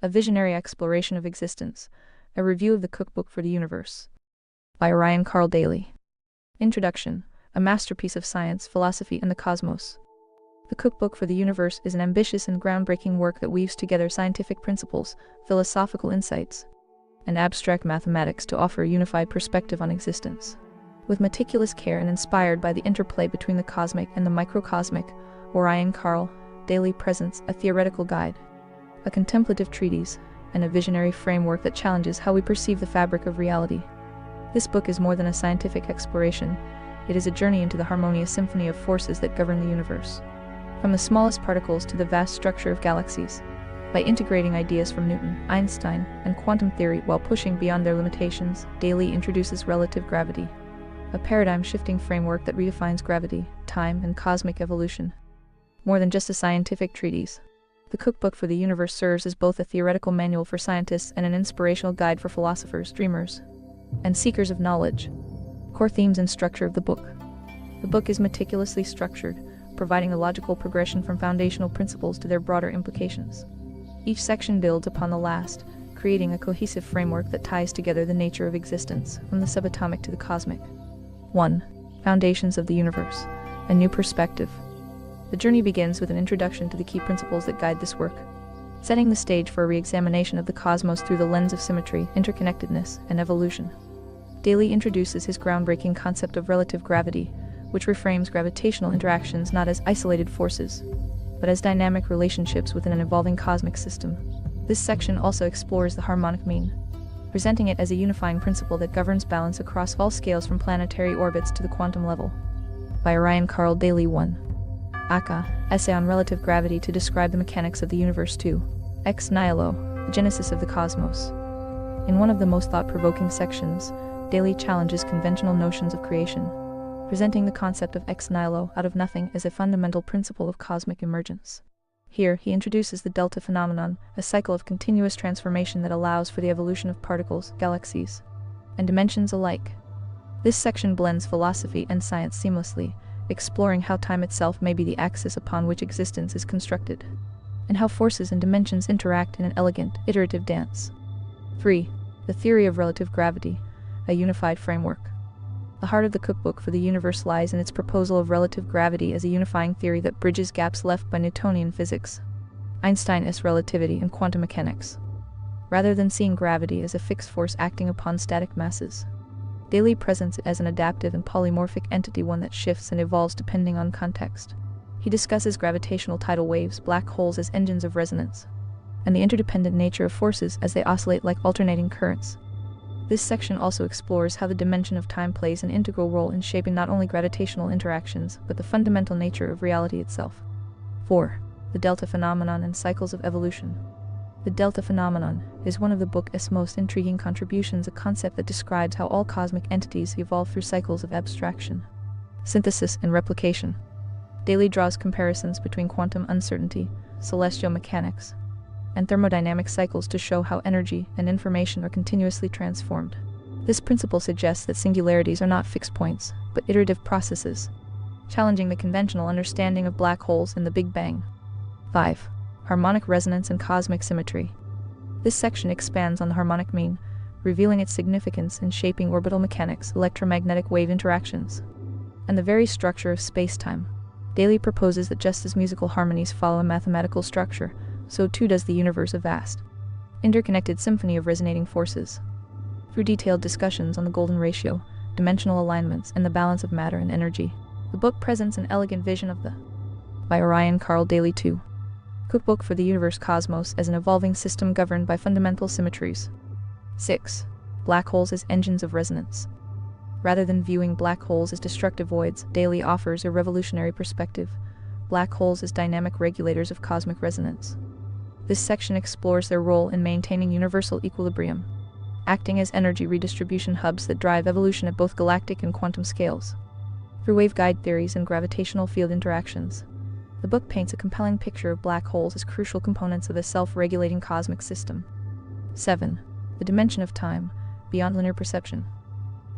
A Visionary Exploration of Existence, a review of the Cookbook for the Universe. By Orion Carl Daley. Introduction, a masterpiece of science, philosophy, and the cosmos. The Cookbook for the Universe is an ambitious and groundbreaking work that weaves together scientific principles, philosophical insights, and abstract mathematics to offer a unified perspective on existence. With meticulous care and inspired by the interplay between the cosmic and the microcosmic, Orion Carl Daley presents a theoretical guide, a contemplative treatise, and a visionary framework that challenges how we perceive the fabric of reality. This book is more than a scientific exploration. It is a journey into the harmonious symphony of forces that govern the universe. From the smallest particles to the vast structure of galaxies. By integrating ideas from Newton, Einstein, and quantum theory while pushing beyond their limitations, Daley introduces relative gravity, a paradigm-shifting framework that redefines gravity, time, and cosmic evolution. More than just a scientific treatise, the Cookbook for the Universe serves as both a theoretical manual for scientists and an inspirational guide for philosophers, dreamers, and seekers of knowledge. Core themes and structure of the book. The book is meticulously structured, providing a logical progression from foundational principles to their broader implications. Each section builds upon the last, creating a cohesive framework that ties together the nature of existence, from the subatomic to the cosmic. 1. Foundations of the Universe. A new perspective. The journey begins with an introduction to the key principles that guide this work, setting the stage for a re-examination of the cosmos through the lens of symmetry, interconnectedness, and evolution. Daley introduces his groundbreaking concept of relative gravity, which reframes gravitational interactions not as isolated forces, but as dynamic relationships within an evolving cosmic system. This section also explores the harmonic mean, presenting it as a unifying principle that governs balance across all scales from planetary orbits to the quantum level. By Orion Carl Daley. 1. Aka, Essay on Relative Gravity to Describe the Mechanics of the Universe. 2. Ex Nihilo, The Genesis of the Cosmos. In one of the most thought-provoking sections, Daley challenges conventional notions of creation, presenting the concept of ex nihilo, out of nothing, as a fundamental principle of cosmic emergence. Here, he introduces the delta phenomenon, a cycle of continuous transformation that allows for the evolution of particles, galaxies, and dimensions alike. This section blends philosophy and science seamlessly, exploring how time itself may be the axis upon which existence is constructed, and how forces and dimensions interact in an elegant, iterative dance. 3. The Theory of Relative Gravity, a Unified Framework. The heart of the Cookbook for the Universe lies in its proposal of relative gravity as a unifying theory that bridges gaps left by Newtonian physics, Einstein's relativity, and quantum mechanics. Rather than seeing gravity as a fixed force acting upon static masses, Daley presents it as an adaptive and polymorphic entity, one that shifts and evolves depending on context. He discusses gravitational tidal waves, black holes as engines of resonance, and the interdependent nature of forces as they oscillate like alternating currents. This section also explores how the dimension of time plays an integral role in shaping not only gravitational interactions, but the fundamental nature of reality itself. 4. The Delta Phenomenon and Cycles of Evolution. The Delta Phenomenon is one of the book's most intriguing contributions, a concept that describes how all cosmic entities evolve through cycles of abstraction, synthesis, and replication. Daley draws comparisons between quantum uncertainty, celestial mechanics, and thermodynamic cycles to show how energy and information are continuously transformed. This principle suggests that singularities are not fixed points, but iterative processes, challenging the conventional understanding of black holes and the Big Bang. 5. Harmonic resonance and cosmic symmetry. This section expands on the harmonic mean, revealing its significance in shaping orbital mechanics, electromagnetic wave interactions, and the very structure of space-time. Daley proposes that just as musical harmonies follow a mathematical structure, so too does the universe, a vast, interconnected symphony of resonating forces. Through detailed discussions on the golden ratio, dimensional alignments, and the balance of matter and energy, the book presents an elegant vision of the By Orion Carl Daley. 2. Cookbook for the Universe, Cosmos as an evolving system governed by fundamental symmetries. 6. Black holes as engines of resonance. Rather than viewing black holes as destructive voids, Daley offers a revolutionary perspective: black holes as dynamic regulators of cosmic resonance. This section explores their role in maintaining universal equilibrium, acting as energy redistribution hubs that drive evolution at both galactic and quantum scales. Through waveguide theories and gravitational field interactions, the book paints a compelling picture of black holes as crucial components of a self-regulating cosmic system. 7. The Dimension of Time, Beyond Linear Perception.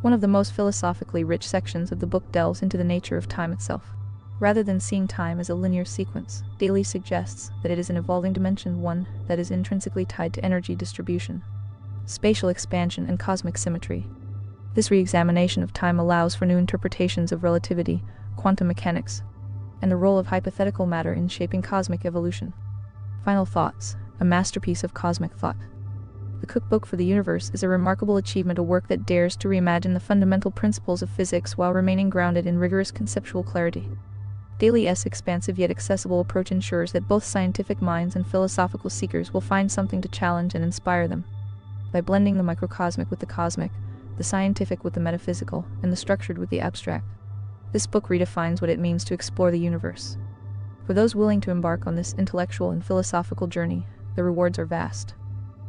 One of the most philosophically rich sections of the book delves into the nature of time itself. Rather than seeing time as a linear sequence, Daley suggests that it is an evolving dimension, one that is intrinsically tied to energy distribution, spatial expansion, and cosmic symmetry. This re-examination of time allows for new interpretations of relativity, quantum mechanics, and the role of hypothetical matter in shaping cosmic evolution. Final thoughts: a masterpiece of cosmic thought. The Cookbook for the Universe is a remarkable achievement, a work that dares to reimagine the fundamental principles of physics while remaining grounded in rigorous conceptual clarity. Daley's expansive yet accessible approach ensures that both scientific minds and philosophical seekers will find something to challenge and inspire them. By blending the microcosmic with the cosmic, the scientific with the metaphysical, and the structured with the abstract, this book redefines what it means to explore the universe. For those willing to embark on this intellectual and philosophical journey, the rewards are vast.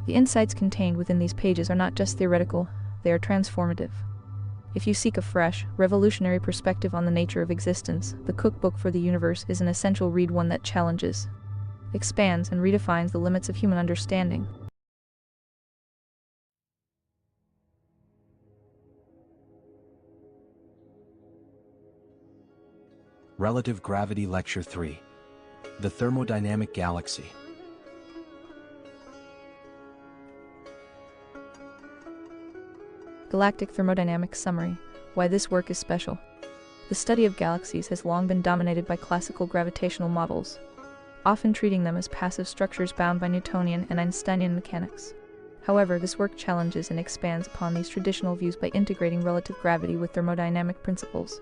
The insights contained within these pages are not just theoretical, they are transformative. If you seek a fresh, revolutionary perspective on the nature of existence, the Cookbook for the Universe is an essential read, one that challenges, expands, and redefines the limits of human understanding. Relative Gravity Lecture 3. The Thermodynamic Galaxy. Galactic Thermodynamics Summary: why this work is special. The study of galaxies has long been dominated by classical gravitational models, often treating them as passive structures bound by Newtonian and Einsteinian mechanics. However, this work challenges and expands upon these traditional views by integrating relative gravity with thermodynamic principles,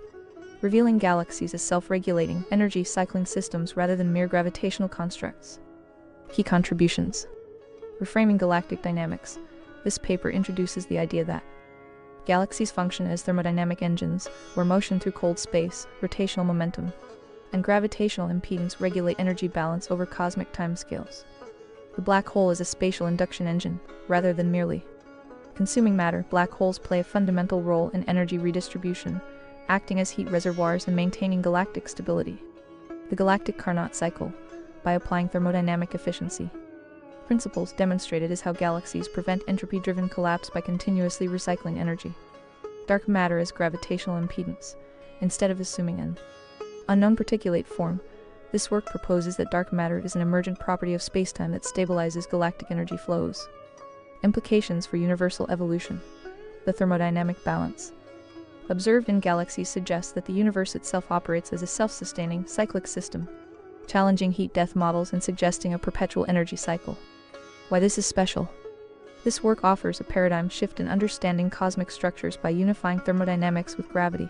revealing galaxies as self-regulating, energy-cycling systems rather than mere gravitational constructs. Key contributions. Reframing galactic dynamics. This paper introduces the idea that galaxies function as thermodynamic engines, where motion through cold space, rotational momentum, and gravitational impedance regulate energy balance over cosmic timescales. The black hole is a spatial induction engine, rather than merely consuming matter. Black holes play a fundamental role in energy redistribution, acting as heat reservoirs and maintaining galactic stability. The galactic Carnot cycle, by applying thermodynamic efficiency principles demonstrated, is how galaxies prevent entropy-driven collapse by continuously recycling energy. Dark matter as gravitational impedance. Instead of assuming an unknown particulate form, this work proposes that dark matter is an emergent property of spacetime that stabilizes galactic energy flows. Implications for universal evolution. The thermodynamic balance observed in galaxies suggests that the universe itself operates as a self-sustaining, cyclic system, challenging heat-death models and suggesting a perpetual energy cycle. Why this is special. This work offers a paradigm shift in understanding cosmic structures by unifying thermodynamics with gravity,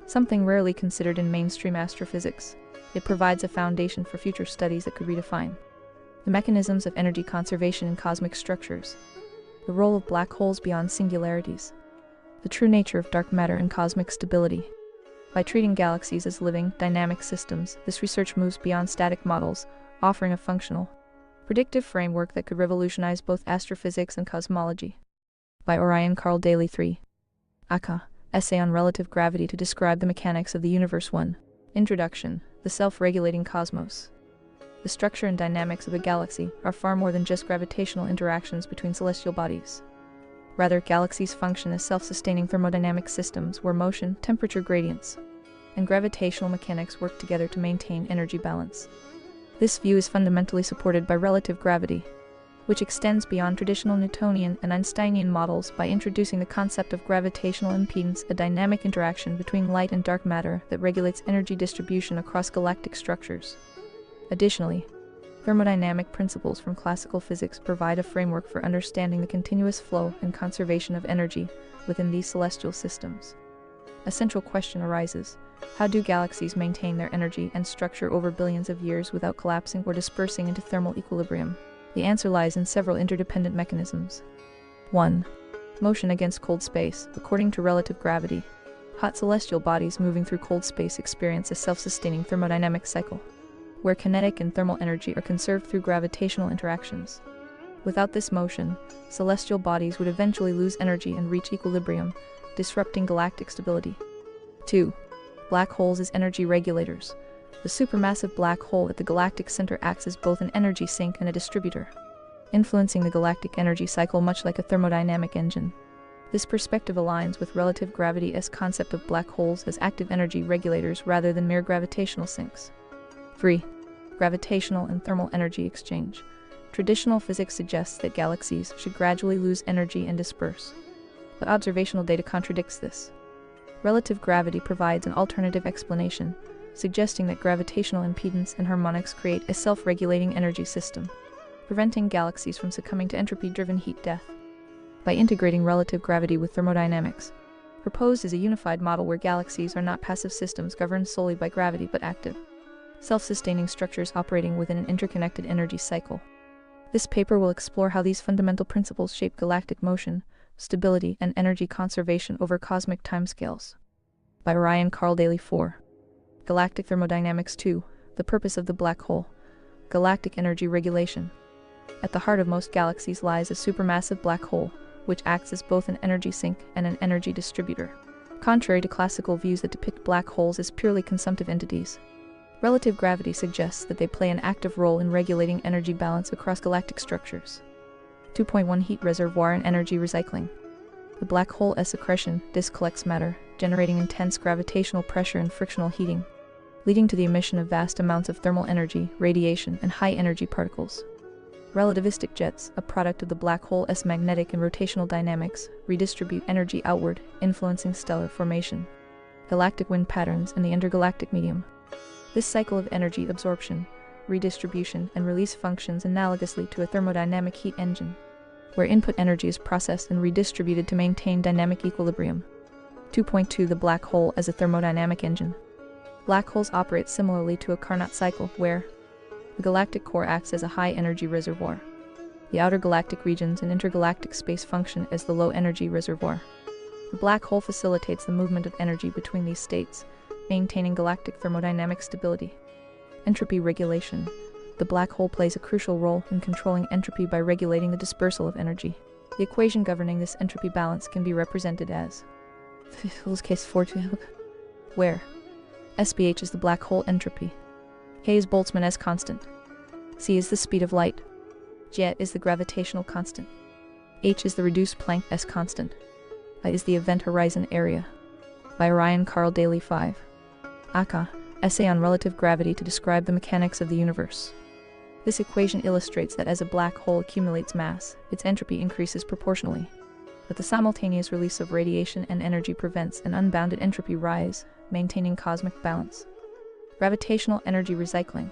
something rarely considered in mainstream astrophysics. It provides a foundation for future studies that could redefine the mechanisms of energy conservation in cosmic structures, the role of black holes beyond singularities, the true nature of dark matter and cosmic stability. By treating galaxies as living, dynamic systems, this research moves beyond static models, offering a functional, predictive framework that could revolutionize both astrophysics and cosmology. By Orion Carl Daley 3. Aka, Essay on Relative Gravity to Describe the Mechanics of the Universe 1. Introduction. The Self-Regulating Cosmos. The structure and dynamics of a galaxy are far more than just gravitational interactions between celestial bodies. Rather, galaxies function as self-sustaining thermodynamic systems where motion, temperature gradients, and gravitational mechanics work together to maintain energy balance. This view is fundamentally supported by relative gravity, which extends beyond traditional Newtonian and Einsteinian models by introducing the concept of gravitational impedance, a dynamic interaction between light and dark matter that regulates energy distribution across galactic structures. Additionally, thermodynamic principles from classical physics provide a framework for understanding the continuous flow and conservation of energy within these celestial systems. A central question arises: how do galaxies maintain their energy and structure over billions of years without collapsing or dispersing into thermal equilibrium? The answer lies in several interdependent mechanisms. 1. Motion against cold space. According to relative gravity, hot celestial bodies moving through cold space experience a self-sustaining thermodynamic cycle, where kinetic and thermal energy are conserved through gravitational interactions. Without this motion, celestial bodies would eventually lose energy and reach equilibrium, disrupting galactic stability. 2. Black holes as energy regulators. The supermassive black hole at the galactic center acts as both an energy sink and a distributor, influencing the galactic energy cycle much like a thermodynamic engine. This perspective aligns with relative gravity's concept of black holes as active energy regulators rather than mere gravitational sinks. 3. Gravitational and thermal energy exchange. Traditional physics suggests that galaxies should gradually lose energy and disperse. But observational data contradicts this. Relative gravity provides an alternative explanation, suggesting that gravitational impedance and harmonics create a self-regulating energy system, preventing galaxies from succumbing to entropy-driven heat death. By integrating relative gravity with thermodynamics, proposed is a unified model where galaxies are not passive systems governed solely by gravity but active, self-sustaining structures operating within an interconnected energy cycle. This paper will explore how these fundamental principles shape galactic motion, stability, and energy conservation over cosmic timescales. By Ryan Carl Daley. 4. Galactic Thermodynamics. 2. The purpose of the black hole. Galactic energy regulation. At the heart of most galaxies lies a supermassive black hole, which acts as both an energy sink and an energy distributor. Contrary to classical views that depict black holes as purely consumptive entities, relative gravity suggests that they play an active role in regulating energy balance across galactic structures. 2.1 Heat reservoir and energy recycling. The black hole's accretion disk collects matter, generating intense gravitational pressure and frictional heating, leading to the emission of vast amounts of thermal energy, radiation, and high-energy particles. Relativistic jets, a product of the black hole's magnetic and rotational dynamics, redistribute energy outward, influencing stellar formation, galactic wind patterns, and the intergalactic medium. This cycle of energy absorption, redistribution, and release functions analogously to a thermodynamic heat engine, where input energy is processed and redistributed to maintain dynamic equilibrium. 2.2 The black hole as a thermodynamic engine. Black holes operate similarly to a Carnot cycle, where the galactic core acts as a high-energy reservoir. The outer galactic regions and intergalactic space function as the low-energy reservoir. The black hole facilitates the movement of energy between these states, maintaining galactic thermodynamic stability. Entropy regulation. The black hole plays a crucial role in controlling entropy by regulating the dispersal of energy. The equation governing this entropy balance can be represented as case 4, where SBH is the black hole entropy, K is Boltzmann's constant, C is the speed of light, J is the gravitational constant, H is the reduced Planck's constant, I is the event horizon area. By Ryan Carl Daley. 5. Aka, Essay on Relative Gravity to Describe the Mechanics of the Universe. This equation illustrates that as a black hole accumulates mass, its entropy increases proportionally, but the simultaneous release of radiation and energy prevents an unbounded entropy rise, maintaining cosmic balance. Gravitational energy recycling.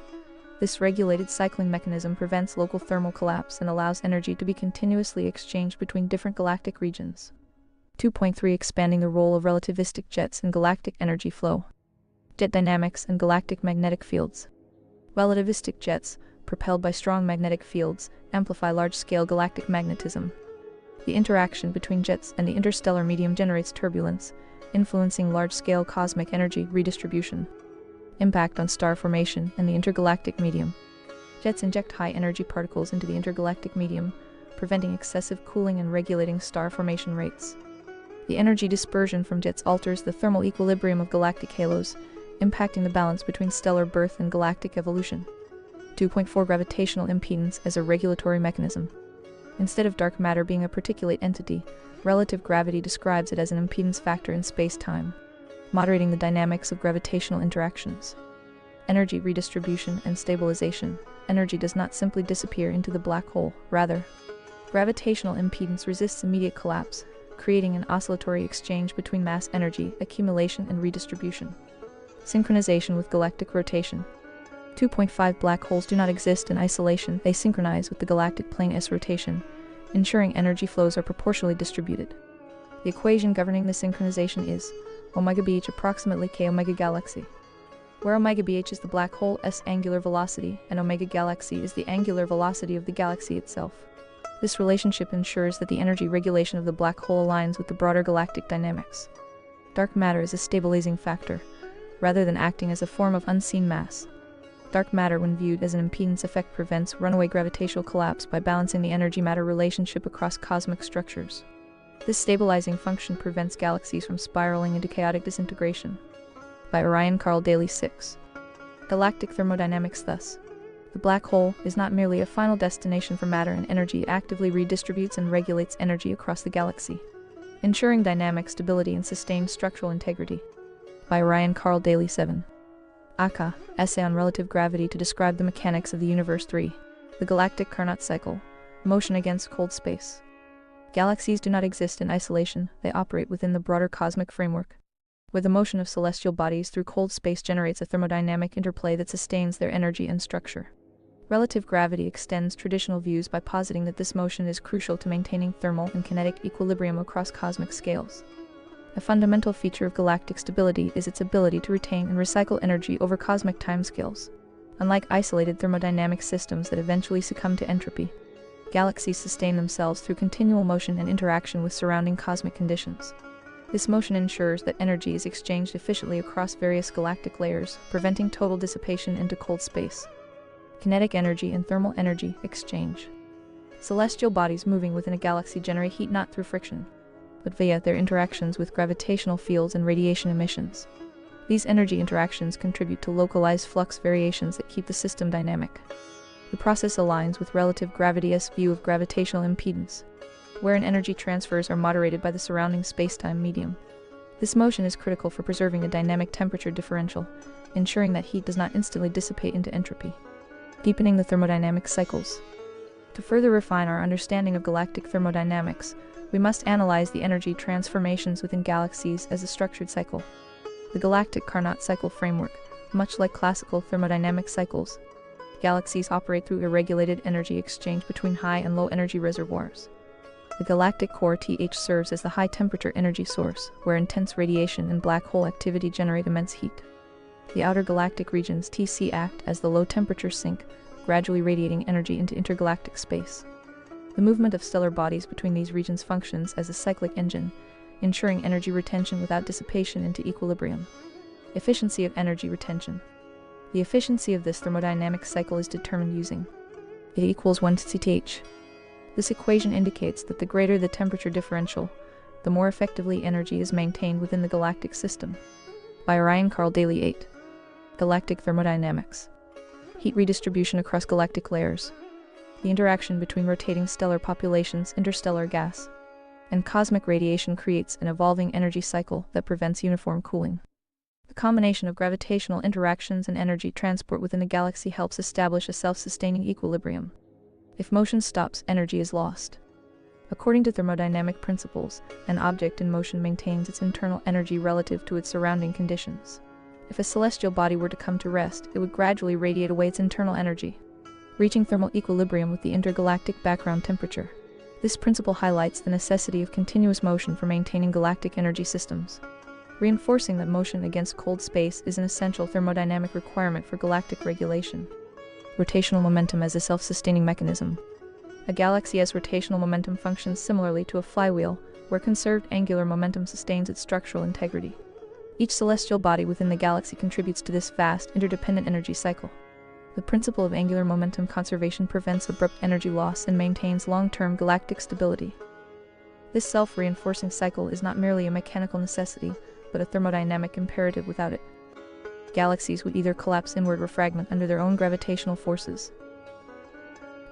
This regulated cycling mechanism prevents local thermal collapse and allows energy to be continuously exchanged between different galactic regions. 2.3 Expanding the role of relativistic jets in galactic energy flow. Jet dynamics and galactic magnetic fields. Relativistic jets, propelled by strong magnetic fields, amplify large-scale galactic magnetism. The interaction between jets and the interstellar medium generates turbulence, influencing large-scale cosmic energy redistribution. Impact on star formation and the intergalactic medium. Jets inject high-energy particles into the intergalactic medium, preventing excessive cooling and regulating star formation rates. The energy dispersion from jets alters the thermal equilibrium of galactic halos, impacting the balance between stellar birth and galactic evolution. 2.4 Gravitational impedance as a regulatory mechanism. Instead of dark matter being a particulate entity, relative gravity describes it as an impedance factor in space-time, moderating the dynamics of gravitational interactions. Energy redistribution and stabilization. Energy does not simply disappear into the black hole, rather, gravitational impedance resists immediate collapse, creating an oscillatory exchange between mass energy, accumulation, and redistribution. Synchronization with galactic rotation. 2.5 Black holes do not exist in isolation, they synchronize with the galactic plane's rotation, ensuring energy flows are proportionally distributed. The equation governing the synchronization is omega bh approximately k omega galaxy, where omega bh is the black hole's angular velocity and omega galaxy is the angular velocity of the galaxy itself. This relationship ensures that the energy regulation of the black hole aligns with the broader galactic dynamics. Dark matter is a stabilizing factor, rather than acting as a form of unseen mass. Dark matter, when viewed as an impedance effect, prevents runaway gravitational collapse by balancing the energy-matter relationship across cosmic structures. This stabilizing function prevents galaxies from spiraling into chaotic disintegration. By Ryan Carl Daley. 6. Galactic thermodynamics. Thus, the black hole is not merely a final destination for matter and energy, it actively redistributes and regulates energy across the galaxy. ensuring dynamic stability and sustained structural integrity. By Ryan Carl Daley 7. Aka, Essay on Relative Gravity to Describe the Mechanics of the Universe 3. The Galactic Carnot Cycle. Motion against cold space. Galaxies do not exist in isolation, they operate within the broader cosmic framework, where the motion of celestial bodies through cold space generates a thermodynamic interplay that sustains their energy and structure. Relative gravity extends traditional views by positing that this motion is crucial to maintaining thermal and kinetic equilibrium across cosmic scales. A fundamental feature of galactic stability is its ability to retain and recycle energy over cosmic timescales. Unlike isolated thermodynamic systems that eventually succumb to entropy, galaxies sustain themselves through continual motion and interaction with surrounding cosmic conditions. This motion ensures that energy is exchanged efficiently across various galactic layers, preventing total dissipation into cold space. Kinetic energy and thermal energy exchange. Celestial bodies moving within a galaxy generate heat not through friction, but via their interactions with gravitational fields and radiation emissions. These energy interactions contribute to localized flux variations that keep the system dynamic. The process aligns with relative gravity's view of gravitational impedance, wherein energy transfers are moderated by the surrounding spacetime medium. This motion is critical for preserving a dynamic temperature differential, ensuring that heat does not instantly dissipate into entropy. Deepening the thermodynamic cycles. To further refine our understanding of galactic thermodynamics, we must analyze the energy transformations within galaxies as a structured cycle. The galactic Carnot cycle framework, much like classical thermodynamic cycles, galaxies operate through a regulated energy exchange between high and low energy reservoirs. The galactic core TH serves as the high-temperature energy source, where intense radiation and black hole activity generate immense heat. The outer galactic regions TC act as the low-temperature sink, gradually radiating energy into intergalactic space. The movement of stellar bodies between these regions functions as a cyclic engine, ensuring energy retention without dissipation into equilibrium. Efficiency of energy retention. The efficiency of this thermodynamic cycle is determined using E equals 1 to CTH. This equation indicates that the greater the temperature differential, the more effectively energy is maintained within the galactic system. By Ryan Carl Daley 8. Galactic Thermodynamics. Heat redistribution across galactic layers. The interaction between rotating stellar populations, interstellar gas, and cosmic radiation creates an evolving energy cycle that prevents uniform cooling. The combination of gravitational interactions and energy transport within a galaxy helps establish a self-sustaining equilibrium. If motion stops, energy is lost. According to thermodynamic principles, an object in motion maintains its internal energy relative to its surrounding conditions. If a celestial body were to come to rest, it would gradually radiate away its internal energy, reaching thermal equilibrium with the intergalactic background temperature. This principle highlights the necessity of continuous motion for maintaining galactic energy systems, reinforcing that motion against cold space is an essential thermodynamic requirement for galactic regulation. Rotational momentum as a self-sustaining mechanism. A galaxy's rotational momentum functions similarly to a flywheel, where conserved angular momentum sustains its structural integrity. Each celestial body within the galaxy contributes to this vast, interdependent energy cycle. The principle of angular momentum conservation prevents abrupt energy loss and maintains long-term galactic stability. This self-reinforcing cycle is not merely a mechanical necessity, but a thermodynamic imperative. Without it, galaxies would either collapse inward or fragment under their own gravitational forces.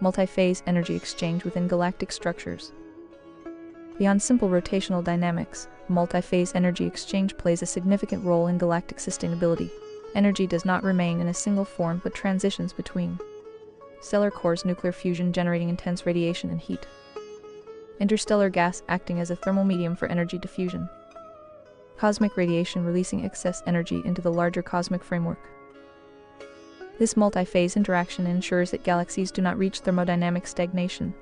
Multi-phase energy exchange within galactic structures. Beyond simple rotational dynamics, multi-phase energy exchange plays a significant role in galactic sustainability. Energy does not remain in a single form but transitions between stellar cores, nuclear fusion generating intense radiation and heat, interstellar gas acting as a thermal medium for energy diffusion, cosmic radiation releasing excess energy into the larger cosmic framework. This multi-phase interaction ensures that galaxies do not reach thermodynamic stagnation,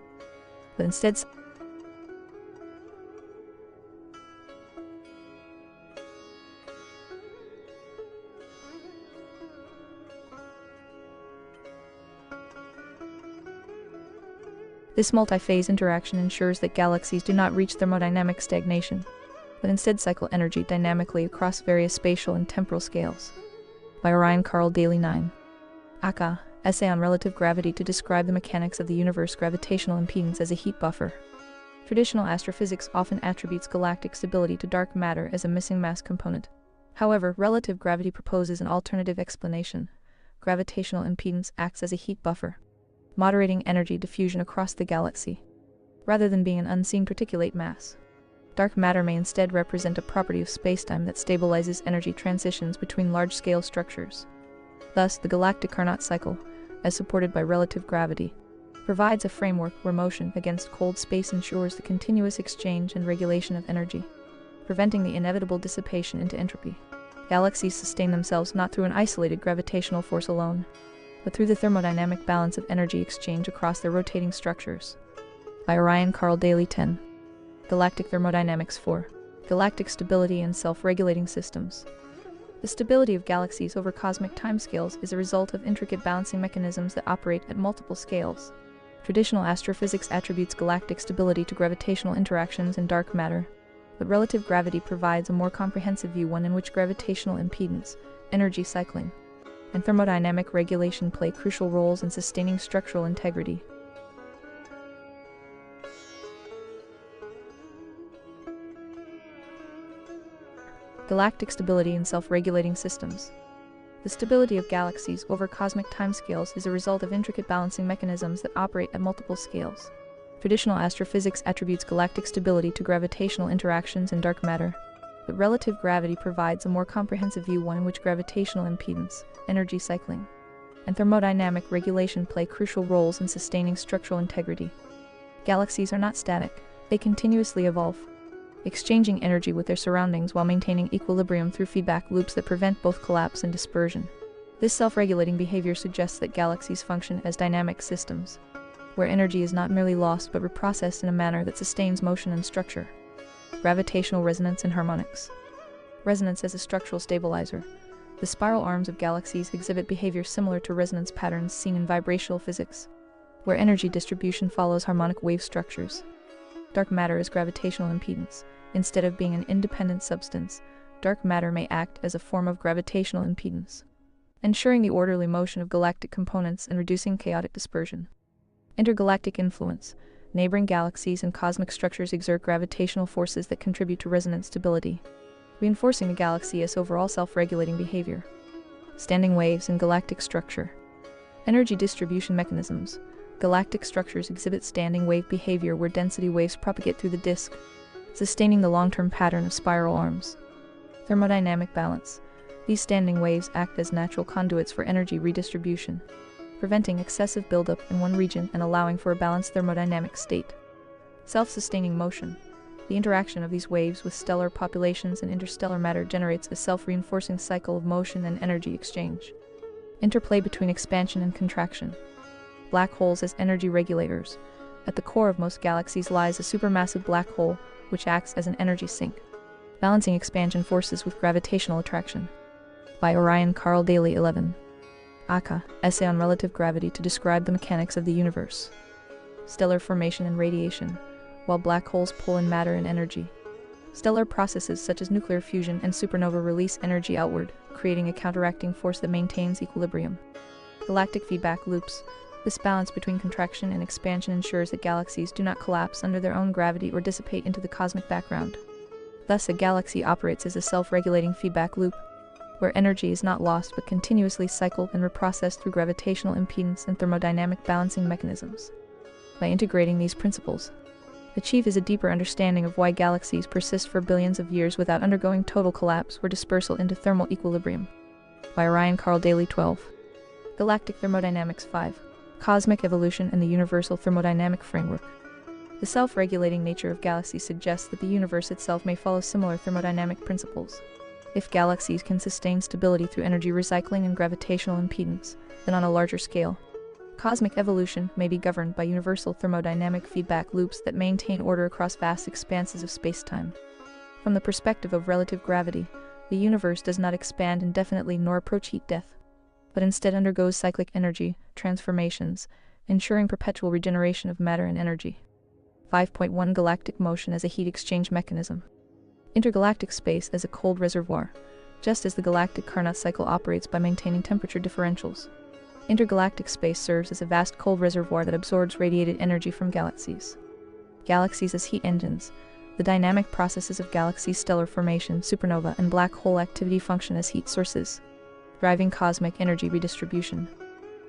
but instead cycle energy dynamically across various spatial and temporal scales. By Ryan Carl Daley 9. Aka, Essay on Relative Gravity to Describe the Mechanics of the Universe. Gravitational impedance as a heat buffer. Traditional astrophysics often attributes galactic stability to dark matter as a missing mass component. However, relative gravity proposes an alternative explanation. Gravitational impedance acts as a heat buffer, moderating energy diffusion across the galaxy, rather than being an unseen particulate mass. Dark matter may instead represent a property of spacetime that stabilizes energy transitions between large-scale structures. Thus, the galactic Carnot cycle, as supported by relative gravity, provides a framework where motion against cold space ensures the continuous exchange and regulation of energy, preventing the inevitable dissipation into entropy. Galaxies sustain themselves not through an isolated gravitational force alone, but through the thermodynamic balance of energy exchange across their rotating structures. By Orion Carl Daley 10. Galactic Thermodynamics 4. Galactic Stability and Self-Regulating Systems. The stability of galaxies over cosmic timescales is a result of intricate balancing mechanisms that operate at multiple scales. Traditional astrophysics attributes galactic stability to gravitational interactions in dark matter, but relative gravity provides a more comprehensive view, one in which gravitational impedance, energy cycling, and thermodynamic regulation play crucial roles in sustaining structural integrity. Galactic stability and self-regulating systems. The stability of galaxies over cosmic timescales is a result of intricate balancing mechanisms that operate at multiple scales. Traditional astrophysics attributes galactic stability to gravitational interactions in dark matter, but relative gravity provides a more comprehensive view, one in which gravitational impedance, energy cycling, and thermodynamic regulation play crucial roles in sustaining structural integrity. Galaxies are not static, they continuously evolve, exchanging energy with their surroundings while maintaining equilibrium through feedback loops that prevent both collapse and dispersion. This self-regulating behavior suggests that galaxies function as dynamic systems, where energy is not merely lost but reprocessed in a manner that sustains motion and structure. Gravitational resonance and harmonics. Resonance as a structural stabilizer. The spiral arms of galaxies exhibit behavior similar to resonance patterns seen in vibrational physics, where energy distribution follows harmonic wave structures. Dark matter is gravitational impedance. Instead of being an independent substance, dark matter may act as a form of gravitational impedance, ensuring the orderly motion of galactic components and reducing chaotic dispersion. Intergalactic influence. Neighboring galaxies and cosmic structures exert gravitational forces that contribute to resonance stability, reinforcing the galaxy's overall self-regulating behavior. Standing waves in galactic structure. Energy distribution mechanisms. Galactic structures exhibit standing wave behavior where density waves propagate through the disk, sustaining the long-term pattern of spiral arms. Thermodynamic balance. These standing waves act as natural conduits for energy redistribution, preventing excessive buildup in one region and allowing for a balanced thermodynamic state. Self-sustaining motion. The interaction of these waves with stellar populations and interstellar matter generates a self-reinforcing cycle of motion and energy exchange. Interplay between expansion and contraction. Black holes as energy regulators. At the core of most galaxies lies a supermassive black hole, which acts as an energy sink, balancing expansion forces with gravitational attraction. By Orion Carl Daley 11. Aka, Essay on Relative Gravity to Describe the Mechanics of the Universe. Stellar formation and radiation. While black holes pull in matter and energy, stellar processes such as nuclear fusion and supernova release energy outward, creating a counteracting force that maintains equilibrium. Galactic feedback loops. This balance between contraction and expansion ensures that galaxies do not collapse under their own gravity or dissipate into the cosmic background. Thus, a galaxy operates as a self-regulating feedback loop, where energy is not lost but continuously cycled and reprocessed through gravitational impedance and thermodynamic balancing mechanisms. By integrating these principles, achieve is a deeper understanding of why galaxies persist for billions of years without undergoing total collapse or dispersal into thermal equilibrium. By Orion Carl Daley 12. Galactic Thermodynamics 5. Cosmic Evolution and the Universal Thermodynamic Framework. The self-regulating nature of galaxies suggests that the universe itself may follow similar thermodynamic principles. If galaxies can sustain stability through energy recycling and gravitational impedance, then on a larger scale, cosmic evolution may be governed by universal thermodynamic feedback loops that maintain order across vast expanses of space-time. From the perspective of relative gravity, the universe does not expand indefinitely nor approach heat death, but instead undergoes cyclic energy transformations, ensuring perpetual regeneration of matter and energy. 5.1 Galactic motion as a heat exchange mechanism. Intergalactic space as a cold reservoir. Just as the galactic Carnot cycle operates by maintaining temperature differentials, intergalactic space serves as a vast cold reservoir that absorbs radiated energy from galaxies. Galaxies as heat engines. The dynamic processes of galaxies' stellar formation, supernova, and black hole activity function as heat sources, driving cosmic energy redistribution.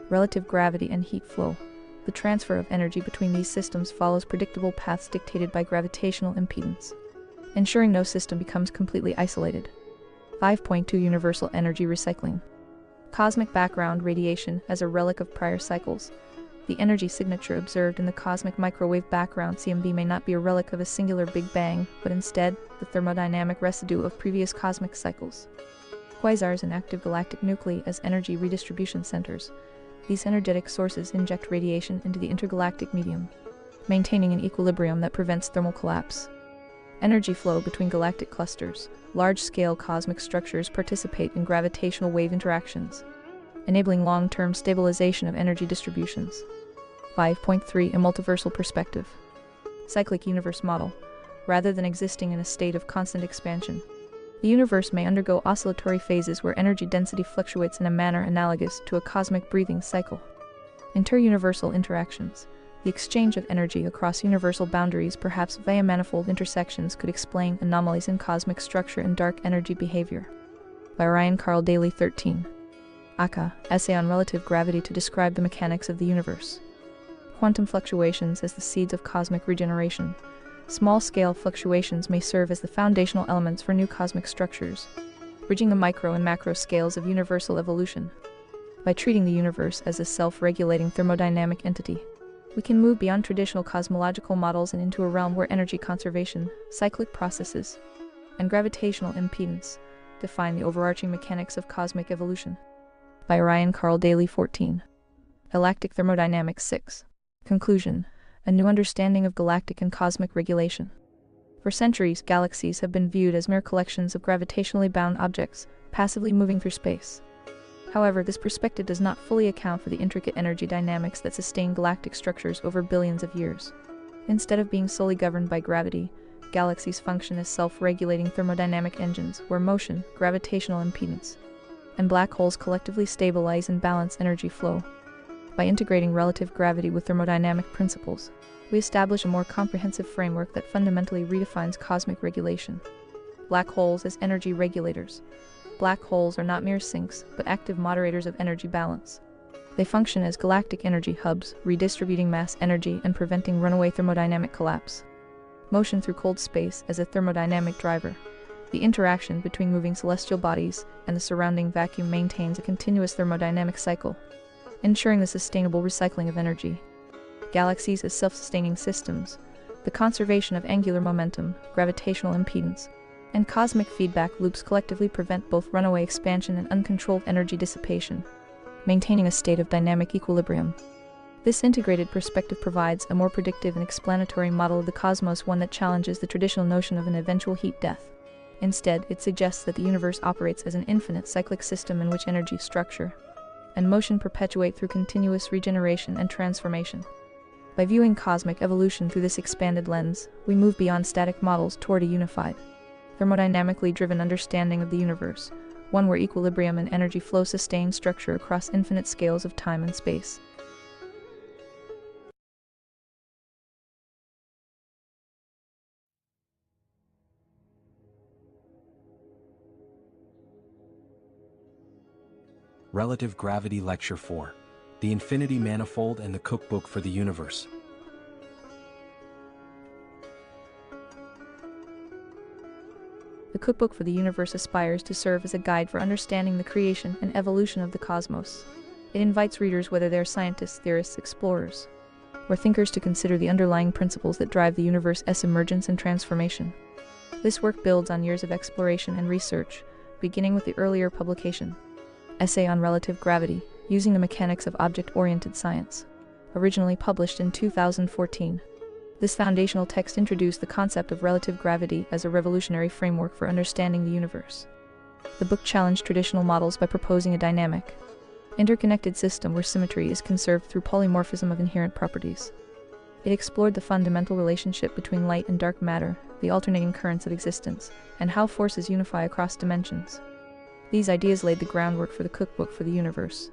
Relative gravity and heat flow. The transfer of energy between these systems follows predictable paths dictated by gravitational impedance, ensuring no system becomes completely isolated. 5.2 Universal energy recycling. Cosmic background radiation as a relic of prior cycles. The energy signature observed in the cosmic microwave background CMB may not be a relic of a singular Big Bang, but instead, the thermodynamic residue of previous cosmic cycles. Quasars and active galactic nuclei as energy redistribution centers. These energetic sources inject radiation into the intergalactic medium, maintaining an equilibrium that prevents thermal collapse. Energy flow between galactic clusters. Large-scale cosmic structures participate in gravitational wave interactions, enabling long-term stabilization of energy distributions. 5.3 A multiversal perspective. Cyclic universe model. Rather than existing in a state of constant expansion, the universe may undergo oscillatory phases where energy density fluctuates in a manner analogous to a cosmic breathing cycle. Inter-universal interactions. The exchange of energy across universal boundaries, perhaps via manifold intersections, could explain anomalies in cosmic structure and dark energy behavior. By Ryan Carl Daley 13. Aka, Essay on Relative Gravity to describe the mechanics of the universe. Quantum fluctuations as the seeds of cosmic regeneration. Small-scale fluctuations may serve as the foundational elements for new cosmic structures, bridging the micro and macro scales of universal evolution. By treating the universe as a self-regulating thermodynamic entity, we can move beyond traditional cosmological models and into a realm where energy conservation, cyclic processes, and gravitational impedance define the overarching mechanics of cosmic evolution. By Ryan Carl Daley 14. Galactic Thermodynamics 6. Conclusion. A new understanding of galactic and cosmic regulation. For centuries, galaxies have been viewed as mere collections of gravitationally bound objects, passively moving through space. However, this perspective does not fully account for the intricate energy dynamics that sustain galactic structures over billions of years. Instead of being solely governed by gravity, galaxies function as self-regulating thermodynamic engines where motion, gravitational impedance, and black holes collectively stabilize and balance energy flow. By integrating relative gravity with thermodynamic principles, we establish a more comprehensive framework that fundamentally redefines cosmic regulation. Black holes as energy regulators. Black holes are not mere sinks, but active moderators of energy balance. They function as galactic energy hubs, redistributing mass energy and preventing runaway thermodynamic collapse. Motion through cold space as a thermodynamic driver. The interaction between moving celestial bodies and the surrounding vacuum maintains a continuous thermodynamic cycle, ensuring the sustainable recycling of energy. Galaxies as self-sustaining systems. The conservation of angular momentum, gravitational impedance, and cosmic feedback loops collectively prevent both runaway expansion and uncontrolled energy dissipation, maintaining a state of dynamic equilibrium. This integrated perspective provides a more predictive and explanatory model of the cosmos, one that challenges the traditional notion of an eventual heat death. Instead, it suggests that the universe operates as an infinite cyclic system in which energy, structure, and motion perpetuate through continuous regeneration and transformation. By viewing cosmic evolution through this expanded lens, we move beyond static models toward a unified, thermodynamically driven understanding of the universe, one where equilibrium and energy flow sustain structure across infinite scales of time and space. Relative Gravity Lecture 4. The Infinity Manifold and the Cookbook for the Universe. The Cookbook for the Universe aspires to serve as a guide for understanding the creation and evolution of the cosmos. It invites readers, whether they are scientists, theorists, explorers, or thinkers, to consider the underlying principles that drive the universe's emergence and transformation. This work builds on years of exploration and research, beginning with the earlier publication, Essay on Relative Gravity, Using the Mechanics of Object-Oriented Science, originally published in 2014. This foundational text introduced the concept of relative gravity as a revolutionary framework for understanding the universe. The book challenged traditional models by proposing a dynamic, interconnected system where symmetry is conserved through polymorphism of inherent properties. It explored the fundamental relationship between light and dark matter, the alternating currents of existence, and how forces unify across dimensions. These ideas laid the groundwork for the Cookbook for the Universe.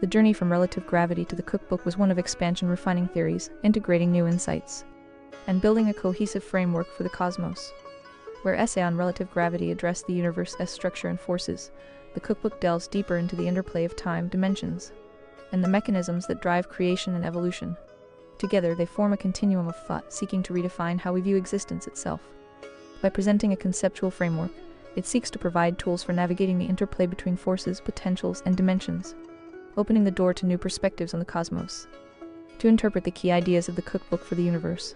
The journey from relative gravity to the Cookbook was one of expansion, refining theories, integrating new insights, and building a cohesive framework for the cosmos. Where Essay on Relative Gravity addressed the universe's structure and forces, the Cookbook delves deeper into the interplay of time, dimensions, and the mechanisms that drive creation and evolution. Together, they form a continuum of thought, seeking to redefine how we view existence itself. By presenting a conceptual framework, it seeks to provide tools for navigating the interplay between forces, potentials, and dimensions, opening the door to new perspectives on the cosmos. To interpret the key ideas of the Cookbook for the Universe,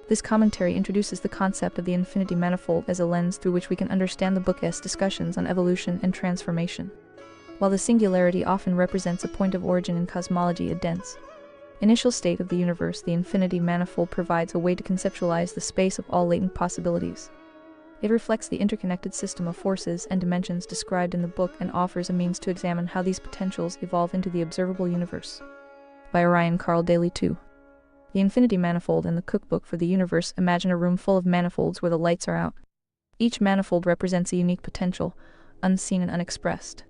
this commentary introduces the concept of the infinity manifold as a lens through which we can understand the book's discussions on evolution and transformation. While the singularity often represents a point of origin in cosmology, a dense, initial state of the universe, the infinity manifold provides a way to conceptualize the space of all latent possibilities. It reflects the interconnected system of forces and dimensions described in the book and offers a means to examine how these potentials evolve into the observable universe. By Orion Carl Daley 2. The infinity manifold and the Cookbook for the Universe. Imagine a room full of manifolds where the lights are out. Each manifold represents a unique potential, unseen and unexpressed.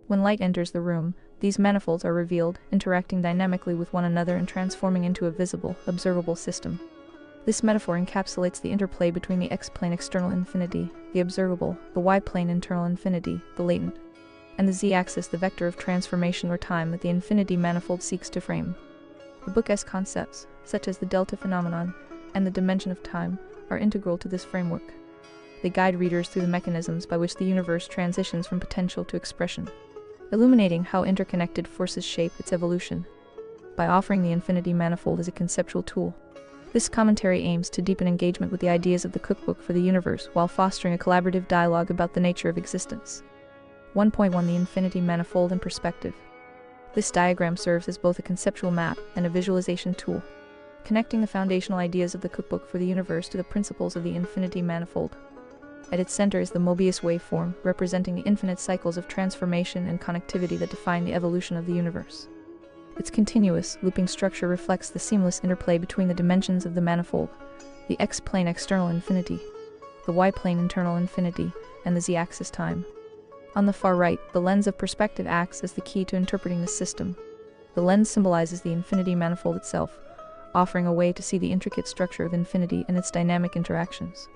When light enters the room, these manifolds are revealed, interacting dynamically with one another and transforming into a visible, observable system. This metaphor encapsulates the interplay between the x-plane external infinity, the observable, the y-plane internal infinity, the latent, and the z-axis, the vector of transformation or time that the infinity manifold seeks to frame. The book's concepts, such as the delta phenomenon and the dimension of time, are integral to this framework. They guide readers through the mechanisms by which the universe transitions from potential to expression, illuminating how interconnected forces shape its evolution. By offering the infinity manifold as a conceptual tool, this commentary aims to deepen engagement with the ideas of the Cookbook for the Universe while fostering a collaborative dialogue about the nature of existence. 1.1 The infinity manifold and perspective. This diagram serves as both a conceptual map and a visualization tool, connecting the foundational ideas of the Cookbook for the Universe to the principles of the infinity manifold. At its center is the Mobius waveform, representing the infinite cycles of transformation and connectivity that define the evolution of the universe. Its continuous, looping structure reflects the seamless interplay between the dimensions of the manifold, the x-plane external infinity, the y-plane internal infinity, and the z-axis time. On the far right, the lens of perspective acts as the key to interpreting the system. The lens symbolizes the infinity manifold itself, offering a way to see the intricate structure of infinity and its dynamic interactions.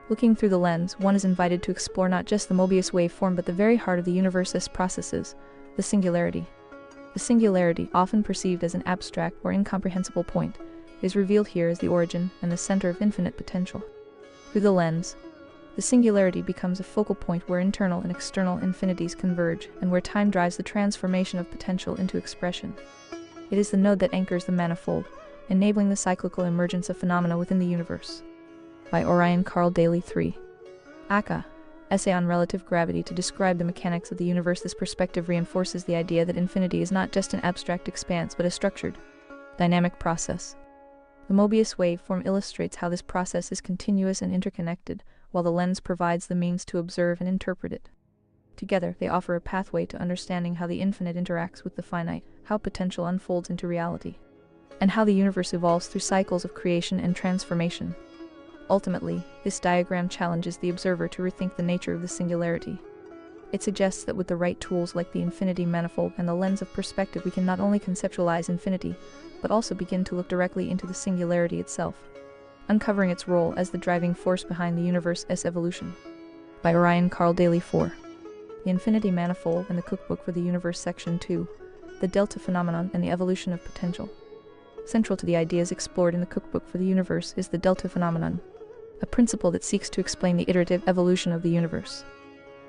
Looking through the lens, one is invited to explore not just the Mobius waveform but the very heart of the universe's processes, the singularity. The singularity, often perceived as an abstract or incomprehensible point, is revealed here as the origin and the center of infinite potential. Through the lens, the singularity becomes a focal point where internal and external infinities converge, and where time drives the transformation of potential into expression. It is the node that anchors the manifold, enabling the cyclical emergence of phenomena within the universe. By Orion Carl Daley 3. Aka. Essay on Relative Gravity. To describe the mechanics of the universe, this perspective reinforces the idea that infinity is not just an abstract expanse but a structured, dynamic process. The Mobius waveform illustrates how this process is continuous and interconnected, while the lens provides the means to observe and interpret it. Together, they offer a pathway to understanding how the infinite interacts with the finite, how potential unfolds into reality, and how the universe evolves through cycles of creation and transformation. Ultimately, this diagram challenges the observer to rethink the nature of the singularity. It suggests that with the right tools like the infinity manifold and the lens of perspective, we can not only conceptualize infinity, but also begin to look directly into the singularity itself, uncovering its role as the driving force behind the universe's evolution. By Orion Carl Daley 4. The Infinity Manifold and the Cookbook for the Universe. Section 2. The Delta Phenomenon and the Evolution of Potential. Central to the ideas explored in the Cookbook for the Universe is the Delta Phenomenon, a principle that seeks to explain the iterative evolution of the universe.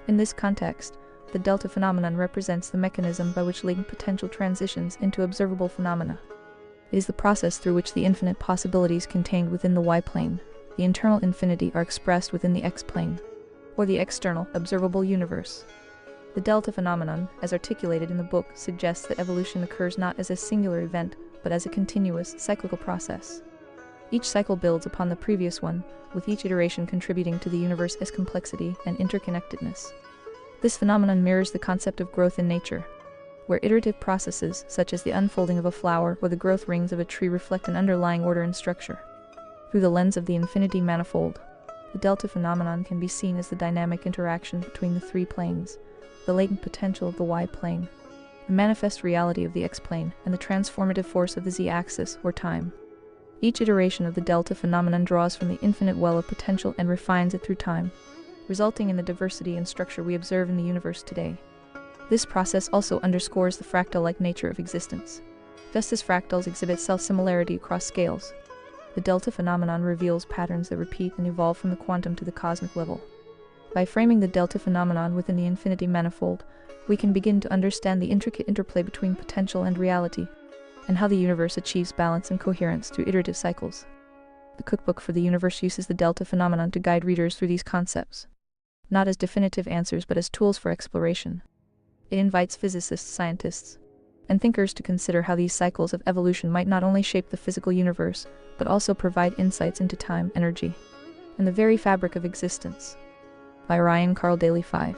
In this context, the delta phenomenon represents the mechanism by which latent potential transitions into observable phenomena. It is the process through which the infinite possibilities contained within the y-plane, the internal infinity, are expressed within the x-plane, or the external, observable universe. The delta phenomenon, as articulated in the book, suggests that evolution occurs not as a singular event, but as a continuous, cyclical process. Each cycle builds upon the previous one, with each iteration contributing to the universe's complexity and interconnectedness. This phenomenon mirrors the concept of growth in nature, where iterative processes, such as the unfolding of a flower or the growth rings of a tree, reflect an underlying order and structure. Through the lens of the infinity manifold, the delta phenomenon can be seen as the dynamic interaction between the three planes, the latent potential of the y-plane, the manifest reality of the x-plane, and the transformative force of the z-axis, or time. Each iteration of the delta phenomenon draws from the infinite well of potential and refines it through time, resulting in the diversity and structure we observe in the universe today. This process also underscores the fractal-like nature of existence. Just as fractals exhibit self-similarity across scales, The delta phenomenon reveals patterns that repeat and evolve from the quantum to the cosmic level. By framing the delta phenomenon within the infinity manifold, we can begin to understand the intricate interplay between potential and reality, and how the universe achieves balance and coherence through iterative cycles. The Cookbook for the Universe uses the delta phenomenon to guide readers through these concepts, not as definitive answers but as tools for exploration. It invites physicists, scientists, and thinkers to consider how these cycles of evolution might not only shape the physical universe, but also provide insights into time, energy, and the very fabric of existence. By Ryan Carl Daley 5.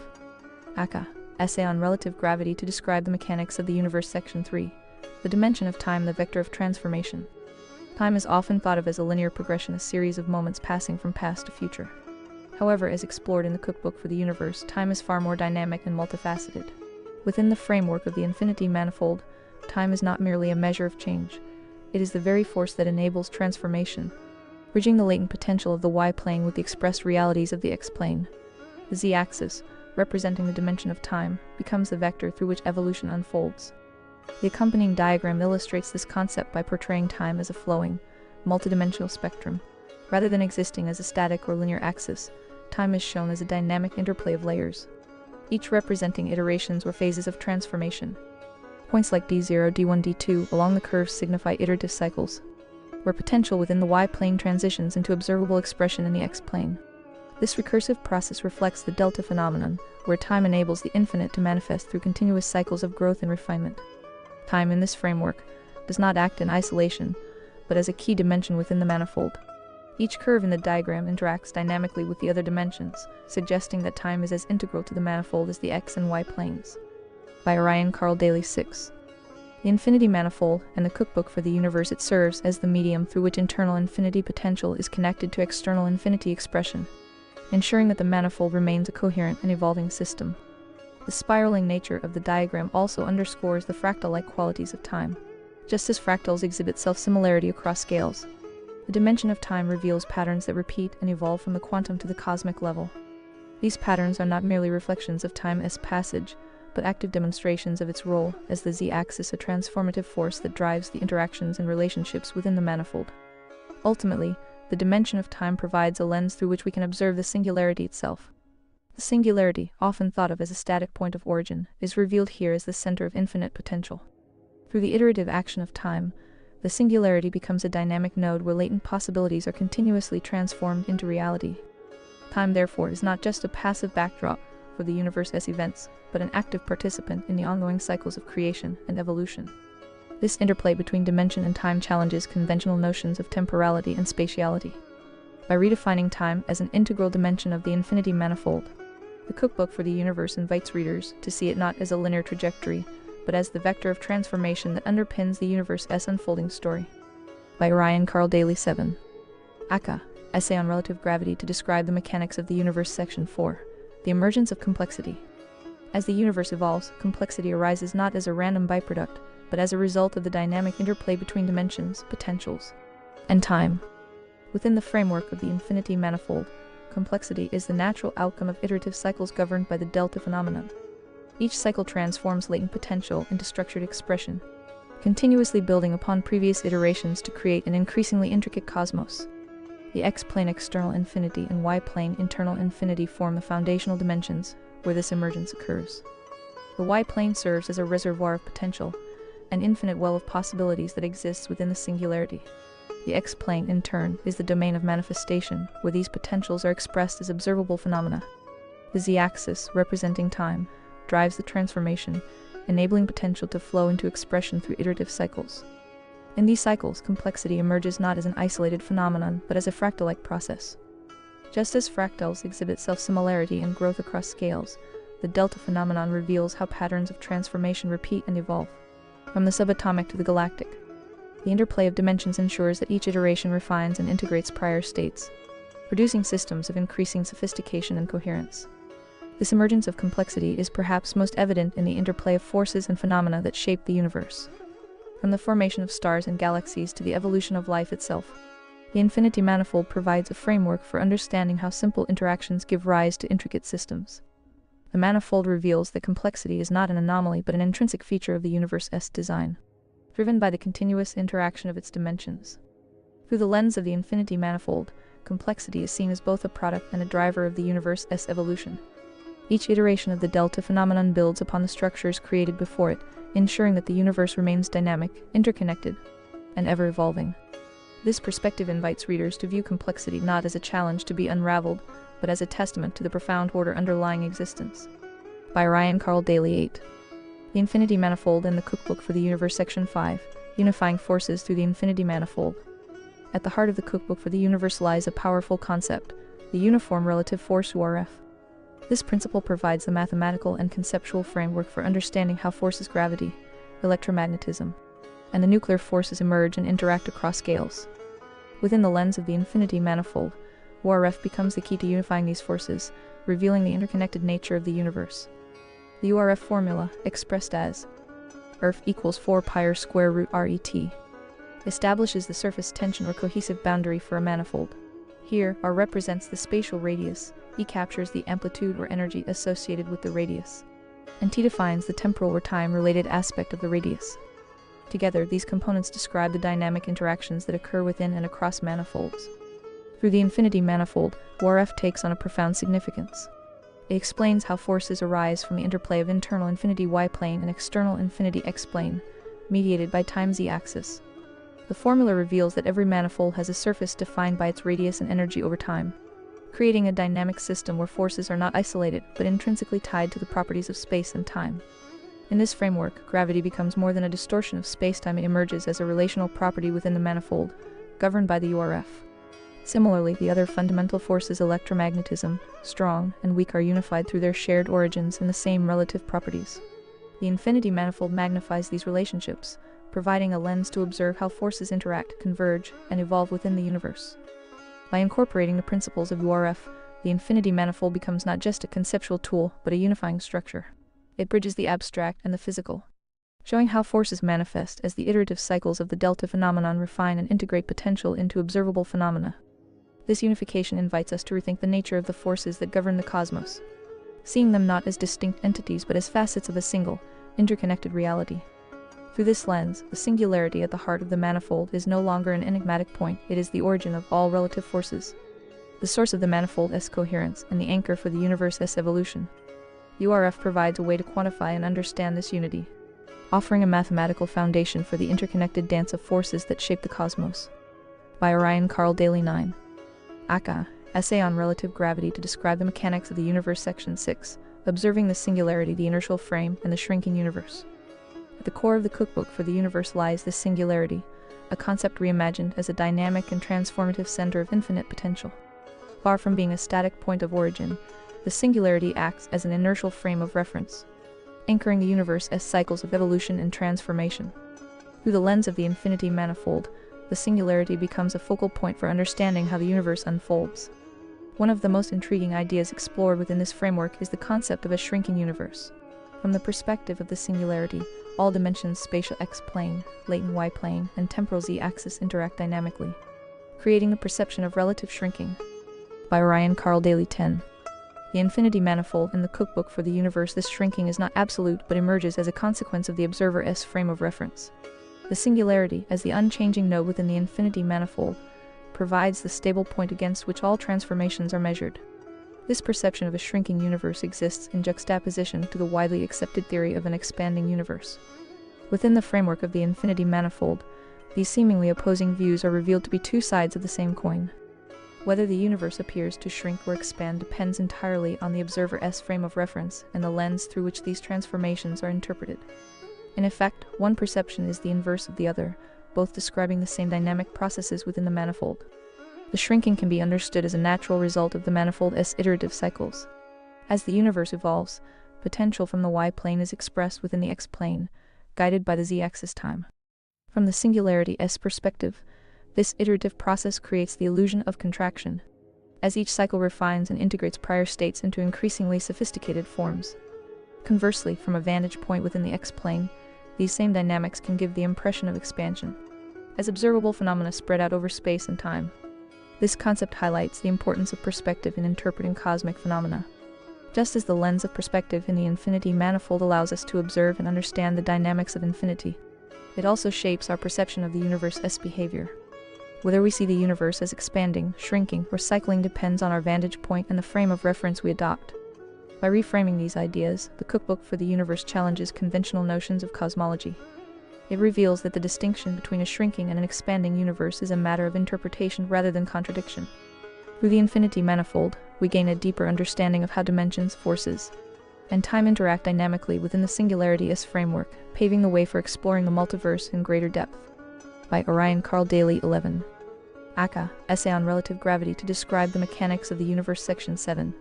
Aka. Essay on Relative Gravity to Describe the Mechanics of the Universe Section 3. The Dimension of Time, the Vector of Transformation. Time is often thought of as a linear progression, a series of moments passing from past to future. However, as explored in the Cookbook for the Universe, time is far more dynamic and multifaceted. Within the framework of the infinity manifold, time is not merely a measure of change. It is the very force that enables transformation, bridging the latent potential of the y-plane with the expressed realities of the x-plane. The z-axis, representing the dimension of time, becomes the vector through which evolution unfolds. The accompanying diagram illustrates this concept by portraying time as a flowing, multidimensional spectrum. Rather than existing as a static or linear axis, time is shown as a dynamic interplay of layers, each representing iterations or phases of transformation. Points like D0, D1, D2 along the curves signify iterative cycles, where potential within the y-plane transitions into observable expression in the x-plane. This recursive process reflects the delta phenomenon, where time enables the infinite to manifest through continuous cycles of growth and refinement. Time in this framework does not act in isolation, but as a key dimension within the manifold. Each curve in the diagram interacts dynamically with the other dimensions, suggesting that time is as integral to the manifold as the x and y planes. By Ryan Carl Daley 6. The infinity manifold and the Cookbook for the Universe. It serves as the medium through which internal infinity potential is connected to external infinity expression, ensuring that the manifold remains a coherent and evolving system. The spiraling nature of the diagram also underscores the fractal-like qualities of time. Just as fractals exhibit self-similarity across scales, the dimension of time reveals patterns that repeat and evolve from the quantum to the cosmic level. These patterns are not merely reflections of time as passage, but active demonstrations of its role as the z-axis, a transformative force that drives the interactions and relationships within the manifold. Ultimately, the dimension of time provides a lens through which we can observe the singularity itself. The singularity, often thought of as a static point of origin, is revealed here as the center of infinite potential. Through the iterative action of time, the singularity becomes a dynamic node where latent possibilities are continuously transformed into reality. Time, therefore, is not just a passive backdrop for the universe's events, but an active participant in the ongoing cycles of creation and evolution. This interplay between dimension and time challenges conventional notions of temporality and spatiality. By redefining time as an integral dimension of the infinity manifold, the Cookbook for the Universe invites readers to see it not as a linear trajectory, but as the vector of transformation that underpins the universe's unfolding story. By Ryan Carl Daley 7. Aka. Essay on Relative Gravity to Describe the Mechanics of the Universe Section 4. The Emergence of Complexity. As the universe evolves, complexity arises not as a random byproduct, but as a result of the dynamic interplay between dimensions, potentials, and time. Within the framework of the infinity manifold, complexity is the natural outcome of iterative cycles governed by the delta phenomenon. Each cycle transforms latent potential into structured expression, continuously building upon previous iterations to create an increasingly intricate cosmos. The x-plane external infinity and y-plane internal infinity form the foundational dimensions where this emergence occurs. The y-plane serves as a reservoir of potential, an infinite well of possibilities that exists within the singularity. The x-plane, in turn, is the domain of manifestation, where these potentials are expressed as observable phenomena. The z-axis, representing time, drives the transformation, enabling potential to flow into expression through iterative cycles. In these cycles, complexity emerges not as an isolated phenomenon, but as a fractal-like process. Just as fractals exhibit self-similarity and growth across scales, the delta phenomenon reveals how patterns of transformation repeat and evolve. From the subatomic to the galactic, the interplay of dimensions ensures that each iteration refines and integrates prior states, producing systems of increasing sophistication and coherence. This emergence of complexity is perhaps most evident in the interplay of forces and phenomena that shape the universe. From the formation of stars and galaxies to the evolution of life itself, the infinity manifold provides a framework for understanding how simple interactions give rise to intricate systems. The manifold reveals that complexity is not an anomaly but an intrinsic feature of the universe's design, driven by the continuous interaction of its dimensions. Through the lens of the infinity manifold, complexity is seen as both a product and a driver of the universe's evolution. Each iteration of the delta phenomenon builds upon the structures created before it, ensuring that the universe remains dynamic, interconnected, and ever-evolving. This perspective invites readers to view complexity not as a challenge to be unraveled, but as a testament to the profound order underlying existence. By Ryan Carl Daley. 8. The Infinity Manifold and the Cookbook for the Universe. Section 5. Unifying Forces through the Infinity Manifold. At the heart of the Cookbook for the Universe lies a powerful concept, the uniform relative force URF. This principle provides the mathematical and conceptual framework for understanding how forces gravity, electromagnetism, and the nuclear forces emerge and interact across scales. Within the lens of the infinity manifold, URF becomes the key to unifying these forces, revealing the interconnected nature of the universe. The URF formula, expressed as URF equals 4 pi r square root RET, establishes the surface tension or cohesive boundary for a manifold. Here, R represents the spatial radius, E captures the amplitude or energy associated with the radius, and T defines the temporal or time-related aspect of the radius. Together, these components describe the dynamic interactions that occur within and across manifolds. Through the infinity manifold, URF takes on a profound significance. It explains how forces arise from the interplay of internal infinity y-plane and external infinity x-plane, mediated by time z-axis. The formula reveals that every manifold has a surface defined by its radius and energy over time, creating a dynamic system where forces are not isolated but intrinsically tied to the properties of space and time. In this framework, gravity becomes more than a distortion of space-time. It emerges as a relational property within the manifold, governed by the URF. Similarly, the other fundamental forces, electromagnetism, strong and weak, are unified through their shared origins and the same relative properties. The infinity manifold magnifies these relationships, providing a lens to observe how forces interact, converge, and evolve within the universe. By incorporating the principles of URF, the infinity manifold becomes not just a conceptual tool, but a unifying structure. It bridges the abstract and the physical, showing how forces manifest as the iterative cycles of the delta phenomenon refine and integrate potential into observable phenomena. This unification invites us to rethink the nature of the forces that govern the cosmos, seeing them not as distinct entities but as facets of a single, interconnected reality. Through this lens, the singularity at the heart of the manifold is no longer an enigmatic point. It is the origin of all relative forces, the source of the manifold's coherence, and the anchor for the universe's evolution. URF provides a way to quantify and understand this unity, offering a mathematical foundation for the interconnected dance of forces that shape the cosmos. By Ryan Carl Daley. 9. Aka, Essay on Relative Gravity to Describe the Mechanics of the Universe. Section 6. Observing the Singularity, the Inertial Frame, and the Shrinking Universe. At the core of the Cookbook for the Universe lies this singularity, a concept reimagined as a dynamic and transformative center of infinite potential. Far from being a static point of origin, the singularity acts as an inertial frame of reference, anchoring the universe as cycles of evolution and transformation. Through the lens of the infinity manifold, the singularity becomes a focal point for understanding how the universe unfolds. One of the most intriguing ideas explored within this framework is the concept of a shrinking universe. From the perspective of the singularity, all dimensions, spatial x-plane, latent y-plane, and temporal z-axis interact dynamically, creating the perception of relative shrinking. By Ryan Carl Daley. 10. The infinity manifold in the Cookbook for the Universe. This shrinking is not absolute but emerges as a consequence of the observer's frame of reference. The singularity, as the unchanging node within the infinity manifold, provides the stable point against which all transformations are measured. This perception of a shrinking universe exists in juxtaposition to the widely accepted theory of an expanding universe. Within the framework of the infinity manifold, these seemingly opposing views are revealed to be two sides of the same coin. Whether the universe appears to shrink or expand depends entirely on the observer's frame of reference and the lens through which these transformations are interpreted. In effect, one perception is the inverse of the other, both describing the same dynamic processes within the manifold. The shrinking can be understood as a natural result of the manifold's iterative cycles. As the universe evolves, potential from the y-plane is expressed within the x-plane, guided by the z-axis time. From the singularity's perspective, this iterative process creates the illusion of contraction, as each cycle refines and integrates prior states into increasingly sophisticated forms. Conversely, from a vantage point within the x-plane, these same dynamics can give the impression of expansion, as observable phenomena spread out over space and time. This concept highlights the importance of perspective in interpreting cosmic phenomena. Just as the lens of perspective in the infinity manifold allows us to observe and understand the dynamics of infinity, it also shapes our perception of the universe's behavior. Whether we see the universe as expanding, shrinking, or cycling depends on our vantage point and the frame of reference we adopt. By reframing these ideas, the Cookbook for the Universe challenges conventional notions of cosmology. It reveals that the distinction between a shrinking and an expanding universe is a matter of interpretation rather than contradiction. Through the infinity manifold, we gain a deeper understanding of how dimensions, forces, and time interact dynamically within the singularity as framework, paving the way for exploring the multiverse in greater depth. By Orion Carl Daley 11. Aka, Essay on Relative Gravity to Describe the Mechanics of the Universe Section 7.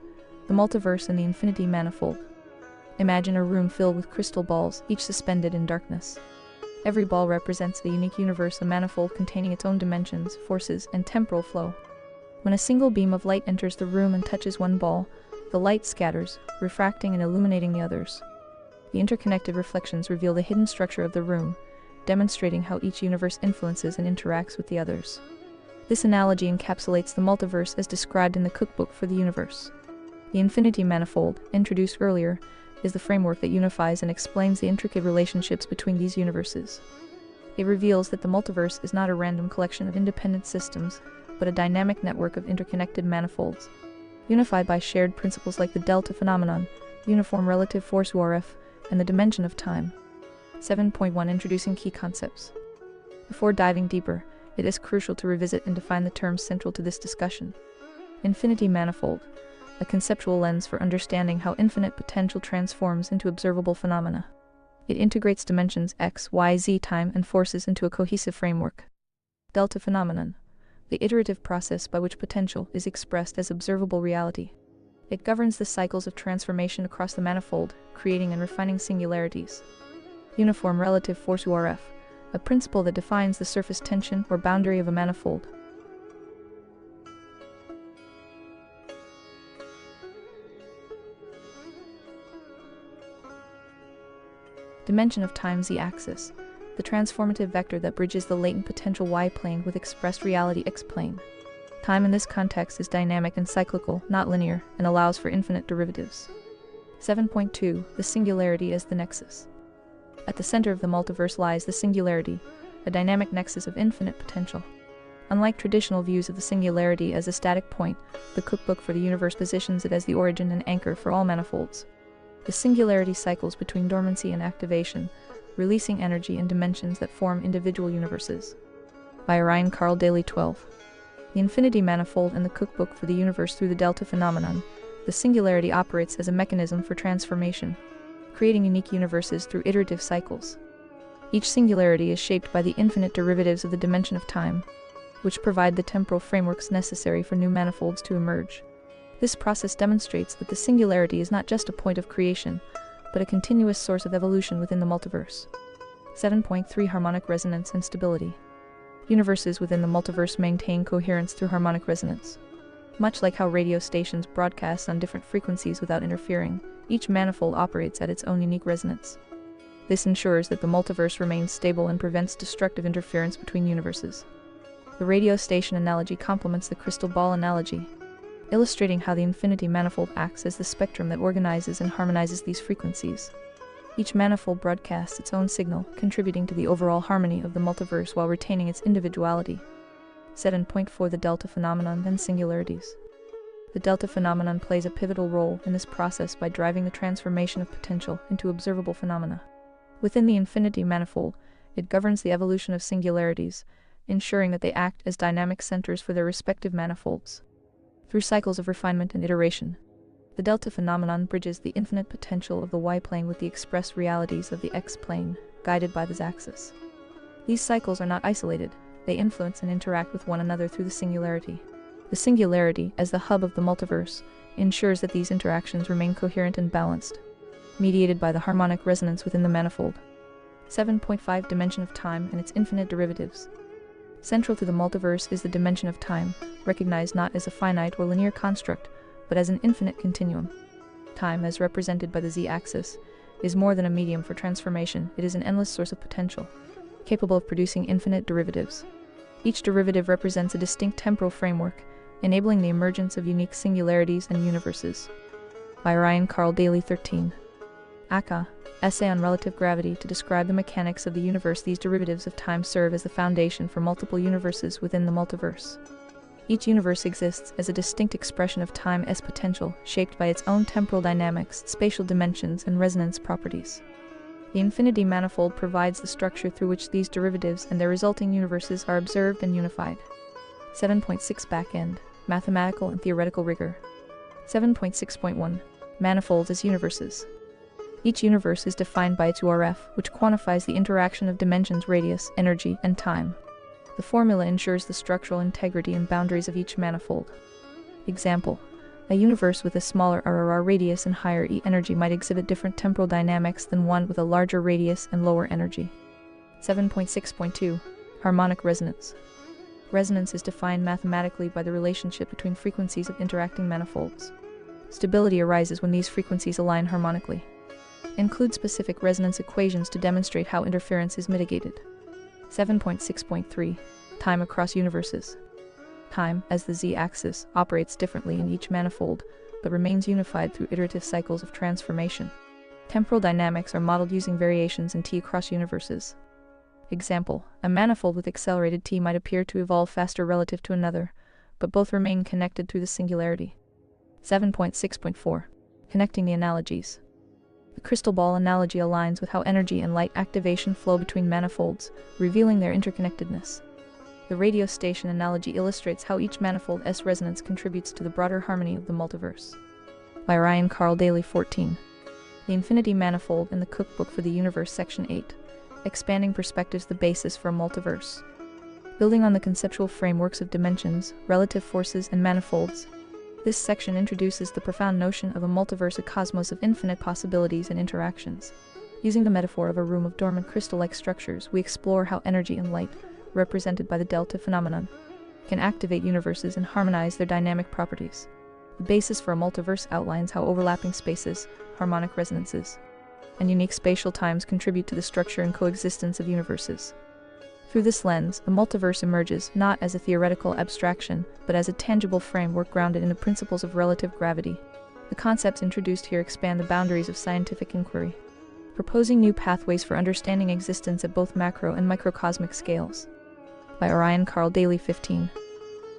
The Multiverse and the Infinity Manifold. Imagine a room filled with crystal balls, each suspended in darkness. Every ball represents a unique universe, a manifold containing its own dimensions, forces, and temporal flow. When a single beam of light enters the room and touches one ball, the light scatters, refracting and illuminating the others. The interconnected reflections reveal the hidden structure of the room, demonstrating how each universe influences and interacts with the others. This analogy encapsulates the multiverse as described in the Cookbook for the Universe. The infinity manifold, introduced earlier, is the framework that unifies and explains the intricate relationships between these universes. It reveals that the multiverse is not a random collection of independent systems, but a dynamic network of interconnected manifolds, unified by shared principles like the delta phenomenon, uniform relative force URF, and the dimension of time. 7.1 Introducing Key Concepts. Before diving deeper, it is crucial to revisit and define the terms central to this discussion. Infinity manifold, a conceptual lens for understanding how infinite potential transforms into observable phenomena. It integrates dimensions x, y, z, time, and forces into a cohesive framework. Delta phenomenon, the iterative process by which potential is expressed as observable reality. It governs the cycles of transformation across the manifold, creating and refining singularities. Uniform relative force URF, a principle that defines the surface tension or boundary of a manifold. Dimension of time z-axis, the transformative vector that bridges the latent potential y-plane with expressed reality x-plane. Time in this context is dynamic and cyclical, not linear, and allows for infinite derivatives. 7.2 The singularity as the nexus. At the center of the multiverse lies the singularity, a dynamic nexus of infinite potential. Unlike traditional views of the singularity as a static point, the Cookbook for the Universe positions it as the origin and anchor for all manifolds. The singularity cycles between dormancy and activation, releasing energy and dimensions that form individual universes. By Orion Carl Daley 12. The infinity manifold and the Cookbook for the Universe. Through the delta phenomenon, the singularity operates as a mechanism for transformation, creating unique universes through iterative cycles. Each singularity is shaped by the infinite derivatives of the dimension of time, which provide the temporal frameworks necessary for new manifolds to emerge. This process demonstrates that the singularity is not just a point of creation, but a continuous source of evolution within the multiverse. 7.3 Harmonic resonance and stability. Universes within the multiverse maintain coherence through harmonic resonance. Much like how radio stations broadcast on different frequencies without interfering, each manifold operates at its own unique resonance. This ensures that the multiverse remains stable and prevents destructive interference between universes. The radio station analogy complements the crystal ball analogy, illustrating how the infinity manifold acts as the spectrum that organizes and harmonizes these frequencies. Each manifold broadcasts its own signal, contributing to the overall harmony of the multiverse while retaining its individuality. 7.4 The delta phenomenon and singularities. The delta phenomenon plays a pivotal role in this process by driving the transformation of potential into observable phenomena. Within the infinity manifold, it governs the evolution of singularities, ensuring that they act as dynamic centers for their respective manifolds. Through cycles of refinement and iteration, the delta phenomenon bridges the infinite potential of the y-plane with the express realities of the x-plane, guided by the z-axis. These cycles are not isolated, they influence and interact with one another through the singularity. The singularity, as the hub of the multiverse, ensures that these interactions remain coherent and balanced, mediated by the harmonic resonance within the manifold. 7.5 Dimension of time and its infinite derivatives. Central to the multiverse is the dimension of time, recognized not as a finite or linear construct, but as an infinite continuum. Time, as represented by the z-axis, is more than a medium for transformation. It is an endless source of potential, capable of producing infinite derivatives. Each derivative represents a distinct temporal framework, enabling the emergence of unique singularities and universes. By Orion Carl Daley 13. Aka, Essay on Relative Gravity to describe the mechanics of the universe. These derivatives of time serve as the foundation for multiple universes within the multiverse. Each universe exists as a distinct expression of time's potential, shaped by its own temporal dynamics, spatial dimensions, and resonance properties. The infinity manifold provides the structure through which these derivatives and their resulting universes are observed and unified. 7.6 Backend, Mathematical and Theoretical Rigor. 7.6.1 Manifolds as universes. Each universe is defined by its URF, which quantifies the interaction of dimensions, radius, energy, and time. The formula ensures the structural integrity and boundaries of each manifold. Example: a universe with a smaller RRR radius and higher E energy might exhibit different temporal dynamics than one with a larger radius and lower energy. 7.6.2 Harmonic resonance. Resonance is defined mathematically by the relationship between frequencies of interacting manifolds. Stability arises when these frequencies align harmonically. Include specific resonance equations to demonstrate how interference is mitigated. 7.6.3 Time across universes. Time, as the z-axis, operates differently in each manifold, but remains unified through iterative cycles of transformation. Temporal dynamics are modeled using variations in t across universes. Example: a manifold with accelerated t might appear to evolve faster relative to another, but both remain connected through the singularity. 7.6.4 Connecting the analogies. The crystal ball analogy aligns with how energy and light activation flow between manifolds, revealing their interconnectedness. The radio station analogy illustrates how each manifold's resonance contributes to the broader harmony of the multiverse. By Ryan Carl Daley. 14. The Infinity Manifold in the Cookbook for the Universe. Section 8. Expanding Perspectives: the Basis for a Multiverse. Building on the conceptual frameworks of dimensions, relative forces, and manifolds, this section introduces the profound notion of a multiverse, a cosmos of infinite possibilities and interactions. Using the metaphor of a room of dormant crystal-like structures, we explore how energy and light, represented by the delta phenomenon, can activate universes and harmonize their dynamic properties. The basis for a multiverse outlines how overlapping spaces, harmonic resonances, and unique spatial times contribute to the structure and coexistence of universes. Through this lens, the multiverse emerges not as a theoretical abstraction, but as a tangible framework grounded in the principles of relative gravity. The concepts introduced here expand the boundaries of scientific inquiry, proposing new pathways for understanding existence at both macro and microcosmic scales. By Ryan Carl Daley. 15.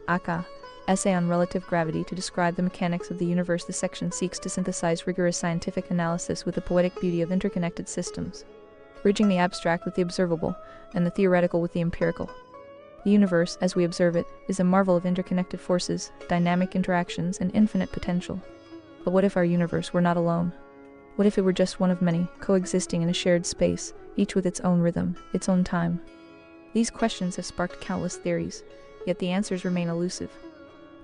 Aka, Essay on Relative Gravity to describe the mechanics of the universe. The section seeks to synthesize rigorous scientific analysis with the poetic beauty of interconnected systems, bridging the abstract with the observable, and the theoretical with the empirical. The universe, as we observe it, is a marvel of interconnected forces, dynamic interactions, and infinite potential. But what if our universe were not alone? What if it were just one of many, coexisting in a shared space, each with its own rhythm, its own time? These questions have sparked countless theories, yet the answers remain elusive.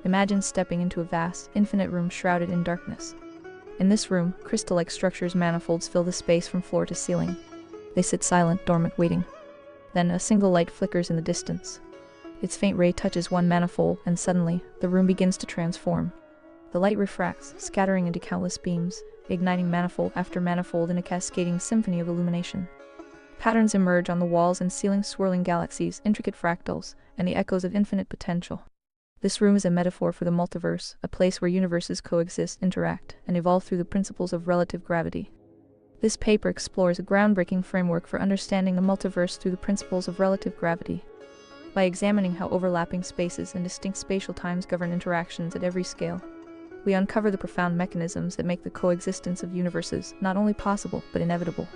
Imagine stepping into a vast, infinite room shrouded in darkness. In this room, crystal-like structures, manifolds, fill the space from floor to ceiling. They sit silent, dormant, waiting. Then a single light flickers in the distance. Its faint ray touches one manifold, and suddenly, the room begins to transform. The light refracts, scattering into countless beams, igniting manifold after manifold in a cascading symphony of illumination. Patterns emerge on the walls and ceiling, swirling galaxies, intricate fractals, and the echoes of infinite potential. This room is a metaphor for the multiverse, a place where universes coexist, interact, and evolve through the principles of relative gravity. This paper explores a groundbreaking framework for understanding the multiverse through the principles of relative gravity. By examining how overlapping spaces and distinct spatial times govern interactions at every scale, we uncover the profound mechanisms that make the coexistence of universes not only possible, but inevitable.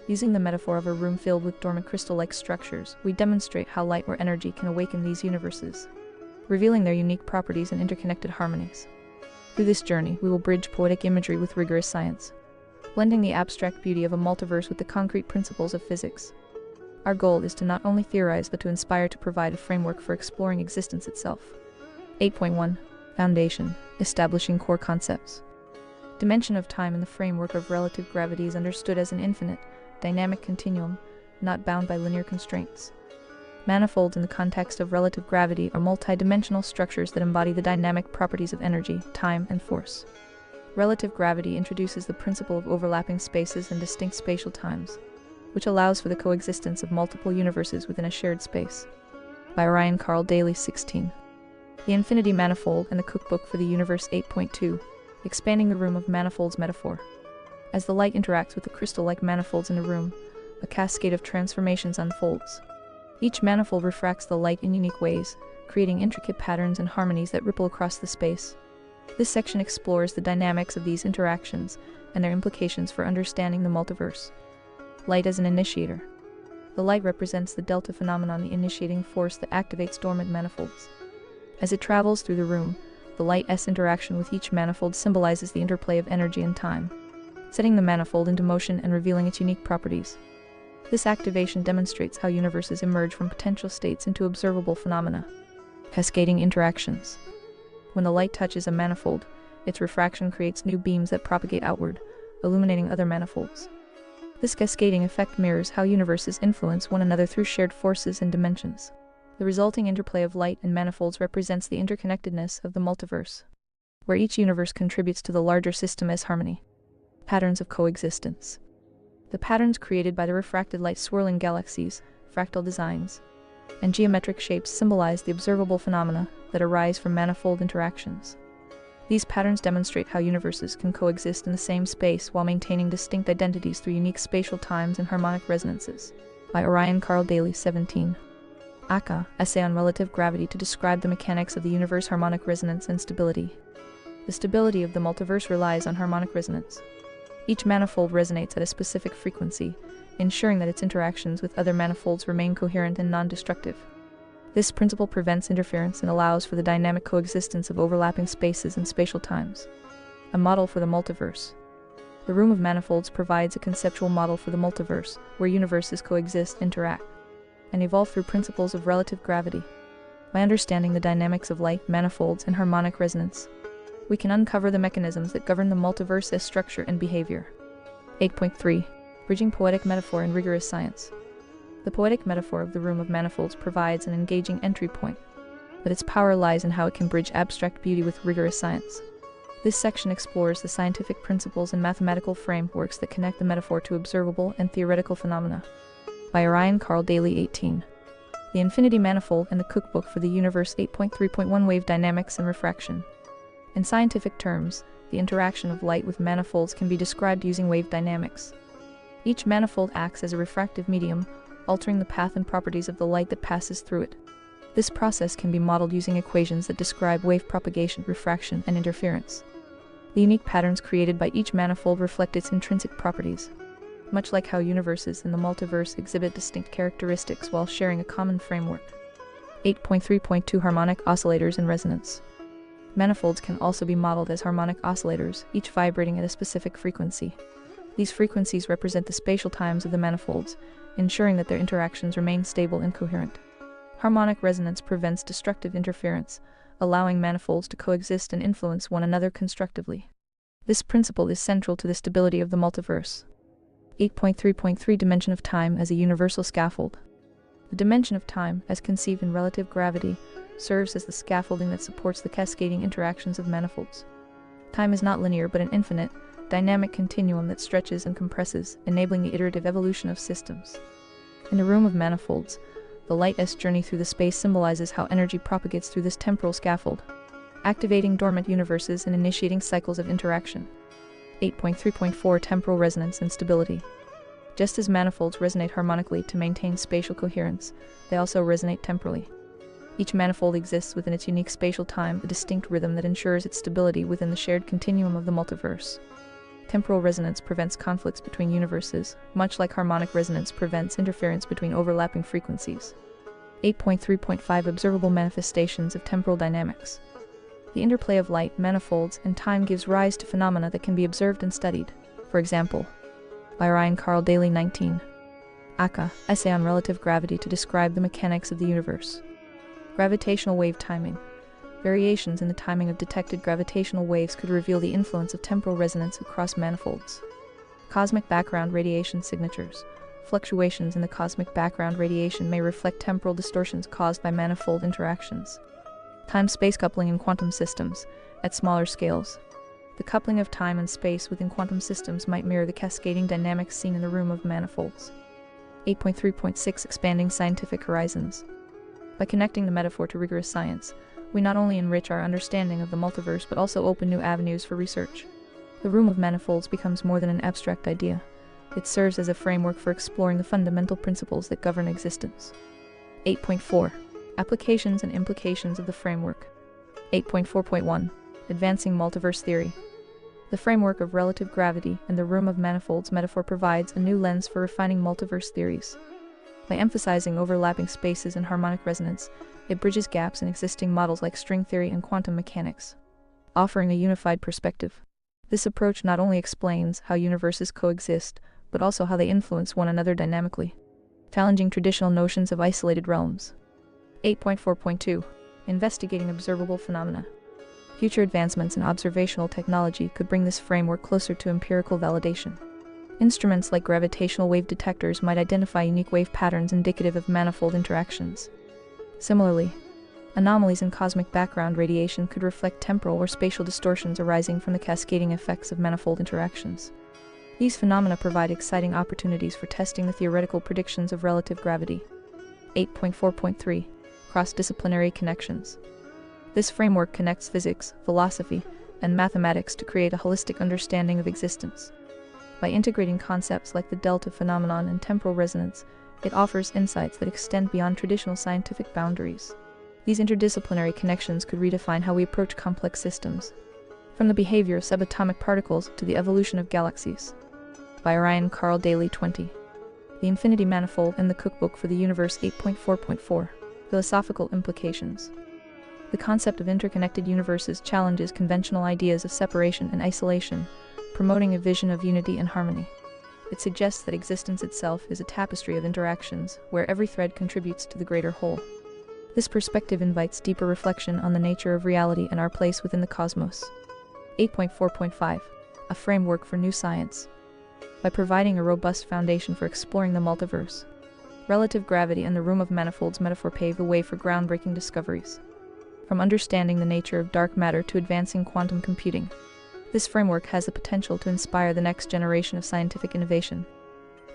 Using the metaphor of a room filled with dormant crystal-like structures, we demonstrate how light or energy can awaken these universes, revealing their unique properties and interconnected harmonies. Through this journey, we will bridge poetic imagery with rigorous science, blending the abstract beauty of a multiverse with the concrete principles of physics. Our goal is to not only theorize but to inspire, to provide a framework for exploring existence itself. 8.1 Foundation: Establishing Core Concepts. Dimension of time in the framework of relative gravity is understood as an infinite, dynamic continuum, not bound by linear constraints. Manifolds in the context of relative gravity are multidimensional structures that embody the dynamic properties of energy, time, and force. Relative gravity introduces the principle of overlapping spaces and distinct spatial times, which allows for the coexistence of multiple universes within a shared space. By Ryan Carl Daley. 16. The Infinity Manifold and the Cookbook for the Universe. 8.2 Expanding the Room of Manifolds metaphor. As the light interacts with the crystal-like manifolds in the room, a cascade of transformations unfolds. Each manifold refracts the light in unique ways, creating intricate patterns and harmonies that ripple across the space. This section explores the dynamics of these interactions and their implications for understanding the multiverse. Light as an initiator. The light represents the delta phenomenon, the initiating force that activates dormant manifolds. As it travels through the room, the light's interaction with each manifold symbolizes the interplay of energy and time, setting the manifold into motion and revealing its unique properties. This activation demonstrates how universes emerge from potential states into observable phenomena. Cascading interactions. When the light touches a manifold, its refraction creates new beams that propagate outward, illuminating other manifolds. This cascading effect mirrors how universes influence one another through shared forces and dimensions. The resulting interplay of light and manifolds represents the interconnectedness of the multiverse, where each universe contributes to the larger system as harmony. Patterns of coexistence. The patterns created by the refracted light swirling galaxies, fractal designs, and geometric shapes symbolize the observable phenomena that arise from manifold interactions. These patterns demonstrate how universes can coexist in the same space while maintaining distinct identities through unique spatial times and harmonic resonances. By Orion Carl Daley, 17. Aka, Essay on Relative Gravity to describe the mechanics of the universe, harmonic resonance and stability. The stability of the multiverse relies on harmonic resonance. Each manifold resonates at a specific frequency, ensuring that its interactions with other manifolds remain coherent and non-destructive. This principle prevents interference and allows for the dynamic coexistence of overlapping spaces and spatial times. A model for the multiverse. The room of manifolds provides a conceptual model for the multiverse, where universes coexist, interact, and evolve through principles of relative gravity. By understanding the dynamics of light, manifolds, and harmonic resonance, we can uncover the mechanisms that govern the multiverse's structure and behavior. 8.3. Bridging poetic metaphor and rigorous science. The poetic metaphor of the room of manifolds provides an engaging entry point, but its power lies in how it can bridge abstract beauty with rigorous science. This section explores the scientific principles and mathematical frameworks that connect the metaphor to observable and theoretical phenomena. By Orion Carl Daley, 18. The Infinity Manifold and the Cookbook for the Universe. 8.3.1 Wave Dynamics and Refraction. In scientific terms, the interaction of light with manifolds can be described using wave dynamics. Each manifold acts as a refractive medium, altering the path and properties of the light that passes through it. This process can be modeled using equations that describe wave propagation, refraction, and interference. The unique patterns created by each manifold reflect its intrinsic properties, much like how universes in the multiverse exhibit distinct characteristics while sharing a common framework. 8.3.2 Harmonic oscillators and resonance. Manifolds can also be modeled as harmonic oscillators, each vibrating at a specific frequency. These frequencies represent the spatial times of the manifolds, ensuring that their interactions remain stable and coherent. Harmonic resonance prevents destructive interference, allowing manifolds to coexist and influence one another constructively. This principle is central to the stability of the multiverse. 8.3.3 Dimension of time as a universal scaffold. The dimension of time, as conceived in relative gravity, serves as the scaffolding that supports the cascading interactions of manifolds. Time is not linear but an infinite, dynamic continuum that stretches and compresses, enabling the iterative evolution of systems. In a room of manifolds, the light's journey through the space symbolizes how energy propagates through this temporal scaffold, activating dormant universes and initiating cycles of interaction. 8.3.4 Temporal resonance and stability. Just as manifolds resonate harmonically to maintain spatial coherence, they also resonate temporally. Each manifold exists within its unique spatial time, a distinct rhythm that ensures its stability within the shared continuum of the multiverse. Temporal resonance prevents conflicts between universes, much like harmonic resonance prevents interference between overlapping frequencies. 8.3.5 Observable manifestations of temporal dynamics. The interplay of light, manifolds, and time gives rise to phenomena that can be observed and studied. For example, by Orion Carl Daley, 19. Aka, Essay on Relative Gravity to describe the mechanics of the universe. Gravitational wave timing. Variations in the timing of detected gravitational waves could reveal the influence of temporal resonance across manifolds. Cosmic background radiation signatures. Fluctuations in the cosmic background radiation may reflect temporal distortions caused by manifold interactions. Time-space coupling in quantum systems. At smaller scales, the coupling of time and space within quantum systems might mirror the cascading dynamics seen in the room of manifolds. 8.3.6 Expanding scientific horizons. By connecting the metaphor to rigorous science, we not only enrich our understanding of the multiverse but also open new avenues for research. The room of manifolds becomes more than an abstract idea. It serves as a framework for exploring the fundamental principles that govern existence. 8.4. Applications and implications of the framework. 8.4.1. Advancing multiverse theory. The framework of relative gravity and the room of manifolds metaphor provides a new lens for refining multiverse theories. By emphasizing overlapping spaces and harmonic resonance, it bridges gaps in existing models like string theory and quantum mechanics, offering a unified perspective. This approach not only explains how universes coexist, but also how they influence one another dynamically, challenging traditional notions of isolated realms. 8.4.2. Investigating observable phenomena. Future advancements in observational technology could bring this framework closer to empirical validation. Instruments like gravitational wave detectors might identify unique wave patterns indicative of manifold interactions. Similarly, anomalies in cosmic background radiation could reflect temporal or spatial distortions arising from the cascading effects of manifold interactions. These phenomena provide exciting opportunities for testing the theoretical predictions of relative gravity. 8.4.3. Cross-disciplinary connections. This framework connects physics, philosophy, and mathematics to create a holistic understanding of existence. By integrating concepts like the delta phenomenon and temporal resonance, it offers insights that extend beyond traditional scientific boundaries. These interdisciplinary connections could redefine how we approach complex systems, from the behavior of subatomic particles to the evolution of galaxies. By Ryan Carl Daley 20. The Infinity Manifold and the Cookbook for the Universe. 8.4.4. Philosophical implications. The concept of interconnected universes challenges conventional ideas of separation and isolation, promoting a vision of unity and harmony. It suggests that existence itself is a tapestry of interactions, where every thread contributes to the greater whole. This perspective invites deeper reflection on the nature of reality and our place within the cosmos. 8.4.5. A framework for new science. By providing a robust foundation for exploring the multiverse, relative gravity and the room of manifolds metaphor pave the way for groundbreaking discoveries. From understanding the nature of dark matter to advancing quantum computing, this framework has the potential to inspire the next generation of scientific innovation.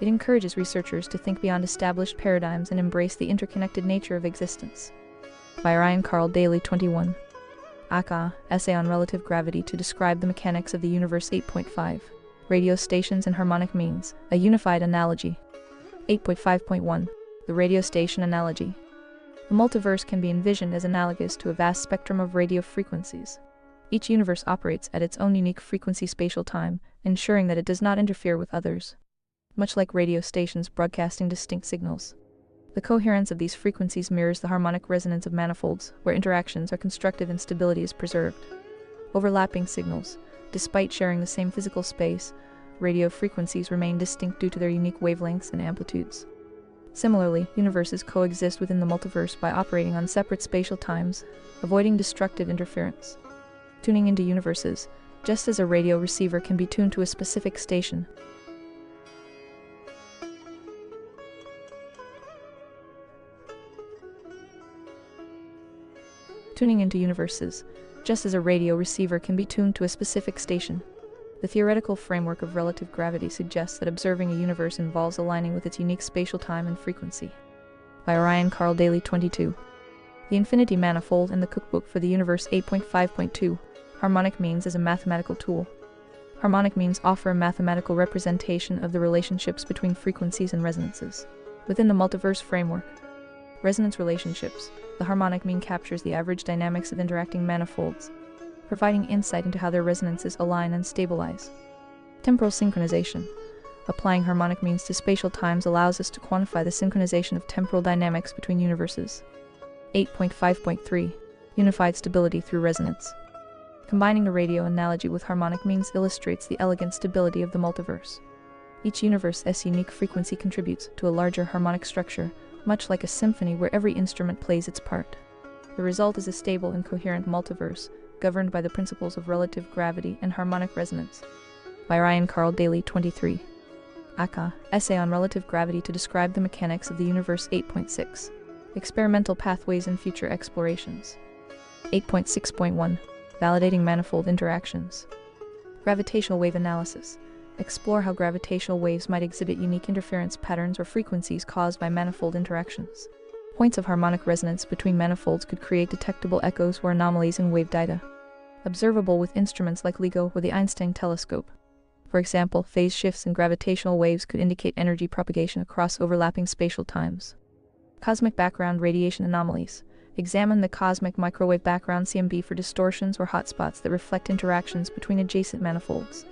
It encourages researchers to think beyond established paradigms and embrace the interconnected nature of existence. By Ryan Carl Daley 21. Aka, Essay on Relative Gravity to Describe the Mechanics of the Universe. 8.5. Radio stations and harmonic means, a unified analogy. 8.5.1. The radio station analogy. The multiverse can be envisioned as analogous to a vast spectrum of radio frequencies. Each universe operates at its own unique frequency-spatial time, ensuring that it does not interfere with others. Much like radio stations broadcasting distinct signals, the coherence of these frequencies mirrors the harmonic resonance of manifolds, where interactions are constructive and stability is preserved. Overlapping signals. Despite sharing the same physical space, radio frequencies remain distinct due to their unique wavelengths and amplitudes. Similarly, universes coexist within the multiverse by operating on separate spatial times, avoiding destructive interference. Tuning into universes, just as a radio receiver can be tuned to a specific station. Tuning into universes, just as a radio receiver can be tuned to a specific station. The theoretical framework of relative gravity suggests that observing a universe involves aligning with its unique spatial time and frequency. By Ryan Carl Daley 22. The Infinity Manifold and the Cookbook for the Universe. 8.5.2. Harmonic means as a mathematical tool. Harmonic means offer a mathematical representation of the relationships between frequencies and resonances within the multiverse framework. Resonance relationships. The harmonic mean captures the average dynamics of interacting manifolds, providing insight into how their resonances align and stabilize. Temporal synchronization. Applying harmonic means to spatial times allows us to quantify the synchronization of temporal dynamics between universes. 8.5.3. Unified stability through resonance. Combining the radio analogy with harmonic means illustrates the elegant stability of the multiverse. Each universe's unique frequency contributes to a larger harmonic structure, much like a symphony where every instrument plays its part. The result is a stable and coherent multiverse, governed by the principles of relative gravity and harmonic resonance. By Ryan Carl Daley 23. Aka, Essay on Relative Gravity to Describe the Mechanics of the Universe. 8.6. Experimental Pathways and Future Explorations. 8.6.1. Validating Manifold Interactions. Gravitational Wave Analysis. Explore how gravitational waves might exhibit unique interference patterns or frequencies caused by manifold interactions. Points of harmonic resonance between manifolds could create detectable echoes or anomalies in wave data. observable with instruments like LIGO or the Einstein telescope. For example, phase shifts in gravitational waves could indicate energy propagation across overlapping spatial times. Cosmic background radiation anomalies. Examine the cosmic microwave background CMB for distortions or hotspots that reflect interactions between adjacent manifolds.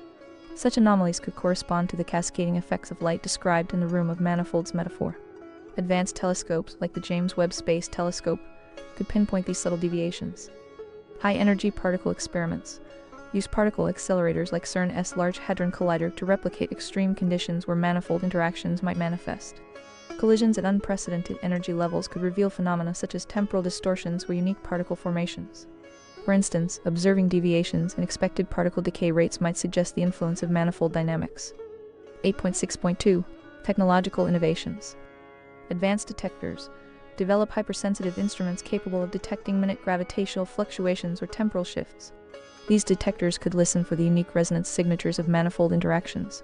Such anomalies could correspond to the cascading effects of light described in the room of manifolds metaphor. Advanced telescopes, like the James Webb Space Telescope, could pinpoint these subtle deviations. High-energy particle experiments. Use particle accelerators like CERN's Large Hadron Collider to replicate extreme conditions where manifold interactions might manifest. Collisions at unprecedented energy levels could reveal phenomena such as temporal distortions or unique particle formations. For instance, observing deviations in expected particle decay rates might suggest the influence of manifold dynamics. 8.6.2 Technological innovations. Advanced detectors. Develop hypersensitive instruments capable of detecting minute gravitational fluctuations or temporal shifts. These detectors could listen for the unique resonance signatures of manifold interactions.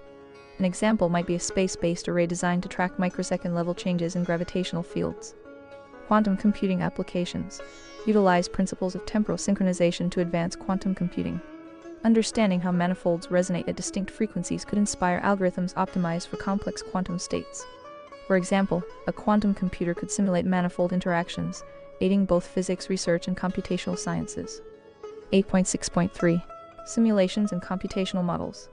An example might be a space-based array designed to track microsecond-level changes in gravitational fields. Quantum computing applications. Utilize principles of temporal synchronization to advance quantum computing. Understanding how manifolds resonate at distinct frequencies could inspire algorithms optimized for complex quantum states. For example, a quantum computer could simulate manifold interactions, aiding both physics research and computational sciences. 8.6.3 Simulations and computational models.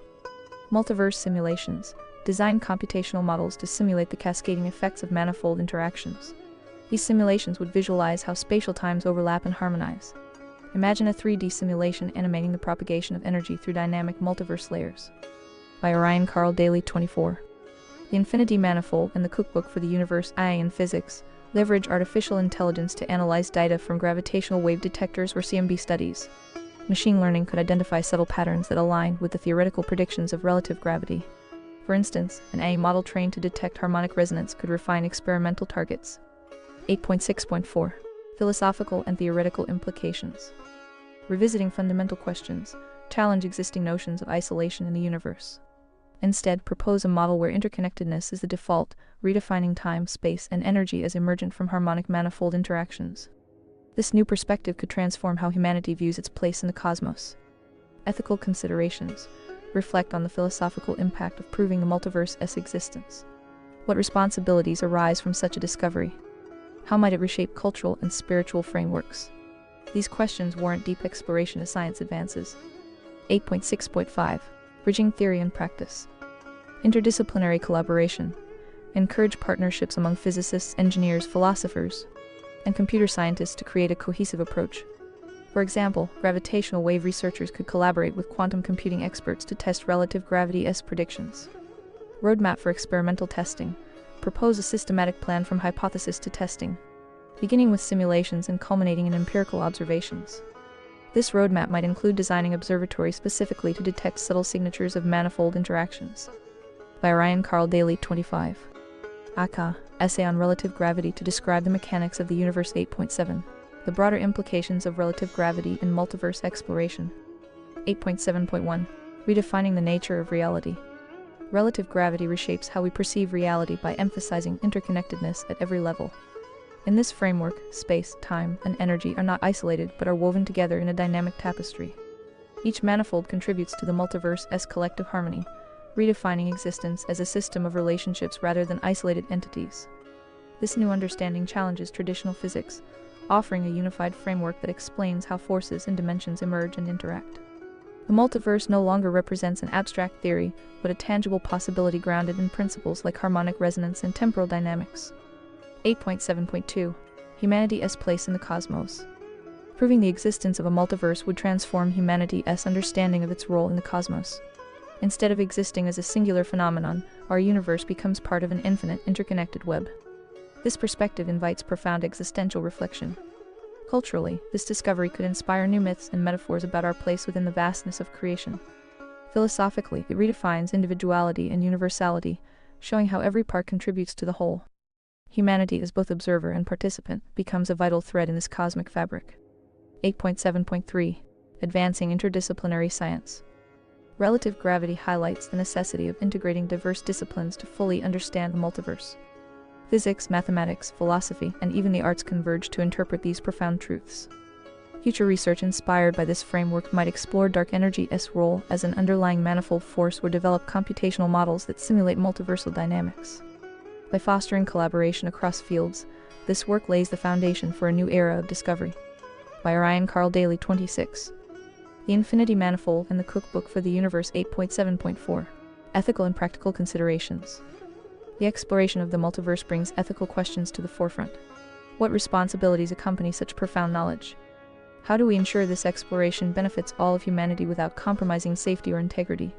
Multiverse simulations. Design computational models to simulate the cascading effects of manifold interactions. These simulations would visualize how spatial times overlap and harmonize. Imagine a 3D simulation animating the propagation of energy through dynamic multiverse layers. By Orion Carl Daley 24. The Infinity Manifold and the Cookbook for the Universe AI in Physics leverage artificial intelligence to analyze data from gravitational wave detectors or CMB studies. Machine learning could identify subtle patterns that align with the theoretical predictions of relative gravity. For instance, an AI model trained to detect harmonic resonance could refine experimental targets. 8.6.4 Philosophical and theoretical implications. Revisiting fundamental questions, challenge existing notions of isolation in the universe. Instead, propose a model where interconnectedness is the default, redefining time, space, and energy as emergent from harmonic manifold interactions. This new perspective could transform how humanity views its place in the cosmos. Ethical considerations. Reflect on the philosophical impact of proving the multiverse's existence. What responsibilities arise from such a discovery? How might it reshape cultural and spiritual frameworks? These questions warrant deep exploration as science advances. 8.6.5 Bridging theory and practice. Interdisciplinary collaboration. Encourage partnerships among physicists, engineers, philosophers, and computer scientists to create a cohesive approach. For example, gravitational wave researchers could collaborate with quantum computing experts to test relative gravity's predictions. Roadmap for experimental testing. Propose a systematic plan from hypothesis to testing, beginning with simulations and culminating in empirical observations. This roadmap might include designing observatories specifically to detect subtle signatures of manifold interactions. By Orion Carl Daley 25. Aka, Essay on Relative Gravity to Describe the Mechanics of the Universe 8.7. The Broader Implications of Relative Gravity in Multiverse Exploration. 8.7.1. Redefining the Nature of Reality. Relative gravity reshapes how we perceive reality by emphasizing interconnectedness at every level. In this framework, space, time, and energy are not isolated but are woven together in a dynamic tapestry. Each manifold contributes to the multiverse's collective harmony, redefining existence as a system of relationships rather than isolated entities. This new understanding challenges traditional physics, offering a unified framework that explains how forces and dimensions emerge and interact. The multiverse no longer represents an abstract theory, but a tangible possibility grounded in principles like harmonic resonance and temporal dynamics. 8.7.2 Humanity's Place in the Cosmos. Proving the existence of a multiverse would transform humanity's understanding of its role in the cosmos. Instead of existing as a singular phenomenon, our universe becomes part of an infinite, interconnected web. This perspective invites profound existential reflection. Culturally, this discovery could inspire new myths and metaphors about our place within the vastness of creation. Philosophically, it redefines individuality and universality, showing how every part contributes to the whole. Humanity as both observer and participant becomes a vital thread in this cosmic fabric. 8.7.3 Advancing Interdisciplinary Science. Relative gravity highlights the necessity of integrating diverse disciplines to fully understand the multiverse. Physics, mathematics, philosophy, and even the arts converge to interpret these profound truths. Future research inspired by this framework might explore dark energy's role as an underlying manifold force or develop computational models that simulate multiversal dynamics. By fostering collaboration across fields, this work lays the foundation for a new era of discovery. By Ryan Carl Daley 26. The Infinity Manifold and the Cookbook for the Universe 8.7.4. Ethical and Practical Considerations. The exploration of the multiverse brings ethical questions to the forefront. What responsibilities accompany such profound knowledge? How do we ensure this exploration benefits all of humanity without compromising safety or integrity?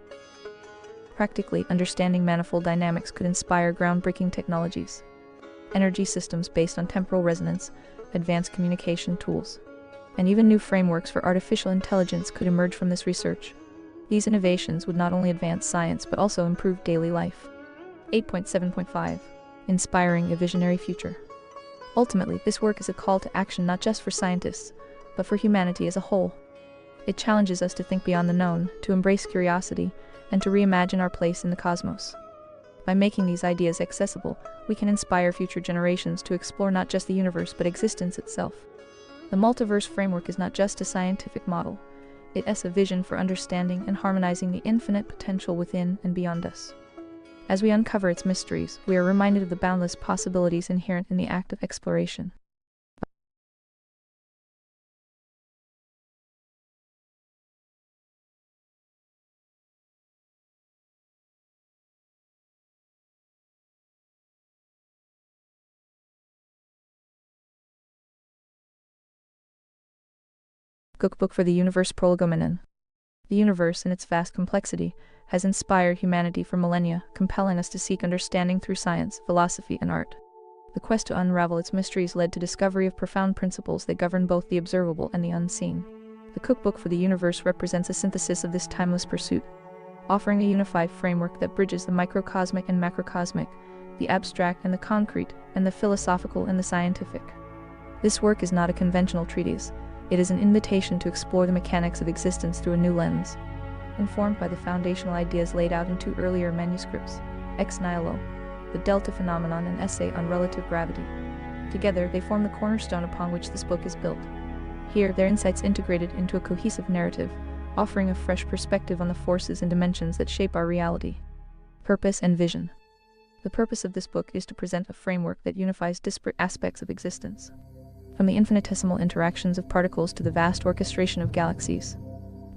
Practically, understanding manifold dynamics could inspire groundbreaking technologies. Energy systems based on temporal resonance, advanced communication tools, and even new frameworks for artificial intelligence could emerge from this research. These innovations would not only advance science but also improve daily life. 8.7.5. Inspiring a visionary future. Ultimately, this work is a call to action not just for scientists, but for humanity as a whole. It challenges us to think beyond the known, to embrace curiosity, and to reimagine our place in the cosmos. By making these ideas accessible, we can inspire future generations to explore not just the universe but existence itself. The multiverse framework is not just a scientific model, it is a vision for understanding and harmonizing the infinite potential within and beyond us. As we uncover its mysteries, we are reminded of the boundless possibilities inherent in the act of exploration. Cookbook for the Universe Prolegomenen. The universe, in its vast complexity, has inspired humanity for millennia, compelling us to seek understanding through science, philosophy, and art. The quest to unravel its mysteries led to discovery of profound principles that govern both the observable and the unseen. The Cookbook for the Universe represents a synthesis of this timeless pursuit, offering a unified framework that bridges the microcosmic and macrocosmic, the abstract and the concrete, and the philosophical and the scientific. This work is not a conventional treatise. It is an invitation to explore the mechanics of existence through a new lens. Informed by the foundational ideas laid out in two earlier manuscripts, Ex Nihilo, the Delta Phenomenon, and Essay on Relative Gravity. Together, they form the cornerstone upon which this book is built. Here, their insights integrated into a cohesive narrative, offering a fresh perspective on the forces and dimensions that shape our reality. Purpose and Vision. The purpose of this book is to present a framework that unifies disparate aspects of existence. From the infinitesimal interactions of particles to the vast orchestration of galaxies.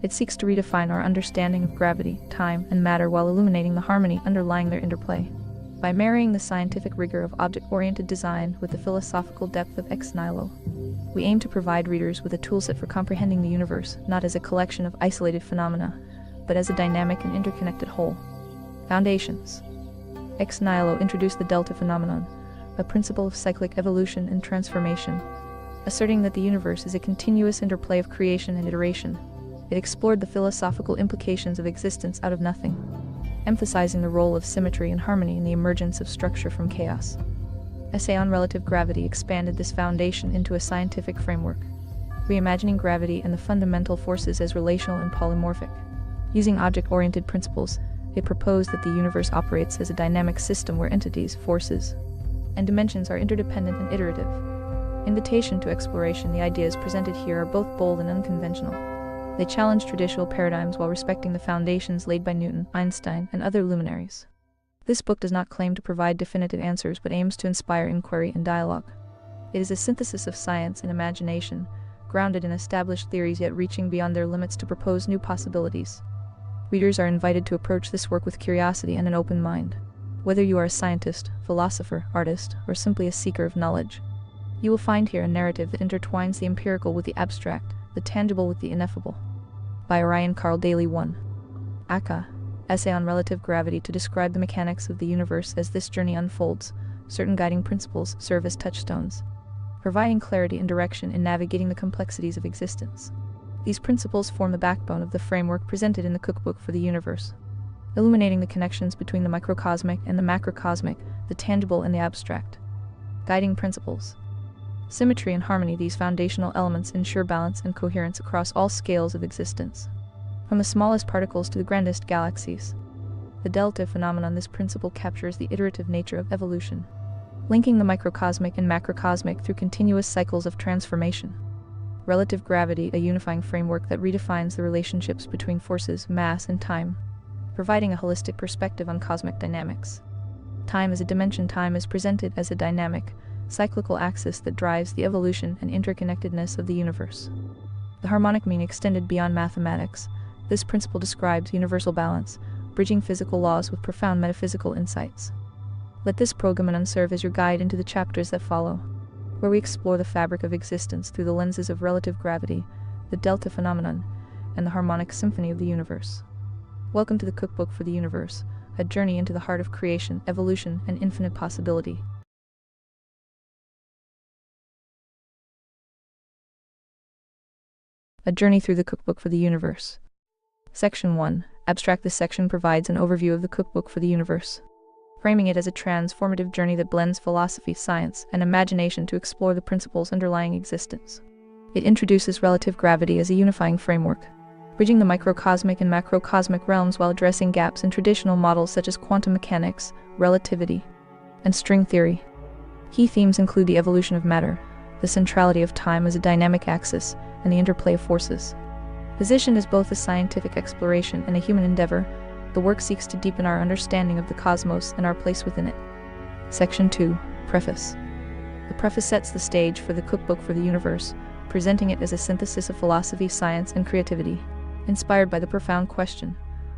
It seeks to redefine our understanding of gravity, time, and matter while illuminating the harmony underlying their interplay. By marrying the scientific rigor of object-oriented design with the philosophical depth of Ex Nihilo, we aim to provide readers with a toolset for comprehending the universe, not as a collection of isolated phenomena, but as a dynamic and interconnected whole. Foundations. Ex Nihilo introduced the Delta Phenomenon, a principle of cyclic evolution and transformation. Asserting that the universe is a continuous interplay of creation and iteration, it explored the philosophical implications of existence out of nothing, emphasizing the role of symmetry and harmony in the emergence of structure from chaos. Essay on Relative Gravity expanded this foundation into a scientific framework, reimagining gravity and the fundamental forces as relational and polymorphic. Using object-oriented principles, it proposed that the universe operates as a dynamic system where entities, forces, and dimensions are interdependent and iterative. Invitation to exploration. The ideas presented here are both bold and unconventional. They challenge traditional paradigms while respecting the foundations laid by Newton, Einstein, and other luminaries. This book does not claim to provide definitive answers but aims to inspire inquiry and dialogue. It is a synthesis of science and imagination, grounded in established theories yet reaching beyond their limits to propose new possibilities. Readers are invited to approach this work with curiosity and an open mind. Whether you are a scientist, philosopher, artist, or simply a seeker of knowledge, you will find here a narrative that intertwines the empirical with the abstract, the tangible with the ineffable. By Ryan Carl Daley 1. Aka, Essay on Relative Gravity. To describe the mechanics of the universe as this journey unfolds, certain guiding principles serve as touchstones, providing clarity and direction in navigating the complexities of existence. These principles form the backbone of the framework presented in the Cookbook for the Universe, illuminating the connections between the microcosmic and the macrocosmic, the tangible and the abstract. Guiding principles. Symmetry and harmony. These foundational elements ensure balance and coherence across all scales of existence, from the smallest particles to the grandest galaxies. The Delta Phenomenon. This principle captures the iterative nature of evolution, linking the microcosmic and macrocosmic through continuous cycles of transformation. Relative gravity, a unifying framework that redefines the relationships between forces, mass, and time, providing a holistic perspective on cosmic dynamics. Time as a dimension. Time is presented as a dynamic, cyclical axis that drives the evolution and interconnectedness of the universe. The harmonic mean extended beyond mathematics. This principle describes universal balance, bridging physical laws with profound metaphysical insights. Let this program serve as your guide into the chapters that follow, where we explore the fabric of existence through the lenses of relative gravity, the delta phenomenon, and the harmonic symphony of the universe. Welcome to the Cookbook for the Universe, a journey into the heart of creation, evolution, and infinite possibility. A journey through the Cookbook for the Universe. Section 1. Abstract. This section provides an overview of the Cookbook for the Universe, framing it as a transformative journey that blends philosophy, science, and imagination to explore the principles underlying existence. It introduces relative gravity as a unifying framework, bridging the microcosmic and macrocosmic realms while addressing gaps in traditional models such as quantum mechanics, relativity, and string theory. Key themes include the evolution of matter, the centrality of time as a dynamic axis, and the interplay of forces. Positioned as both a scientific exploration and a human endeavor, the work seeks to deepen our understanding of the cosmos and our place within it. Section 2. Preface. The preface sets the stage for the Cookbook for the Universe, presenting it as a synthesis of philosophy, science, and creativity, inspired by the profound question,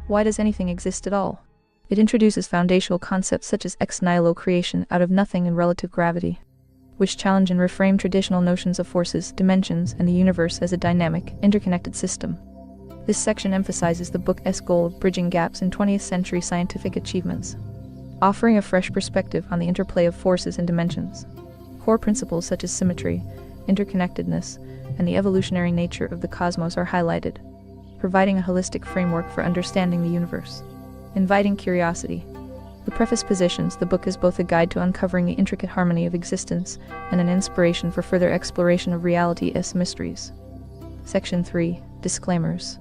why does anything exist at all? It introduces foundational concepts such as ex nihilo, creation out of nothing, and relative gravity, which challenge and reframe traditional notions of forces, dimensions, and the universe as a dynamic, interconnected system. This section emphasizes the book's goal of bridging gaps in 20th century scientific achievements, offering a fresh perspective on the interplay of forces and dimensions. Core principles such as symmetry, interconnectedness, and the evolutionary nature of the cosmos are highlighted, providing a holistic framework for understanding the universe. Inviting curiosity. The preface positions the book as both a guide to uncovering the intricate harmony of existence and an inspiration for further exploration of reality's mysteries. Section 3. Disclaimers.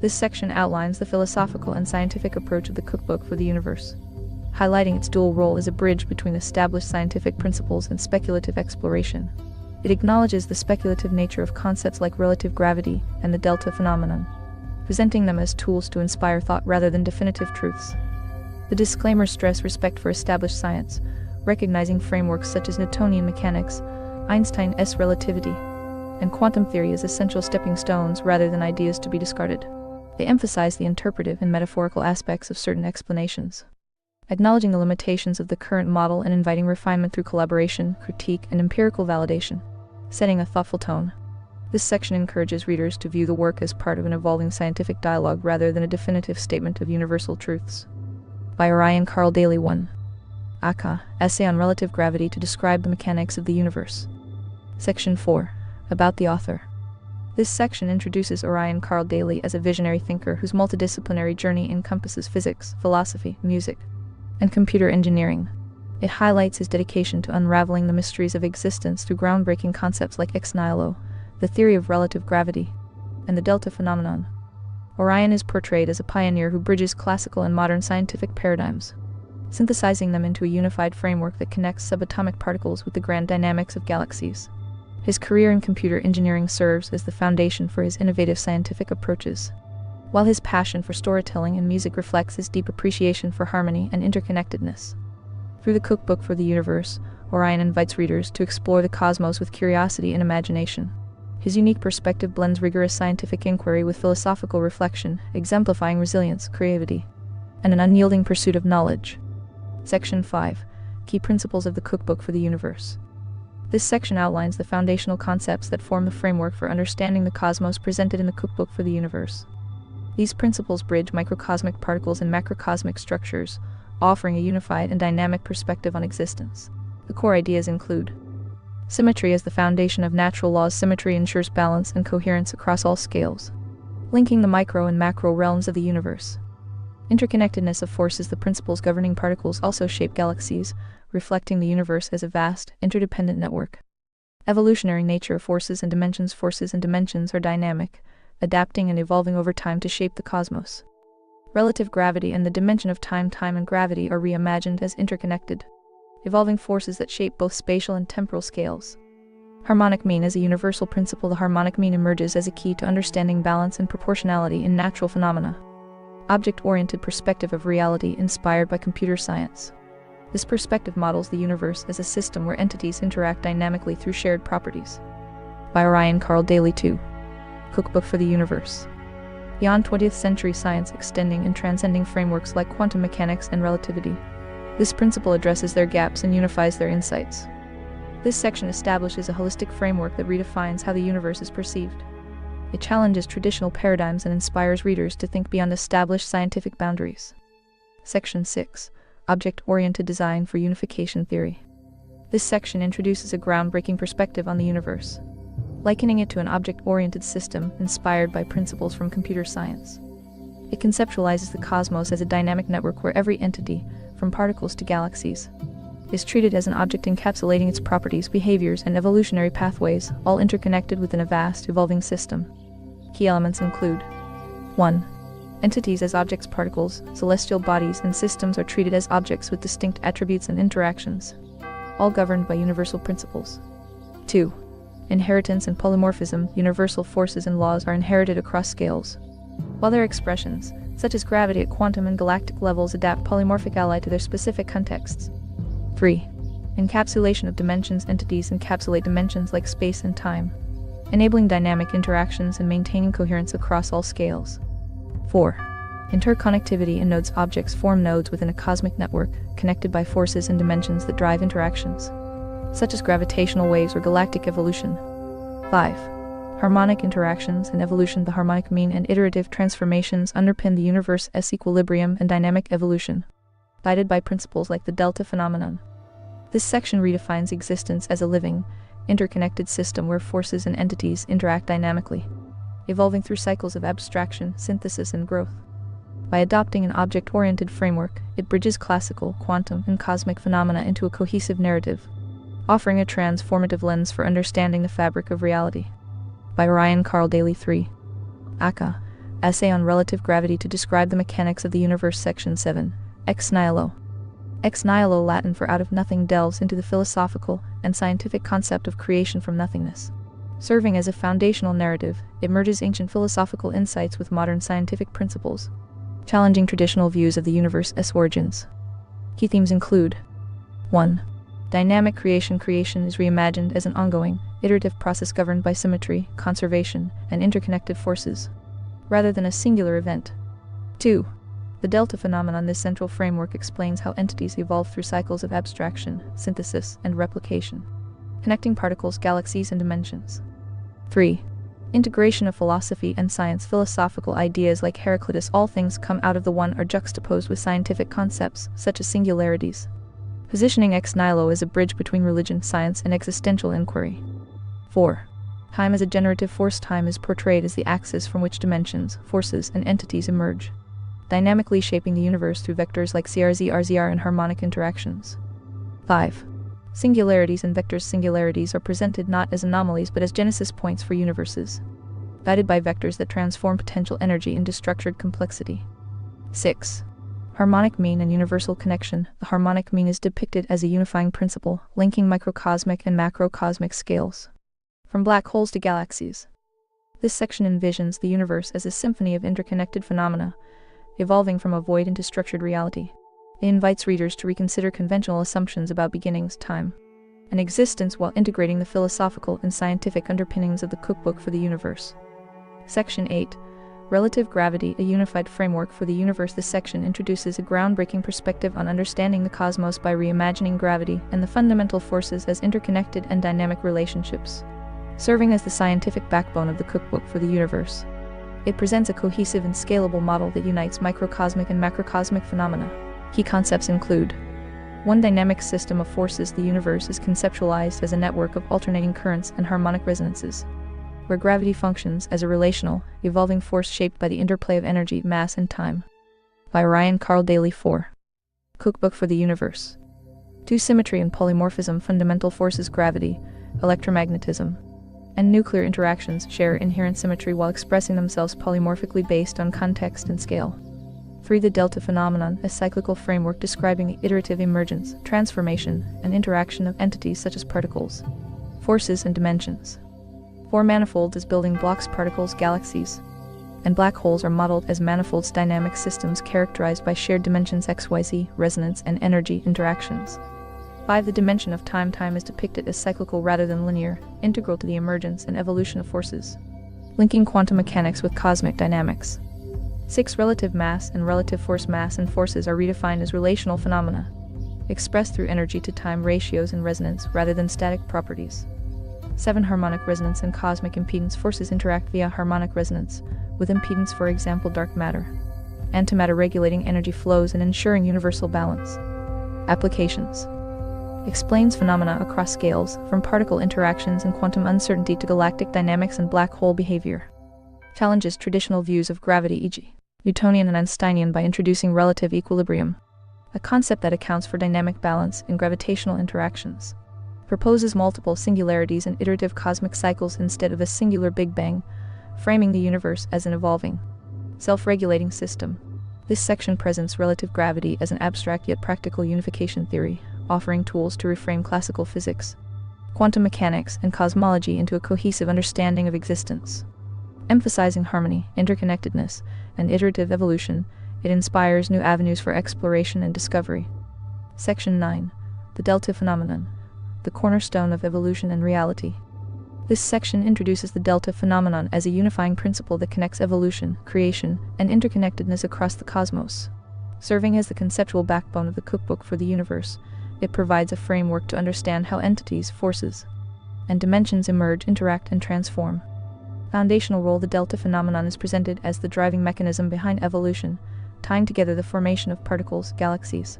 This section outlines the philosophical and scientific approach of the Cookbook for the Universe, highlighting its dual role as a bridge between established scientific principles and speculative exploration. It acknowledges the speculative nature of concepts like relative gravity and the delta phenomenon, presenting them as tools to inspire thought rather than definitive truths. The disclaimers stress respect for established science, recognizing frameworks such as Newtonian mechanics, Einstein's relativity, and quantum theory as essential stepping stones rather than ideas to be discarded. They emphasize the interpretive and metaphorical aspects of certain explanations, acknowledging the limitations of the current model and inviting refinement through collaboration, critique, and empirical validation, setting a thoughtful tone. This section encourages readers to view the work as part of an evolving scientific dialogue rather than a definitive statement of universal truths. By Orion Carl Daley. 1. Aka, Essay on Relative Gravity to Describe the Mechanics of the Universe. Section 4. About the author. This section introduces Orion Carl Daley as a visionary thinker whose multidisciplinary journey encompasses physics, philosophy, music, and computer engineering. It highlights his dedication to unraveling the mysteries of existence through groundbreaking concepts like ex nihilo, the theory of relative gravity, and the delta phenomenon. Orion is portrayed as a pioneer who bridges classical and modern scientific paradigms, synthesizing them into a unified framework that connects subatomic particles with the grand dynamics of galaxies. His career in computer engineering serves as the foundation for his innovative scientific approaches, while his passion for storytelling and music reflects his deep appreciation for harmony and interconnectedness. Through the Cookbook for the Universe, Orion invites readers to explore the cosmos with curiosity and imagination. His unique perspective blends rigorous scientific inquiry with philosophical reflection, exemplifying resilience, creativity, and an unyielding pursuit of knowledge. Section 5. Key Principles of the Cookbook for the Universe. This section outlines the foundational concepts that form the framework for understanding the cosmos presented in the Cookbook for the Universe. These principles bridge microcosmic particles and macrocosmic structures, offering a unified and dynamic perspective on existence. The core ideas include symmetry as the foundation of natural laws. Symmetry ensures balance and coherence across all scales, linking the micro and macro realms of the universe. Interconnectedness of forces. The principles governing particles also shape galaxies, reflecting the universe as a vast, interdependent network. Evolutionary nature of forces and dimensions. Forces and dimensions are dynamic, adapting and evolving over time to shape the cosmos. Relative gravity and the dimension of time. Time and gravity are reimagined as interconnected, evolving forces that shape both spatial and temporal scales. Harmonic mean as a universal principle. The harmonic mean emerges as a key to understanding balance and proportionality in natural phenomena. Object-oriented perspective of reality inspired by computer science. This perspective models the universe as a system where entities interact dynamically through shared properties. By Ryan Carl Daley 2. Cookbook for the Universe. Beyond 20th century science extending and transcending frameworks like quantum mechanics and relativity. This principle addresses their gaps and unifies their insights. This section establishes a holistic framework that redefines how the universe is perceived. It challenges traditional paradigms and inspires readers to think beyond established scientific boundaries. Section 6. Object-oriented design for unification theory. This section introduces a groundbreaking perspective on the universe, likening it to an object-oriented system inspired by principles from computer science. It conceptualizes the cosmos as a dynamic network where every entity, from particles to galaxies, is treated as an object encapsulating its properties, behaviors, and evolutionary pathways, all interconnected within a vast, evolving system. Key elements include 1. Entities as objects. Particles, celestial bodies, and systems are treated as objects with distinct attributes and interactions, all governed by universal principles. 2. Inheritance and polymorphism. Universal forces and laws are inherited across scales, while their expressions, such as gravity at quantum and galactic levels, adapt polymorphically to their specific contexts. 3. Encapsulation of dimensions. Entities encapsulate dimensions like space and time, enabling dynamic interactions and maintaining coherence across all scales. 4. Interconnectivity in nodes. Objects form nodes within a cosmic network, connected by forces and dimensions that drive interactions, such as gravitational waves or galactic evolution. 5. Harmonic interactions and evolution. The harmonic mean and iterative transformations underpin the universe's equilibrium and dynamic evolution, guided by principles like the delta phenomenon. This section redefines existence as a living, interconnected system where forces and entities interact dynamically, evolving through cycles of abstraction, synthesis, and growth. By adopting an object-oriented framework, it bridges classical, quantum, and cosmic phenomena into a cohesive narrative, offering a transformative lens for understanding the fabric of reality. By Ryan Carl Daley 3. Aka, Essay on Relative Gravity to Describe the Mechanics of the Universe. Section 7. Ex nihilo. Ex nihilo, Latin for out of nothing, delves into the philosophical and scientific concept of creation from nothingness. Serving as a foundational narrative, it merges ancient philosophical insights with modern scientific principles, challenging traditional views of the universe's origins. Key themes include 1. Dynamic creation. Creation is reimagined as an ongoing, iterative process governed by symmetry, conservation, and interconnected forces, rather than a singular event. 2. The delta phenomenon. This central framework explains how entities evolve through cycles of abstraction, synthesis, and replication, connecting particles, galaxies, and dimensions. 3. Integration of philosophy and science. Philosophical ideas like Heraclitus, all things come out of the one, are juxtaposed with scientific concepts, such as singularities, positioning ex nihilo as a bridge between religion, science, and existential inquiry. 4. Time as a generative force. Time is portrayed as the axis from which dimensions, forces, and entities emerge, dynamically shaping the universe through vectors like CRZ, RZR, and harmonic interactions. 5. Singularities and vectors. Singularities are presented not as anomalies but as genesis points for universes, guided by vectors that transform potential energy into structured complexity. 6. Harmonic mean and universal connection. The harmonic mean is depicted as a unifying principle, linking microcosmic and macrocosmic scales, from black holes to galaxies. This section envisions the universe as a symphony of interconnected phenomena, evolving from a void into structured reality. It invites readers to reconsider conventional assumptions about beginnings, time, and existence while integrating the philosophical and scientific underpinnings of the Cookbook for the Universe. Section 8. Relative Gravity, a Unified Framework for the Universe. This section introduces a groundbreaking perspective on understanding the cosmos by reimagining gravity and the fundamental forces as interconnected and dynamic relationships. Serving as the scientific backbone of the Cookbook for the Universe, it presents a cohesive and scalable model that unites microcosmic and macrocosmic phenomena. Key concepts include 1. Dynamic system of forces. The universe is conceptualized as a network of alternating currents and harmonic resonances, where gravity functions as a relational, evolving force shaped by the interplay of energy, mass, and time. By Ryan Carl Daley 4. Cookbook for the Universe. 2. Symmetry and polymorphism. Fundamental forces, gravity, electromagnetism, and nuclear interactions share inherent symmetry while expressing themselves polymorphically based on context and scale. 3. The delta phenomenon, a cyclical framework describing the iterative emergence, transformation, and interaction of entities such as particles, Forces and dimensions. Four manifolds as building blocks, particles, galaxies, and black holes are modeled as manifolds, dynamic systems characterized by shared dimensions XYZ, resonance, and energy interactions. 5. The dimension of time. Time is depicted as cyclical rather than linear, integral to the emergence and evolution of forces, linking quantum mechanics with cosmic dynamics. 6. Relative mass and relative force. Mass and forces are redefined as relational phenomena, expressed through energy to time ratios and resonance rather than static properties. 7. Harmonic resonance and cosmic impedance. Forces interact via harmonic resonance with impedance, for example dark matter, antimatter, regulating energy flows and ensuring universal balance. Applications. Explains phenomena across scales, from particle interactions and quantum uncertainty to galactic dynamics and black hole behavior. Challenges traditional views of gravity, e.g., Newtonian and Einsteinian, by introducing relative equilibrium, a concept that accounts for dynamic balance in gravitational interactions. Proposes multiple singularities and iterative cosmic cycles instead of a singular Big Bang, framing the universe as an evolving, self-regulating system. This section presents relative gravity as an abstract yet practical unification theory, offering tools to reframe classical physics, quantum mechanics, and cosmology into a cohesive understanding of existence. Emphasizing harmony, interconnectedness, and iterative evolution, it inspires new avenues for exploration and discovery. Section 9. The Delta Phenomenon, the cornerstone of evolution and reality. This section introduces the delta phenomenon as a unifying principle that connects evolution, creation, and interconnectedness across the cosmos. Serving as the conceptual backbone of the Cookbook for the universe, it provides a framework to understand how entities, forces, and dimensions emerge, interact, and transform. Foundational role. The delta phenomenon is presented as the driving mechanism behind evolution, tying together the formation of particles, galaxies,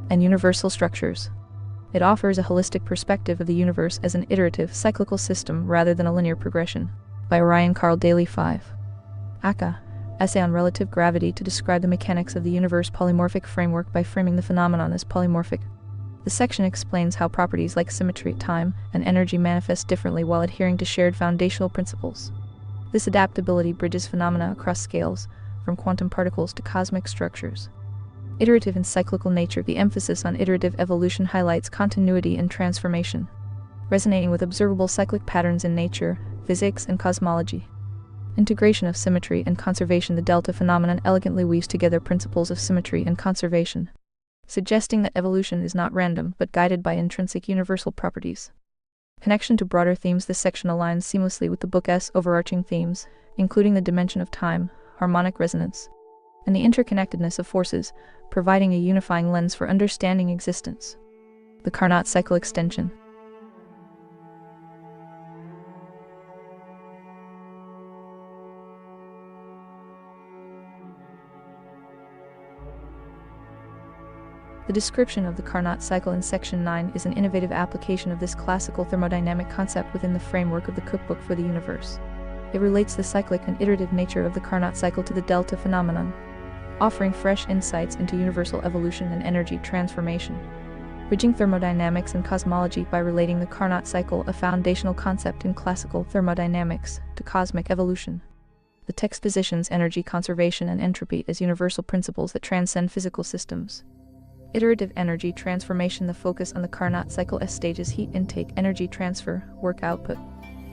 and universal structures. It offers a holistic perspective of the universe as an iterative, cyclical system rather than a linear progression. By Ryan Carl Daley. 5. Aka, Essay on Relative Gravity, to describe the mechanics of the universe. Polymorphic framework. By framing the phenomenon as polymorphic, the section explains how properties like symmetry, time, and energy manifest differently while adhering to shared foundational principles. This adaptability bridges phenomena across scales, from quantum particles to cosmic structures. Iterative and cyclical nature. The emphasis on iterative evolution highlights continuity and transformation, resonating with observable cyclic patterns in nature, physics, and cosmology. Integration of symmetry and conservation. The delta phenomenon elegantly weaves together principles of symmetry and conservation, suggesting that evolution is not random but guided by intrinsic universal properties. Connection to broader themes. This section aligns seamlessly with the book's overarching themes, including the dimension of time, harmonic resonance, and the interconnectedness of forces, providing a unifying lens for understanding existence. The Carnot cycle extension. The description of the Carnot cycle in Section 9 is an innovative application of this classical thermodynamic concept within the framework of the Cookbook for the universe. It relates the cyclic and iterative nature of the Carnot cycle to the delta phenomenon, offering fresh insights into universal evolution and energy transformation. Bridging thermodynamics and cosmology. By relating the Carnot cycle, a foundational concept in classical thermodynamics, to cosmic evolution, the text positions energy conservation and entropy as universal principles that transcend physical systems. Iterative energy transformation. The focus on the Carnot cycle stages heat intake, energy transfer, work output,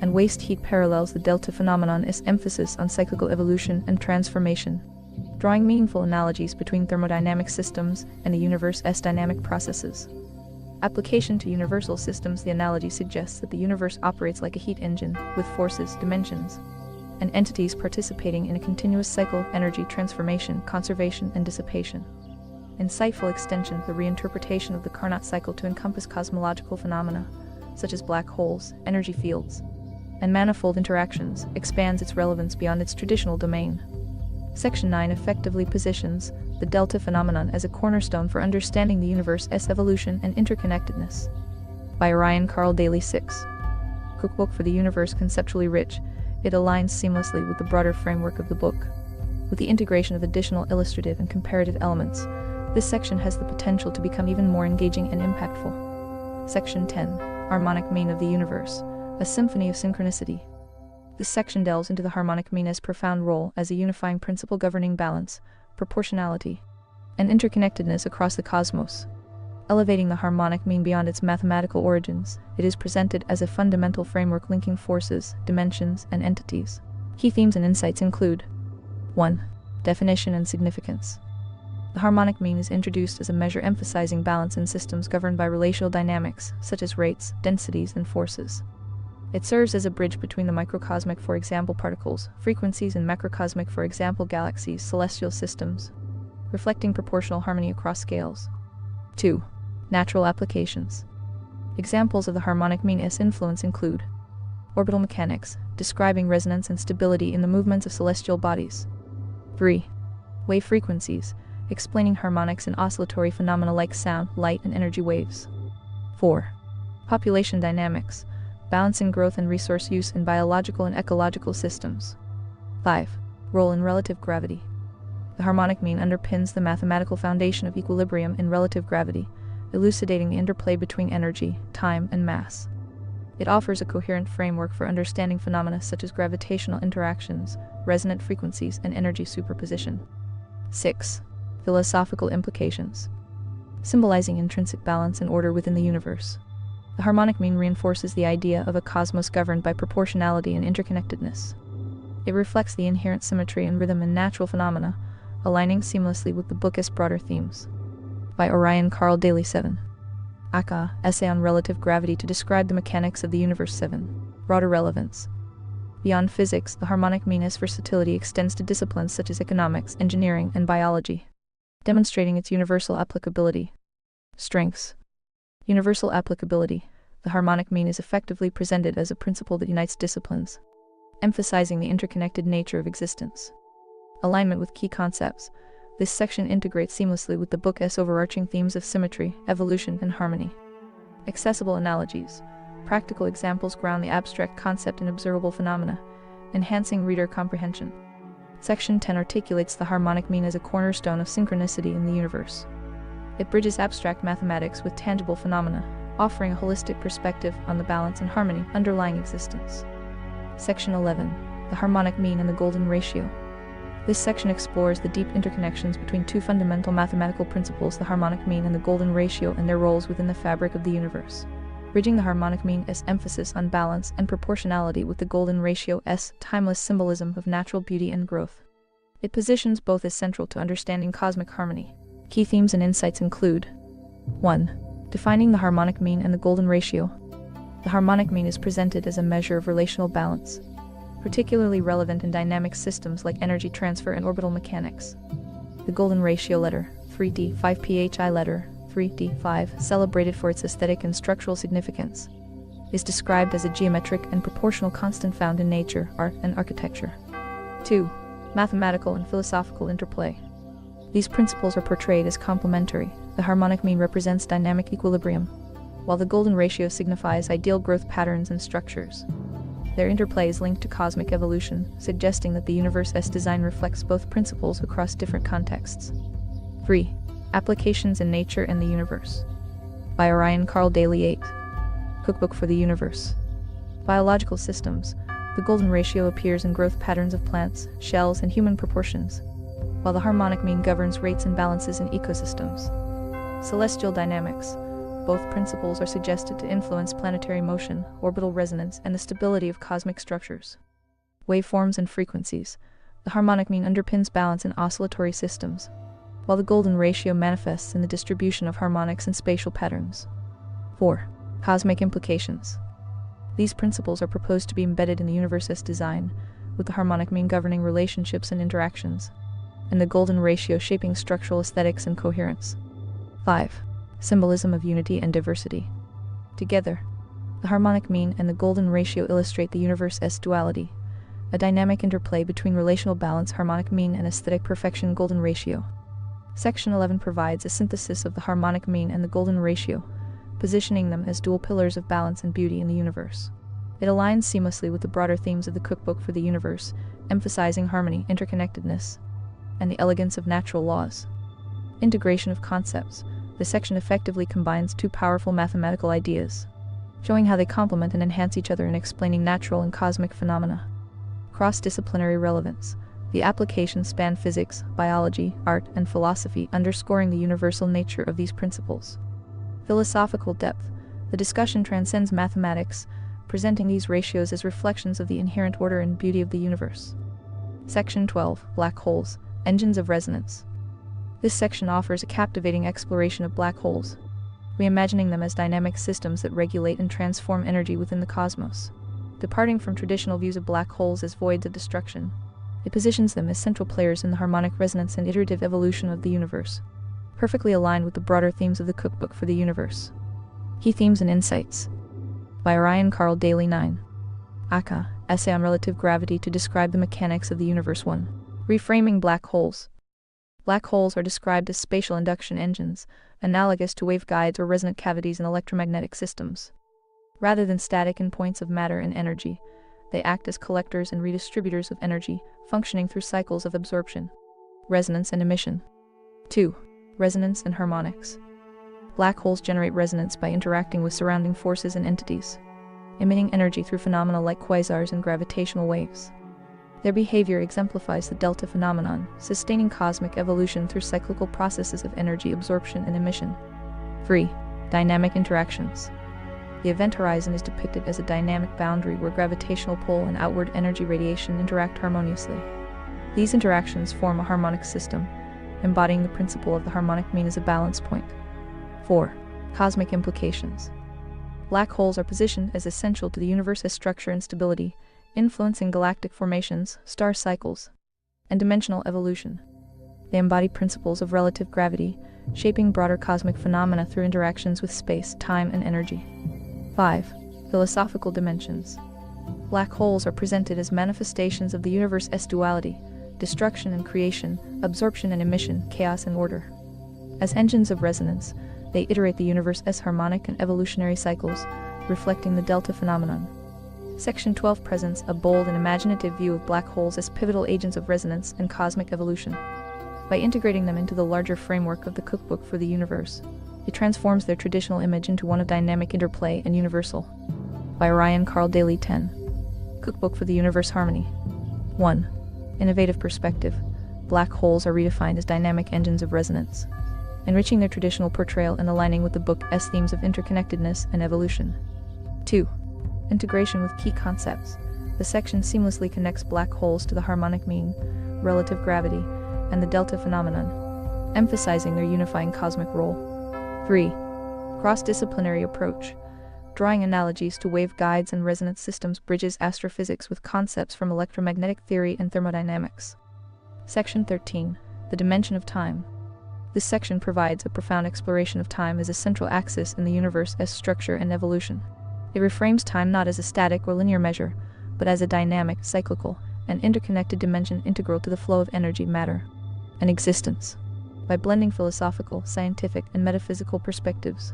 and waste heat parallels the delta phenomenon as emphasis on cyclical evolution and transformation, drawing meaningful analogies between thermodynamic systems and the universe's dynamic processes. Application to universal systems. The analogy suggests that the universe operates like a heat engine, with forces, dimensions, and entities participating in a continuous cycle: energy transformation, conservation, and dissipation. Insightful extension. The reinterpretation of the Carnot cycle to encompass cosmological phenomena, such as black holes, energy fields, and manifold interactions, expands its relevance beyond its traditional domain. Section 9 effectively positions the delta phenomenon as a cornerstone for understanding the universe's evolution and interconnectedness. By Ryan Carl Daley. 6. Cookbook for the universe. Conceptually rich, it aligns seamlessly with the broader framework of the book. With the integration of additional illustrative and comparative elements, this section has the potential to become even more engaging and impactful. Section 10. Harmonic mean of the universe, a symphony of synchronicity. This section delves into the harmonic mean's profound role as a unifying principle governing balance, proportionality, and interconnectedness across the cosmos. Elevating the harmonic mean beyond its mathematical origins, it is presented as a fundamental framework linking forces, dimensions, and entities. Key themes and insights include 1. Definition and significance. The harmonic mean is introduced as a measure emphasizing balance in systems governed by relational dynamics, such as rates, densities, and forces. It serves as a bridge between the microcosmic, for example particles, frequencies, and macrocosmic, for example galaxies, celestial systems, reflecting proportional harmony across scales. 2. Natural applications. Examples of the harmonic mean's influence include orbital mechanics, describing resonance and stability in the movements of celestial bodies. 3. Wave frequencies, explaining harmonics in oscillatory phenomena like sound, light, and energy waves. 4. Population dynamics, balancing growth and resource use in biological and ecological systems. 5. Role in relative gravity. The harmonic mean underpins the mathematical foundation of equilibrium in relative gravity, elucidating the interplay between energy, time, and mass. It offers a coherent framework for understanding phenomena such as gravitational interactions, resonant frequencies, and energy superposition. 6. Philosophical implications. Symbolizing intrinsic balance and order within the universe. The harmonic mean reinforces the idea of a cosmos governed by proportionality and interconnectedness. It reflects the inherent symmetry and rhythm in natural phenomena, aligning seamlessly with the book's broader themes. By Orion Carl Daley 7. Aka, Essay on Relative Gravity to Describe the Mechanics of the Universe 7. Broader relevance. Beyond physics, the harmonic mean's versatility extends to disciplines such as economics, engineering, and biology, demonstrating its universal applicability. Strengths. Universal applicability. The harmonic mean is effectively presented as a principle that unites disciplines, emphasizing the interconnected nature of existence. Alignment with key concepts. This section integrates seamlessly with the book's overarching themes of symmetry, evolution, and harmony. Accessible analogies. Practical examples ground the abstract concept in observable phenomena, enhancing reader comprehension. Section 10 articulates the harmonic mean as a cornerstone of synchronicity in the universe. It bridges abstract mathematics with tangible phenomena, offering a holistic perspective on the balance and harmony underlying existence. Section 11. The harmonic mean and the golden ratio. This section explores the deep interconnections between two fundamental mathematical principles, the harmonic mean and the golden ratio, and their roles within the fabric of the universe. Bridging the harmonic mean's emphasis on balance and proportionality with the golden ratio's timeless symbolism of natural beauty and growth. It positions both as central to understanding cosmic harmony. Key themes and insights include 1. Defining the harmonic mean and the golden ratio. The harmonic mean is presented as a measure of relational balance, particularly relevant in dynamic systems like energy transfer and orbital mechanics. The golden ratio letter, 3D 5 phi letter, 3D5, celebrated for its aesthetic and structural significance, is described as a geometric and proportional constant found in nature, art, and architecture. 2. Mathematical and philosophical interplay. These principles are portrayed as complementary. The harmonic mean represents dynamic equilibrium, while the golden ratio signifies ideal growth patterns and structures. Their interplay is linked to cosmic evolution, suggesting that the universe's design reflects both principles across different contexts. 3. Applications in Nature and the Universe. By Orion Carl Daley 8. Cookbook for the Universe. Biological systems. The golden ratio appears in growth patterns of plants, shells, and human proportions, while the harmonic mean governs rates and balances in ecosystems. Celestial dynamics. Both principles are suggested to influence planetary motion, orbital resonance, and the stability of cosmic structures. Waveforms and frequencies. The harmonic mean underpins balance in oscillatory systems, while the golden ratio manifests in the distribution of harmonics and spatial patterns. 4. Cosmic implications. These principles are proposed to be embedded in the universe's design, with the harmonic mean governing relationships and interactions, and the golden ratio shaping structural aesthetics and coherence. 5. Symbolism of unity and diversity. Together, the harmonic mean and the golden ratio illustrate the universe's duality, a dynamic interplay between relational balance, harmonic mean, and aesthetic perfection, golden ratio. Section 11 provides a synthesis of the harmonic mean and the golden ratio, positioning them as dual pillars of balance and beauty in the universe. It aligns seamlessly with the broader themes of the Cookbook for the Universe, emphasizing harmony, interconnectedness, and the elegance of natural laws. Integration of concepts. The section effectively combines two powerful mathematical ideas, showing how they complement and enhance each other in explaining natural and cosmic phenomena. Cross-disciplinary relevance. The applications span physics, biology, art, and philosophy, underscoring the universal nature of these principles. Philosophical depth. The discussion transcends mathematics, presenting these ratios as reflections of the inherent order and beauty of the universe. Section 12. Black holes, engines of resonance. This section offers a captivating exploration of black holes, reimagining them as dynamic systems that regulate and transform energy within the cosmos. Departing from traditional views of black holes as voids of destruction, it positions them as central players in the harmonic resonance and iterative evolution of the universe, perfectly aligned with the broader themes of the Cookbook for the Universe. Key themes and insights. By Orion Carl Daley 9. Aka, Essay on Relative Gravity to Describe the Mechanics of the Universe 1. Reframing black holes. Black holes are described as spatial induction engines, analogous to waveguides or resonant cavities in electromagnetic systems. Rather than static endpoints of matter and energy, they act as collectors and redistributors of energy, functioning through cycles of absorption, resonance, and emission. 2. Resonance and harmonics. Black holes generate resonance by interacting with surrounding forces and entities, emitting energy through phenomena like quasars and gravitational waves. Their behavior exemplifies the delta phenomenon, sustaining cosmic evolution through cyclical processes of energy absorption and emission. 3. Dynamic interactions. The event horizon is depicted as a dynamic boundary where gravitational pull and outward energy radiation interact harmoniously. These interactions form a harmonic system, embodying the principle of the harmonic mean as a balance point. 4. Cosmic implications. Black holes are positioned as essential to the universe's structure and stability, influencing galactic formations, star cycles, and dimensional evolution. They embody principles of relative gravity, shaping broader cosmic phenomena through interactions with space, time, and energy. 5. Philosophical dimensions. Black holes are presented as manifestations of the universe's duality, destruction and creation, absorption and emission, chaos and order. As engines of resonance, they iterate the universe's harmonic and evolutionary cycles, reflecting the delta phenomenon. Section 12 presents a bold and imaginative view of black holes as pivotal agents of resonance and cosmic evolution. By integrating them into the larger framework of the Cookbook for the Universe, it transforms their traditional image into one of dynamic interplay and universal. By Orion Carl Daley 10. Cookbook for the Universe Harmony. 1. Innovative perspective. Black holes are redefined as dynamic engines of resonance, enriching their traditional portrayal and aligning with the book's themes of interconnectedness and evolution. 2. Integration with key concepts. The section seamlessly connects black holes to the harmonic mean, relative gravity, and the delta phenomenon, emphasizing their unifying cosmic role. 3. Cross-disciplinary approach. Drawing analogies to waveguides and resonance systems bridges astrophysics with concepts from electromagnetic theory and thermodynamics. Section 13. The dimension of time. This section provides a profound exploration of time as a central axis in the universe's structure and evolution. It reframes time not as a static or linear measure, but as a dynamic, cyclical, and interconnected dimension integral to the flow of energy, matter, and existence. By blending philosophical, scientific, and metaphysical perspectives,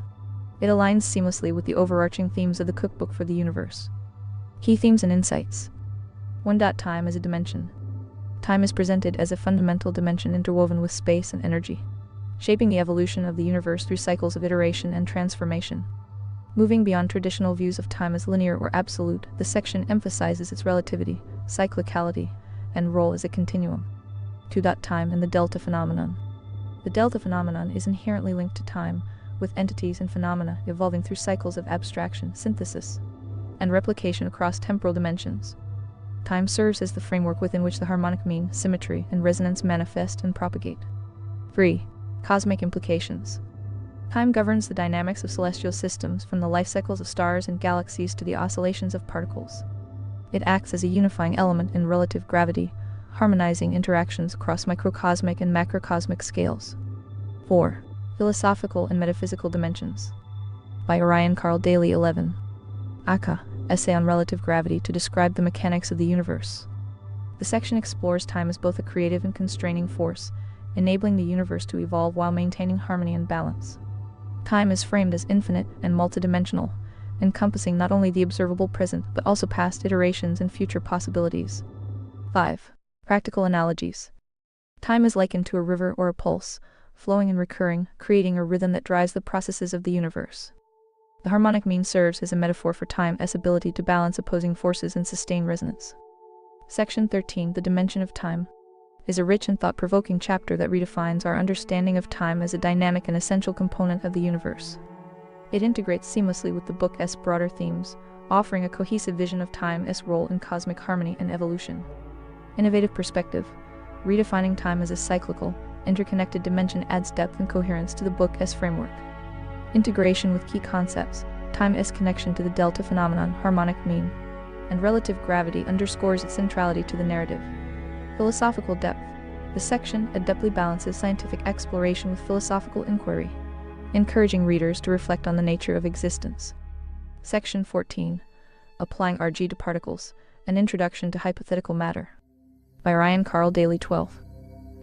it aligns seamlessly with the overarching themes of the Cookbook for the Universe. Key themes and insights. 1. Time as a dimension. Time is presented as a fundamental dimension interwoven with space and energy, shaping the evolution of the universe through cycles of iteration and transformation. Moving beyond traditional views of time as linear or absolute, the section emphasizes its relativity, cyclicality, and role as a continuum. 2. Time and the delta phenomenon. The delta phenomenon is inherently linked to time, with entities and phenomena evolving through cycles of abstraction, synthesis, and replication across temporal dimensions. Time serves as the framework within which the harmonic mean, symmetry, and resonance manifest and propagate. 3. Cosmic implications. Time governs the dynamics of celestial systems, from the life cycles of stars and galaxies to the oscillations of particles. It acts as a unifying element in relative gravity, harmonizing interactions across microcosmic and macrocosmic scales. 4. Philosophical and metaphysical dimensions. By Orion Carl Daley 11. Aka, Essay on Relative Gravity to Describe the Mechanics of the Universe. The section explores time as both a creative and constraining force, enabling the universe to evolve while maintaining harmony and balance. Time is framed as infinite and multidimensional, encompassing not only the observable present but also past iterations and future possibilities. 5. Practical analogies. Time is likened to a river or a pulse, flowing and recurring, creating a rhythm that drives the processes of the universe. The harmonic mean serves as a metaphor for time's ability to balance opposing forces and sustain resonance. Section 13. The Dimension of Time is a rich and thought-provoking chapter that redefines our understanding of time as a dynamic and essential component of the universe. It integrates seamlessly with the book's broader themes, offering a cohesive vision of time's role in cosmic harmony and evolution. Innovative perspective. Redefining time as a cyclical, interconnected dimension adds depth and coherence to the book's framework. Integration with key concepts. Time's connection to the delta phenomenon, harmonic mean, and relative gravity underscores its centrality to the narrative. Philosophical depth. The section adeptly balances scientific exploration with philosophical inquiry, encouraging readers to reflect on the nature of existence. Section 14. Applying RG to particles, an introduction to hypothetical matter. By Ryan Carl Daley 12th.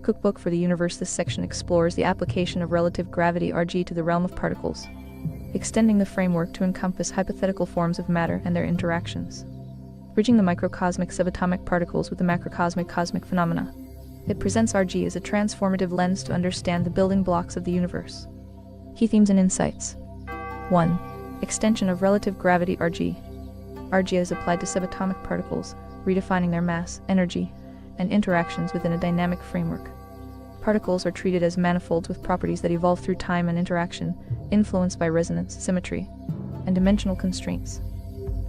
Cookbook for the Universe. This section explores the application of relative gravity RG to the realm of particles, extending the framework to encompass hypothetical forms of matter and their interactions. Bridging the microcosmic subatomic particles with the macrocosmic cosmic phenomena. It presents RG as a transformative lens to understand the building blocks of the universe. Key themes and insights. 1. Extension of relative gravity RG. RG is applied to subatomic particles, redefining their mass, energy, and interactions within a dynamic framework. Particles are treated as manifolds with properties that evolve through time and interaction, influenced by resonance, symmetry, and dimensional constraints.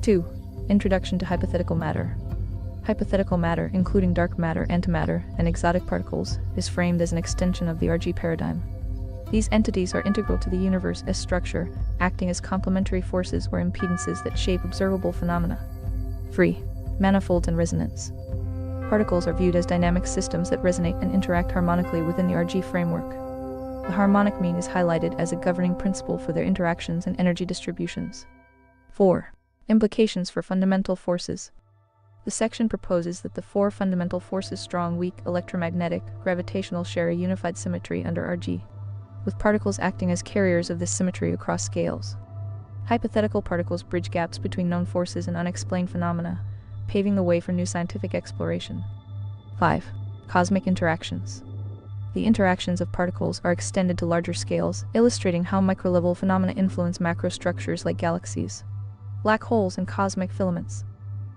2. Introduction to hypothetical matter. Hypothetical matter, including dark matter, antimatter, and exotic particles, is framed as an extension of the RG paradigm. These entities are integral to the universe's structure, acting as complementary forces or impedances that shape observable phenomena. 3. Manifolds and resonance. Particles are viewed as dynamic systems that resonate and interact harmonically within the RG framework. The harmonic mean is highlighted as a governing principle for their interactions and energy distributions. 4. Implications for fundamental forces. The section proposes that the four fundamental forces, strong, weak, electromagnetic, gravitational, share a unified symmetry under RG, with particles acting as carriers of this symmetry across scales. Hypothetical particles bridge gaps between known forces and unexplained phenomena, paving the way for new scientific exploration. 5. Cosmic interactions. The interactions of particles are extended to larger scales, illustrating how micro-level phenomena influence macrostructures like galaxies, black holes, and cosmic filaments.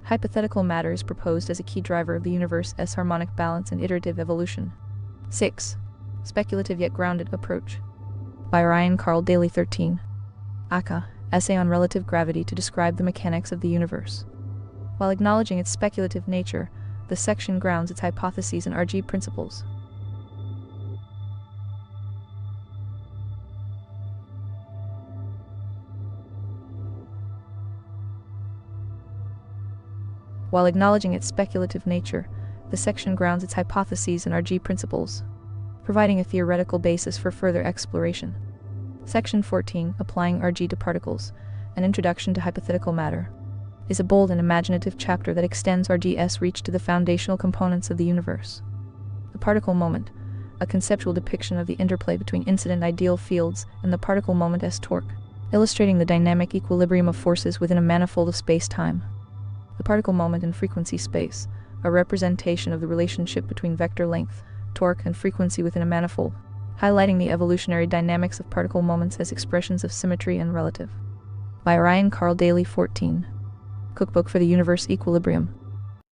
Hypothetical matter is proposed as a key driver of the universe's harmonic balance and iterative evolution. 6. Speculative yet grounded approach. By Ryan Carl Daley 13. Aka, Essay on Relative Gravity to describe the mechanics of the universe. While acknowledging its speculative nature, the section grounds its hypotheses in RG principles. While acknowledging its speculative nature, the section grounds its hypotheses in RG principles, providing a theoretical basis for further exploration. Section 14, Applying RG to Particles, an Introduction to Hypothetical Matter, is a bold and imaginative chapter that extends RG's reach to the foundational components of the universe. The particle moment, a conceptual depiction of the interplay between incident ideal fields and the particle moment's torque, illustrating the dynamic equilibrium of forces within a manifold of space-time. The particle moment in frequency space, a representation of the relationship between vector length, torque, and frequency within a manifold, highlighting the evolutionary dynamics of particle moments as expressions of symmetry and relative. By Ryan Carl Daley 14. Cookbook for the Universe Equilibrium.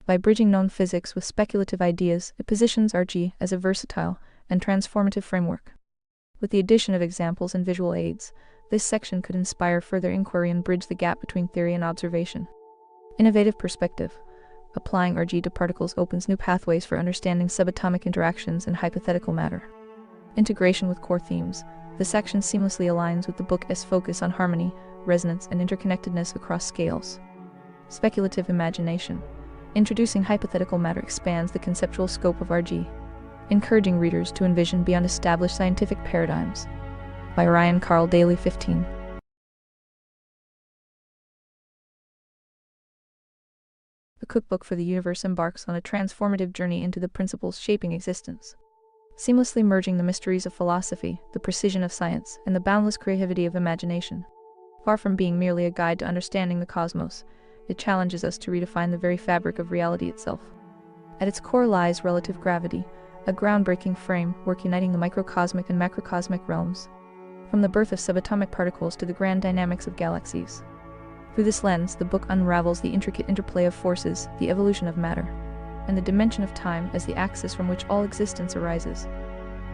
By bridging known physics with speculative ideas, it positions RG as a versatile and transformative framework. With the addition of examples and visual aids, this section could inspire further inquiry and bridge the gap between theory and observation. Innovative perspective. Applying RG to particles opens new pathways for understanding subatomic interactions and hypothetical matter. Integration with core themes. The section seamlessly aligns with the book's focus on harmony, resonance, and interconnectedness across scales. Speculative imagination. Introducing hypothetical matter expands the conceptual scope of RG, encouraging readers to envision beyond established scientific paradigms. By Ryan Carl Daley 15. The Cookbook for the Universe embarks on a transformative journey into the principles shaping existence, seamlessly merging the mysteries of philosophy, the precision of science, and the boundless creativity of imagination. Far from being merely a guide to understanding the cosmos, it challenges us to redefine the very fabric of reality itself. At its core lies relative gravity, a groundbreaking framework uniting the microcosmic and macrocosmic realms, from the birth of subatomic particles to the grand dynamics of galaxies. Through this lens, the book unravels the intricate interplay of forces, the evolution of matter, and the dimension of time as the axis from which all existence arises.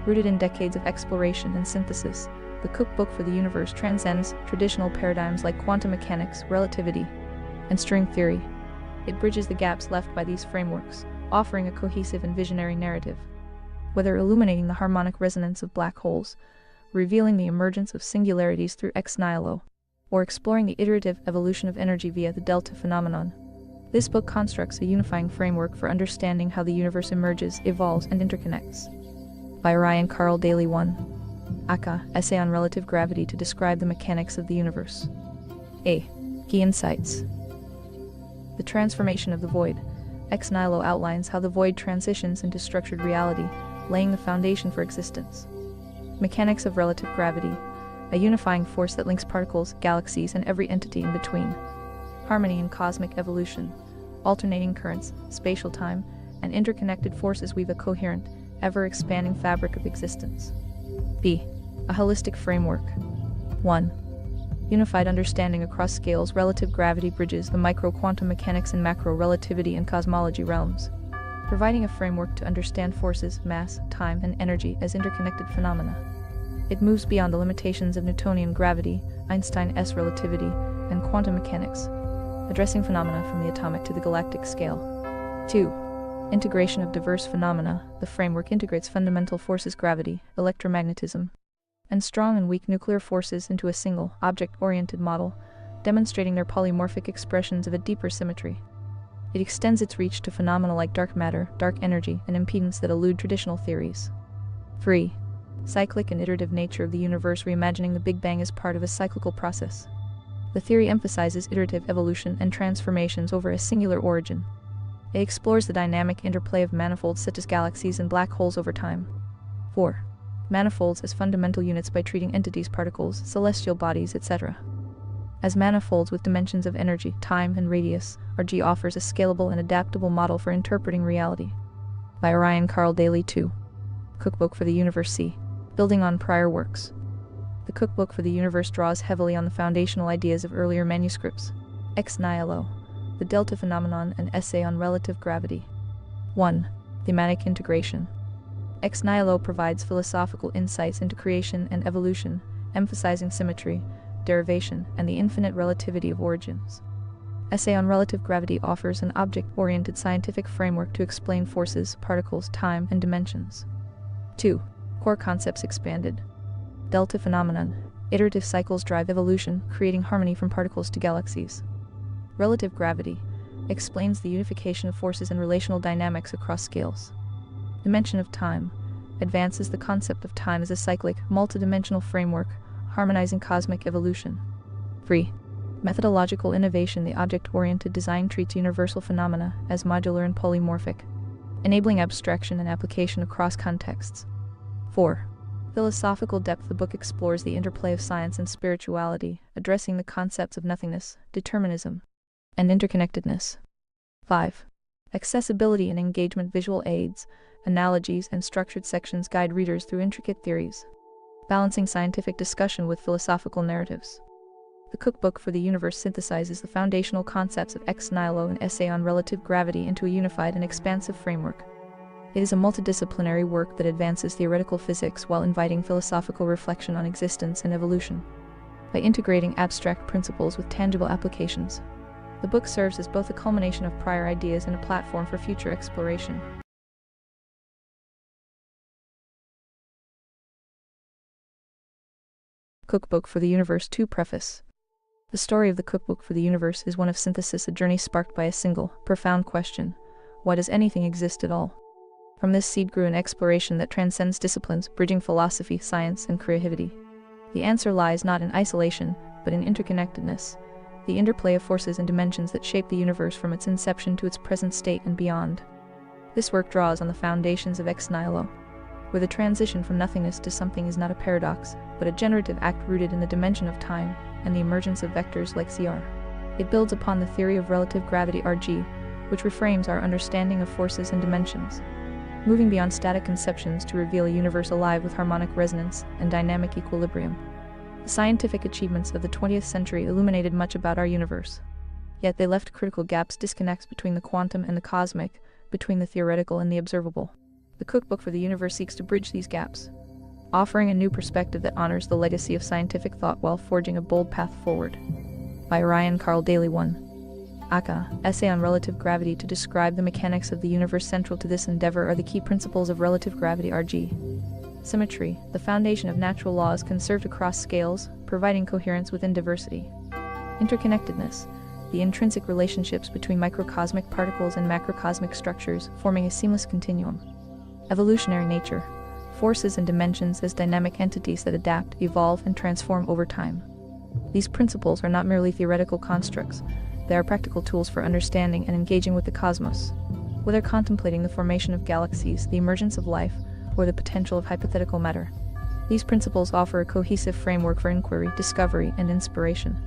Rooted in decades of exploration and synthesis, the Cookbook for the Universe transcends traditional paradigms like quantum mechanics, relativity, and string theory. It bridges the gaps left by these frameworks, offering a cohesive and visionary narrative. Whether illuminating the harmonic resonance of black holes, revealing the emergence of singularities through ex nihilo, or exploring the iterative evolution of energy via the delta phenomenon, this book constructs a unifying framework for understanding how the universe emerges, evolves, and interconnects. By Ryan Carl Daley 1. Aka, Essay on Relative Gravity to describe the mechanics of the universe. A. Key insights. The transformation of the void. Ex nihilo outlines how the void transitions into structured reality, laying the foundation for existence. Mechanics of relative gravity, a unifying force that links particles, galaxies, and every entity in between. Harmony in cosmic evolution, alternating currents, spatial time, and interconnected forces weave a coherent, ever-expanding fabric of existence. B. A holistic framework. 1. Unified understanding across scales. Relative gravity bridges the micro-quantum mechanics and macro-relativity and cosmology realms, providing a framework to understand forces, mass, time, and energy as interconnected phenomena. It moves beyond the limitations of Newtonian gravity, Einstein's relativity, and quantum mechanics, addressing phenomena from the atomic to the galactic scale. 2. Integration of diverse phenomena. The framework integrates fundamental forces, gravity, electromagnetism, and strong and weak nuclear forces into a single, object-oriented model, demonstrating their polymorphic expressions of a deeper symmetry. It extends its reach to phenomena like dark matter, dark energy, and impedance that elude traditional theories. 3. Cyclic and iterative nature of the universe. Reimagining the Big Bang as part of a cyclical process. The theory emphasizes iterative evolution and transformations over a singular origin. It explores the dynamic interplay of manifolds such as galaxies and black holes over time. 4. Manifolds as fundamental units by treating entities, particles, celestial bodies, etc. as manifolds with dimensions of energy, time, and radius. RG offers a scalable and adaptable model for interpreting reality. By Ryan Carl Daley 2. Cookbook for the Universe. C. Building on prior works. The Cookbook for the Universe draws heavily on the foundational ideas of earlier manuscripts. Ex nihilo, the delta phenomenon, and essay on relative gravity. 1. Thematic integration. Ex nihilo provides philosophical insights into creation and evolution, emphasizing symmetry, derivation, and the infinite relativity of origins. Essay on relative gravity offers an object-oriented scientific framework to explain forces, particles, time, and dimensions. 2. Core concepts expanded. Delta phenomenon. Iterative cycles drive evolution, creating harmony from particles to galaxies. Relative gravity explains the unification of forces and relational dynamics across scales. Dimension of time advances the concept of time as a cyclic, multidimensional framework, harmonizing cosmic evolution. 3. Methodological innovation. The object-oriented design treats universal phenomena as modular and polymorphic, enabling abstraction and application across contexts. 4. Philosophical depth. The book explores the interplay of science and spirituality, addressing the concepts of nothingness, determinism, and interconnectedness. 5. Accessibility and engagement. Visual aids, analogies, and structured sections guide readers through intricate theories, balancing scientific discussion with philosophical narratives. The Cookbook for the Universe synthesizes the foundational concepts of ex nihilo and essay on relative gravity into a unified and expansive framework. It is a multidisciplinary work that advances theoretical physics while inviting philosophical reflection on existence and evolution. By integrating abstract principles with tangible applications, the book serves as both a culmination of prior ideas and a platform for future exploration. Cookbook for the Universe 2. Preface. The story of the Cookbook for the Universe is one of synthesis, a journey sparked by a single, profound question: why does anything exist at all? From this seed grew an exploration that transcends disciplines, bridging philosophy, science, and creativity. The answer lies not in isolation, but in interconnectedness, the interplay of forces and dimensions that shape the universe from its inception to its present state and beyond. This work draws on the foundations of ex nihilo, where the transition from nothingness to something is not a paradox, but a generative act rooted in the dimension of time and the emergence of vectors like CR. It builds upon the theory of relative gravity RG, which reframes our understanding of forces and dimensions, moving beyond static conceptions to reveal a universe alive with harmonic resonance and dynamic equilibrium. The scientific achievements of the 20th century illuminated much about our universe, yet they left critical gaps, disconnects between the quantum and the cosmic, between the theoretical and the observable. The Cookbook for the Universe seeks to bridge these gaps. offering a new perspective that honors the legacy of scientific thought while forging a bold path forward. By Orion Carl Daley 1. Aka, Essay on Relative Gravity. To describe the mechanics of the universe central to this endeavor are the key principles of relative gravity. RG. Symmetry, the foundation of natural laws conserved across scales, providing coherence within diversity. Interconnectedness, the intrinsic relationships between microcosmic particles and macrocosmic structures, forming a seamless continuum. Evolutionary nature, forces and dimensions as dynamic entities that adapt, evolve, and transform over time. These principles are not merely theoretical constructs, they are practical tools for understanding and engaging with the cosmos. Whether contemplating the formation of galaxies, the emergence of life, or the potential of hypothetical matter, these principles offer a cohesive framework for inquiry, discovery, and inspiration.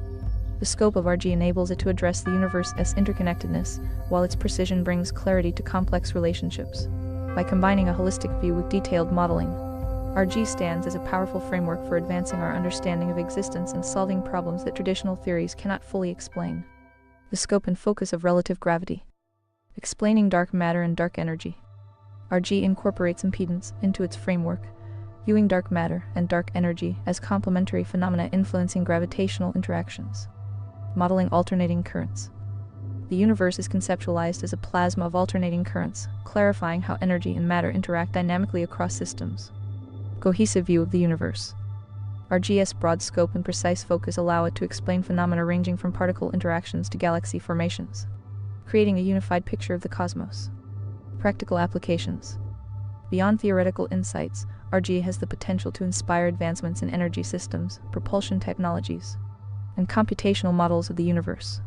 The scope of RG enables it to address the universe's interconnectedness, while its precision brings clarity to complex relationships. By combining a holistic view with detailed modeling, RG stands as a powerful framework for advancing our understanding of existence and solving problems that traditional theories cannot fully explain. The scope and focus of relative gravity. Explaining dark matter and dark energy. RG incorporates impedance into its framework, viewing dark matter and dark energy as complementary phenomena influencing gravitational interactions. Modeling alternating currents. The universe is conceptualized as a plasma of alternating currents, clarifying how energy and matter interact dynamically across systems. Cohesive view of the universe. RG's broad scope and precise focus allow it to explain phenomena ranging from particle interactions to galaxy formations, creating a unified picture of the cosmos. Practical applications. Beyond theoretical insights, RG has the potential to inspire advancements in energy systems, propulsion technologies, and computational models of the universe.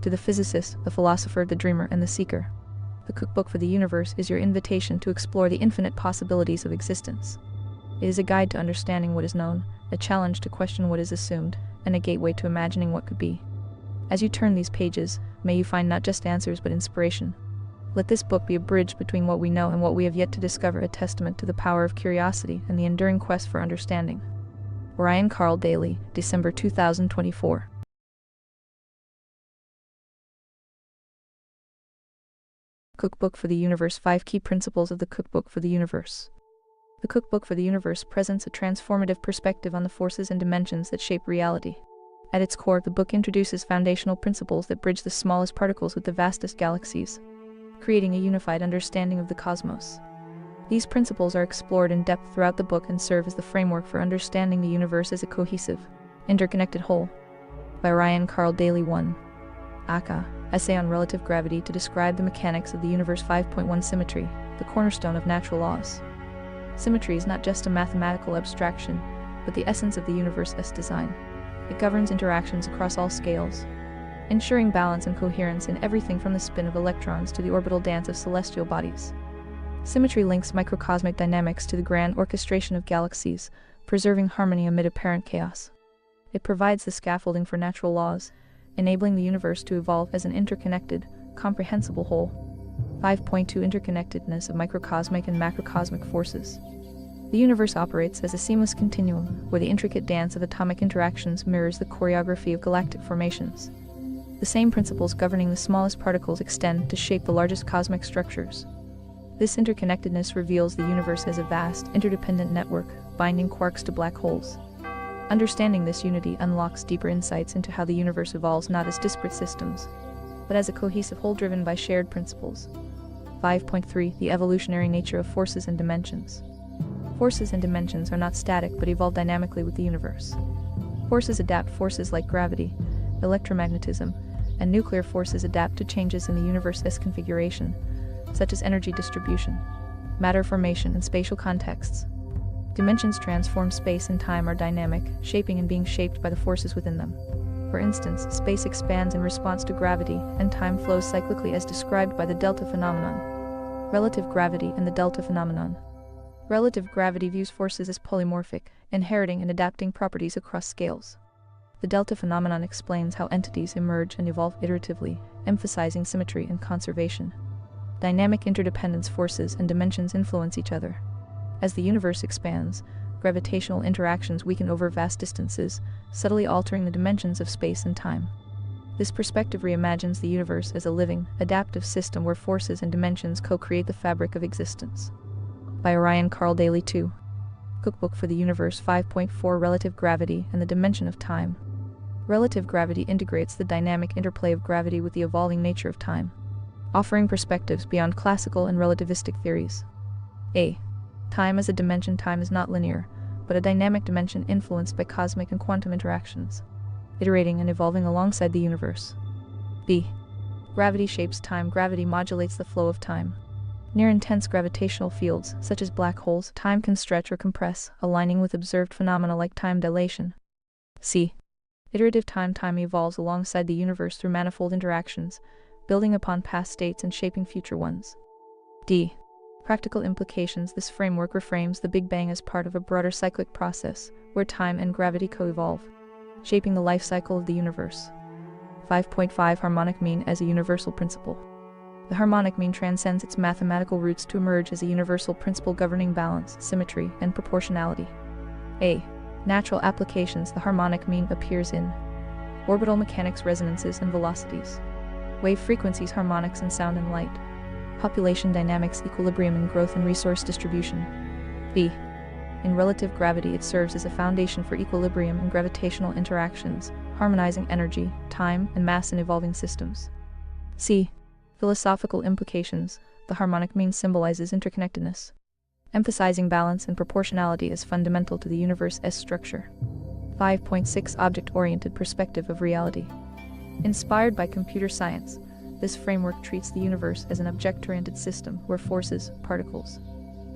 To the physicist, the philosopher, the dreamer, and the seeker, the Cookbook for the Universe is your invitation to explore the infinite possibilities of existence. It is a guide to understanding what is known, a challenge to question what is assumed, and a gateway to imagining what could be. As you turn these pages, may you find not just answers but inspiration. Let this book be a bridge between what we know and what we have yet to discover, a testament to the power of curiosity and the enduring quest for understanding. Orion Carl Daley, December 2024. Cookbook for the Universe. 5 Key Principles of the Cookbook for the Universe. The Cookbook for the Universe presents a transformative perspective on the forces and dimensions that shape reality. At its core, the book introduces foundational principles that bridge the smallest particles with the vastest galaxies, creating a unified understanding of the cosmos. These principles are explored in depth throughout the book and serve as the framework for understanding the universe as a cohesive, interconnected whole. By Orion Carl Daley 1. Aka, Essay on Relative Gravity. To describe the mechanics of the universe. 5.1 Symmetry, the cornerstone of natural laws. Symmetry is not just a mathematical abstraction, but the essence of the universe's design. It governs interactions across all scales, ensuring balance and coherence in everything from the spin of electrons to the orbital dance of celestial bodies. Symmetry links microcosmic dynamics to the grand orchestration of galaxies, preserving harmony amid apparent chaos. It provides the scaffolding for natural laws, enabling the universe to evolve as an interconnected, comprehensible whole. 5.2 Interconnectedness of microcosmic and macrocosmic forces. The universe operates as a seamless continuum, where the intricate dance of atomic interactions mirrors the choreography of galactic formations. The same principles governing the smallest particles extend to shape the largest cosmic structures. This interconnectedness reveals the universe as a vast, interdependent network, binding quarks to black holes. Understanding this unity unlocks deeper insights into how the universe evolves not as disparate systems, but as a cohesive whole driven by shared principles. 5.3 The evolutionary nature of forces and dimensions. Forces and dimensions are not static but evolve dynamically with the universe. Forces adapt. Forces like gravity, electromagnetism, and nuclear forces adapt to changes in the universe's configuration, such as energy distribution, matter formation, and spatial contexts. Dimensions transform. Space and time are dynamic, shaping and being shaped by the forces within them. For instance, space expands in response to gravity, and time flows cyclically as described by the delta phenomenon. Relative gravity and the delta phenomenon. Relative gravity views forces as polymorphic, inheriting and adapting properties across scales. The delta phenomenon explains how entities emerge and evolve iteratively, emphasizing symmetry and conservation. Dynamic interdependence. Forces and dimensions influence each other. As the universe expands, gravitational interactions weaken over vast distances, subtly altering the dimensions of space and time. This perspective reimagines the universe as a living, adaptive system where forces and dimensions co-create the fabric of existence. By Orion Carl Daley 2. Cookbook for the Universe 5.4 Relative Gravity and the Dimension of Time. Relative gravity integrates the dynamic interplay of gravity with the evolving nature of time, offering perspectives beyond classical and relativistic theories. A. Time as a dimension. Time is not linear, but a dynamic dimension influenced by cosmic and quantum interactions, iterating and evolving alongside the universe. B. Gravity shapes time. Gravity modulates the flow of time. Near intense gravitational fields, such as black holes, time can stretch or compress, aligning with observed phenomena like time dilation. C. Iterative time. Time evolves alongside the universe through manifold interactions, building upon past states and shaping future ones. D. Practical implications. This framework reframes the Big Bang as part of a broader cyclic process, where time and gravity co-evolve, shaping the life cycle of the universe. 5.5 Harmonic mean as a universal principle. The harmonic mean transcends its mathematical roots to emerge as a universal principle governing balance, symmetry, and proportionality. A. Natural applications. The harmonic mean appears in orbital mechanics, resonances, and velocities, wave frequencies, harmonics in sound and light, population dynamics, equilibrium in growth and resource distribution. B. In relative gravity, it serves as a foundation for equilibrium and gravitational interactions, harmonizing energy, time, and mass in evolving systems. C. Philosophical implications. The harmonic mean symbolizes interconnectedness, emphasizing balance and proportionality as fundamental to the universe's structure. 5.6 Object-oriented perspective of reality. Inspired by computer science, this framework treats the universe as an object-oriented system where forces, particles,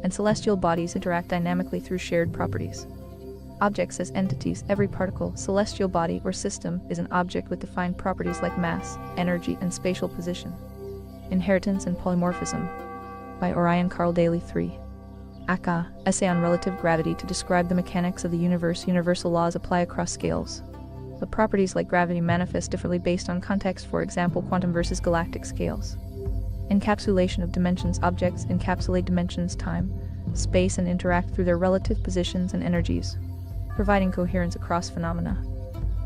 and celestial bodies interact dynamically through shared properties. Objects as entities. Every particle, celestial body, or system is an object with defined properties like mass, energy, and spatial position. Inheritance and Polymorphism by Orion Carl Daley 3. Aka, Essay on Relative Gravity to describe the mechanics of the universe. Universal laws apply across scales, but properties like gravity manifest differently based on context, for example, quantum versus galactic scales. Encapsulation of dimensions. Objects encapsulate dimensions, time, space, and interact through their relative positions and energies, providing coherence across phenomena.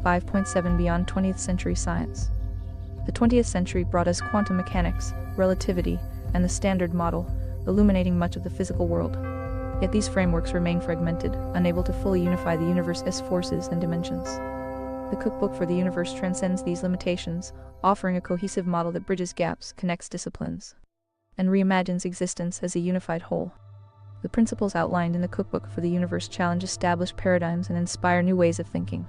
5.7 Beyond 20th Century Science. The 20th century brought us quantum mechanics, relativity, and the Standard Model, illuminating much of the physical world. Yet these frameworks remain fragmented, unable to fully unify the universe's forces and dimensions. The Cookbook for the Universe transcends these limitations, offering a cohesive model that bridges gaps, connects disciplines, and reimagines existence as a unified whole. The principles outlined in the Cookbook for the Universe challenge established paradigms and inspire new ways of thinking.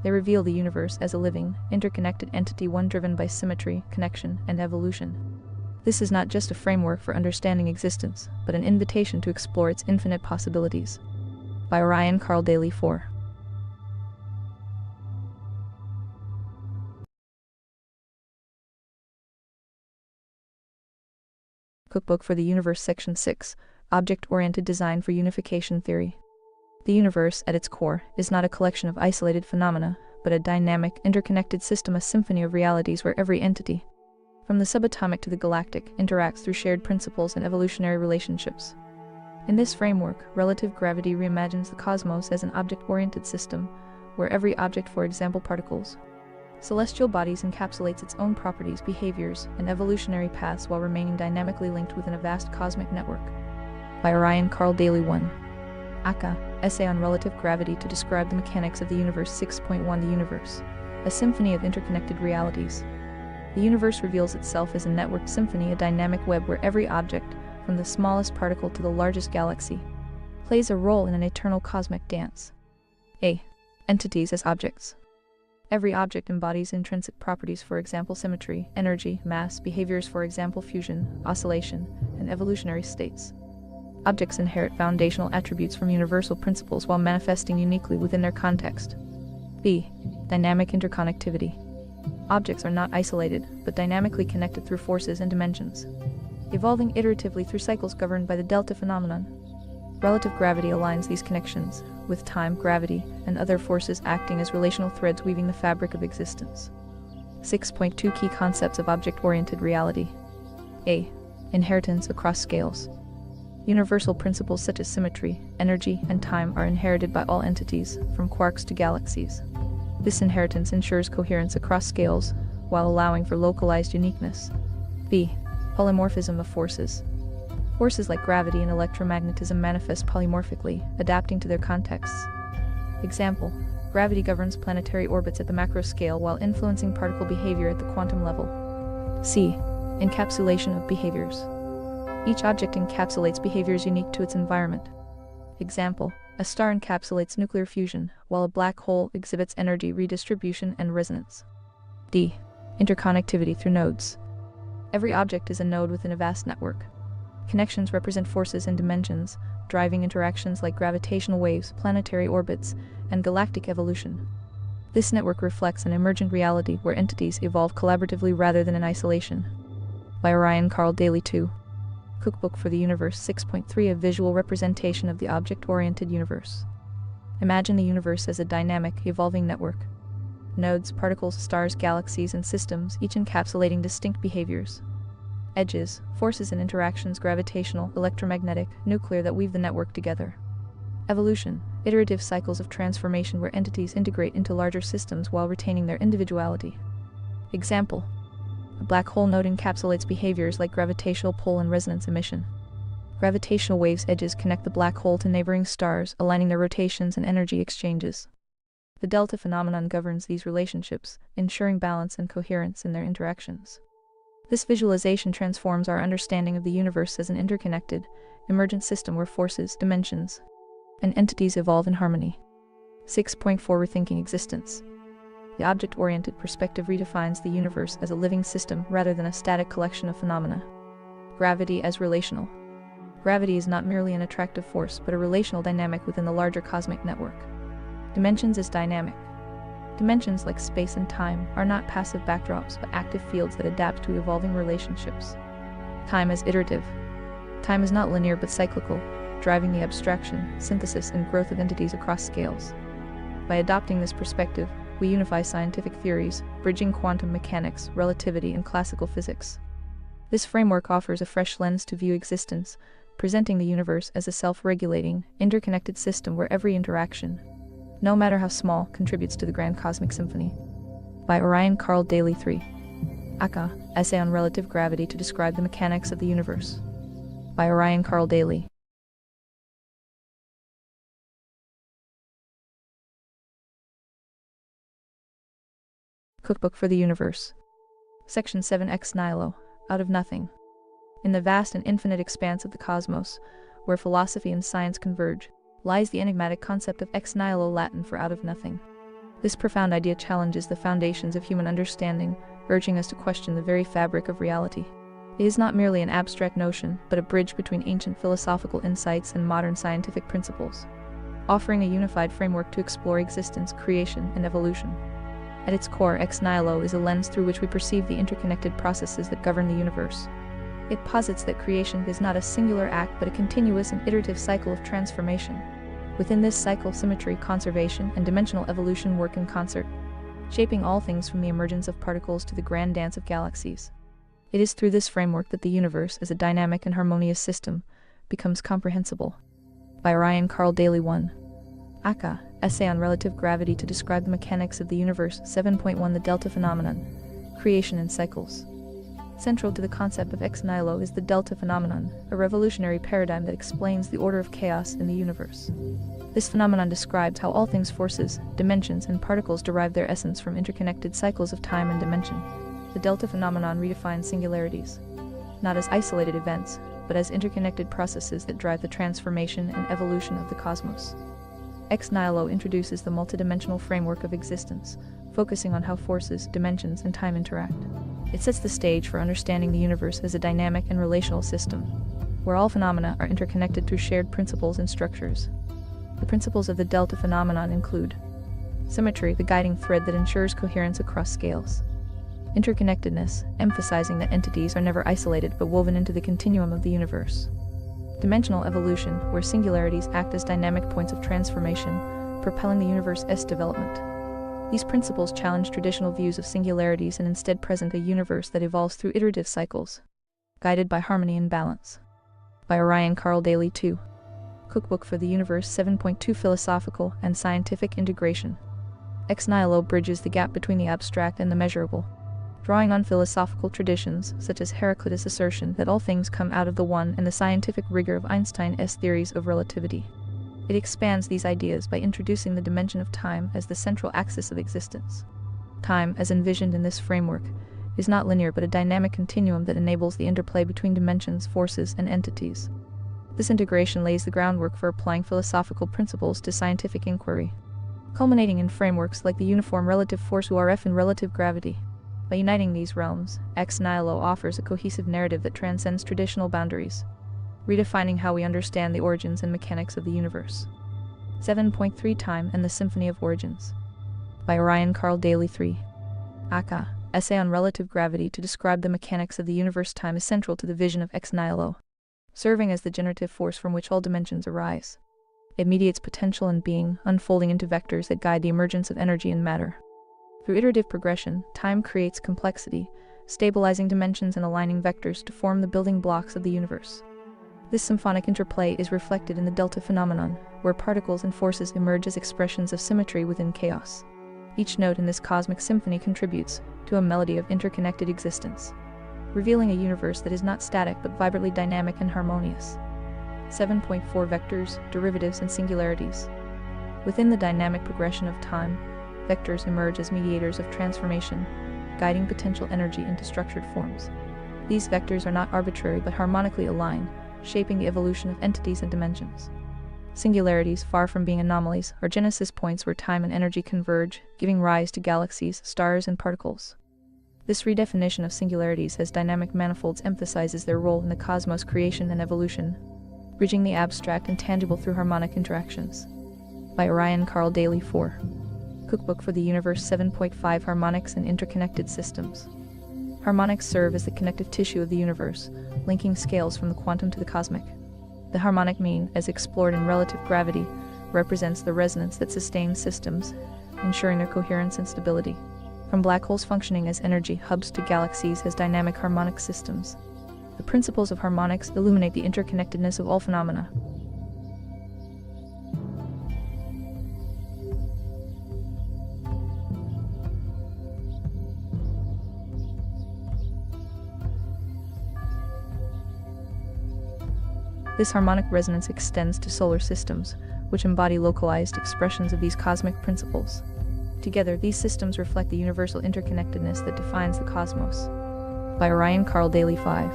They reveal the universe as a living, interconnected entity, one driven by symmetry, connection, and evolution. This is not just a framework for understanding existence, but an invitation to explore its infinite possibilities. By Orion Carl Daley 4. Cookbook for the Universe Section 6, Object-Oriented Design for Unification Theory. The universe, at its core, is not a collection of isolated phenomena, but a dynamic, interconnected system, a symphony of realities where every entity, from the subatomic to the galactic, interacts through shared principles and evolutionary relationships. In this framework, relative gravity reimagines the cosmos as an object-oriented system, where every object, for example particles, celestial bodies, encapsulates its own properties, behaviors, and evolutionary paths while remaining dynamically linked within a vast cosmic network. By Orion Carl Daley 1. Aka, Essay on Relative Gravity to describe the mechanics of the universe. 6.1 The universe, a symphony of interconnected realities. The universe reveals itself as a networked symphony, a dynamic web where every object, from the smallest particle to the largest galaxy, plays a role in an eternal cosmic dance. A. Entities as objects. Every object embodies intrinsic properties, for example symmetry, energy, mass, behaviors, for example fusion, oscillation, and evolutionary states. Objects inherit foundational attributes from universal principles while manifesting uniquely within their context. B. Dynamic interconnectivity. Objects are not isolated, but dynamically connected through forces and dimensions, evolving iteratively through cycles governed by the delta phenomenon. Relative gravity aligns these connections, with time, gravity, and other forces acting as relational threads weaving the fabric of existence. 6.2 Key concepts of object-oriented reality. A. Inheritance across scales. Universal principles such as symmetry, energy, and time are inherited by all entities, from quarks to galaxies. This inheritance ensures coherence across scales, while allowing for localized uniqueness. B. Polymorphism of forces. Forces like gravity and electromagnetism manifest polymorphically, adapting to their contexts. Example: gravity governs planetary orbits at the macro scale while influencing particle behavior at the quantum level. C. Encapsulation of behaviors. Each object encapsulates behaviors unique to its environment. Example: a star encapsulates nuclear fusion, while a black hole exhibits energy redistribution and resonance. D. Interconnectivity through nodes. Every object is a node within a vast network. Connections represent forces and dimensions, driving interactions like gravitational waves, planetary orbits, and galactic evolution. This network reflects an emergent reality where entities evolve collaboratively rather than in isolation. By Orion Carl Daley 2. Cookbook for the Universe 6.3 A visual representation of the object-oriented universe. Imagine the universe as a dynamic, evolving network. Nodes, particles, stars, galaxies, and systems, each encapsulating distinct behaviors. Edges, forces and interactions, gravitational, electromagnetic, nuclear, that weave the network together. Evolution, iterative cycles of transformation where entities integrate into larger systems while retaining their individuality. Example: a black hole node encapsulates behaviors like gravitational pull and resonance emission. Gravitational waves' edges connect the black hole to neighboring stars, aligning their rotations and energy exchanges. The delta phenomenon governs these relationships, ensuring balance and coherence in their interactions. This visualization transforms our understanding of the universe as an interconnected, emergent system where forces, dimensions, and entities evolve in harmony. 6.4 Rethinking existence. The object-oriented perspective redefines the universe as a living system rather than a static collection of phenomena. Gravity as relational. Gravity is not merely an attractive force but a relational dynamic within the larger cosmic network. Dimensions as dynamic. Dimensions like space and time are not passive backdrops but active fields that adapt to evolving relationships. Time as iterative. Time is not linear but cyclical, driving the abstraction, synthesis, and growth of entities across scales. By adopting this perspective, we unify scientific theories, bridging quantum mechanics, relativity, and classical physics. This framework offers a fresh lens to view existence, presenting the universe as a self-regulating, interconnected system where every interaction, no matter how small, contributes to the grand cosmic symphony. By Orion Carl Daley 3. Aka, Essay on Relative Gravity to Describe the Mechanics of the Universe. By Orion Carl Daley. Cookbook for the Universe. Section 7 Ex Nihilo, Out of Nothing. In the vast and infinite expanse of the cosmos, where philosophy and science converge, lies the enigmatic concept of ex nihilo, Latin for out of nothing. This profound idea challenges the foundations of human understanding, urging us to question the very fabric of reality. It is not merely an abstract notion, but a bridge between ancient philosophical insights and modern scientific principles, offering a unified framework to explore existence, creation, and evolution. At its core, ex nihilo is a lens through which we perceive the interconnected processes that govern the universe. It posits that creation is not a singular act but a continuous and iterative cycle of transformation. Within this cycle, symmetry, conservation, and dimensional evolution work in concert, shaping all things from the emergence of particles to the grand dance of galaxies. It is through this framework that the universe, as a dynamic and harmonious system, becomes comprehensible. By Orion Carl Daley 1. Aka, Essay on Relative Gravity to Describe the Mechanics of the Universe 7.1 The Delta Phenomenon, Creation and Cycles. Central to the concept of ex nihilo is the delta phenomenon, a revolutionary paradigm that explains the order of chaos in the universe. This phenomenon describes how all things, forces, dimensions, and particles derive their essence from interconnected cycles of time and dimension. The delta phenomenon redefines singularities, not as isolated events, but as interconnected processes that drive the transformation and evolution of the cosmos. Ex nihilo introduces the multidimensional framework of existence, focusing on how forces, dimensions, and time interact. It sets the stage for understanding the universe as a dynamic and relational system, where all phenomena are interconnected through shared principles and structures. The principles of the delta phenomenon include symmetry, the guiding thread that ensures coherence across scales; interconnectedness, emphasizing that entities are never isolated but woven into the continuum of the universe; dimensional evolution, where singularities act as dynamic points of transformation, propelling the universe's development. These principles challenge traditional views of singularities and instead present a universe that evolves through iterative cycles, guided by harmony and balance. By Orion Carl Daley 2. Cookbook for the Universe 7.2 Philosophical and Scientific Integration. Ex nihilo bridges the gap between the abstract and the measurable. drawing on philosophical traditions such as Heraclitus' assertion that all things come out of the one and the scientific rigor of Einstein's theories of relativity. It expands these ideas by introducing the dimension of time as the central axis of existence. Time, as envisioned in this framework, is not linear but a dynamic continuum that enables the interplay between dimensions, forces, and entities. This integration lays the groundwork for applying philosophical principles to scientific inquiry, culminating in frameworks like the uniform relative force URF and relative gravity. By uniting these realms, ex nihilo offers a cohesive narrative that transcends traditional boundaries, redefining how we understand the origins and mechanics of the universe. 7.3 Time and the Symphony of Origins. By Orion Carl Daley 3. Aka, Essay on Relative Gravity to describe the mechanics of the universe. Time is central to the vision of ex nihilo, serving as the generative force from which all dimensions arise. It mediates potential and being, unfolding into vectors that guide the emergence of energy and matter. Through iterative progression, time creates complexity, stabilizing dimensions and aligning vectors to form the building blocks of the universe. This symphonic interplay is reflected in the delta phenomenon, where particles and forces emerge as expressions of symmetry within chaos. Each note in this cosmic symphony contributes to a melody of interconnected existence, revealing a universe that is not static but vibrantly dynamic and harmonious. 7.4 Vectors, Derivatives, and Singularities. Within the dynamic progression of time, vectors emerge as mediators of transformation, guiding potential energy into structured forms. These vectors are not arbitrary but harmonically aligned, shaping the evolution of entities and dimensions. Singularities, far from being anomalies, are genesis points where time and energy converge, giving rise to galaxies, stars, and particles. This redefinition of singularities as dynamic manifolds emphasizes their role in the cosmos' creation and evolution, bridging the abstract and tangible through harmonic interactions. By Orion Carl Daley 4. Cookbook for the Universe 7.5 Harmonics and Interconnected Systems. Harmonics serve as the connective tissue of the universe, linking scales from the quantum to the cosmic. The harmonic mean, as explored in relative gravity, represents the resonance that sustains systems, ensuring their coherence and stability. From black holes functioning as energy hubs to galaxies as dynamic harmonic systems, the principles of harmonics illuminate the interconnectedness of all phenomena. This harmonic resonance extends to solar systems, which embody localized expressions of these cosmic principles. Together, these systems reflect the universal interconnectedness that defines the cosmos. By Orion Carl Daley 5.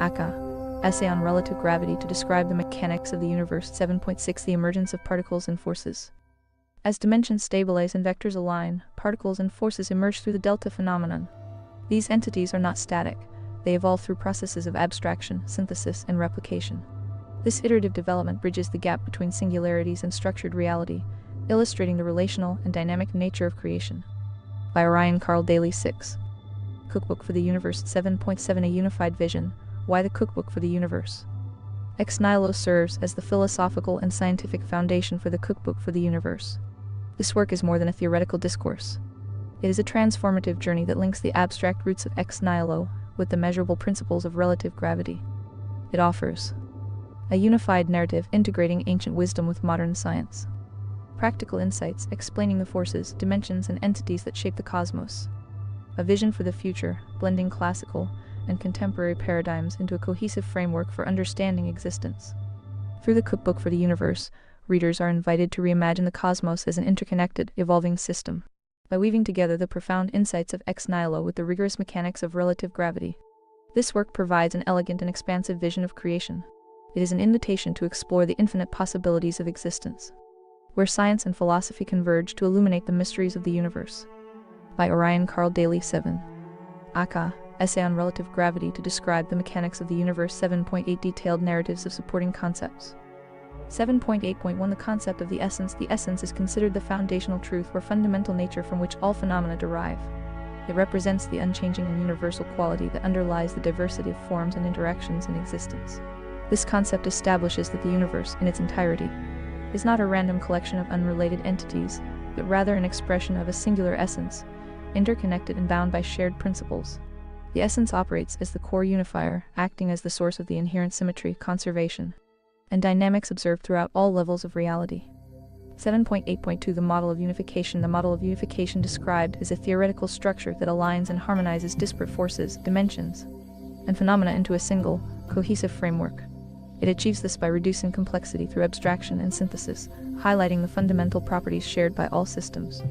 Aka, Essay on Relative Gravity to describe the mechanics of the universe. 7.6 The emergence of particles and forces. As dimensions stabilize and vectors align, particles and forces emerge through the delta phenomenon. These entities are not static. They evolve through processes of abstraction, synthesis, and replication. This iterative development bridges the gap between singularities and structured reality, illustrating the relational and dynamic nature of creation. By Orion Carl Daley 6. Cookbook for the Universe 7.7 A Unified Vision. Why the Cookbook for the Universe? Ex nihilo serves as the philosophical and scientific foundation for the Cookbook for the Universe. This work is more than a theoretical discourse. It is a transformative journey that links the abstract roots of ex nihilo with the measurable principles of relative gravity. It offers a unified narrative integrating ancient wisdom with modern science, practical insights explaining the forces, dimensions, and entities that shape the cosmos, a vision for the future, blending classical and contemporary paradigms into a cohesive framework for understanding existence. Through the Cookbook for the Universe, readers are invited to reimagine the cosmos as an interconnected, evolving system. By weaving together the profound insights of ex nihilo with the rigorous mechanics of relative gravity, this work provides an elegant and expansive vision of creation. It is an invitation to explore the infinite possibilities of existence, where science and philosophy converge to illuminate the mysteries of the universe. By Orion Carl Daley 7. Aka, Essay on Relative Gravity to describe the mechanics of the universe. 7.8 Detailed narratives of supporting concepts. 7.8.1 The concept of the essence. The essence is considered the foundational truth or fundamental nature from which all phenomena derive. It represents the unchanging and universal quality that underlies the diversity of forms and interactions in existence. This concept establishes that the universe, in its entirety, is not a random collection of unrelated entities, but rather an expression of a singular essence, interconnected and bound by shared principles. The essence operates as the core unifier, acting as the source of the inherent symmetry, conservation, and dynamics observed throughout all levels of reality. 7.8.2 The model of unification. The model of unification described is a theoretical structure that aligns and harmonizes disparate forces, dimensions, and phenomena into a single, cohesive framework. It achieves this by reducing complexity through abstraction and synthesis, highlighting the fundamental properties shared by all systems.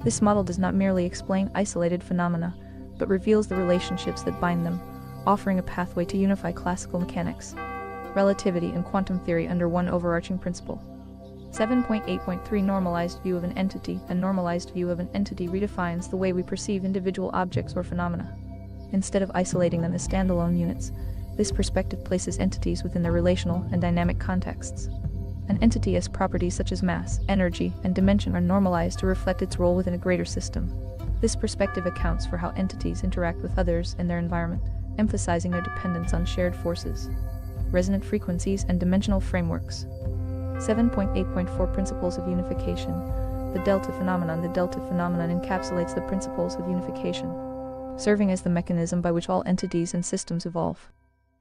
This model does not merely explain isolated phenomena, but reveals the relationships that bind them, offering a pathway to unify classical mechanics, relativity, and quantum theory under one overarching principle. 7.8.3 Normalized view of an entity. A normalized view of an entity redefines the way we perceive individual objects or phenomena. Instead of isolating them as standalone units, this perspective places entities within their relational and dynamic contexts. An entity has properties such as mass, energy, and dimension are normalized to reflect its role within a greater system. This perspective accounts for how entities interact with others and their environment, emphasizing their dependence on shared forces, resonant frequencies, and dimensional frameworks. 7.8.4 Principles of unification. The delta phenomenon. The delta phenomenon encapsulates the principles of unification, serving as the mechanism by which all entities and systems evolve.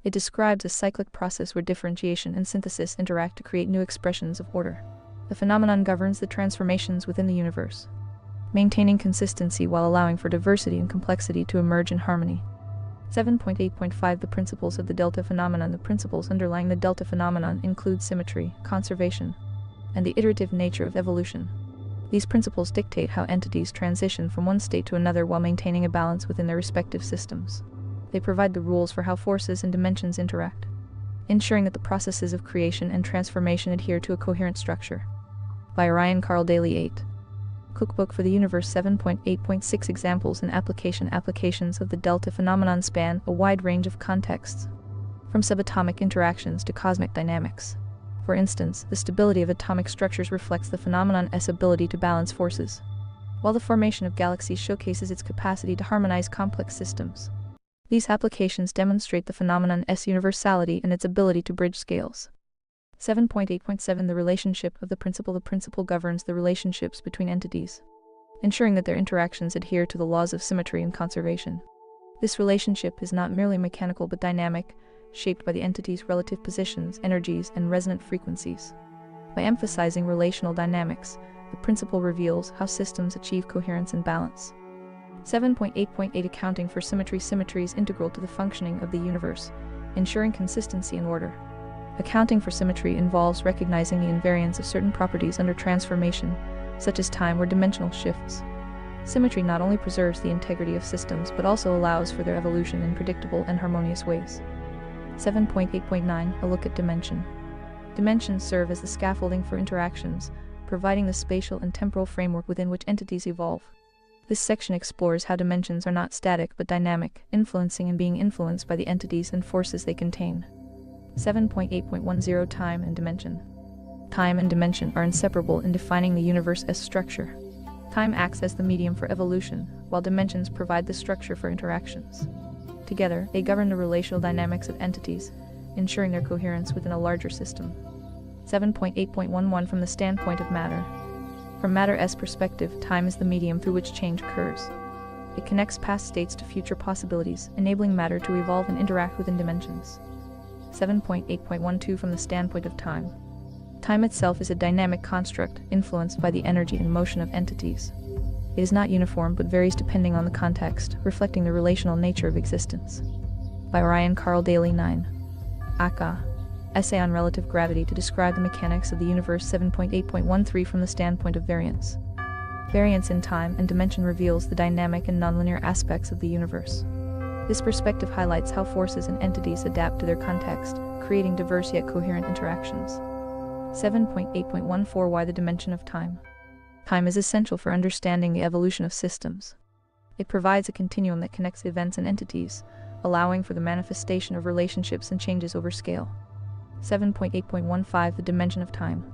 It describes a cyclic process where differentiation and synthesis interact to create new expressions of order. The phenomenon governs the transformations within the universe, maintaining consistency while allowing for diversity and complexity to emerge in harmony. 7.8.5 The principles of the delta phenomenon. The principles underlying the delta phenomenon include symmetry, conservation, and the iterative nature of evolution. These principles dictate how entities transition from one state to another while maintaining a balance within their respective systems. They provide the rules for how forces and dimensions interact, ensuring that the processes of creation and transformation adhere to a coherent structure. By Ryan Carl Daley. 8. Cookbook for the Universe. 7.8.6 Examples and applications of the delta phenomenon span a wide range of contexts, from subatomic interactions to cosmic dynamics. For instance, the stability of atomic structures reflects the phenomenon's ability to balance forces, while the formation of galaxies showcases its capacity to harmonize complex systems. These applications demonstrate the phenomenon's universality and its ability to bridge scales. 7.8.7 The relationship of the principle. The principle governs the relationships between entities, ensuring that their interactions adhere to the laws of symmetry and conservation. This relationship is not merely mechanical but dynamic, shaped by the entity's relative positions, energies, and resonant frequencies. By emphasizing relational dynamics, the principle reveals how systems achieve coherence and balance. 7.8.8 Accounting for symmetry. Symmetry is integral to the functioning of the universe, ensuring consistency and order. Accounting for symmetry involves recognizing the invariance of certain properties under transformation, such as time or dimensional shifts. Symmetry not only preserves the integrity of systems but also allows for their evolution in predictable and harmonious ways. 7.8.9 A look at dimension. Dimensions serve as the scaffolding for interactions, providing the spatial and temporal framework within which entities evolve. This section explores how dimensions are not static but dynamic, influencing and being influenced by the entities and forces they contain. 7.8.10 Time and dimension. Time and dimension are inseparable in defining the universe as structure. Time acts as the medium for evolution, while dimensions provide the structure for interactions. Together, they govern the relational dynamics of entities, ensuring their coherence within a larger system. 7.8.11 From the standpoint of matter. From matter's perspective, time is the medium through which change occurs. It connects past states to future possibilities, enabling matter to evolve and interact within dimensions. 7.8.12 From the standpoint of time. Time itself is a dynamic construct, influenced by the energy and motion of entities. It is not uniform but varies depending on the context, reflecting the relational nature of existence. By Ryan Carl Daley. 9. Aka. Essay on relative gravity to describe the mechanics of the universe. 7.8.13 From the standpoint of variance. Variance in time and dimension reveals the dynamic and nonlinear aspects of the universe. This perspective highlights how forces and entities adapt to their context, creating diverse yet coherent interactions. 7.8.14 Why the dimension of time. Time is essential for understanding the evolution of systems. It provides a continuum that connects events and entities, allowing for the manifestation of relationships and changes over scale. 7.8.15 The dimension of time.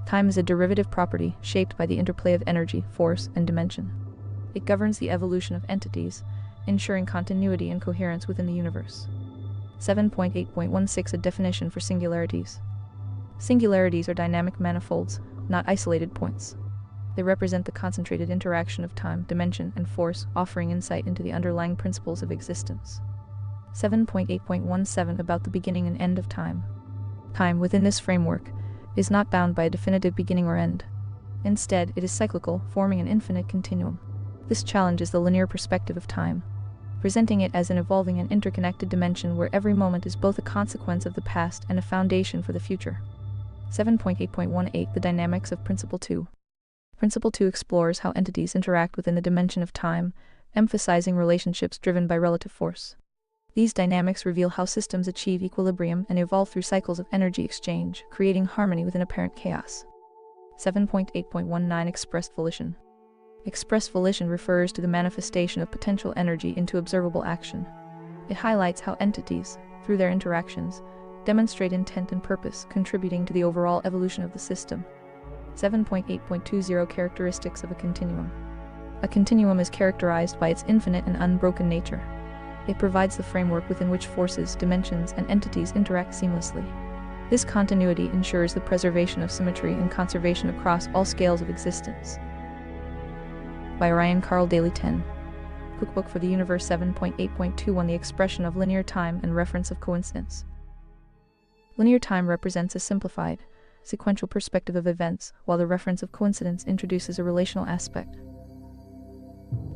Time is a derivative property shaped by the interplay of energy, force, and dimension. It governs the evolution of entities, ensuring continuity and coherence within the universe. 7.8.16 A definition for singularities. Singularities are dynamic manifolds, not isolated points. They represent the concentrated interaction of time, dimension, and force, offering insight into the underlying principles of existence. 7.8.17 About the beginning and end of time. Time, within this framework, is not bound by a definitive beginning or end. Instead, it is cyclical, forming an infinite continuum. This challenges the linear perspective of time, presenting it as an evolving and interconnected dimension where every moment is both a consequence of the past and a foundation for the future. 7.8.18 The Dynamics of Principle 2. Principle 2 explores how entities interact within the dimension of time, emphasizing relationships driven by relative force. These dynamics reveal how systems achieve equilibrium and evolve through cycles of energy exchange, creating harmony within apparent chaos. 7.8.19 Expressed Volition. Expressed volition refers to the manifestation of potential energy into observable action. It highlights how entities, through their interactions, demonstrate intent and purpose, contributing to the overall evolution of the system. 7.8.20 Characteristics of a continuum. A continuum is characterized by its infinite and unbroken nature. It provides the framework within which forces, dimensions, and entities interact seamlessly. This continuity ensures the preservation of symmetry and conservation across all scales of existence. By Ryan Carl Daley 10. Cookbook for the Universe 7.8.21 The expression of linear time and reference of coincidence. Linear time represents a simplified, sequential perspective of events, while the reference of coincidence introduces a relational aspect,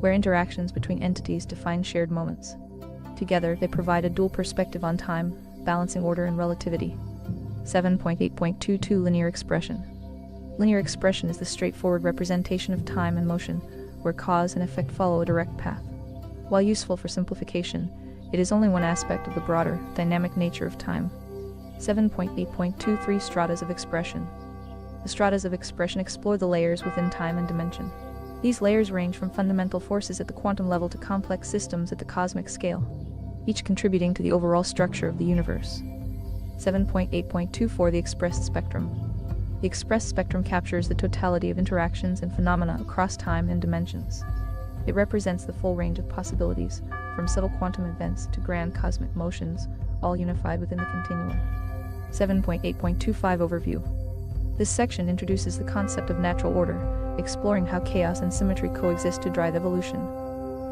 where interactions between entities define shared moments. Together, they provide a dual perspective on time, balancing order and relativity. 7.8.22 Linear expression. Linear expression is the straightforward representation of time and motion, where cause and effect follow a direct path. While useful for simplification, it is only one aspect of the broader, dynamic nature of time. 7.8.23 Stratas of expression. The stratas of expression explore the layers within time and dimension. These layers range from fundamental forces at the quantum level to complex systems at the cosmic scale, each contributing to the overall structure of the universe. 7.8.24 The expressed spectrum. The expressed spectrum captures the totality of interactions and phenomena across time and dimensions. It represents the full range of possibilities, from subtle quantum events to grand cosmic motions, all unified within the continuum. 7.8.25 Overview. This section introduces the concept of natural order, exploring how chaos and symmetry coexist to drive evolution.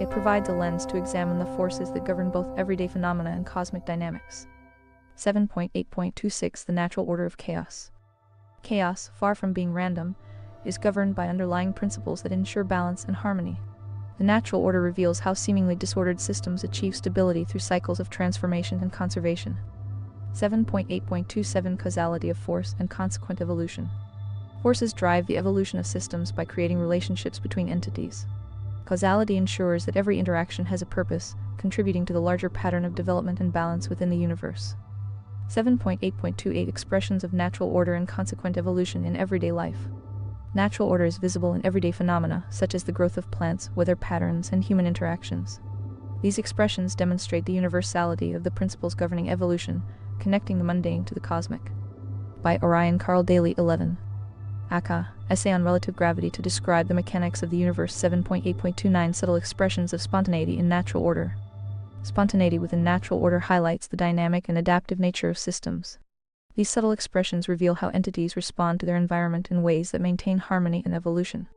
It provides a lens to examine the forces that govern both everyday phenomena and cosmic dynamics. 7.8.26 The natural order of chaos. Chaos, far from being random, is governed by underlying principles that ensure balance and harmony. The natural order reveals how seemingly disordered systems achieve stability through cycles of transformation and conservation. 7.8.27 Causality of force and consequent evolution. Forces drive the evolution of systems by creating relationships between entities. Causality ensures that every interaction has a purpose, contributing to the larger pattern of development and balance within the universe. 7.8.28 Expressions of natural order and consequent evolution in everyday life. Natural order is visible in everyday phenomena, such as the growth of plants, weather patterns, and human interactions. These expressions demonstrate the universality of the principles governing evolution, connecting the mundane to the cosmic. By Ryan Carl Daley 11. Aka, Essay on Relative Gravity to describe the mechanics of the universe. 7.8.29 Subtle expressions of spontaneity in natural order. Spontaneity within natural order highlights the dynamic and adaptive nature of systems. These subtle expressions reveal how entities respond to their environment in ways that maintain harmony and evolution.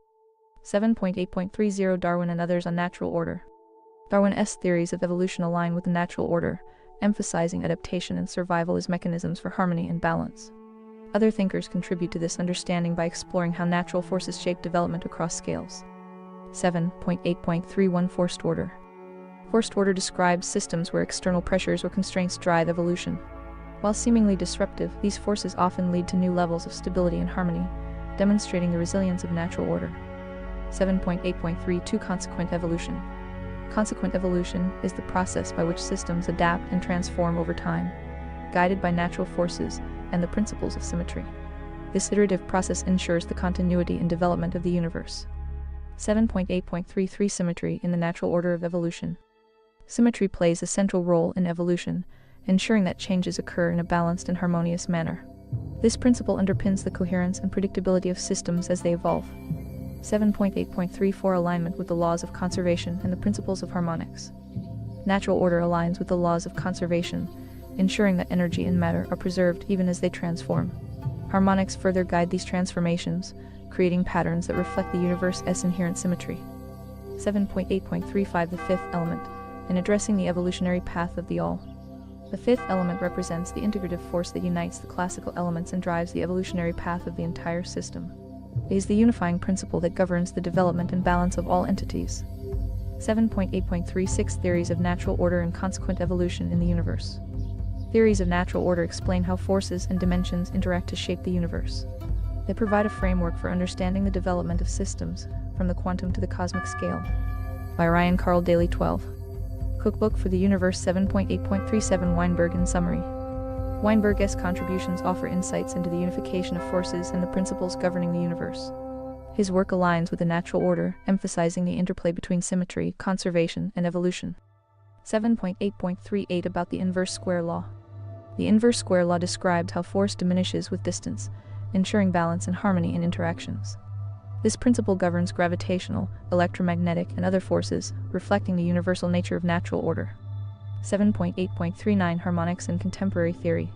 7.8.30 Darwin and others on natural order. Darwin's theories of evolution align with the natural order, emphasizing adaptation and survival as mechanisms for harmony and balance. Other thinkers contribute to this understanding by exploring how natural forces shape development across scales. 7.8.31 Forced order. Forced order describes systems where external pressures or constraints drive evolution. While seemingly disruptive, these forces often lead to new levels of stability and harmony, demonstrating the resilience of natural order. 7.8.32 Consequent evolution. Consequent evolution is the process by which systems adapt and transform over time, guided by natural forces and the principles of symmetry. This iterative process ensures the continuity and development of the universe. 7.8.33 Symmetry in the natural order of evolution. Symmetry plays a central role in evolution, ensuring that changes occur in a balanced and harmonious manner. This principle underpins the coherence and predictability of systems as they evolve. 7.8.34 Alignment with the laws of conservation and the principles of harmonics. Natural order aligns with the laws of conservation, ensuring that energy and matter are preserved even as they transform. Harmonics further guide these transformations, creating patterns that reflect the universe's inherent symmetry. 7.8.35 The fifth element, in addressing the evolutionary path of the all. The fifth element represents the integrative force that unites the classical elements and drives the evolutionary path of the entire system. It is the unifying principle that governs the development and balance of all entities. 7.8.36 Theories of natural order and consequent evolution in the universe. Theories of natural order explain how forces and dimensions interact to shape the universe. They provide a framework for understanding the development of systems, from the quantum to the cosmic scale. By Ryan Carl Daley 12. Cookbook for the Universe 7.8.37 Weinberg in summary. Weinberg's contributions offer insights into the unification of forces and the principles governing the universe. His work aligns with the natural order, emphasizing the interplay between symmetry, conservation, and evolution. 7.8.38 About the inverse square law. The inverse square law describes how force diminishes with distance, ensuring balance and harmony in interactions. This principle governs gravitational, electromagnetic, and other forces, reflecting the universal nature of natural order. 7.8.39 Harmonics and contemporary theory.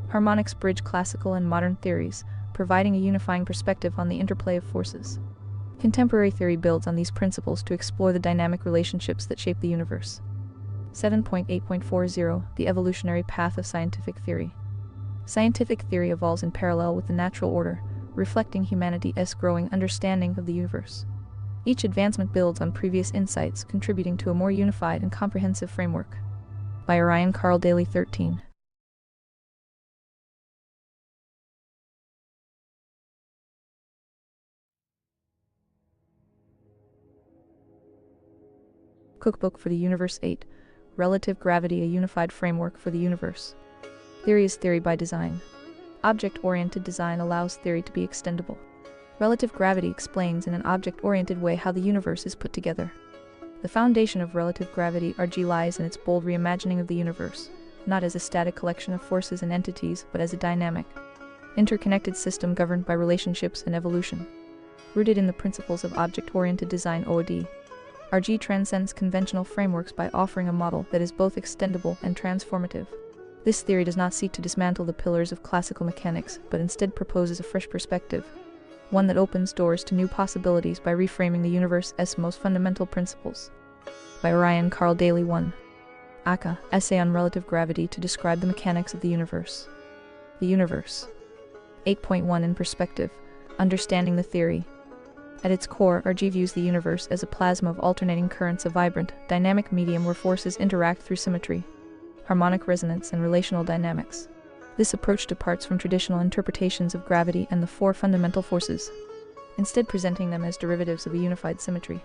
Harmonics bridge classical and modern theories, providing a unifying perspective on the interplay of forces. Contemporary theory builds on these principles to explore the dynamic relationships that shape the universe. 7.8.40 The evolutionary path of scientific theory. Scientific theory evolves in parallel with the natural order, reflecting humanity's growing understanding of the universe. Each advancement builds on previous insights, contributing to a more unified and comprehensive framework. By Ryan Carl Daley 13. Cookbook for the Universe 8. Relative Gravity, a Unified Framework for the Universe. Theory is theory by design. Object-oriented design allows theory to be extendable. Relative gravity explains in an object-oriented way how the universe is put together. The foundation of relative gravity (RG) lies in its bold reimagining of the universe, not as a static collection of forces and entities, but as a dynamic, interconnected system governed by relationships and evolution. Rooted in the principles of object-oriented design (OOD), RG transcends conventional frameworks by offering a model that is both extendable and transformative. This theory does not seek to dismantle the pillars of classical mechanics, but instead proposes a fresh perspective, one that opens doors to new possibilities by reframing the universe's most fundamental principles. By Ryan Carl Daley 1. Aka, Essay on Relative Gravity to describe the mechanics of the universe. The universe. 8.1 In perspective, understanding the theory. At its core, RG views the universe as a plasma of alternating currents, a vibrant, dynamic medium where forces interact through symmetry, harmonic resonance, and relational dynamics. This approach departs from traditional interpretations of gravity and the four fundamental forces, instead presenting them as derivatives of a unified symmetry.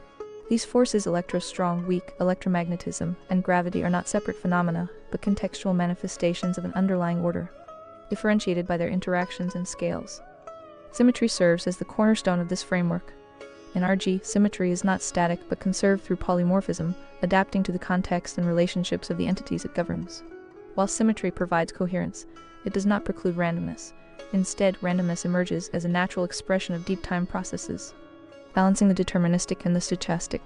These forces, electro-strong, weak, electromagnetism, and gravity, are not separate phenomena, but contextual manifestations of an underlying order, differentiated by their interactions and scales. Symmetry serves as the cornerstone of this framework. In RG, symmetry is not static but conserved through polymorphism, adapting to the context and relationships of the entities it governs. While symmetry provides coherence, it does not preclude randomness. Instead, randomness emerges as a natural expression of deep time processes, balancing the deterministic and the stochastic.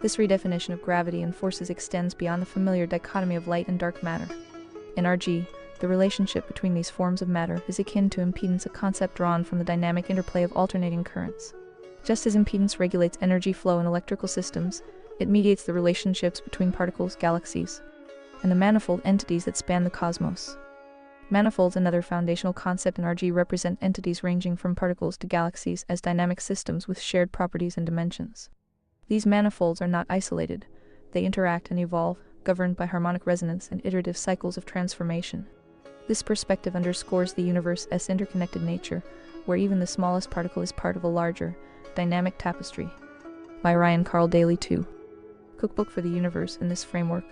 This redefinition of gravity and forces extends beyond the familiar dichotomy of light and dark matter. In RG, the relationship between these forms of matter is akin to impedance, a concept drawn from the dynamic interplay of alternating currents. Just as impedance regulates energy flow in electrical systems, it mediates the relationships between particles, galaxies, and the manifold entities that span the cosmos. Manifolds, another foundational concept in RG, represent entities ranging from particles to galaxies as dynamic systems with shared properties and dimensions. These manifolds are not isolated. They interact and evolve, governed by harmonic resonance and iterative cycles of transformation. This perspective underscores the universe's interconnected nature, where even the smallest particle is part of a larger, dynamic tapestry. By Ryan Carl Daley 2. Cookbook for the Universe. In this framework,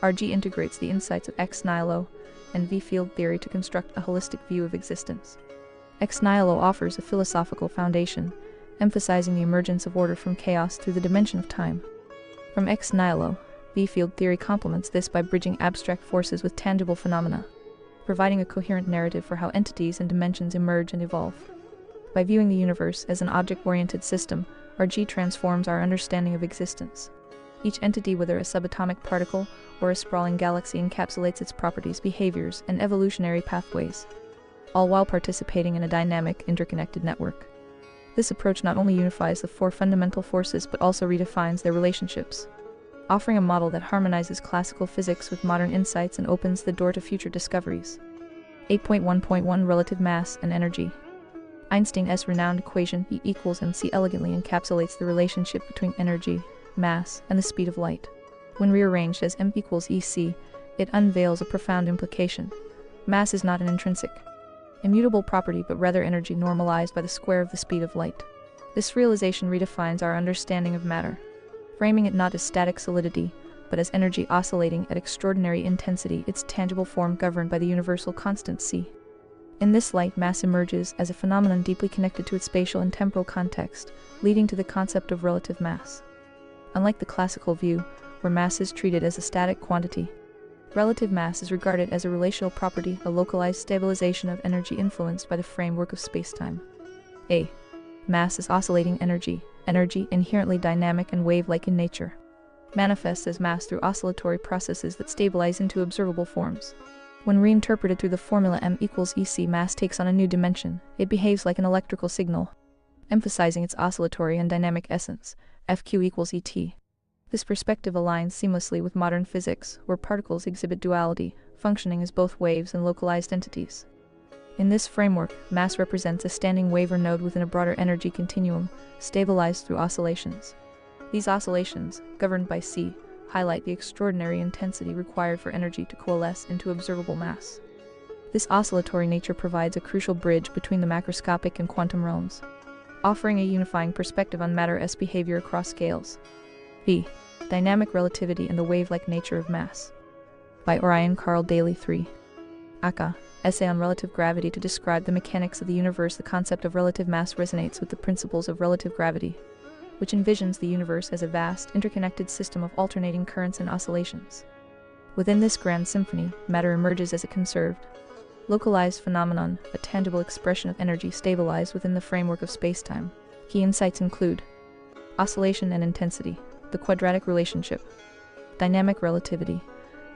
RG integrates the insights of ex nihilo and V-field theory to construct a holistic view of existence. Ex nihilo offers a philosophical foundation, emphasizing the emergence of order from chaos through the dimension of time. From ex nihilo, V-field theory complements this by bridging abstract forces with tangible phenomena, providing a coherent narrative for how entities and dimensions emerge and evolve. By viewing the universe as an object-oriented system, RG transforms our understanding of existence. Each entity, whether a subatomic particle or a sprawling galaxy, encapsulates its properties, behaviors, and evolutionary pathways, all while participating in a dynamic, interconnected network. This approach not only unifies the four fundamental forces but also redefines their relationships, offering a model that harmonizes classical physics with modern insights and opens the door to future discoveries. 8.1.1 Relative Mass and Energy. Einstein's renowned equation E equals mc elegantly encapsulates the relationship between energy, mass, and the speed of light. When rearranged as m equals ec, it unveils a profound implication. Mass is not an intrinsic, immutable property but rather energy normalized by the square of the speed of light. This realization redefines our understanding of matter, framing it not as static solidity, but as energy oscillating at extraordinary intensity, its tangible form governed by the universal constant c. In this light, mass emerges as a phenomenon deeply connected to its spatial and temporal context, leading to the concept of relative mass. Unlike the classical view, where mass is treated as a static quantity, relative mass is regarded as a relational property, a localized stabilization of energy influenced by the framework of spacetime. A. Mass is oscillating energy, inherently dynamic and wave-like in nature, manifests as mass through oscillatory processes that stabilize into observable forms. When reinterpreted through the formula m equals ec, mass takes on a new dimension. It behaves like an electrical signal, emphasizing its oscillatory and dynamic essence, Fq equals Et. This perspective aligns seamlessly with modern physics, where particles exhibit duality, functioning as both waves and localized entities. In this framework, mass represents a standing wave or node within a broader energy continuum, stabilized through oscillations. These oscillations, governed by c, highlight the extraordinary intensity required for energy to coalesce into observable mass. This oscillatory nature provides a crucial bridge between the macroscopic and quantum realms, offering a unifying perspective on matter's behavior across scales. B. Dynamic relativity and the wave-like nature of mass. By Orion Carl Daley 3. Aka. Essay on relative gravity. To describe the mechanics of the universe, the concept of relative mass resonates with the principles of relative gravity, which envisions the universe as a vast, interconnected system of alternating currents and oscillations. Within this grand symphony, matter emerges as a conserved, localized phenomenon, a tangible expression of energy stabilized within the framework of spacetime. Key insights include oscillation and intensity, the quadratic relationship, dynamic relativity.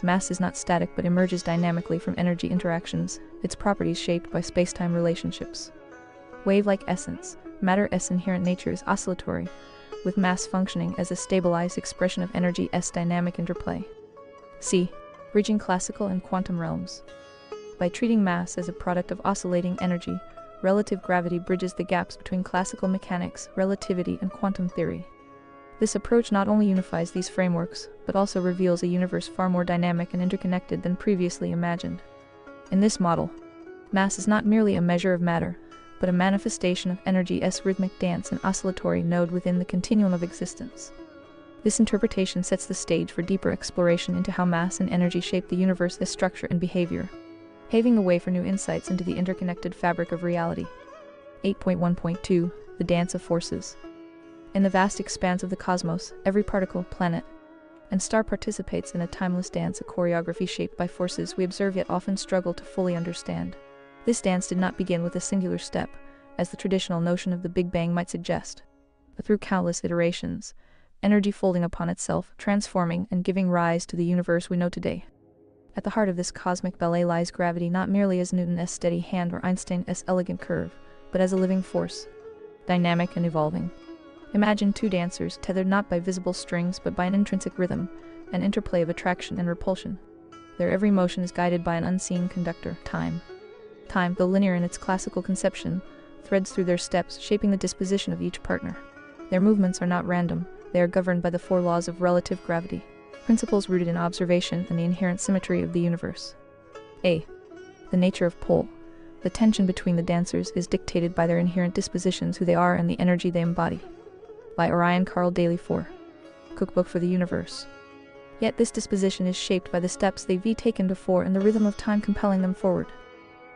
Mass is not static but emerges dynamically from energy interactions, its properties shaped by spacetime relationships. Wave-like essence. Matter's inherent nature is oscillatory, with mass functioning as a stabilized expression of energy's dynamic interplay. C. Bridging classical and quantum realms. By treating mass as a product of oscillating energy, relative gravity bridges the gaps between classical mechanics, relativity, and quantum theory. This approach not only unifies these frameworks, but also reveals a universe far more dynamic and interconnected than previously imagined. In this model, mass is not merely a measure of matter, but a manifestation of energy's rhythmic dance and oscillatory node within the continuum of existence. This interpretation sets the stage for deeper exploration into how mass and energy shape the universe's structure and behavior, paving the way for new insights into the interconnected fabric of reality. 8.1.2 The Dance of Forces. In the vast expanse of the cosmos, every particle, planet, and star participates in a timeless dance, a choreography shaped by forces we observe yet often struggle to fully understand. This dance did not begin with a singular step, as the traditional notion of the Big Bang might suggest, but through countless iterations, energy folding upon itself, transforming and giving rise to the universe we know today. At the heart of this cosmic ballet lies gravity, not merely as Newton's steady hand or Einstein's elegant curve, but as a living force, dynamic and evolving. Imagine two dancers tethered not by visible strings but by an intrinsic rhythm, an interplay of attraction and repulsion. Their every motion is guided by an unseen conductor, time. Time, though linear in its classical conception, threads through their steps, shaping the disposition of each partner. Their movements are not random, they are governed by the four laws of relative gravity, principles rooted in observation and the inherent symmetry of the universe. A. The nature of pull. The tension between the dancers is dictated by their inherent dispositions, who they are and the energy they embody. By Orion Carl Daley 4. Cookbook for the Universe. Yet this disposition is shaped by the steps they've taken before and the rhythm of time compelling them forward.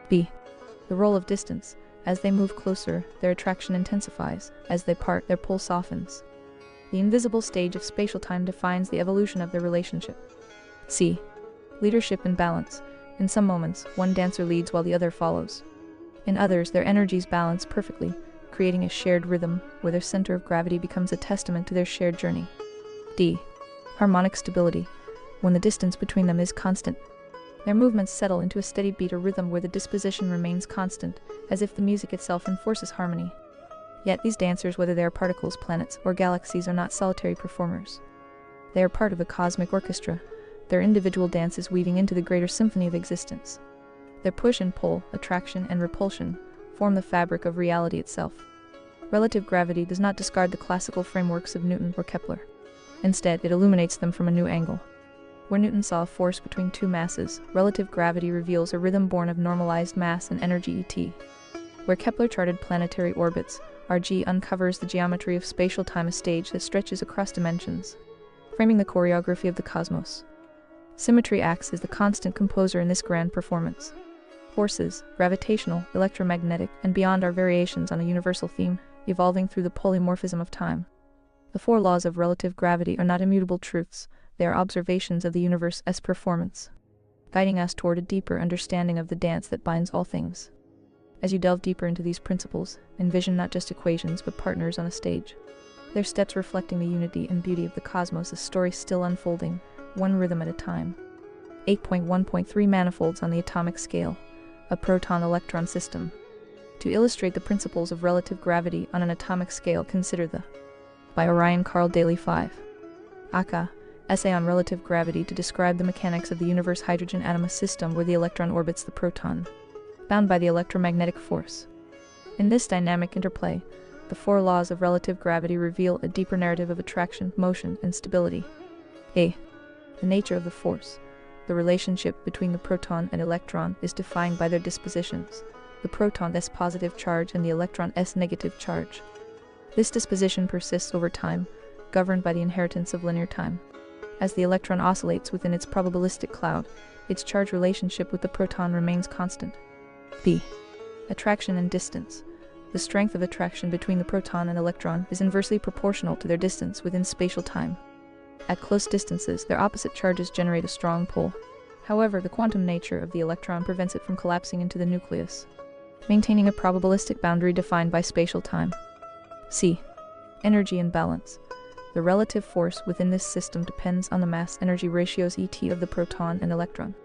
B. The role of distance. As they move closer, their attraction intensifies. As they part, their pull softens. The invisible stage of spatial time defines the evolution of their relationship. C. Leadership and balance. In some moments, one dancer leads while the other follows. In others, their energies balance perfectly, creating a shared rhythm where their center of gravity becomes a testament to their shared journey. D. Harmonic stability. When the distance between them is constant, their movements settle into a steady beat or rhythm where the disposition remains constant, as if the music itself enforces harmony. Yet these dancers, whether they are particles, planets, or galaxies, are not solitary performers. They are part of a cosmic orchestra, their individual dances weaving into the greater symphony of existence. Their push and pull, attraction and repulsion, form the fabric of reality itself. Relative gravity does not discard the classical frameworks of Newton or Kepler. Instead, it illuminates them from a new angle. Where Newton saw a force between two masses, relative gravity reveals a rhythm born of normalized mass and energy ET. Where Kepler charted planetary orbits, RG uncovers the geometry of spatial-time, a stage that stretches across dimensions, framing the choreography of the cosmos. Symmetry acts as the constant composer in this grand performance. Forces, gravitational, electromagnetic, and beyond are variations on a universal theme, evolving through the polymorphism of time. The four laws of relative gravity are not immutable truths, they are observations of the universe's performance, guiding us toward a deeper understanding of the dance that binds all things. As you delve deeper into these principles, envision not just equations but partners on a stage. Their steps reflecting the unity and beauty of the cosmos, a story still unfolding, one rhythm at a time. 8.1.3 Manifolds on the atomic scale, a proton-electron system. To illustrate the principles of relative gravity on an atomic scale, consider the by Orion Carl Daley 5. Aka, Essay on Relative Gravity to describe the mechanics of the universe. Hydrogen atom, a system where the electron orbits the proton, bound by the electromagnetic force. In this dynamic interplay, the four laws of relative gravity reveal a deeper narrative of attraction, motion, and stability. A. The nature of the force. The relationship between the proton and electron is defined by their dispositions, the proton's positive charge and the electron's negative charge. This disposition persists over time, governed by the inheritance of linear time. As the electron oscillates within its probabilistic cloud, its charge relationship with the proton remains constant. B. Attraction and distance. The strength of attraction between the proton and electron is inversely proportional to their distance within spatial time. At close distances, their opposite charges generate a strong pull. However, the quantum nature of the electron prevents it from collapsing into the nucleus, maintaining a probabilistic boundary defined by spatial time. C. Energy and balance. The relative force within this system depends on the mass-energy ratios ET of the proton and electron.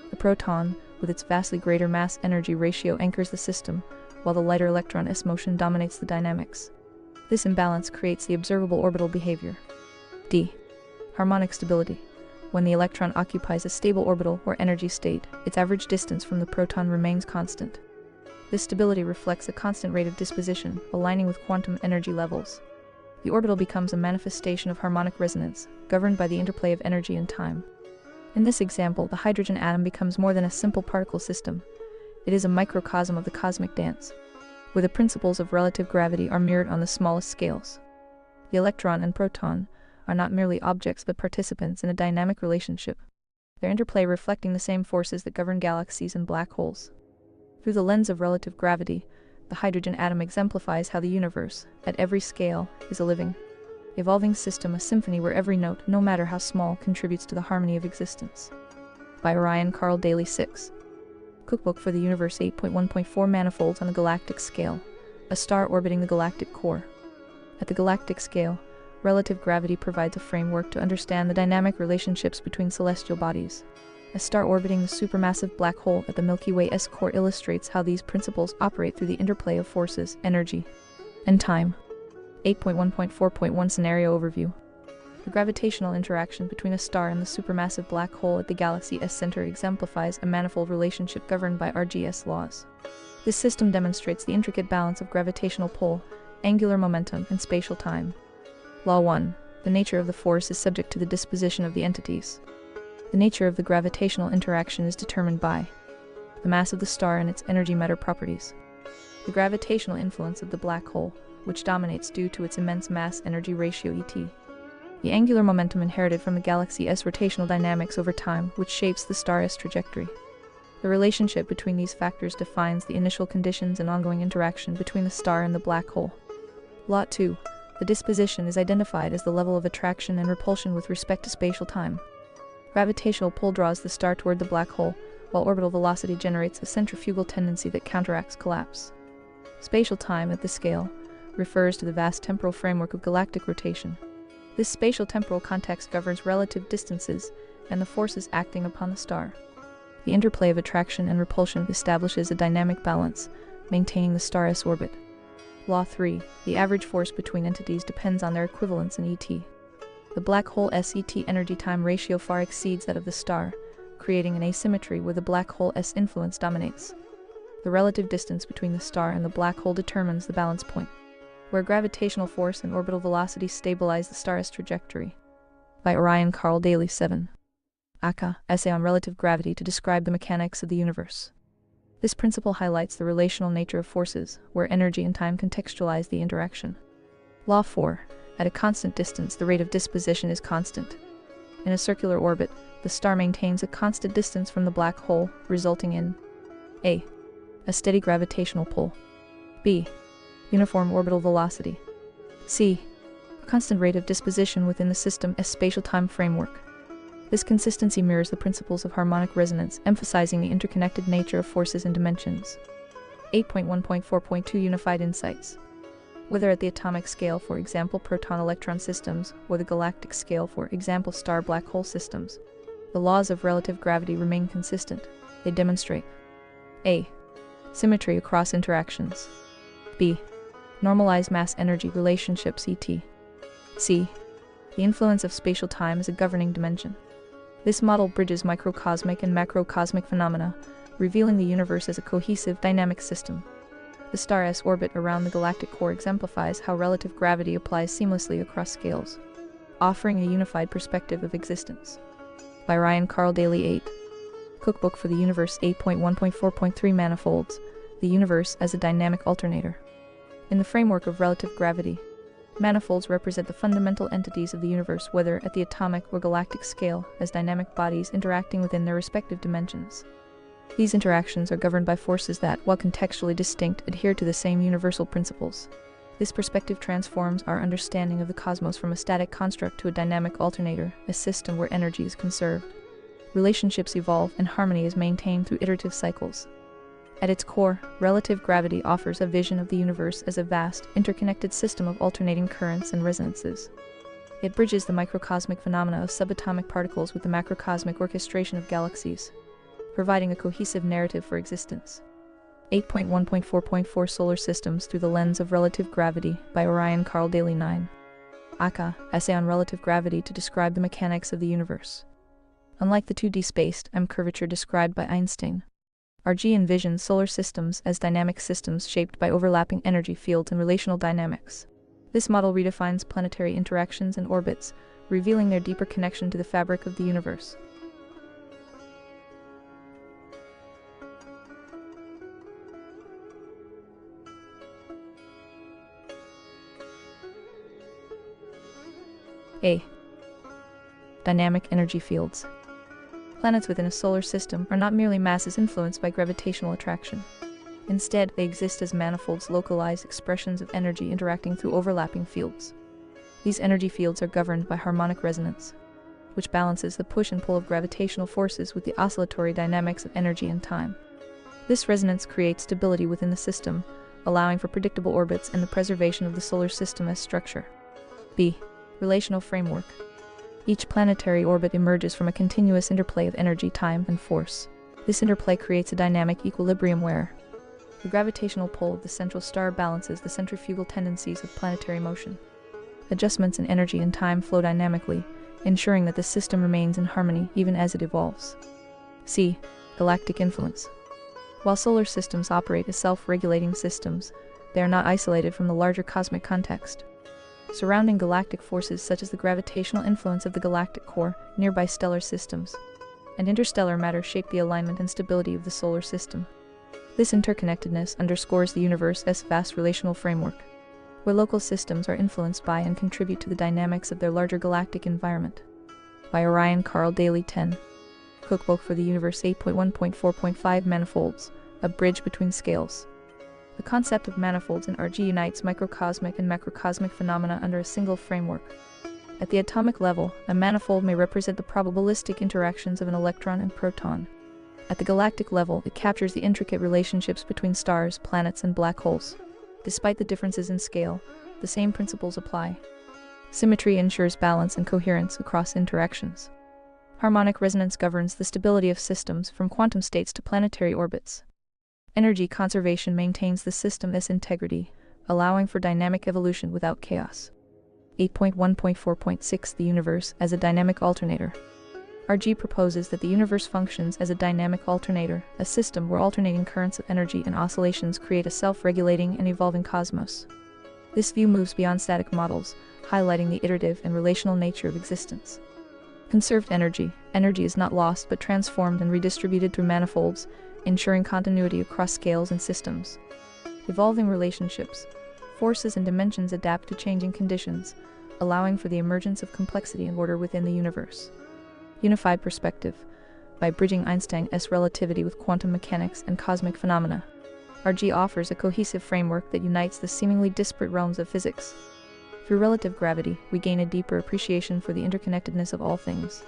The proton, with its vastly greater mass-energy ratio, anchors the system, while the lighter electron's motion dominates the dynamics. This imbalance creates the observable orbital behavior. D. Harmonic stability. When the electron occupies a stable orbital or energy state, its average distance from the proton remains constant. This stability reflects a constant rate of disposition, aligning with quantum energy levels. The orbital becomes a manifestation of harmonic resonance, governed by the interplay of energy and time. In this example, the hydrogen atom becomes more than a simple particle system. It is a microcosm of the cosmic dance, where the principles of relative gravity are mirrored on the smallest scales. The electron and proton are not merely objects but participants in a dynamic relationship, their interplay reflecting the same forces that govern galaxies and black holes. Through the lens of relative gravity, the hydrogen atom exemplifies how the universe, at every scale, is a living, evolving system, a symphony where every note, no matter how small, contributes to the harmony of existence. By Orion Carl Daley 6. Cookbook for the Universe. 8.1.4 Manifolds on the galactic scale, a star orbiting the galactic core. At the galactic scale, relative gravity provides a framework to understand the dynamic relationships between celestial bodies. A star orbiting the supermassive black hole at the Milky Way's core illustrates how these principles operate through the interplay of forces, energy, and time. 8.1.4.1 Scenario Overview. The gravitational interaction between a star and the supermassive black hole at the galaxy's center exemplifies a manifold relationship governed by RGS laws. This system demonstrates the intricate balance of gravitational pull, angular momentum, and spatial time. Law 1. The nature of the force is subject to the disposition of the entities. The nature of the gravitational interaction is determined by the mass of the star and its energy matter properties, the gravitational influence of the black hole, which dominates due to its immense mass-energy ratio ET, the angular momentum inherited from the galaxy's rotational dynamics over time, which shapes the star's trajectory. The relationship between these factors defines the initial conditions and ongoing interaction between the star and the black hole. Law 2. The disposition is identified as the level of attraction and repulsion with respect to spatial time. Gravitational pull draws the star toward the black hole, while orbital velocity generates a centrifugal tendency that counteracts collapse. Spatial time at this scale refers to the vast temporal framework of galactic rotation. This spatial temporal context governs relative distances and the forces acting upon the star. The interplay of attraction and repulsion establishes a dynamic balance, maintaining the star's orbit. Law 3. The average force between entities depends on their equivalence in ET. The black hole's ET energy-time ratio far exceeds that of the star, creating an asymmetry where the black hole's influence dominates. The relative distance between the star and the black hole determines the balance point, where gravitational force and orbital velocity stabilize the star's trajectory. By Orion Carl Daley 7. Aka, Essay on Relative Gravity to Describe the Mechanics of the Universe. This principle highlights the relational nature of forces, where energy and time contextualize the interaction. Law 4. At a constant distance, the rate of disposition is constant. In a circular orbit, the star maintains a constant distance from the black hole, resulting in a steady gravitational pull, b. uniform orbital velocity, c. a constant rate of disposition within the system's spatial-time framework. This consistency mirrors the principles of harmonic resonance, emphasizing the interconnected nature of forces and dimensions. 8.1.4.2 Unified Insights. Whether at the atomic scale, for example proton-electron systems, or the galactic scale, for example star-black hole systems, the laws of relative gravity remain consistent. They demonstrate a. symmetry across interactions, b. normalized mass-energy relationships et. c. the influence of spatial time as a governing dimension. This model bridges microcosmic and macrocosmic phenomena, revealing the universe as a cohesive, dynamic system. The star's orbit around the galactic core exemplifies how relative gravity applies seamlessly across scales, offering a unified perspective of existence. By Orion Carl Daley 8. Cookbook for the Universe 8.1.4.3 Manifolds, the Universe as a Dynamic Alternator. In the framework of relative gravity, manifolds represent the fundamental entities of the universe, whether at the atomic or galactic scale, as dynamic bodies interacting within their respective dimensions. These interactions are governed by forces that, while contextually distinct, adhere to the same universal principles. This perspective transforms our understanding of the cosmos from a static construct to a dynamic alternator, a system where energy is conserved. Relationships evolve and harmony is maintained through iterative cycles. At its core, relative gravity offers a vision of the universe as a vast, interconnected system of alternating currents and resonances. It bridges the microcosmic phenomena of subatomic particles with the macrocosmic orchestration of galaxies, providing a cohesive narrative for existence. 8.1.4.4 Solar Systems Through the Lens of Relative Gravity by Orion Carl Daley 9. Aka, Essay on Relative Gravity to Describe the Mechanics of the Universe. Unlike the 2D space-time curvature described by Einstein, RG envisions solar systems as dynamic systems shaped by overlapping energy fields and relational dynamics. This model redefines planetary interactions and orbits, revealing their deeper connection to the fabric of the universe. A. Dynamic energy fields. Planets within a solar system are not merely masses influenced by gravitational attraction. Instead, they exist as manifolds, localized expressions of energy interacting through overlapping fields. These energy fields are governed by harmonic resonance, which balances the push and pull of gravitational forces with the oscillatory dynamics of energy and time. This resonance creates stability within the system, allowing for predictable orbits and the preservation of the solar system as structure. B. Relational framework. Each planetary orbit emerges from a continuous interplay of energy, time, and force. This interplay creates a dynamic equilibrium where the gravitational pull of the central star balances the centrifugal tendencies of planetary motion. Adjustments in energy and time flow dynamically, ensuring that the system remains in harmony even as it evolves. C. Galactic influence. While solar systems operate as self-regulating systems, they are not isolated from the larger cosmic context. Surrounding galactic forces such as the gravitational influence of the galactic core, nearby stellar systems, and interstellar matter shape the alignment and stability of the solar system. This interconnectedness underscores the universe's vast relational framework, where local systems are influenced by and contribute to the dynamics of their larger galactic environment. By Orion Carl Daley 10. Cookbook for the Universe 8.1.4.5 Manifolds, a Bridge Between Scales. The concept of manifolds in RG unites microcosmic and macrocosmic phenomena under a single framework. At the atomic level, a manifold may represent the probabilistic interactions of an electron and proton. At the galactic level, it captures the intricate relationships between stars, planets, and black holes. Despite the differences in scale, the same principles apply. Symmetry ensures balance and coherence across interactions. Harmonic resonance governs the stability of systems from quantum states to planetary orbits. Energy conservation maintains the system's integrity, allowing for dynamic evolution without chaos. 8.1.4.6 The Universe as a Dynamic Alternator. RG proposes that the universe functions as a dynamic alternator, a system where alternating currents of energy and oscillations create a self-regulating and evolving cosmos. This view moves beyond static models, highlighting the iterative and relational nature of existence. Conserved energy. Energy is not lost but transformed and redistributed through manifolds, ensuring continuity across scales and systems. Evolving relationships. Forces and dimensions adapt to changing conditions, allowing for the emergence of complexity and order within the universe. Unified perspective. By bridging Einstein's relativity with quantum mechanics and cosmic phenomena, RG offers a cohesive framework that unites the seemingly disparate realms of physics. Through relative gravity, we gain a deeper appreciation for the interconnectedness of all things.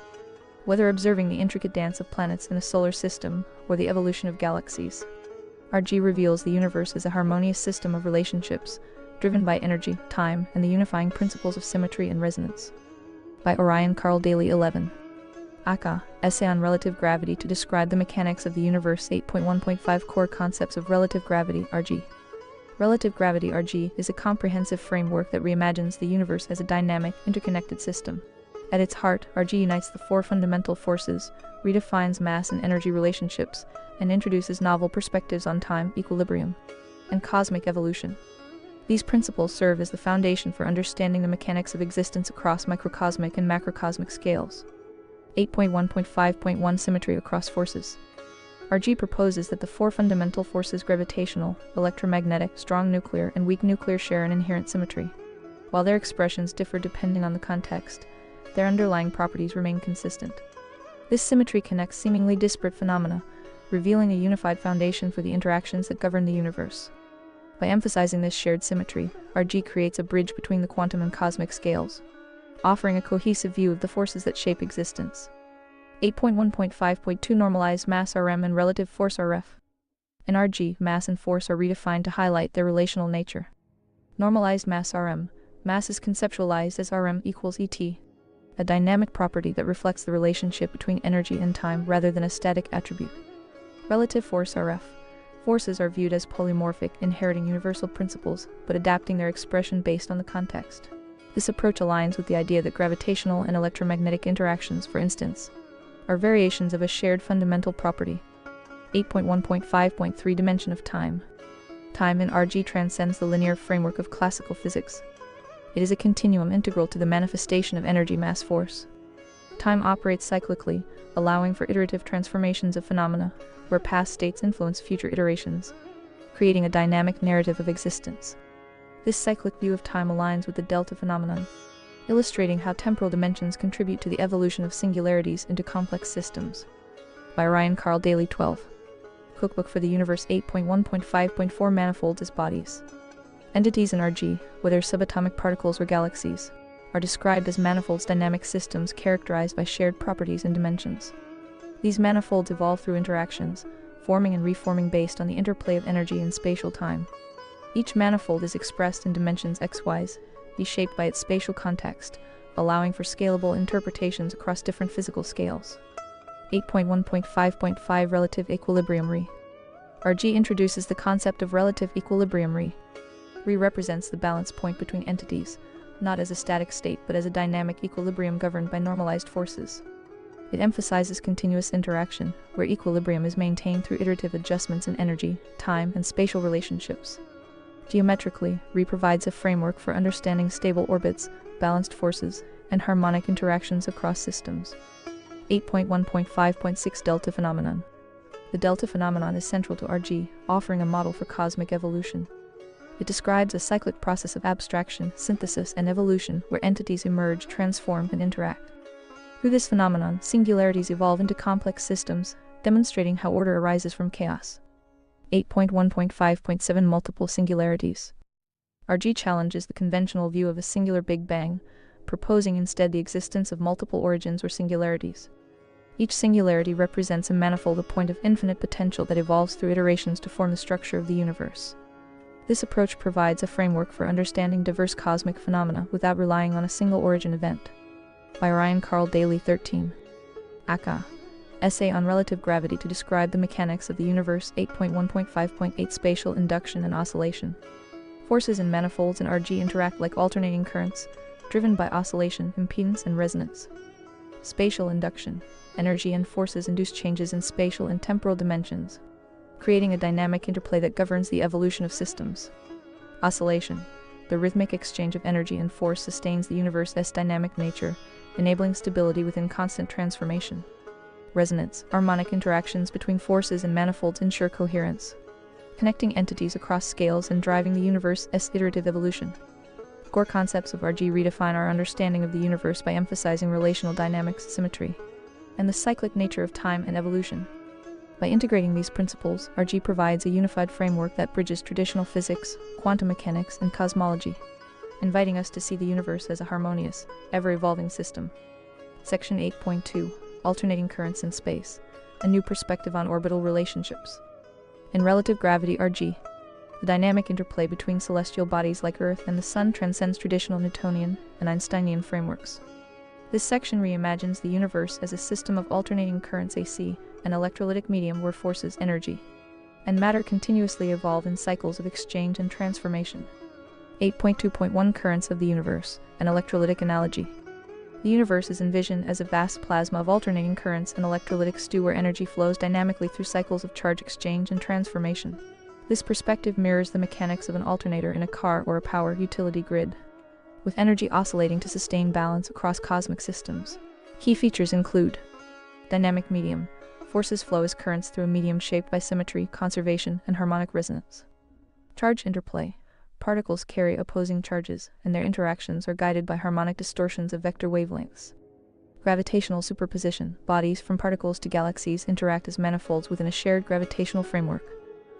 Whether observing the intricate dance of planets in a solar system or the evolution of galaxies, RG reveals the universe as a harmonious system of relationships, driven by energy, time, and the unifying principles of symmetry and resonance. By Orion Carl Daley 11. Aka, Essay on Relative Gravity to Describe the Mechanics of the Universe 8.1.5 Core Concepts of Relative Gravity, RG. Relative gravity, RG, is a comprehensive framework that reimagines the universe as a dynamic, interconnected system. At its heart, RG unites the four fundamental forces, redefines mass and energy relationships, and introduces novel perspectives on time, equilibrium, and cosmic evolution. These principles serve as the foundation for understanding the mechanics of existence across microcosmic and macrocosmic scales. 8.1.5.1 Symmetry across forces. RG proposes that the four fundamental forces gravitational, electromagnetic, strong nuclear, and weak nuclear share an inherent symmetry. While their expressions differ depending on the context, their underlying properties remain consistent. This symmetry connects seemingly disparate phenomena, revealing a unified foundation for the interactions that govern the universe. By emphasizing this shared symmetry, RG creates a bridge between the quantum and cosmic scales, offering a cohesive view of the forces that shape existence. 8.1.5.2 Normalized mass RM and relative force RF. In RG, mass and force are redefined to highlight their relational nature. Normalized mass RM. Mass is conceptualized as RM equals ET, a dynamic property that reflects the relationship between energy and time rather than a static attribute. Relative force RF. Forces are viewed as polymorphic, inheriting universal principles, but adapting their expression based on the context. This approach aligns with the idea that gravitational and electromagnetic interactions, for instance, are variations of a shared fundamental property. 8.1.5.3 Dimension of time. Time in RG transcends the linear framework of classical physics. It is a continuum integral to the manifestation of energy mass force. Time operates cyclically, allowing for iterative transformations of phenomena, where past states influence future iterations, creating a dynamic narrative of existence. This cyclic view of time aligns with the delta phenomenon, illustrating how temporal dimensions contribute to the evolution of singularities into complex systems. By Orion Carl Daley 12. Cookbook for the Universe 8.1.5.4 Manifolds as bodies. Entities in RG, whether subatomic particles or galaxies, are described as manifolds, dynamic systems characterized by shared properties and dimensions. These manifolds evolve through interactions, forming and reforming based on the interplay of energy and spatial time. Each manifold is expressed in dimensions xy's, shaped by its spatial context, allowing for scalable interpretations across different physical scales. 8.1.5.5 Relative equilibrium Re. RG introduces the concept of relative equilibrium Re. Re represents the balance point between entities, not as a static state but as a dynamic equilibrium governed by normalized forces. It emphasizes continuous interaction, where equilibrium is maintained through iterative adjustments in energy, time, and spatial relationships. Geometrically, Re provides a framework for understanding stable orbits, balanced forces, and harmonic interactions across systems. 8.1.5.6 Delta phenomenon. The delta phenomenon is central to RG, offering a model for cosmic evolution. It describes a cyclic process of abstraction, synthesis, and evolution where entities emerge, transform, and interact. Through this phenomenon, singularities evolve into complex systems, demonstrating how order arises from chaos. 8.1.5.7 Multiple singularities. RG challenges the conventional view of a singular Big Bang, proposing instead the existence of multiple origins or singularities. Each singularity represents a manifold, a point of infinite potential that evolves through iterations to form the structure of the universe. This approach provides a framework for understanding diverse cosmic phenomena without relying on a single origin event. By Orion Carl Daley 13. Aka. Essay on Relative Gravity to Describe the Mechanics of the Universe 8.1.5.8 Spatial Induction and Oscillation. Forces in manifolds in RG interact like alternating currents, driven by oscillation, impedance, and resonance. Spatial induction. Energy and forces induce changes in spatial and temporal dimensions, creating a dynamic interplay that governs the evolution of systems. Oscillation. The rhythmic exchange of energy and force sustains the universe's dynamic nature, enabling stability within constant transformation. Resonance. Harmonic interactions between forces and manifolds ensure coherence, connecting entities across scales and driving the universe's iterative evolution. Core concepts of RG redefine our understanding of the universe by emphasizing relational dynamics, symmetry, and the cyclic nature of time and evolution. By integrating these principles, RG provides a unified framework that bridges traditional physics, quantum mechanics, and cosmology, inviting us to see the universe as a harmonious, ever-evolving system. Section 8.2. Alternating currents in space. A new perspective on orbital relationships. In relative gravity RG, the dynamic interplay between celestial bodies like Earth and the Sun transcends traditional Newtonian and Einsteinian frameworks. This section reimagines the universe as a system of alternating currents AC, an electrolytic medium where forces, energy, and matter continuously evolve in cycles of exchange and transformation. 8.2.1 Currents of the universe, an electrolytic analogy. The universe is envisioned as a vast plasma of alternating currents and electrolytic stew where energy flows dynamically through cycles of charge exchange and transformation. This perspective mirrors the mechanics of an alternator in a car or a power utility grid, with energy oscillating to sustain balance across cosmic systems. Key features include dynamic medium. Forces flow as currents through a medium shaped by symmetry, conservation, and harmonic resonance. Charge interplay. Particles carry opposing charges, and their interactions are guided by harmonic distortions of vector wavelengths. Gravitational superposition. Bodies, from particles to galaxies, interact as manifolds within a shared gravitational framework,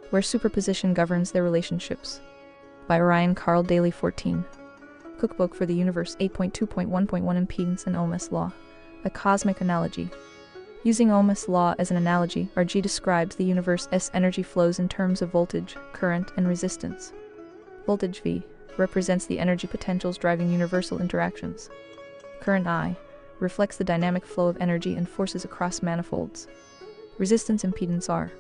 where superposition governs their relationships. By Ryan Carl Daley 14. Cookbook for the Universe 8.2.1.1 Impedance and Ohm's Law. A cosmic analogy. Using Ohm's law as an analogy, RG describes the universe's energy flows in terms of voltage, current, and resistance. Voltage V represents the energy potentials driving universal interactions. Current I reflects the dynamic flow of energy and forces across manifolds. Resistance impedance R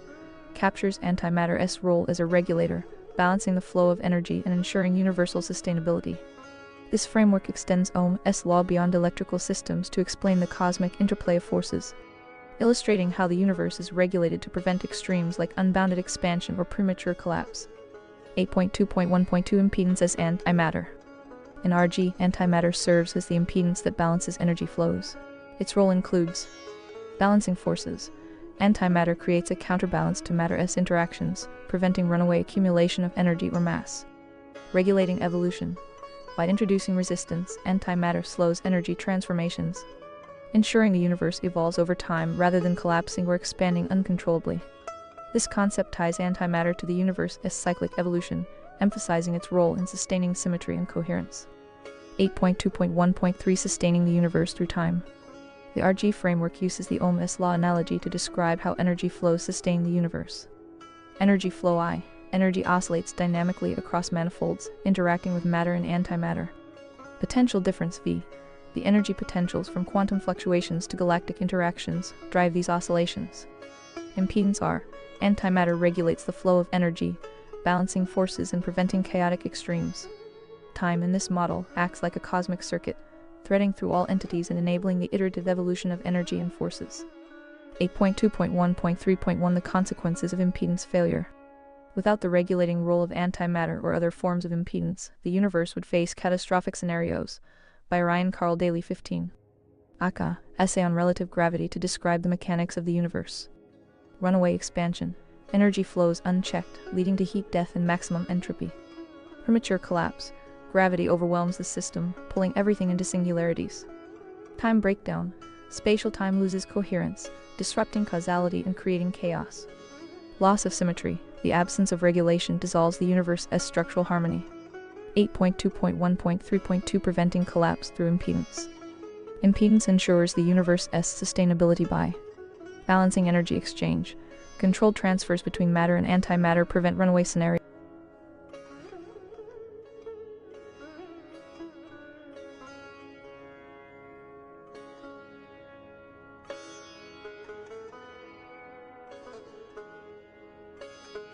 captures antimatter's role as a regulator, balancing the flow of energy and ensuring universal sustainability. This framework extends Ohm's law beyond electrical systems to explain the cosmic interplay of forces, illustrating how the universe is regulated to prevent extremes like unbounded expansion or premature collapse. 8.2.1.2 Impedance as antimatter. In RG, antimatter serves as the impedance that balances energy flows. Its role includes balancing forces. Antimatter creates a counterbalance to matter's interactions, preventing runaway accumulation of energy or mass. Regulating evolution. By introducing resistance, antimatter slows energy transformations, ensuring the universe evolves over time rather than collapsing or expanding uncontrollably. This concept ties antimatter to the universe's cyclic evolution, emphasizing its role in sustaining symmetry and coherence. 8.2.1.3 Sustaining the universe through time. The RG framework uses the Ohm's law analogy to describe how energy flows sustain the universe. Energy flow I. Energy oscillates dynamically across manifolds, interacting with matter and antimatter. Potential difference V. The energy potentials from quantum fluctuations to galactic interactions drive these oscillations. Impedance R. Antimatter regulates the flow of energy, balancing forces and preventing chaotic extremes. Time in this model acts like a cosmic circuit, threading through all entities and enabling the iterative evolution of energy and forces. 8.2.1.3.1 The consequences of impedance failure. Without the regulating role of antimatter or other forms of impedance, the universe would face catastrophic scenarios. By Ryan Carl Daley 15. Aka, Essay on Relative Gravity to describe the mechanics of the universe. Runaway expansion. Energy flows unchecked, leading to heat death and maximum entropy. Premature collapse. Gravity overwhelms the system, pulling everything into singularities. Time breakdown. Spatial time loses coherence, disrupting causality and creating chaos. Loss of symmetry. The absence of regulation dissolves the universe's structural harmony. 8.2.1.3.2 Preventing collapse through impedance. Impedance ensures the universe's sustainability by balancing energy exchange. Controlled transfers between matter and antimatter prevent runaway scenarios.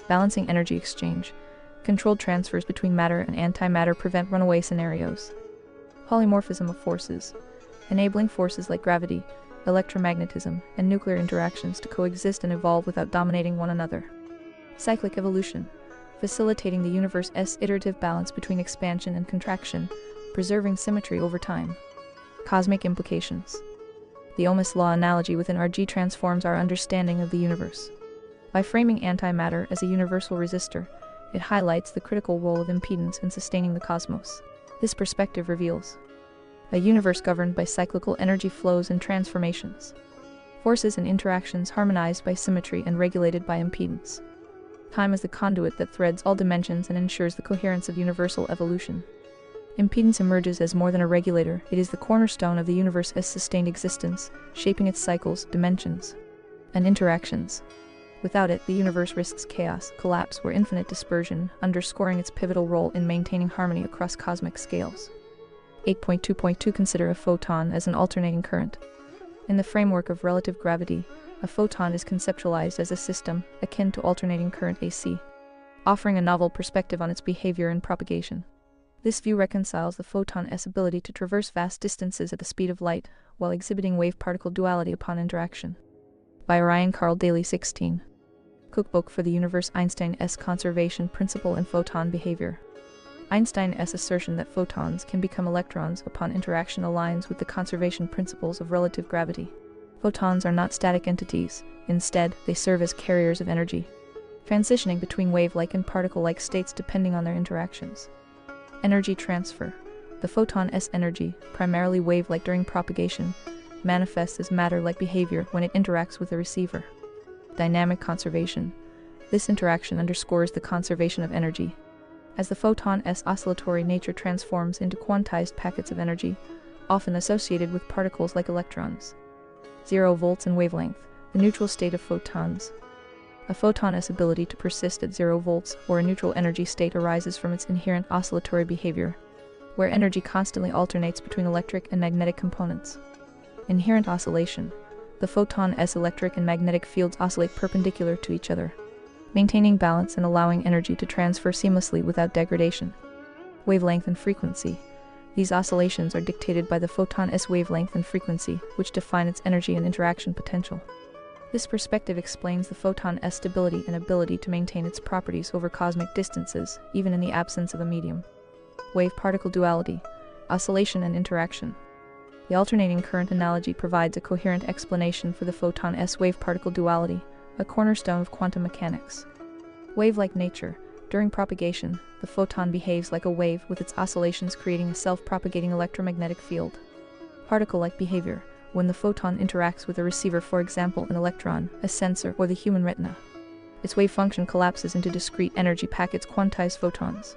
Balancing energy exchange. Controlled transfers between matter and antimatter prevent runaway scenarios. Polymorphism of forces. enabling forces like gravity, electromagnetism, and nuclear interactions to coexist and evolve without dominating one another. Cyclic evolution, facilitating the universe's iterative balance between expansion and contraction, preserving symmetry over time. Cosmic implications. The Ohm's law analogy within RG transforms our understanding of the universe. By framing antimatter as a universal resistor, it highlights the critical role of impedance in sustaining the cosmos. This perspective reveals a universe governed by cyclical energy flows and transformations. Forces and interactions harmonized by symmetry and regulated by impedance. Time is the conduit that threads all dimensions and ensures the coherence of universal evolution. Impedance emerges as more than a regulator, it is the cornerstone of the universe's sustained existence, shaping its cycles, dimensions, and interactions. Without it, the universe risks chaos, collapse, or infinite dispersion, underscoring its pivotal role in maintaining harmony across cosmic scales. 8.2.2 Consider a photon as an alternating current. In the framework of relative gravity, a photon is conceptualized as a system, akin to alternating current AC, offering a novel perspective on its behavior and propagation. This view reconciles the photon's ability to traverse vast distances at the speed of light, while exhibiting wave-particle duality upon interaction. By Ryan Carl Daley 16. Cookbook for the Universe. Einstein's conservation principle and photon behavior. Einstein's assertion that photons can become electrons upon interaction aligns with the conservation principles of relative gravity. Photons are not static entities, instead, they serve as carriers of energy, transitioning between wave-like and particle-like states depending on their interactions. Energy transfer. The photon's energy, primarily wave-like during propagation, manifests as matter-like behavior when it interacts with a receiver. Dynamic conservation. This interaction underscores the conservation of energy. As the photon's oscillatory nature transforms into quantized packets of energy, often associated with particles like electrons. 0 volts and wavelength, the neutral state of photons. A photon's ability to persist at 0 volts, or a neutral energy state, arises from its inherent oscillatory behavior, where energy constantly alternates between electric and magnetic components. Inherent oscillation. The photon's electric and magnetic fields oscillate perpendicular to each other, maintaining balance and allowing energy to transfer seamlessly without degradation. Wavelength and frequency. These oscillations are dictated by the photon's wavelength and frequency, which define its energy and interaction potential. This perspective explains the photon's stability and ability to maintain its properties over cosmic distances, even in the absence of a medium. Wave-particle duality, oscillation and interaction. The alternating current analogy provides a coherent explanation for the photon's wave-particle duality, a cornerstone of quantum mechanics. Wave-like nature. During propagation, the photon behaves like a wave with its oscillations creating a self-propagating electromagnetic field. Particle-like behavior. When the photon interacts with a receiver, for example an electron, a sensor, or the human retina, its wave function collapses into discrete energy packets, quantized photons.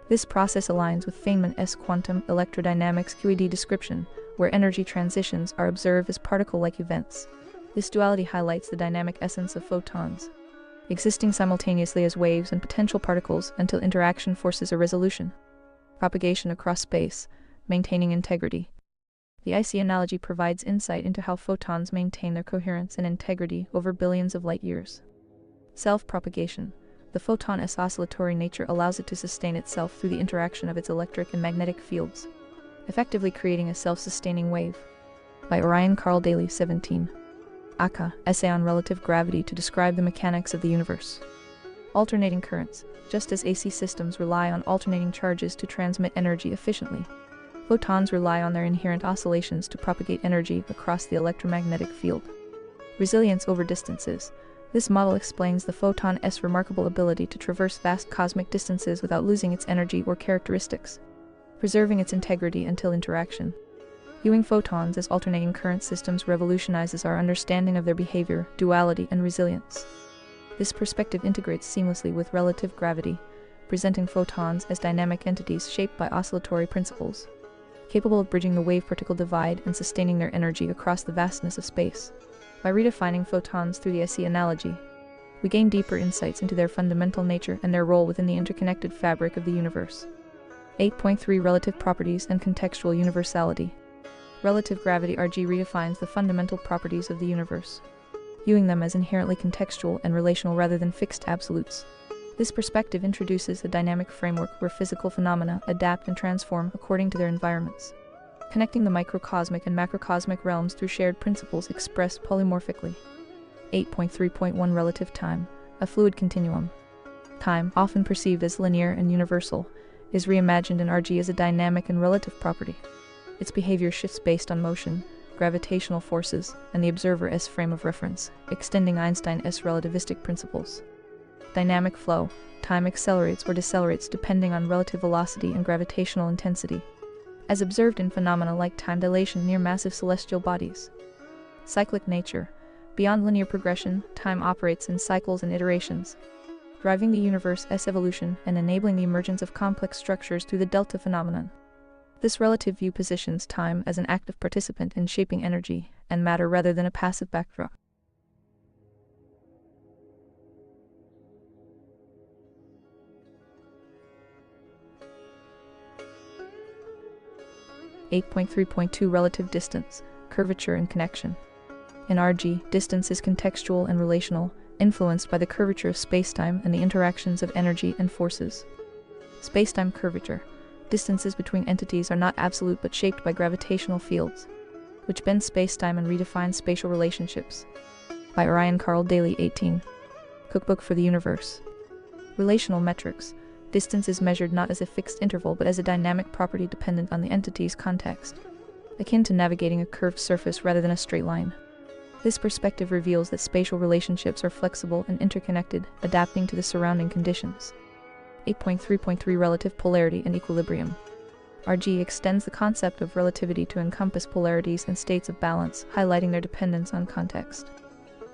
This process aligns with Feynman's quantum electrodynamics QED description, where energy transitions are observed as particle-like events. This duality highlights the dynamic essence of photons, existing simultaneously as waves and potential particles until interaction forces a resolution. Propagation across space, maintaining integrity. The IC analogy provides insight into how photons maintain their coherence and integrity over billions of light years. Self-propagation. The photon's oscillatory nature allows it to sustain itself through the interaction of its electric and magnetic fields, effectively creating a self-sustaining wave. By Ryan Carl Daley 17. Aka, Essay on Relative Gravity to describe the mechanics of the universe. Alternating currents. Just as AC systems rely on alternating charges to transmit energy efficiently, photons rely on their inherent oscillations to propagate energy across the electromagnetic field. Resilience over distances. This model explains the photon's remarkable ability to traverse vast cosmic distances without losing its energy or characteristics, preserving its integrity until interaction. Viewing photons as alternating current systems revolutionizes our understanding of their behavior, duality, and resilience. This perspective integrates seamlessly with relative gravity, presenting photons as dynamic entities shaped by oscillatory principles, capable of bridging the wave-particle divide and sustaining their energy across the vastness of space. By redefining photons through the IC analogy, we gain deeper insights into their fundamental nature and their role within the interconnected fabric of the universe. 8.3 Relative properties and contextual universality. Relative gravity RG redefines the fundamental properties of the universe, viewing them as inherently contextual and relational rather than fixed absolutes. This perspective introduces a dynamic framework where physical phenomena adapt and transform according to their environments. connecting the microcosmic and macrocosmic realms through shared principles expressed polymorphically. 8.3.1 Relative time, a fluid continuum. Time, often perceived as linear and universal, is reimagined in RG as a dynamic and relative property. Its behavior shifts based on motion, gravitational forces, and the observer as frame of reference, extending Einstein's relativistic principles. Dynamic flow, time accelerates or decelerates depending on relative velocity and gravitational intensity, as observed in phenomena like time dilation near massive celestial bodies. Cyclic nature, beyond linear progression, time operates in cycles and iterations, driving the universe's evolution and enabling the emergence of complex structures through the delta phenomenon. This relative view positions time as an active participant in shaping energy and matter rather than a passive backdrop. (8.3.2) Relative distance, curvature and connection. In RG, distance is contextual and relational, influenced by the curvature of spacetime and the interactions of energy and forces. Spacetime curvature. Distances between entities are not absolute but shaped by gravitational fields, which bend spacetime and redefine spatial relationships. By Orion Carl Daley, 18. Cookbook for the Universe. Relational metrics. Distance is measured not as a fixed interval but as a dynamic property dependent on the entity's context, akin to navigating a curved surface rather than a straight line. This perspective reveals that spatial relationships are flexible and interconnected, adapting to the surrounding conditions. 8.3.3 Relative polarity and equilibrium. RG extends the concept of relativity to encompass polarities and states of balance, highlighting their dependence on context.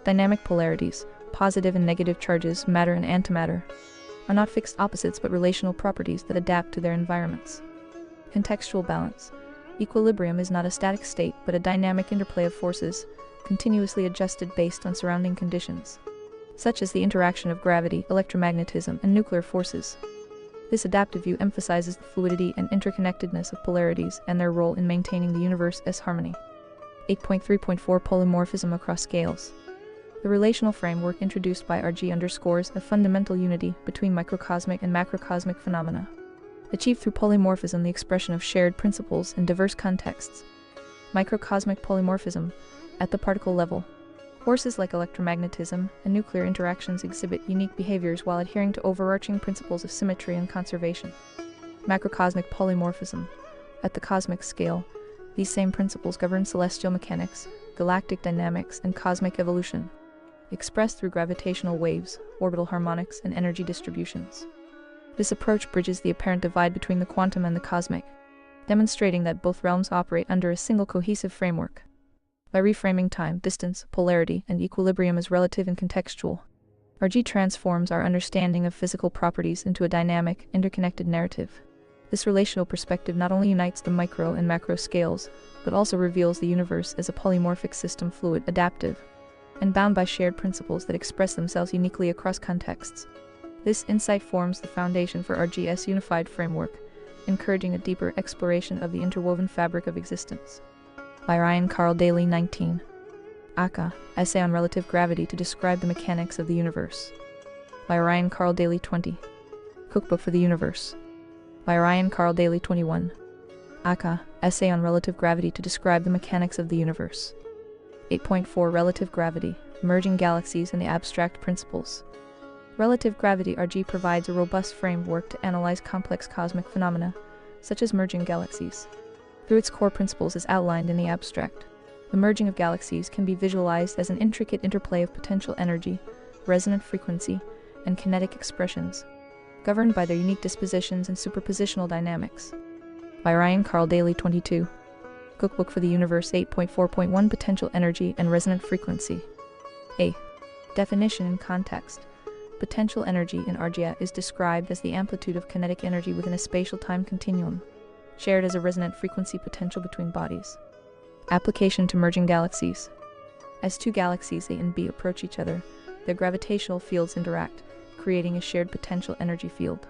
Dynamic polarities, positive and negative charges, matter and antimatter, are not fixed opposites but relational properties that adapt to their environments. Contextual balance. Equilibrium is not a static state but a dynamic interplay of forces, continuously adjusted based on surrounding conditions, such as the interaction of gravity, electromagnetism, and nuclear forces. This adaptive view emphasizes the fluidity and interconnectedness of polarities and their role in maintaining the universe's harmony. 8.3.4 Polymorphism across scales. The relational framework introduced by RG underscores a fundamental unity between microcosmic and macrocosmic phenomena, achieved through polymorphism, the expression of shared principles in diverse contexts. Microcosmic polymorphism, at the particle level. Forces like electromagnetism and nuclear interactions exhibit unique behaviors while adhering to overarching principles of symmetry and conservation. Macrocosmic polymorphism. At the cosmic scale, these same principles govern celestial mechanics, galactic dynamics, and cosmic evolution, expressed through gravitational waves, orbital harmonics, and energy distributions. This approach bridges the apparent divide between the quantum and the cosmic, demonstrating that both realms operate under a single cohesive framework. By reframing time, distance, polarity, and equilibrium as relative and contextual, RG transforms our understanding of physical properties into a dynamic, interconnected narrative. This relational perspective not only unites the micro and macro scales, but also reveals the universe as a polymorphic system, fluid, adaptive, and bound by shared principles that express themselves uniquely across contexts. This insight forms the foundation for RG's unified framework, encouraging a deeper exploration of the interwoven fabric of existence. By Orion Carl Daley, 19. Aka, Essay on Relative Gravity to Describe the Mechanics of the Universe. By Orion Carl Daley, 20. Cookbook for the Universe. By Orion Carl Daley, 21. Aka, Essay on Relative Gravity to Describe the Mechanics of the Universe. 8.4 Relative Gravity, Merging Galaxies and the Abstract Principles. Relative gravity RG provides a robust framework to analyze complex cosmic phenomena, such as merging galaxies, through its core principles as outlined in the abstract. The merging of galaxies can be visualized as an intricate interplay of potential energy, resonant frequency, and kinetic expressions, governed by their unique dispositions and superpositional dynamics. By Orion Carl Daley, 22. Cookbook for the Universe. 8.4.1 Potential Energy and Resonant Frequency. A. Definition and context. Potential energy in RG is described as the amplitude of kinetic energy within a spatial-time continuum, shared as a resonant frequency potential between bodies. Application to merging galaxies. As two galaxies A and B approach each other, their gravitational fields interact, creating a shared potential energy field.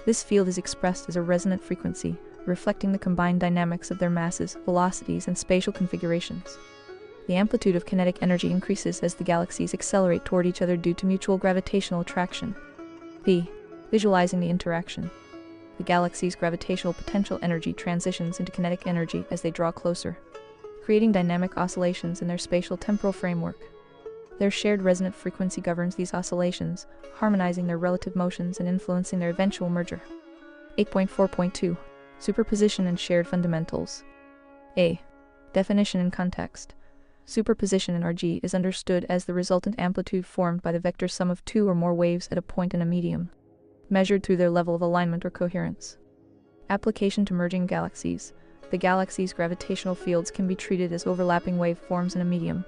This field is expressed as a resonant frequency, reflecting the combined dynamics of their masses, velocities, and spatial configurations. The amplitude of kinetic energy increases as the galaxies accelerate toward each other due to mutual gravitational attraction. B. Visualizing the interaction. The galaxy's gravitational potential energy transitions into kinetic energy as they draw closer, creating dynamic oscillations in their spatial temporal framework. Their shared resonant frequency governs these oscillations, harmonizing their relative motions and influencing their eventual merger. 8.4.2 Superposition and shared fundamentals. A. Definition and context. Superposition in RG is understood as the resultant amplitude formed by the vector sum of two or more waves at a point in a medium, measured through their level of alignment or coherence. Application to merging galaxies. The galaxy's gravitational fields can be treated as overlapping waveforms in a medium,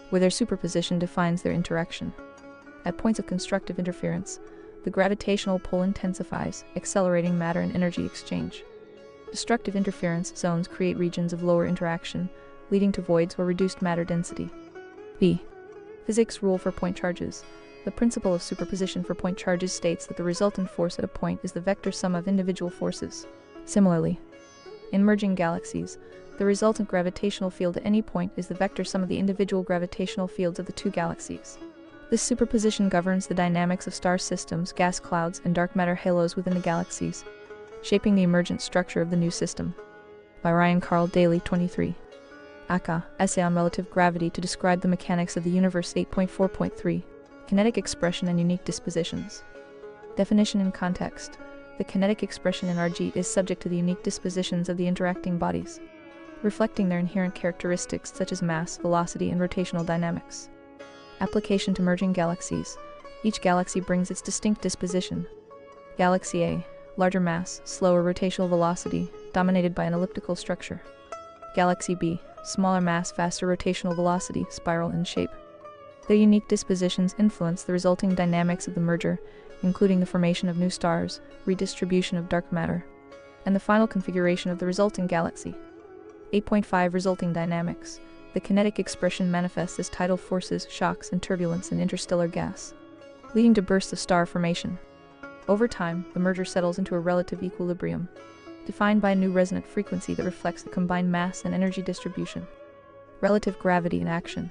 where their superposition defines their interaction. At points of constructive interference, the gravitational pull intensifies, accelerating matter and energy exchange. Destructive interference zones create regions of lower interaction, leading to voids or reduced matter density. B. Physics rule for point charges. The principle of superposition for point charges states that the resultant force at a point is the vector sum of individual forces. Similarly, in merging galaxies, the resultant gravitational field at any point is the vector sum of the individual gravitational fields of the two galaxies. This superposition governs the dynamics of star systems, gas clouds, and dark matter halos within the galaxies, shaping the emergent structure of the new system. By Ryan Carl Daley, 23. Aka, Essay on Relative Gravity to Describe the Mechanics of the Universe. 8.4.3 Kinetic Expression and Unique Dispositions. Definition and context. The kinetic expression in RG is subject to the unique dispositions of the interacting bodies, reflecting their inherent characteristics such as mass, velocity, and rotational dynamics. Application to merging galaxies. Each galaxy brings its distinct disposition. Galaxy A, larger mass, slower rotational velocity, dominated by an elliptical structure. Galaxy B, smaller mass, faster rotational velocity, spiral in shape. Their unique dispositions influence the resulting dynamics of the merger, including the formation of new stars, redistribution of dark matter, and the final configuration of the resulting galaxy. 8.5 Resulting dynamics. The kinetic expression manifests as tidal forces, shocks, and turbulence in interstellar gas, leading to bursts of star formation. Over time, the merger settles into a relative equilibrium, defined by a new resonant frequency that reflects the combined mass and energy distribution. Relative gravity in action.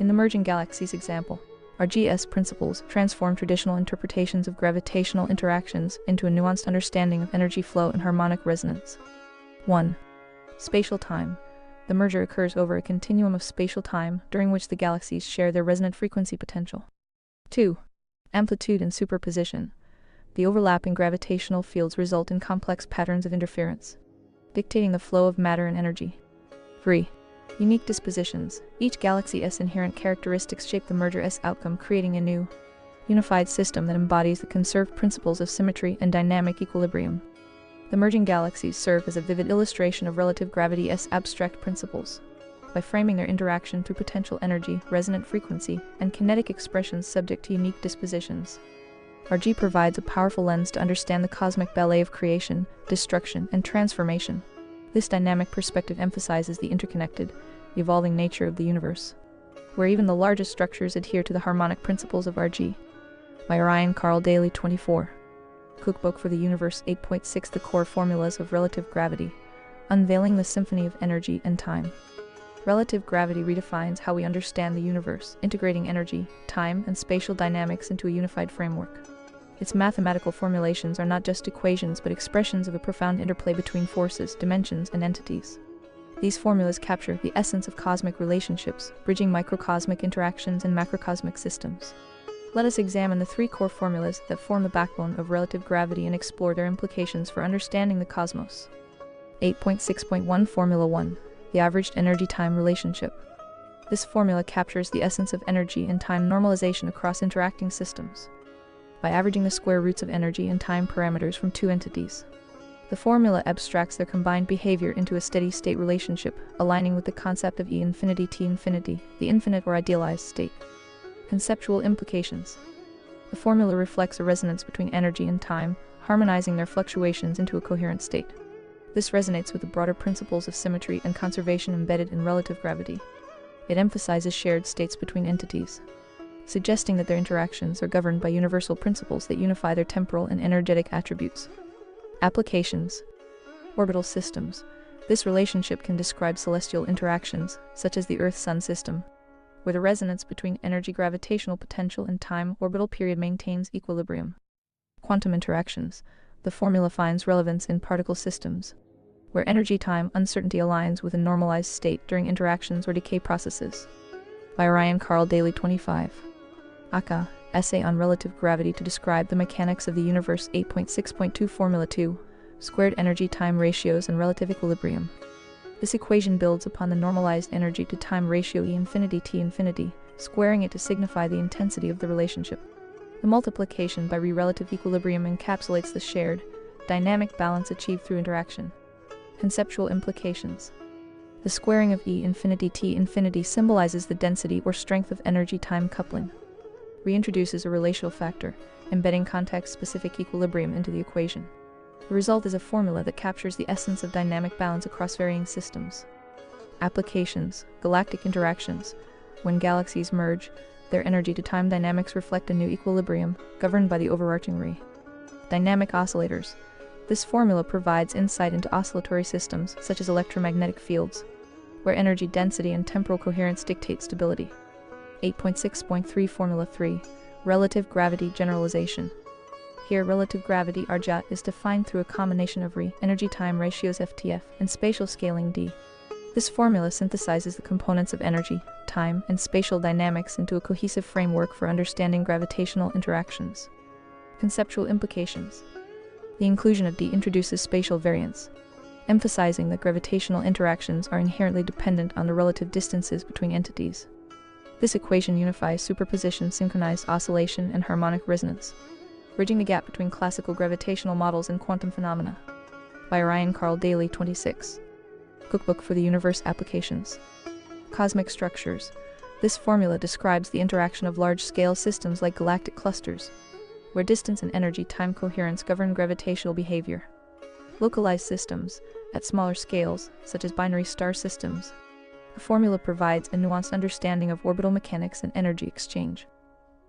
In the merging galaxies example, RGS principles transform traditional interpretations of gravitational interactions into a nuanced understanding of energy flow and harmonic resonance. 1. Spatial time. The merger occurs over a continuum of spatial time during which the galaxies share their resonant frequency potential. 2. Amplitude and superposition. The overlapping gravitational fields result in complex patterns of interference, dictating the flow of matter and energy. 3. Unique dispositions. Each galaxy's inherent characteristics shape the merger's outcome, creating a new, unified system that embodies the conserved principles of symmetry and dynamic equilibrium. The merging galaxies serve as a vivid illustration of relative gravity's abstract principles, by framing their interaction through potential energy, resonant frequency, and kinetic expressions subject to unique dispositions. RG provides a powerful lens to understand the cosmic ballet of creation, destruction, and transformation. This dynamic perspective emphasizes the interconnected, evolving nature of the universe, where even the largest structures adhere to the harmonic principles of RG. By Ryan Carl Daley, 24. Cookbook for the Universe. 8.6 The Core Formulas of Relative Gravity. Unveiling the Symphony of Energy and Time. Relative gravity redefines how we understand the universe, integrating energy, time, and spatial dynamics into a unified framework. Its mathematical formulations are not just equations but expressions of a profound interplay between forces, dimensions, and entities. These formulas capture the essence of cosmic relationships, bridging microcosmic interactions and macrocosmic systems. Let us examine the three core formulas that form the backbone of relative gravity and explore their implications for understanding the cosmos. 8.6.1 Formula 1. The Averaged Energy-Time Relationship. This formula captures the essence of energy and time normalization across interacting systems, by averaging the square roots of energy and time parameters from two entities. The formula abstracts their combined behavior into a steady-state relationship, aligning with the concept of E infinity T infinity, the infinite or idealized state. Conceptual implications. The formula reflects a resonance between energy and time, harmonizing their fluctuations into a coherent state. This resonates with the broader principles of symmetry and conservation embedded in relative gravity. It emphasizes shared states between entities, suggesting that their interactions are governed by universal principles that unify their temporal and energetic attributes. Applications. Orbital systems. This relationship can describe celestial interactions, such as the Earth-Sun system, where the resonance between energy gravitational potential and time orbital period maintains equilibrium. Quantum interactions. The formula finds relevance in particle systems, where energy-time uncertainty aligns with a normalized state during interactions or decay processes. By Ryan Carl Daley 25. Aka, Essay on Relative Gravity to Describe the Mechanics of the Universe 8.6.2 Formula 2, Squared Energy-Time Ratios and Relative Equilibrium. This equation builds upon the normalized energy-to-time ratio E infinity T infinity, squaring it to signify the intensity of the relationship. The multiplication by relative equilibrium encapsulates the shared, dynamic balance achieved through interaction. Conceptual implications. The squaring of E infinity T infinity symbolizes the density or strength of energy-time coupling. Reintroduces a relational factor, embedding context-specific equilibrium into the equation. The result is a formula that captures the essence of dynamic balance across varying systems. Applications. Galactic interactions. When galaxies merge, their energy-to-time dynamics reflect a new equilibrium, governed by the overarching Re. Dynamic oscillators. This formula provides insight into oscillatory systems, such as electromagnetic fields, where energy density and temporal coherence dictate stability. 8.6.3 Formula 3. Relative gravity generalization. Here, relative gravity RJ is defined through a combination of energy-time ratios FTF and spatial scaling D. This formula synthesizes the components of energy, time, and spatial dynamics into a cohesive framework for understanding gravitational interactions. Conceptual implications. The inclusion of D introduces spatial variance, emphasizing that gravitational interactions are inherently dependent on the relative distances between entities. This equation unifies superposition, synchronized oscillation, and harmonic resonance, bridging the gap between classical gravitational models and quantum phenomena. By Ryan Carl Daley 26. Cookbook for the Universe Applications. Cosmic structures. This formula describes the interaction of large-scale systems like galactic clusters, where distance and energy-time coherence govern gravitational behavior. Localized systems, at smaller scales, such as binary star systems. The formula provides a nuanced understanding of orbital mechanics and energy exchange.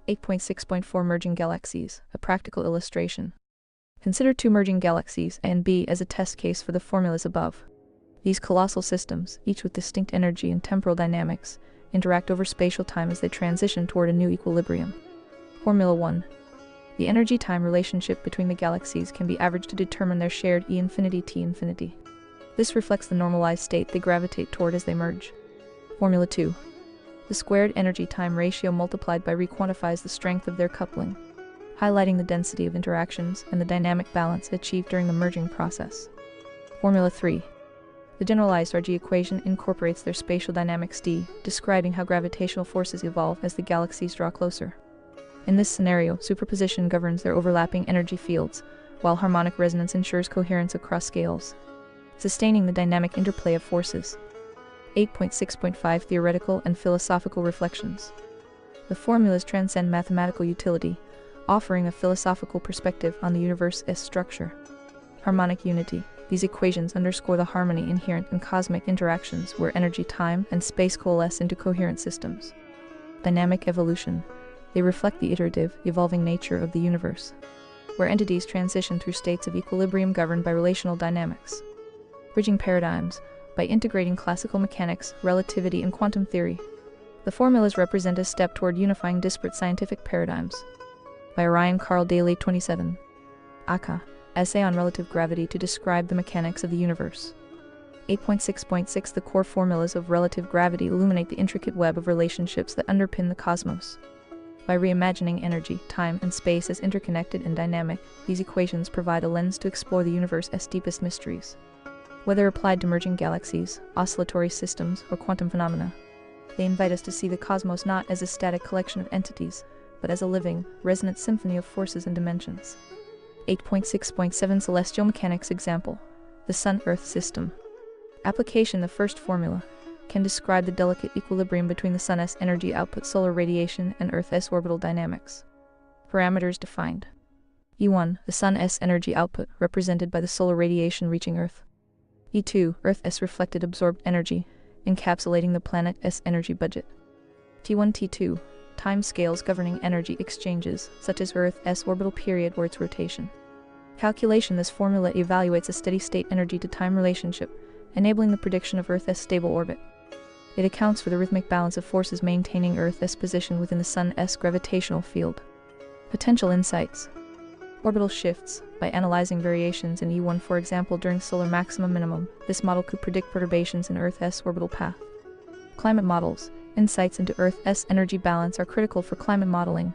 8.6.4 Merging galaxies, a practical illustration. Consider two merging galaxies A and B as a test case for the formulas above. These colossal systems, each with distinct energy and temporal dynamics, interact over spatial time as they transition toward a new equilibrium. Formula 1. The energy-time relationship between the galaxies can be averaged to determine their shared E infinity T infinity. This reflects the normalized state they gravitate toward as they merge. Formula 2. The squared energy-time ratio multiplied by quantifies the strength of their coupling, highlighting the density of interactions and the dynamic balance achieved during the merging process. Formula 3. The generalized RG equation incorporates their spatial dynamics D, describing how gravitational forces evolve as the galaxies draw closer. In this scenario, superposition governs their overlapping energy fields, while harmonic resonance ensures coherence across scales, sustaining the dynamic interplay of forces. 8.6.5 Theoretical and Philosophical Reflections. The formulas transcend mathematical utility, offering a philosophical perspective on the universe's structure. Harmonic unity. These equations underscore the harmony inherent in cosmic interactions where energy, time, and space coalesce into coherent systems. Dynamic evolution. They reflect the iterative, evolving nature of the universe, where entities transition through states of equilibrium governed by relational dynamics. Bridging paradigms. By integrating classical mechanics, relativity, and quantum theory, the formulas represent a step toward unifying disparate scientific paradigms. By Ryan Carl Daley 27. Aka, Essay on Relative Gravity to Describe the Mechanics of the Universe. 8.6.6 The core formulas of relative gravity illuminate the intricate web of relationships that underpin the cosmos. By reimagining energy, time, and space as interconnected and dynamic, these equations provide a lens to explore the universe's deepest mysteries. Whether applied to merging galaxies, oscillatory systems, or quantum phenomena, they invite us to see the cosmos not as a static collection of entities, but as a living, resonant symphony of forces and dimensions. 8.6.7 Celestial Mechanics Example. The Sun-Earth System. Application. The first formula can describe the delicate equilibrium between the Sun's energy output, solar radiation, and Earth's orbital dynamics. Parameters defined. E1. The Sun's energy output, represented by the solar radiation reaching Earth. E2. Earth's reflected absorbed energy, encapsulating the planet's energy budget. T1 T2. Time scales governing energy exchanges, such as Earth's orbital period or its rotation. Calculation. This formula evaluates a steady-state energy-to-time relationship, enabling the prediction of Earth's stable orbit. It accounts for the rhythmic balance of forces maintaining Earth's position within the Sun's gravitational field. Potential insights. Orbital shifts. By analyzing variations in E1, for example during solar maximum minimum, this model could predict perturbations in Earth's orbital path. Climate models. Insights into Earth's energy balance are critical for climate modeling,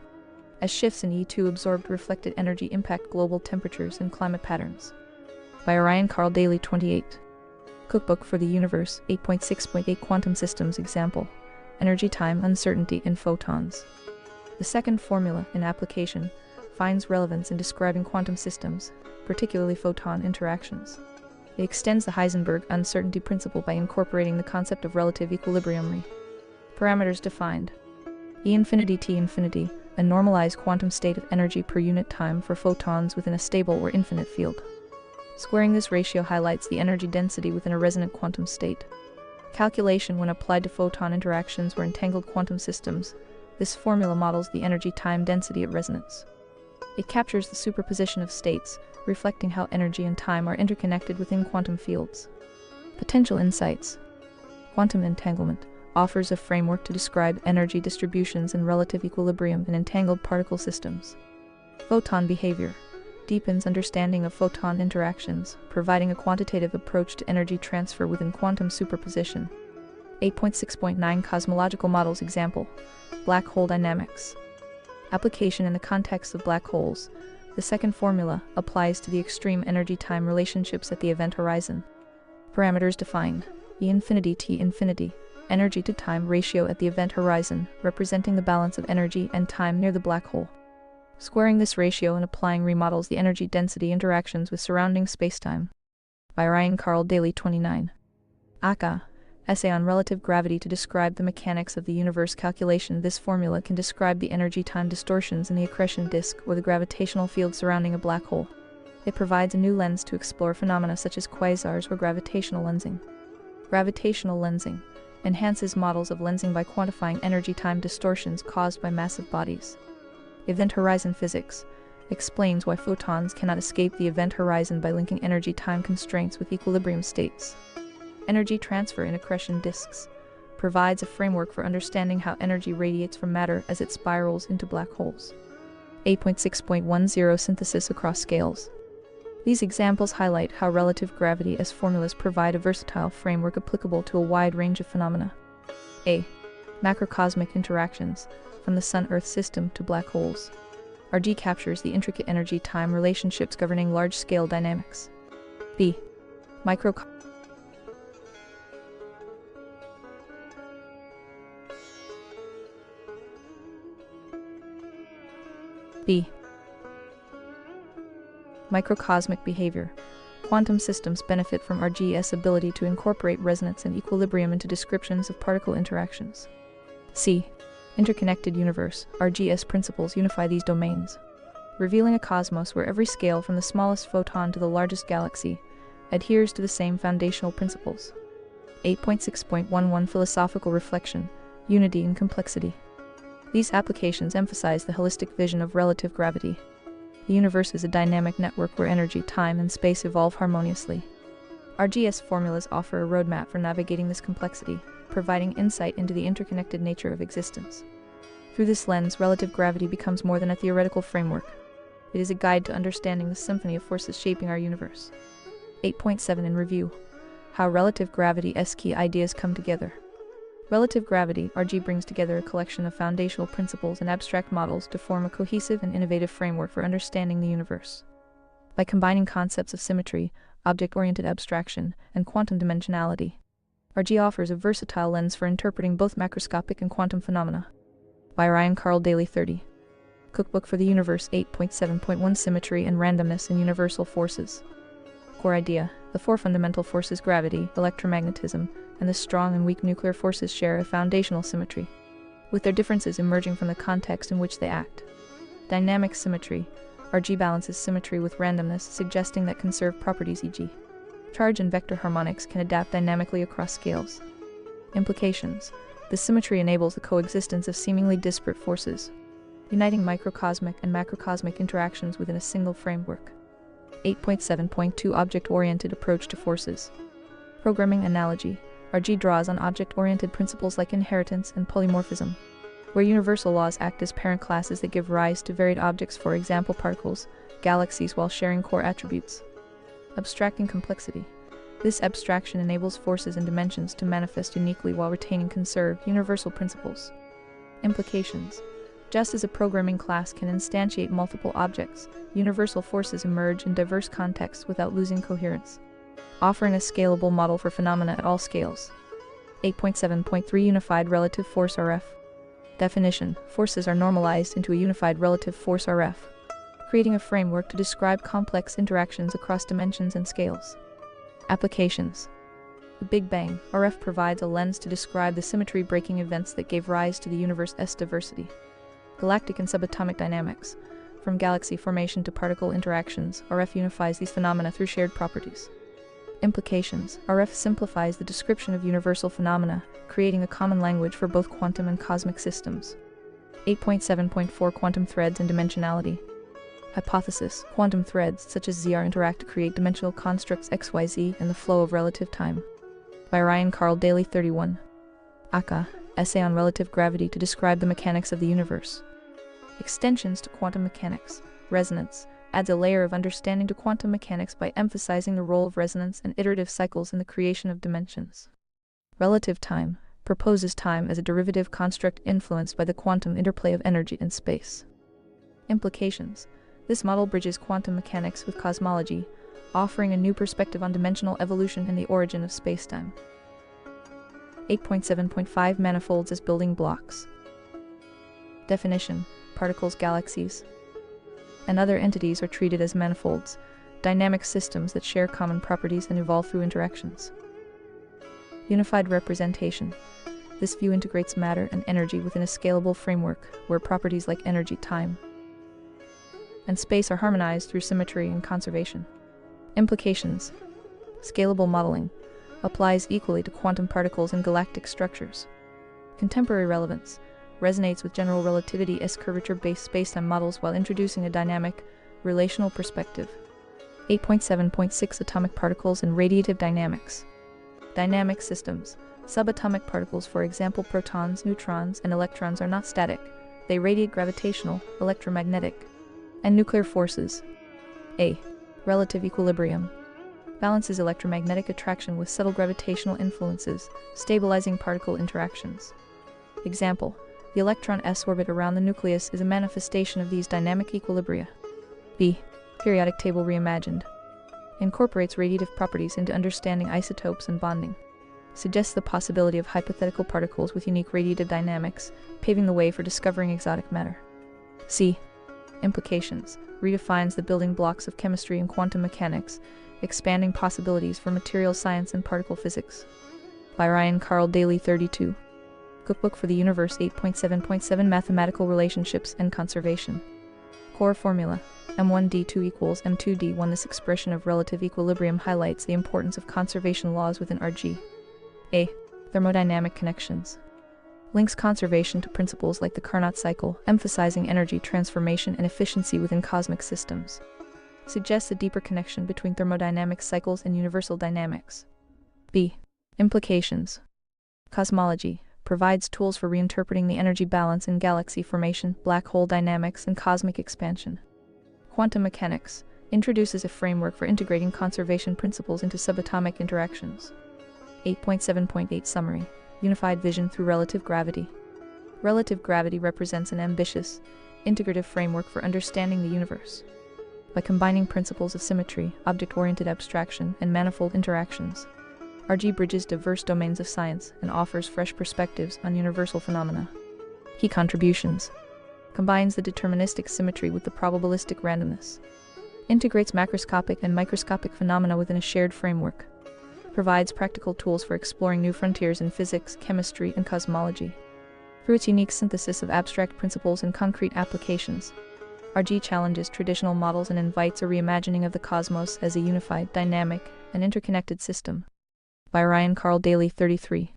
as shifts in E2 absorbed reflected energy impact global temperatures and climate patterns. By Orion Carl Daley 28. Cookbook for the Universe 8.6.8 Quantum Systems Example. Energy time uncertainty in photons. The second formula, in application, finds relevance in describing quantum systems, particularly photon interactions. It extends the Heisenberg uncertainty principle by incorporating the concept of relative equilibrium. Parameters defined. E infinity T infinity, a normalized quantum state of energy per unit time for photons within a stable or infinite field. Squaring this ratio highlights the energy density within a resonant quantum state. Calculation when applied to photon interactions or entangled quantum systems. This formula models the energy-time density at resonance. It captures the superposition of states, reflecting how energy and time are interconnected within quantum fields. Potential insights. Quantum entanglement offers a framework to describe energy distributions in relative equilibrium in entangled particle systems. Photon behavior deepens understanding of photon interactions, providing a quantitative approach to energy transfer within quantum superposition. 8.6.9 Cosmological models example. Black hole dynamics. Application in the context of black holes. The second formula applies to the extreme energy-time relationships at the event horizon. Parameters defined. E infinity T infinity, energy-to-time ratio at the event horizon, representing the balance of energy and time near the black hole. Squaring this ratio and applying remodels the energy density interactions with surrounding spacetime. By Orion Carl Daley 29. Aka. Essay on relative gravity to describe the mechanics of the universe calculation. This formula can describe the energy-time distortions in the accretion disk or the gravitational field surrounding a black hole. It provides a new lens to explore phenomena such as quasars or gravitational lensing. Gravitational lensing enhances models of lensing by quantifying energy-time distortions caused by massive bodies. Event horizon physics explains why photons cannot escape the event horizon by linking energy-time constraints with equilibrium states. Energy transfer in accretion disks provides a framework for understanding how energy radiates from matter as it spirals into black holes. 8.6.10 Synthesis across scales. These examples highlight how relative gravity as formulas provide a versatile framework applicable to a wide range of phenomena. A. Macrocosmic interactions, from the Sun-Earth system to black holes. RG captures the intricate energy-time relationships governing large-scale dynamics. B. Microcosmic behavior. Quantum systems benefit from RGS' ability to incorporate resonance and equilibrium into descriptions of particle interactions. C. Interconnected universe. RGS principles unify these domains, revealing a cosmos where every scale from the smallest photon to the largest galaxy adheres to the same foundational principles. 8.6.11 Philosophical reflection. Unity in complexity. These applications emphasize the holistic vision of relative gravity. The universe is a dynamic network where energy, time, and space evolve harmoniously. RGS formulas offer a roadmap for navigating this complexity, providing insight into the interconnected nature of existence. Through this lens, relative gravity becomes more than a theoretical framework. It is a guide to understanding the symphony of forces shaping our universe. 8.7 In review. How relative gravity's key ideas come together. Relative gravity, RG, brings together a collection of foundational principles and abstract models to form a cohesive and innovative framework for understanding the universe. By combining concepts of symmetry, object-oriented abstraction, and quantum dimensionality, RG offers a versatile lens for interpreting both macroscopic and quantum phenomena. By Orion Carl Daley 30. Cookbook for the Universe 8.7.1 Symmetry and Randomness in Universal Forces. Core idea. The four fundamental forces, gravity, electromagnetism, and the strong and weak nuclear forces, share a foundational symmetry, with their differences emerging from the context in which they act. Dynamic symmetry. RG balances symmetry with randomness, suggesting that conserved properties, e.g., charge and vector harmonics, can adapt dynamically across scales. Implications. The symmetry enables the coexistence of seemingly disparate forces, uniting microcosmic and macrocosmic interactions within a single framework. 8.7.2 Object-oriented approach to forces. Programming analogy. RG draws on object-oriented principles like inheritance and polymorphism, where universal laws act as parent classes that give rise to varied objects, for example particles, galaxies, while sharing core attributes. Abstracting complexity. This abstraction enables forces and dimensions to manifest uniquely while retaining conserved universal principles. Implications. Just as a programming class can instantiate multiple objects, universal forces emerge in diverse contexts without losing coherence, offering a scalable model for phenomena at all scales. 8.7.3 Unified Relative Force RF. Definition: forces are normalized into a unified relative force RF, creating a framework to describe complex interactions across dimensions and scales. Applications. The Big Bang, RF provides a lens to describe the symmetry-breaking events that gave rise to the universe's diversity. Galactic and subatomic dynamics. From galaxy formation to particle interactions, RF unifies these phenomena through shared properties. Implications. RF simplifies the description of universal phenomena, creating a common language for both quantum and cosmic systems. 8.7.4 Quantum threads and dimensionality. Hypothesis. Quantum threads, such as ZR, interact to create dimensional constructs XYZ and the flow of relative time. By Ryan Carl Daley 31. Aka, Essay on Relative Gravity to describe the mechanics of the universe. Extensions to quantum mechanics. Resonance adds a layer of understanding to quantum mechanics by emphasizing the role of resonance and iterative cycles in the creation of dimensions. Relative time proposes time as a derivative construct influenced by the quantum interplay of energy and space. Implications. This model bridges quantum mechanics with cosmology, offering a new perspective on dimensional evolution and the origin of spacetime. 8.7.5 Manifolds as building blocks. Definition: particles, galaxies, and other entities are treated as manifolds, dynamic systems that share common properties and evolve through interactions. Unified representation. This view integrates matter and energy within a scalable framework, where properties like energy, time, and space are harmonized through symmetry and conservation. Implications. Scalable modeling applies equally to quantum particles and galactic structures. Contemporary relevance resonates with general relativity-esque curvature-based spacetime models while introducing a dynamic, relational perspective. 8.7.6 Atomic particles and radiative dynamics. Dynamic systems. Subatomic particles, for example protons, neutrons, and electrons, are not static. They radiate gravitational, electromagnetic, and nuclear forces. A. Relative equilibrium balances electromagnetic attraction with subtle gravitational influences, stabilizing particle interactions. Example: the electron's orbit around the nucleus is a manifestation of these dynamic equilibria. B. Periodic table reimagined incorporates radiative properties into understanding isotopes and bonding. Suggests the possibility of hypothetical particles with unique radiative dynamics, paving the way for discovering exotic matter. C. Implications redefines the building blocks of chemistry and quantum mechanics, expanding possibilities for material science and particle physics. By Ryan Carl Daley 32. Cookbook for the Universe 8.7.7 Mathematical Relationships and Conservation. Core formula: M1D2 equals M2D1. This expression of relative equilibrium highlights the importance of conservation laws within RG. A. Thermodynamic connections links conservation to principles like the Carnot cycle, emphasizing energy transformation and efficiency within cosmic systems. Suggests a deeper connection between thermodynamic cycles and universal dynamics. B. Implications. Cosmology provides tools for reinterpreting the energy balance in galaxy formation, black hole dynamics, and cosmic expansion. Quantum mechanics introduces a framework for integrating conservation principles into subatomic interactions. 8.7.8 Summary. Unified vision through relative gravity. Relative gravity represents an ambitious, integrative framework for understanding the universe. By combining principles of symmetry, object-oriented abstraction, and manifold interactions, RG bridges diverse domains of science and offers fresh perspectives on universal phenomena. Key contributions. Combines the deterministic symmetry with the probabilistic randomness. Integrates macroscopic and microscopic phenomena within a shared framework. Provides practical tools for exploring new frontiers in physics, chemistry, and cosmology. Through its unique synthesis of abstract principles and concrete applications, RG challenges traditional models and invites a reimagining of the cosmos as a unified, dynamic, and interconnected system. By Ryan Carl Daley 33.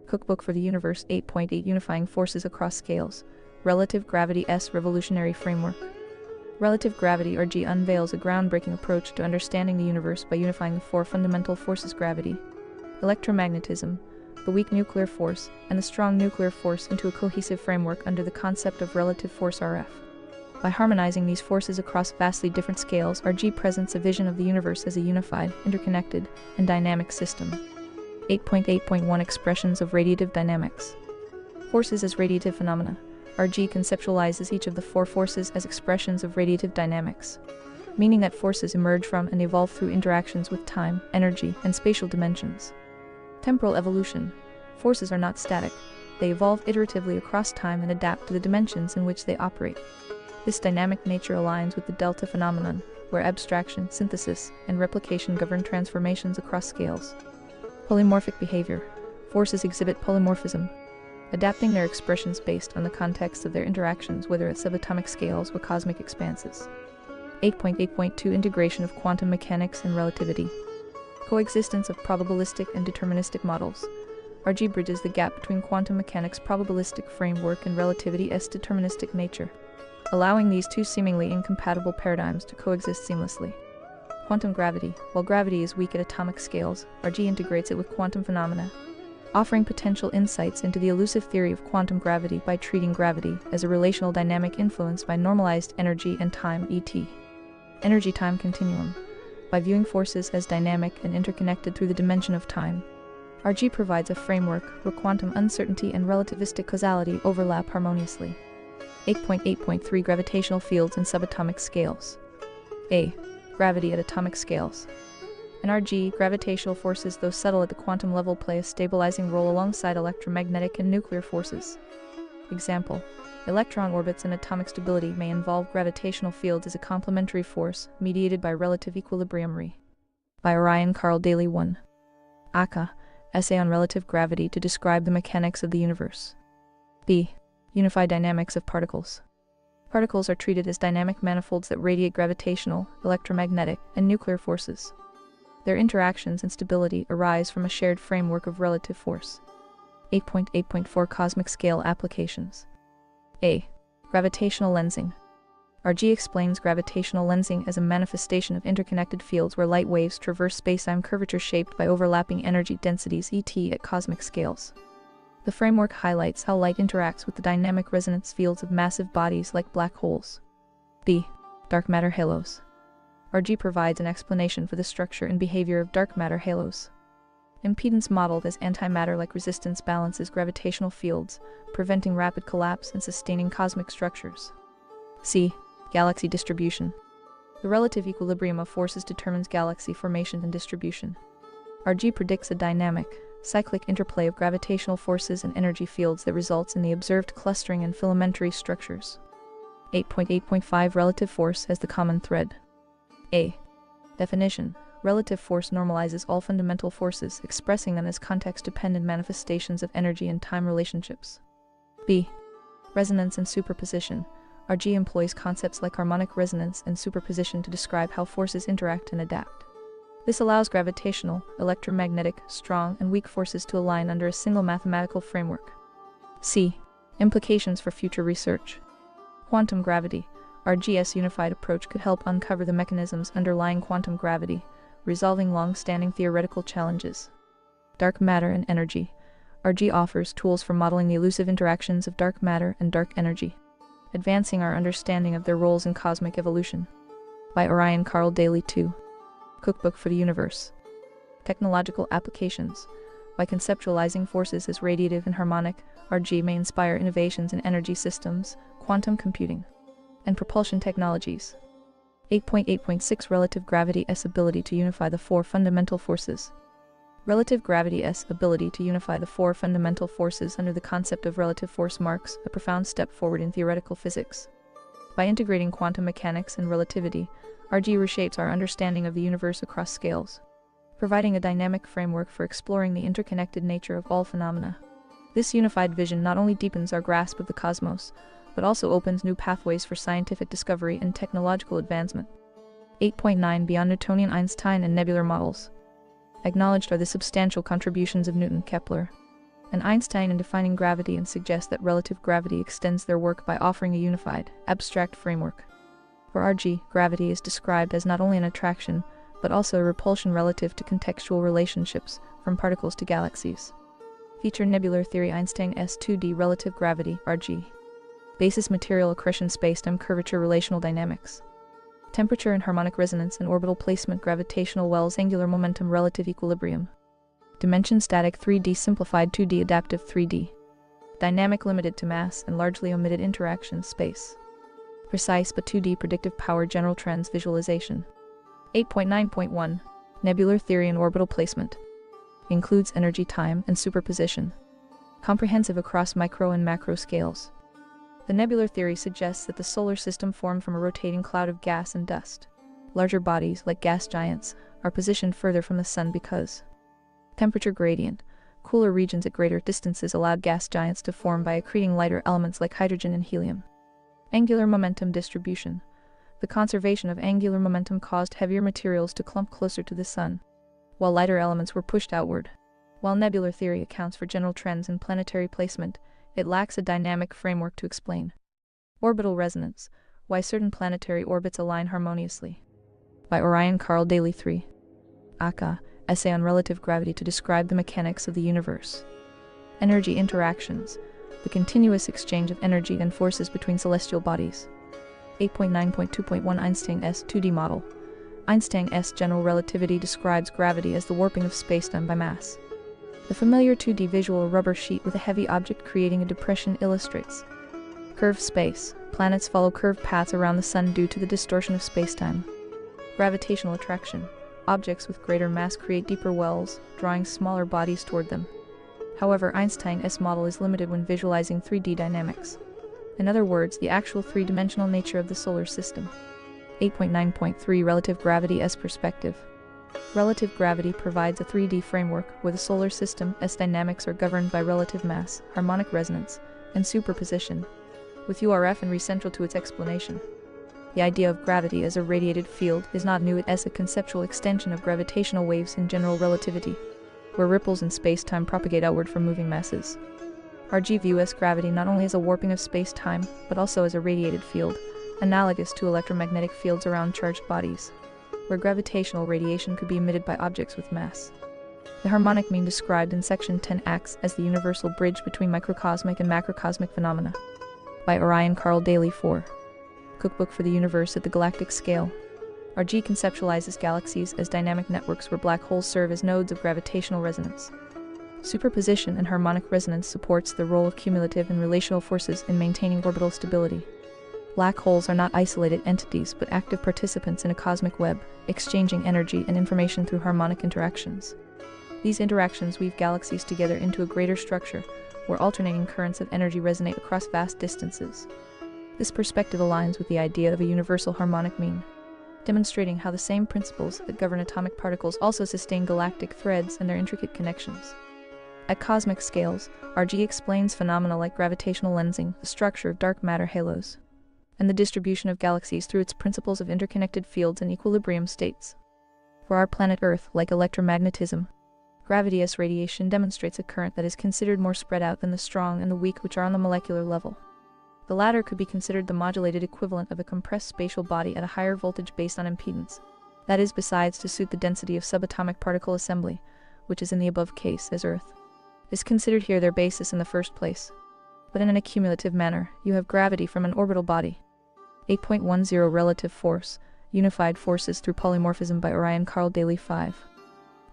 Cookbook for the Universe 8.8 Unifying Forces Across Scales. Relative Gravity's Revolutionary Framework. Relative gravity RG unveils a groundbreaking approach to understanding the universe by unifying the four fundamental forces: gravity, electromagnetism, the weak nuclear force, and the strong nuclear force into a cohesive framework under the concept of relative force RF. By harmonizing these forces across vastly different scales, RG presents a vision of the universe as a unified, interconnected, and dynamic system. 8.8.1 Expressions of radiative dynamics. Forces as radiative phenomena. RG conceptualizes each of the four forces as expressions of radiative dynamics, meaning that forces emerge from and evolve through interactions with time, energy, and spatial dimensions. Temporal evolution. Forces are not static. They evolve iteratively across time and adapt to the dimensions in which they operate. This dynamic nature aligns with the delta phenomenon, where abstraction, synthesis, and replication govern transformations across scales. Polymorphic behavior. Forces exhibit polymorphism, adapting their expressions based on the context of their interactions, whether at subatomic scales or cosmic expanses. 8.8.2 Integration of quantum mechanics and relativity. Coexistence of probabilistic and deterministic models. RG bridges the gap between quantum mechanics' probabilistic framework and relativity's deterministic nature, allowing these two seemingly incompatible paradigms to coexist seamlessly. Quantum gravity. While gravity is weak at atomic scales, RG integrates it with quantum phenomena, offering potential insights into the elusive theory of quantum gravity by treating gravity as a relational dynamic influenced by normalized energy and time, e.t. Energy-time continuum. By viewing forces as dynamic and interconnected through the dimension of time, RG provides a framework where quantum uncertainty and relativistic causality overlap harmoniously. 8.8.3 Gravitational fields and subatomic scales. A. Gravity at atomic scales. In RG, gravitational forces, though subtle at the quantum level, play a stabilizing role alongside electromagnetic and nuclear forces. Example: electron orbits and atomic stability may involve gravitational fields as a complementary force, mediated by relative equilibrium. By Orion Carl Daley 1. Aka, Essay on Relative Gravity to describe the mechanics of the universe. B. Unified dynamics of particles. Particles are treated as dynamic manifolds that radiate gravitational, electromagnetic, and nuclear forces. Their interactions and stability arise from a shared framework of relative force. 8.8.4 Cosmic scale applications. A. Gravitational lensing. RG explains gravitational lensing as a manifestation of interconnected fields where light waves traverse spacetime curvature shaped by overlapping energy densities, e.t. at cosmic scales. The framework highlights how light interacts with the dynamic resonance fields of massive bodies like black holes. B. Dark matter halos. RG provides an explanation for the structure and behavior of dark matter halos. Impedance modeled as antimatter-like resistance balances gravitational fields, preventing rapid collapse and sustaining cosmic structures. C. Galaxy distribution. The relative equilibrium of forces determines galaxy formation and distribution. RG predicts a dynamic, cyclic interplay of gravitational forces and energy fields that results in the observed clustering and filamentary structures. 8.8.5 Relative force as the common thread. A. Definition. Relative force normalizes all fundamental forces, expressing them as context-dependent manifestations of energy and time relationships. B. Resonance and superposition. RG employs concepts like harmonic resonance and superposition to describe how forces interact and adapt. This allows gravitational, electromagnetic, strong, and weak forces to align under a single mathematical framework. C. Implications for future research. Quantum gravity. RG's unified approach could help uncover the mechanisms underlying quantum gravity, resolving long-standing theoretical challenges. Dark matter and energy. RG offers tools for modeling the elusive interactions of dark matter and dark energy, advancing our understanding of their roles in cosmic evolution. By Orion Carl Daley 2. Cookbook for the Universe. Technological applications. By conceptualizing forces as radiative and harmonic, RG may inspire innovations in energy systems, quantum computing, and propulsion technologies. 8.8.6 Relative gravity's ability to unify the four fundamental forces. Relative gravity's ability to unify the four fundamental forces under the concept of relative force marks a profound step forward in theoretical physics. By integrating quantum mechanics and relativity, RG reshapes our understanding of the universe across scales, providing a dynamic framework for exploring the interconnected nature of all phenomena. This unified vision not only deepens our grasp of the cosmos, but also opens new pathways for scientific discovery and technological advancement. 8.9 Beyond Newtonian, Einstein, and nebular models. Acknowledged are the substantial contributions of Newton, Kepler, and Einstein in defining gravity, and suggest that relative gravity extends their work by offering a unified, abstract framework. For RG, gravity is described as not only an attraction, but also a repulsion relative to contextual relationships, from particles to galaxies. Feature nebular theory Einstein's 2D relative gravity, RG. Basis material accretion spacetime curvature relational dynamics. Temperature and harmonic resonance and orbital placement gravitational wells angular momentum relative equilibrium. Dimension static 3D simplified 2D adaptive 3D. Dynamic limited to mass and largely omitted interaction space. Precise but 2D predictive power general trends visualization. 8.9.1 Nebular theory and orbital placement. Includes energy time and superposition. Comprehensive across micro and macro scales. The nebular theory suggests that the solar system formed from a rotating cloud of gas and dust. Larger bodies, like gas giants, are positioned further from the sun because temperature gradient. Cooler regions at greater distances allowed gas giants to form by accreting lighter elements like hydrogen and helium. Angular momentum distribution. The conservation of angular momentum caused heavier materials to clump closer to the sun, while lighter elements were pushed outward. While nebular theory accounts for general trends in planetary placement, it lacks a dynamic framework to explain. Orbital resonance. Why certain planetary orbits align harmoniously. By Orion Carl Daley 3. Aka. Essay on relative gravity to describe the mechanics of the universe. Energy interactions. The continuous exchange of energy and forces between celestial bodies. 8.9.2.1 Einstein's 2D model. Einstein's general relativity describes gravity as the warping of spacetime by mass. The familiar 2D visual rubber sheet with a heavy object creating a depression illustrates curved space. Planets follow curved paths around the sun due to the distortion of spacetime. Gravitational attraction. Objects with greater mass create deeper wells, drawing smaller bodies toward them. However, Einstein's model is limited when visualizing 3D dynamics. In other words, the actual three-dimensional nature of the solar system. 8.9.3 Relative gravity as perspective. Relative gravity provides a 3D framework where the solar system's dynamics are governed by relative mass, harmonic resonance, and superposition, with URF and Re central to its explanation. The idea of gravity as a radiated field is not new as a conceptual extension of gravitational waves in general relativity, where ripples in space-time propagate outward from moving masses. RG views gravity not only as a warping of space-time, but also as a radiated field, analogous to electromagnetic fields around charged bodies, where gravitational radiation could be emitted by objects with mass. The harmonic mean described in section 10 acts as the universal bridge between microcosmic and macrocosmic phenomena. By Orion Carl Daley 4. Cookbook for the universe at the galactic scale. RG conceptualizes galaxies as dynamic networks where black holes serve as nodes of gravitational resonance. Superposition and harmonic resonance supports the role of cumulative and relational forces in maintaining orbital stability. Black holes are not isolated entities but active participants in a cosmic web, exchanging energy and information through harmonic interactions. These interactions weave galaxies together into a greater structure, where alternating currents of energy resonate across vast distances. This perspective aligns with the idea of a universal harmonic mean, demonstrating how the same principles that govern atomic particles also sustain galactic threads and their intricate connections. At cosmic scales, RG explains phenomena like gravitational lensing, the structure of dark matter halos, and the distribution of galaxies through its principles of interconnected fields and equilibrium states. For our planet Earth, like electromagnetism, gravity as radiation demonstrates a current that is considered more spread out than the strong and the weak which are on the molecular level. The latter could be considered the modulated equivalent of a compressed spatial body at a higher voltage based on impedance, that is, besides to suit the density of subatomic particle assembly, which is in the above case as Earth is considered here their basis in the first place. But in an accumulative manner, you have gravity from an orbital body. 8.10 Relative force, unified forces through polymorphism by Orion Carl Daley 5.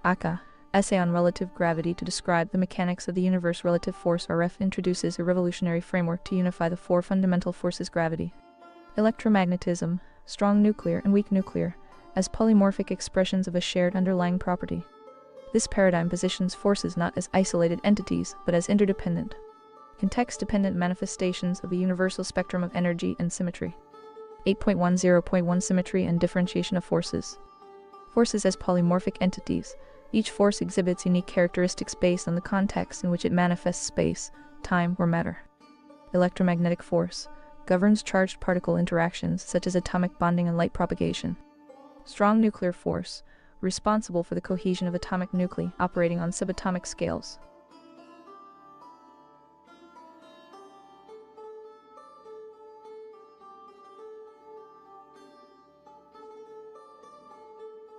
Aka. Essay on relative gravity to describe the mechanics of the universe. Relative force RF introduces a revolutionary framework to unify the four fundamental forces: gravity, electromagnetism, strong nuclear and weak nuclear, as polymorphic expressions of a shared underlying property. This paradigm positions forces not as isolated entities, but as interdependent, context-dependent manifestations of a universal spectrum of energy and symmetry. 8.10.1 Symmetry and differentiation of forces. Forces as polymorphic entities. Each force exhibits unique characteristics based on the context in which it manifests: space, time, or matter. Electromagnetic force governs charged particle interactions such as atomic bonding and light propagation. Strong nuclear force, responsible for the cohesion of atomic nuclei operating on subatomic scales.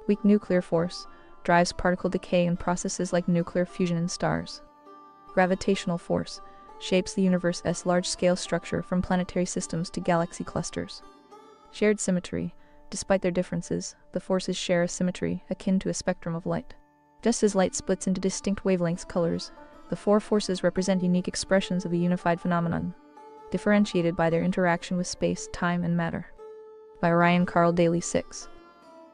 Weak nuclear force, drives particle decay in processes like nuclear fusion in stars. Gravitational force shapes the universe's large-scale structure from planetary systems to galaxy clusters. Shared symmetry. Despite their differences, the forces share a symmetry akin to a spectrum of light. Just as light splits into distinct wavelengths colors, the four forces represent unique expressions of a unified phenomenon, differentiated by their interaction with space, time, and matter. By Orion Carl Daley 6.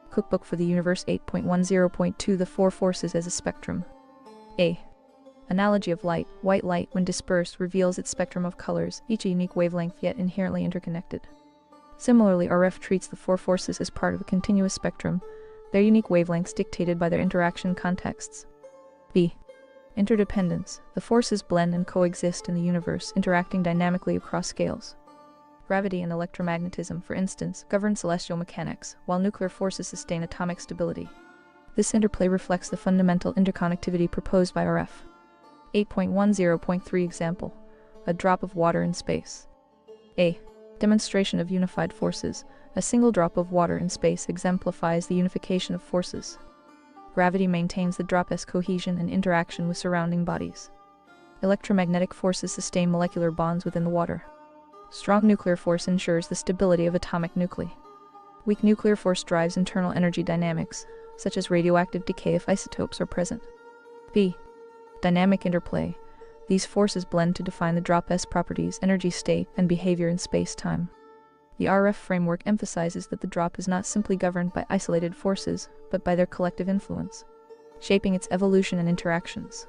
Cookbook for the Universe 8.10.2 The Four Forces as a Spectrum. A. Analogy of light. White light, when dispersed, reveals its spectrum of colors, each a unique wavelength yet inherently interconnected. Similarly, RF treats the four forces as part of a continuous spectrum, their unique wavelengths dictated by their interaction contexts. B. Interdependence. The forces blend and coexist in the universe, interacting dynamically across scales. Gravity and electromagnetism, for instance, govern celestial mechanics, while nuclear forces sustain atomic stability. This interplay reflects the fundamental interconnectivity proposed by RF. 8.10.3 Example. A drop of water in space. A. Demonstration of unified forces. A single drop of water in space exemplifies the unification of forces. Gravity maintains the drop's cohesion and interaction with surrounding bodies. Electromagnetic forces sustain molecular bonds within the water. Strong nuclear force ensures the stability of atomic nuclei. Weak nuclear force drives internal energy dynamics, such as radioactive decay if isotopes are present. B. Dynamic interplay. These forces blend to define the drop's properties, energy state, and behavior in space-time. The RF framework emphasizes that the drop is not simply governed by isolated forces, but by their collective influence, shaping its evolution and interactions.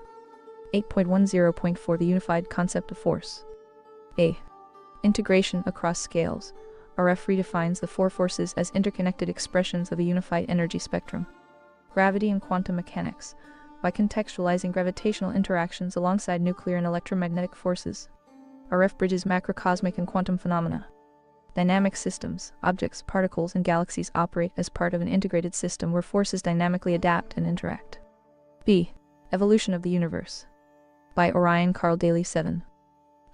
8.10.4 The unified concept of force. A. Integration across scales. RF redefines the four forces as interconnected expressions of a unified energy spectrum. Gravity and quantum mechanics. By contextualizing gravitational interactions alongside nuclear and electromagnetic forces, RF bridges macrocosmic and quantum phenomena. Dynamic systems. Objects, particles, and galaxies operate as part of an integrated system where forces dynamically adapt and interact. B. Evolution of the universe. By Orion Carl Daley 7.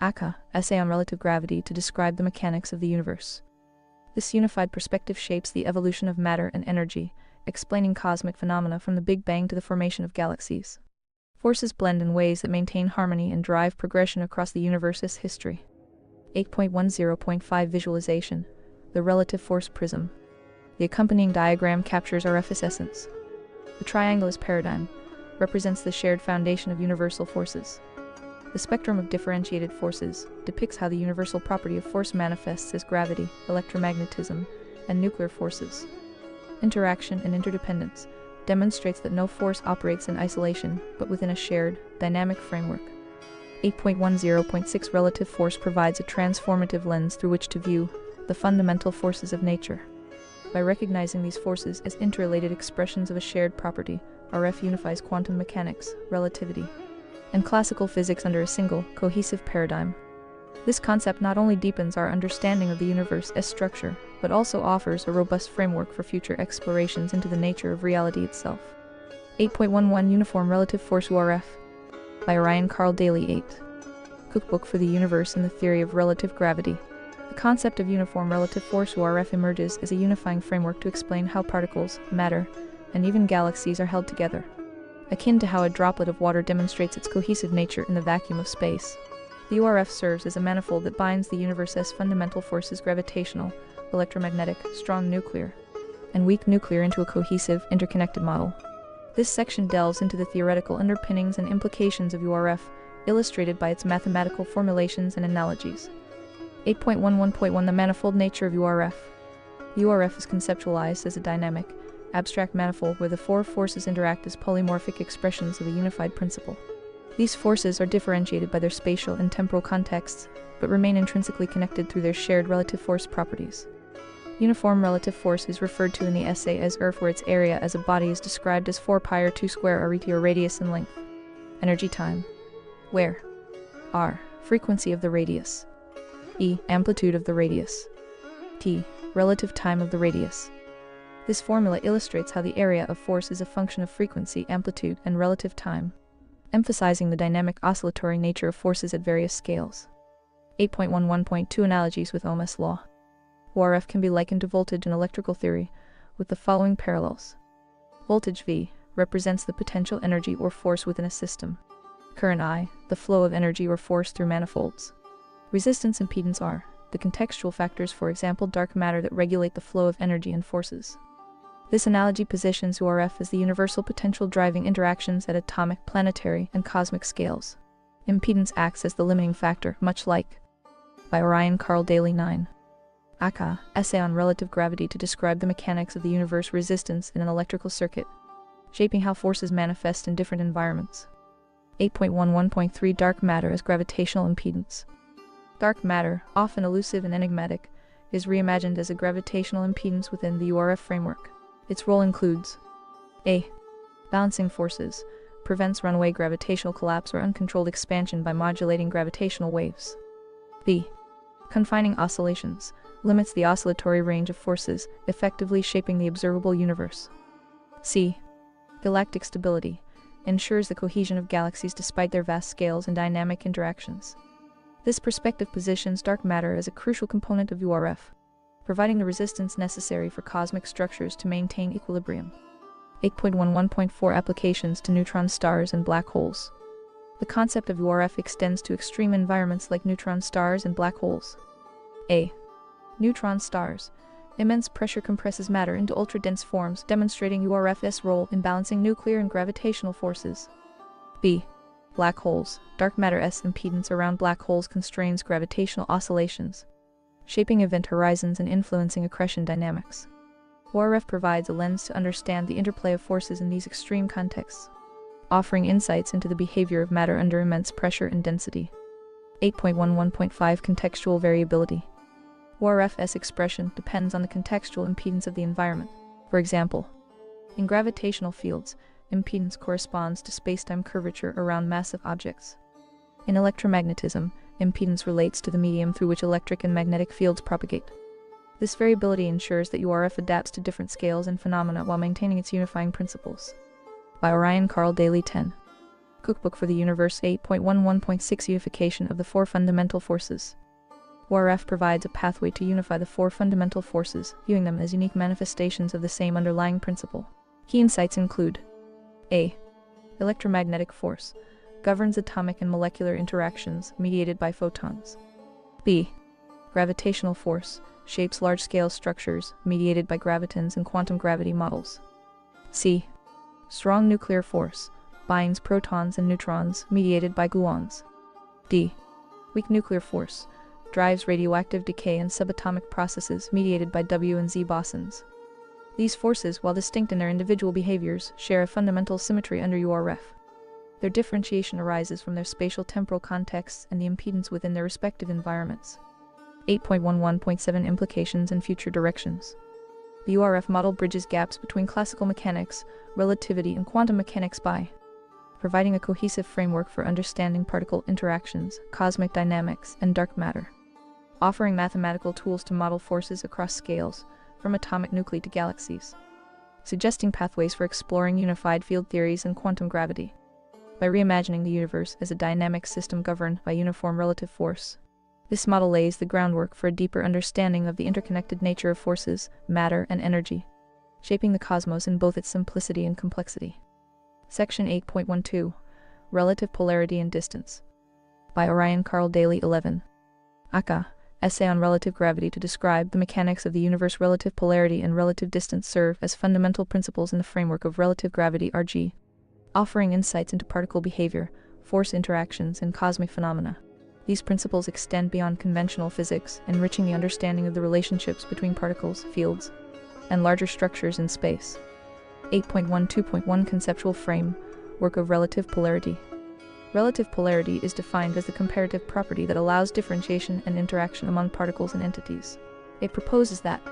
Aka, Essay on Relative Gravity to describe the mechanics of the universe. This unified perspective shapes the evolution of matter and energy, explaining cosmic phenomena from the Big Bang to the formation of galaxies. Forces blend in ways that maintain harmony and drive progression across the universe's history. 8.10.5 Visualization. The relative force prism. The accompanying diagram captures RF's essence. The triangulus paradigm represents the shared foundation of universal forces. The spectrum of differentiated forces depicts how the universal property of force manifests as gravity, electromagnetism, and nuclear forces. Interaction and interdependence demonstrates that no force operates in isolation, but within a shared, dynamic framework. 8.10.6 Relative force provides a transformative lens through which to view the fundamental forces of nature. By recognizing these forces as interrelated expressions of a shared property, RF unifies quantum mechanics, relativity, and classical physics under a single, cohesive paradigm. This concept not only deepens our understanding of the universe's structure, but also offers a robust framework for future explorations into the nature of reality itself. 8.11 Uniform Relative Force URF. By Orion Carl Daley 8. Cookbook for the Universe and the Theory of Relative Gravity. The concept of uniform relative force URF emerges as a unifying framework to explain how particles, matter, and even galaxies are held together. Akin to how a droplet of water demonstrates its cohesive nature in the vacuum of space, the URF serves as a manifold that binds the universe's fundamental forces, gravitational, electromagnetic, strong nuclear, and weak nuclear, into a cohesive, interconnected model. This section delves into the theoretical underpinnings and implications of URF, illustrated by its mathematical formulations and analogies. 8.11.1 The manifold nature of URF. URF is conceptualized as a dynamic, abstract manifold where the four forces interact as polymorphic expressions of a unified principle. These forces are differentiated by their spatial and temporal contexts, but remain intrinsically connected through their shared relative force properties. Uniform relative force is referred to in the essay as Earth, where its area as a body is described as 4 pi r2 square arete, or radius in length. Energy time. Where r, frequency of the radius. E, amplitude of the radius. T, relative time of the radius. This formula illustrates how the area of force is a function of frequency, amplitude, and relative time, emphasizing the dynamic oscillatory nature of forces at various scales. 8.11.2 Analogies with Ohm's law. URF can be likened to voltage in electrical theory, with the following parallels. Voltage V represents the potential energy or force within a system. Current I, the flow of energy or force through manifolds. Resistance and impedance are the contextual factors, for example dark matter, that regulate the flow of energy and forces. This analogy positions URF as the universal potential driving interactions at atomic, planetary, and cosmic scales. Impedance acts as the limiting factor, much like. By Orion Carl Daley 9. Aka, Essay on Relative Gravity to describe the mechanics of the universe. Resistance in an electrical circuit, shaping how forces manifest in different environments. 8.11.3 Dark matter as gravitational impedance. Dark matter, often elusive and enigmatic, is reimagined as a gravitational impedance within the URF framework. Its role includes a. Balancing forces, prevents runaway gravitational collapse or uncontrolled expansion by modulating gravitational waves. b. Confining oscillations, limits the oscillatory range of forces, effectively shaping the observable universe. c. Galactic stability, ensures the cohesion of galaxies despite their vast scales and dynamic interactions. This perspective positions dark matter as a crucial component of URF, providing the resistance necessary for cosmic structures to maintain equilibrium. 8.11.4 Applications to neutron stars and black holes. The concept of URF extends to extreme environments like neutron stars and black holes. a. Neutron stars. Immense pressure compresses matter into ultra-dense forms, demonstrating URF's role in balancing nuclear and gravitational forces. b. Black holes. Dark matter's impedance around black holes constrains gravitational oscillations, shaping event horizons and influencing accretion dynamics. URF provides a lens to understand the interplay of forces in these extreme contexts, offering insights into the behavior of matter under immense pressure and density. 8.11.5 Contextual variability. URF's expression depends on the contextual impedance of the environment. For example, in gravitational fields, impedance corresponds to spacetime curvature around massive objects. In electromagnetism, impedance relates to the medium through which electric and magnetic fields propagate. This variability ensures that URF adapts to different scales and phenomena while maintaining its unifying principles. By Orion Carl Daley 10. Cookbook for the Universe. 8.11.6 Unification of the four fundamental forces. URF provides a pathway to unify the four fundamental forces, viewing them as unique manifestations of the same underlying principle. Key insights include a. Electromagnetic force, governs atomic and molecular interactions mediated by photons. b. Gravitational force, shapes large-scale structures mediated by gravitons and quantum gravity models. c. Strong nuclear force, binds protons and neutrons mediated by gluons. d. Weak nuclear force, drives radioactive decay and subatomic processes mediated by W and Z bosons. These forces, while distinct in their individual behaviors, share a fundamental symmetry under URF. Their differentiation arises from their spatial-temporal contexts and the impedance within their respective environments. 8.11.7 Implications and future directions. The URF model bridges gaps between classical mechanics, relativity, and quantum mechanics by providing a cohesive framework for understanding particle interactions, cosmic dynamics, and dark matter, offering mathematical tools to model forces across scales, from atomic nuclei to galaxies, suggesting pathways for exploring unified field theories and quantum gravity. By reimagining the universe as a dynamic system governed by uniform relative force, this model lays the groundwork for a deeper understanding of the interconnected nature of forces, matter, and energy, shaping the cosmos in both its simplicity and complexity. Section 8.12 Relative Polarity and Distance. By Orion Carl Daley 11. Aka, Essay on Relative Gravity to describe the mechanics of the universe. Relative polarity and relative distance serve as fundamental principles in the framework of relative gravity (RG), offering insights into particle behavior, force interactions, and cosmic phenomena. These principles extend beyond conventional physics, enriching the understanding of the relationships between particles, fields, and larger structures in space. 8.12.1 Conceptual Framework of Relative Polarity. Relative polarity is defined as the comparative property that allows differentiation and interaction among particles and entities. It proposes that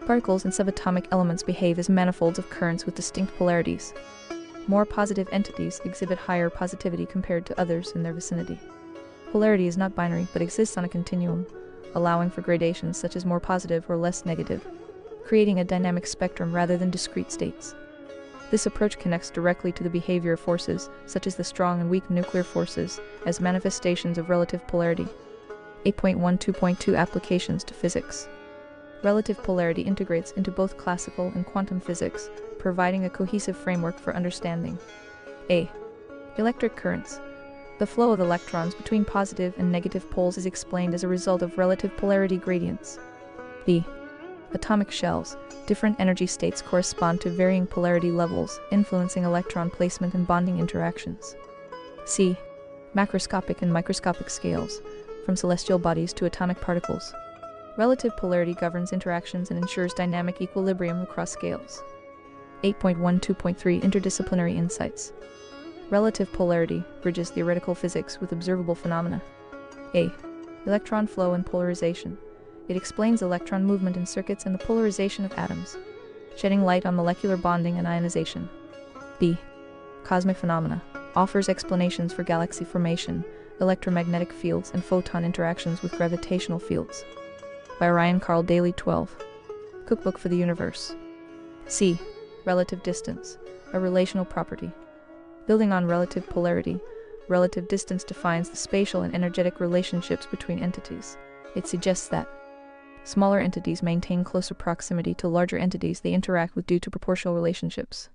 particles and subatomic elements behave as manifolds of currents with distinct polarities. More positive entities exhibit higher positivity compared to others in their vicinity. Polarity is not binary but exists on a continuum, allowing for gradations such as more positive or less negative, creating a dynamic spectrum rather than discrete states. This approach connects directly to the behavior of forces, such as the strong and weak nuclear forces, as manifestations of relative polarity. 8.12.2 Applications to Physics. Relative polarity integrates into both classical and quantum physics, providing a cohesive framework for understanding. A. Electric currents. The flow of electrons between positive and negative poles is explained as a result of relative polarity gradients. B. Atomic shells. Different energy states correspond to varying polarity levels, influencing electron placement and bonding interactions. C. Macroscopic and microscopic scales. From celestial bodies to atomic particles. Relative polarity governs interactions and ensures dynamic equilibrium across scales. 8.12.3 Interdisciplinary insights. Relative polarity bridges theoretical physics with observable phenomena. A. Electron flow and polarization. It explains electron movement in circuits and the polarization of atoms, shedding light on molecular bonding and ionization. B. Cosmic phenomena. Offers explanations for galaxy formation, electromagnetic fields, and photon interactions with gravitational fields. By Ryan Carl Daley 12. Cookbook for the Universe. C. Relative distance. A relational property. Building on relative polarity, relative distance defines the spatial and energetic relationships between entities. It suggests that smaller entities maintain closer proximity to larger entities they interact with due to proportional relationships.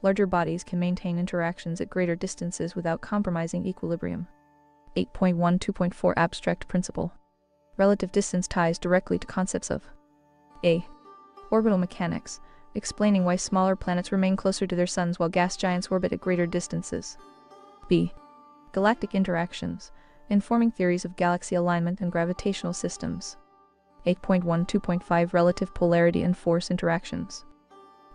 Larger bodies can maintain interactions at greater distances without compromising equilibrium. 8.12.4 Abstract principle. Relative distance ties directly to concepts of A. Orbital mechanics, explaining why smaller planets remain closer to their suns while gas giants orbit at greater distances. B. Galactic interactions, informing theories of galaxy alignment and gravitational systems. 8.12.5 Relative polarity and force interactions.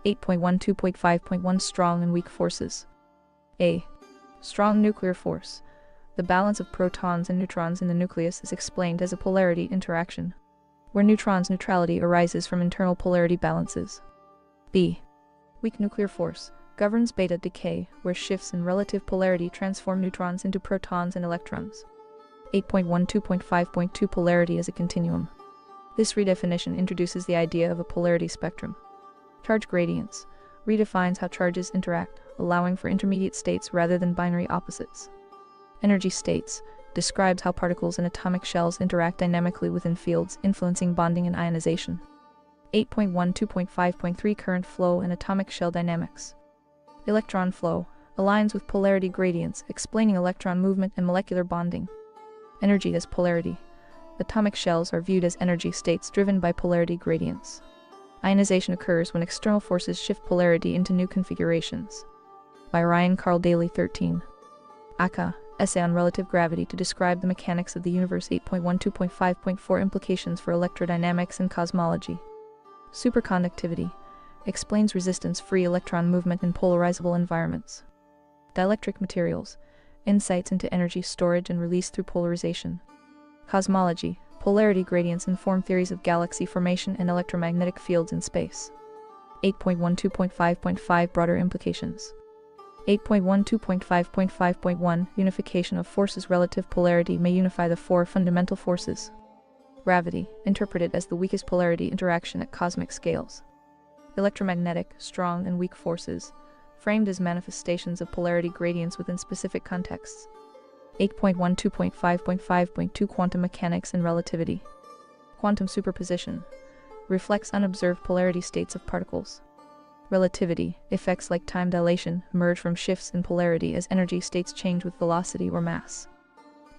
8.12.5.1 Strong and weak forces. A. Strong nuclear force. The balance of protons and neutrons in the nucleus is explained as a polarity interaction, where neutrons' neutrality arises from internal polarity balances. B. Weak nuclear force governs beta decay, where shifts in relative polarity transform neutrons into protons and electrons. 8.12.5.2 Polarity as a continuum. This redefinition introduces the idea of a polarity spectrum. Charge gradients redefines how charges interact, allowing for intermediate states rather than binary opposites. Energy states describes how particles and atomic shells interact dynamically within fields, influencing bonding and ionization. 8.12.5.3 Current flow and atomic shell dynamics. Electron flow aligns with polarity gradients, explaining electron movement and molecular bonding. Energy as polarity. Atomic shells are viewed as energy states driven by polarity gradients. Ionization occurs when external forces shift polarity into new configurations. By Ryan Carl Daley 13. Aka, Essay on Relative Gravity to describe the mechanics of the universe. 8.12.5.4 Implications for electrodynamics and cosmology. Superconductivity explains resistance-free electron movement in polarizable environments. Dielectric materials, insights into energy storage and release through polarization. Cosmology, polarity gradients inform theories of galaxy formation and electromagnetic fields in space. 8.12.5.5 Broader implications. 8.12.5.5.1 Unification of forces. Relative polarity may unify the four fundamental forces. Gravity, interpreted as the weakest polarity interaction at cosmic scales. Electromagnetic, strong and weak forces, framed as manifestations of polarity gradients within specific contexts. 8.12.5.5.2 Quantum mechanics and relativity. Quantum superposition reflects unobserved polarity states of particles. Relativity, effects like time dilation, emerge from shifts in polarity as energy states change with velocity or mass.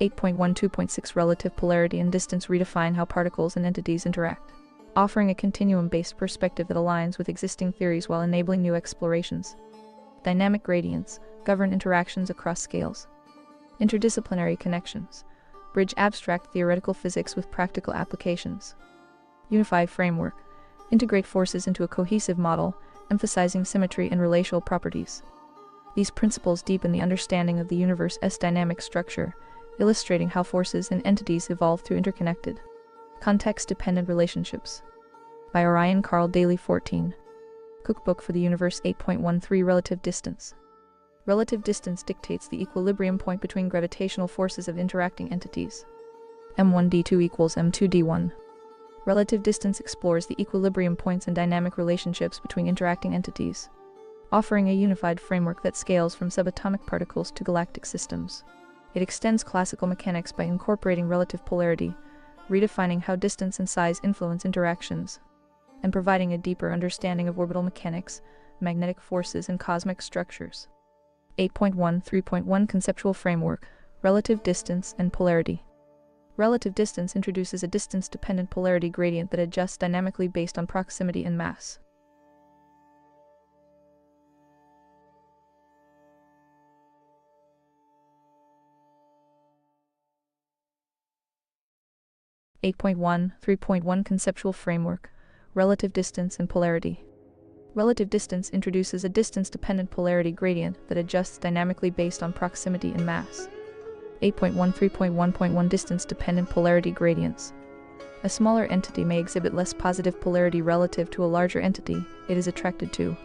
8.12.6 Relative polarity and distance redefine how particles and entities interact, offering a continuum-based perspective that aligns with existing theories while enabling new explorations. Dynamic gradients govern interactions across scales. Interdisciplinary connections bridge abstract theoretical physics with practical applications. Unified framework integrate forces into a cohesive model, emphasizing symmetry and relational properties. These principles deepen the understanding of the universe's dynamic structure, illustrating how forces and entities evolve through interconnected, context-dependent relationships. By Ryan Carl Daley 14. Cookbook for the Universe. 8.13 Relative distance. Relative distance dictates the equilibrium point between gravitational forces of interacting entities. m1d2 equals m2d1. Relative distance explores the equilibrium points and dynamic relationships between interacting entities, offering a unified framework that scales from subatomic particles to galactic systems. It extends classical mechanics by incorporating relative polarity, redefining how distance and size influence interactions, and providing a deeper understanding of orbital mechanics, magnetic forces and cosmic structures. 8.1 3.1 Conceptual framework, relative distance and polarity. Relative distance introduces a distance-dependent polarity gradient that adjusts dynamically based on proximity and mass. Eight point one 3.1 Conceptual framework, relative distance and polarity. Relative distance introduces a distance-dependent polarity gradient that adjusts dynamically based on proximity and mass. 8.1 3.1.1 Distance-dependent polarity gradients. A smaller entity may exhibit less positive polarity relative to a larger entity it is attracted to,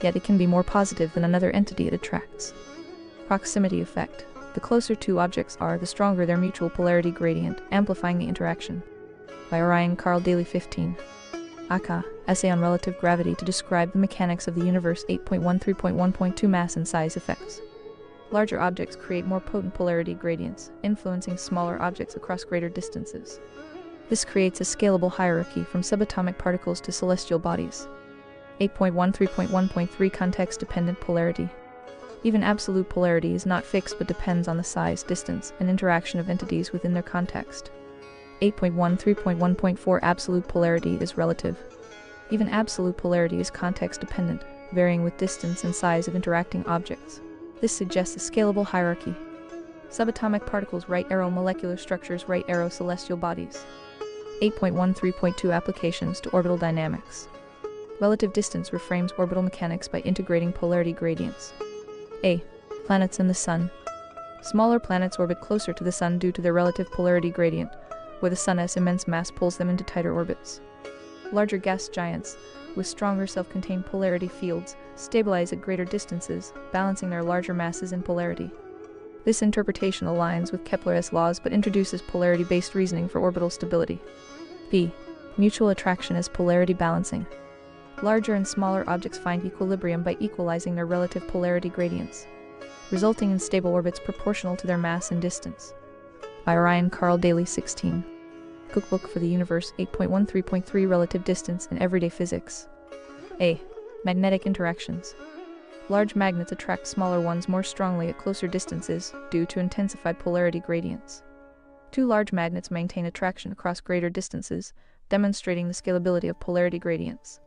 yet it can be more positive than another entity it attracts. Proximity effect. The closer two objects are, the stronger their mutual polarity gradient, amplifying the interaction. By Orion Carl Daley 15. Aka, Essay on Relative Gravity to describe the mechanics of the universe. 8.1 3.1.2 Mass and size effects. Larger objects create more potent polarity gradients, influencing smaller objects across greater distances. This creates a scalable hierarchy from subatomic particles to celestial bodies. 8.1 3.1.3 Context-dependent polarity. Even absolute polarity is not fixed but depends on the size, distance, and interaction of entities within their context. 8.1 3.1.4 Absolute polarity is relative. Even absolute polarity is context-dependent, varying with distance and size of interacting objects. This suggests a scalable hierarchy. Subatomic particles, right arrow molecular structures, right arrow celestial bodies. 8.1 3.2 Applications to orbital dynamics. Relative distance reframes orbital mechanics by integrating polarity gradients. A. Planets and the Sun. Smaller planets orbit closer to the Sun due to their relative polarity gradient, where the Sun's immense mass pulls them into tighter orbits. Larger gas giants, with stronger self-contained polarity fields, stabilize at greater distances, balancing their larger masses in polarity. This interpretation aligns with Kepler's laws but introduces polarity-based reasoning for orbital stability. B. Mutual attraction as polarity balancing. Larger and smaller objects find equilibrium by equalizing their relative polarity gradients, resulting in stable orbits proportional to their mass and distance. By Orion Carl Daley 16. Cookbook for the Universe. 8.1 3.3 Relative distance in everyday physics. A. Magnetic interactions. Large magnets attract smaller ones more strongly at closer distances due to intensified polarity gradients. Two large magnets maintain attraction across greater distances, demonstrating the scalability of polarity gradients.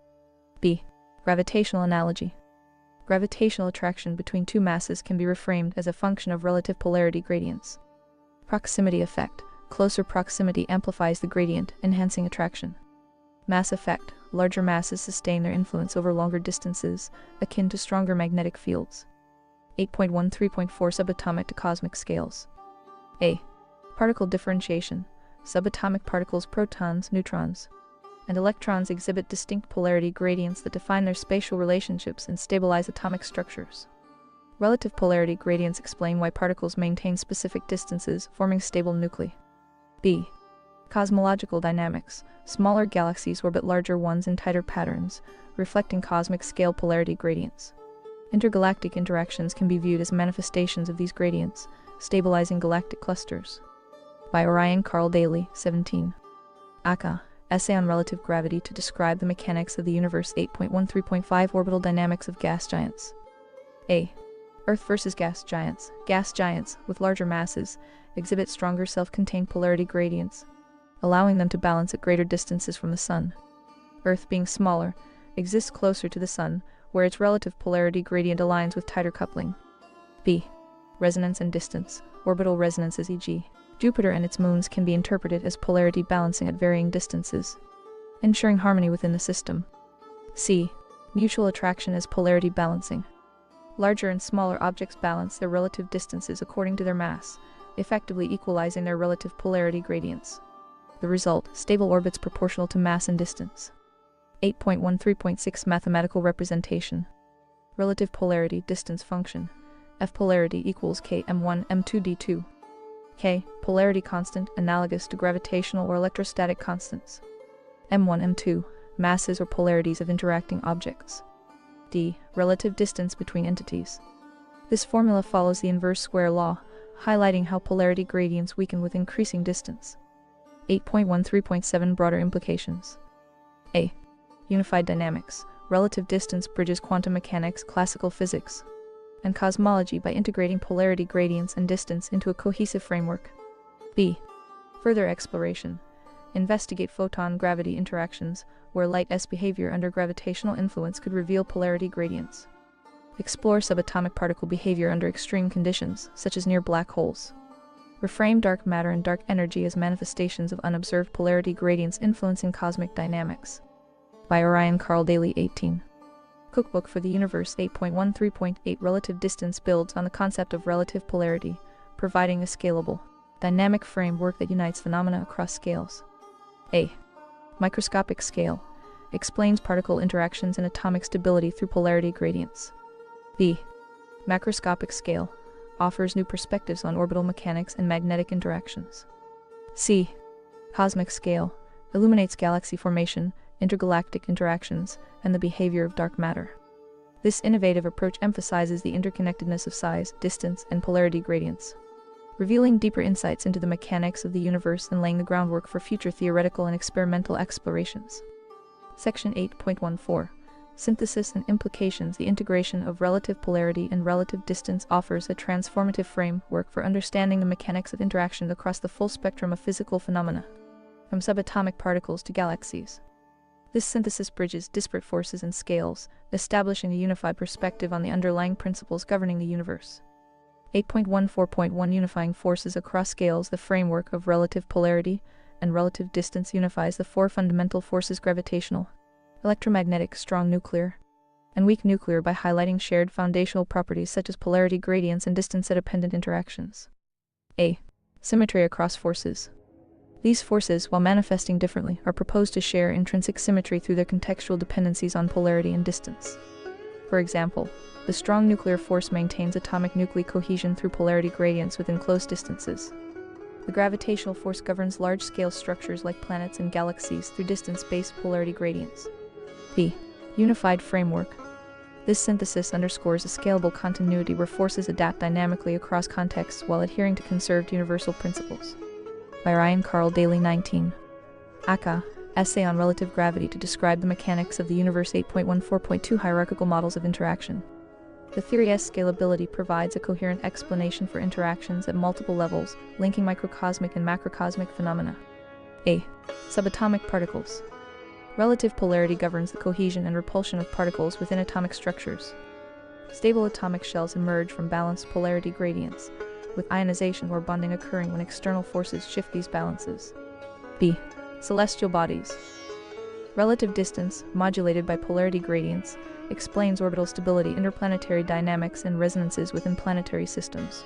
B. Gravitational analogy. Gravitational attraction between two masses can be reframed as a function of relative polarity gradients. Proximity effect. Closer proximity amplifies the gradient, enhancing attraction. Mass effect. Larger masses sustain their influence over longer distances, akin to stronger magnetic fields. 8.1 3.4 Subatomic to cosmic scales. A. Particle differentiation. Subatomic particles, protons, neutrons, and electrons exhibit distinct polarity gradients that define their spatial relationships and stabilize atomic structures. Relative polarity gradients explain why particles maintain specific distances, forming stable nuclei. B. Cosmological dynamics. Smaller galaxies orbit larger ones in tighter patterns, reflecting cosmic scale polarity gradients. Intergalactic interactions can be viewed as manifestations of these gradients, stabilizing galactic clusters. By Orion Carl Daley 17. Aka, Essay on Relative Gravity to describe the mechanics of the universe. 8.1 3.5 Orbital dynamics of gas giants. A. Earth versus gas giants. Gas giants, with larger masses, exhibit stronger self-contained polarity gradients, allowing them to balance at greater distances from the Sun. Earth, being smaller, exists closer to the Sun, where its relative polarity gradient aligns with tighter coupling. B. Resonance and distance. Orbital resonances, e.g., Jupiter and its moons, can be interpreted as polarity balancing at varying distances, ensuring harmony within the system. C. Mutual attraction as polarity balancing. Larger and smaller objects balance their relative distances according to their mass, effectively equalizing their relative polarity gradients. The result, stable orbits proportional to mass and distance. 8.1 3.6 Mathematical representation. Relative polarity distance function. F polarity equals K m1 m2 d2. K, polarity constant, analogous to gravitational or electrostatic constants. m1 m2, masses or polarities of interacting objects. D, relative distance between entities. This formula follows the inverse square law, highlighting how polarity gradients weaken with increasing distance. 8.1 3.7 Broader implications. A. Unified dynamics. Relative distance bridges quantum mechanics, classical physics, and cosmology by integrating polarity gradients and distance into a cohesive framework. B. Further exploration. Investigate photon-gravity interactions, where light's behavior under gravitational influence could reveal polarity gradients. Explore subatomic particle behavior under extreme conditions, such as near black holes. Reframe dark matter and dark energy as manifestations of unobserved polarity gradients influencing cosmic dynamics. By Orion Carl Daley 18. Cookbook for the Universe 8.13.8 Relative distance builds on the concept of relative polarity, providing a scalable, dynamic framework that unites phenomena across scales. A. Microscopic scale explains particle interactions and atomic stability through polarity gradients. B. Macroscopic scale offers new perspectives on orbital mechanics and magnetic interactions. C. Cosmic scale illuminates galaxy formation, intergalactic interactions, and the behavior of dark matter. This innovative approach emphasizes the interconnectedness of size, distance, and polarity gradients, revealing deeper insights into the mechanics of the universe and laying the groundwork for future theoretical and experimental explorations. Section 8.14. Synthesis and Implications. The integration of relative polarity and relative distance offers a transformative framework for understanding the mechanics of interaction across the full spectrum of physical phenomena, from subatomic particles to galaxies. This synthesis bridges disparate forces and scales, establishing a unified perspective on the underlying principles governing the universe. 8.14.1 Unifying forces across scales. The framework of relative polarity and relative distance unifies the four fundamental forces: gravitational, electromagnetic, strong nuclear, and weak nuclear, by highlighting shared foundational properties such as polarity gradients and distance-dependent interactions. A. Symmetry across forces. These forces, while manifesting differently, are proposed to share intrinsic symmetry through their contextual dependencies on polarity and distance. For example, the strong nuclear force maintains atomic nuclei cohesion through polarity gradients within close distances. The gravitational force governs large-scale structures like planets and galaxies through distance-based polarity gradients. B. Unified framework. This synthesis underscores a scalable continuity where forces adapt dynamically across contexts while adhering to conserved universal principles. By Orion Carl Daley 19. Aka, Essay on Relative Gravity to Describe the Mechanics of the Universe 8.14.2 Hierarchical Models of Interaction. The theory's scalability provides a coherent explanation for interactions at multiple levels, linking microcosmic and macrocosmic phenomena. A. Subatomic particles. Relative polarity governs the cohesion and repulsion of particles within atomic structures. Stable atomic shells emerge from balanced polarity gradients, with ionization or bonding occurring when external forces shift these balances. B. Celestial bodies. Relative distance, modulated by polarity gradients, explains orbital stability, interplanetary dynamics, and resonances within planetary systems.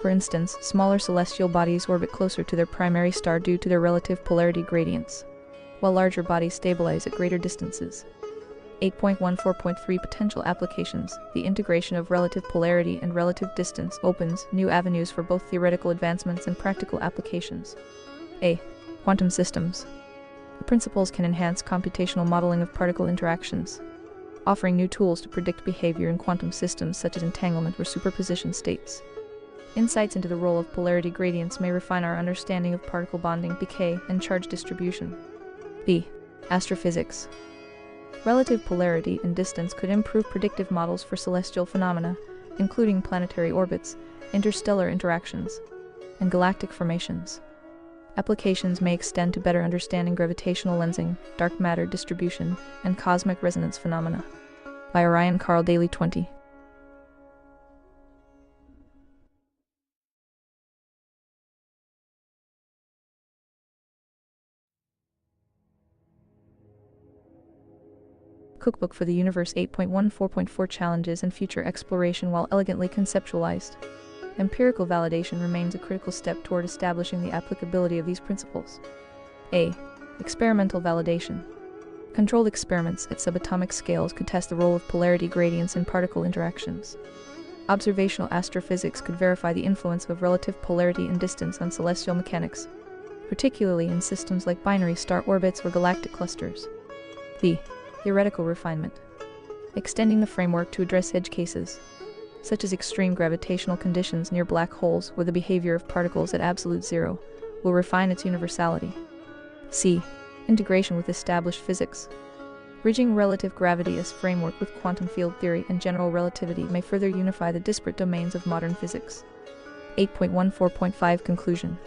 For instance, smaller celestial bodies orbit closer to their primary star due to their relative polarity gradients, while larger bodies stabilize at greater distances. 8.14.3 Potential applications. The integration of relative polarity and relative distance opens new avenues for both theoretical advancements and practical applications. A. Quantum systems. The principles can enhance computational modeling of particle interactions, offering new tools to predict behavior in quantum systems such as entanglement or superposition states. Insights into the role of polarity gradients may refine our understanding of particle bonding, decay, and charge distribution. B. Astrophysics. Relative polarity and distance could improve predictive models for celestial phenomena, including planetary orbits, interstellar interactions, and galactic formations. Applications may extend to better understanding gravitational lensing, dark matter distribution, and cosmic resonance phenomena. By Orion Carl Daley 20. Cookbook for the Universe 8.14.4 Challenges and Future Exploration. While elegantly conceptualized, empirical validation remains a critical step toward establishing the applicability of these principles. A. Experimental validation. Controlled experiments at subatomic scales could test the role of polarity gradients in particle interactions. Observational astrophysics could verify the influence of relative polarity and distance on celestial mechanics, particularly in systems like binary star orbits or galactic clusters. B. Theoretical refinement. Extending the framework to address edge cases, such as extreme gravitational conditions near black holes where the behavior of particles at absolute zero, will refine its universality. C. Integration with established physics. Bridging relative gravity as framework with quantum field theory and general relativity may further unify the disparate domains of modern physics. 8.14.5 Conclusion.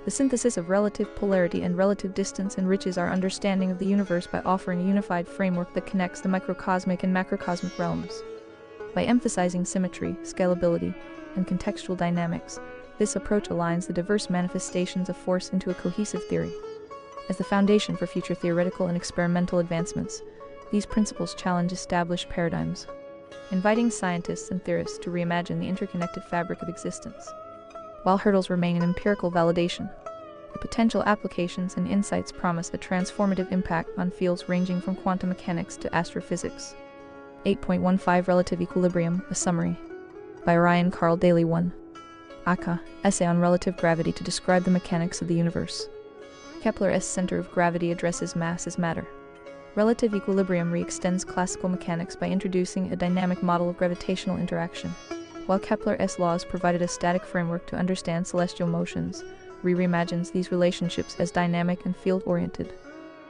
The synthesis of relative polarity and relative distance enriches our understanding of the universe by offering a unified framework that connects the microcosmic and macrocosmic realms. By emphasizing symmetry, scalability, and contextual dynamics, this approach aligns the diverse manifestations of force into a cohesive theory. As the foundation for future theoretical and experimental advancements, these principles challenge established paradigms, inviting scientists and theorists to reimagine the interconnected fabric of existence. While hurdles remain in empirical validation, the potential applications and insights promise a transformative impact on fields ranging from quantum mechanics to astrophysics. 8.15 Relative Equilibrium, a Summary. By Ryan Carl Daley 1. Aka, Essay on Relative Gravity to Describe the Mechanics of the Universe. Kepler's center of gravity addresses mass as matter. Relative equilibrium re-extends classical mechanics by introducing a dynamic model of gravitational interaction. While Kepler's laws provided a static framework to understand celestial motions, reimagines these relationships as dynamic and field-oriented,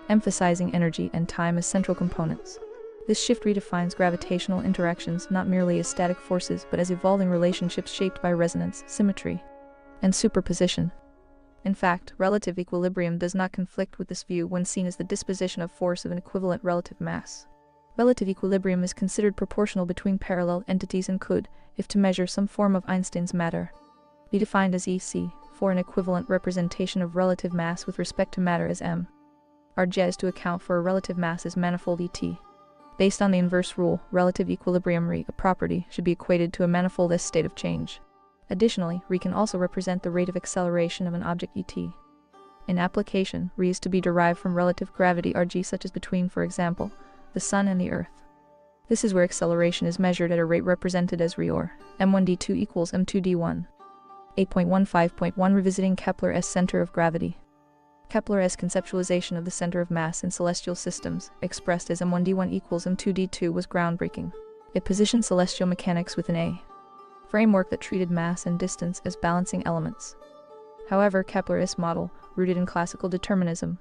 emphasizing energy and time as central components. This shift redefines gravitational interactions not merely as static forces but as evolving relationships shaped by resonance, symmetry, and superposition. In fact, relative equilibrium does not conflict with this view when seen as the disposition of force of an equivalent relative mass. Relative equilibrium is considered proportional between parallel entities and could, if to measure some form of Einstein's matter, be defined as EC, for an equivalent representation of relative mass with respect to matter as m. Rj is to account for a relative mass as manifold ET. Based on the inverse rule, relative equilibrium Re, a property, should be equated to a manifold S state of change. Additionally, Re can also represent the rate of acceleration of an object ET. In application, Re is to be derived from relative gravity Rg, such as between, for example, the Sun and the Earth. This is where acceleration is measured at a rate represented as Re, or m1d2 equals m2d1. 8.15.1 Revisiting Kepler's center of gravity. Kepler's conceptualization of the center of mass in celestial systems, expressed as m1d1 equals m2d2, was groundbreaking. It positioned celestial mechanics within a framework that treated mass and distance as balancing elements. However, Kepler's model, rooted in classical determinism,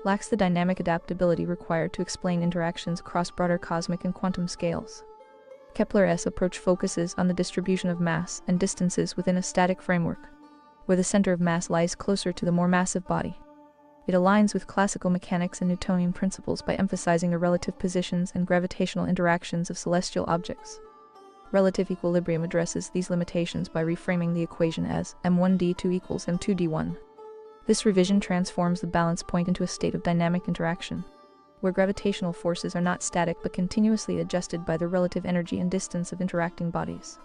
lacks the dynamic adaptability required to explain interactions across broader cosmic and quantum scales. Kepler's approach focuses on the distribution of mass and distances within a static framework, where the center of mass lies closer to the more massive body. It aligns with classical mechanics and Newtonian principles by emphasizing the relative positions and gravitational interactions of celestial objects. Relative equilibrium addresses these limitations by reframing the equation as m1d2 equals m2d1. This revision transforms the balance point into a state of dynamic interaction, where gravitational forces are not static but continuously adjusted by the relative energy and distance of interacting bodies.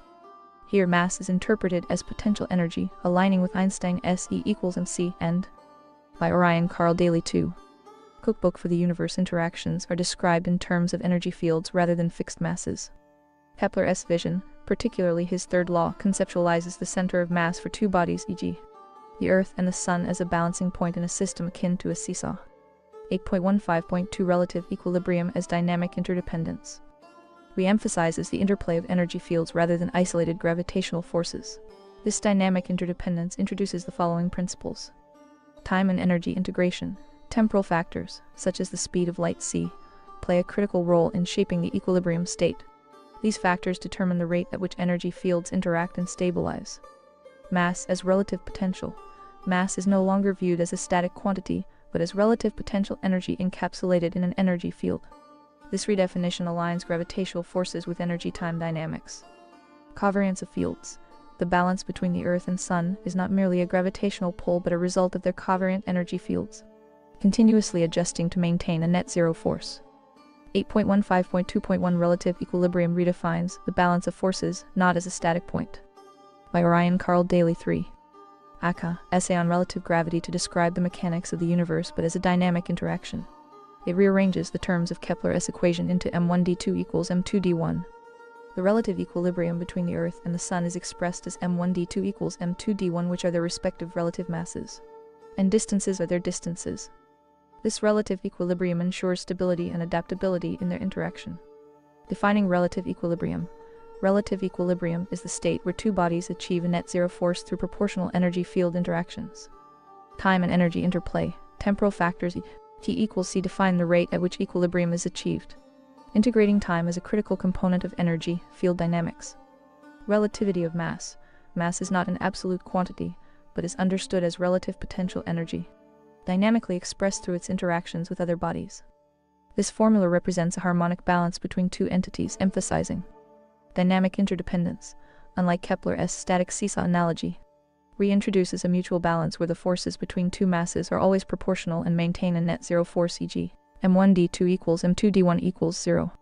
Here mass is interpreted as potential energy, aligning with Einstein's E equals mc, and by Ryan Carl Daley 2. Cookbook for the Universe interactions are described in terms of energy fields rather than fixed masses. Kepler's vision, particularly his third law, conceptualizes the center of mass for two bodies, e.g., the Earth and the Sun, as a balancing point in a system akin to a seesaw. 8.15.2 Relative equilibrium as dynamic interdependence. Re-emphasizes the interplay of energy fields rather than isolated gravitational forces. This dynamic interdependence introduces the following principles. Time and energy integration. Temporal factors, such as the speed of light c, play a critical role in shaping the equilibrium state. These factors determine the rate at which energy fields interact and stabilize. Mass as relative potential. Mass is no longer viewed as a static quantity, but as relative potential energy encapsulated in an energy field. This redefinition aligns gravitational forces with energy-time dynamics. Covariance of fields. The balance between the Earth and Sun is not merely a gravitational pull but a result of their covariant energy fields, continuously adjusting to maintain a net-zero force. 8.15.2.1 Relative equilibrium redefines the balance of forces, not as a static point. By Ryan Carl Daley 3. Aka, Essay on Relative Gravity to Describe the Mechanics of the Universe but as a Dynamic Interaction. It rearranges the terms of Kepler's equation into m1d2 equals m2d1. The relative equilibrium between the Earth and the Sun is expressed as m1d2 equals m2d1, which are their respective relative masses, and distances are their distances. This relative equilibrium ensures stability and adaptability in their interaction. Defining relative equilibrium. Relative equilibrium is the state where two bodies achieve a net-zero force through proportional energy field interactions. Time and energy interplay. Temporal factors. T equals C define the rate at which equilibrium is achieved. Integrating time as a critical component of energy, field dynamics. Relativity of mass. Mass is not an absolute quantity, but is understood as relative potential energy, dynamically expressed through its interactions with other bodies. This formula represents a harmonic balance between two entities, emphasizing dynamic interdependence. Unlike Kepler's static seesaw analogy, reintroduces a mutual balance where the forces between two masses are always proportional and maintain a net zero force, e.g., m1d2 equals m2d1 equals 0.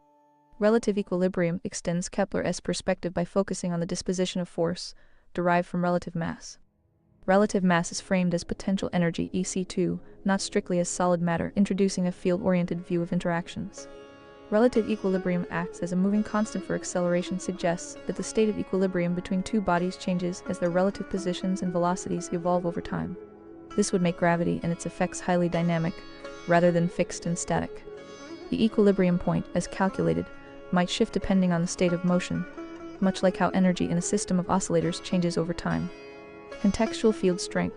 Relative equilibrium extends Kepler's perspective by focusing on the disposition of force, derived from relative mass. Relative mass is framed as potential energy, EC2, not strictly as solid matter, introducing a field-oriented view of interactions. Relative equilibrium acts as a moving constant for acceleration, suggests that the state of equilibrium between two bodies changes as their relative positions and velocities evolve over time. This would make gravity and its effects highly dynamic, rather than fixed and static. The equilibrium point, as calculated, might shift depending on the state of motion, much like how energy in a system of oscillators changes over time. Contextual field strength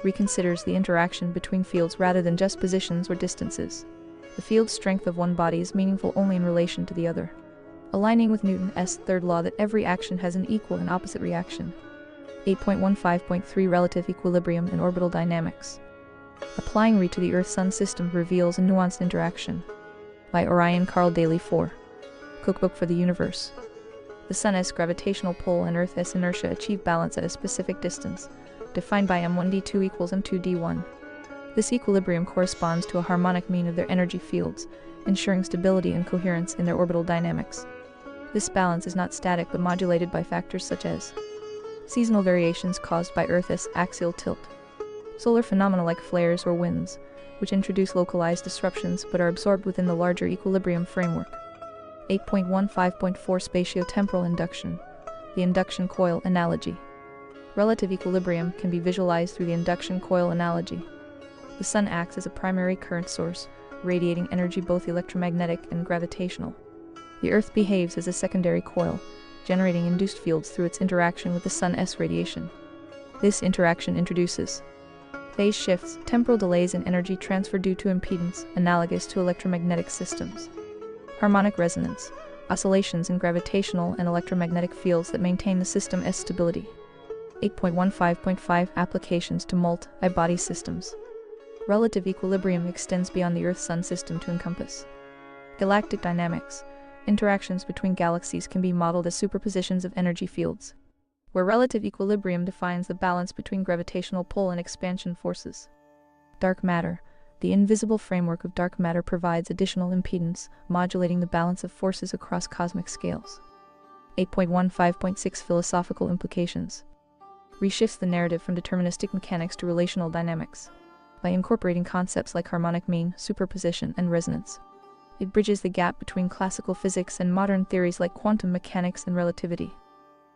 reconsiders the interaction between fields rather than just positions or distances. The field strength of one body is meaningful only in relation to the other, aligning with Newton's third law that every action has an equal and opposite reaction. 8.15.3 Relative equilibrium in orbital dynamics. Applying Re to the Earth-Sun system reveals a nuanced interaction. By Orion Carl Daley 4. Cookbook for the Universe. The Sun's gravitational pull and Earth's inertia achieve balance at a specific distance, defined by m1d2 equals m2d1. This equilibrium corresponds to a harmonic mean of their energy fields, ensuring stability and coherence in their orbital dynamics. This balance is not static but modulated by factors such as seasonal variations caused by Earth's axial tilt, solar phenomena like flares or winds, which introduce localized disruptions but are absorbed within the larger equilibrium framework. 8.15.4 Spatiotemporal induction. The induction coil analogy. Relative equilibrium can be visualized through the induction coil analogy. The Sun acts as a primary current source, radiating energy both electromagnetic and gravitational. The Earth behaves as a secondary coil, generating induced fields through its interaction with the Sun's radiation. This interaction introduces phase shifts, temporal delays in energy transfer due to impedance, analogous to electromagnetic systems. Harmonic resonance, oscillations in gravitational and electromagnetic fields that maintain the system's stability. 8.15.5 Applications to multi-body systems. Relative equilibrium extends beyond the Earth-Sun system to encompass galactic dynamics. Interactions between galaxies can be modeled as superpositions of energy fields, where relative equilibrium defines the balance between gravitational pull and expansion forces. Dark matter. The invisible framework of dark matter provides additional impedance, modulating the balance of forces across cosmic scales. 8.15.6 Philosophical implications. Reshifts the narrative from deterministic mechanics to relational dynamics. By incorporating concepts like harmonic mean, superposition, and resonance, it bridges the gap between classical physics and modern theories like quantum mechanics and relativity.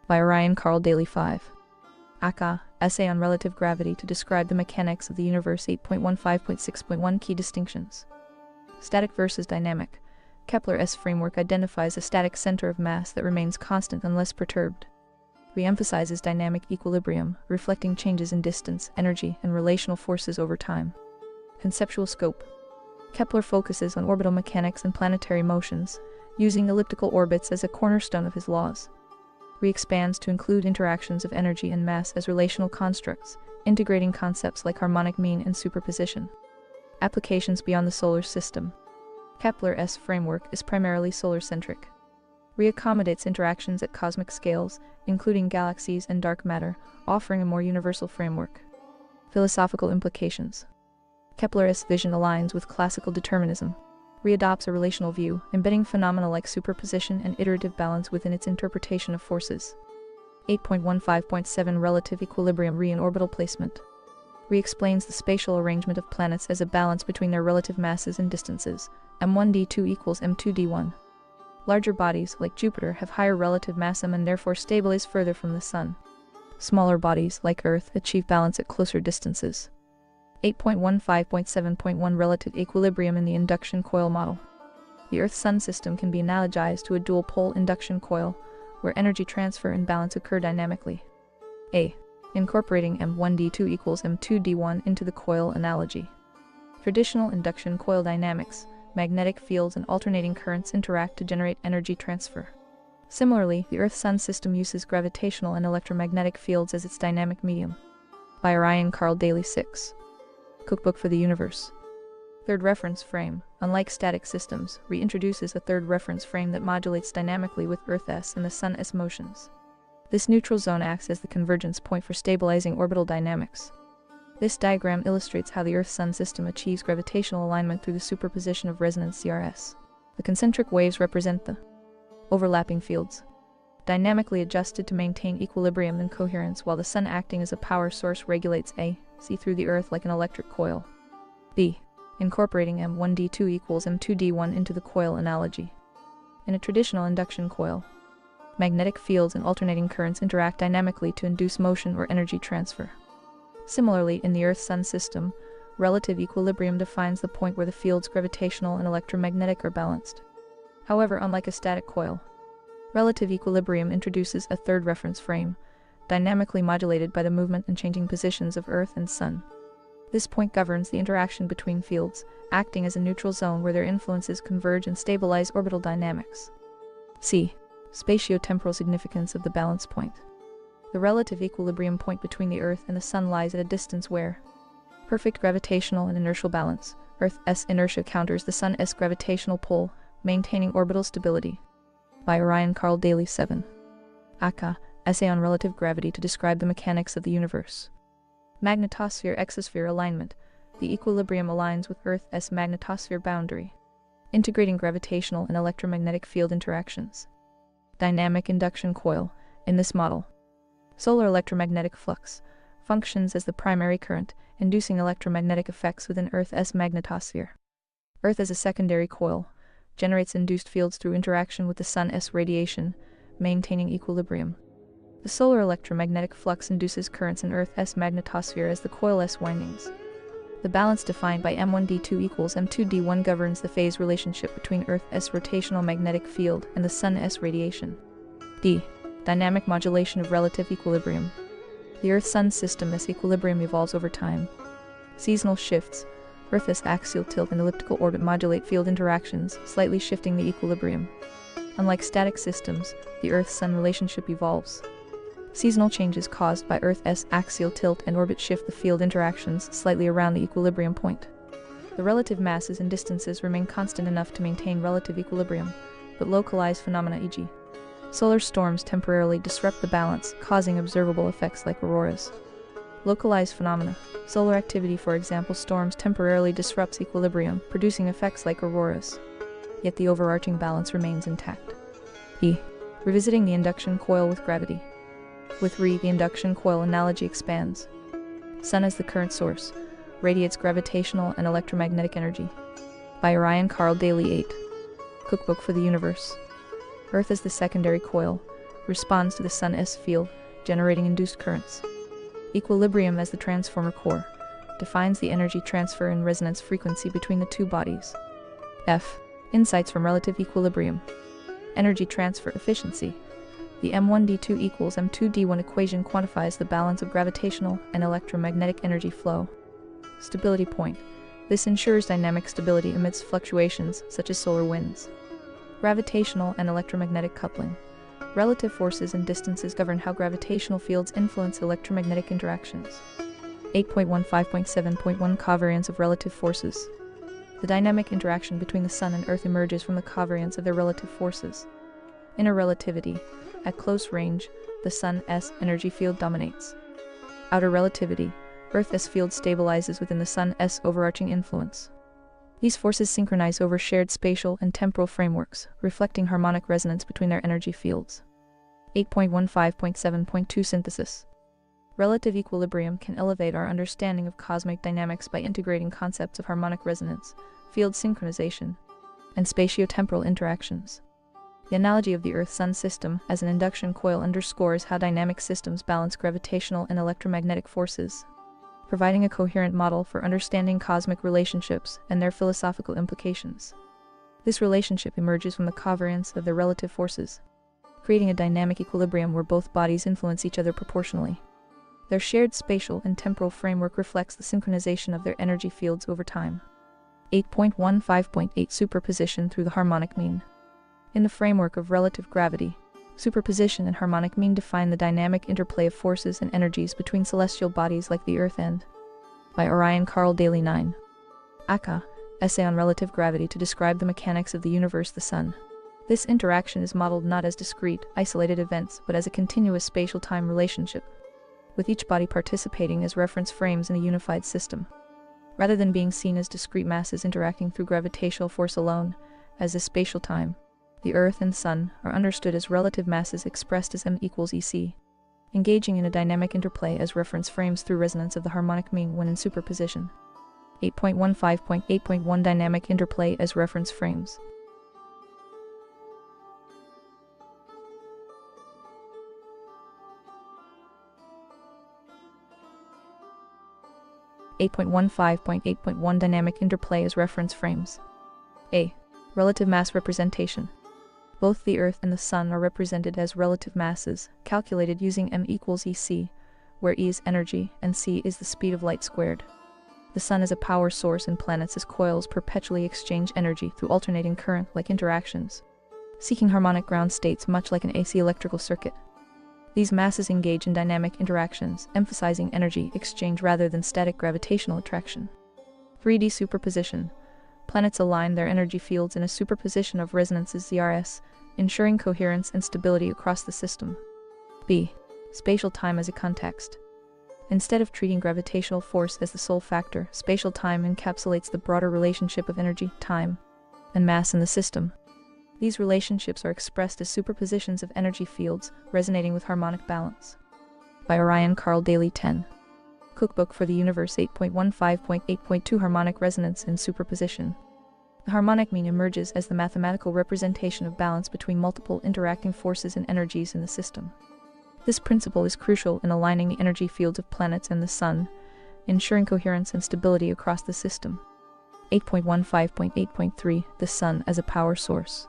By Orion Carl Daley 5. Aka, Essay on Relative Gravity to Describe the Mechanics of the Universe. 8.15.6.1 Key distinctions. Static versus dynamic. Kepler's framework identifies a static center of mass that remains constant unless perturbed. Re-emphasizes dynamic equilibrium, reflecting changes in distance, energy, and relational forces over time. Conceptual scope. Kepler focuses on orbital mechanics and planetary motions, using elliptical orbits as a cornerstone of his laws. Re-expands to include interactions of energy and mass as relational constructs, integrating concepts like harmonic mean and superposition. Applications beyond the solar system. Kepler's framework is primarily solar-centric. Re-accommodates interactions at cosmic scales, including galaxies and dark matter, offering a more universal framework. Philosophical implications. Kepler's vision aligns with classical determinism. Readopts a relational view, embedding phenomena like superposition and iterative balance within its interpretation of forces. 8.15.7 Relative equilibrium in orbital placement. Re-explains the spatial arrangement of planets as a balance between their relative masses and distances. m1d2 equals m2d1. Larger bodies, like Jupiter, have higher relative mass and therefore stabilize further from the Sun. Smaller bodies, like Earth, achieve balance at closer distances. 8.15.7.1 Relative equilibrium in the induction coil model. The Earth-Sun system can be analogized to a dual-pole induction coil, where energy transfer and balance occur dynamically. Incorporating m1d2 equals m2d1 into the coil analogy. Traditional induction coil dynamics, magnetic fields and alternating currents interact to generate energy transfer. Similarly, the Earth-Sun system uses gravitational and electromagnetic fields as its dynamic medium. By Ryan Carl Daley 6. Cookbook for the Universe. Third reference frame, unlike static systems, reintroduces a third reference frame that modulates dynamically with Earth's and the Sun's motions. This neutral zone acts as the convergence point for stabilizing orbital dynamics. This diagram illustrates how the Earth-Sun system achieves gravitational alignment through the superposition of resonance CRS. The concentric waves represent the overlapping fields, dynamically adjusted to maintain equilibrium and coherence, while the Sun, acting as a power source, regulates AC through the Earth like an electric coil. B. Incorporating M1D2 equals M2D1 into the coil analogy. In a traditional induction coil, magnetic fields and alternating currents interact dynamically to induce motion or energy transfer. Similarly, in the Earth-Sun system, relative equilibrium defines the point where the fields gravitational and electromagnetic are balanced. However, unlike a static coil, relative equilibrium introduces a third reference frame, dynamically modulated by the movement and changing positions of Earth and Sun. This point governs the interaction between fields, acting as a neutral zone where their influences converge and stabilize orbital dynamics. C. Spatiotemporal significance of the balance point. The relative equilibrium point between the Earth and the Sun lies at a distance where perfect gravitational and inertial balance, Earth's inertia counters the Sun's gravitational pull, maintaining orbital stability. By Ryan Carl Daley 7. Aka, Essay on Relative Gravity to describe the mechanics of the universe. Magnetosphere-exosphere alignment. The equilibrium aligns with Earth's magnetosphere boundary, integrating gravitational and electromagnetic field interactions. Dynamic induction coil. In this model, solar electromagnetic flux functions as the primary current, inducing electromagnetic effects within Earth's magnetosphere. Earth, as a secondary coil, generates induced fields through interaction with the Sun's radiation, maintaining equilibrium. The solar electromagnetic flux induces currents in Earth's magnetosphere as the coil's windings. The balance defined by M1D2 equals M2D1 governs the phase relationship between Earth's rotational magnetic field and the Sun's radiation. D. Dynamic modulation of relative equilibrium. The Earth-Sun system's equilibrium evolves over time. Seasonal shifts, Earth's axial tilt and elliptical orbit modulate field interactions, slightly shifting the equilibrium. Unlike static systems, the Earth-Sun relationship evolves. Seasonal changes caused by Earth's axial tilt and orbit shift the field interactions slightly around the equilibrium point. The relative masses and distances remain constant enough to maintain relative equilibrium, but localized phenomena, e.g., solar storms, temporarily disrupt the balance, causing observable effects like auroras. Localized phenomena. Solar activity, for example storms, temporarily disrupts equilibrium, producing effects like auroras. Yet the overarching balance remains intact. E. Revisiting the induction coil with gravity. With the induction coil analogy expands. Sun as the current source, radiates gravitational and electromagnetic energy. By Ryan Carl Daley 8. Cookbook for the Universe. Earth as the secondary coil, responds to the Sun's field, generating induced currents. Equilibrium as the transformer core, defines the energy transfer and resonance frequency between the two bodies. F. Insights from relative equilibrium. Energy transfer efficiency. The M1D2 equals M2D1 equation quantifies the balance of gravitational and electromagnetic energy flow. Stability point. This ensures dynamic stability amidst fluctuations, such as solar winds. Gravitational and electromagnetic coupling. Relative forces and distances govern how gravitational fields influence electromagnetic interactions. 8.15.7.1 Covariance of relative forces. The dynamic interaction between the Sun and Earth emerges from the covariance of their relative forces. Inner relativity. At close range, the Sun's energy field dominates. Outer relativity. Earth's field stabilizes within the Sun's overarching influence. These forces synchronize over shared spatial and temporal frameworks, reflecting harmonic resonance between their energy fields. 8.15.7.2 Synthesis. Relative equilibrium can elevate our understanding of cosmic dynamics by integrating concepts of harmonic resonance, field synchronization, and spatiotemporal interactions. The analogy of the Earth-Sun system as an induction coil underscores how dynamic systems balance gravitational and electromagnetic forces, providing a coherent model for understanding cosmic relationships and their philosophical implications. This relationship emerges from the covariance of their relative forces, creating a dynamic equilibrium where both bodies influence each other proportionally. Their shared spatial and temporal framework reflects the synchronization of their energy fields over time. 8.15.8 Superposition through the harmonic mean. In the framework of relative gravity, superposition and harmonic mean define the dynamic interplay of forces and energies between celestial bodies like the Earth and by Orion Carl Daley 9. Aka, Essay on Relative Gravity to describe the mechanics of the universe, the Sun. This interaction is modeled not as discrete, isolated events, but as a continuous spatial-time relationship, with each body participating as reference frames in a unified system. Rather than being seen as discrete masses interacting through gravitational force alone, as is spatial time, the Earth and Sun are understood as relative masses expressed as m equals EC, engaging in a dynamic interplay as reference frames through resonance of the harmonic mean when in superposition. 8.15.8.1 Dynamic interplay as reference frames. Dynamic interplay as reference frames. A. Relative mass representation. Both the Earth and the Sun are represented as relative masses, calculated using m equals EC, where E is energy and c is the speed of light squared. The Sun is a power source and planets as coils perpetually exchange energy through alternating current-like interactions, seeking harmonic ground states much like an AC electrical circuit. These masses engage in dynamic interactions, emphasizing energy exchange rather than static gravitational attraction. 3D superposition. Planets align their energy fields in a superposition of resonances ZRS, ensuring coherence and stability across the system. B. Spatial time as a context. Instead of treating gravitational force as the sole factor, spatial time encapsulates the broader relationship of energy, time, and mass in the system. These relationships are expressed as superpositions of energy fields, resonating with harmonic balance. By Orion Carl Daley 10. Cookbook for the Universe 8.15.8.2 Harmonic Resonance in Superposition. The harmonic mean emerges as the mathematical representation of balance between multiple interacting forces and energies in the system. This principle is crucial in aligning the energy fields of planets and the Sun, ensuring coherence and stability across the system. 8.15.8.3 The Sun as a power source.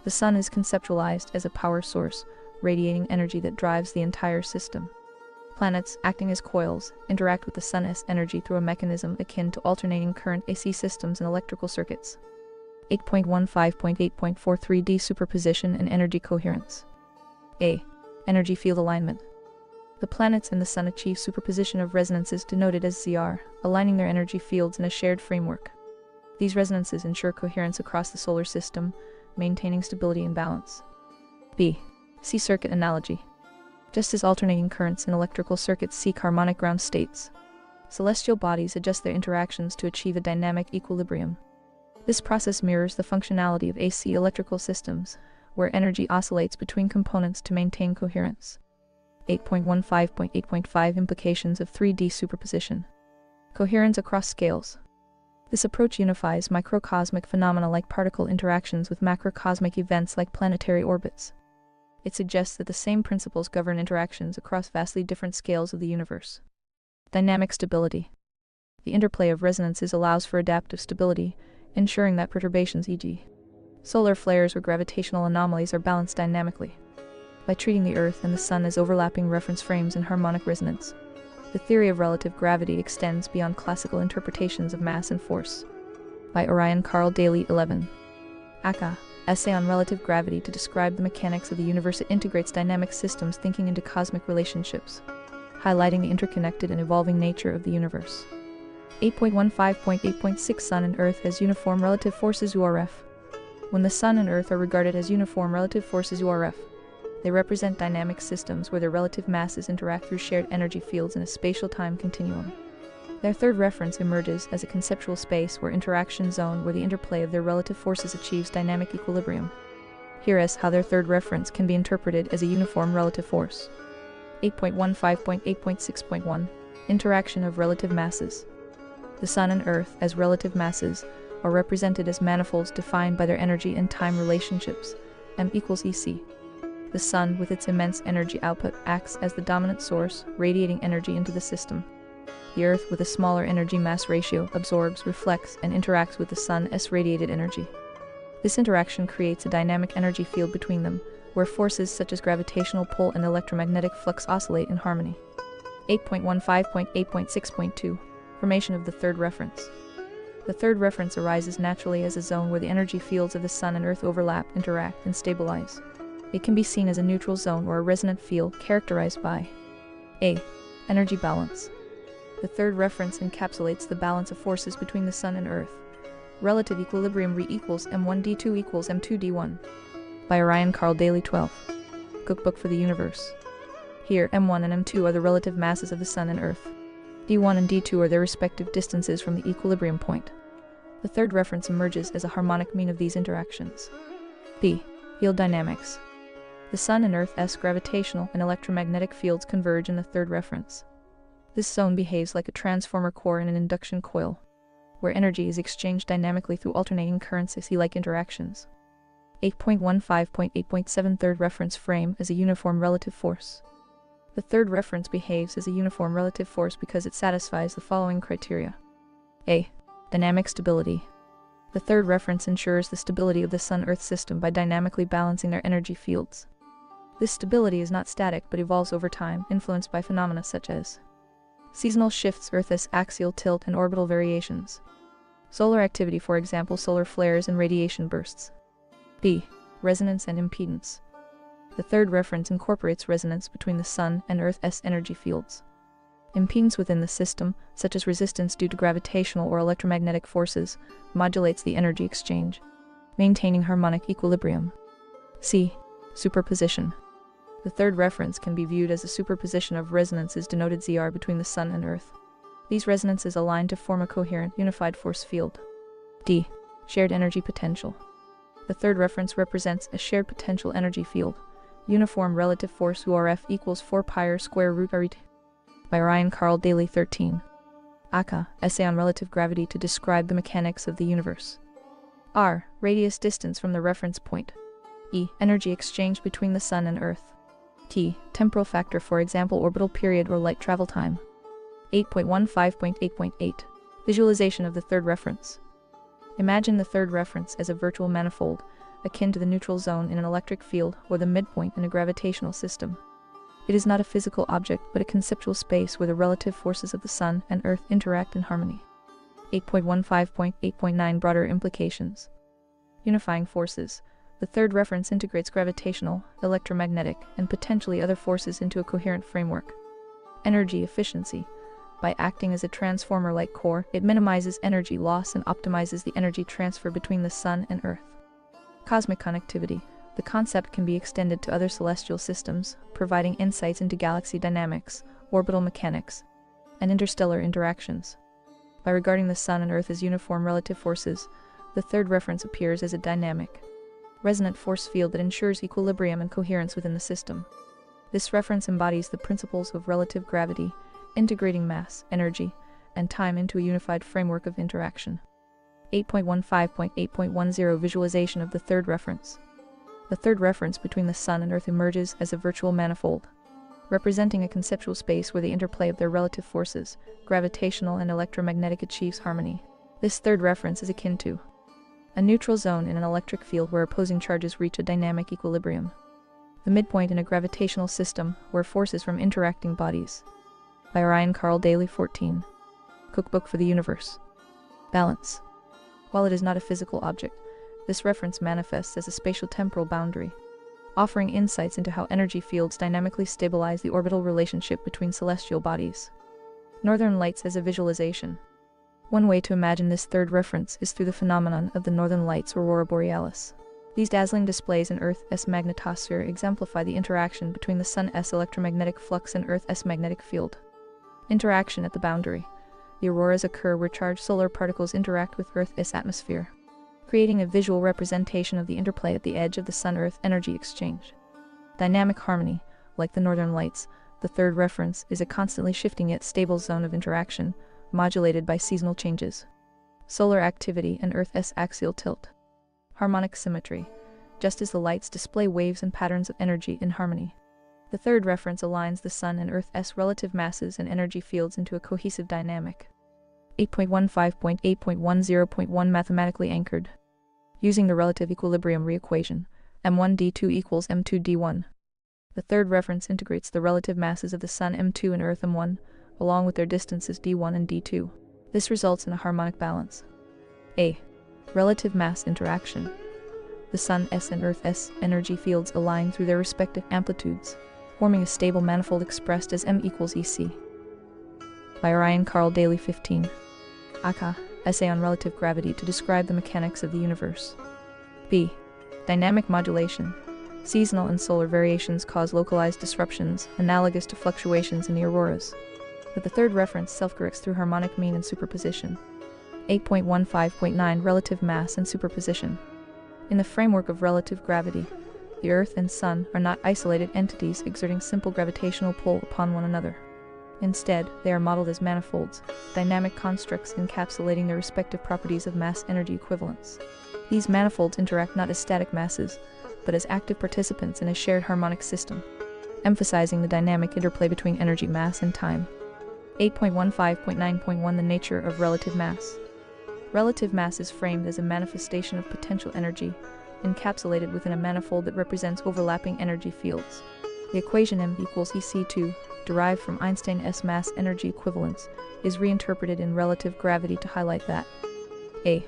The Sun is conceptualized as a power source, radiating energy that drives the entire system. Planets, acting as coils, interact with the Sun's energy through a mechanism akin to alternating current AC systems and electrical circuits. 8.15.8.43 Superposition and energy coherence. A. Energy field alignment. The planets and the Sun achieve superposition of resonances denoted as ZR, aligning their energy fields in a shared framework. These resonances ensure coherence across the solar system, maintaining stability and balance. B. See circuit analogy. Just as alternating currents in electrical circuits seek harmonic ground states, celestial bodies adjust their interactions to achieve a dynamic equilibrium. This process mirrors the functionality of AC electrical systems, where energy oscillates between components to maintain coherence. 8.15.8.5 Implications of 3D superposition. Coherence across scales. This approach unifies microcosmic phenomena like particle interactions with macrocosmic events like planetary orbits. It suggests that the same principles govern interactions across vastly different scales of the universe. Dynamic stability. The interplay of resonances allows for adaptive stability, ensuring that perturbations, e.g., solar flares or gravitational anomalies, are balanced dynamically. By treating the Earth and the Sun as overlapping reference frames in harmonic resonance, the theory of relative gravity extends beyond classical interpretations of mass and force. By Orion Carl Daley 11. Aka, Essay on Relative Gravity to describe the mechanics of the universe. It integrates dynamic systems thinking into cosmic relationships, highlighting the interconnected and evolving nature of the universe. 8.15.8.6 Sun and Earth as uniform relative forces URF. When the Sun and Earth are regarded as uniform relative forces URF, they represent dynamic systems where their relative masses interact through shared energy fields in a spatial-time continuum. Their third reference emerges as a conceptual space where interaction zone where the interplay of their relative forces achieves dynamic equilibrium. Here is how their third reference can be interpreted as a uniform relative force. 8.15.8.6.1 Interaction of relative masses. The Sun and Earth as relative masses are represented as manifolds defined by their energy and time relationships, m equals EC. The Sun, with its immense energy output, acts as the dominant source, radiating energy into the system. The Earth, with a smaller energy-mass ratio, absorbs, reflects, and interacts with the Sun's radiated energy. This interaction creates a dynamic energy field between them, where forces such as gravitational pull and electromagnetic flux oscillate in harmony. 8.15.8.6.2 Formation of the third reference. The third reference arises naturally as a zone where the energy fields of the Sun and Earth overlap, interact, and stabilize. It can be seen as a neutral zone or a resonant field characterized by a. Energy balance. The third reference encapsulates the balance of forces between the Sun and Earth. Relative equilibrium Re equals M1D2 equals M2D1. By Orion Carl Daley 12. Cookbook for the Universe. Here, M1 and M2 are the relative masses of the Sun and Earth. D1 and D2 are their respective distances from the equilibrium point. The third reference emerges as a harmonic mean of these interactions. B. Field dynamics. The Sun and Earth's gravitational and electromagnetic fields converge in the third reference. This zone behaves like a transformer core in an induction coil, where energy is exchanged dynamically through alternating currents AC-like interactions. 8.15.8.7 Third reference frame as a uniform relative force. The third reference behaves as a uniform relative force because it satisfies the following criteria. A. Dynamic stability. The third reference ensures the stability of the Sun-Earth system by dynamically balancing their energy fields. This stability is not static but evolves over time, influenced by phenomena such as seasonal shifts, Earth's axial tilt, and orbital variations. Solar activity, for example, solar flares and radiation bursts. B. Resonance and impedance. The third reference incorporates resonance between the Sun and Earth's energy fields. Impedance within the system, such as resistance due to gravitational or electromagnetic forces, modulates the energy exchange, maintaining harmonic equilibrium. C. Superposition. The third reference can be viewed as a superposition of resonances denoted ZR between the Sun and Earth. These resonances align to form a coherent, unified force field. D. Shared energy potential. The third reference represents a shared potential energy field. Uniform relative force URF equals 4 pi r square root RET. By Orion Carl Daley 13. Aka, Essay on Relative Gravity to describe the mechanics of the universe. R. Radius distance from the reference point. E. Energy exchange between the Sun and Earth. T. Temporal factor, for example orbital period or light travel time. 8.15.8.8 Visualization of the third reference. Imagine the third reference as a virtual manifold, akin to the neutral zone in an electric field or the midpoint in a gravitational system. It is not a physical object but a conceptual space where the relative forces of the Sun and Earth interact in harmony. 8.15.8.9 Broader implications. Unifying forces. The third reference integrates gravitational, electromagnetic, and potentially other forces into a coherent framework. Energy efficiency. By acting as a transformer-like core, it minimizes energy loss and optimizes the energy transfer between the Sun and Earth. Cosmic connectivity. The concept can be extended to other celestial systems, providing insights into galaxy dynamics, orbital mechanics, and interstellar interactions. By regarding the Sun and Earth as uniform relative forces, the third reference appears as a dynamic, resonant force field that ensures equilibrium and coherence within the system. This reference embodies the principles of relative gravity, integrating mass, energy, and time into a unified framework of interaction. 8.15.8.10 Visualization of the third reference. The third reference between the Sun and Earth emerges as a virtual manifold, representing a conceptual space where the interplay of their relative forces, gravitational and electromagnetic, achieves harmony. This third reference is akin to a neutral zone in an electric field where opposing charges reach a dynamic equilibrium. The midpoint in a gravitational system where forces from interacting bodies. By Orion Carl Daley 14. Cookbook for the Universe. Balance. While it is not a physical object, this reference manifests as a spatial-temporal boundary, offering insights into how energy fields dynamically stabilize the orbital relationship between celestial bodies. Northern Lights as a visualization. One way to imagine this third reference is through the phenomenon of the northern lights or aurora borealis. These dazzling displays in Earth's magnetosphere exemplify the interaction between the Sun's electromagnetic flux and Earth's magnetic field. Interaction at the boundary. The auroras occur where charged solar particles interact with Earth's atmosphere, creating a visual representation of the interplay at the edge of the Sun-Earth energy exchange. Dynamic harmony. Like the northern lights, the third reference is a constantly shifting yet stable zone of interaction, modulated by seasonal changes. Solar activity and Earth's axial tilt. Harmonic symmetry. Just as the lights display waves and patterns of energy in harmony, the third reference aligns the Sun and Earth's relative masses and energy fields into a cohesive dynamic. 8.15.8.10.1 Mathematically anchored. Using the relative equilibrium re-equation, M1D2 equals M2D1. The third reference integrates the relative masses of the Sun M2 and Earth M1, along with their distances D1 and D2. This results in a harmonic balance. A. Relative mass interaction. The Sun's and Earth's energy fields align through their respective amplitudes, forming a stable manifold expressed as M equals EC. By Ryan Carl Daley 15. Aka, Essay on Relative Gravity to describe the mechanics of the universe. B. Dynamic modulation. Seasonal and solar variations cause localized disruptions, analogous to fluctuations in the auroras. But the third reference self-corrects through harmonic mean and superposition. 8.15.9 Relative mass and superposition. In the framework of relative gravity, the Earth and Sun are not isolated entities exerting simple gravitational pull upon one another. Instead, they are modeled as manifolds, dynamic constructs encapsulating their respective properties of mass-energy equivalence. These manifolds interact not as static masses, but as active participants in a shared harmonic system, emphasizing the dynamic interplay between energy, mass, and time. 8.15.9.1 The nature of relative mass. Relative mass is framed as a manifestation of potential energy, encapsulated within a manifold that represents overlapping energy fields. The equation M equals EC2, derived from Einstein's mass-energy equivalence, is reinterpreted in relative gravity to highlight that A.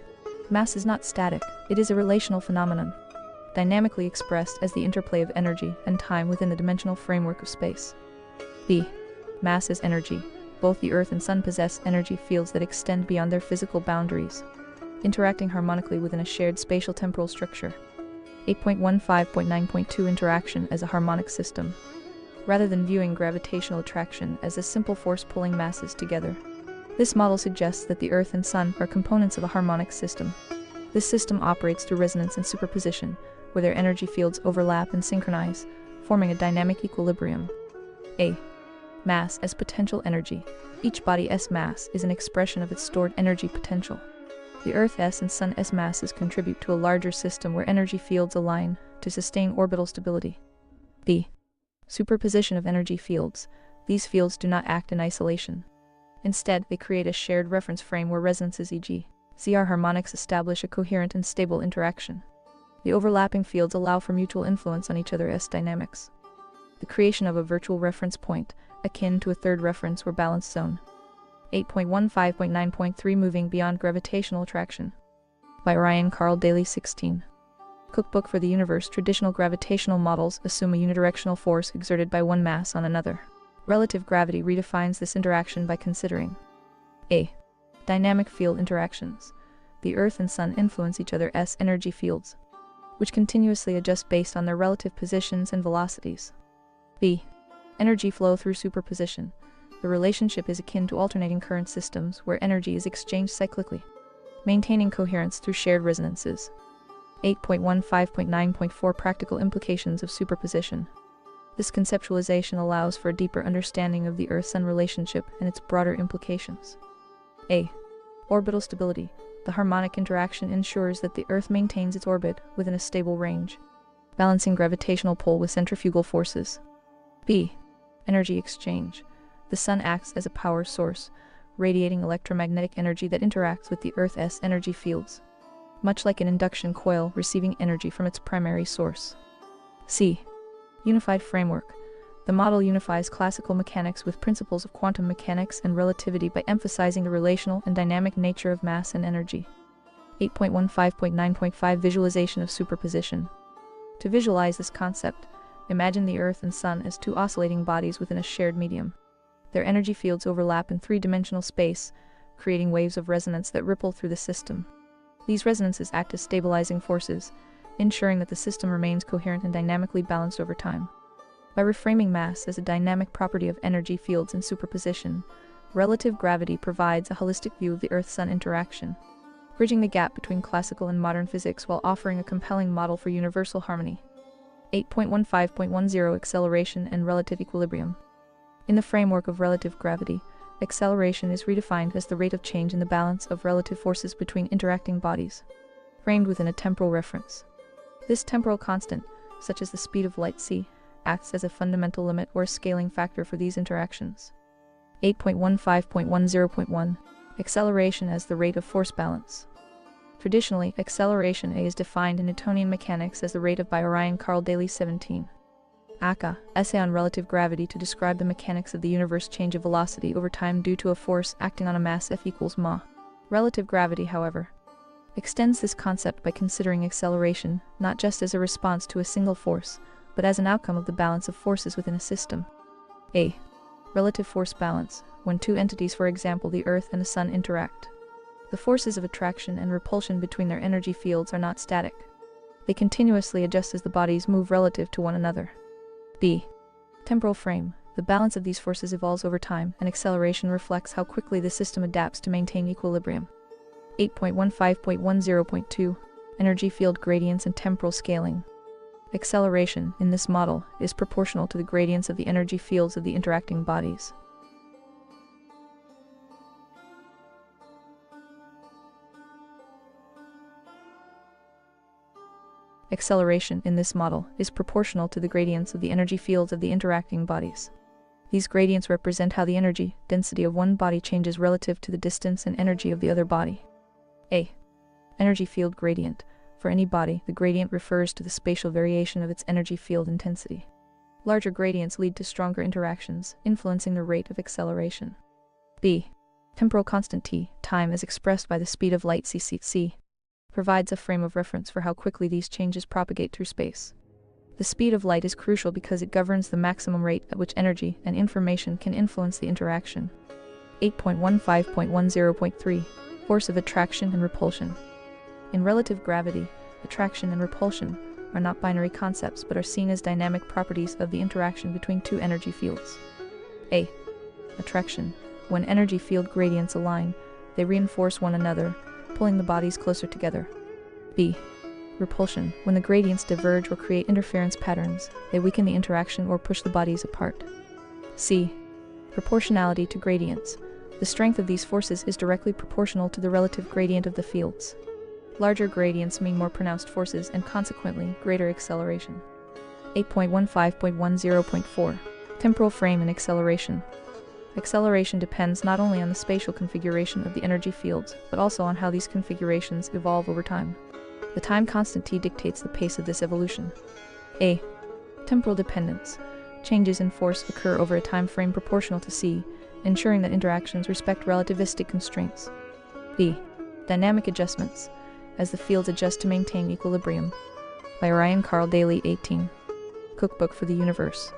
Mass is not static, it is a relational phenomenon, dynamically expressed as the interplay of energy and time within the dimensional framework of space. B. Mass is energy. Both the Earth and Sun possess energy fields that extend beyond their physical boundaries, interacting harmonically within a shared spatial-temporal structure. 8.15.9.2 Interaction as a harmonic system. Rather than viewing gravitational attraction as a simple force pulling masses together, this model suggests that the Earth and Sun are components of a harmonic system. This system operates through resonance and superposition, where their energy fields overlap and synchronize, forming a dynamic equilibrium. A. Mass as potential energy. Each body's mass is an expression of its stored energy potential. The Earth's and Sun's masses contribute to a larger system where energy fields align to sustain orbital stability. B. Superposition of energy fields. These fields do not act in isolation. Instead, they create a shared reference frame where resonances, e.g., CR harmonics, establish a coherent and stable interaction. The overlapping fields allow for mutual influence on each other's dynamics. The creation of a virtual reference point, akin to a third reference or balance zone. 8.15.9.3 Moving beyond gravitational attraction. By Ryan Carl Daley 16. Cookbook for the Universe. Traditional gravitational models assume a unidirectional force exerted by one mass on another. Relative gravity redefines this interaction by considering A. Dynamic field interactions. The Earth and Sun influence each other's energy fields, which continuously adjust based on their relative positions and velocities. B. Energy flow through superposition. The relationship is akin to alternating current systems where energy is exchanged cyclically, maintaining coherence through shared resonances. 8.15.9.4 Practical implications of superposition. This conceptualization allows for a deeper understanding of the Earth-Sun relationship and its broader implications. A. Orbital stability. The harmonic interaction ensures that the Earth maintains its orbit within a stable range, balancing gravitational pull with centrifugal forces. B. Energy exchange. The Sun acts as a power source, radiating electromagnetic energy that interacts with the Earth's energy fields, much like an induction coil receiving energy from its primary source. C. Unified framework. The model unifies classical mechanics with principles of quantum mechanics and relativity by emphasizing the relational and dynamic nature of mass and energy. 8.15.9.5 Visualization of superposition. To visualize this concept, imagine the Earth and Sun as two oscillating bodies within a shared medium. Their energy fields overlap in three-dimensional space, creating waves of resonance that ripple through the system. These resonances act as stabilizing forces, ensuring that the system remains coherent and dynamically balanced over time. By reframing mass as a dynamic property of energy fields in superposition, relative gravity provides a holistic view of the Earth-Sun interaction, bridging the gap between classical and modern physics while offering a compelling model for universal harmony. 8.15.10 Acceleration and relative equilibrium. In the framework of relative gravity, acceleration is redefined as the rate of change in the balance of relative forces between interacting bodies, framed within a temporal reference. This temporal constant, such as the speed of light c, acts as a fundamental limit or a scaling factor for these interactions. 8.15.10.1 Acceleration as the rate of force balance. Traditionally, acceleration A is defined in Newtonian mechanics as the rate of by Ryan Carl Daley 17. Aka, Essay on Relative Gravity to describe the mechanics of the universe change of velocity over time due to a force acting on a mass F equals ma. Relative gravity, however, extends this concept by considering acceleration not just as a response to a single force, but as an outcome of the balance of forces within a system. A. Relative force balance, when two entities, for example the Earth and the Sun, interact. The forces of attraction and repulsion between their energy fields are not static. They continuously adjust as the bodies move relative to one another. B. Temporal frame. The balance of these forces evolves over time, and acceleration reflects how quickly the system adapts to maintain equilibrium. 8.15.10.2 Energy field gradients and temporal scaling. Acceleration, in this model, is proportional to the gradients of the energy fields of the interacting bodies. Acceleration, in this model, is proportional to the gradients of the energy fields of the interacting bodies. These gradients represent how the energy density of one body changes relative to the distance and energy of the other body. A. Energy field gradient. For any body, the gradient refers to the spatial variation of its energy field intensity. Larger gradients lead to stronger interactions, influencing the rate of acceleration. B. Temporal constant t, time as expressed by the speed of light c, provides a frame of reference for how quickly these changes propagate through space. The speed of light is crucial because it governs the maximum rate at which energy and information can influence the interaction. 8.15.10.3 Force of attraction and repulsion. In relative gravity, attraction and repulsion are not binary concepts but are seen as dynamic properties of the interaction between two energy fields. A. Attraction. When energy field gradients align, they reinforce one another, pulling the bodies closer together. B. Repulsion. When the gradients diverge or create interference patterns, they weaken the interaction or push the bodies apart. C. Proportionality to gradients. The strength of these forces is directly proportional to the relative gradient of the fields. Larger gradients mean more pronounced forces and consequently greater acceleration. 8.15.10.4 Temporal frame and acceleration. Acceleration depends not only on the spatial configuration of the energy fields, but also on how these configurations evolve over time. The time constant t dictates the pace of this evolution. A. Temporal dependence. Changes in force occur over a time frame proportional to c, ensuring that interactions respect relativistic constraints. B. Dynamic adjustments. As the fields adjust to maintain equilibrium. By Ryan Carl Daley, 18. Cookbook for the Universe.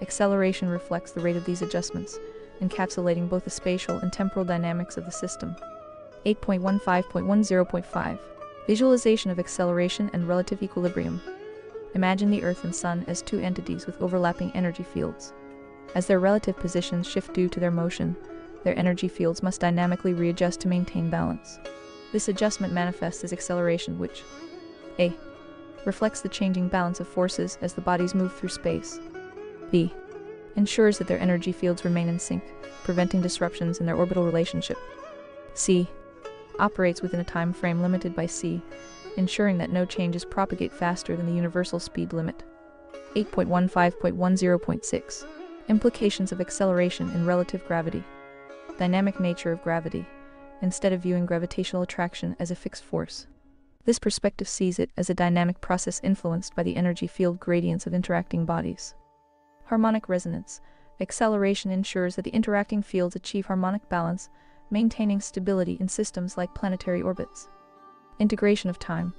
Acceleration reflects the rate of these adjustments, encapsulating both the spatial and temporal dynamics of the system. 8.15.10.5 Visualization of acceleration and relative equilibrium. Imagine the Earth and Sun as two entities with overlapping energy fields. As their relative positions shift due to their motion, their energy fields must dynamically readjust to maintain balance. This adjustment manifests as acceleration which A. Reflects the changing balance of forces as the bodies move through space. B. Ensures that their energy fields remain in sync, preventing disruptions in their orbital relationship. C. Operates within a time frame limited by c, ensuring that no changes propagate faster than the universal speed limit. 8.15.10.6 Implications of acceleration in relative gravity. Dynamic nature of gravity. Instead of viewing gravitational attraction as a fixed force, this perspective sees it as a dynamic process influenced by the energy field gradients of interacting bodies. Harmonic resonance. Acceleration ensures that the interacting fields achieve harmonic balance, maintaining stability in systems like planetary orbits. Integration of time.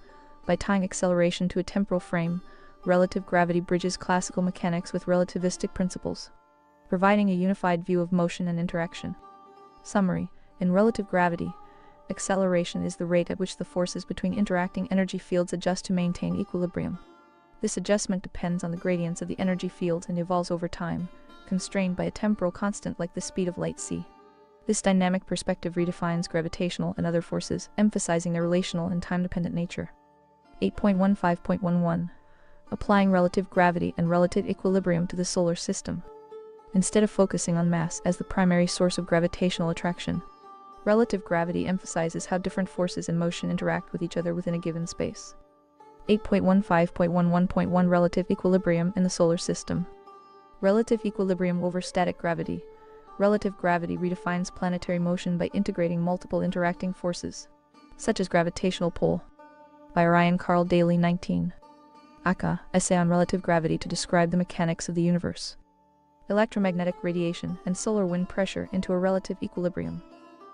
By tying acceleration to a temporal frame, relative gravity bridges classical mechanics with relativistic principles, providing a unified view of motion and interaction. Summary. In relative gravity, acceleration is the rate at which the forces between interacting energy fields adjust to maintain equilibrium. This adjustment depends on the gradients of the energy fields and evolves over time, constrained by a temporal constant like the speed of light c. This dynamic perspective redefines gravitational and other forces, emphasizing their relational and time-dependent nature. 8.15.11 Applying relative gravity and relative equilibrium to the solar system. Instead of focusing on mass as the primary source of gravitational attraction, relative gravity emphasizes how different forces in motion interact with each other within a given space. 8.15.11.1 Relative equilibrium in the solar system. Relative equilibrium over static gravity. Relative gravity redefines planetary motion by integrating multiple interacting forces, such as gravitational pull. By Ryan Carl Daley, 19. Aka, Essay on Relative Gravity to describe the mechanics of the universe. Electromagnetic radiation and solar wind pressure into a relative equilibrium.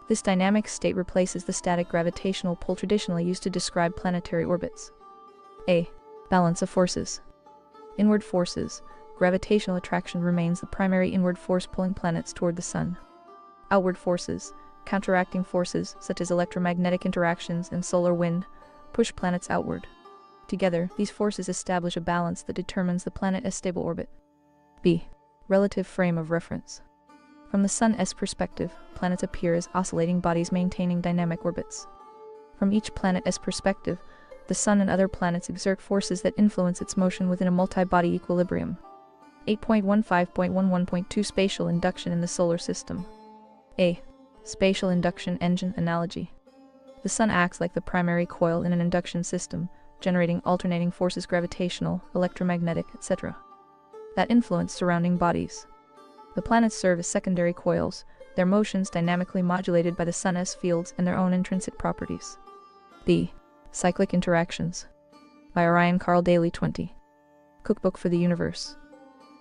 This dynamic state replaces the static gravitational pull traditionally used to describe planetary orbits. A. Balance of forces. Inward forces. Gravitational attraction remains the primary inward force pulling planets toward the Sun. Outward forces. Counteracting forces, such as electromagnetic interactions and solar wind, push planets outward. Together, these forces establish a balance that determines the planet's stable orbit. B. Relative frame of reference. From the Sun's perspective, planets appear as oscillating bodies maintaining dynamic orbits. From each planet's perspective, the Sun and other planets exert forces that influence its motion within a multi-body equilibrium. 8.15.11.2 Spatial induction in the solar system. A. Spatial induction engine analogy. The Sun acts like the primary coil in an induction system, generating alternating forces gravitational, electromagnetic, etc. that influence surrounding bodies. The planets serve as secondary coils, their motions dynamically modulated by the Sun's fields and their own intrinsic properties. B. Cyclic interactions. By Orion Carl Daley 20. Cookbook for the Universe.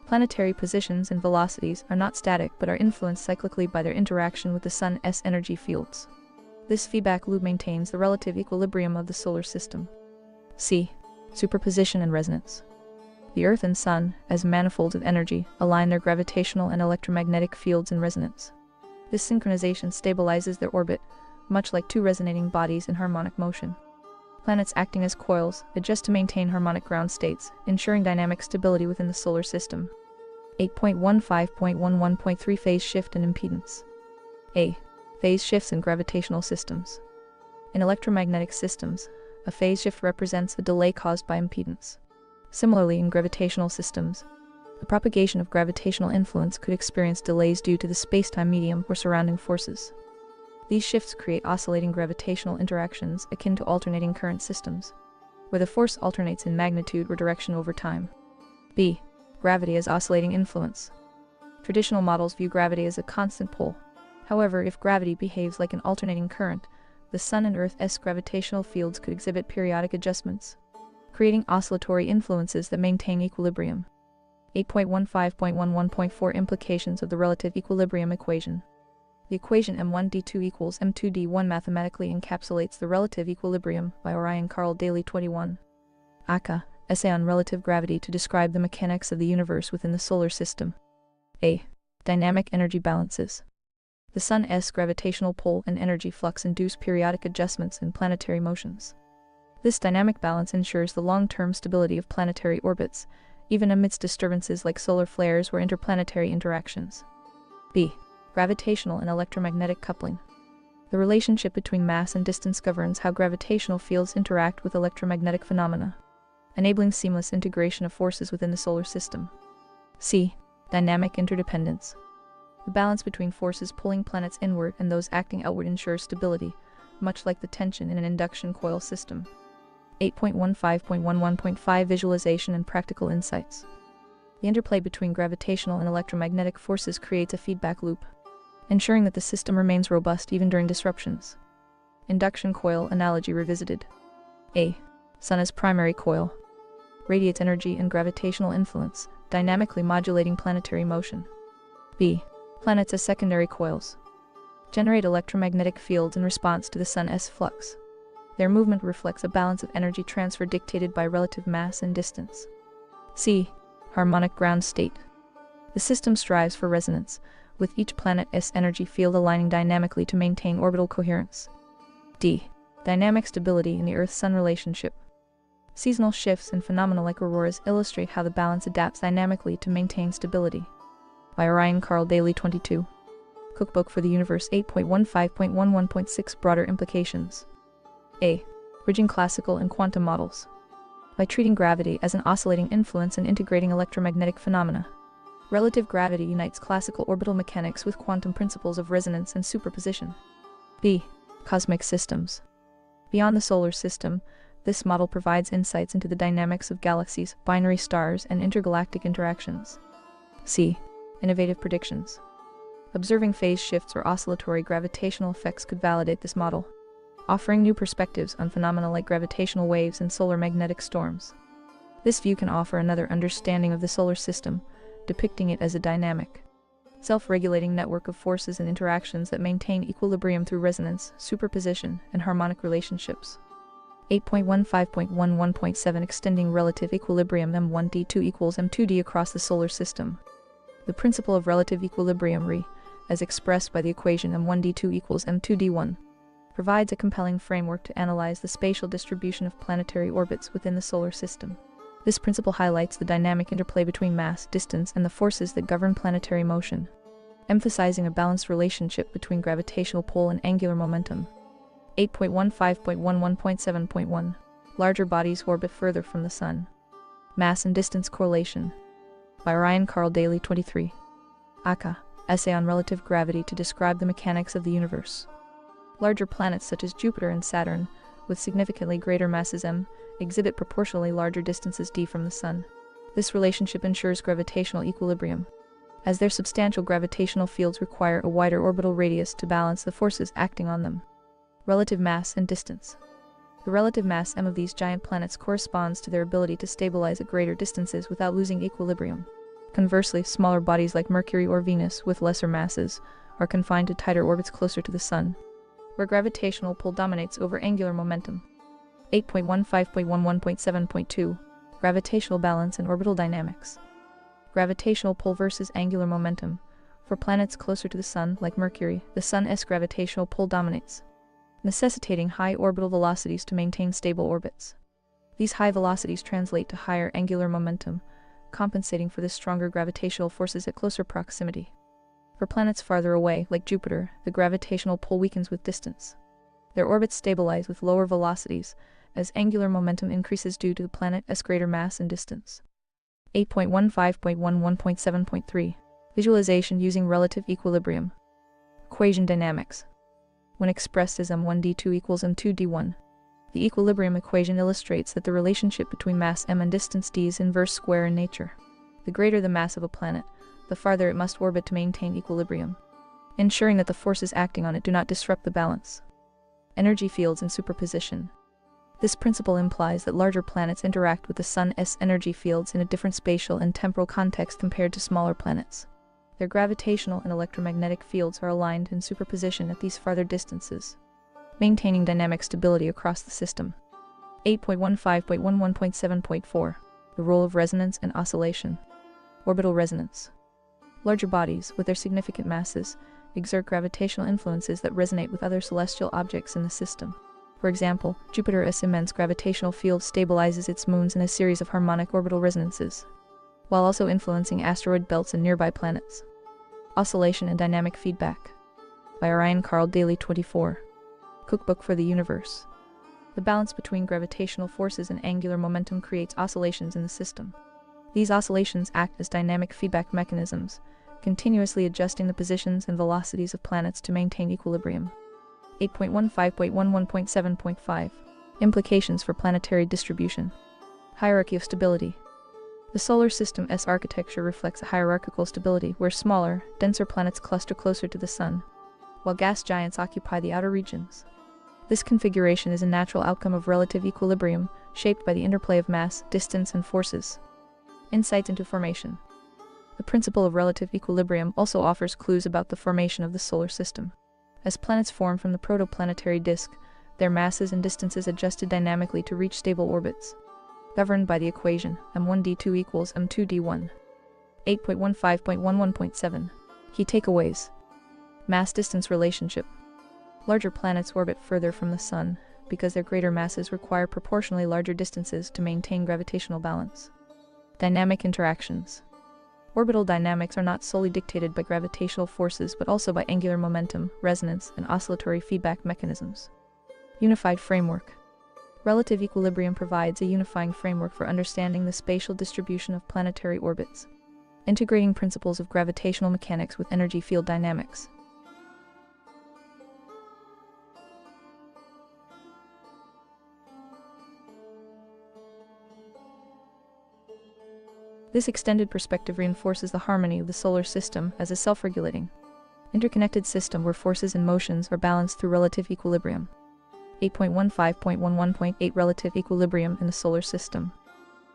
Planetary positions and velocities are not static but are influenced cyclically by their interaction with the Sun's energy fields. This feedback loop maintains the relative equilibrium of the solar system. C. Superposition and resonance. The Earth and Sun, as manifolds of energy, align their gravitational and electromagnetic fields in resonance. This synchronization stabilizes their orbit, much like two resonating bodies in harmonic motion. Planets acting as coils adjust to maintain harmonic ground states, ensuring dynamic stability within the solar system. 8.15.11.3 Phase shift and impedance. A. Phase shifts in gravitational systems. In electromagnetic systems, a phase shift represents a delay caused by impedance. Similarly, in gravitational systems, the propagation of gravitational influence could experience delays due to the spacetime medium or surrounding forces. These shifts create oscillating gravitational interactions akin to alternating current systems, where the force alternates in magnitude or direction over time. B. Gravity as oscillating influence. Traditional models view gravity as a constant pull. However, if gravity behaves like an alternating current, the Sun and Earth's gravitational fields could exhibit periodic adjustments, creating oscillatory influences that maintain equilibrium. 8.15.11.4 Implications of the relative equilibrium equation. The equation m1d2 equals m2d1 mathematically encapsulates the relative equilibrium by Orion Carl Daley 21. Aka, Essay on Relative Gravity to describe the mechanics of the universe within the solar system. A. Dynamic energy balances. The Sun's gravitational pull and energy flux induce periodic adjustments in planetary motions. This dynamic balance ensures the long-term stability of planetary orbits, even amidst disturbances like solar flares or interplanetary interactions. B. Gravitational and electromagnetic coupling. The relationship between mass and distance governs how gravitational fields interact with electromagnetic phenomena, enabling seamless integration of forces within the solar system. C. Dynamic interdependence. The balance between forces pulling planets inward and those acting outward ensures stability, much like the tension in an induction coil system. 8.15.11.5 Visualization and practical insights. The interplay between gravitational and electromagnetic forces creates a feedback loop, ensuring that the system remains robust even during disruptions. Induction coil analogy revisited. A. Sun as primary coil. Radiates energy and gravitational influence, dynamically modulating planetary motion. B. Planets as secondary coils. Generate electromagnetic fields in response to the Sun's flux. Their movement reflects a balance of energy transfer dictated by relative mass and distance. C. Harmonic ground state. The system strives for resonance, with each planet's energy field aligning dynamically to maintain orbital coherence. D. Dynamic stability in the Earth-Sun relationship. Seasonal shifts and phenomena like auroras illustrate how the balance adapts dynamically to maintain stability. By Orion Carl Daley 22. Cookbook for the Universe 8.15.11.6 Broader implications. A. Bridging classical and quantum models. By treating gravity as an oscillating influence and integrating electromagnetic phenomena, relative gravity unites classical orbital mechanics with quantum principles of resonance and superposition. B. Cosmic systems. Beyond the solar system, this model provides insights into the dynamics of galaxies, binary stars, and intergalactic interactions. C. Innovative predictions. Observing phase shifts or oscillatory gravitational effects could validate this model, offering new perspectives on phenomena like gravitational waves and solar magnetic storms. This view can offer another understanding of the solar system, depicting it as a dynamic, self-regulating network of forces and interactions that maintain equilibrium through resonance, superposition, and harmonic relationships. 8.15.11.7 Extending relative equilibrium M1D2 equals M2D across the solar system. The principle of relative equilibrium Re, as expressed by the equation M1D2 equals M2D1, provides a compelling framework to analyze the spatial distribution of planetary orbits within the solar system. This principle highlights the dynamic interplay between mass, distance, and the forces that govern planetary motion, emphasizing a balanced relationship between gravitational pull and angular momentum. 8.15.11.7.1 Larger bodies orbit further from the Sun. Mass and distance correlation. By Ryan Carl Daley 23. Aka, Essay on Relative Gravity to describe the mechanics of the universe. Larger planets such as Jupiter and Saturn, with significantly greater masses m, exhibit proportionally larger distances d from the Sun. This relationship ensures gravitational equilibrium, as their substantial gravitational fields require a wider orbital radius to balance the forces acting on them. Relative mass and distance. The relative mass m of these giant planets corresponds to their ability to stabilize at greater distances without losing equilibrium. Conversely, smaller bodies like Mercury or Venus with lesser masses are confined to tighter orbits closer to the Sun, where gravitational pull dominates over angular momentum. 8.15.11.7.2 Gravitational balance and orbital dynamics. Gravitational pull versus angular momentum. For planets closer to the Sun, like Mercury, the Sun's gravitational pull dominates, necessitating high orbital velocities to maintain stable orbits. These high velocities translate to higher angular momentum, compensating for the stronger gravitational forces at closer proximity. For planets farther away, like Jupiter, the gravitational pull weakens with distance. Their orbits stabilize with lower velocities, as angular momentum increases due to the planet's greater mass and distance. 8.15.11.7.3 Visualization using relative equilibrium. Equation dynamics. When expressed as M1D2 equals M2D1, the equilibrium equation illustrates that the relationship between mass m and distance d is inverse square in nature. The greater the mass of a planet, the farther it must orbit to maintain equilibrium, ensuring that the forces acting on it do not disrupt the balance. Energy fields and superposition. This principle implies that larger planets interact with the Sun's energy fields in a different spatial and temporal context compared to smaller planets. Their gravitational and electromagnetic fields are aligned in superposition at these farther distances, maintaining dynamic stability across the system. 8.15.11.7.4 The role of resonance and oscillation. Orbital resonance. Larger bodies, with their significant masses, exert gravitational influences that resonate with other celestial objects in the system. For example, Jupiter's immense gravitational field stabilizes its moons in a series of harmonic orbital resonances, while also influencing asteroid belts and nearby planets. Oscillation and dynamic feedback. By Ryan Carl Daley 24. Cookbook for the Universe. The balance between gravitational forces and angular momentum creates oscillations in the system. These oscillations act as dynamic feedback mechanisms, continuously adjusting the positions and velocities of planets to maintain equilibrium. 8.15.11.7.5 Implications for planetary distribution. Hierarchy of stability. The solar system's architecture reflects a hierarchical stability where smaller, denser planets cluster closer to the Sun, while gas giants occupy the outer regions. This configuration is a natural outcome of relative equilibrium, shaped by the interplay of mass, distance, and forces. Insights into formation. The principle of relative equilibrium also offers clues about the formation of the solar system. As planets form from the protoplanetary disk, their masses and distances adjusted dynamically to reach stable orbits, governed by the equation M1D2 equals M2D1. 8.15.11.7 Key takeaways. Mass-distance relationship. Larger planets orbit further from the Sun because their greater masses require proportionally larger distances to maintain gravitational balance. Dynamic interactions. Orbital dynamics are not solely dictated by gravitational forces but also by angular momentum, resonance, and oscillatory feedback mechanisms. Unified framework. Relative equilibrium provides a unifying framework for understanding the spatial distribution of planetary orbits, integrating principles of gravitational mechanics with energy field dynamics. This extended perspective reinforces the harmony of the solar system as a self-regulating, interconnected system where forces and motions are balanced through relative equilibrium. 8.15.11.8 Relative equilibrium in the solar system.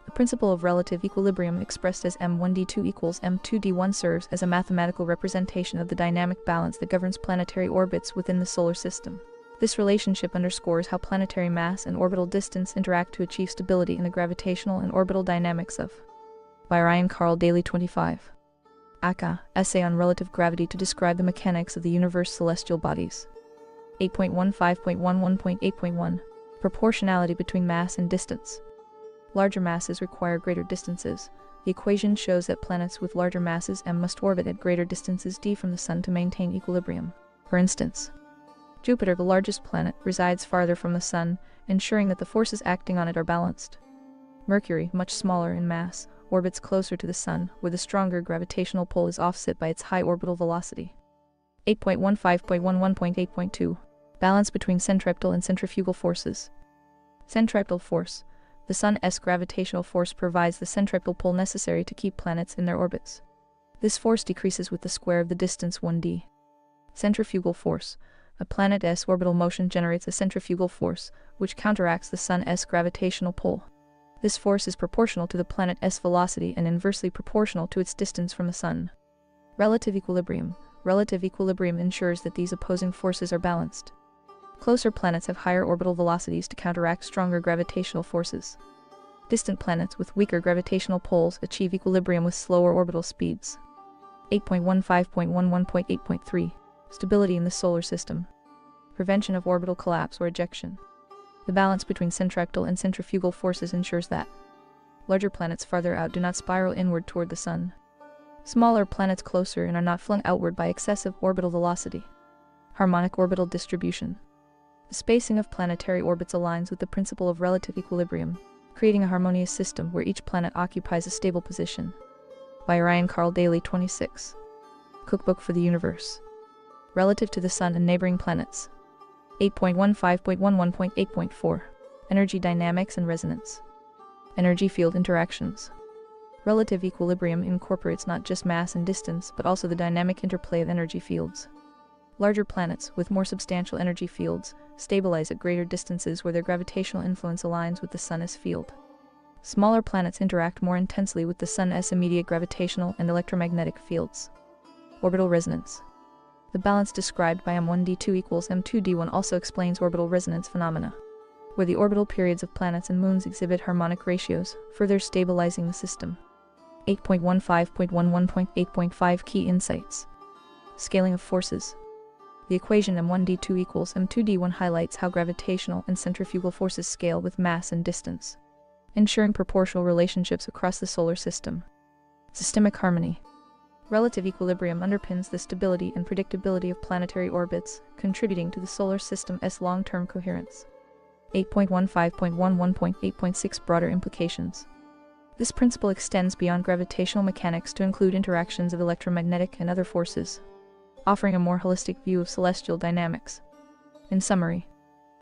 The principle of relative equilibrium expressed as m1d2 equals m2d1 serves as a mathematical representation of the dynamic balance that governs planetary orbits within the solar system. This relationship underscores how planetary mass and orbital distance interact to achieve stability in the gravitational and orbital dynamics of. By Ryan Carl Daley 25. Aka, Essay on Relative Gravity to Describe the Mechanics of the Universe Celestial Bodies. 8.15.11.8.1 Proportionality between mass and distance. Larger masses require greater distances. The equation shows that planets with larger masses m must orbit at greater distances d from the Sun to maintain equilibrium. For instance, Jupiter, the largest planet, resides farther from the Sun, ensuring that the forces acting on it are balanced. Mercury, much smaller in mass, orbits closer to the Sun, where the stronger gravitational pull is offset by its high orbital velocity. 8.15.11.8.2 Balance between centripetal and centrifugal forces. Centripetal force. The Sun's gravitational force provides the centripetal pull necessary to keep planets in their orbits. This force decreases with the square of the distance 1d. Centrifugal force. A planet's orbital motion generates a centrifugal force, which counteracts the Sun's gravitational pull. This force is proportional to the planet's velocity and inversely proportional to its distance from the Sun. Relative equilibrium. Relative equilibrium ensures that these opposing forces are balanced. Closer planets have higher orbital velocities to counteract stronger gravitational forces. Distant planets with weaker gravitational pulls achieve equilibrium with slower orbital speeds. 8.15.11.8.3 Stability in the solar system. Prevention of orbital collapse or ejection. The balance between centripetal and centrifugal forces ensures that larger planets farther out do not spiral inward toward the Sun. Smaller planets closer and are not flung outward by excessive orbital velocity. Harmonic orbital distribution. The spacing of planetary orbits aligns with the principle of relative equilibrium, creating a harmonious system where each planet occupies a stable position. By Ryan Carl Daley 26. Cookbook for the Universe. Relative to the Sun and neighboring planets. 8.15.11.8.4 Energy dynamics and resonance. Energy field interactions. Relative equilibrium incorporates not just mass and distance, but also the dynamic interplay of energy fields. Larger planets, with more substantial energy fields, stabilize at greater distances where their gravitational influence aligns with the Sun's field. Smaller planets interact more intensely with the Sun's immediate gravitational and electromagnetic fields. Orbital resonance. The balance described by m1d2 equals m2d1 also explains orbital resonance phenomena, where the orbital periods of planets and moons exhibit harmonic ratios, further stabilizing the system. 8.15.11.8.5 Key insights. Scaling of forces. The equation m1d2 equals m2d1 highlights how gravitational and centrifugal forces scale with mass and distance, ensuring proportional relationships across the solar system. Systemic harmony. Relative equilibrium underpins the stability and predictability of planetary orbits, contributing to the solar system's long-term coherence. 8.15.11.8.6 Broader implications. This principle extends beyond gravitational mechanics to include interactions of electromagnetic and other forces, offering a more holistic view of celestial dynamics. In summary,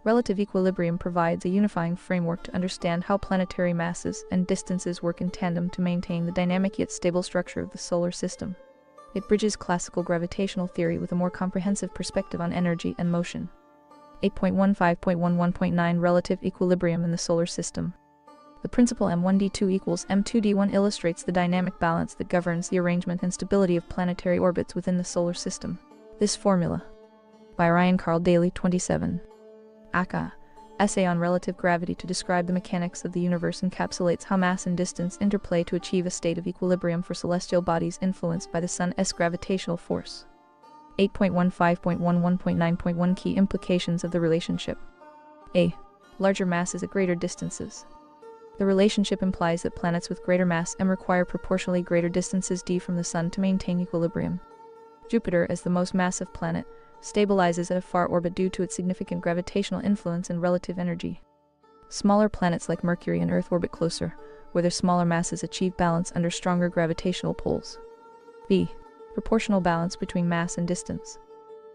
relative equilibrium provides a unifying framework to understand how planetary masses and distances work in tandem to maintain the dynamic yet stable structure of the solar system. It bridges classical gravitational theory with a more comprehensive perspective on energy and motion. 8.15.11.9 Relative equilibrium in the solar system. The principle m1d2 equals m2d1 illustrates the dynamic balance that governs the arrangement and stability of planetary orbits within the solar system. This formula. By Ryan Carl Daley 27. Aka, Essay on Relative Gravity to Describe the Mechanics of the Universe encapsulates how mass and distance interplay to achieve a state of equilibrium for celestial bodies influenced by the Sun's gravitational force. 8.15.11.9.1 Key implications of the relationship. A. Larger masses at greater distances. The relationship implies that planets with greater mass m require proportionally greater distances d from the Sun to maintain equilibrium. Jupiter, as the most massive planet, stabilizes at a far orbit due to its significant gravitational influence and relative energy. Smaller planets like Mercury and Earth orbit closer, where their smaller masses achieve balance under stronger gravitational pulls. B. Proportional balance between mass and distance.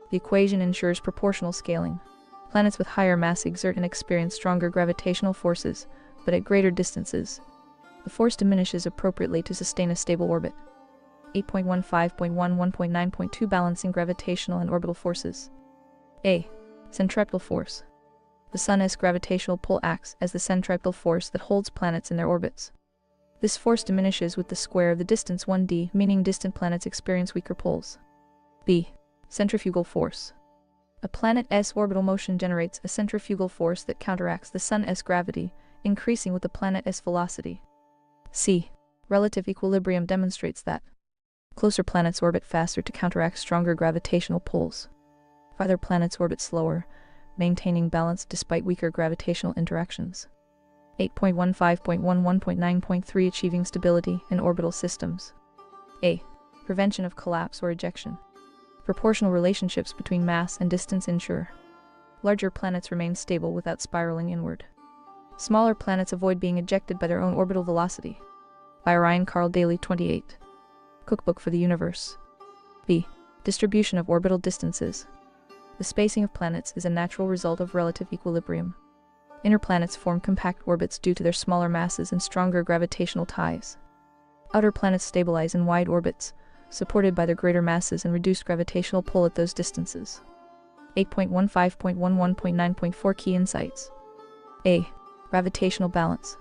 The equation ensures proportional scaling. Planets with higher mass exert and experience stronger gravitational forces, but at greater distances. The force diminishes appropriately to sustain a stable orbit. 8.15.11.9.2 Balancing gravitational and orbital forces. A. Centripetal force. The Sun's gravitational pull acts as the centripetal force that holds planets in their orbits. This force diminishes with the square of the distance 1d, meaning distant planets experience weaker poles. B. Centrifugal force. A planet's orbital motion generates a centrifugal force that counteracts the Sun's gravity, increasing with the planet's velocity. C. Relative equilibrium demonstrates that closer planets orbit faster to counteract stronger gravitational pulls. Farther planets orbit slower, maintaining balance despite weaker gravitational interactions. 8.15.11.9.3 Achieving stability in orbital systems. A. Prevention of collapse or ejection. Proportional relationships between mass and distance ensure larger planets remain stable without spiraling inward. Smaller planets avoid being ejected by their own orbital velocity. By Ryan Carl Daley 28. Cookbook for the Universe. B. Distribution of orbital distances. The spacing of planets is a natural result of relative equilibrium. Inner planets form compact orbits due to their smaller masses and stronger gravitational ties. Outer planets stabilize in wide orbits, supported by their greater masses and reduced gravitational pull at those distances. 8.15.11.9.4 Key Insights. A. Gravitational balance.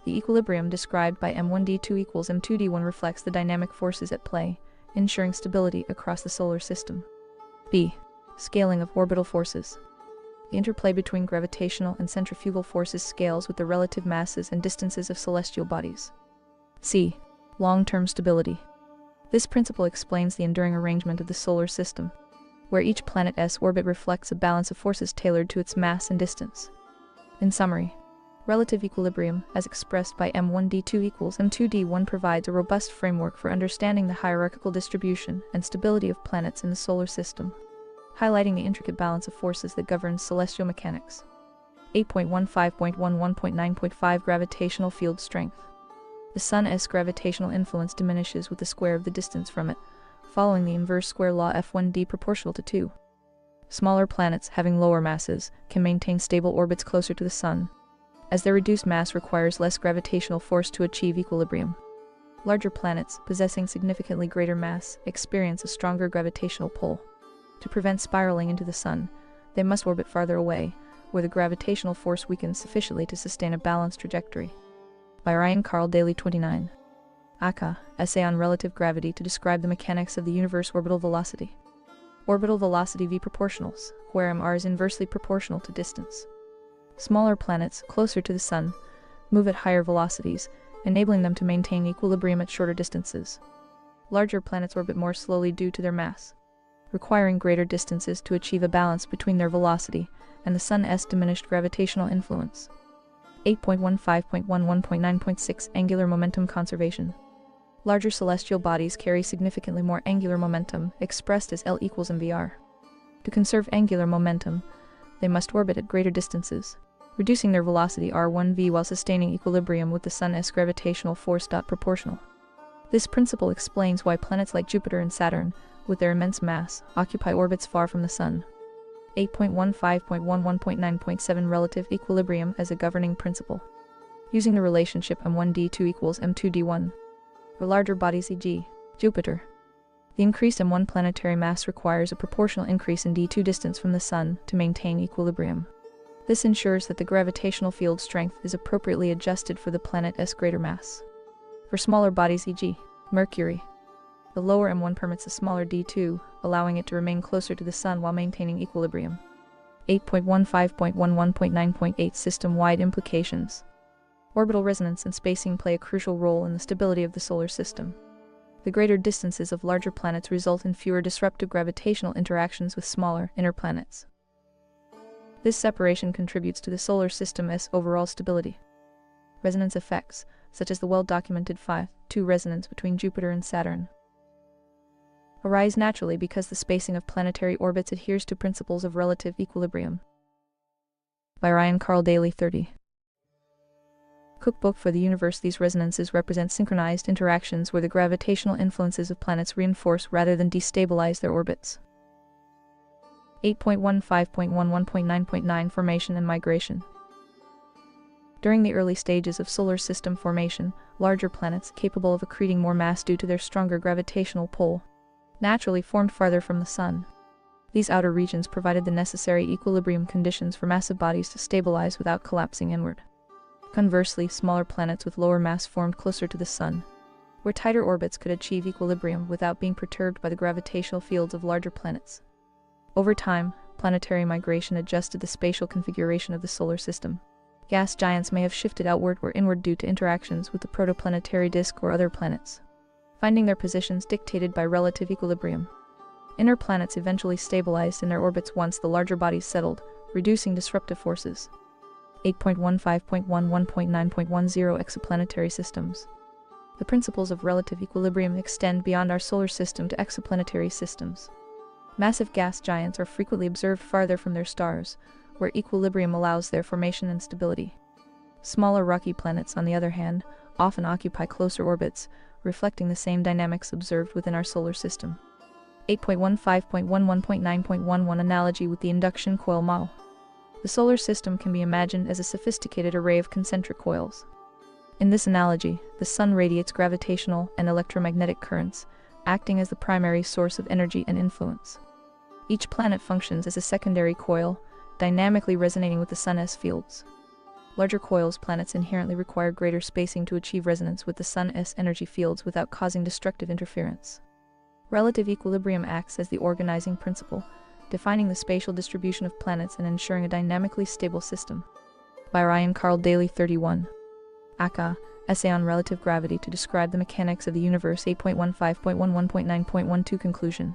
The equilibrium described by M1D2 equals M2D1 reflects the dynamic forces at play, ensuring stability across the solar system. B. Scaling of orbital forces. The interplay between gravitational and centrifugal forces scales with the relative masses and distances of celestial bodies. C. Long-term stability. This principle explains the enduring arrangement of the solar system, where each planet's orbit reflects a balance of forces tailored to its mass and distance. In summary, relative equilibrium, as expressed by M1D2 equals M2D1, provides a robust framework for understanding the hierarchical distribution and stability of planets in the solar system, highlighting the intricate balance of forces that governs celestial mechanics. 8.15.11.9.5 Gravitational field strength. The Sun's gravitational influence diminishes with the square of the distance from it, following the inverse square law F1d proportional to 2. Smaller planets, having lower masses, can maintain stable orbits closer to the Sun, as their reduced mass requires less gravitational force to achieve equilibrium. Larger planets, possessing significantly greater mass, experience a stronger gravitational pull. To prevent spiraling into the Sun, they must orbit farther away, where the gravitational force weakens sufficiently to sustain a balanced trajectory. By Ryan Carl Daley 29. Aka, Essay on Relative Gravity to describe the mechanics of the universe. Orbital velocity. Orbital velocity v proportionals, where mr is inversely proportional to distance. Smaller planets, closer to the Sun, move at higher velocities, enabling them to maintain equilibrium at shorter distances. Larger planets orbit more slowly due to their mass, requiring greater distances to achieve a balance between their velocity and the Sun's diminished gravitational influence. 8.15.11.9.6 Angular momentum conservation. Larger celestial bodies carry significantly more angular momentum, expressed as L equals mvr. To conserve angular momentum, they must orbit at greater distances, reducing their velocity r1v while sustaining equilibrium with the Sun's gravitational force. Proportional. This principle explains why planets like Jupiter and Saturn, with their immense mass, occupy orbits far from the Sun. 8.15.11.9.7 Relative equilibrium as a governing principle. Using the relationship M1D2 equals M2D1. For larger bodies, e.g., Jupiter, the increased M1 planetary mass requires a proportional increase in D2 distance from the Sun to maintain equilibrium. This ensures that the gravitational field strength is appropriately adjusted for the planet's greater mass. For smaller bodies, e.g., Mercury, the lower M1 permits a smaller D2, allowing it to remain closer to the Sun while maintaining equilibrium. 8.15.11.9.8 System-wide implications. Orbital resonance and spacing play a crucial role in the stability of the solar system. The greater distances of larger planets result in fewer disruptive gravitational interactions with smaller, inner planets. This separation contributes to the solar system's overall stability. Resonance effects, such as the well-documented 5:2 resonance between Jupiter and Saturn, arise naturally because the spacing of planetary orbits adheres to principles of relative equilibrium. By Ryan Carl Daley 30. Cookbook for the Universe. These resonances represent synchronized interactions where the gravitational influences of planets reinforce rather than destabilize their orbits. 8.15.11.9.9 Formation and migration. During the early stages of solar system formation, larger planets, capable of accreting more mass due to their stronger gravitational pull, naturally formed farther from the Sun. These outer regions provided the necessary equilibrium conditions for massive bodies to stabilize without collapsing inward. Conversely, smaller planets with lower mass formed closer to the Sun, where tighter orbits could achieve equilibrium without being perturbed by the gravitational fields of larger planets. Over time, planetary migration adjusted the spatial configuration of the solar system. Gas giants may have shifted outward or inward due to interactions with the protoplanetary disk or other planets, finding their positions dictated by relative equilibrium. Inner planets eventually stabilized in their orbits once the larger bodies settled, reducing disruptive forces. 8.15.11.9.10 Exoplanetary systems. The principles of relative equilibrium extend beyond our solar system to exoplanetary systems. Massive gas giants are frequently observed farther from their stars, where equilibrium allows their formation and stability. Smaller rocky planets, on the other hand, often occupy closer orbits, reflecting the same dynamics observed within our solar system. 8.15.11.9.11 Analogy with the induction coil model. The solar system can be imagined as a sophisticated array of concentric coils. In this analogy, the Sun radiates gravitational and electromagnetic currents, acting as the primary source of energy and influence. Each planet functions as a secondary coil, dynamically resonating with the Sun's fields. Larger coils planets inherently require greater spacing to achieve resonance with the Sun's energy fields without causing destructive interference. Relative equilibrium acts as the organizing principle, defining the spatial distribution of planets and ensuring a dynamically stable system. By Ryan Carl Daley 31. Aka, Essay on Relative Gravity to Describe the Mechanics of the Universe 8.15.11.9.12 Conclusion.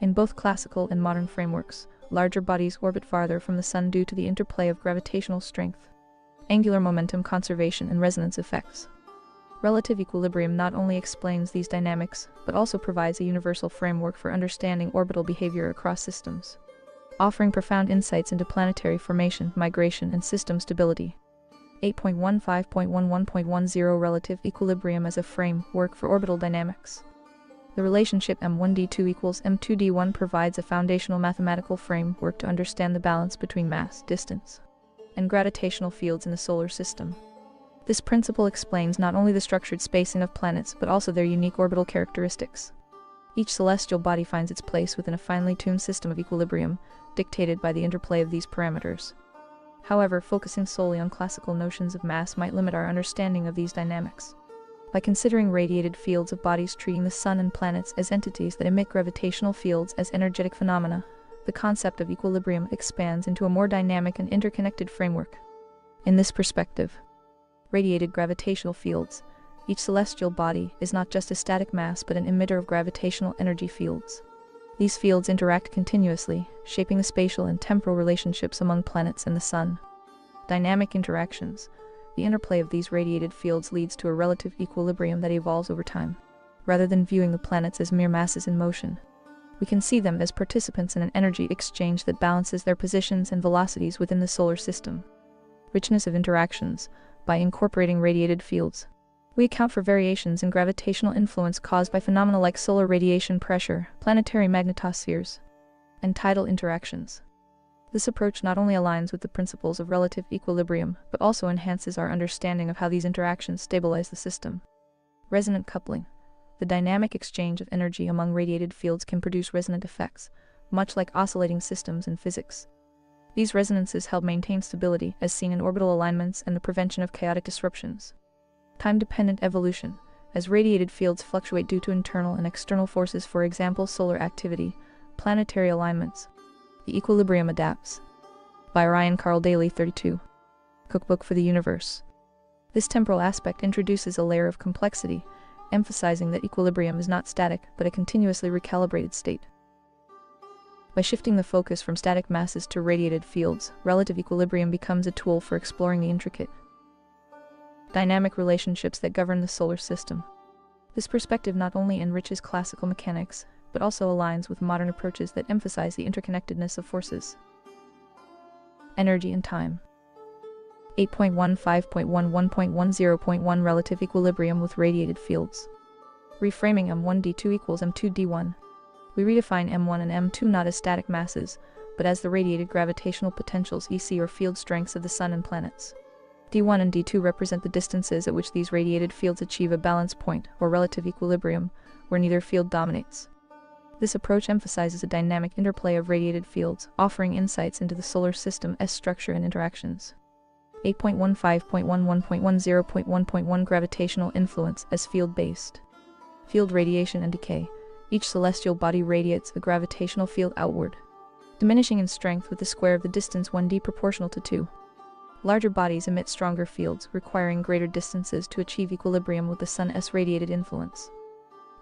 In both classical and modern frameworks, larger bodies orbit farther from the Sun due to the interplay of gravitational strength, angular momentum conservation, and resonance effects. Relative equilibrium not only explains these dynamics, but also provides a universal framework for understanding orbital behavior across systems, offering profound insights into planetary formation, migration, and system stability. 8.15.11.10 Relative equilibrium as a framework for orbital dynamics. The relationship m1d2 equals m2d1 provides a foundational mathematical framework to understand the balance between mass, distance, and gravitational fields in the solar system. This principle explains not only the structured spacing of planets but also their unique orbital characteristics. Each celestial body finds its place within a finely tuned system of equilibrium, dictated by the interplay of these parameters. However, focusing solely on classical notions of mass might limit our understanding of these dynamics. By considering radiated fields of bodies treating the Sun and planets as entities that emit gravitational fields as energetic phenomena, the concept of equilibrium expands into a more dynamic and interconnected framework. In this perspective, radiated gravitational fields, each celestial body is not just a static mass but an emitter of gravitational energy fields. These fields interact continuously, shaping the spatial and temporal relationships among planets and the Sun. Dynamic interactions. The interplay of these radiated fields leads to a relative equilibrium that evolves over time. Rather than viewing the planets as mere masses in motion, we can see them as participants in an energy exchange that balances their positions and velocities within the solar system. Richness of interactions. By incorporating radiated fields, we account for variations in gravitational influence caused by phenomena like solar radiation pressure, planetary magnetospheres, and tidal interactions. This approach not only aligns with the principles of relative equilibrium, but also enhances our understanding of how these interactions stabilize the system. Resonant coupling. The dynamic exchange of energy among radiated fields can produce resonant effects, much like oscillating systems in physics. These resonances help maintain stability, as seen in orbital alignments and the prevention of chaotic disruptions. Time-dependent evolution. As radiated fields fluctuate due to internal and external forces, for example solar activity, planetary alignments, the equilibrium adapts. By Ryan Carl Daley 32. Cookbook for the Universe. This temporal aspect introduces a layer of complexity, emphasizing that equilibrium is not static but a continuously recalibrated state. By shifting the focus from static masses to radiated fields, relative equilibrium becomes a tool for exploring the intricate, dynamic relationships that govern the solar system. This perspective not only enriches classical mechanics, but also aligns with modern approaches that emphasize the interconnectedness of forces. Energy and time. 8.15.11.10.1 Relative equilibrium with radiated fields. Reframing m1d2 equals m2d1. We redefine m1 and m2 not as static masses, but as the radiated gravitational potentials EC or field strengths of the Sun and planets. d1 and d2 represent the distances at which these radiated fields achieve a balance point, or relative equilibrium, where neither field dominates. This approach emphasizes a dynamic interplay of radiated fields, offering insights into the solar system's structure and interactions. 8.15.11.10.1.1 Gravitational influence as field-based. Field radiation and decay. Each celestial body radiates a gravitational field outward, diminishing in strength with the square of the distance 1d proportional to 2. Larger bodies emit stronger fields, requiring greater distances to achieve equilibrium with the Sun's radiated influence.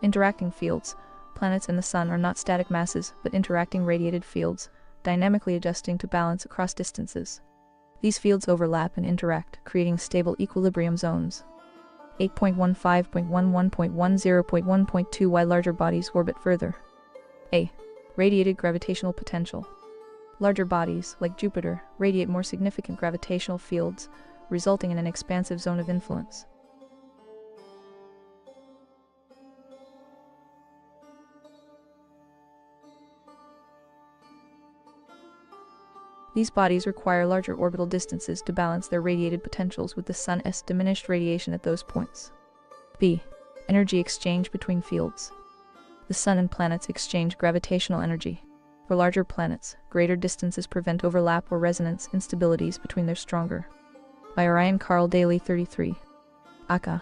Interacting fields. Planets and the Sun are not static masses, but interacting radiated fields, dynamically adjusting to balance across distances. These fields overlap and interact, creating stable equilibrium zones. 8.15.11.10.1.2 Why larger bodies orbit further. A. Radiated gravitational potential. Larger bodies, like Jupiter, radiate more significant gravitational fields, resulting in an expansive zone of influence. These bodies require larger orbital distances to balance their radiated potentials with the Sun's diminished radiation at those points. B. Energy exchange between fields. The Sun and planets exchange gravitational energy. For larger planets, greater distances prevent overlap or resonance instabilities between their stronger. By Orion Carl Daley 33. Aka.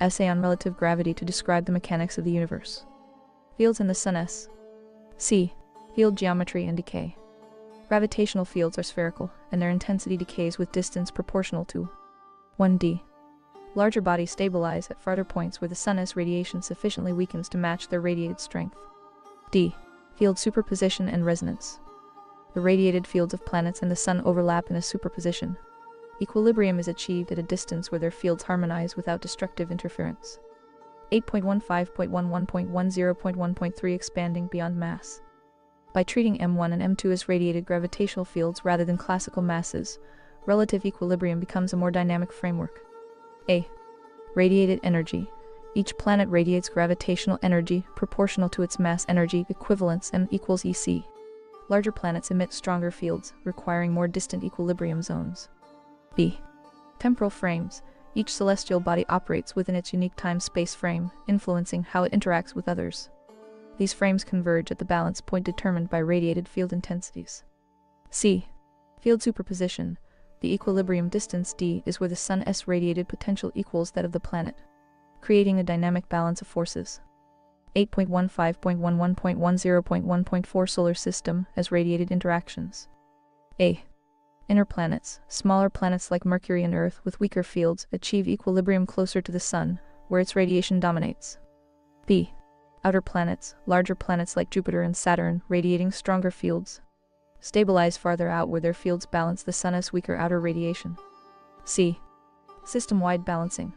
Essay on Relative Gravity to describe the mechanics of the universe. Fields in the Sun's. C. Field geometry and decay. Gravitational fields are spherical, and their intensity decays with distance proportional to 1d. Larger bodies stabilize at farther points where the Sun's radiation sufficiently weakens to match their radiated strength. D. Field superposition and resonance. The radiated fields of planets and the Sun overlap in a superposition. Equilibrium is achieved at a distance where their fields harmonize without destructive interference. 8.15.11.10.1.3 Expanding beyond mass. By treating M1 and M2 as radiated gravitational fields rather than classical masses, relative equilibrium becomes a more dynamic framework. A. Radiated energy. Each planet radiates gravitational energy proportional to its mass energy equivalence M equals EC. Larger planets emit stronger fields, requiring more distant equilibrium zones. B. Temporal frames. Each celestial body operates within its unique time-space frame, influencing how it interacts with others. These frames converge at the balance point determined by radiated field intensities. C. Field superposition. The equilibrium distance d is where the Sun's radiated potential equals that of the planet, creating a dynamic balance of forces. 8.15.11.10.1.4 Solar System as radiated interactions. A. Inner planets. Smaller planets like Mercury and Earth with weaker fields achieve equilibrium closer to the Sun, where its radiation dominates. B. Outer planets. Larger planets like Jupiter and Saturn, radiating stronger fields, stabilize farther out where their fields balance the Sun's weaker outer radiation. C. System-wide balancing.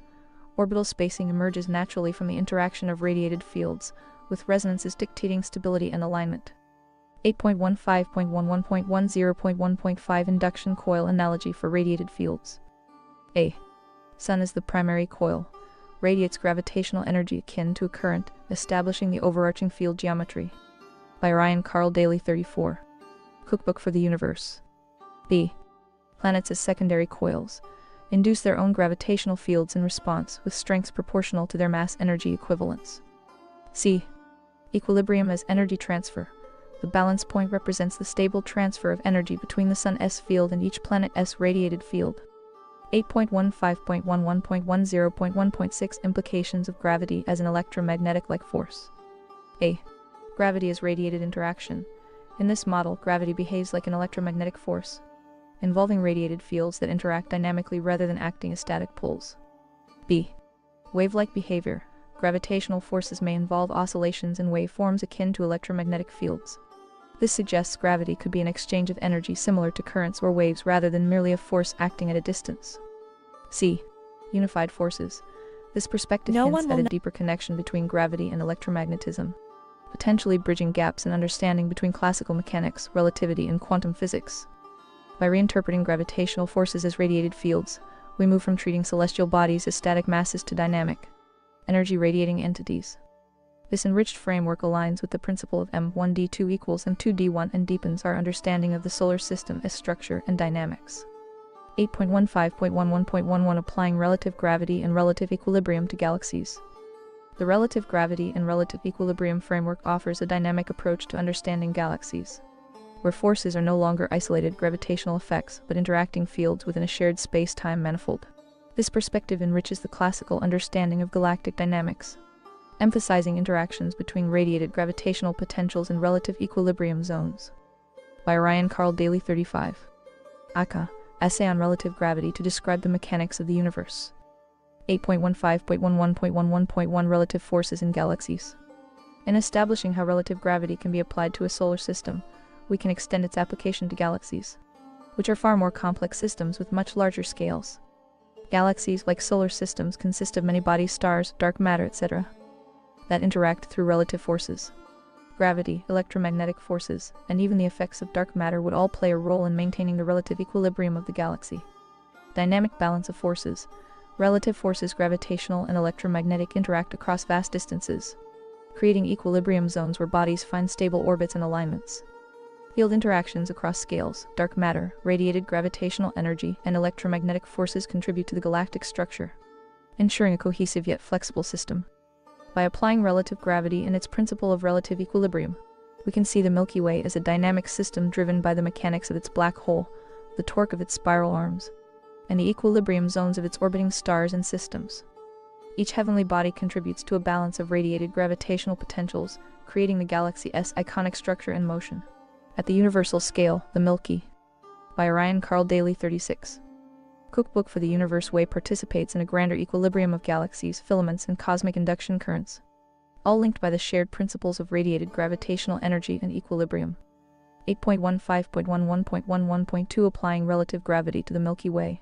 Orbital spacing emerges naturally from the interaction of radiated fields, with resonances dictating stability and alignment. 8.15.11.10.1.5 Induction coil analogy for radiated fields. A. Sun is the primary coil. Radiates gravitational energy akin to a current, establishing the overarching field geometry. By Orion Carl Daley 34. Cookbook for the Universe. B. Planets as secondary coils induce their own gravitational fields in response with strengths proportional to their mass-energy equivalence. C. Equilibrium as energy transfer. The balance point represents the stable transfer of energy between the Sun's field and each planet's radiated field. 8.15.11.10.1.6 Implications of gravity as an electromagnetic-like force. A. Gravity is radiated interaction. In this model, gravity behaves like an electromagnetic force, involving radiated fields that interact dynamically rather than acting as static poles. B. Wave-like behavior. Gravitational forces may involve oscillations in waveforms akin to electromagnetic fields. This suggests gravity could be an exchange of energy similar to currents or waves rather than merely a force acting at a distance. C. Unified forces. This perspective hints at a deeper connection between gravity and electromagnetism, potentially bridging gaps in understanding between classical mechanics, relativity, and quantum physics. By reinterpreting gravitational forces as radiated fields, we move from treating celestial bodies as static masses to dynamic, energy-radiating entities. This enriched framework aligns with the principle of M1D2 equals M2D1 and deepens our understanding of the solar system as structure and dynamics. 8.15.11.11 Applying relative gravity and relative equilibrium to galaxies. The relative gravity and relative equilibrium framework offers a dynamic approach to understanding galaxies. where forces are no longer isolated gravitational effects but interacting fields within a shared space-time manifold. This perspective enriches the classical understanding of galactic dynamics, emphasizing interactions between radiated gravitational potentials and relative equilibrium zones. By Ryan Carl Daley 35. Aka, Essay on Relative Gravity to Describe the Mechanics of the Universe. 8.15.11.11.1 Relative Forces in Galaxies. In establishing how relative gravity can be applied to a solar system, we can extend its application to galaxies, which are far more complex systems with much larger scales. Galaxies, like solar systems, consist of many bodies, stars, dark matter, etc., that interact through relative forces. Gravity, electromagnetic forces, and even the effects of dark matter would all play a role in maintaining the relative equilibrium of the galaxy. Dynamic balance of forces. Relative forces, gravitational and electromagnetic, interact across vast distances, creating equilibrium zones where bodies find stable orbits and alignments. Field interactions across scales, dark matter, radiated gravitational energy, and electromagnetic forces contribute to the galactic structure, ensuring a cohesive yet flexible system. By applying relative gravity and its principle of relative equilibrium, we can see the Milky Way as a dynamic system driven by the mechanics of its black hole, the torque of its spiral arms, and the equilibrium zones of its orbiting stars and systems. Each heavenly body contributes to a balance of radiated gravitational potentials, creating the galaxy's iconic structure and motion. At the universal scale, the Milky by Ryan Carl Daley 36. Cookbook for the Universe Way participates in a grander equilibrium of galaxies, filaments, and cosmic induction currents, all linked by the shared principles of radiated gravitational energy and equilibrium. 8.15.11.11.2 Applying relative gravity to the Milky Way.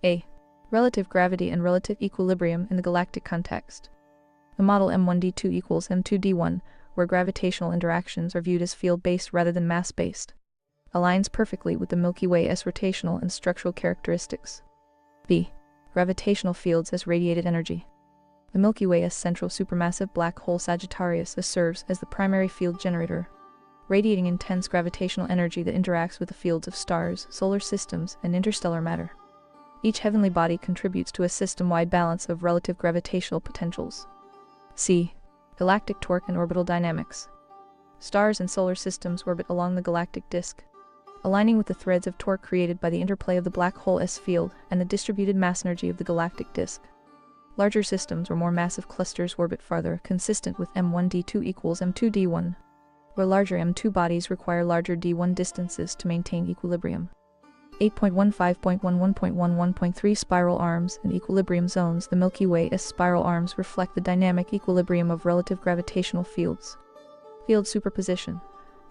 A. Relative gravity and relative equilibrium in the galactic context. The model M1D2 equals M2D1, where gravitational interactions are viewed as field-based rather than mass-based, aligns perfectly with the Milky Way's rotational and structural characteristics. B. Gravitational fields as radiated energy. The Milky Way's central supermassive black hole Sagittarius serves as the primary field generator, radiating intense gravitational energy that interacts with the fields of stars, solar systems, and interstellar matter. Each heavenly body contributes to a system-wide balance of relative gravitational potentials. C. Galactic torque and orbital dynamics. Stars and solar systems orbit along the galactic disk, aligning with the threads of torque created by the interplay of the black hole's field and the distributed mass energy of the galactic disk. Larger systems or more massive clusters orbit farther, consistent with M1D2 equals M2D1, where larger M2 bodies require larger D1 distances to maintain equilibrium. 8.15.11.11.3 Spiral arms and equilibrium zones. The Milky Way's spiral arms reflect the dynamic equilibrium of relative gravitational fields. Field superposition.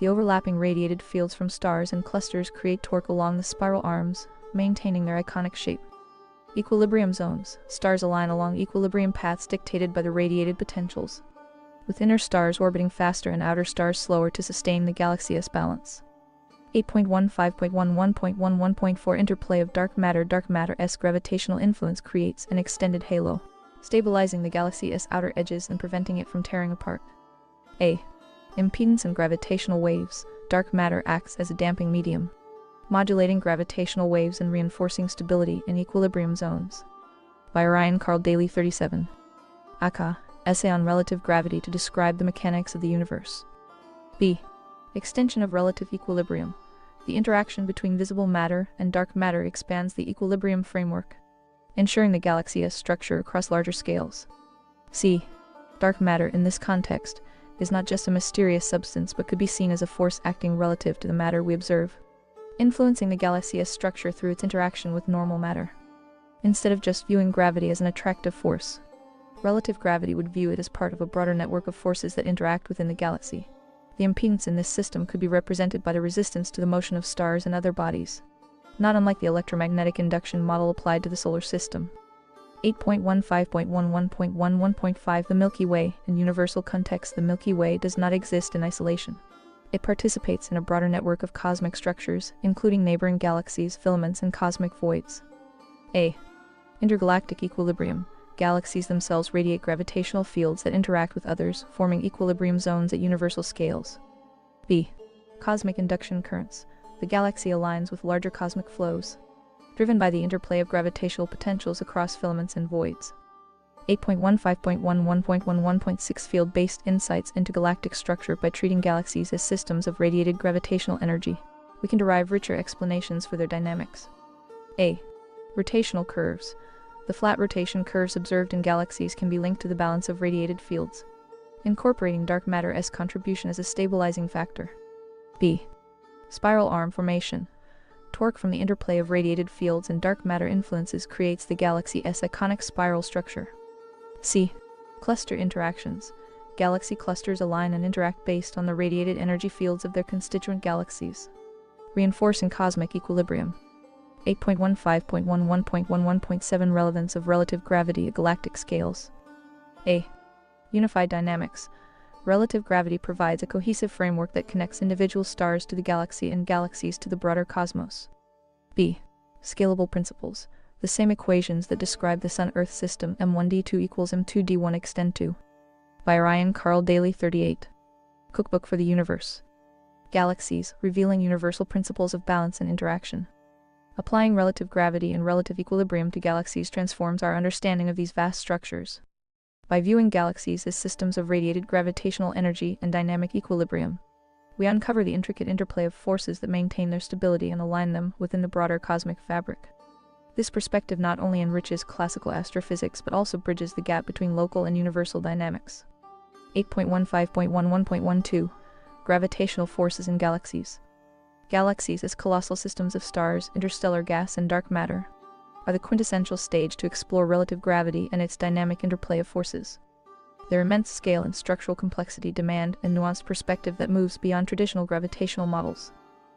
The overlapping radiated fields from stars and clusters create torque along the spiral arms, maintaining their iconic shape. Equilibrium zones. Stars align along equilibrium paths dictated by the radiated potentials, with inner stars orbiting faster and outer stars slower to sustain the galaxy's balance. 8.15.11.11.4 Interplay of dark matter. Dark matter's gravitational influence creates an extended halo, stabilizing the galaxy's outer edges and preventing it from tearing apart. A. Impedance and gravitational waves. Dark matter acts as a damping medium, modulating gravitational waves and reinforcing stability in equilibrium zones. By Ryan Carl Daley 37. Aka, Essay on Relative Gravity to Describe the Mechanics of the Universe. B. Extension of relative equilibrium. The interaction between visible matter and dark matter expands the equilibrium framework, ensuring the galaxy's structure across larger scales. C. Dark matter in this context is not just a mysterious substance but could be seen as a force acting relative to the matter we observe, influencing the galaxy's structure through its interaction with normal matter. Instead of just viewing gravity as an attractive force, relative gravity would view it as part of a broader network of forces that interact within the galaxy. The impedance in this system could be represented by the resistance to the motion of stars and other bodies, not unlike the electromagnetic induction model applied to the solar system. 8.15.11.11.5 The Milky Way. In universal context, the Milky Way does not exist in isolation. It participates in a broader network of cosmic structures, including neighboring galaxies, filaments, and cosmic voids. A. Intergalactic equilibrium. Galaxies themselves radiate gravitational fields that interact with others, forming equilibrium zones at universal scales. B. Cosmic induction currents. The galaxy aligns with larger cosmic flows, driven by the interplay of gravitational potentials across filaments and voids. 8.15.11.11.6 Field-based insights into galactic structure. By treating galaxies as systems of radiated gravitational energy, we can derive richer explanations for their dynamics. A. Rotational curves. The flat rotation curves observed in galaxies can be linked to the balance of radiated fields, incorporating dark matter's contribution as a stabilizing factor. B. Spiral arm formation. Torque from the interplay of radiated fields and dark matter influences creates the galaxy's iconic spiral structure. C. Cluster interactions. Galaxy clusters align and interact based on the radiated energy fields of their constituent galaxies, reinforcing cosmic equilibrium. 8.15.11.11.7 Relevance of relative gravity at galactic scales. A. Unified dynamics. Relative gravity provides a cohesive framework that connects individual stars to the galaxy and galaxies to the broader cosmos. B. Scalable principles. The same equations that describe the Sun-Earth system m1d2 equals m2d1 extend to. By Ryan Carl Daley 38. Cookbook for the Universe. Galaxies, revealing universal principles of balance and interaction. Applying relative gravity and relative equilibrium to galaxies transforms our understanding of these vast structures. By viewing galaxies as systems of radiated gravitational energy and dynamic equilibrium, we uncover the intricate interplay of forces that maintain their stability and align them within the broader cosmic fabric. This perspective not only enriches classical astrophysics but also bridges the gap between local and universal dynamics. 8.15.11.12 Gravitational forces in galaxies. Galaxies as colossal systems of stars, interstellar gas, and dark matter are the quintessential stage to explore relative gravity and its dynamic interplay of forces. Their immense scale and structural complexity demand a nuanced perspective that moves beyond traditional gravitational models.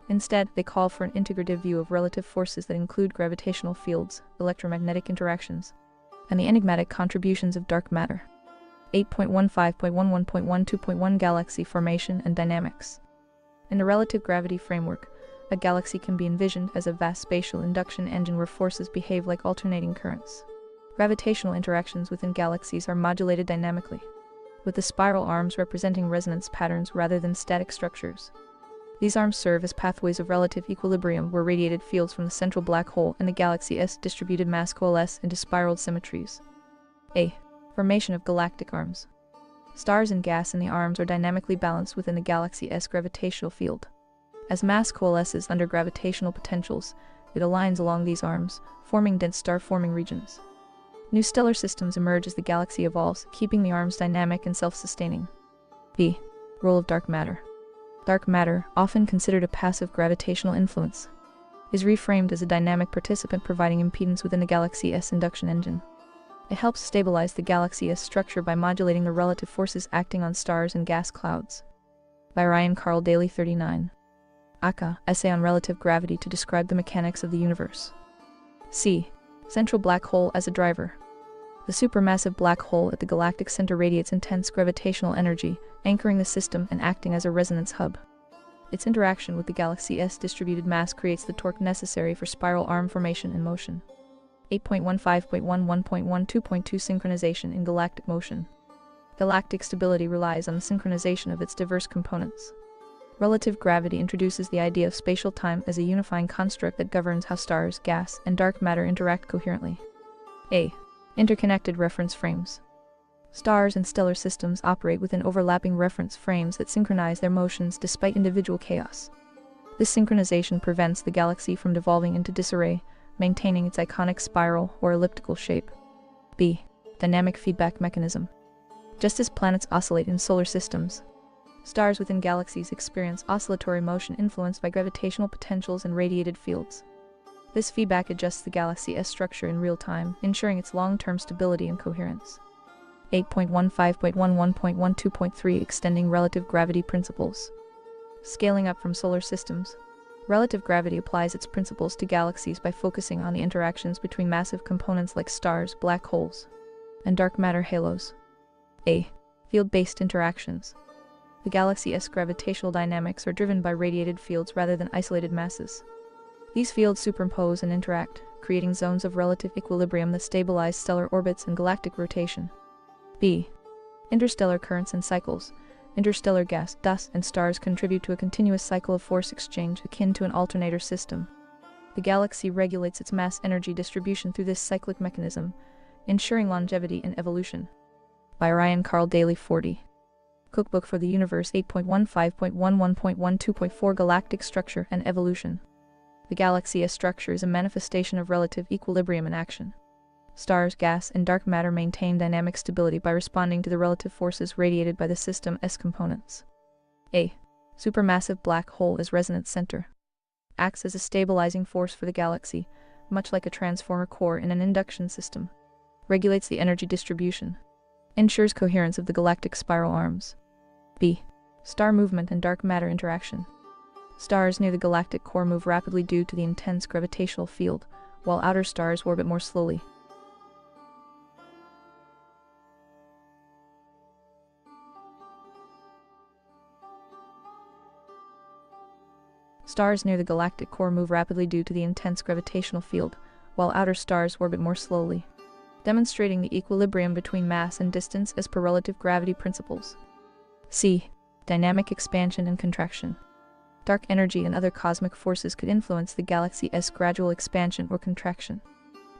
Instead, they call for an integrative view of relative forces that include gravitational fields, electromagnetic interactions, and the enigmatic contributions of dark matter. 8.15.11.12.1 Galaxy formation and dynamics. In the relative gravity framework, a galaxy can be envisioned as a vast spatial induction engine where forces behave like alternating currents. Gravitational interactions within galaxies are modulated dynamically, with the spiral arms representing resonance patterns rather than static structures. These arms serve as pathways of relative equilibrium where radiated fields from the central black hole and the galaxy's distributed mass coalesce into spiraled symmetries. A. Formation of galactic arms. Stars and gas in the arms are dynamically balanced within the galaxy's gravitational field. As mass coalesces under gravitational potentials, it aligns along these arms, forming dense star-forming regions. New stellar systems emerge as the galaxy evolves, keeping the arms dynamic and self-sustaining. B. Role of dark matter. Dark matter, often considered a passive gravitational influence, is reframed as a dynamic participant providing impedance within the galaxy's induction engine. It helps stabilize the galaxy's structure by modulating the relative forces acting on stars and gas clouds. By Ryan Carl Daley 39. Aka, Essay on Relative Gravity to describe the mechanics of the universe. C. Central black hole as a driver. The supermassive black hole at the galactic center radiates intense gravitational energy, anchoring the system and acting as a resonance hub. Its interaction with the galaxy's distributed mass creates the torque necessary for spiral arm formation and motion. 8.15.11.12.2 Synchronization in galactic motion. Galactic stability relies on the synchronization of its diverse components. Relative gravity introduces the idea of spatial time as a unifying construct that governs how stars, gas, and dark matter interact coherently. A. Interconnected reference frames. Stars and stellar systems operate within overlapping reference frames that synchronize their motions despite individual chaos. This synchronization prevents the galaxy from devolving into disarray, maintaining its iconic spiral or elliptical shape. B. Dynamic feedback mechanism. Just as planets oscillate in solar systems, stars within galaxies experience oscillatory motion influenced by gravitational potentials and radiated fields. This feedback adjusts the galaxy's structure in real time, ensuring its long-term stability and coherence. 8.15.11.12.3 Extending relative gravity principles. Scaling up from solar systems. Relative gravity applies its principles to galaxies by focusing on the interactions between massive components like stars, black holes, and dark matter halos. A. Field-based interactions. The galaxy's gravitational dynamics are driven by radiated fields rather than isolated masses. These fields superimpose and interact, creating zones of relative equilibrium that stabilize stellar orbits and galactic rotation. B. Interstellar currents and cycles. Interstellar gas, dust, and stars contribute to a continuous cycle of force exchange akin to an alternator system. The galaxy regulates its mass-energy distribution through this cyclic mechanism, Ensuring Longevity and Evolution. By Ryan Carl Daley 40. Cookbook for the Universe 8.15.11.12.4 Galactic Structure and Evolution. The galaxy as structure is a manifestation of relative equilibrium in action. Stars, gas, and dark matter maintain dynamic stability by responding to the relative forces radiated by the system's components. A supermassive black hole as resonance center acts as a stabilizing force for the galaxy, much like a transformer core in an induction system. Regulates the energy distribution. Ensures coherence of the galactic spiral arms. B. Star movement and dark matter interaction. Stars near the galactic core move rapidly due to the intense gravitational field, while outer stars orbit more slowly. Stars near the galactic core move rapidly due to the intense gravitational field, while outer stars orbit more slowly, demonstrating the equilibrium between mass and distance as per relative gravity principles. C. Dynamic expansion and contraction. Dark energy and other cosmic forces could influence the galaxy's gradual expansion or contraction,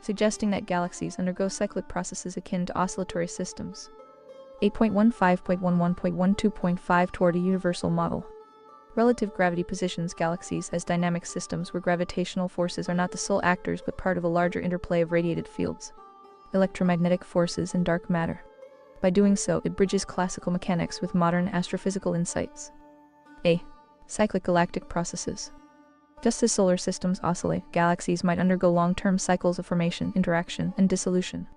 suggesting that galaxies undergo cyclic processes akin to oscillatory systems. 8.15.11.12.5 Toward a universal model. Relative gravity positions galaxies as dynamic systems where gravitational forces are not the sole actors but part of a larger interplay of radiated fields, electromagnetic forces, and dark matter. By doing so, it bridges classical mechanics with modern astrophysical insights. A. Cyclic galactic processes. Just as solar systems oscillate, galaxies might undergo long-term cycles of formation, interaction, and dissolution.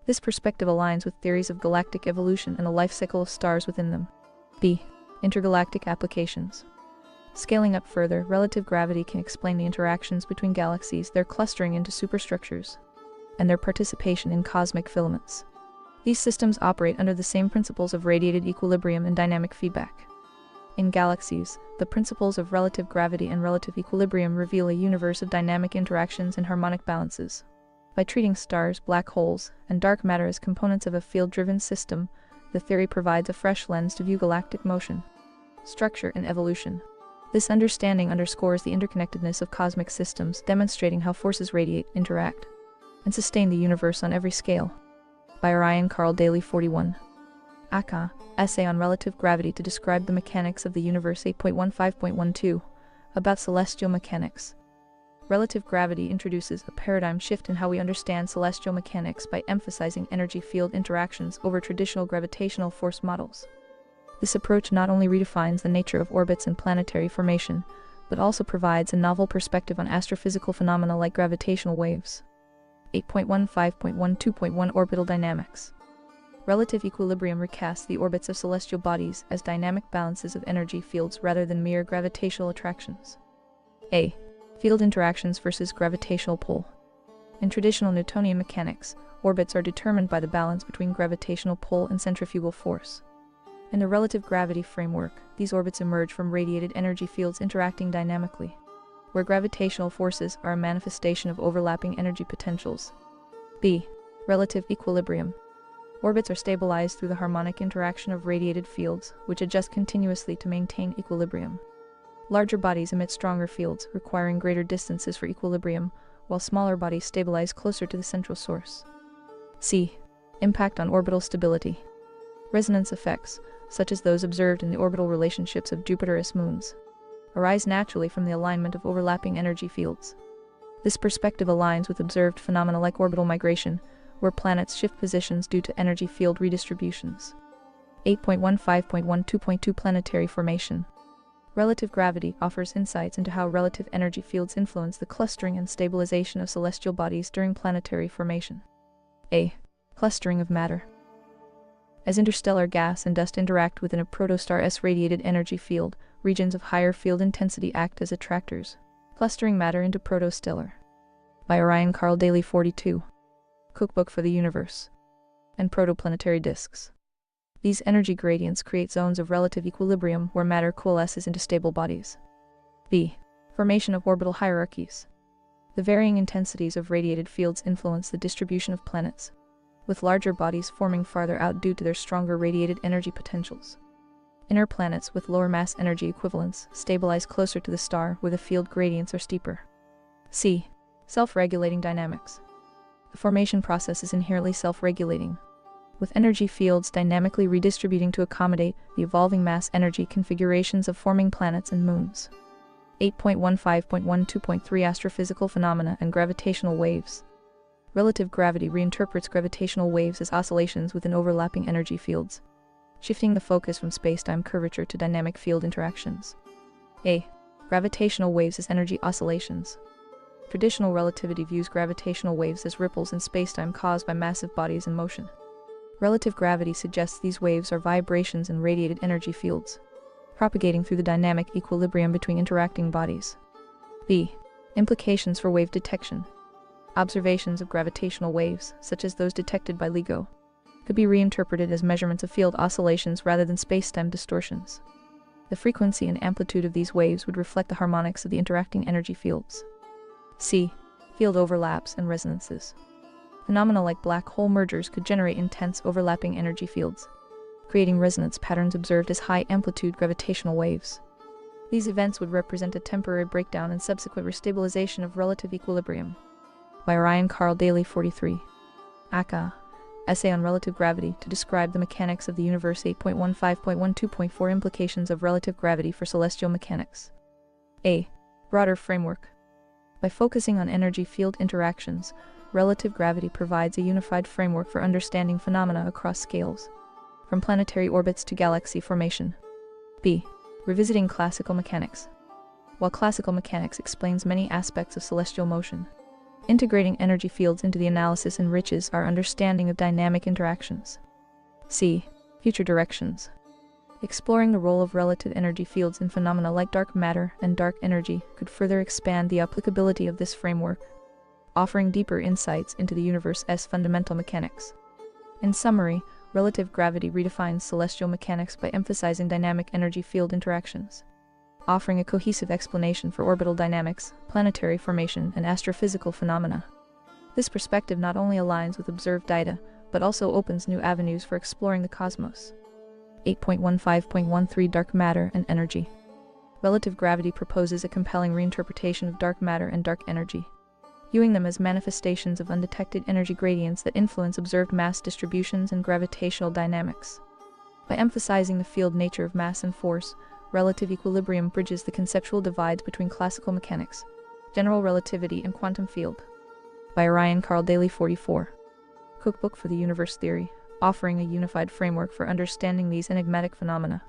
This perspective aligns with theories of galactic evolution and the life cycle of stars within them. B. Intergalactic applications. Scaling up further, relative gravity can explain the interactions between galaxies, their clustering into superstructures, and their participation in cosmic filaments. These systems operate under the same principles of radiated equilibrium and dynamic feedback. In galaxies, the principles of relative gravity and relative equilibrium reveal a universe of dynamic interactions and harmonic balances. By treating stars, black holes, and dark matter as components of a field-driven system, the theory provides a fresh lens to view galactic motion, structure, and evolution. This understanding underscores the interconnectedness of cosmic systems, demonstrating how forces radiate, interact, and sustain the universe on every scale. By Ryan Carl Daley 41. Aka, Essay on Relative Gravity to Describe the Mechanics of the Universe 8.15.12, about celestial mechanics. Relative gravity introduces a paradigm shift in how we understand celestial mechanics by emphasizing energy field interactions over traditional gravitational force models. This approach not only redefines the nature of orbits and planetary formation, but also provides a novel perspective on astrophysical phenomena like gravitational waves. 8.15.12.1 Orbital Dynamics. Relative equilibrium recasts the orbits of celestial bodies as dynamic balances of energy fields rather than mere gravitational attractions. A. Field interactions versus gravitational pull. In traditional Newtonian mechanics, orbits are determined by the balance between gravitational pull and centrifugal force. In the relative gravity framework, these orbits emerge from radiated energy fields interacting dynamically, where gravitational forces are a manifestation of overlapping energy potentials. B. Relative equilibrium. Orbits are stabilized through the harmonic interaction of radiated fields, which adjust continuously to maintain equilibrium. Larger bodies emit stronger fields, requiring greater distances for equilibrium, while smaller bodies stabilize closer to the central source. C. Impact on orbital stability. Resonance effects, such as those observed in the orbital relationships of Jupiter's moons, arise naturally from the alignment of overlapping energy fields. This perspective aligns with observed phenomena like orbital migration, where planets shift positions due to energy field redistributions. 8.15.12.2 Planetary formation. Relative gravity offers insights into how relative energy fields influence the clustering and stabilization of celestial bodies during planetary formation. A. Clustering of matter. As interstellar gas and dust interact within a protostar's radiated energy field, regions of higher field intensity act as attractors, clustering matter into protostellar. By Ryan Carl Daley 42. Cookbook for the Universe. And protoplanetary disks. These energy gradients create zones of relative equilibrium where matter coalesces into stable bodies. B. Formation of orbital hierarchies. The varying intensities of radiated fields influence the distribution of planets, with larger bodies forming farther out due to their stronger radiated energy potentials. Inner planets with lower mass energy equivalents stabilize closer to the star where the field gradients are steeper. C. Self-regulating dynamics. The formation process is inherently self-regulating, with energy fields dynamically redistributing to accommodate the evolving mass-energy configurations of forming planets and moons. 8.15.12.3 Astrophysical phenomena and gravitational waves. Relative gravity reinterprets gravitational waves as oscillations within overlapping energy fields, shifting the focus from space-time curvature to dynamic field interactions. A. Gravitational waves as energy oscillations. Traditional relativity views gravitational waves as ripples in spacetime caused by massive bodies in motion. Relative gravity suggests these waves are vibrations in radiated energy fields, propagating through the dynamic equilibrium between interacting bodies. B. Implications for wave detection. Observations of gravitational waves, such as those detected by LIGO, could be reinterpreted as measurements of field oscillations rather than spacetime distortions. The frequency and amplitude of these waves would reflect the harmonics of the interacting energy fields. C. Field overlaps and resonances. Phenomena like black hole mergers could generate intense overlapping energy fields, creating resonance patterns observed as high-amplitude gravitational waves. These events would represent a temporary breakdown and subsequent restabilization of relative equilibrium. By Ryan Carl Daley 43. Aka. Essay on Relative Gravity to describe the mechanics of the universe 8.15.12.4 Implications of relative gravity for celestial mechanics. A. Broader framework. By focusing on energy field interactions, relative gravity provides a unified framework for understanding phenomena across scales, from planetary orbits to galaxy formation. B. Revisiting classical mechanics. While classical mechanics explains many aspects of celestial motion, integrating energy fields into the analysis enriches our understanding of dynamic interactions. C. Future directions. Exploring the role of relative energy fields in phenomena like dark matter and dark energy could further expand the applicability of this framework, offering deeper insights into the universe's fundamental mechanics. In summary, relative gravity redefines celestial mechanics by emphasizing dynamic energy field interactions, offering a cohesive explanation for orbital dynamics, planetary formation, and astrophysical phenomena. This perspective not only aligns with observed data, but also opens new avenues for exploring the cosmos. 8.15.13 Dark matter and energy. Relative gravity proposes a compelling reinterpretation of dark matter and dark energy, viewing them as manifestations of undetected energy gradients that influence observed mass distributions and gravitational dynamics. By emphasizing the field nature of mass and force, relative equilibrium bridges the conceptual divides between classical mechanics, general relativity, and quantum field. By Ryan Carl Daley 44. Cookbook for the Universe Theory, offering a unified framework for understanding these enigmatic phenomena.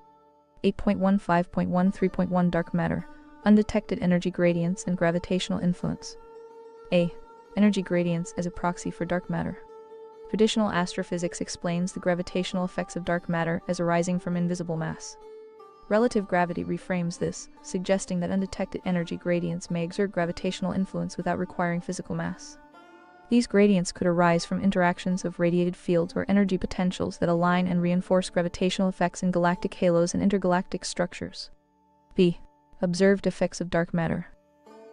8.15.13.1 Dark matter, undetected energy gradients and gravitational influence. A. Energy gradients as a proxy for dark matter. Traditional astrophysics explains the gravitational effects of dark matter as arising from invisible mass. Relative gravity reframes this, suggesting that undetected energy gradients may exert gravitational influence without requiring physical mass. These gradients could arise from interactions of radiated fields or energy potentials that align and reinforce gravitational effects in galactic halos and intergalactic structures. B. Observed effects of dark matter.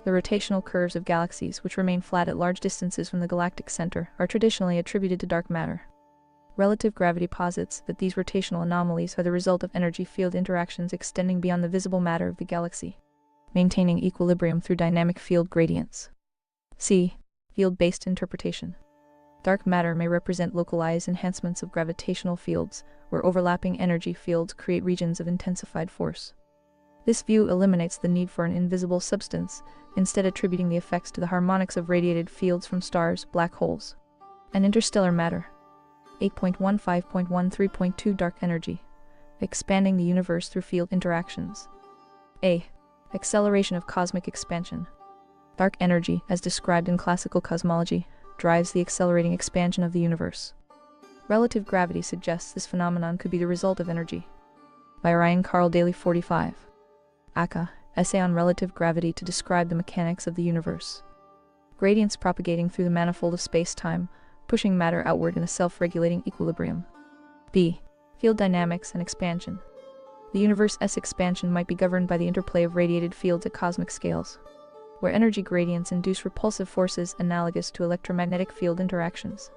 The rotational curves of galaxies, which remain flat at large distances from the galactic center, are traditionally attributed to dark matter. Relative gravity posits that these rotational anomalies are the result of energy field interactions extending beyond the visible matter of the galaxy, maintaining equilibrium through dynamic field gradients. C. Field-based interpretation. Dark matter may represent localized enhancements of gravitational fields, where overlapping energy fields create regions of intensified force. This view eliminates the need for an invisible substance, instead attributing the effects to the harmonics of radiated fields from stars, black holes, and interstellar matter. 8.15.13.2 Dark energy. Expanding the universe through field interactions. A. Acceleration of cosmic expansion. Dark energy, as described in classical cosmology, drives the accelerating expansion of the universe. Relative gravity suggests this phenomenon could be the result of energy. By Ryan Carl Daley 45. Aka. Essay on Relative Gravity to describe the mechanics of the universe. Gradients propagating through the manifold of space-time, pushing matter outward in a self-regulating equilibrium. B. Field dynamics and expansion. The universe's expansion might be governed by the interplay of radiated fields at cosmic scales, where energy gradients induce repulsive forces analogous to electromagnetic field interactions.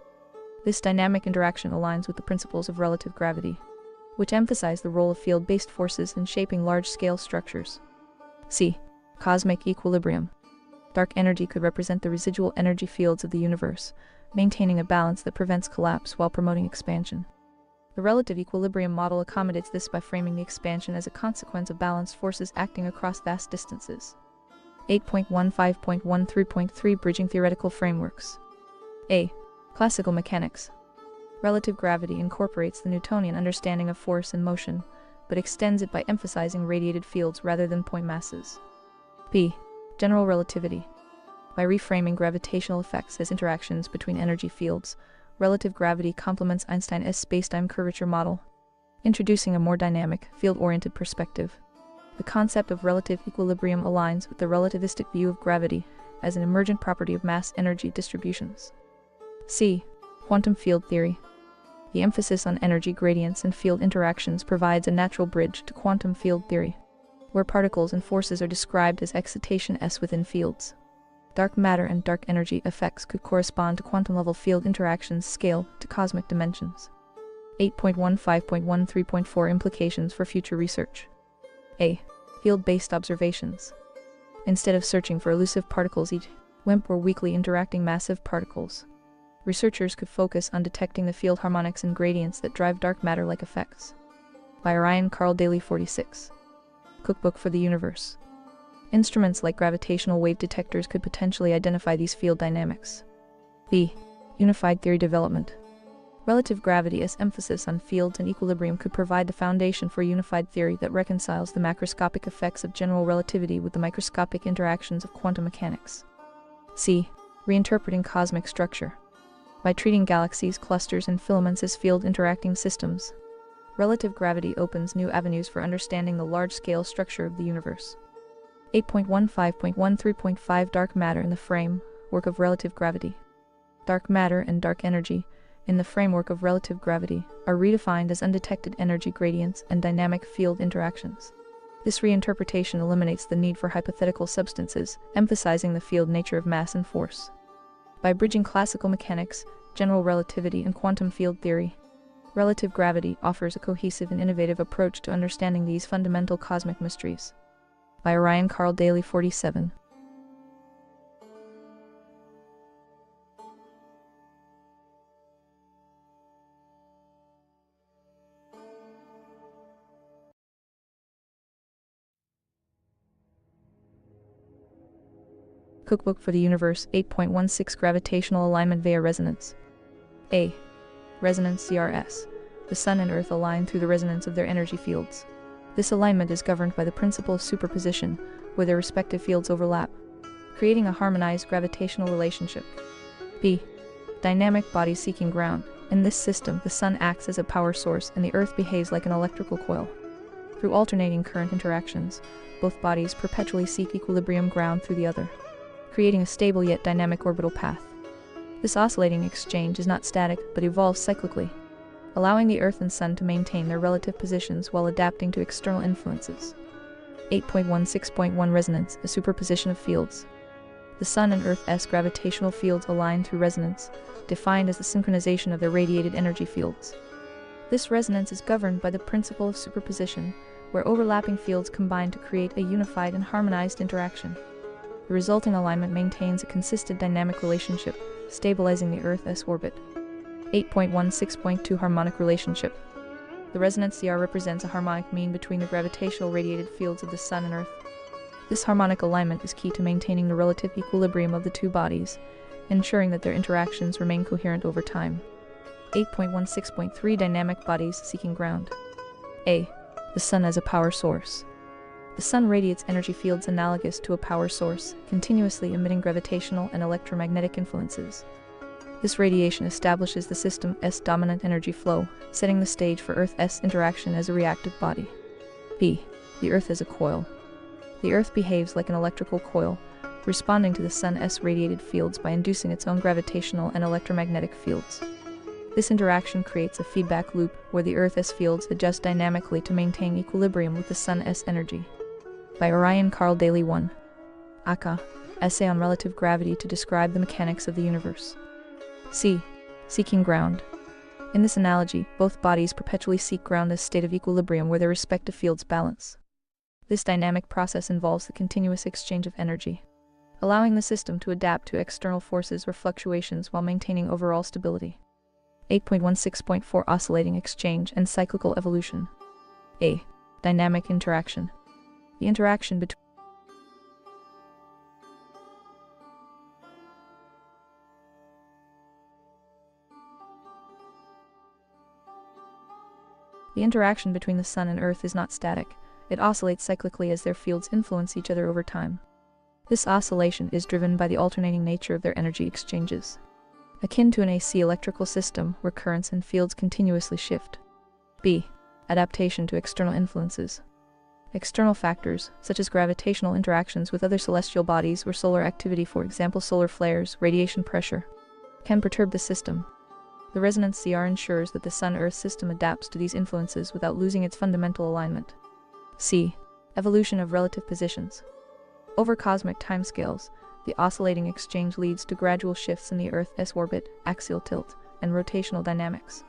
This dynamic interaction aligns with the principles of relative gravity, which emphasize the role of field-based forces in shaping large-scale structures. C. Cosmic equilibrium. Dark energy could represent the residual energy fields of the universe, maintaining a balance that prevents collapse while promoting expansion. The relative equilibrium model accommodates this by framing the expansion as a consequence of balanced forces acting across vast distances. 8.15.13.3 Bridging theoretical frameworks. A. Classical mechanics. Relative gravity incorporates the Newtonian understanding of force and motion, but extends it by emphasizing radiated fields rather than point masses. B. General relativity. By reframing gravitational effects as interactions between energy fields, relative gravity complements Einstein's spacetime curvature model, introducing a more dynamic, field-oriented perspective. The concept of relative equilibrium aligns with the relativistic view of gravity as an emergent property of mass-energy distributions. C. Quantum field theory. The emphasis on energy gradients and field interactions provides a natural bridge to quantum field theory, where particles and forces are described as excitation S within fields. Dark matter and dark energy effects could correspond to quantum-level field interactions scale to cosmic dimensions. 8.15.13.4 Implications for future research. A. Field-based observations. Instead of searching for elusive particles each WIMP or weakly interacting massive particles, researchers could focus on detecting the field harmonics and gradients that drive dark matter-like effects. By Orion Carl Daley 46. Cookbook for the Universe. Instruments like gravitational wave detectors could potentially identify these field dynamics. B. Unified theory development. Relative gravity's emphasis on fields and equilibrium could provide the foundation for a unified theory that reconciles the macroscopic effects of general relativity with the microscopic interactions of quantum mechanics. C. Reinterpreting cosmic structure. By treating galaxies, clusters, and filaments as field-interacting systems, relative gravity opens new avenues for understanding the large-scale structure of the universe. 8.15.13.5 Dark matter in the framework of relative gravity. Dark matter and dark energy, in the framework of relative gravity, are redefined as undetected energy gradients and dynamic field interactions. This reinterpretation eliminates the need for hypothetical substances, emphasizing the field nature of mass and force. By bridging classical mechanics, general relativity, and quantum field theory, relative gravity offers a cohesive and innovative approach to understanding these fundamental cosmic mysteries. By Orion Carl Daley 47. Cookbook for the Universe 8.16 Gravitational alignment via resonance. A. Resonance CRS. The Sun and Earth align through the resonance of their energy fields. This alignment is governed by the principle of superposition, where their respective fields overlap, creating a harmonized gravitational relationship. B. Dynamic bodies seeking ground. In this system, the Sun acts as a power source and the Earth behaves like an electrical coil. Through alternating current interactions, both bodies perpetually seek equilibrium ground through the other, creating a stable yet dynamic orbital path. This oscillating exchange is not static but evolves cyclically, allowing the Earth and Sun to maintain their relative positions while adapting to external influences. 8.16.1 Resonance, a superposition of fields. The Sun and Earth's gravitational fields align through resonance, defined as the synchronization of their radiated energy fields. This resonance is governed by the principle of superposition, where overlapping fields combine to create a unified and harmonized interaction. The resulting alignment maintains a consistent dynamic relationship, stabilizing the Earth's orbit. 8.16.2 Harmonic relationship. The resonance CR represents a harmonic mean between the gravitational radiated fields of the Sun and Earth. This harmonic alignment is key to maintaining the relative equilibrium of the two bodies, ensuring that their interactions remain coherent over time. 8.16.3 Dynamic bodies seeking ground. A. The Sun as a power source. The Sun radiates energy fields analogous to a power source, continuously emitting gravitational and electromagnetic influences. This radiation establishes the system's dominant energy flow, setting the stage for Earth's interaction as a reactive body. B. The Earth as a coil. The Earth behaves like an electrical coil, responding to the Sun's radiated fields by inducing its own gravitational and electromagnetic fields. This interaction creates a feedback loop where the Earth's fields adjust dynamically to maintain equilibrium with the Sun's energy. By Orion Carl Daley 1. Aka, Essay on Relative Gravity to describe the mechanics of the universe. C. Seeking ground. In this analogy, both bodies perpetually seek ground as a state of equilibrium where their respective fields balance. This dynamic process involves the continuous exchange of energy, allowing the system to adapt to external forces or fluctuations while maintaining overall stability. 8.16.4 Oscillating exchange and cyclical evolution. A. Dynamic interaction. The interaction between the Sun and Earth is not static. It oscillates cyclically as their fields influence each other over time. This oscillation is driven by the alternating nature of their energy exchanges, akin to an AC electrical system where currents and fields continuously shift. B. Adaptation to external influences. External factors, such as gravitational interactions with other celestial bodies or solar activity, for example solar flares, radiation pressure, can perturb the system. The resonance CR ensures that the Sun-Earth system adapts to these influences without losing its fundamental alignment. C. Evolution of relative positions. Over cosmic timescales, the oscillating exchange leads to gradual shifts in the Earth's orbit, axial tilt, and rotational dynamics.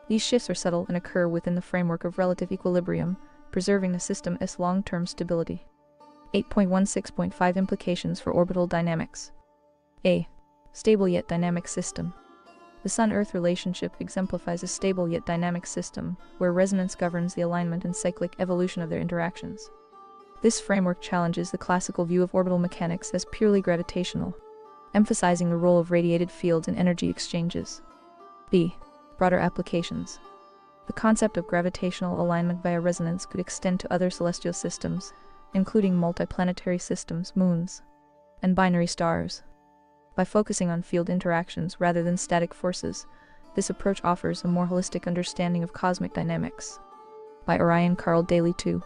These shifts are subtle and occur within the framework of relative equilibrium, preserving the system's long-term stability. 8.16.5 Implications for orbital dynamics. A. Stable yet dynamic system. The Sun-Earth relationship exemplifies a stable yet dynamic system, where resonance governs the alignment and cyclic evolution of their interactions. This framework challenges the classical view of orbital mechanics as purely gravitational, emphasizing the role of radiated fields in energy exchanges. B. Broader applications. The concept of gravitational alignment via resonance could extend to other celestial systems, including multiplanetary systems, moons, and binary stars. By focusing on field interactions rather than static forces, this approach offers a more holistic understanding of cosmic dynamics. By Orion Carl Daley 2.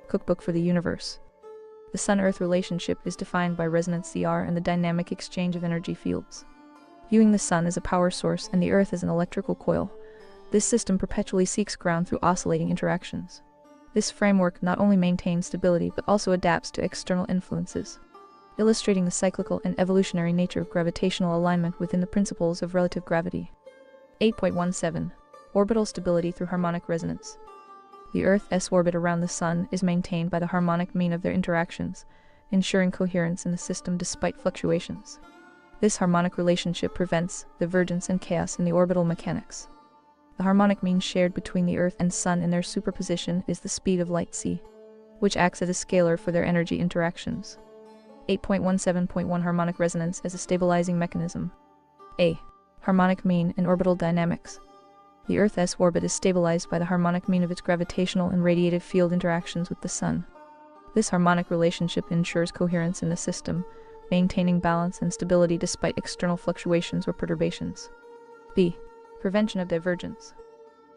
Cookbook for the Universe. The Sun-Earth relationship is defined by resonance CR and the dynamic exchange of energy fields. Viewing the Sun as a power source and the Earth as an electrical coil, this system perpetually seeks ground through oscillating interactions. This framework not only maintains stability but also adapts to external influences, illustrating the cyclical and evolutionary nature of gravitational alignment within the principles of relative gravity. 8.17 Orbital stability through harmonic resonance. The Earth's orbit around the Sun is maintained by the harmonic mean of their interactions, ensuring coherence in the system despite fluctuations. This harmonic relationship prevents divergence and chaos in the orbital mechanics. The harmonic mean shared between the Earth and Sun in their superposition is the speed of light c, which acts as a scalar for their energy interactions. 8.17.1 Harmonic resonance as a stabilizing mechanism. A. Harmonic mean in orbital dynamics. The Earth's orbit is stabilized by the harmonic mean of its gravitational and radiative field interactions with the Sun. This harmonic relationship ensures coherence in the system, maintaining balance and stability despite external fluctuations or perturbations. B. Prevention of divergence.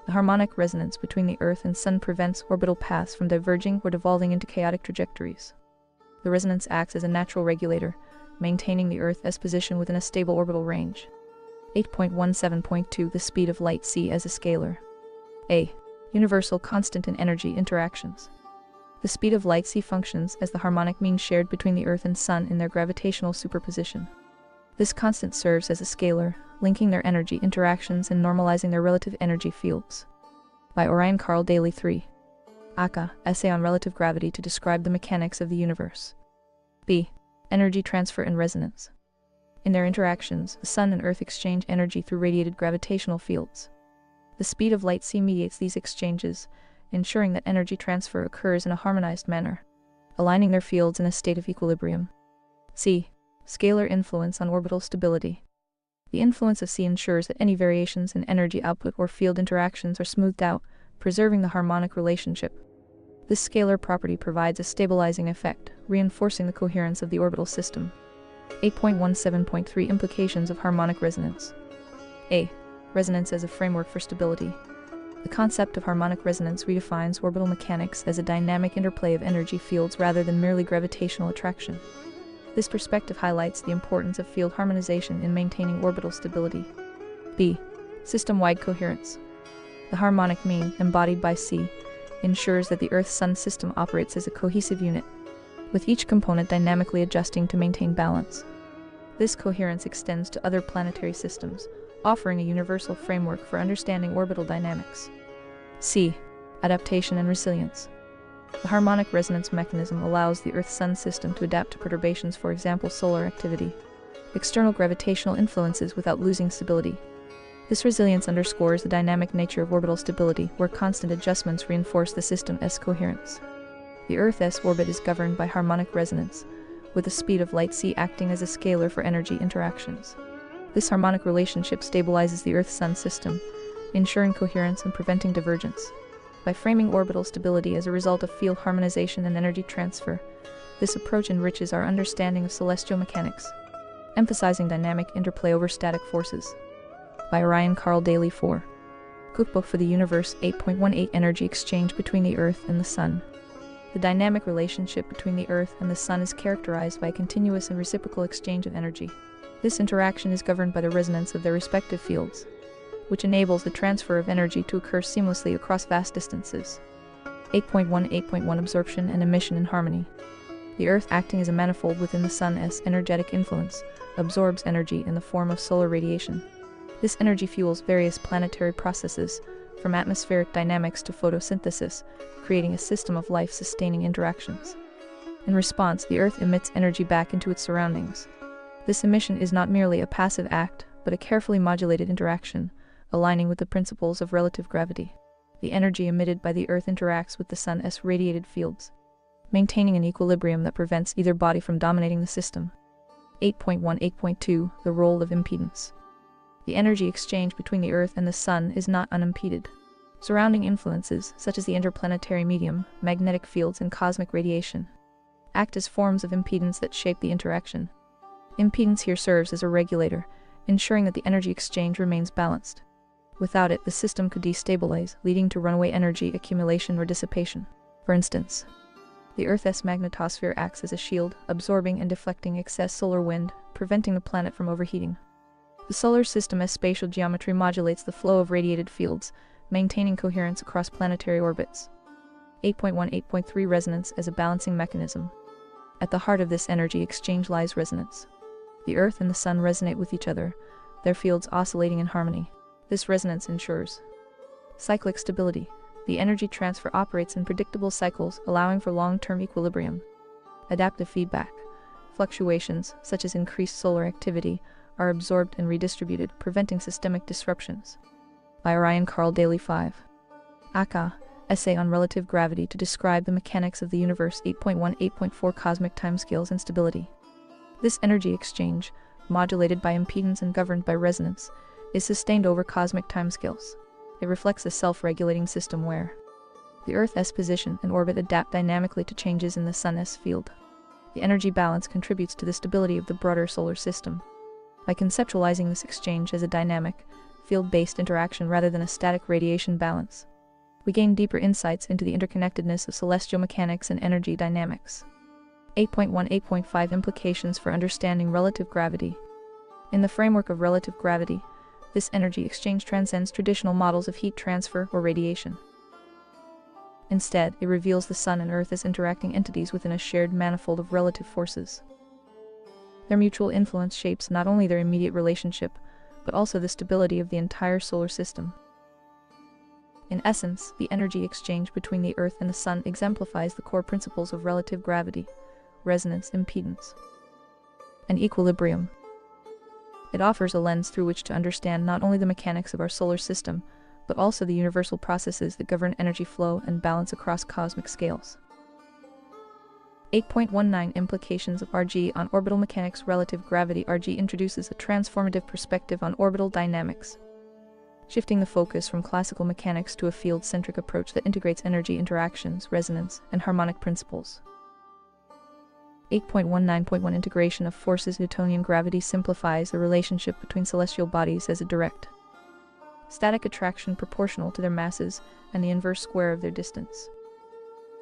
The harmonic resonance between the Earth and Sun prevents orbital paths from diverging or devolving into chaotic trajectories. The resonance acts as a natural regulator, maintaining the Earth's position within a stable orbital range. 8.17.2 The speed of light c as a scalar. A. Universal constant in energy interactions. The speed of light c functions as the harmonic mean shared between the Earth and Sun in their gravitational superposition. This constant serves as a scalar, linking their energy interactions and normalizing their relative energy fields. By Orion Carl Daley 3. Aka, Essay on Relative Gravity to describe the mechanics of the universe. B. Energy transfer and resonance. In their interactions, the Sun and Earth exchange energy through radiated gravitational fields. The speed of light c mediates these exchanges, ensuring that energy transfer occurs in a harmonized manner, aligning their fields in a state of equilibrium. C. Scalar influence on orbital stability. The influence of C ensures that any variations in energy output or field interactions are smoothed out, preserving the harmonic relationship. This scalar property provides a stabilizing effect, reinforcing the coherence of the orbital system. 8.17.3 Implications of harmonic resonance. A. Resonance as a framework for stability. The concept of harmonic resonance redefines orbital mechanics as a dynamic interplay of energy fields rather than merely gravitational attraction. This perspective highlights the importance of field harmonization in maintaining orbital stability. B. System-wide coherence. The harmonic mean, embodied by C, ensures that the Earth-Sun system operates as a cohesive unit, with each component dynamically adjusting to maintain balance. This coherence extends to other planetary systems, offering a universal framework for understanding orbital dynamics. C. Adaptation and resilience. The harmonic resonance mechanism allows the Earth-Sun system to adapt to perturbations, for example solar activity, external gravitational influences without losing stability. This resilience underscores the dynamic nature of orbital stability, where constant adjustments reinforce the system's coherence. The Earth's orbit is governed by harmonic resonance, with the speed of light c acting as a scalar for energy interactions. This harmonic relationship stabilizes the Earth-Sun system, ensuring coherence and preventing divergence. By framing orbital stability as a result of field harmonization and energy transfer, this approach enriches our understanding of celestial mechanics, emphasizing dynamic interplay over static forces. By Ryan Carl Daley 4. Cookbook for the Universe 8.18 Energy Exchange between the Earth and the Sun. The dynamic relationship between the Earth and the Sun is characterized by a continuous and reciprocal exchange of energy. This interaction is governed by the resonance of their respective fields, which enables the transfer of energy to occur seamlessly across vast distances. 8.18.1 Absorption and emission in harmony. The Earth, acting as a manifold within the Sun's energetic influence, absorbs energy in the form of solar radiation. This energy fuels various planetary processes, from atmospheric dynamics to photosynthesis, creating a system of life-sustaining interactions. In response, the Earth emits energy back into its surroundings. This emission is not merely a passive act, but a carefully modulated interaction, aligning with the principles of relative gravity. The energy emitted by the Earth interacts with the Sun's radiated fields, maintaining an equilibrium that prevents either body from dominating the system. 8.18.2 The role of impedance. The energy exchange between the Earth and the Sun is not unimpeded. Surrounding influences, such as the interplanetary medium, magnetic fields, and cosmic radiation, act as forms of impedance that shape the interaction. Impedance here serves as a regulator, ensuring that the energy exchange remains balanced. Without it, the system could destabilize, leading to runaway energy accumulation or dissipation. For instance, the Earth's magnetosphere acts as a shield, absorbing and deflecting excess solar wind, preventing the planet from overheating. The solar system's spatial geometry modulates the flow of radiated fields, maintaining coherence across planetary orbits. 8.18.3 Resonance as a balancing mechanism. At the heart of this energy exchange lies resonance. The Earth and the Sun resonate with each other, their fields oscillating in harmony. This resonance ensures cyclic stability. The energy transfer operates in predictable cycles, allowing for long-term equilibrium. Adaptive feedback. Fluctuations, such as increased solar activity, are absorbed and redistributed, preventing systemic disruptions. By Ryan Carl Daley 5. Aka, Essay on Relative Gravity to Describe the Mechanics of the Universe 8.18.4 Cosmic Timescales and Stability. This energy exchange, modulated by impedance and governed by resonance, is sustained over cosmic timescales. It reflects a self-regulating system where the Earth's position and orbit adapt dynamically to changes in the Sun's field. The energy balance contributes to the stability of the broader solar system. By conceptualizing this exchange as a dynamic, field-based interaction rather than a static radiation balance, we gain deeper insights into the interconnectedness of celestial mechanics and energy dynamics. 8.18.5 Implications for understanding relative gravity. In the framework of relative gravity, this energy exchange transcends traditional models of heat transfer or radiation. Instead, it reveals the Sun and Earth as interacting entities within a shared manifold of relative forces. Their mutual influence shapes not only their immediate relationship, but also the stability of the entire solar system. In essence, the energy exchange between the Earth and the Sun exemplifies the core principles of relative gravity, resonance, impedance, and equilibrium. It offers a lens through which to understand not only the mechanics of our solar system, but also the universal processes that govern energy flow and balance across cosmic scales. 8.19 Implications of RG on orbital mechanics. Relative gravity RG introduces a transformative perspective on orbital dynamics, shifting the focus from classical mechanics to a field-centric approach that integrates energy interactions, resonance, and harmonic principles. 8.19.1 Integration of forces. Newtonian gravity simplifies the relationship between celestial bodies as a direct static attraction proportional to their masses and the inverse square of their distance.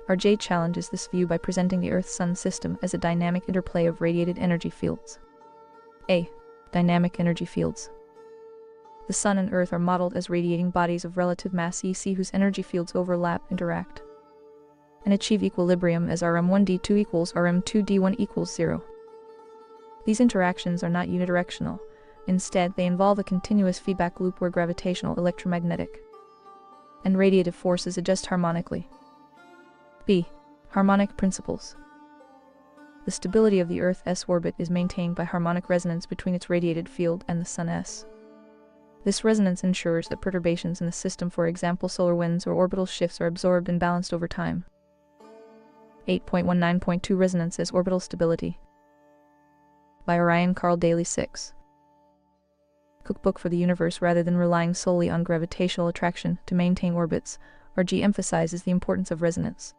RJ challenges this view by presenting the Earth-Sun system as a dynamic interplay of radiated energy fields. A. Dynamic energy fields. The Sun and Earth are modeled as radiating bodies of relative mass EC whose energy fields overlap, interact, and achieve equilibrium as Rm1d2 equals Rm2d1 equals 0. These interactions are not unidirectional. Instead, they involve a continuous feedback loop where gravitational, electromagnetic, and radiative forces adjust harmonically. B. Harmonic principles. The stability of the Earth's orbit is maintained by harmonic resonance between its radiated field and the Sun's. This resonance ensures that perturbations in the system, for example solar winds or orbital shifts, are absorbed and balanced over time. 8.19.2 Resonance as orbital stability. By Orion Carl Daley 6. Cookbook for the Universe. Rather than relying solely on gravitational attraction to maintain orbits, RG emphasizes the importance of resonance.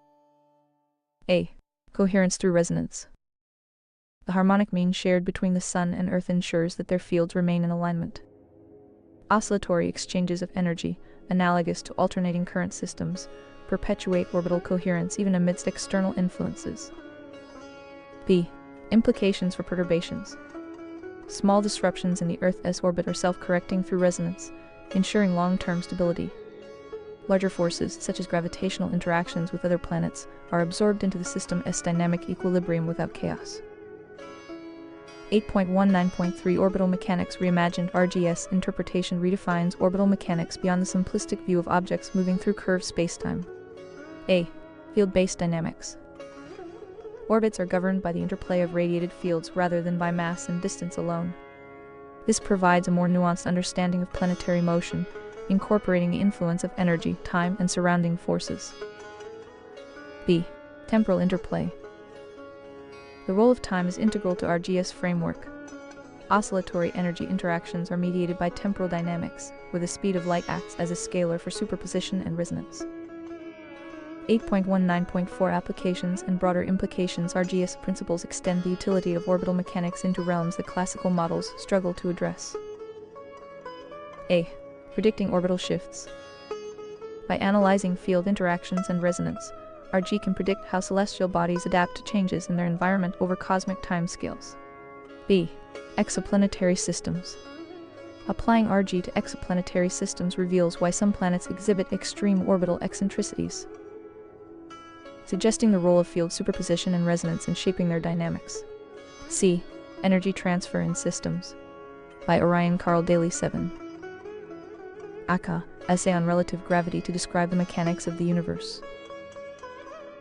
A. Coherence through resonance. The harmonic mean shared between the Sun and Earth ensures that their fields remain in alignment. Oscillatory exchanges of energy, analogous to alternating current systems, perpetuate orbital coherence even amidst external influences. B. Implications for perturbations. Small disruptions in the Earth's orbit are self-correcting through resonance, ensuring long-term stability. Larger forces, such as gravitational interactions with other planets, are absorbed into the system's dynamic equilibrium without chaos. 8.19.3 Orbital mechanics reimagined. RGS interpretation redefines orbital mechanics beyond the simplistic view of objects moving through curved spacetime. A. Field-based dynamics. Orbits are governed by the interplay of radiated fields rather than by mass and distance alone. This provides a more nuanced understanding of planetary motion, incorporating the influence of energy, time, and surrounding forces. B. Temporal interplay. The role of time is integral to RGS framework. Oscillatory energy interactions are mediated by temporal dynamics, where the speed of light acts as a scalar for superposition and resonance. 8.19.4 Applications and broader implications. RGS principles extend the utility of orbital mechanics into realms that classical models struggle to address. A. Predicting orbital shifts. By analyzing field interactions and resonance, RG can predict how celestial bodies adapt to changes in their environment over cosmic timescales. B. Exoplanetary systems. Applying RG to exoplanetary systems reveals why some planets exhibit extreme orbital eccentricities, suggesting the role of field superposition and resonance in shaping their dynamics. C. Energy transfer in systems. By Orion Carl Daley 7. Aka, Essay on Relative Gravity to describe the mechanics of the universe.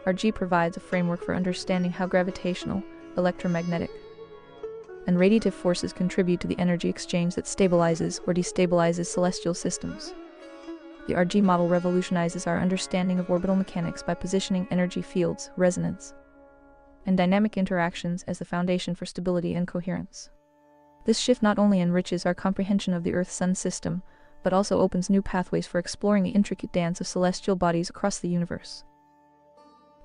RG provides a framework for understanding how gravitational, electromagnetic, and radiative forces contribute to the energy exchange that stabilizes or destabilizes celestial systems. The RG model revolutionizes our understanding of orbital mechanics by positioning energy fields, resonance, and dynamic interactions as the foundation for stability and coherence. This shift not only enriches our comprehension of the Earth-Sun system, but also opens new pathways for exploring the intricate dance of celestial bodies across the universe.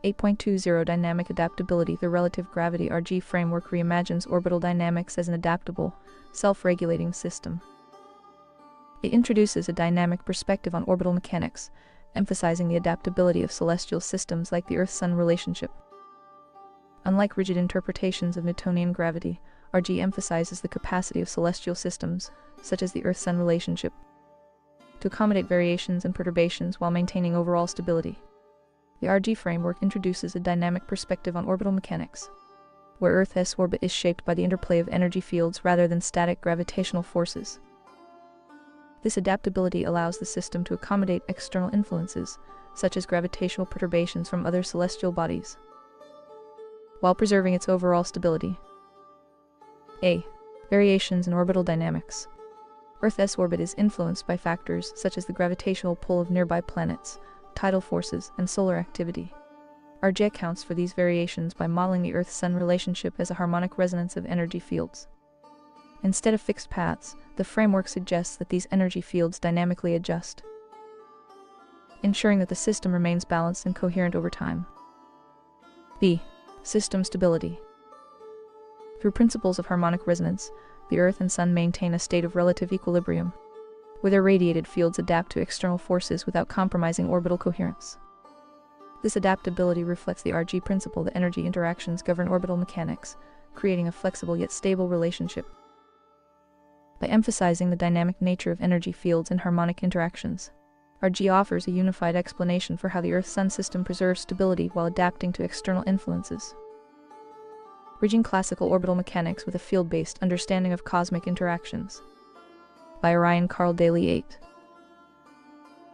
8.20 Dynamic adaptability. The relative gravity RG framework reimagines orbital dynamics as an adaptable, self-regulating system. It introduces a dynamic perspective on orbital mechanics, emphasizing the adaptability of celestial systems like the Earth-Sun relationship. Unlike rigid interpretations of Newtonian gravity, RG emphasizes the capacity of celestial systems, such as the Earth-Sun relationship, to accommodate variations and perturbations while maintaining overall stability. The RG framework introduces a dynamic perspective on orbital mechanics, where Earth's orbit is shaped by the interplay of energy fields rather than static gravitational forces. This adaptability allows the system to accommodate external influences, such as gravitational perturbations from other celestial bodies, while preserving its overall stability. A. Variations in orbital dynamics. Earth's orbit is influenced by factors such as the gravitational pull of nearby planets, tidal forces, and solar activity. RG accounts for these variations by modeling the Earth-Sun relationship as a harmonic resonance of energy fields. Instead of fixed paths, the framework suggests that these energy fields dynamically adjust, ensuring that the system remains balanced and coherent over time. B. System stability. Through principles of harmonic resonance, the Earth and Sun maintain a state of relative equilibrium, where their radiated fields adapt to external forces without compromising orbital coherence. This adaptability reflects the RG principle that energy interactions govern orbital mechanics, creating a flexible yet stable relationship. By emphasizing the dynamic nature of energy fields and harmonic interactions, RG offers a unified explanation for how the Earth-Sun system preserves stability while adapting to external influences. Bridging classical orbital mechanics with a field-based understanding of cosmic interactions. By Orion Carl Daley 8.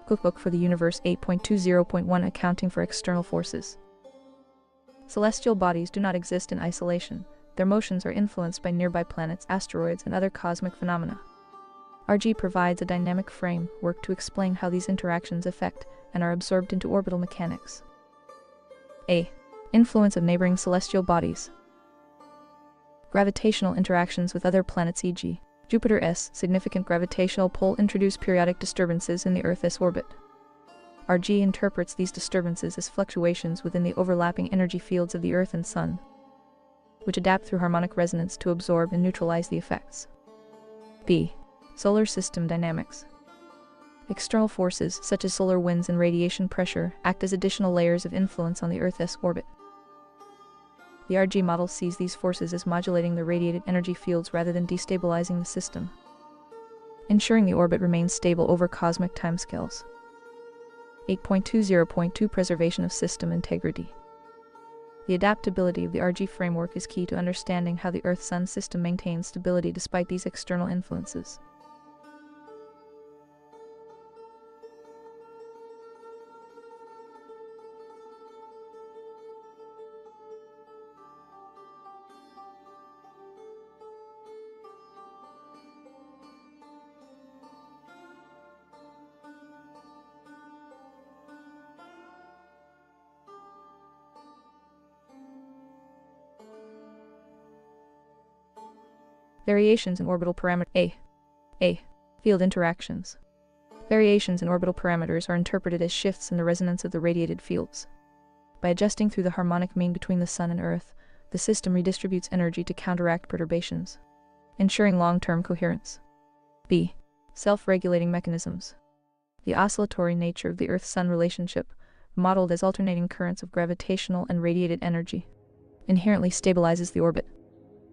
Cookbook for the Universe 8.20.1 Accounting for external forces. Celestial bodies do not exist in isolation. Their motions are influenced by nearby planets, asteroids, and other cosmic phenomena. RG provides a dynamic framework to explain how these interactions affect and are absorbed into orbital mechanics. A. Influence of neighboring celestial bodies. Gravitational interactions with other planets, e.g., Jupiter's significant gravitational pull, introduce periodic disturbances in the Earth's orbit. RG interprets these disturbances as fluctuations within the overlapping energy fields of the Earth and Sun, which adapt through harmonic resonance to absorb and neutralize the effects. B. Solar system dynamics. External forces, such as solar winds and radiation pressure, act as additional layers of influence on the Earth's orbit. The RG model sees these forces as modulating the radiated energy fields rather than destabilizing the system, ensuring the orbit remains stable over cosmic timescales. 8.20.2 Preservation of system integrity. The adaptability of the RG framework is key to understanding how the Earth-Sun system maintains stability despite these external influences. Variations in orbital parameters. A. Field interactions. Variations in orbital parameters are interpreted as shifts in the resonance of the radiated fields. By adjusting through the harmonic mean between the Sun and Earth, the system redistributes energy to counteract perturbations, ensuring long-term coherence. B. Self-regulating mechanisms. The oscillatory nature of the Earth-Sun relationship, modeled as alternating currents of gravitational and radiated energy, inherently stabilizes the orbit.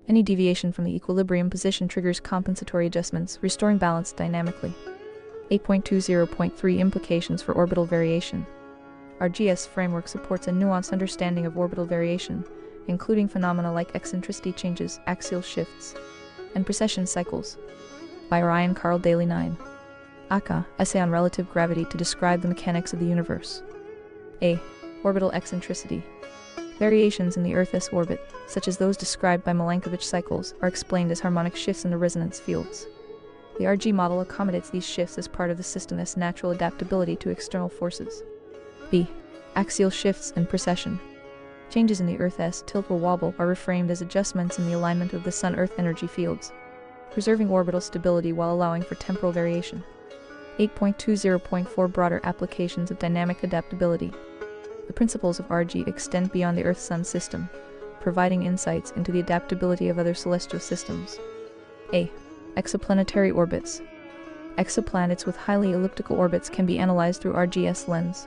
Any deviation from the equilibrium position triggers compensatory adjustments, restoring balance dynamically. 8.20.3 Implications for orbital variation. RG's framework supports a nuanced understanding of orbital variation, including phenomena like eccentricity changes, axial shifts, and precession cycles. By Ryan Carl Daley 9. Aka, Essay on Relative Gravity to describe the mechanics of the universe. A. Orbital eccentricity. Variations in the Earth's orbit, such as those described by Milankovitch cycles, are explained as harmonic shifts in the resonance fields. The RG model accommodates these shifts as part of the system's natural adaptability to external forces. B. Axial shifts and precession. Changes in the Earth's tilt or wobble are reframed as adjustments in the alignment of the Sun-Earth energy fields, preserving orbital stability while allowing for temporal variation. 8.20.4 Broader applications of dynamic adaptability. The principles of RG extend beyond the Earth-Sun system, providing insights into the adaptability of other celestial systems. A. Exoplanetary orbits. Exoplanets with highly elliptical orbits can be analyzed through RG's lens,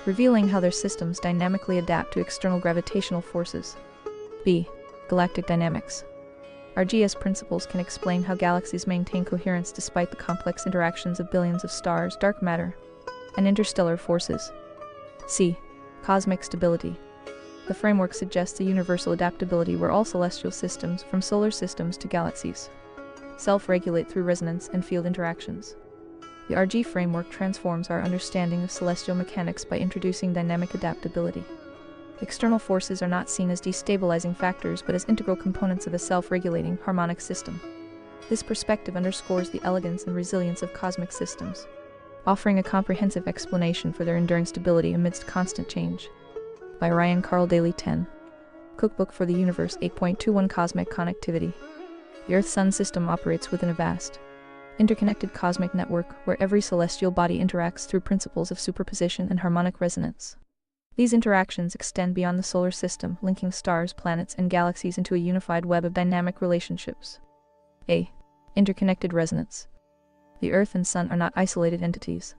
revealing how their systems dynamically adapt to external gravitational forces. B. Galactic dynamics. RG's principles can explain how galaxies maintain coherence despite the complex interactions of billions of stars, dark matter, and interstellar forces. C. Cosmic stability. The framework suggests a universal adaptability where all celestial systems, from solar systems to galaxies, self-regulate through resonance and field interactions. The RG framework transforms our understanding of celestial mechanics by introducing dynamic adaptability. External forces are not seen as destabilizing factors but as integral components of a self-regulating, harmonic system. This perspective underscores the elegance and resilience of cosmic systems, offering a comprehensive explanation for their enduring stability amidst constant change. By Ryan Carl Daley 10. Cookbook for the Universe 8.21 Cosmic connectivity. The Earth-Sun system operates within a vast, interconnected cosmic network where every celestial body interacts through principles of superposition and harmonic resonance. These interactions extend beyond the solar system, linking stars, planets, and galaxies into a unified web of dynamic relationships. A. Interconnected resonance. The Earth and Sun are not isolated entities.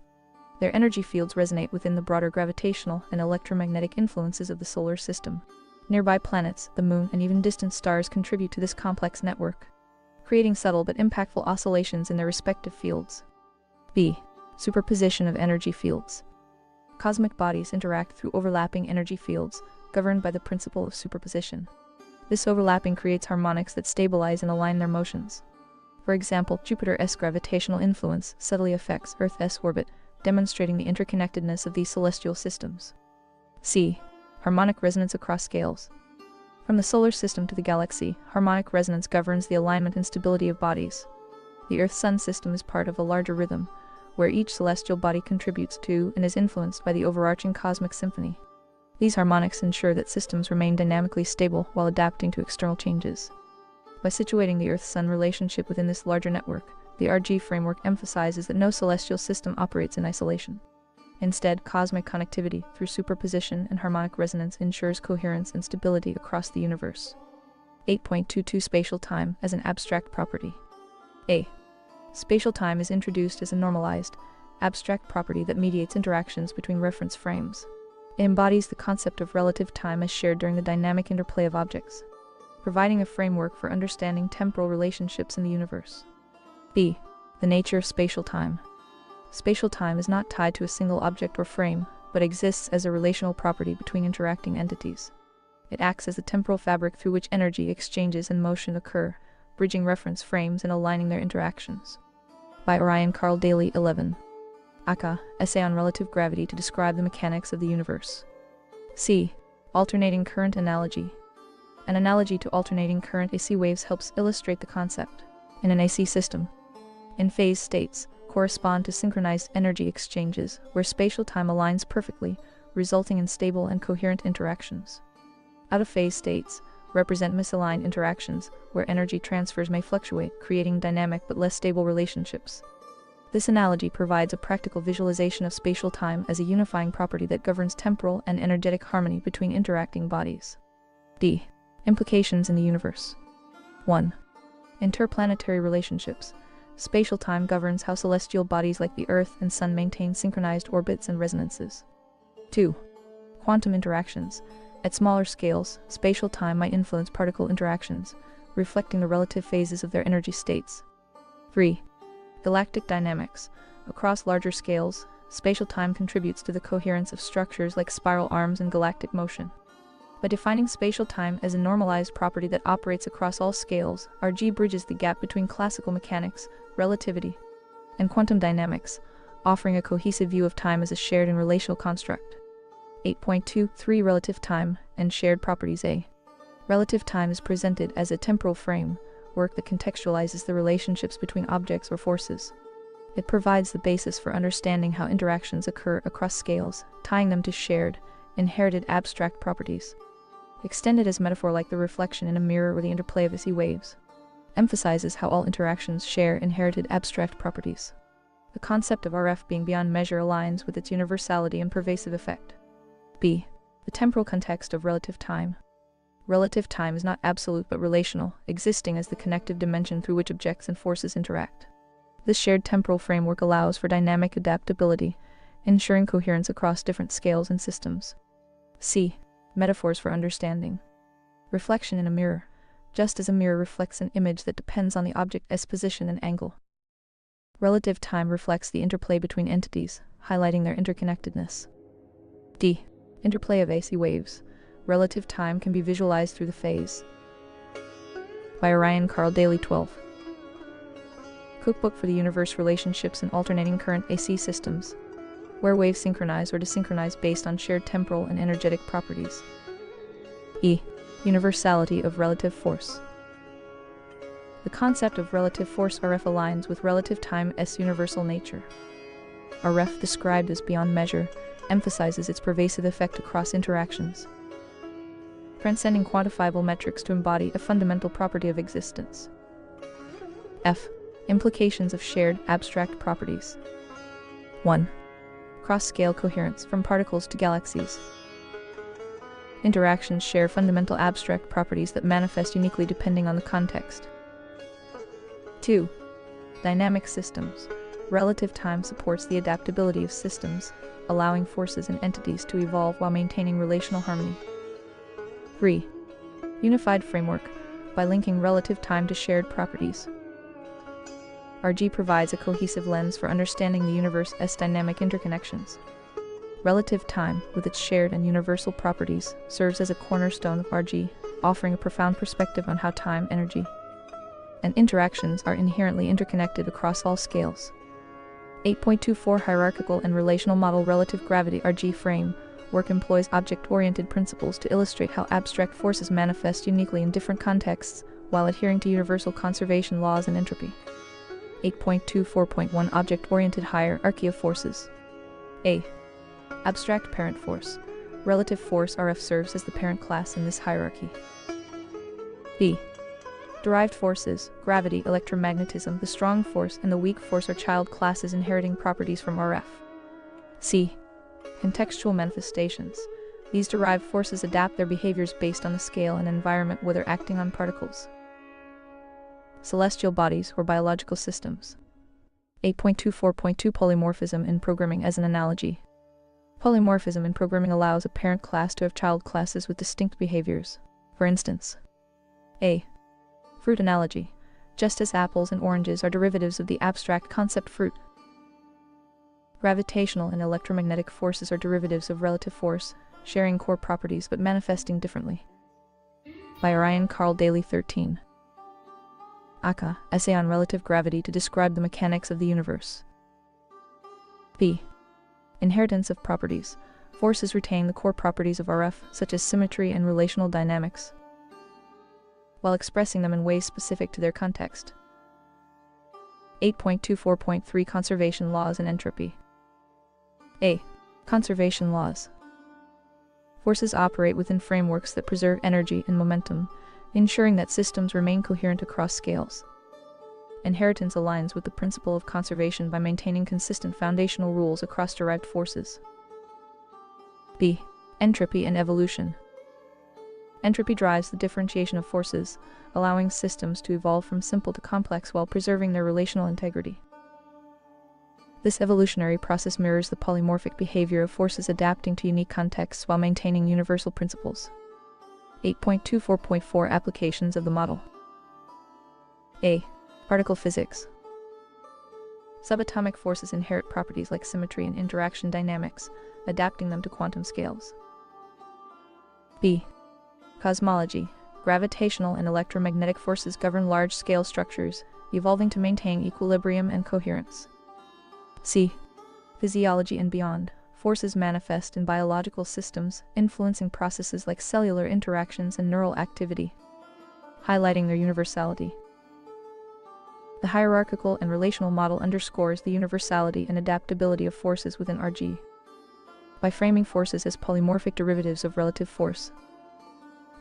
Their energy fields resonate within the broader gravitational and electromagnetic influences of the solar system. Nearby planets, the Moon, and even distant stars contribute to this complex network, creating subtle but impactful oscillations in their respective fields. B. Superposition of energy fields. Cosmic bodies interact through overlapping energy fields, governed by the principle of superposition. This overlapping creates harmonics that stabilize and align their motions. For example, Jupiter's gravitational influence subtly affects Earth's orbit, demonstrating the interconnectedness of these celestial systems. C. Harmonic resonance across scales. From the solar system to the galaxy, harmonic resonance governs the alignment and stability of bodies. The Earth-Sun system is part of a larger rhythm, where each celestial body contributes to and is influenced by the overarching cosmic symphony. These harmonics ensure that systems remain dynamically stable while adapting to external changes. By situating the Earth-Sun relationship within this larger network, the RG framework emphasizes that no celestial system operates in isolation. Instead, cosmic connectivity, through superposition and harmonic resonance, ensures coherence and stability across the universe. 8.22 Spatial time as an abstract property. A. Spatial time is introduced as a normalized, abstract property that mediates interactions between reference frames. It embodies the concept of relative time as shared during the dynamic interplay of objects, providing a framework for understanding temporal relationships in the universe. B. The nature of spatial time. Spatial time is not tied to a single object or frame, but exists as a relational property between interacting entities. It acts as a temporal fabric through which energy exchanges and motion occur, bridging reference frames and aligning their interactions. By Orion Carl Daley 11. Aka, Essay on Relative Gravity to describe the mechanics of the universe. C. Alternating current analogy. An analogy to alternating current AC waves helps illustrate the concept. In an AC system, in-phase states correspond to synchronized energy exchanges, where spatial time aligns perfectly, resulting in stable and coherent interactions. Out-of-phase states represent misaligned interactions, where energy transfers may fluctuate, creating dynamic but less stable relationships. This analogy provides a practical visualization of spatial time as a unifying property that governs temporal and energetic harmony between interacting bodies. D. Implications in the universe. 1. Interplanetary relationships. Spatial time governs how celestial bodies like the Earth and Sun maintain synchronized orbits and resonances. 2. Quantum interactions. At smaller scales, spatial time might influence particle interactions, reflecting the relative phases of their energy states. 3. Galactic dynamics. Across larger scales, spatial time contributes to the coherence of structures like spiral arms and galactic motion. By defining spatial time as a normalized property that operates across all scales, RG bridges the gap between classical mechanics, relativity, and quantum dynamics, offering a cohesive view of time as a shared and relational construct. 8.23 Relative time and shared properties. A. Relative time is presented as a temporal framework that contextualizes the relationships between objects or forces. It provides the basis for understanding how interactions occur across scales, tying them to shared, inherited abstract properties. Extended as metaphor, like the reflection in a mirror or the interplay of AC waves, emphasizes how all interactions share inherited abstract properties. The concept of RF being beyond measure aligns with its universality and pervasive effect. B. The temporal context of relative time. Relative time is not absolute but relational, existing as the connective dimension through which objects and forces interact. This shared temporal framework allows for dynamic adaptability, ensuring coherence across different scales and systems. C. Metaphors for understanding. Reflection in a mirror. Just as a mirror reflects an image that depends on the object's position and angle, relative time reflects the interplay between entities, highlighting their interconnectedness. D. Interplay of AC waves. Relative time can be visualized through the phase. By Orion Carl Daley 12. Cookbook for the Universe. Relationships in alternating current AC systems, where waves synchronize or desynchronize based on shared temporal and energetic properties. E. Universality of relative force. The concept of relative force RF aligns with relative time's universal nature. RF, described as beyond measure, emphasizes its pervasive effect across interactions, transcending quantifiable metrics to embody a fundamental property of existence. F. Implications of shared abstract properties. 1. Cross-scale coherence, from particles to galaxies. Interactions share fundamental abstract properties that manifest uniquely depending on the context. 2. Dynamic systems. Relative time supports the adaptability of systems, allowing forces and entities to evolve while maintaining relational harmony. 3. Unified framework. By linking relative time to shared properties, RG provides a cohesive lens for understanding the universe's dynamic interconnections. Relative time, with its shared and universal properties, serves as a cornerstone of RG, offering a profound perspective on how time, energy, and interactions are inherently interconnected across all scales. 8.24 Hierarchical and relational model. Relative gravity RG frame work employs object-oriented principles to illustrate how abstract forces manifest uniquely in different contexts, while adhering to universal conservation laws and entropy. 8.24.1 Object-oriented hierarchy of forces. A. Abstract parent force. Relative force RF serves as the parent class in this hierarchy. B. Derived forces, gravity, electromagnetism, the strong force and the weak force are child classes inheriting properties from RF. C. Contextual manifestations. These derived forces adapt their behaviors based on the scale and environment where they're acting on particles. Celestial bodies or biological systems. 8.24.2 Polymorphism in programming as an analogy. Polymorphism in programming allows a parent class to have child classes with distinct behaviors. For instance, A. Fruit analogy. Just as apples and oranges are derivatives of the abstract concept fruit, gravitational and electromagnetic forces are derivatives of relative force, sharing core properties but manifesting differently. By Ryan Carl Daley 13. Aka, Essay on Relative Gravity to describe the mechanics of the universe. B. Inheritance of properties. Forces retain the core properties of RF, such as symmetry and relational dynamics, while expressing them in ways specific to their context. 8.24.3 Conservation laws and entropy. A. Conservation laws. Forces operate within frameworks that preserve energy and momentum, ensuring that systems remain coherent across scales. Inheritance aligns with the principle of conservation by maintaining consistent foundational rules across derived forces. B. Entropy and evolution. Entropy drives the differentiation of forces, allowing systems to evolve from simple to complex while preserving their relational integrity. This evolutionary process mirrors the polymorphic behavior of forces adapting to unique contexts while maintaining universal principles. 8.24.4 Applications of the model. A. Particle physics. Subatomic forces inherit properties like symmetry and interaction dynamics, adapting them to quantum scales. B. Cosmology. Gravitational and electromagnetic forces govern large-scale structures, evolving to maintain equilibrium and coherence. C. Physiology and beyond. Forces manifest in biological systems, influencing processes like cellular interactions and neural activity, highlighting their universality. The hierarchical and relational model underscores the universality and adaptability of forces within RG. By framing forces as polymorphic derivatives of relative force,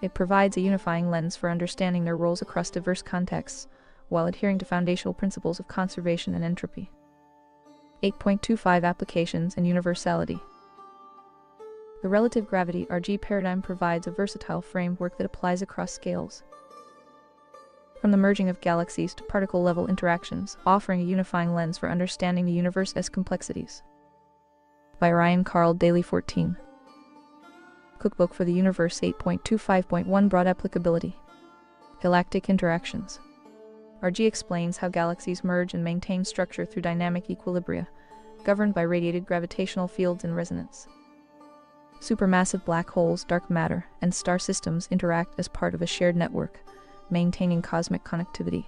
it provides a unifying lens for understanding their roles across diverse contexts, while adhering to foundational principles of conservation and entropy. 8.25 Applications and universality. The relative gravity RG paradigm provides a versatile framework that applies across scales, from the merging of galaxies to particle-level interactions, offering a unifying lens for understanding the universe as complexities. By Ryan Carl Daley 14. Cookbook for the Universe 8.25.1 Broad applicability. Galactic interactions. RG explains how galaxies merge and maintain structure through dynamic equilibria, governed by radiated gravitational fields and resonance. Supermassive black holes, dark matter, and star systems interact as part of a shared network, maintaining cosmic connectivity.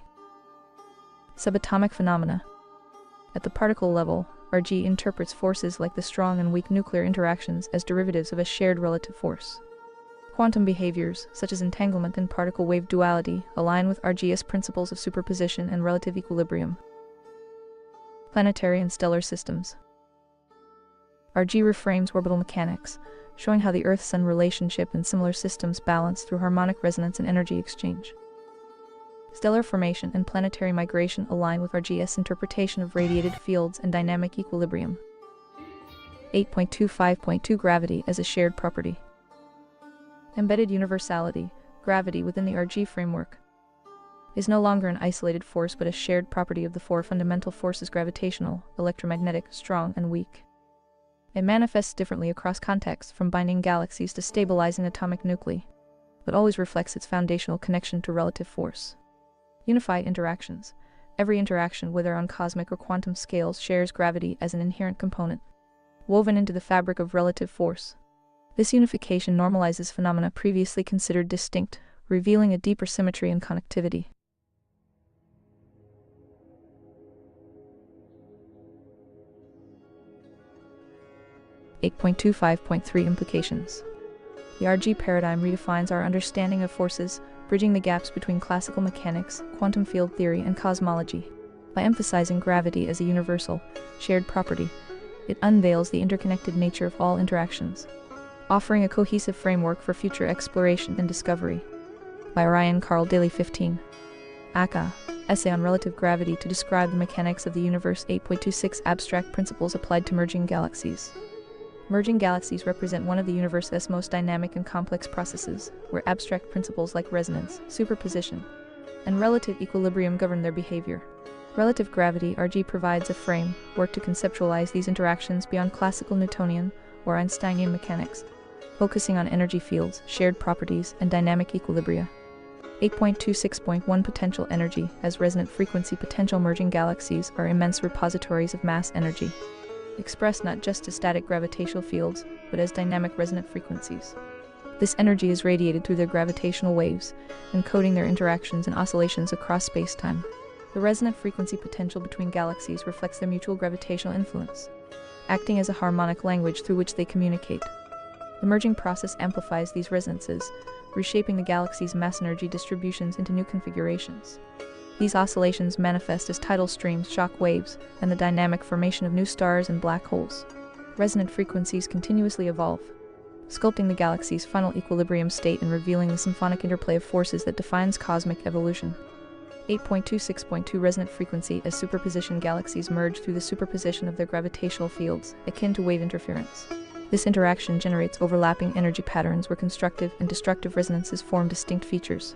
Subatomic phenomena. At the particle level, RG interprets forces like the strong and weak nuclear interactions as derivatives of a shared relative force. Quantum behaviors, such as entanglement and particle-wave duality, align with RG's principles of superposition and relative equilibrium. Planetary and stellar systems. RG reframes orbital mechanics, showing how the Earth-Sun relationship and similar systems balance through harmonic resonance and energy exchange. Stellar formation and planetary migration align with RG's interpretation of radiated fields and dynamic equilibrium. 8.25.2 Gravity as a shared property. Embedded universality, gravity within the RG framework, is no longer an isolated force but a shared property of the four fundamental forces: gravitational, electromagnetic, strong, and weak. It manifests differently across contexts, from binding galaxies to stabilizing atomic nuclei, but always reflects its foundational connection to relative force. Unified interactions. Every interaction, whether on cosmic or quantum scales, shares gravity as an inherent component, woven into the fabric of relative force. This unification normalizes phenomena previously considered distinct, revealing a deeper symmetry and connectivity. 8.25.3 Implications. The RG paradigm redefines our understanding of forces, bridging the gaps between classical mechanics, quantum field theory, and cosmology. By emphasizing gravity as a universal, shared property, it unveils the interconnected nature of all interactions, offering a cohesive framework for future exploration and discovery. By Ryan Carl Daley 15. Aka, Essay on Relative Gravity to Describe the Mechanics of the Universe 8.26 Abstract Principles Applied to Merging Galaxies. Merging galaxies represent one of the universe's most dynamic and complex processes, where abstract principles like resonance, superposition, and relative equilibrium govern their behavior. Relative gravity (RG) provides a framework to conceptualize these interactions beyond classical Newtonian or Einsteinian mechanics, focusing on energy fields, shared properties, and dynamic equilibria. 8.26.1 Potential energy. As resonant frequency potential, merging galaxies are immense repositories of mass energy, expressed not just as static gravitational fields, but as dynamic resonant frequencies. This energy is radiated through their gravitational waves, encoding their interactions and oscillations across space-time. The resonant frequency potential between galaxies reflects their mutual gravitational influence, acting as a harmonic language through which they communicate. The merging process amplifies these resonances, reshaping the galaxy's mass energy distributions into new configurations. These oscillations manifest as tidal streams, shock waves, and the dynamic formation of new stars and black holes. Resonant frequencies continuously evolve, sculpting the galaxy's final equilibrium state and revealing the symphonic interplay of forces that defines cosmic evolution. 8.26.2 Resonant frequency. As superposition galaxies merge through the superposition of their gravitational fields, akin to wave interference. This interaction generates overlapping energy patterns where constructive and destructive resonances form distinct features.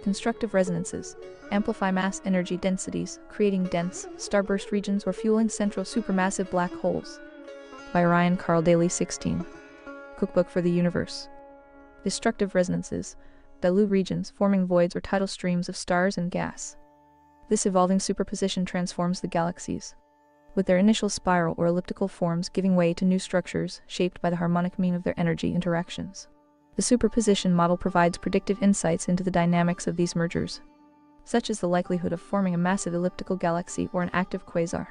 Constructive resonances amplify mass energy densities, creating dense, starburst regions or fueling central supermassive black holes. By Ryan Carl Daley 16. Cookbook for the Universe. Destructive resonances dilute regions, forming voids or tidal streams of stars and gas. This evolving superposition transforms the galaxies, with their initial spiral or elliptical forms giving way to new structures shaped by the harmonic mean of their energy interactions. The superposition model provides predictive insights into the dynamics of these mergers, such as the likelihood of forming a massive elliptical galaxy or an active quasar.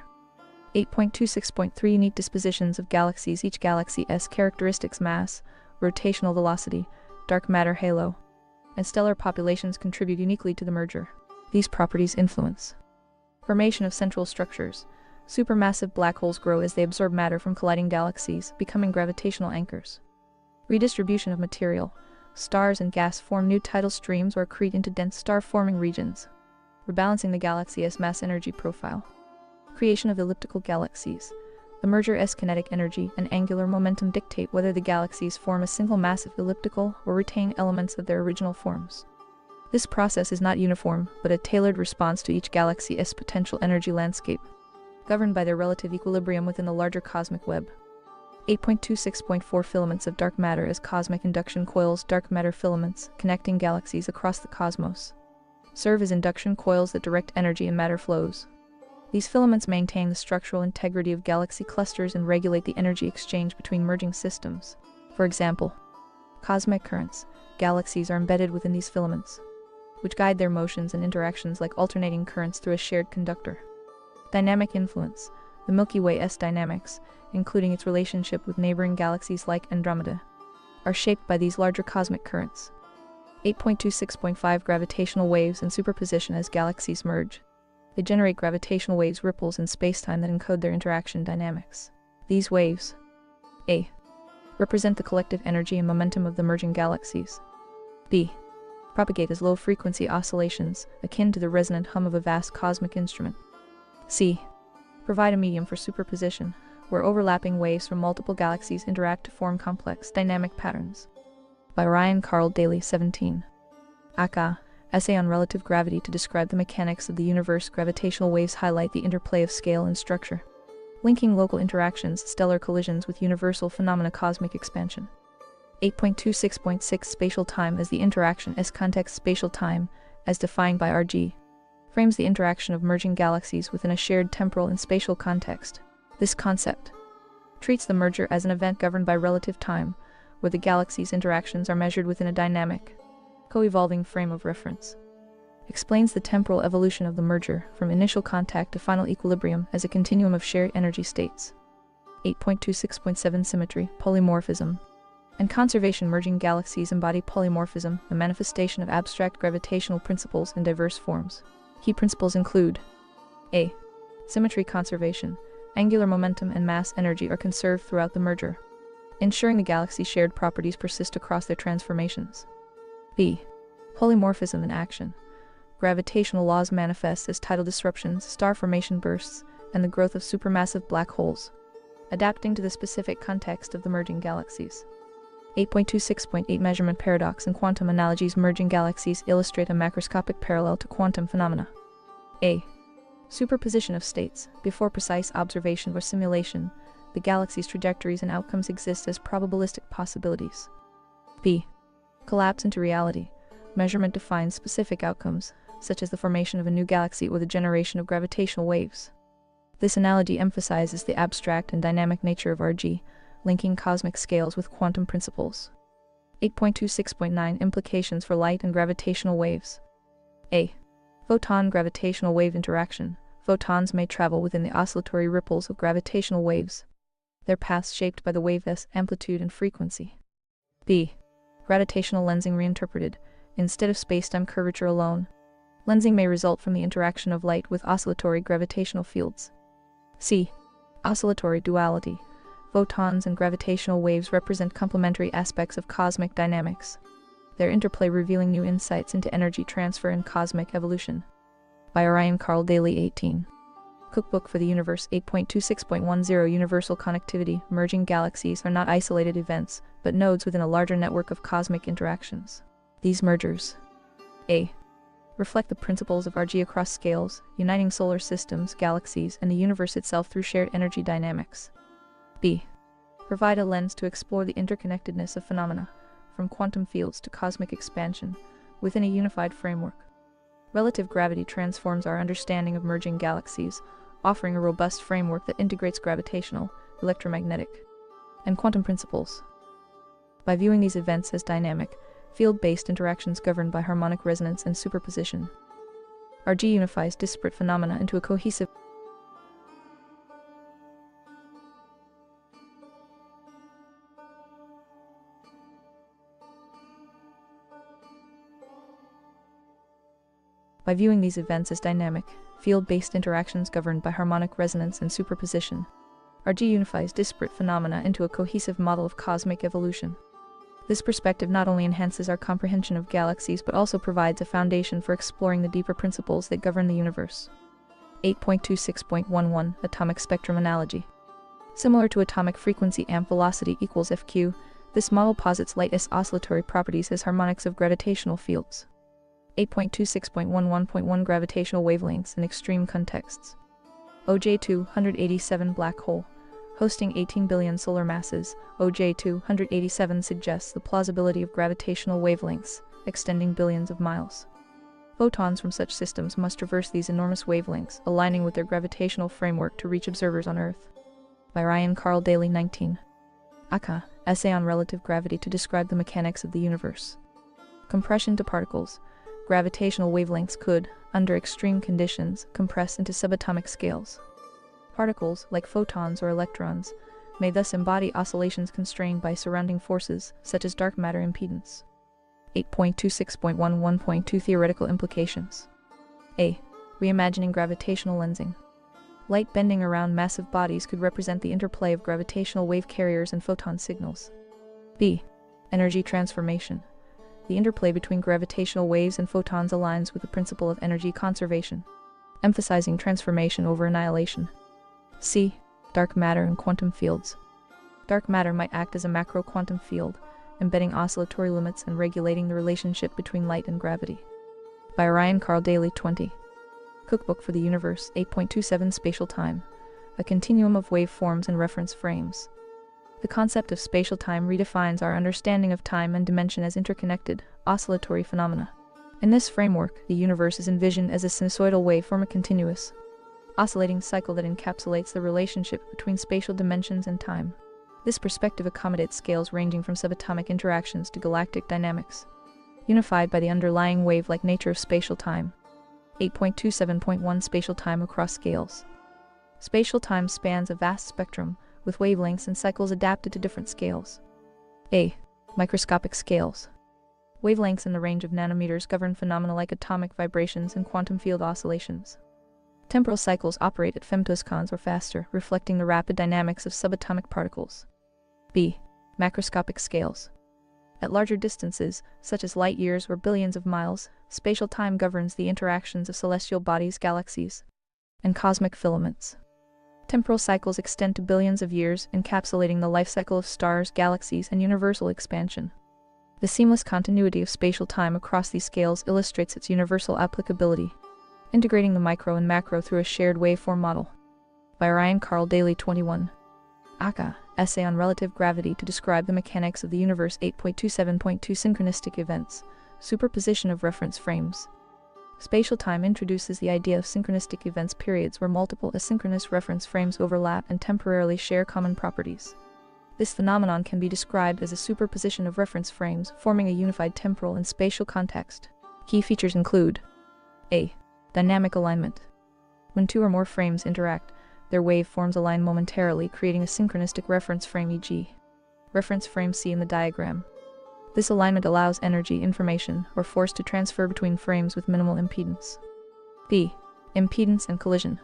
8.26.3 Unique dispositions of galaxies. Each galaxy's characteristics, mass, rotational velocity, dark matter halo, and stellar populations contribute uniquely to the merger. These properties influence formation of central structures. Supermassive black holes grow as they absorb matter from colliding galaxies, becoming gravitational anchors. Redistribution of material. Stars and gas form new tidal streams or accrete into dense star-forming regions, rebalancing the galaxy's mass energy profile. Creation of elliptical galaxies. The merger's kinetic energy and angular momentum dictate whether the galaxies form a single massive elliptical or retain elements of their original forms. This process is not uniform, but a tailored response to each galaxy's potential energy landscape, governed by their relative equilibrium within the larger cosmic web. 8.26.4 Filaments of dark matter. As cosmic induction coils, dark matter filaments, connecting galaxies across the cosmos, serve as induction coils that direct energy and matter flows. These filaments maintain the structural integrity of galaxy clusters and regulate the energy exchange between merging systems. For example, cosmic currents. Galaxies are embedded within these filaments, which guide their motions and interactions like alternating currents through a shared conductor. Dynamic influence. The Milky Way's dynamics, including its relationship with neighboring galaxies like Andromeda, are shaped by these larger cosmic currents. 8.26.5 Gravitational waves and superposition. As galaxies merge, they generate gravitational waves, ripples in spacetime that encode their interaction dynamics. These waves A. represent the collective energy and momentum of the merging galaxies. B. propagate as low-frequency oscillations, akin to the resonant hum of a vast cosmic instrument. C. provide a medium for superposition, where overlapping waves from multiple galaxies interact to form complex, dynamic patterns. By Ryan Carl Daley 17. Aka, Essay on Relative Gravity to Describe the Mechanics of the Universe. Gravitational waves highlight the interplay of scale and structure, linking local interactions, stellar collisions with universal phenomena. Cosmic expansion. 8.26.6 Spatial time. As the interaction's context. Spatial time, as defined by RG, frames the interaction of merging galaxies within a shared temporal and spatial context. This concept treats the merger as an event governed by relative time, where the galaxies' interactions are measured within a dynamic, co-evolving frame of reference. Explains the temporal evolution of the merger, from initial contact to final equilibrium, as a continuum of shared energy states. 8.26.7 Symmetry, polymorphism, and conservation. Merging galaxies embody polymorphism, a manifestation of abstract gravitational principles in diverse forms. Key principles include: A. Symmetry conservation. Angular momentum and mass energy are conserved throughout the merger, ensuring the galaxy's shared properties persist across their transformations. B. Polymorphism in action. Gravitational laws manifest as tidal disruptions, star formation bursts, and the growth of supermassive black holes, adapting to the specific context of the merging galaxies. 8.26.8 Measurement paradox and quantum analogies. Merging galaxies illustrate a macroscopic parallel to quantum phenomena. A. Superposition of states. Before precise observation or simulation, the galaxy's trajectories and outcomes exist as probabilistic possibilities. B. Collapse into reality. Measurement defines specific outcomes, such as the formation of a new galaxy or the generation of gravitational waves. This analogy emphasizes the abstract and dynamic nature of RG, linking cosmic scales with quantum principles. 8.26.9 Implications for light and gravitational waves. A. Photon gravitational wave interaction. Photons may travel within the oscillatory ripples of gravitational waves, their paths shaped by the wave's amplitude and frequency. B. Gravitational lensing reinterpreted. Instead of spacetime curvature alone, lensing may result from the interaction of light with oscillatory gravitational fields. C. Oscillatory duality. Photons and gravitational waves represent complementary aspects of cosmic dynamics, their interplay revealing new insights into energy transfer and cosmic evolution. By Orion Carl Daley 18. Cookbook for the Universe 8.26.10 Universal connectivity. Merging galaxies are not isolated events, but nodes within a larger network of cosmic interactions. These mergers: A. Reflect the principles of RG across scales, uniting solar systems, galaxies, and the universe itself through shared energy dynamics. B. Provide a lens to explore the interconnectedness of phenomena, from quantum fields to cosmic expansion, within a unified framework. Relative gravity transforms our understanding of merging galaxies, offering a robust framework that integrates gravitational, electromagnetic, and quantum principles. By viewing these events as dynamic, field-based interactions governed by harmonic resonance and superposition, RG unifies disparate phenomena into a cohesive. By viewing these events as dynamic, field-based interactions governed by harmonic resonance and superposition, RG unifies disparate phenomena into a cohesive model of cosmic evolution. This perspective not only enhances our comprehension of galaxies but also provides a foundation for exploring the deeper principles that govern the universe. 8.26.11 Atomic spectrum analogy. Similar to atomic frequency amp velocity equals FQ, this model posits light's oscillatory properties as harmonics of gravitational fields. 8.26.11.1 Gravitational wavelengths in extreme contexts. OJ287 black hole. Hosting 18 billion solar masses, OJ287 suggests the plausibility of gravitational wavelengths, extending billions of miles. Photons from such systems must traverse these enormous wavelengths, aligning with their gravitational framework to reach observers on Earth. By Orion Carl Daley 19. Aka, Essay on Relative Gravity to describe the mechanics of the universe. Compression to particles. Gravitational wavelengths could, under extreme conditions, compress into subatomic scales. Particles, like photons or electrons, may thus embody oscillations constrained by surrounding forces, such as dark matter impedance. 8.26.11.2 Theoretical implications. A. Reimagining gravitational lensing. Light bending around massive bodies could represent the interplay of gravitational wave carriers and photon signals. B. Energy transformation. The interplay between gravitational waves and photons aligns with the principle of energy conservation, emphasizing transformation over annihilation. C. Dark matter and quantum fields. Dark matter might act as a macro-quantum field, embedding oscillatory limits and regulating the relationship between light and gravity. By Orion Carl Daley 20. Cookbook for the Universe 8.27 Spatial time. A continuum of waveforms and reference frames. The concept of spatial time redefines our understanding of time and dimension as interconnected, oscillatory phenomena. In this framework, the universe is envisioned as a sinusoidal waveform, a continuous, oscillating cycle that encapsulates the relationship between spatial dimensions and time. This perspective accommodates scales ranging from subatomic interactions to galactic dynamics, unified by the underlying wave-like nature of spatial time. 8.27.1 Spatial time across scales. Spatial time spans a vast spectrum, with wavelengths and cycles adapted to different scales. A. Microscopic scales. Wavelengths in the range of nanometers govern phenomena like atomic vibrations and quantum field oscillations. Temporal cycles operate at femtosecond or faster, reflecting the rapid dynamics of subatomic particles. B. Macroscopic scales. At larger distances, such as light years or billions of miles, spatial time governs the interactions of celestial bodies, galaxies, and cosmic filaments. Temporal cycles extend to billions of years, encapsulating the life cycle of stars, galaxies, and universal expansion. The seamless continuity of spatial time across these scales illustrates its universal applicability, integrating the micro and macro through a shared waveform model. By Ryan Carl Daley 21. Aka, Essay on Relative Gravity to Describe the Mechanics of the Universe 8.27.2 Synchronistic Events, Superposition of Reference Frames. Spatial time introduces the idea of synchronistic events, periods where multiple asynchronous reference frames overlap and temporarily share common properties. This phenomenon can be described as a superposition of reference frames, forming a unified temporal and spatial context. Key features include: A. Dynamic alignment. When two or more frames interact, their waveforms align momentarily, creating a synchronistic reference frame, e.g. reference frame C in the diagram. This alignment allows energy, information, or force to transfer between frames with minimal impedance. B. Impedance and collision.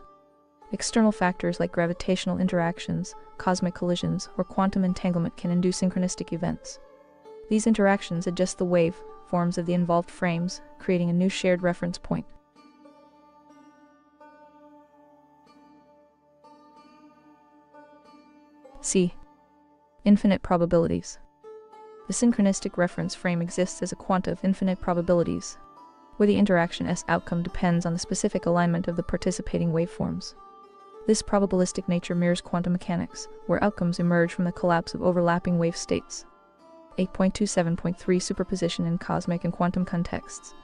External factors like gravitational interactions, cosmic collisions, or quantum entanglement can induce synchronistic events. These interactions adjust the waveforms of the involved frames, creating a new shared reference point. C. Infinite probabilities. The synchronistic reference frame exists as a quanta of infinite probabilities, where the interaction S outcome depends on the specific alignment of the participating waveforms. This probabilistic nature mirrors quantum mechanics, where outcomes emerge from the collapse of overlapping wave states. 8.27.3 Superposition in cosmic and quantum contexts.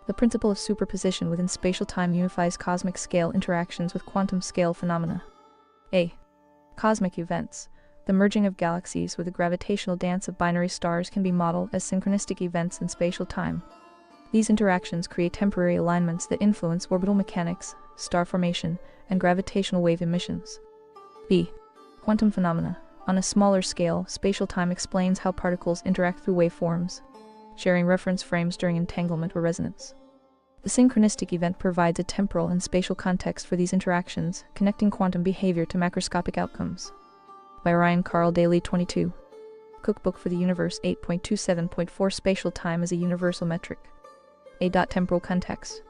The principle of superposition within spatial time unifies cosmic scale interactions with quantum scale phenomena. A. Cosmic events. The merging of galaxies with the gravitational dance of binary stars can be modeled as synchronistic events in spatial time. These interactions create temporary alignments that influence orbital mechanics, star formation, and gravitational wave emissions. B. Quantum phenomena. On a smaller scale, spatial time explains how particles interact through waveforms, sharing reference frames during entanglement or resonance. The synchronistic event provides a temporal and spatial context for these interactions, connecting quantum behavior to macroscopic outcomes. By Ryan Carl Daley 22. Cookbook for the Universe 8.27.4 Spatial time is a universal metric. A. Temporal context.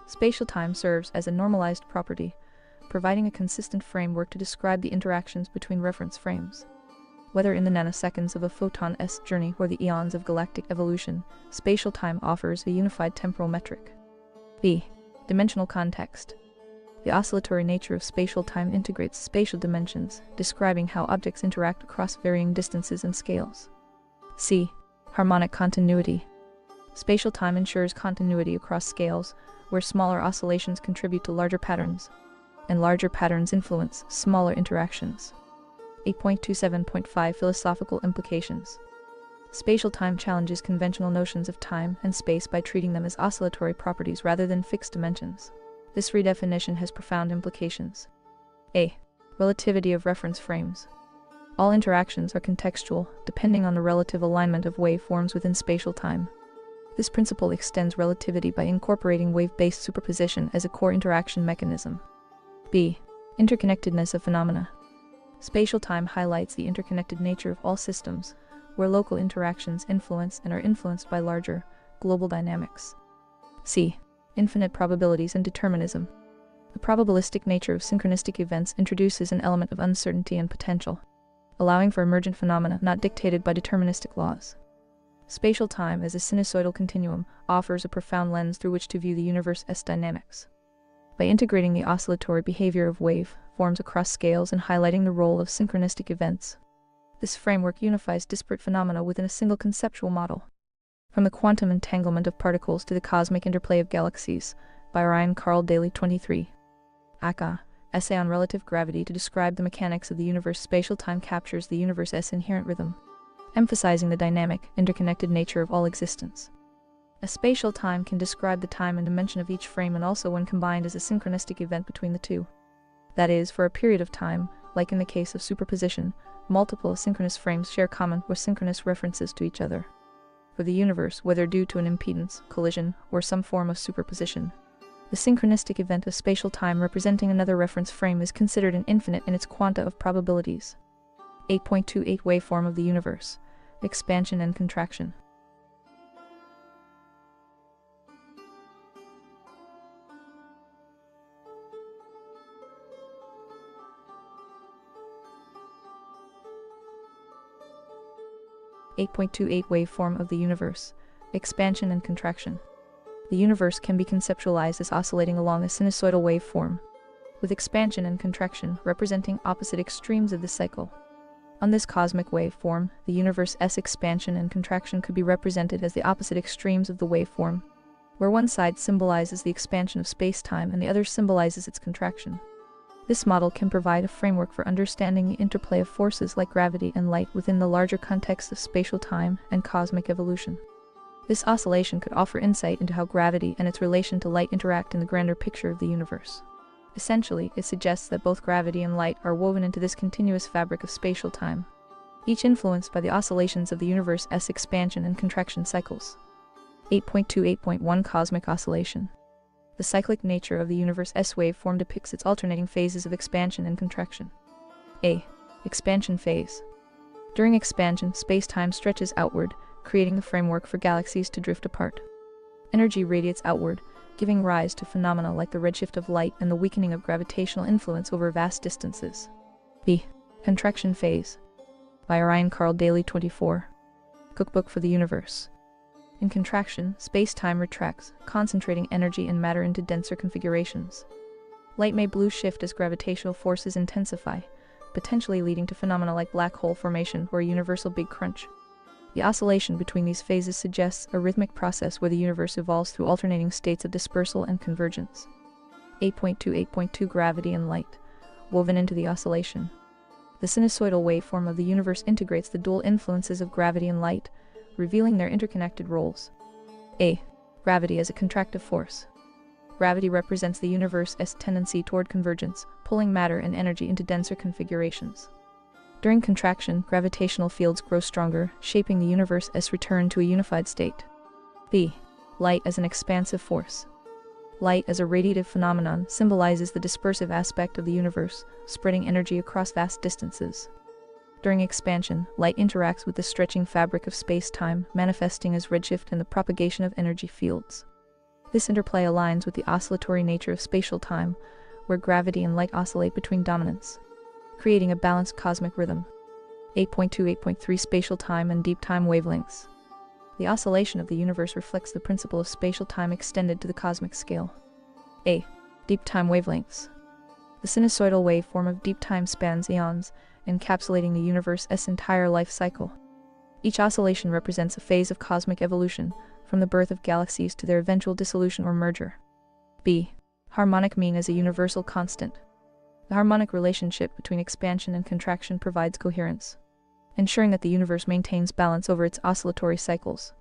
Spatial time serves as a normalized property, providing a consistent framework to describe the interactions between reference frames. Whether in the nanoseconds of a photon's journey or the eons of galactic evolution, spatial time offers a unified temporal metric. B. Dimensional context. The oscillatory nature of spatial time integrates spatial dimensions, describing how objects interact across varying distances and scales. C. Harmonic continuity. Spatial time ensures continuity across scales, where smaller oscillations contribute to larger patterns, and larger patterns influence smaller interactions. 8.27.5 Philosophical implications. Spatial time challenges conventional notions of time and space by treating them as oscillatory properties rather than fixed dimensions. This redefinition has profound implications. A. Relativity of reference frames. All interactions are contextual, depending on the relative alignment of waveforms within spatial time. This principle extends relativity by incorporating wave-based superposition as a core interaction mechanism. B. Interconnectedness of phenomena. Spatial time highlights the interconnected nature of all systems, where local interactions influence and are influenced by larger, global dynamics. C. Infinite probabilities and determinism. The probabilistic nature of synchronistic events introduces an element of uncertainty and potential, allowing for emergent phenomena not dictated by deterministic laws. Spatial time as a sinusoidal continuum offers a profound lens through which to view the universe's dynamics. By integrating the oscillatory behavior of waveforms across scales and highlighting the role of synchronistic events, this framework unifies disparate phenomena within a single conceptual model. From the quantum entanglement of particles to the cosmic interplay of galaxies, by Ryan Carl Daley 23. Aka, Essay on Relative Gravity to Describe the Mechanics of the Universe. Spatial time captures the universe's inherent rhythm, emphasizing the dynamic, interconnected nature of all existence. A spatial time can describe the time and dimension of each frame and also when combined as a synchronistic event between the two. That is, for a period of time, like in the case of superposition, multiple asynchronous frames share common or synchronous references to each other. For the universe, whether due to an impedance, collision, or some form of superposition, the synchronistic event of spatial time representing another reference frame is considered an infinite in its quanta of probabilities. 8.28 Waveform of the universe, expansion and contraction. Waveform of the universe, expansion and contraction. The universe can be conceptualized as oscillating along a sinusoidal waveform, with expansion and contraction representing opposite extremes of the cycle. On this cosmic waveform, the universe's expansion and contraction could be represented as the opposite extremes of the waveform, where one side symbolizes the expansion of space-time and the other symbolizes its contraction. This model can provide a framework for understanding the interplay of forces like gravity and light within the larger context of spatial time and cosmic evolution. This oscillation could offer insight into how gravity and its relation to light interact in the grander picture of the universe. Essentially, it suggests that both gravity and light are woven into this continuous fabric of spatial time, each influenced by the oscillations of the universe's expansion and contraction cycles. 8.28.1 Cosmic oscillation. The cyclic nature of the universe's waveform depicts its alternating phases of expansion and contraction. A. Expansion phase. During expansion, space-time stretches outward, creating the framework for galaxies to drift apart. Energy radiates outward, giving rise to phenomena like the redshift of light and the weakening of gravitational influence over vast distances. B. Contraction phase. By Orion Carl Daley 24. Cookbook for the Universe. In contraction, space-time retracts, concentrating energy and matter into denser configurations. Light may blue shift as gravitational forces intensify, potentially leading to phenomena like black hole formation or a universal Big Crunch. The oscillation between these phases suggests a rhythmic process where the universe evolves through alternating states of dispersal and convergence. 8.28.2 Gravity and light, woven into the oscillation. The sinusoidal waveform of the universe integrates the dual influences of gravity and light, revealing their interconnected roles. A. Gravity as a contractive force. Gravity represents the universe's tendency toward convergence, pulling matter and energy into denser configurations. During contraction, gravitational fields grow stronger, shaping the universe's return to a unified state. B. Light as an expansive force. Light as a radiative phenomenon symbolizes the dispersive aspect of the universe, spreading energy across vast distances. During expansion, light interacts with the stretching fabric of space-time, manifesting as redshift and the propagation of energy fields. This interplay aligns with the oscillatory nature of spatial time, where gravity and light oscillate between dominance, creating a balanced cosmic rhythm. 8.28.3 Spatial time and deep time wavelengths. The oscillation of the universe reflects the principle of spatial time extended to the cosmic scale. A. Deep time wavelengths. The sinusoidal waveform of deep time spans eons, encapsulating the universe's entire life cycle. Each oscillation represents a phase of cosmic evolution, from the birth of galaxies to their eventual dissolution or merger. B. Harmonic mean as a universal constant. The harmonic relationship between expansion and contraction provides coherence, ensuring that the universe maintains balance over its oscillatory cycles.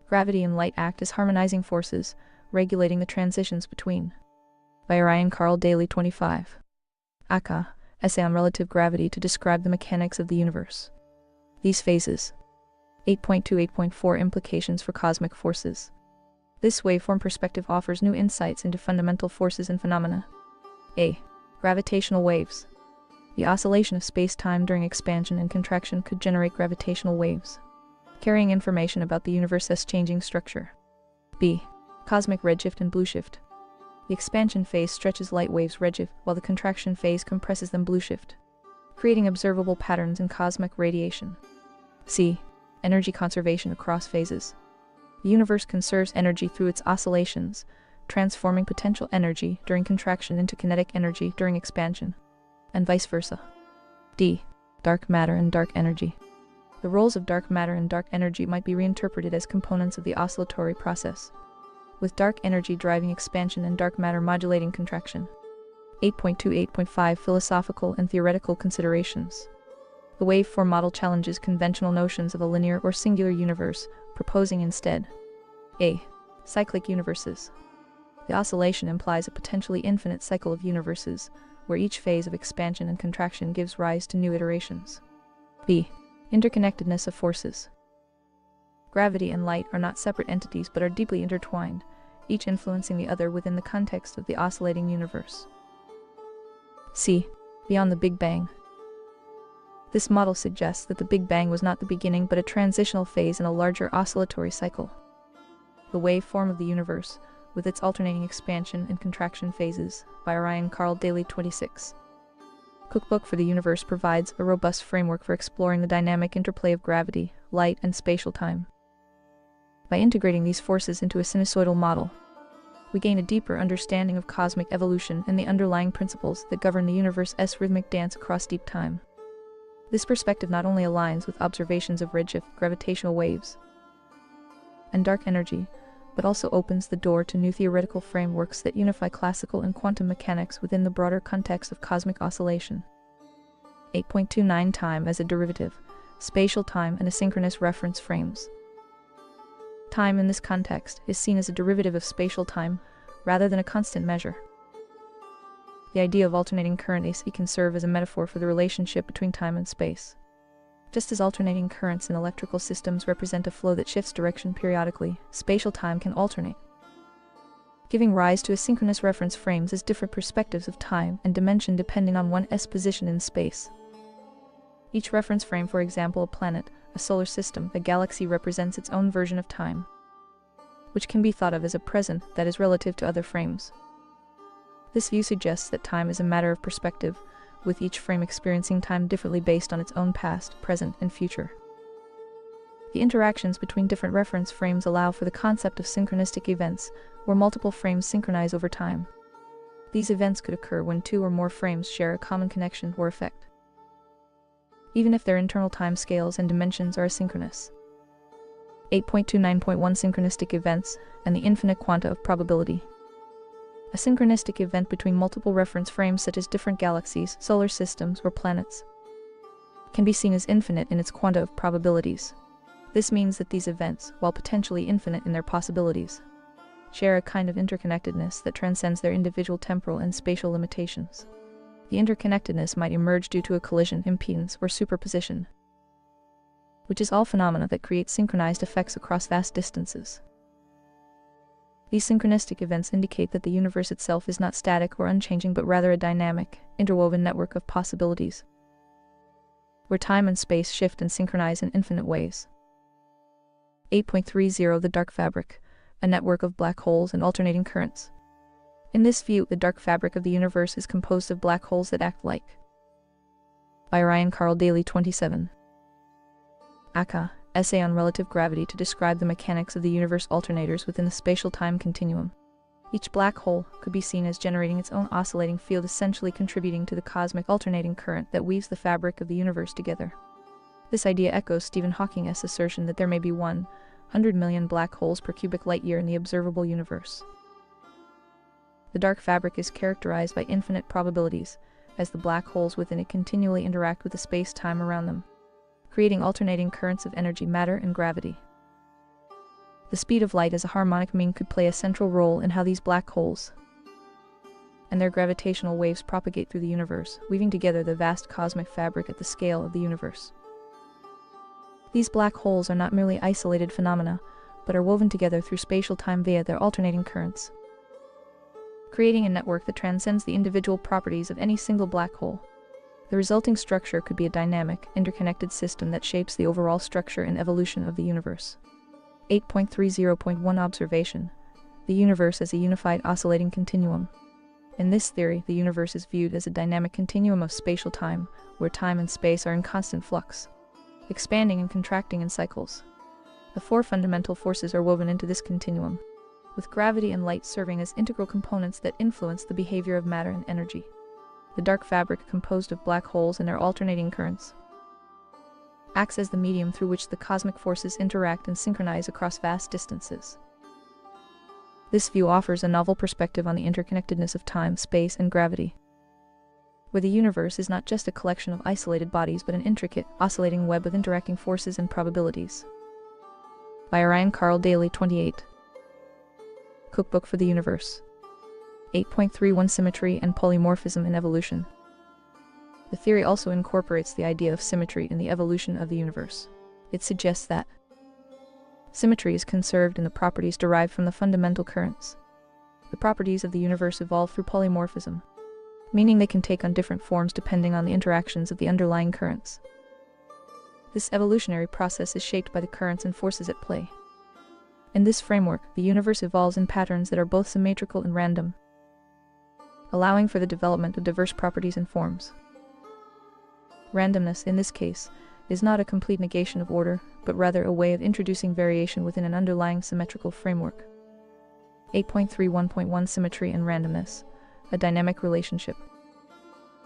Gravity and light act as harmonizing forces, regulating the transitions between. By Orion Carl Daley 25. Aka, Essay on Relative Gravity to describe the mechanics of the universe. These phases. 8.28.4 Implications for cosmic forces. This waveform perspective offers new insights into fundamental forces and phenomena. A. Gravitational waves. The oscillation of space-time during expansion and contraction could generate gravitational waves, carrying information about the universe's changing structure. B. Cosmic redshift and blue shift. The expansion phase stretches light waves redshift, while the contraction phase compresses them blue shift, creating observable patterns in cosmic radiation. C. Energy conservation across phases. The universe conserves energy through its oscillations, transforming potential energy during contraction into kinetic energy during expansion, and vice versa. D. Dark matter and dark energy. The roles of dark matter and dark energy might be reinterpreted as components of the oscillatory process, with dark energy driving expansion and dark matter modulating contraction. 8.28.5 Philosophical and theoretical considerations. The waveform model challenges conventional notions of a linear or singular universe, proposing instead A. Cyclic universes. The oscillation implies a potentially infinite cycle of universes, where each phase of expansion and contraction gives rise to new iterations. B. Interconnectedness of forces. Gravity and light are not separate entities but are deeply intertwined, each influencing the other within the context of the oscillating universe. C. Beyond the Big Bang. This model suggests that the Big Bang was not the beginning but a transitional phase in a larger oscillatory cycle. The waveform of the universe, with its alternating expansion and contraction phases, by Orion Carl Daley 26. Cookbook for the Universe provides a robust framework for exploring the dynamic interplay of gravity, light, and spatial time. By integrating these forces into a sinusoidal model, we gain a deeper understanding of cosmic evolution and the underlying principles that govern the universe's rhythmic dance across deep time. This perspective not only aligns with observations of redshift, gravitational waves, and dark energy, but also opens the door to new theoretical frameworks that unify classical and quantum mechanics within the broader context of cosmic oscillation. 8.29 Time as a derivative, spatial time and asynchronous reference frames. Time in this context is seen as a derivative of spatial time, rather than a constant measure. The idea of alternating current AC can serve as a metaphor for the relationship between time and space. Just as alternating currents in electrical systems represent a flow that shifts direction periodically, spatial time can alternate, giving rise to asynchronous reference frames as different perspectives of time and dimension depending on one's position in space. Each reference frame, for example a planet, a solar system, a galaxy, represents its own version of time, which can be thought of as a present that is relative to other frames. This view suggests that time is a matter of perspective, with each frame experiencing time differently based on its own past, present, and future. The interactions between different reference frames allow for the concept of synchronistic events, where multiple frames synchronize over time. These events could occur when two or more frames share a common connection or effect, even if their internal time scales and dimensions are asynchronous. 8.29.1 Synchronistic events and the infinite quanta of probability. A synchronistic event between multiple reference frames such as different galaxies, solar systems, or planets can be seen as infinite in its quanta of probabilities. This means that these events, while potentially infinite in their possibilities, share a kind of interconnectedness that transcends their individual temporal and spatial limitations. The interconnectedness might emerge due to a collision, impedance, or superposition, which is all phenomena that create synchronized effects across vast distances. These synchronistic events indicate that the universe itself is not static or unchanging but rather a dynamic, interwoven network of possibilities, where time and space shift and synchronize in infinite ways. 8.30 The dark fabric, a network of black holes and alternating currents. In this view, the dark fabric of the universe is composed of black holes that act like. By Orion Carl Daley 27. Aka, Essay on Relative Gravity to describe the mechanics of the universe alternators within the spatial-time continuum. Each black hole could be seen as generating its own oscillating field, essentially contributing to the cosmic alternating current that weaves the fabric of the universe together. This idea echoes Stephen Hawking's assertion that there may be 100 million black holes per cubic light-year in the observable universe. The dark fabric is characterized by infinite probabilities, as the black holes within it continually interact with the space-time around them, creating alternating currents of energy, matter, and gravity. The speed of light as a harmonic mean could play a central role in how these black holes and their gravitational waves propagate through the universe, weaving together the vast cosmic fabric at the scale of the universe. These black holes are not merely isolated phenomena, but are woven together through spatial time via their alternating currents, creating a network that transcends the individual properties of any single black hole. The resulting structure could be a dynamic, interconnected system that shapes the overall structure and evolution of the universe. 8.30.1 Observation. The universe as a unified oscillating continuum. In this theory, the universe is viewed as a dynamic continuum of spatial time, where time and space are in constant flux, expanding and contracting in cycles. The four fundamental forces are woven into this continuum, with gravity and light serving as integral components that influence the behavior of matter and energy. The dark fabric, composed of black holes and their alternating currents, acts as the medium through which the cosmic forces interact and synchronize across vast distances. This view offers a novel perspective on the interconnectedness of time, space, and gravity, where the universe is not just a collection of isolated bodies but an intricate, oscillating web of interacting forces and probabilities. By Orion Carl Daley 28. Cookbook for the Universe. 8.31 Symmetry and polymorphism in evolution. The theory also incorporates the idea of symmetry in the evolution of the universe. It suggests that symmetry is conserved in the properties derived from the fundamental currents. The properties of the universe evolve through polymorphism, meaning they can take on different forms depending on the interactions of the underlying currents. This evolutionary process is shaped by the currents and forces at play. In this framework, the universe evolves in patterns that are both symmetrical and random, allowing for the development of diverse properties and forms. Randomness, in this case, is not a complete negation of order, but rather a way of introducing variation within an underlying symmetrical framework. 8.31.1 Symmetry and randomness, a dynamic relationship.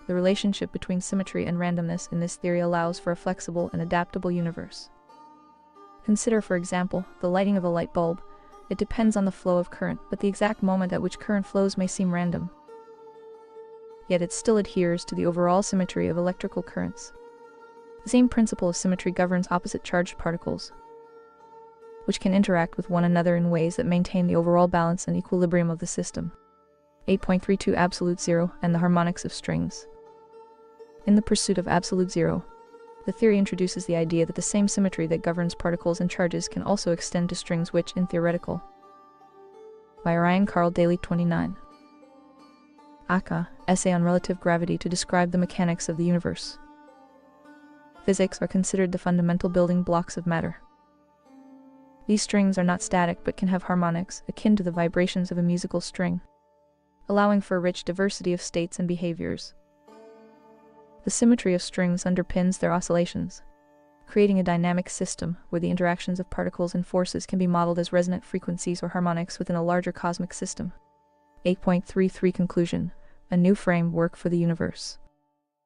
The relationship between symmetry and randomness in this theory allows for a flexible and adaptable universe. Consider, for example, the lighting of a light bulb. It depends on the flow of current, but the exact moment at which current flows may seem random. Yet it still adheres to the overall symmetry of electrical currents. The same principle of symmetry governs opposite charged particles, which can interact with one another in ways that maintain the overall balance and equilibrium of the system. 8.32 Absolute zero and the harmonics of strings. In the pursuit of absolute zero, the theory introduces the idea that the same symmetry that governs particles and charges can also extend to strings which, in theoretical. By Ryan Carl Daley 29. Aka, Essay on Relative Gravity to describe the mechanics of the universe. Physics are considered the fundamental building blocks of matter. These strings are not static but can have harmonics, akin to the vibrations of a musical string, allowing for a rich diversity of states and behaviors. The symmetry of strings underpins their oscillations, creating a dynamic system where the interactions of particles and forces can be modeled as resonant frequencies or harmonics within a larger cosmic system. 8.33 Conclusion, a new framework for the universe.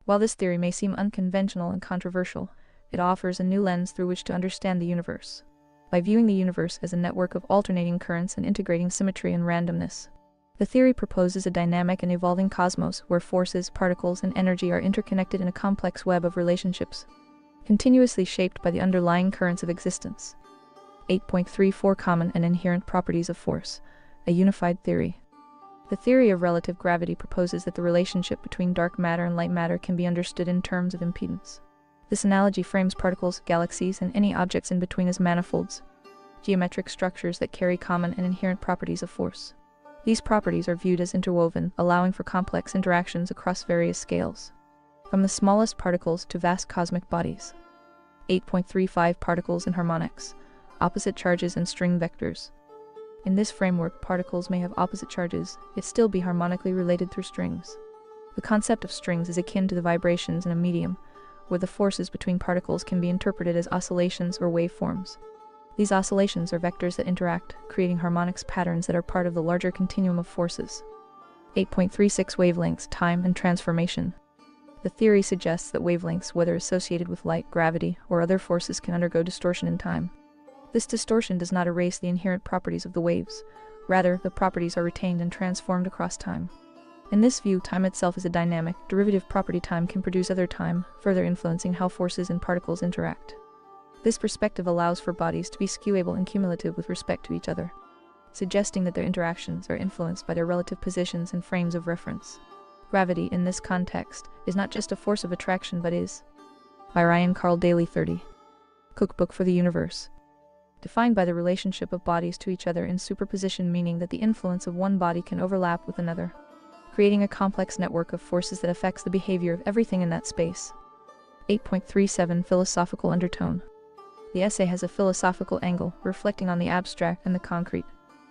While this theory may seem unconventional and controversial, it offers a new lens through which to understand the universe. By viewing the universe as a network of alternating currents and integrating symmetry and randomness, the theory proposes a dynamic and evolving cosmos where forces, particles, and energy are interconnected in a complex web of relationships, continuously shaped by the underlying currents of existence. 8.34 Common and inherent properties of force, a unified theory. The theory of relative gravity proposes that the relationship between dark matter and light matter can be understood in terms of impedance. This analogy frames particles, galaxies, and any objects in between as manifolds, geometric structures that carry common and inherent properties of force. These properties are viewed as interwoven, allowing for complex interactions across various scales, from the smallest particles to vast cosmic bodies. 8.35 Particles and harmonics, opposite charges and string vectors. In this framework, particles may have opposite charges, yet still be harmonically related through strings. The concept of strings is akin to the vibrations in a medium, where the forces between particles can be interpreted as oscillations or waveforms. These oscillations are vectors that interact, creating harmonics patterns that are part of the larger continuum of forces. 8.36 Wavelengths, time, and transformation. The theory suggests that wavelengths, whether associated with light, gravity, or other forces, can undergo distortion in time. This distortion does not erase the inherent properties of the waves. Rather, the properties are retained and transformed across time. In this view, time itself is a dynamic, derivative property. Time can produce other time, further influencing how forces and particles interact. This perspective allows for bodies to be skewable and cumulative with respect to each other, suggesting that their interactions are influenced by their relative positions and frames of reference. Gravity, in this context, is not just a force of attraction but is. By Ryan Carl Daley 30. Cookbook for the Universe. Defined by the relationship of bodies to each other in superposition, meaning that the influence of one body can overlap with another, creating a complex network of forces that affects the behavior of everything in that space. 8.37 Philosophical undertone. The essay has a philosophical angle, reflecting on the abstract and the concrete.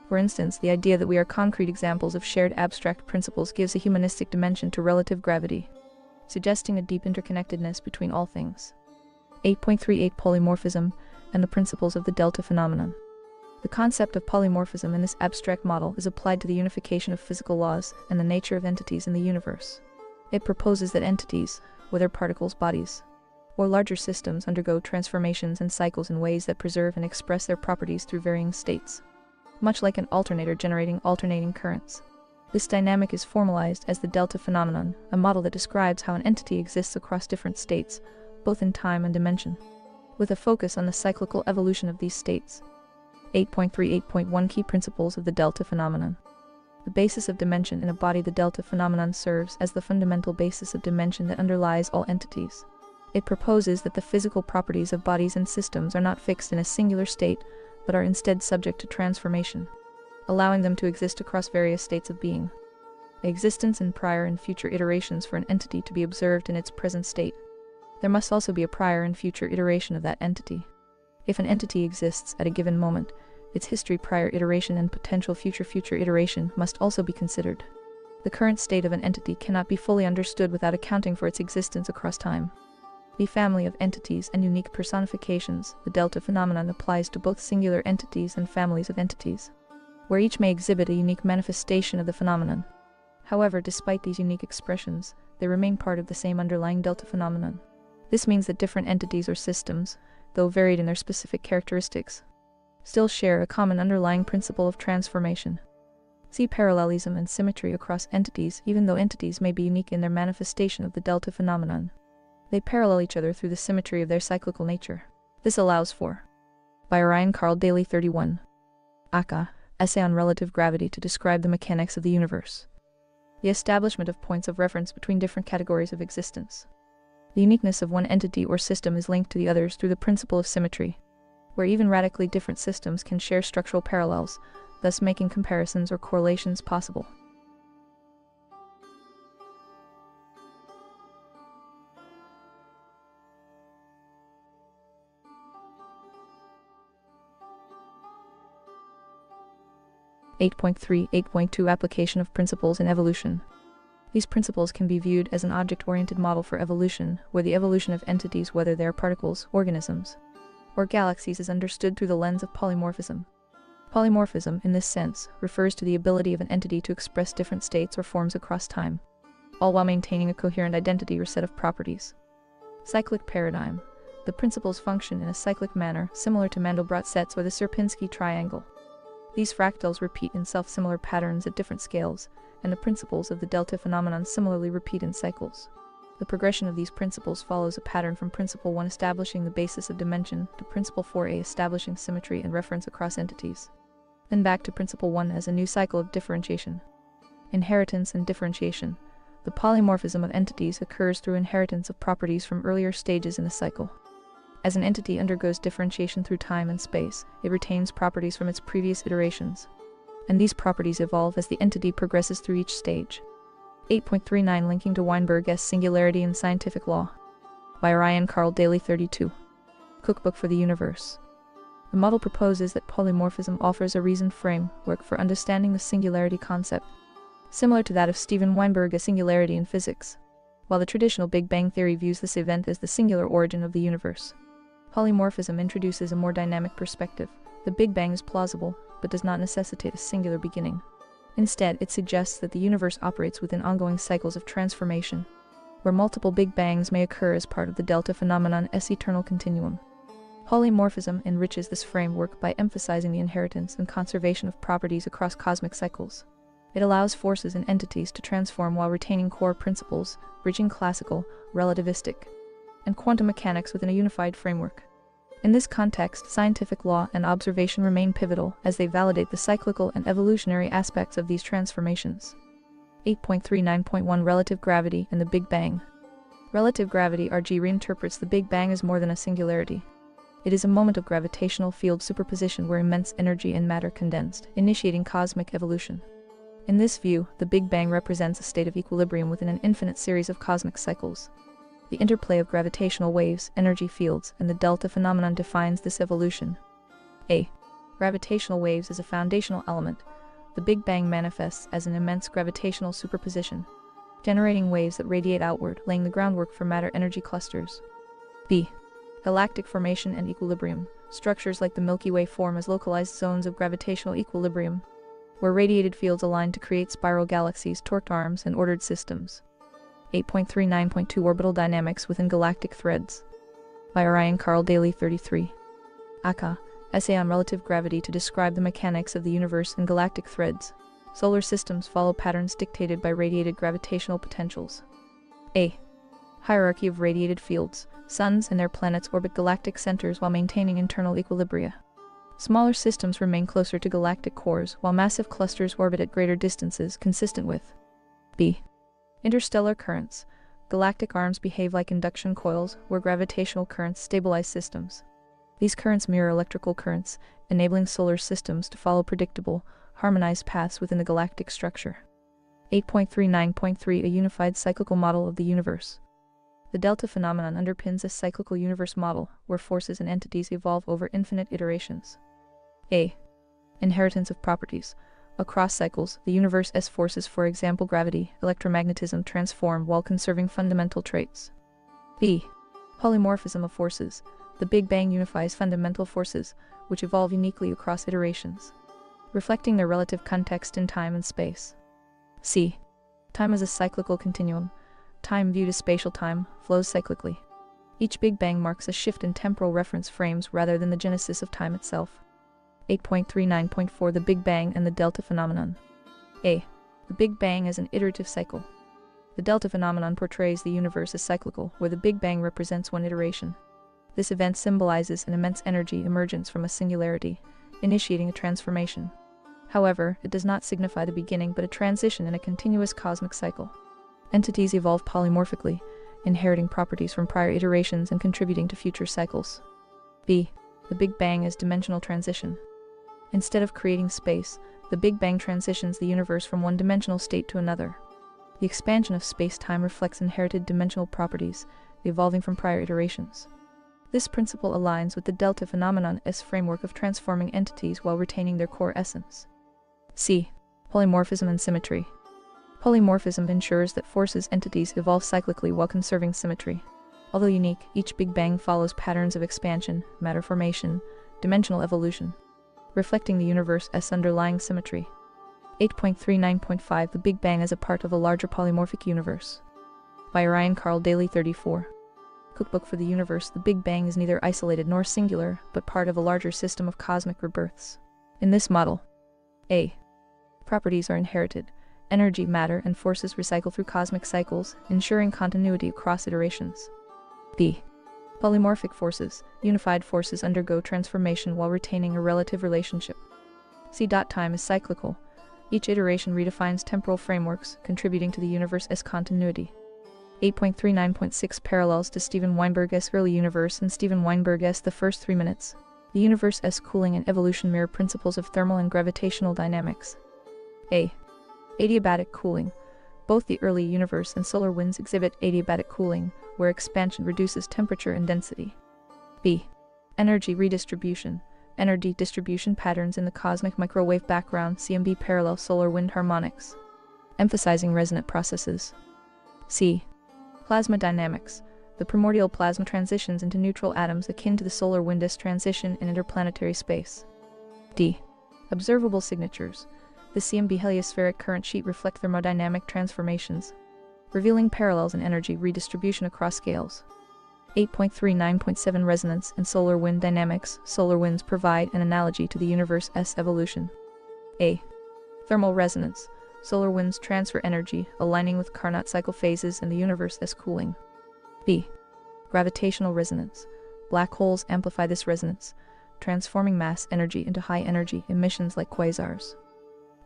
For instance, the idea that we are concrete examples of shared abstract principles gives a humanistic dimension to relative gravity, suggesting a deep interconnectedness between all things. 8.38 Polymorphism and the principles of the delta phenomenon. The concept of polymorphism in this abstract model is applied to the unification of physical laws and the nature of entities in the universe. It proposes that entities, whether particles, bodies, or larger systems, undergo transformations and cycles in ways that preserve and express their properties through varying states, much like an alternator generating alternating currents. This dynamic is formalized as the delta phenomenon, a model that describes how an entity exists across different states, both in time and dimension, with a focus on the cyclical evolution of these states. 8.38.1 Key principles of the delta phenomenon. The basis of dimension in a body. The delta phenomenon serves as the fundamental basis of dimension that underlies all entities. It proposes that the physical properties of bodies and systems are not fixed in a singular state, but are instead subject to transformation, allowing them to exist across various states of being. The existence in prior and future iterations for an entity to be observed in its present state. There must also be a prior and future iteration of that entity. If an entity exists at a given moment, its history, prior iteration, and potential future iteration must also be considered. The current state of an entity cannot be fully understood without accounting for its existence across time. The family of entities and unique personifications. The delta phenomenon applies to both singular entities and families of entities, where each may exhibit a unique manifestation of the phenomenon. However, despite these unique expressions, they remain part of the same underlying delta phenomenon. This means that different entities or systems, though varied in their specific characteristics, still share a common underlying principle of transformation. See parallelism and symmetry across entities. Even though entities may be unique in their manifestation of the delta phenomenon, they parallel each other through the symmetry of their cyclical nature. This allows for, by Ryan Carl Daley 31, Aka, Essay on Relative Gravity to describe the mechanics of the universe. The establishment of points of reference between different categories of existence. The uniqueness of one entity or system is linked to the others through the principle of symmetry, where even radically different systems can share structural parallels, thus making comparisons or correlations possible. (8.3.8.2) Application of principles in evolution. These principles can be viewed as an object-oriented model for evolution, where the evolution of entities, whether they are particles, organisms, or galaxies, is understood through the lens of polymorphism. Polymorphism, in this sense, refers to the ability of an entity to express different states or forms across time, all while maintaining a coherent identity or set of properties. Cyclic paradigm. The principles function in a cyclic manner, similar to Mandelbrot sets or the Sierpinski triangle. These fractals repeat in self-similar patterns at different scales, and the principles of the delta phenomenon similarly repeat in cycles. The progression of these principles follows a pattern from Principle 1 establishing the basis of dimension to Principle 4a establishing symmetry and reference across entities, then back to Principle 1 as a new cycle of differentiation. Inheritance and differentiation. The polymorphism of entities occurs through inheritance of properties from earlier stages in the cycle. As an entity undergoes differentiation through time and space, it retains properties from its previous iterations, and these properties evolve as the entity progresses through each stage. 8.39 Linking to Weinberg's Singularity in Scientific Law. By Ryan Carl Daley 32. Cookbook for the Universe. The model proposes that polymorphism offers a reasoned framework for understanding the singularity concept, similar to that of Steven Weinberg's singularity in physics, while the traditional Big Bang theory views this event as the singular origin of the universe. Polymorphism introduces a more dynamic perspective. The Big Bang is plausible, but does not necessitate a singular beginning. Instead, it suggests that the universe operates within ongoing cycles of transformation, where multiple Big Bangs may occur as part of the delta phenomenon's eternal continuum. Polymorphism enriches this framework by emphasizing the inheritance and conservation of properties across cosmic cycles. It allows forces and entities to transform while retaining core principles, bridging classical, relativistic, and quantum mechanics within a unified framework. In this context, scientific law and observation remain pivotal as they validate the cyclical and evolutionary aspects of these transformations. 8.39.1 Relative Gravity and the Big Bang. Relative gravity (RG) reinterprets the Big Bang as more than a singularity. It is a moment of gravitational field superposition where immense energy and matter condensed, initiating cosmic evolution. In this view, the Big Bang represents a state of equilibrium within an infinite series of cosmic cycles. The interplay of gravitational waves, energy fields, and the delta phenomenon defines this evolution. A. Gravitational waves as a foundational element. The Big Bang manifests as an immense gravitational superposition, generating waves that radiate outward, laying the groundwork for matter-energy clusters. B. Galactic formation and equilibrium. Structures like the Milky Way form as localized zones of gravitational equilibrium, where radiated fields align to create spiral galaxies, torqued arms, and ordered systems. 8.39.2 Orbital Dynamics within Galactic Threads. By Ryan Carl Daley 33. Aka, Essay on Relative Gravity to describe the mechanics of the universe in galactic threads. Solar systems follow patterns dictated by radiated gravitational potentials. A. Hierarchy of radiated fields. Suns and their planets orbit galactic centers while maintaining internal equilibria. Smaller systems remain closer to galactic cores, while massive clusters orbit at greater distances, consistent with b. Interstellar currents. Galactic arms behave like induction coils, where gravitational currents stabilize systems. These currents mirror electrical currents, enabling solar systems to follow predictable, harmonized paths within the galactic structure. 8.39.3 A unified cyclical model of the universe. The delta phenomenon underpins a cyclical universe model, where forces and entities evolve over infinite iterations. A. Inheritance of properties. Across cycles, the universe's forces, for example gravity, electromagnetism, transform while conserving fundamental traits. B. Polymorphism of forces. The Big Bang unifies fundamental forces, which evolve uniquely across iterations, reflecting their relative context in time and space. C. Time as a cyclical continuum. Time viewed as spatial time, flows cyclically. Each Big Bang marks a shift in temporal reference frames rather than the genesis of time itself. 8.39.4 The Big Bang and the Delta Phenomenon. A. The Big Bang is an iterative cycle. The Delta Phenomenon portrays the universe as cyclical, where the Big Bang represents one iteration. This event symbolizes an immense energy emergence from a singularity, initiating a transformation. However, it does not signify the beginning but a transition in a continuous cosmic cycle. Entities evolve polymorphically, inheriting properties from prior iterations and contributing to future cycles. B. The Big Bang is dimensional transition. Instead of creating space, the Big Bang transitions the universe from one dimensional state to another. The expansion of space-time reflects inherited dimensional properties, evolving from prior iterations. This principle aligns with the delta phenomenon's framework of transforming entities while retaining their core essence. C. Polymorphism and symmetry. Polymorphism ensures that forces entities evolve cyclically while conserving symmetry. Although unique, each Big Bang follows patterns of expansion, matter formation, dimensional evolution, reflecting the universe's underlying symmetry. 8.39.5 The Big Bang is a part of a larger polymorphic universe. By Ryan Carl Daley 34. Cookbook for the Universe. The Big Bang is neither isolated nor singular, but part of a larger system of cosmic rebirths. In this model, A. Properties are inherited. Energy, matter, and forces recycle through cosmic cycles, ensuring continuity across iterations. B. Polymorphic forces. Unified forces undergo transformation while retaining a relative relationship. C. Time is cyclical. Each iteration redefines temporal frameworks, contributing to the universe's continuity. 8.39.6 Parallels to Steven Weinberg's early universe and Steven Weinberg's The First 3 Minutes. The universe's cooling and evolution mirror principles of thermal and gravitational dynamics. A. Adiabatic cooling. Both the early universe and solar winds exhibit adiabatic cooling, where expansion reduces temperature and density. B. Energy redistribution. Energy distribution patterns in the cosmic microwave background CMB parallel solar wind harmonics, emphasizing resonant processes. C. Plasma dynamics. The primordial plasma transitions into neutral atoms akin to the solar wind's transition in interplanetary space. D. Observable signatures. The CMB heliospheric current sheet reflect thermodynamic transformations, revealing parallels in energy redistribution across scales. 8.39.7 Resonance and solar wind dynamics. Solar winds provide an analogy to the universe's evolution. A. Thermal resonance. Solar winds transfer energy, aligning with Carnot cycle phases and the universe's cooling. B. Gravitational resonance. Black holes amplify this resonance, transforming mass energy into high-energy emissions like quasars.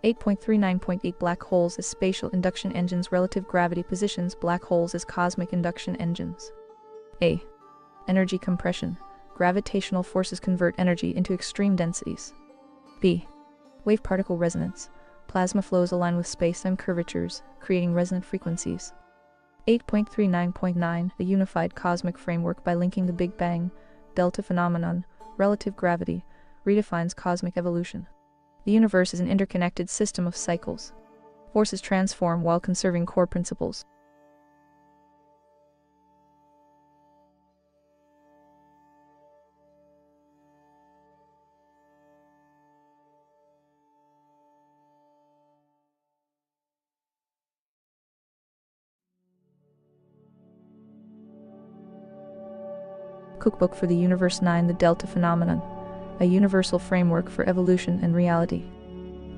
8.39.8 Black holes as spatial induction engines. Relative gravity positions black holes as cosmic induction engines. A. Energy compression. Gravitational forces convert energy into extreme densities. B. Wave-particle resonance. Plasma flows align with space-time curvatures, creating resonant frequencies. 8.39.9 A unified cosmic framework. By linking the Big Bang, delta phenomenon, relative gravity, redefines cosmic evolution. The universe is an interconnected system of cycles. Forces transform while conserving core principles. Cookbook for the Universe 9 The Delta Phenomenon. A universal framework for evolution and reality.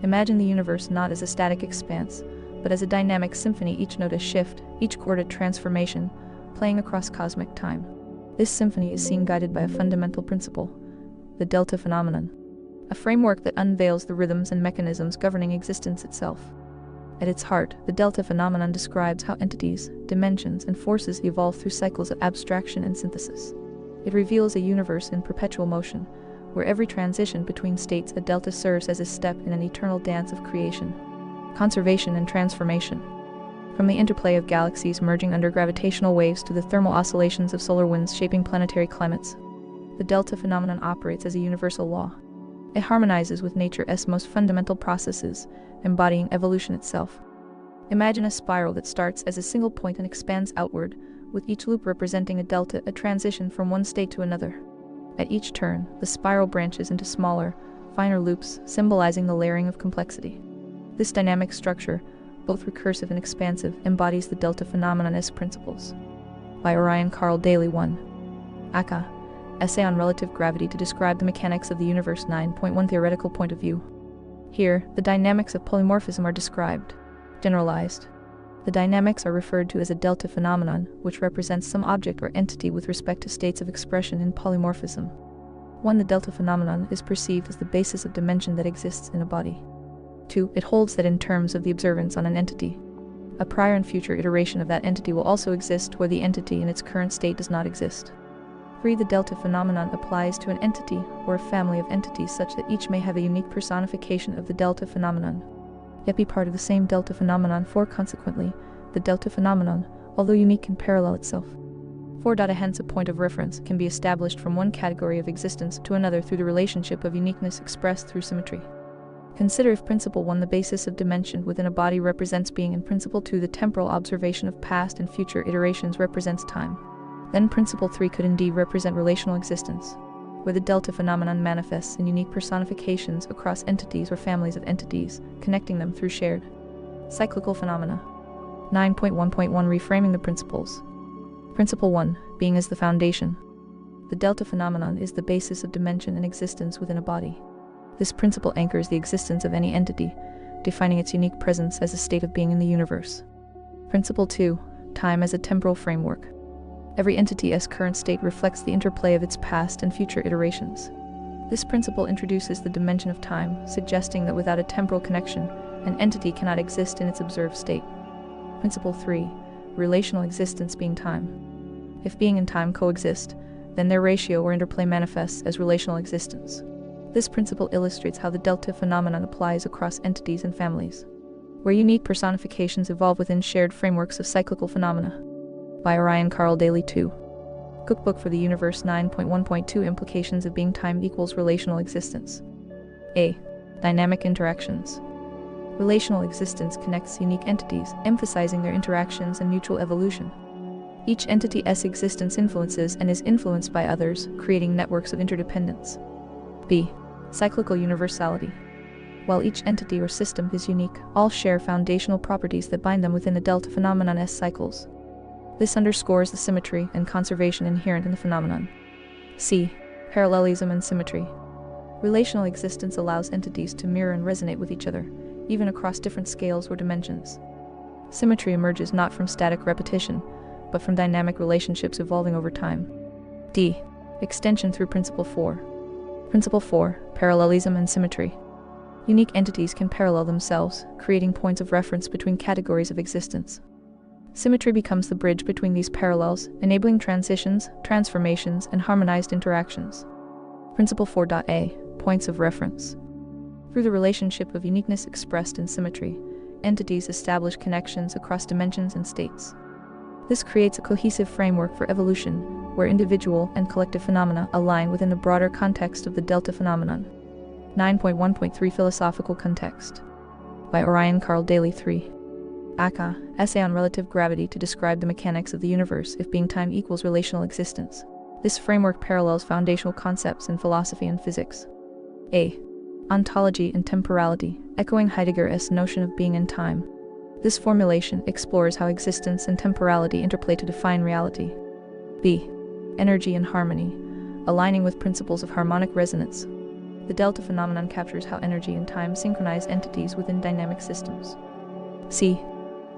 Imagine the universe not as a static expanse, but as a dynamic symphony, each note a shift, each chord a transformation, playing across cosmic time. This symphony is seen guided by a fundamental principle, the delta phenomenon. a framework that unveils the rhythms and mechanisms governing existence itself. At its heart, the delta phenomenon describes how entities, dimensions, and forces evolve through cycles of abstraction and synthesis. It reveals a universe in perpetual motion, where every transition between states a delta serves as a step in an eternal dance of creation, conservation, and transformation. From the interplay of galaxies merging under gravitational waves to the thermal oscillations of solar winds shaping planetary climates, the delta phenomenon operates as a universal law. It harmonizes with nature's most fundamental processes, embodying evolution itself. Imagine a spiral that starts as a single point and expands outward, with each loop representing a delta, a transition from one state to another. At each turn, the spiral branches into smaller, finer loops, symbolizing the layering of complexity. This dynamic structure, both recursive and expansive, embodies the delta phenomenon as principles. By Orion Carl Daley 1. Aka. Essay on Relative Gravity to Describe the Mechanics of the Universe 9.1 Theoretical Point of View. Here, the dynamics of polymorphism are described. Generalized. The dynamics are referred to as a delta phenomenon, which represents some object or entity with respect to states of expression in polymorphism. 1. The delta phenomenon is perceived as the basis of dimension that exists in a body. 2. It holds that in terms of the observance on an entity, a prior and future iteration of that entity will also exist where the entity in its current state does not exist. 3. The delta phenomenon applies to an entity or a family of entities such that each may have a unique personification of the delta phenomenon, yet be part of the same delta phenomenon. 4. Consequently, the delta phenomenon, although unique, can parallel itself. 4. Hence a point of reference can be established from one category of existence to another through the relationship of uniqueness expressed through symmetry. Consider if Principle 1, the basis of dimension within a body, represents being, and Principle 2, the temporal observation of past and future iterations, represents time. Then Principle 3 could indeed represent relational existence, where the delta phenomenon manifests in unique personifications across entities or families of entities, connecting them through shared cyclical phenomena. 9.1.1 Reframing the principles. Principle 1, being as the foundation. The delta phenomenon is the basis of dimension and existence within a body. This principle anchors the existence of any entity, defining its unique presence as a state of being in the universe. Principle 2, time as a temporal framework. Every entity's current state reflects the interplay of its past and future iterations. This principle introduces the dimension of time, suggesting that without a temporal connection, an entity cannot exist in its observed state. Principle 3, relational existence being time. If being and time coexist, then their ratio or interplay manifests as relational existence. This principle illustrates how the delta phenomenon applies across entities and families, where unique personifications evolve within shared frameworks of cyclical phenomena. By Orion Carl Daley 2. Cookbook for the Universe 9.1.2 Implications of being time equals relational existence. A. Dynamic interactions. Relational existence connects unique entities, emphasizing their interactions and mutual evolution. Each entity's existence influences and is influenced by others, creating networks of interdependence. B. Cyclical universality. While each entity or system is unique, all share foundational properties that bind them within the delta phenomenon's cycles. This underscores the symmetry and conservation inherent in the phenomenon. C. Parallelism and symmetry. Relational existence allows entities to mirror and resonate with each other, even across different scales or dimensions. Symmetry emerges not from static repetition, but from dynamic relationships evolving over time. D. Extension through Principle 4. Principle 4, parallelism and symmetry. Unique entities can parallel themselves, creating points of reference between categories of existence. Symmetry becomes the bridge between these parallels, enabling transitions, transformations, and harmonized interactions. Principle 4.a, points of reference. Through the relationship of uniqueness expressed in symmetry, entities establish connections across dimensions and states. This creates a cohesive framework for evolution, where individual and collective phenomena align within the broader context of the delta phenomenon. 9.1.3 Philosophical Context. By Orion Carl Daley 3. Aka, Essay on Relative Gravity to Describe the Mechanics of the Universe if Being Time equals Relational Existence. This framework parallels foundational concepts in philosophy and physics. A. Ontology and temporality, echoing Heidegger's notion of being and time. This formulation explores how existence and temporality interplay to define reality. B. Energy and harmony, aligning with principles of harmonic resonance. The delta phenomenon captures how energy and time synchronize entities within dynamic systems. C.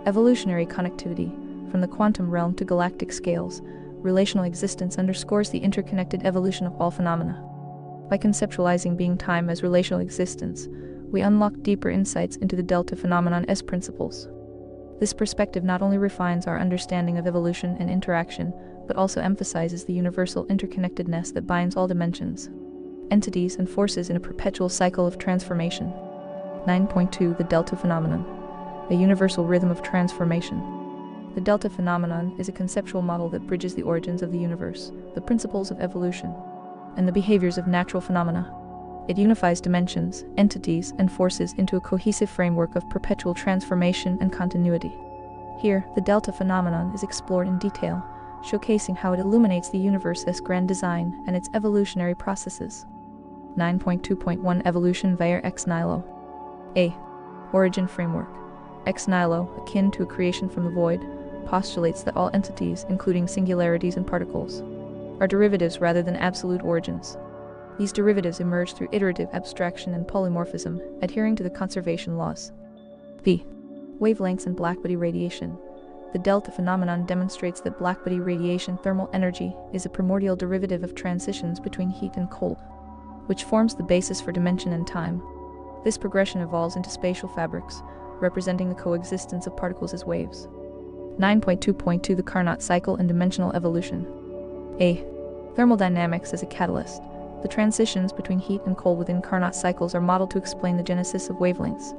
Evolutionary connectivity, from the quantum realm to galactic scales, relational existence underscores the interconnected evolution of all phenomena. By conceptualizing being-time as relational existence, we unlock deeper insights into the delta phenomenon's principles. This perspective not only refines our understanding of evolution and interaction, but also emphasizes the universal interconnectedness that binds all dimensions, entities, and forces in a perpetual cycle of transformation. 9.2 The Delta Phenomenon, a universal rhythm of transformation. The delta phenomenon is a conceptual model that bridges the origins of the universe, the principles of evolution, and the behaviors of natural phenomena. It unifies dimensions, entities, and forces into a cohesive framework of perpetual transformation and continuity. Here, the delta phenomenon is explored in detail, showcasing how it illuminates the universe's grand design and its evolutionary processes. 9.2.1 Evolution via ex nihilo. A. Origin framework. Ex nihilo, akin to a creation from the void, postulates that all entities, including singularities and particles, are derivatives rather than absolute origins. These derivatives emerge through iterative abstraction and polymorphism, adhering to the conservation laws. B. Wavelengths and blackbody radiation. The delta phenomenon demonstrates that blackbody radiation thermal energy is a primordial derivative of transitions between heat and cold, which forms the basis for dimension and time. This progression evolves into spatial fabrics, representing the coexistence of particles as waves. 9.2.2 The Carnot cycle and dimensional evolution. A. Thermodynamics as a catalyst. The transitions between heat and cold within Carnot cycles are modeled to explain the genesis of wavelengths,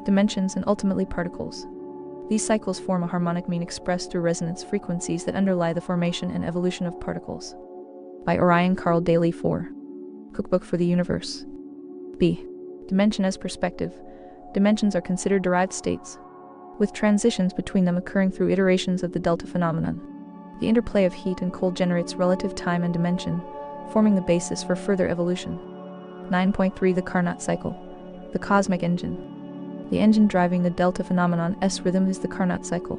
dimensions, and ultimately particles. These cycles form a harmonic mean expressed through resonance frequencies that underlie the formation and evolution of particles. By Orion Carl Daley 4. Cookbook for the Universe. B. Dimension as perspective. Dimensions are considered derived states, with transitions between them occurring through iterations of the delta phenomenon. The interplay of heat and cold generates relative time and dimension, forming the basis for further evolution. 9.3 The Carnot cycle. The cosmic engine. The engine driving the delta phenomenon's rhythm is the Carnot cycle.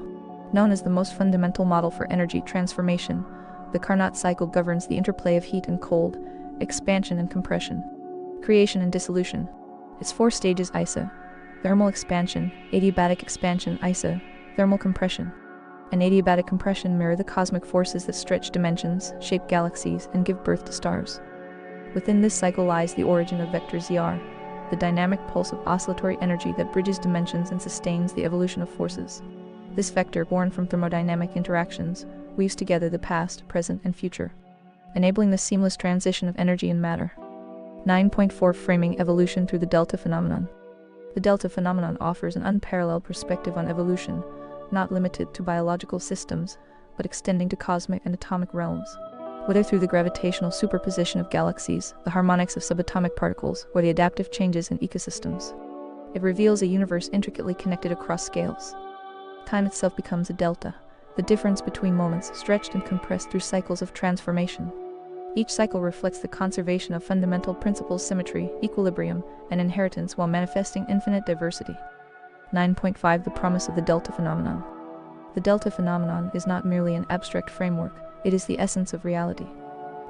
Known as the most fundamental model for energy transformation, the Carnot cycle governs the interplay of heat and cold, expansion and compression, creation and dissolution. Its four stages: ISA, thermal expansion; adiabatic expansion; ISA, thermal compression; and adiabatic compression mirror the cosmic forces that stretch dimensions, shape galaxies, and give birth to stars. Within this cycle lies the origin of vector ZR, the dynamic pulse of oscillatory energy that bridges dimensions and sustains the evolution of forces. This vector, born from thermodynamic interactions, weaves together the past, present, and future, enabling the seamless transition of energy and matter. 9.4 Framing evolution through the delta phenomenon. The delta phenomenon offers an unparalleled perspective on evolution, not limited to biological systems, but extending to cosmic and atomic realms. Whether through the gravitational superposition of galaxies, the harmonics of subatomic particles, or the adaptive changes in ecosystems, it reveals a universe intricately connected across scales. Time itself becomes a delta, the difference between moments stretched and compressed through cycles of transformation. Each cycle reflects the conservation of fundamental principles: symmetry, equilibrium, and inheritance, while manifesting infinite diversity. 9.5 The promise of the delta phenomenon. The delta phenomenon is not merely an abstract framework, it is the essence of reality.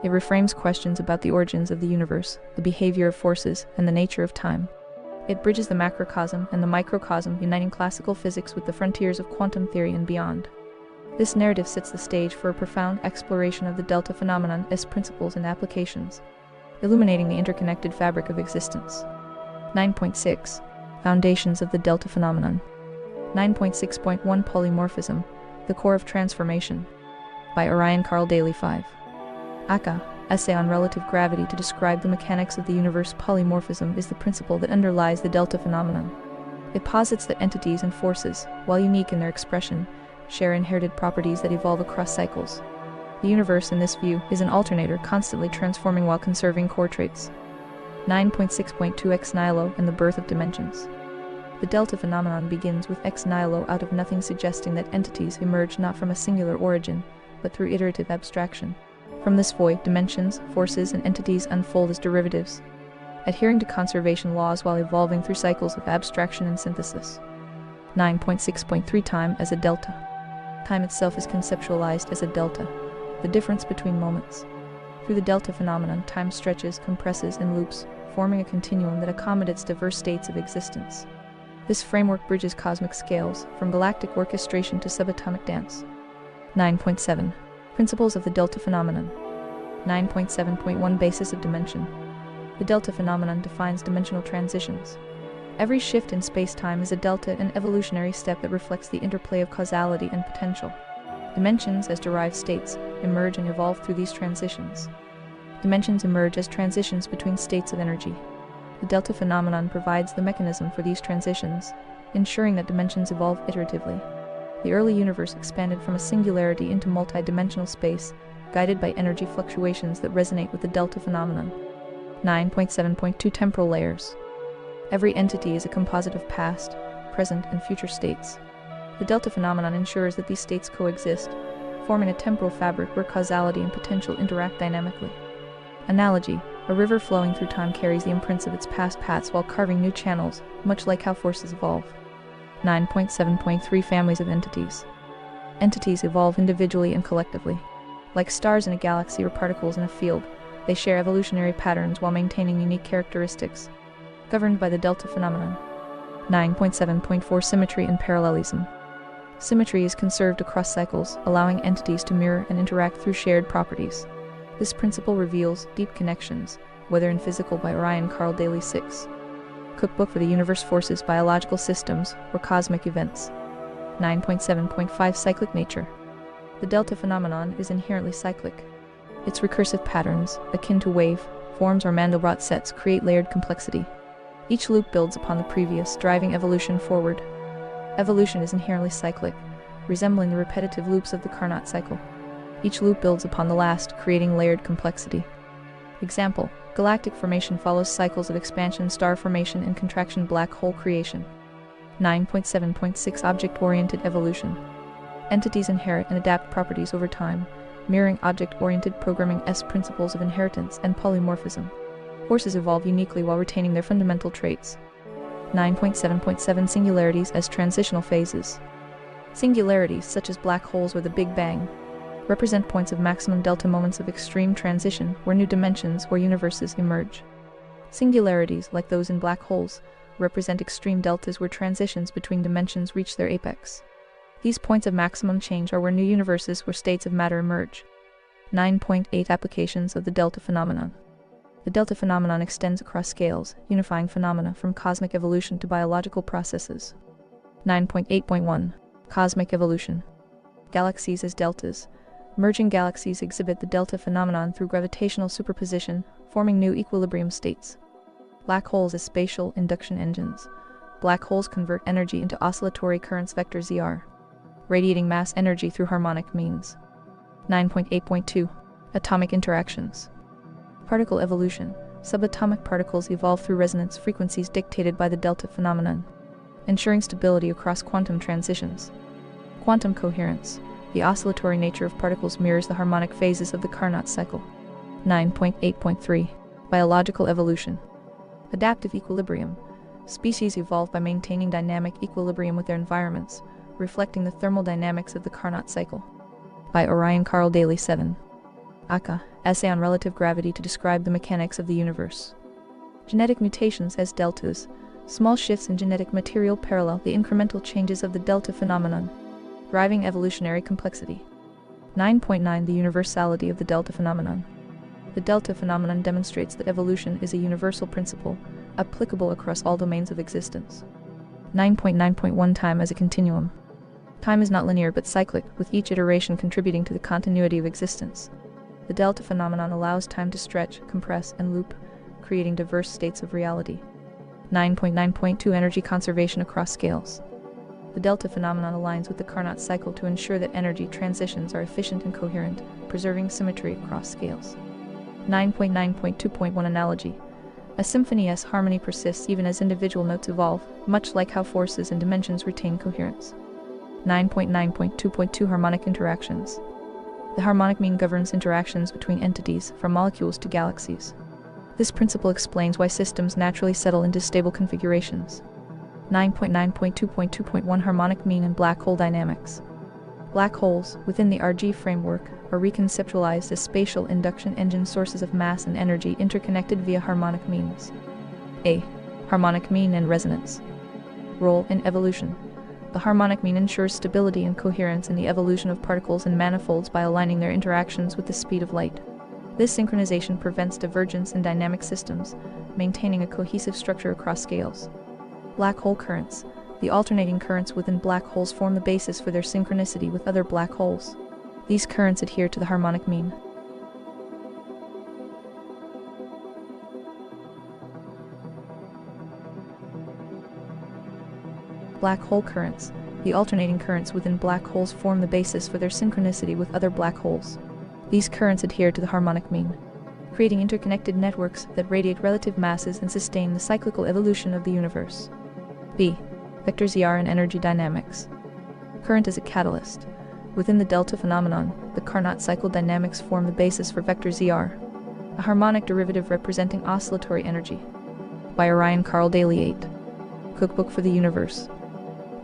It reframes questions about the origins of the universe, the behavior of forces, and the nature of time. It bridges the macrocosm and the microcosm, uniting classical physics with the frontiers of quantum theory and beyond. This narrative sets the stage for a profound exploration of the delta phenomenon's principles and applications, illuminating the interconnected fabric of existence. 9.6 Foundations of the delta phenomenon. 9.6.1 Polymorphism, the core of transformation. By Orion Carl Daley 5. Aka, Essay on Relative Gravity to describe the mechanics of the universe. Polymorphism is the principle that underlies the delta phenomenon. It posits that entities and forces, while unique in their expression, share inherited properties that evolve across cycles. The universe, in this view, is an alternator, constantly transforming while conserving core traits. 9.6.2 Ex nihilo and the birth of dimensions. The delta phenomenon begins with ex nihilo, out of nothing, suggesting that entities emerge not from a singular origin, but through iterative abstraction. From this void, dimensions, forces, and entities unfold as derivatives, adhering to conservation laws while evolving through cycles of abstraction and synthesis. 9.6.3 Time as a delta. Time itself is conceptualized as a delta, the difference between moments. Through the delta phenomenon, time stretches, compresses, and loops, forming a continuum that accommodates diverse states of existence. This framework bridges cosmic scales, from galactic orchestration to subatomic dance. 9.7 Principles of the delta phenomenon. 9.7.1 Basis of dimension. The delta phenomenon defines dimensional transitions. Every shift in space-time is a delta, an evolutionary step that reflects the interplay of causality and potential. Dimensions, as derived states, emerge and evolve through these transitions. Dimensions emerge as transitions between states of energy. The delta phenomenon provides the mechanism for these transitions, ensuring that dimensions evolve iteratively. The early universe expanded from a singularity into multi-dimensional space, guided by energy fluctuations that resonate with the delta phenomenon. 9.7.2 Temporal layers. Every entity is a composite of past, present, and future states. The delta phenomenon ensures that these states coexist, forming a temporal fabric where causality and potential interact dynamically. Analogy: a river flowing through time carries the imprints of its past paths while carving new channels, much like how forces evolve. 9.7.3 Families of entities. Entities evolve individually and collectively. Like stars in a galaxy or particles in a field, they share evolutionary patterns while maintaining unique characteristics, governed by the delta phenomenon. 9.7.4 Symmetry and parallelism. Symmetry is conserved across cycles, allowing entities to mirror and interact through shared properties. This principle reveals deep connections, whether in physical by Ryan Carl Daley 6. Cookbook for the Universe Forces, Biological Systems, or Cosmic Events. 9.7.5 Cyclic nature. The delta phenomenon is inherently cyclic. Its recursive patterns, akin to wave forms or Mandelbrot sets, create layered complexity. Each loop builds upon the previous, driving evolution forward. Evolution is inherently cyclic, resembling the repetitive loops of the Carnot cycle. Each loop builds upon the last, creating layered complexity. Example: galactic formation follows cycles of expansion, star formation, and contraction, black hole creation. 9.7.6 Object-oriented evolution. Entities inherit and adapt properties over time, mirroring object-oriented programming's principles of inheritance and polymorphism. Forces evolve uniquely while retaining their fundamental traits. 9.7.7 Singularities as transitional phases. Singularities, such as black holes or the Big Bang, represent points of maximum delta, moments of extreme transition where new dimensions or universes emerge. Singularities, like those in black holes, represent extreme deltas where transitions between dimensions reach their apex. These points of maximum change are where new universes or states of matter emerge. 9.8 Applications of the delta phenomenon. The delta phenomenon extends across scales, unifying phenomena from cosmic evolution to biological processes. 9.8.1 Cosmic evolution. Galaxies as deltas. Merging galaxies exhibit the delta phenomenon through gravitational superposition, forming new equilibrium states. Black holes as spatial induction engines. Black holes convert energy into oscillatory currents vector ZR, radiating mass energy through harmonic means. 9.8.2 Atomic interactions. Particle evolution. Subatomic particles evolve through resonance frequencies dictated by the delta phenomenon, ensuring stability across quantum transitions. Quantum coherence. The oscillatory nature of particles mirrors the harmonic phases of the Carnot cycle. 9.8.3 Biological evolution. Adaptive equilibrium. Species evolve by maintaining dynamic equilibrium with their environments, reflecting the thermal dynamics of the Carnot cycle. By Orion Carl Daley 7. Aka, Essay on Relative Gravity to describe the mechanics of the universe. Genetic mutations as deltas. Small shifts in genetic material parallel the incremental changes of the delta phenomenon, driving evolutionary complexity. 9.9 The universality of the delta phenomenon. The delta phenomenon demonstrates that evolution is a universal principle, applicable across all domains of existence. 9.9.1 Time as a continuum. Time is not linear but cyclic, with each iteration contributing to the continuity of existence. The delta phenomenon allows time to stretch, compress, and loop, creating diverse states of reality. 9.9.2 Energy conservation across scales. The delta phenomenon aligns with the Carnot cycle to ensure that energy transitions are efficient and coherent, preserving symmetry across scales. 9.9.2.1 Analogy. A symphony's harmony persists even as individual notes evolve, much like how forces and dimensions retain coherence. 9.9.2.2 Harmonic interactions. The harmonic mean governs interactions between entities, from molecules to galaxies. This principle explains why systems naturally settle into stable configurations. 9.9.2.2.1 Harmonic mean and black hole dynamics. Black holes, within the RG framework, are reconceptualized as spatial induction engine sources of mass and energy interconnected via harmonic means. A. Harmonic mean and resonance. Role in evolution. The harmonic mean ensures stability and coherence in the evolution of particles and manifolds by aligning their interactions with the speed of light. This synchronization prevents divergence in dynamic systems, maintaining a cohesive structure across scales. Black hole currents. The alternating currents within black holes form the basis for their synchronicity with other black holes. These currents adhere to the harmonic mean. Black hole currents. The alternating currents within black holes form the basis for their synchronicity with other black holes. These currents adhere to the harmonic mean, creating interconnected networks that radiate relative masses and sustain the cyclical evolution of the universe. B. Vector ZR and energy dynamics. Current is a catalyst. Within the delta phenomenon, the Carnot cycle dynamics form the basis for vector ZR, a harmonic derivative representing oscillatory energy. By Orion Carl Daley 8. Cookbook for the Universe.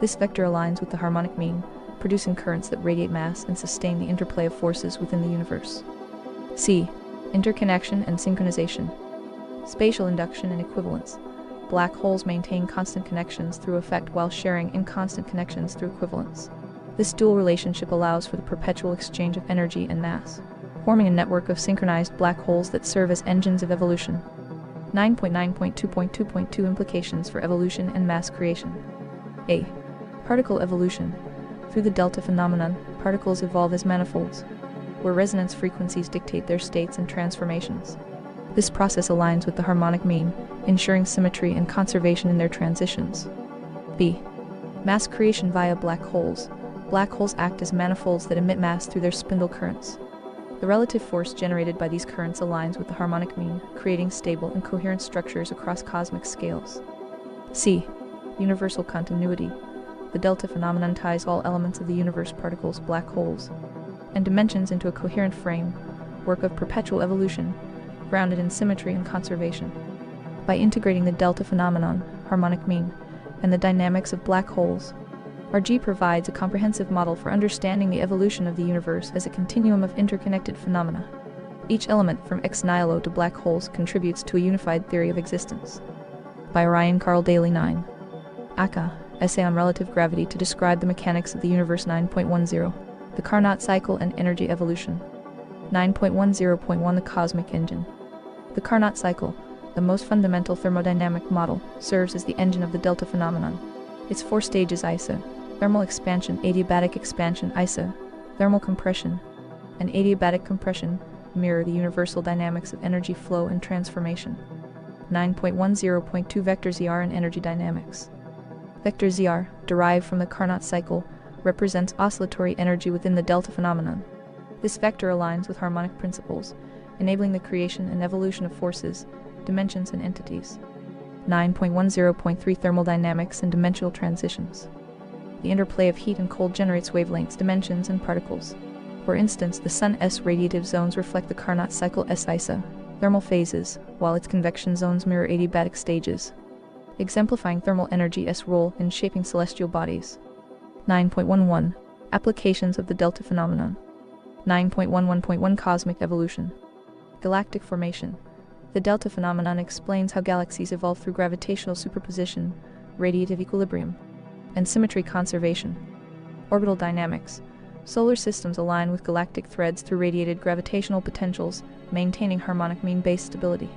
This vector aligns with the harmonic mean, producing currents that radiate mass and sustain the interplay of forces within the universe. C. Interconnection and synchronization. Spatial induction and equivalence. Black holes maintain constant connections through effect while sharing inconstant connections through equivalence. This dual relationship allows for the perpetual exchange of energy and mass, forming a network of synchronized black holes that serve as engines of evolution. 9.9.2.2.2 Implications for evolution and mass creation. A. Particle evolution. Through the delta phenomenon, particles evolve as manifolds, where resonance frequencies dictate their states and transformations. This process aligns with the harmonic mean, ensuring symmetry and conservation in their transitions. B. Mass creation via black holes. Black holes act as manifolds that emit mass through their spindle currents. The relative force generated by these currents aligns with the harmonic mean, creating stable and coherent structures across cosmic scales. C. Universal continuity. The delta phenomenon ties all elements of the universe, particles, black holes, and dimensions into a coherent framework of perpetual evolution, grounded in symmetry and conservation. By integrating the delta phenomenon, harmonic mean, and the dynamics of black holes, RG provides a comprehensive model for understanding the evolution of the universe as a continuum of interconnected phenomena. Each element, from ex nihilo to black holes, contributes to a unified theory of existence. By Orion Carl Daley 9. Aka, Essay on Relative Gravity to Describe the Mechanics of the Universe. 9.10. The Carnot Cycle and Energy Evolution. 9.10.1 The Cosmic Engine. The Carnot cycle, the most fundamental thermodynamic model, serves as the engine of the delta phenomenon. Its four stages, iso, thermal expansion, adiabatic expansion, iso, thermal compression, and adiabatic compression, mirror the universal dynamics of energy flow and transformation. 9.10.2 Vector ZR and energy dynamics. Vector ZR, derived from the Carnot cycle, represents oscillatory energy within the delta phenomenon. This vector aligns with harmonic principles, enabling the creation and evolution of forces, dimensions, and entities. 9.10.3 Thermodynamics and dimensional transitions. The interplay of heat and cold generates wavelengths, dimensions, and particles. For instance, the Sun's radiative zones reflect the Carnot cycle S-iso, thermal phases, while its convection zones mirror adiabatic stages, exemplifying thermal energy's role in shaping celestial bodies. 9.11 Applications of the delta phenomenon. 9.11.1 Cosmic evolution. Galactic formation. The delta phenomenon explains how galaxies evolve through gravitational superposition, radiative equilibrium, and symmetry conservation. Orbital dynamics. Solar systems align with galactic threads through radiated gravitational potentials, maintaining harmonic mean-based stability.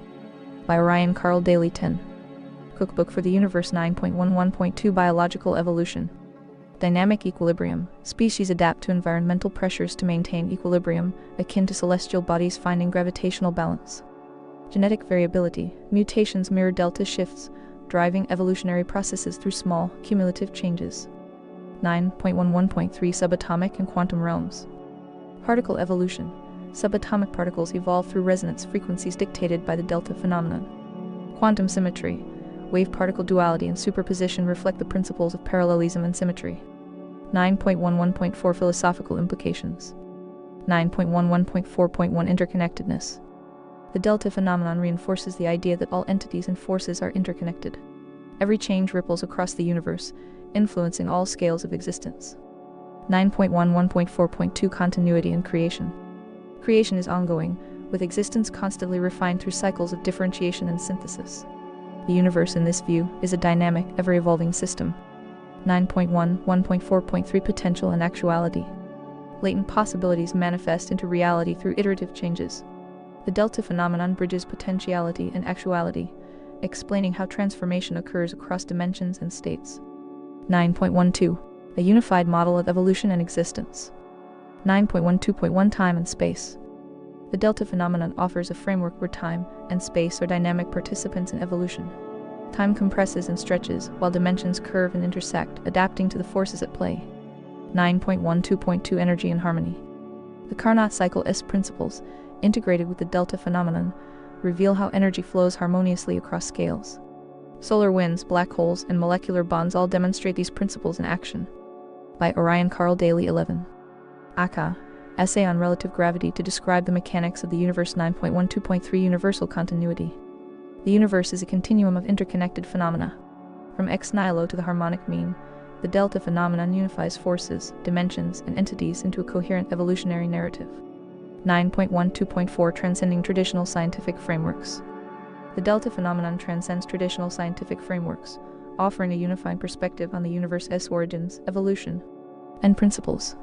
By Orion Carl Daley 10. Cookbook for the Universe. 9.11.2 Biological evolution. Dynamic equilibrium. Species adapt to environmental pressures to maintain equilibrium, akin to celestial bodies finding gravitational balance. Genetic variability. Mutations mirror delta shifts, driving evolutionary processes through small, cumulative changes. 9.11.3 Subatomic and quantum realms. Particle evolution. Subatomic particles evolve through resonance frequencies dictated by the delta phenomenon. Quantum symmetry. Wave-particle duality and superposition reflect the principles of parallelism and symmetry. 9.11.4 Philosophical implications. 9.11.4.1 Interconnectedness. The delta phenomenon reinforces the idea that all entities and forces are interconnected. Every change ripples across the universe, influencing all scales of existence. 9.11.4.2 Continuity and creation. Creation is ongoing, with existence constantly refined through cycles of differentiation and synthesis. The universe, in this view, is a dynamic, ever-evolving system. 9.11.4.3 Potential and actuality. Latent possibilities manifest into reality through iterative changes. The delta phenomenon bridges potentiality and actuality, explaining how transformation occurs across dimensions and states. 9.12. A unified model of evolution and existence. 9.12.1 Time and space. The delta phenomenon offers a framework where time and space are dynamic participants in evolution. Time compresses and stretches, while dimensions curve and intersect, adapting to the forces at play. 9.12.2 Energy and harmony. The Carnot cycle's principles, integrated with the delta phenomenon, reveal how energy flows harmoniously across scales. Solar winds, black holes, and molecular bonds all demonstrate these principles in action. By Orion Carl Daley 11. Aka. Essay on Relative Gravity to describe the mechanics of the universe. 9.12.3 Universal continuity. The universe is a continuum of interconnected phenomena. From ex nihilo to the harmonic mean, the delta phenomenon unifies forces, dimensions, and entities into a coherent evolutionary narrative. 9.12.4 Transcending traditional scientific frameworks. The delta phenomenon transcends traditional scientific frameworks, offering a unifying perspective on the universe's origins, evolution, and principles.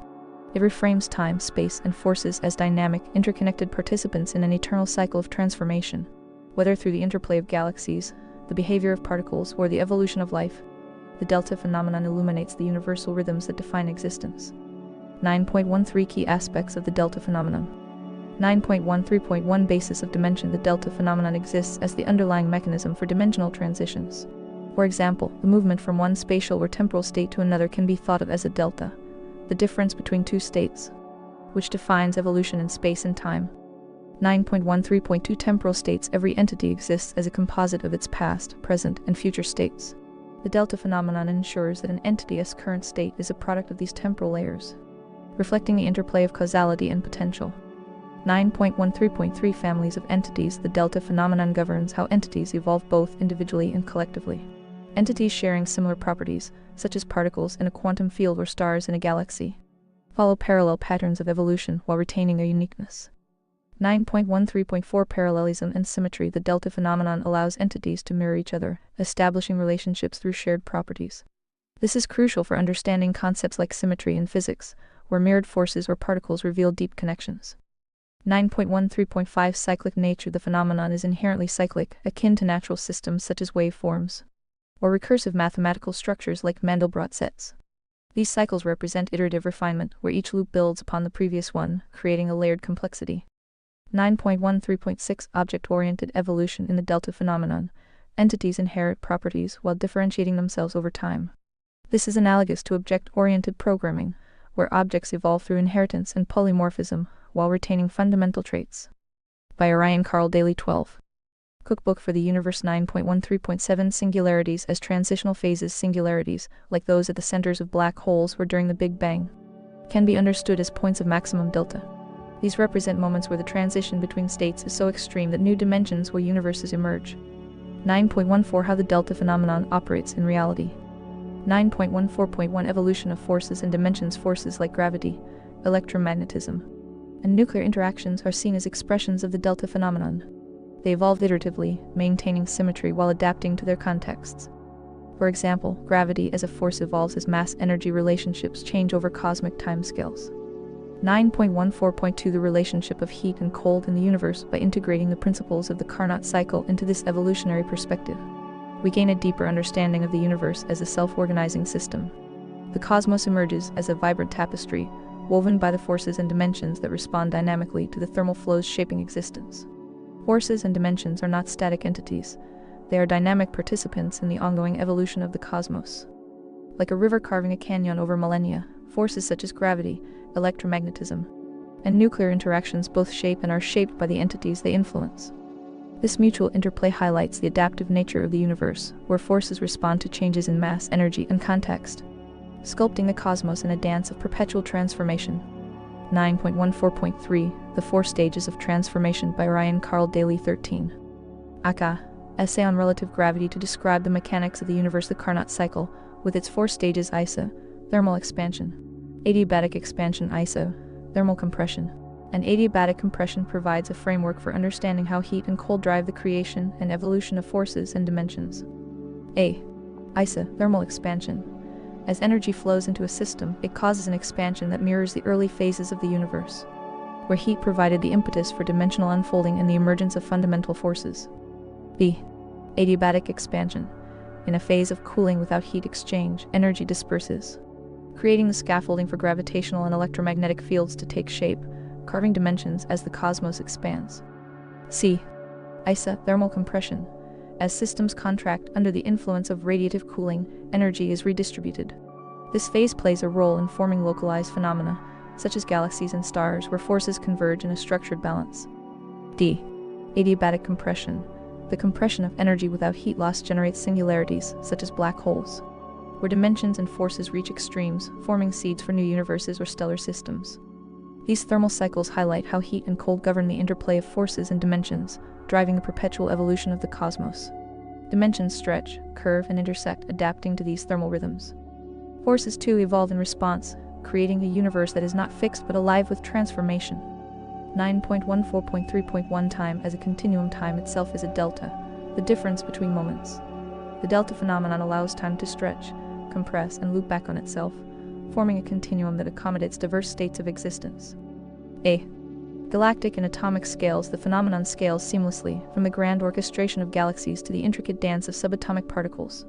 It reframes time, space, and forces as dynamic, interconnected participants in an eternal cycle of transformation. Whether through the interplay of galaxies, the behavior of particles, or the evolution of life, the delta phenomenon illuminates the universal rhythms that define existence. 9.13 Key aspects of the delta phenomenon. 9.13.1 Basis of dimension. The delta phenomenon exists as the underlying mechanism for dimensional transitions. For example, the movement from one spatial or temporal state to another can be thought of as a delta, the difference between two states, which defines evolution in space and time. 9.13.2 Temporal states. Every entity exists as a composite of its past, present, and future states. The delta phenomenon ensures that an entity's current state is a product of these temporal layers, reflecting the interplay of causality and potential. 9.13.3 Families of entities. The delta phenomenon governs how entities evolve both individually and collectively. Entities sharing similar properties, such as particles in a quantum field or stars in a galaxy, follow parallel patterns of evolution while retaining their uniqueness. 9.13.4 Parallelism and symmetry. The delta phenomenon allows entities to mirror each other, establishing relationships through shared properties. This is crucial for understanding concepts like symmetry in physics, where mirrored forces or particles reveal deep connections. 9.13.5 Cyclic nature. The phenomenon is inherently cyclic, akin to natural systems such as waveforms, or recursive mathematical structures like Mandelbrot sets. These cycles represent iterative refinement, where each loop builds upon the previous one, creating a layered complexity. 9.13.6 Object-oriented evolution. In the delta phenomenon, entities inherit properties while differentiating themselves over time. This is analogous to object-oriented programming, where objects evolve through inheritance and polymorphism while retaining fundamental traits. By Orion Carl Daley 12. Cookbook for the Universe. 9.13.7 Singularities as transitional phases. Singularities, like those at the centers of black holes or during the Big Bang, can be understood as points of maximum delta. These represent moments where the transition between states is so extreme that new dimensions or universes emerge. 9.14 How the delta phenomenon operates in reality. 9.14.1 Evolution of forces and dimensions. Forces like gravity, electromagnetism, and nuclear interactions are seen as expressions of the delta phenomenon. They evolve iteratively, maintaining symmetry while adapting to their contexts. For example, gravity as a force evolves as mass-energy relationships change over cosmic timescales. 9.14.2 The relationship of heat and cold in the universe. By integrating the principles of the Carnot cycle into this evolutionary perspective, we gain a deeper understanding of the universe as a self-organizing system. The cosmos emerges as a vibrant tapestry, woven by the forces and dimensions that respond dynamically to the thermal flows shaping existence. Forces and dimensions are not static entities. They are dynamic participants in the ongoing evolution of the cosmos. Like a river carving a canyon over millennia, forces such as gravity, electromagnetism, and nuclear interactions both shape and are shaped by the entities they influence. This mutual interplay highlights the adaptive nature of the universe, where forces respond to changes in mass, energy, and context, sculpting the cosmos in a dance of perpetual transformation. 9.14.3 The Four Stages of Transformation. By Orion Carl Daley 13. Aka. Essay on Relative Gravity to describe the mechanics of the universe. The Carnot cycle, with its four stages: ISO, thermal expansion; adiabatic expansion; ISO, thermal compression; and adiabatic compression, provides a framework for understanding how heat and cold drive the creation and evolution of forces and dimensions. ISO, thermal expansion. As energy flows into a system, it causes an expansion that mirrors the early phases of the universe. where heat provided the impetus for dimensional unfolding and the emergence of fundamental forces. B. Adiabatic expansion. In a phase of cooling without heat exchange, energy disperses, creating the scaffolding for gravitational and electromagnetic fields to take shape, carving dimensions as the cosmos expands. C. Isothermal compression. As systems contract under the influence of radiative cooling, energy is redistributed. This phase plays a role in forming localized phenomena, such as galaxies and stars, where forces converge in a structured balance. D. Adiabatic compression. The compression of energy without heat loss generates singularities, such as black holes, where dimensions and forces reach extremes, forming seeds for new universes or stellar systems. These thermal cycles highlight how heat and cold govern the interplay of forces and dimensions, driving the perpetual evolution of the cosmos. Dimensions stretch, curve, and intersect, adapting to these thermal rhythms. Forces too evolve in response, creating a universe that is not fixed but alive with transformation. 9.14.3.1 Time as a continuum. Time itself is a delta, the difference between moments. The delta phenomenon allows time to stretch, compress, and loop back on itself, forming a continuum that accommodates diverse states of existence. A. Galactic and atomic scales. The phenomenon scales seamlessly, from the grand orchestration of galaxies to the intricate dance of subatomic particles.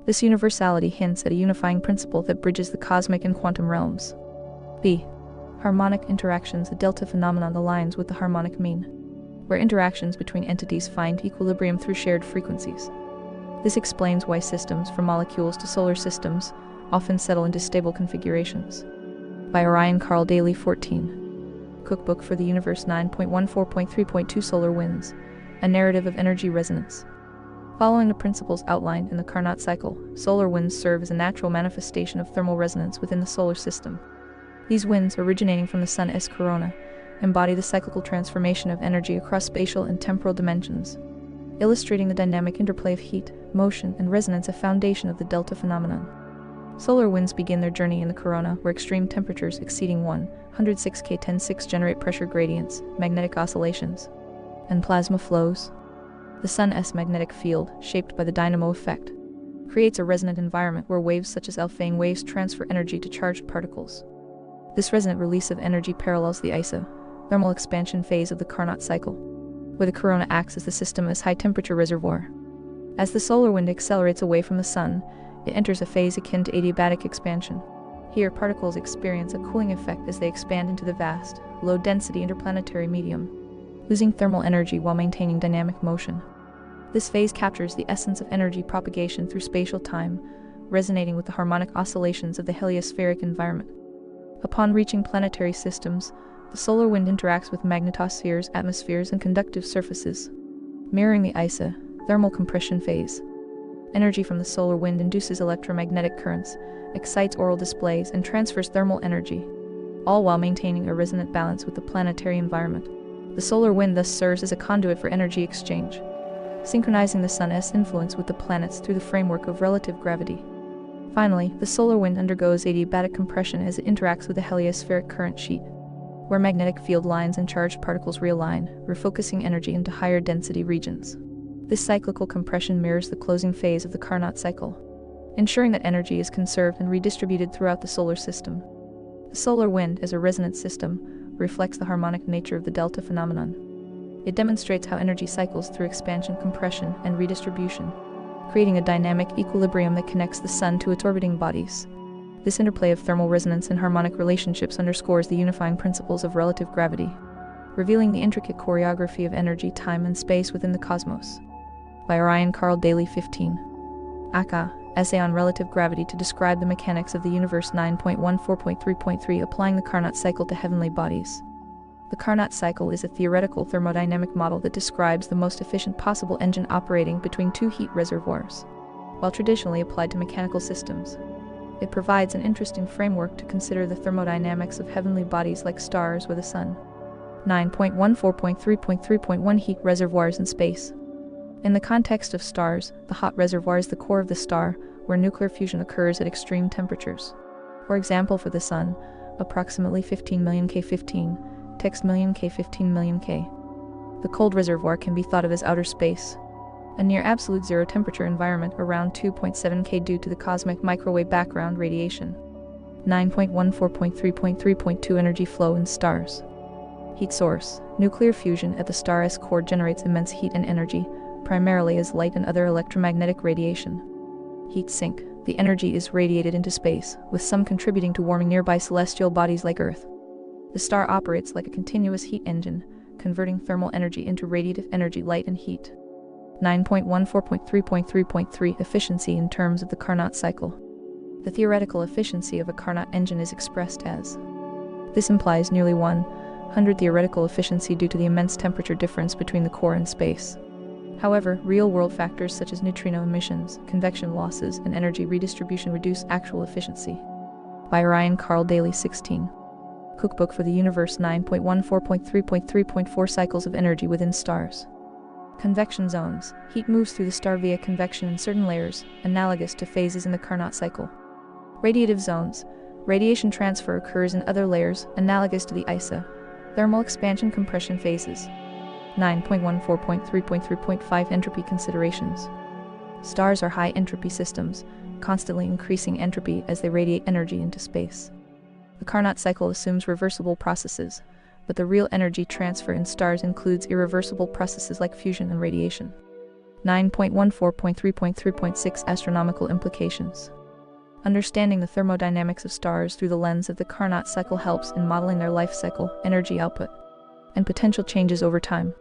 This universality hints at a unifying principle that bridges the cosmic and quantum realms. B. Harmonic interactions. The delta phenomenon aligns with the harmonic mean, where interactions between entities find equilibrium through shared frequencies. This explains why systems, from molecules to solar systems, often settle into stable configurations. By Orion Carl Daley 14. Cookbook for the Universe 9.14.3.2 Solar Winds, a narrative of energy resonance. Following the principles outlined in the Carnot cycle, solar winds serve as a natural manifestation of thermal resonance within the solar system. These winds, originating from the Sun's corona, embody the cyclical transformation of energy across spatial and temporal dimensions, illustrating the dynamic interplay of heat, motion, and resonance, a foundation of the delta phenomenon. Solar winds begin their journey in the corona, where extreme temperatures exceeding 106 K 10·6 generate pressure gradients, magnetic oscillations, and plasma flows. The Sun's magnetic field, shaped by the dynamo effect, creates a resonant environment where waves such as alpha waves transfer energy to charged particles. This resonant release of energy parallels the isothermal expansion phase of the Carnot cycle, where the corona acts as the system's high-temperature reservoir. As the solar wind accelerates away from the sun, it enters a phase akin to adiabatic expansion. Here, particles experience a cooling effect as they expand into the vast, low-density interplanetary medium, losing thermal energy while maintaining dynamic motion. This phase captures the essence of energy propagation through spatial time, resonating with the harmonic oscillations of the heliospheric environment. Upon reaching planetary systems, the solar wind interacts with magnetospheres, atmospheres, and conductive surfaces, mirroring the isothermal compression phase. Energy from the solar wind induces electromagnetic currents, excites auroral displays, and transfers thermal energy, all while maintaining a resonant balance with the planetary environment. The solar wind thus serves as a conduit for energy exchange, synchronizing the Sun's influence with the planets through the framework of relative gravity. Finally, the solar wind undergoes adiabatic compression as it interacts with the heliospheric current sheet, where magnetic field lines and charged particles realign, refocusing energy into higher density regions. This cyclical compression mirrors the closing phase of the Carnot cycle, ensuring that energy is conserved and redistributed throughout the solar system. The solar wind, as a resonant system, reflects the harmonic nature of the delta phenomenon. It demonstrates how energy cycles through expansion, compression, and redistribution, creating a dynamic equilibrium that connects the sun to its orbiting bodies. This interplay of thermal resonance and harmonic relationships underscores the unifying principles of relative gravity, revealing the intricate choreography of energy, time, and space within the cosmos. By Orion Carl Daley 15. Aka, Essay on Relative Gravity to Describe the Mechanics of the Universe 9.14.3.3 Applying the Carnot Cycle to Heavenly Bodies. The Carnot cycle is a theoretical thermodynamic model that describes the most efficient possible engine operating between two heat reservoirs. While traditionally applied to mechanical systems, it provides an interesting framework to consider the thermodynamics of heavenly bodies like stars or the sun. 9.14.3.3.1 Heat reservoirs in space. In the context of stars, the hot reservoir is the core of the star, where nuclear fusion occurs at extreme temperatures. For example, for the sun, approximately 15 million K15, text million K 15 million K. The cold reservoir can be thought of as outer space, a near absolute zero temperature environment around 2.7 K due to the cosmic microwave background radiation. 9.14.3.3.2 Energy flow in stars. Heat source. Nuclear fusion at the star's core generates immense heat and energy, primarily as light and other electromagnetic radiation. Heat sink. The energy is radiated into space, with some contributing to warming nearby celestial bodies like Earth. The star operates like a continuous heat engine, converting thermal energy into radiative energy, light and heat. 9.14.3.3.3 Efficiency in terms of the Carnot cycle. The theoretical efficiency of a Carnot engine is expressed as. This implies nearly 100 theoretical efficiency due to the immense temperature difference between the core and space. However, real-world factors such as neutrino emissions, convection losses, and energy redistribution reduce actual efficiency. By Ryan Carl Daley 16. Cookbook for the Universe 9.14.3.3.4 Cycles of energy within stars. Convection zones. Heat moves through the star via convection in certain layers, analogous to phases in the Carnot cycle. Radiative zones. Radiation transfer occurs in other layers, analogous to the isothermal expansion compression phases. 9.14.3.3.5 Entropy considerations. Stars are high-entropy systems, constantly increasing entropy as they radiate energy into space. The Carnot cycle assumes reversible processes, but the real energy transfer in stars includes irreversible processes like fusion and radiation. 9.14.3.3.6 Astronomical implications. Understanding the thermodynamics of stars through the lens of the Carnot cycle helps in modeling their life cycle, energy output, and potential changes over time.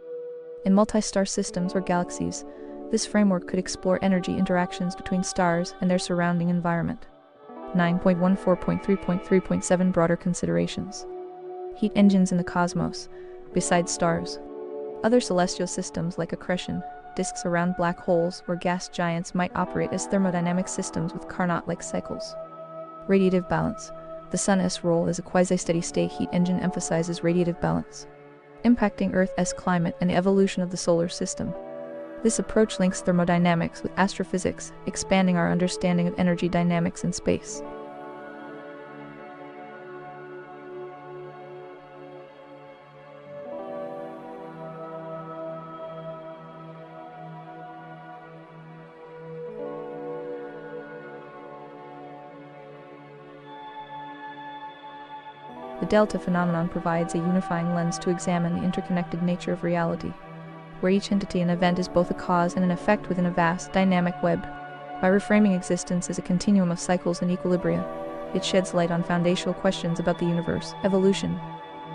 In multi-star systems or galaxies, this framework could explore energy interactions between stars and their surrounding environment. 9.14.3.3.7 Broader considerations. Heat engines in the cosmos. Besides stars, other celestial systems like accretion disks around black holes or gas giants might operate as thermodynamic systems with Carnot-like cycles. Radiative balance. The Sun's role as a quasi-steady-state heat engine emphasizes radiative balance, impacting Earth's climate and the evolution of the solar system. This approach links thermodynamics with astrophysics, expanding our understanding of energy dynamics in space. The delta phenomenon provides a unifying lens to examine the interconnected nature of reality, where each entity and event is both a cause and an effect within a vast, dynamic web. By reframing existence as a continuum of cycles and equilibria, it sheds light on foundational questions about the universe, evolution,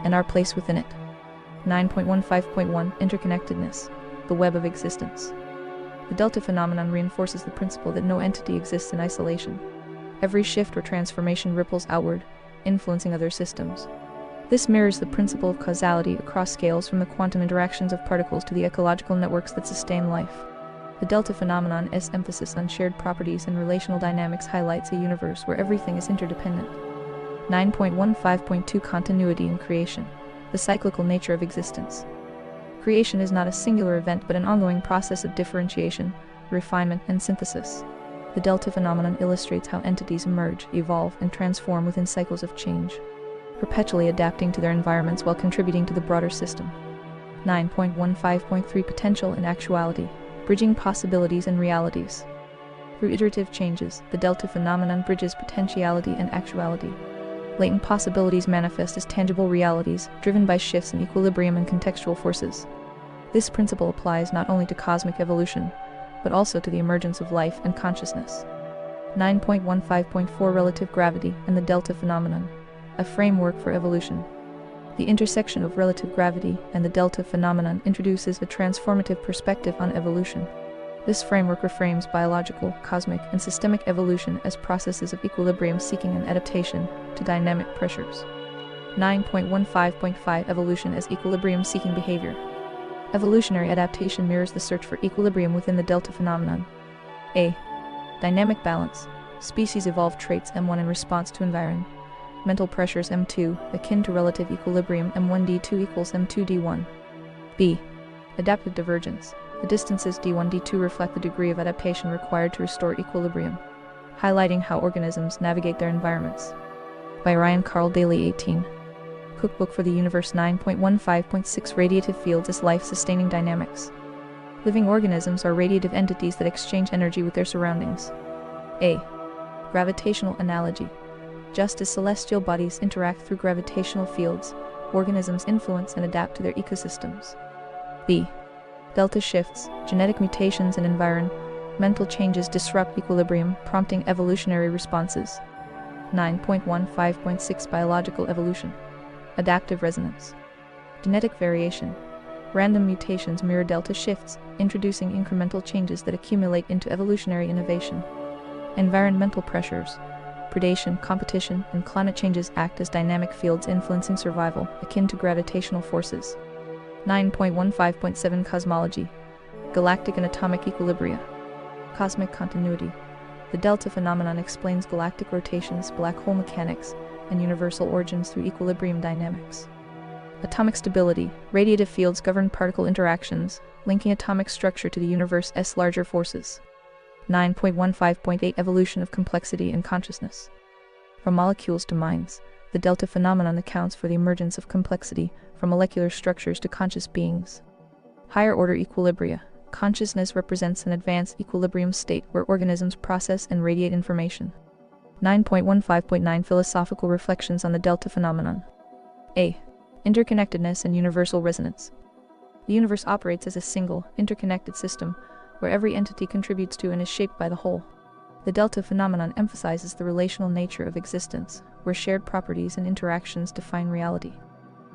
and our place within it. 9.15.1 Interconnectedness. The web of existence. The delta phenomenon reinforces the principle that no entity exists in isolation. Every shift or transformation ripples outward, influencing other systems. This mirrors the principle of causality across scales, from the quantum interactions of particles to the ecological networks that sustain life. The delta phenomenon's emphasis on shared properties and relational dynamics highlights a universe where everything is interdependent. 9.15.2 Continuity in creation. The cyclical nature of existence. Creation is not a singular event but an ongoing process of differentiation, refinement, and synthesis. The delta phenomenon illustrates how entities emerge, evolve, and transform within cycles of change, perpetually adapting to their environments while contributing to the broader system. 9.15.3 Potential and actuality. Bridging possibilities and realities. Through iterative changes, the delta phenomenon bridges potentiality and actuality. Latent possibilities manifest as tangible realities, driven by shifts in equilibrium and contextual forces. This principle applies not only to cosmic evolution, but also to the emergence of life and consciousness. 9.15.4 Relative gravity and the delta phenomenon. A framework for evolution. The intersection of relative gravity and the delta phenomenon introduces a transformative perspective on evolution. This framework reframes biological, cosmic, and systemic evolution as processes of equilibrium seeking and adaptation to dynamic pressures. 9.15.5 Evolution as equilibrium seeking behavior. Evolutionary adaptation mirrors the search for equilibrium within the delta phenomenon. A. Dynamic balance. Species evolve traits M1 in response to environmental pressures M2, akin to relative equilibrium M1D2 equals M2D1. B. Adaptive divergence. The distances D1, D2 reflect the degree of adaptation required to restore equilibrium, highlighting how organisms navigate their environments. By Ryan Carl Daley 18. Cookbook for the Universe 9.15.6 Radiative fields as life-sustaining dynamics. Living organisms are radiative entities that exchange energy with their surroundings. A. Gravitational analogy. Just as celestial bodies interact through gravitational fields, organisms influence and adapt to their ecosystems. B. Delta shifts, genetic mutations and environmental changes disrupt equilibrium, prompting evolutionary responses. 9.15.6 Biological evolution. Adaptive resonance. Genetic variation. Random mutations mirror delta shifts, introducing incremental changes that accumulate into evolutionary innovation. Environmental pressures. Predation, competition, and climate changes act as dynamic fields influencing survival, akin to gravitational forces. 9.15.7 Cosmology. Galactic and atomic equilibria. Cosmic continuity. The delta phenomenon explains galactic rotations, black hole mechanics, and universal origins through equilibrium dynamics. Atomic stability. Radiative fields govern particle interactions, linking atomic structure to the universe's larger forces. 9.15.8 Evolution of complexity and consciousness. From molecules to minds, the delta phenomenon accounts for the emergence of complexity, from molecular structures to conscious beings. Higher order equilibria. Consciousness represents an advanced equilibrium state where organisms process and radiate information. 9.15.9 Philosophical reflections on the delta phenomenon. A. Interconnectedness and universal resonance. The universe operates as a single, interconnected system, where every entity contributes to and is shaped by the whole. The delta phenomenon emphasizes the relational nature of existence, where shared properties and interactions define reality.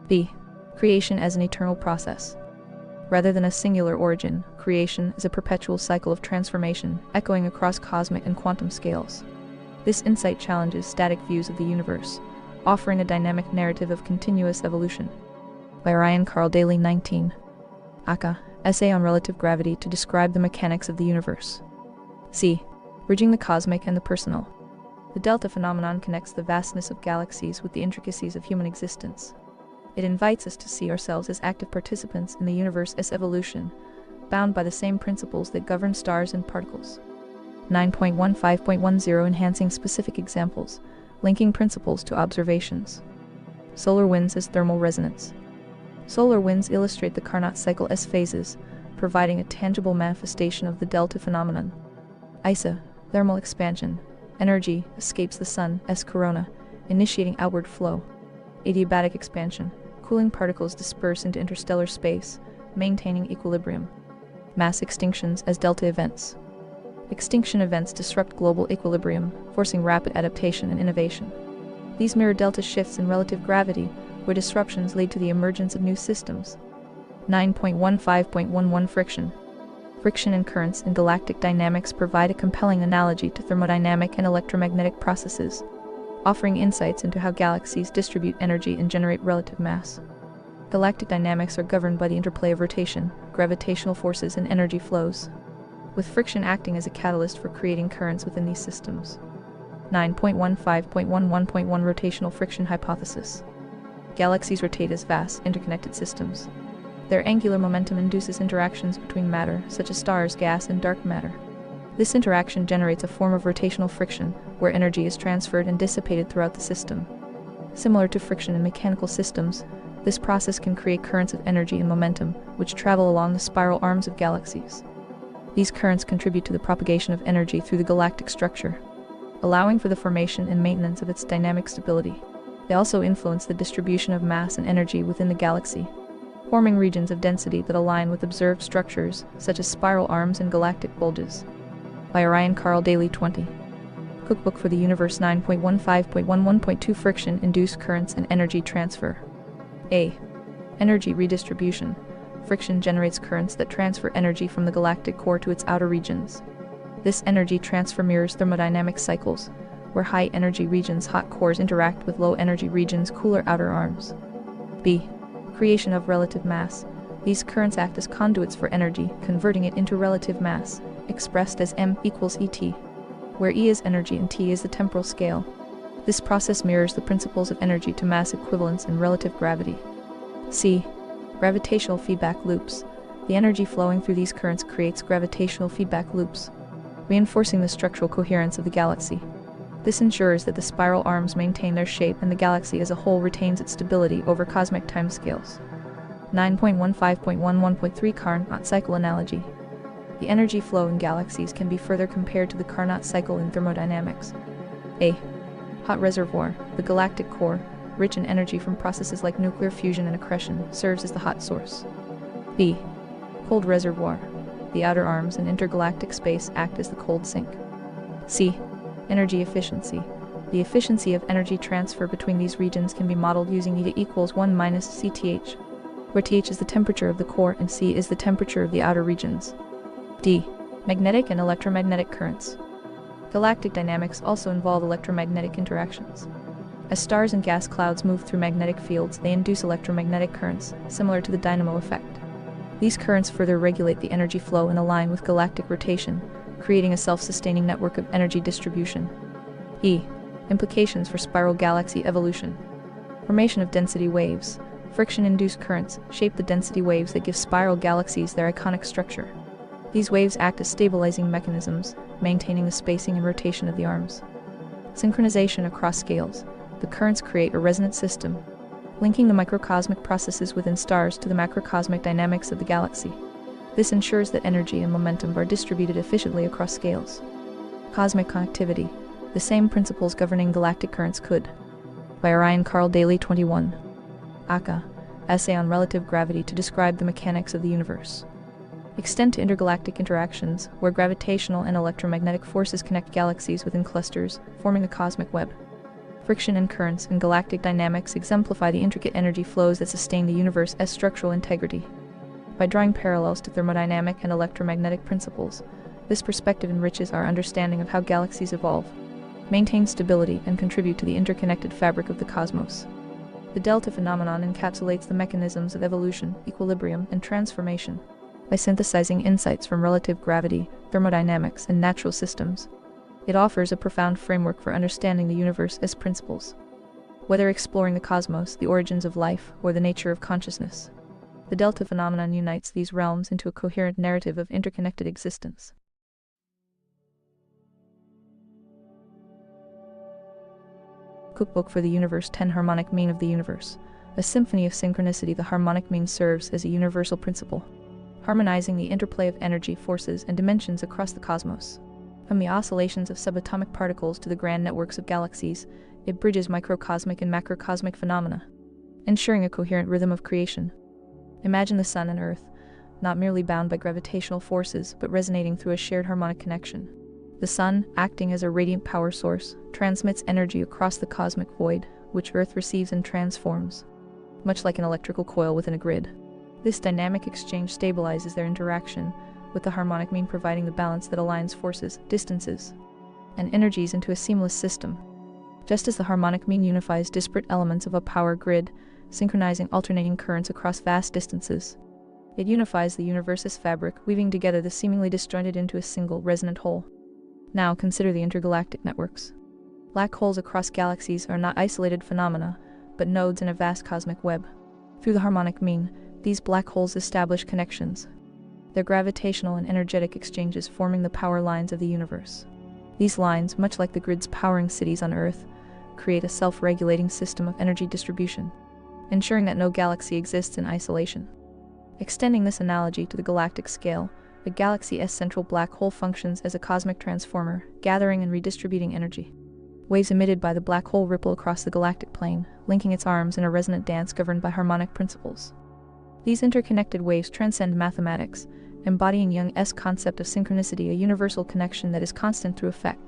B. Creation as an eternal process. Rather than a singular origin, creation is a perpetual cycle of transformation, echoing across cosmic and quantum scales. This insight challenges static views of the universe, offering a dynamic narrative of continuous evolution. By Ryan Carl Daley 19. Aka, Essay on Relative Gravity to describe the mechanics of the universe. C. Bridging the cosmic and the personal. The delta phenomenon connects the vastness of galaxies with the intricacies of human existence. It invites us to see ourselves as active participants in the universe's evolution, bound by the same principles that govern stars and particles. 9.15.10 Enhancing specific examples, linking principles to observations. Solar winds as thermal resonance. Solar winds illustrate the Carnot cycle's phases, providing a tangible manifestation of the delta phenomenon. ISA, thermal expansion. Energy escapes the sun's corona, initiating outward flow. Adiabatic expansion. Cooling particles disperse into interstellar space, maintaining equilibrium. Mass extinctions as delta events. Extinction events disrupt global equilibrium, forcing rapid adaptation and innovation. These mirror delta shifts in relative gravity, where disruptions lead to the emergence of new systems. 9.15.11 Friction. Friction and currents in galactic dynamics provide a compelling analogy to thermodynamic and electromagnetic processes, offering insights into how galaxies distribute energy and generate relative mass. Galactic dynamics are governed by the interplay of rotation, gravitational forces, and energy flows, with friction acting as a catalyst for creating currents within these systems. 9.15.11.1 Rotational friction hypothesis. Galaxies rotate as vast, interconnected systems. Their angular momentum induces interactions between matter, such as stars, gas, and dark matter. This interaction generates a form of rotational friction, where energy is transferred and dissipated throughout the system. Similar to friction in mechanical systems, this process can create currents of energy and momentum, which travel along the spiral arms of galaxies. These currents contribute to the propagation of energy through the galactic structure, allowing for the formation and maintenance of its dynamic stability. They also influence the distribution of mass and energy within the galaxy, forming regions of density that align with observed structures, such as spiral arms and galactic bulges. By Ryan Carl Daley 20. Cookbook for the Universe 9.15.11.2 Friction-induced currents and energy transfer. A. Energy redistribution. Friction generates currents that transfer energy from the galactic core to its outer regions. This energy transfer mirrors thermodynamic cycles, where high-energy regions' hot cores interact with low-energy regions' cooler outer arms. B. Creation of relative mass. These currents act as conduits for energy, converting it into relative mass, expressed as m equals Et, where E is energy and T is the temporal scale. This process mirrors the principles of energy to mass equivalence and relative gravity. C. Gravitational feedback loops. The energy flowing through these currents creates gravitational feedback loops, reinforcing the structural coherence of the galaxy. This ensures that the spiral arms maintain their shape and the galaxy as a whole retains its stability over cosmic timescales. 9.15.11.3 Carnot cycle analogy. The energy flow in galaxies can be further compared to the Carnot cycle in thermodynamics. A. Hot reservoir. The galactic core, rich in energy from processes like nuclear fusion and accretion, serves as the hot source. B. Cold reservoir. The outer arms and intergalactic space act as the cold sink. C. Energy efficiency. The efficiency of energy transfer between these regions can be modeled using E equals 1 minus Cth, where Th is the temperature of the core and C is the temperature of the outer regions. D. Magnetic and electromagnetic currents. Galactic dynamics also involve electromagnetic interactions. As stars and gas clouds move through magnetic fields, they induce electromagnetic currents, similar to the dynamo effect. These currents further regulate the energy flow and align with galactic rotation, creating a self-sustaining network of energy distribution. E. Implications for spiral galaxy evolution. Formation of density waves. Friction-induced currents shape the density waves that give spiral galaxies their iconic structure. These waves act as stabilizing mechanisms, maintaining the spacing and rotation of the arms. Synchronization across scales. The currents create a resonant system, linking the microcosmic processes within stars to the macrocosmic dynamics of the galaxy. This ensures that energy and momentum are distributed efficiently across scales. Cosmic connectivity. The same principles governing galactic currents could. By Orion Carl Daley 21. Aka. Essay on relative gravity to describe the mechanics of the universe. Extend to intergalactic interactions, where gravitational and electromagnetic forces connect galaxies within clusters, forming the cosmic web. Friction and currents in galactic dynamics exemplify the intricate energy flows that sustain the universe's structural integrity. By drawing parallels to thermodynamic and electromagnetic principles, this perspective enriches our understanding of how galaxies evolve, maintain stability, and contribute to the interconnected fabric of the cosmos. The delta phenomenon encapsulates the mechanisms of evolution, equilibrium, and transformation. By synthesizing insights from relative gravity, thermodynamics, and natural systems, it offers a profound framework for understanding the universe as principles. Whether exploring the cosmos, the origins of life, or the nature of consciousness, the delta phenomenon unites these realms into a coherent narrative of interconnected existence. Cookbook for the Universe 10 Harmonic Mean of the Universe. A symphony of synchronicity, the harmonic mean serves as a universal principle, harmonizing the interplay of energy, forces, and dimensions across the cosmos. From the oscillations of subatomic particles to the grand networks of galaxies, it bridges microcosmic and macrocosmic phenomena, ensuring a coherent rhythm of creation. Imagine the Sun and Earth, not merely bound by gravitational forces, but resonating through a shared harmonic connection. The Sun, acting as a radiant power source, transmits energy across the cosmic void, which Earth receives and transforms, much like an electrical coil within a grid. This dynamic exchange stabilizes their interaction, with the harmonic mean providing the balance that aligns forces, distances, and energies into a seamless system. Just as the harmonic mean unifies disparate elements of a power grid, synchronizing alternating currents across vast distances, it unifies the universe's fabric, weaving together the seemingly disjointed into a single, resonant whole. Now consider the intergalactic networks. Black holes across galaxies are not isolated phenomena, but nodes in a vast cosmic web. Through the harmonic mean, these black holes establish connections, their gravitational and energetic exchanges forming the power lines of the universe. These lines, much like the grids powering cities on Earth, create a self-regulating system of energy distribution, ensuring that no galaxy exists in isolation. Extending this analogy to the galactic scale, the galaxy's central black hole functions as a cosmic transformer, gathering and redistributing energy. Waves emitted by the black hole ripple across the galactic plane, linking its arms in a resonant dance governed by harmonic principles. These interconnected waves transcend mathematics, embodying Jung's concept of synchronicity, a universal connection that is constant through effect,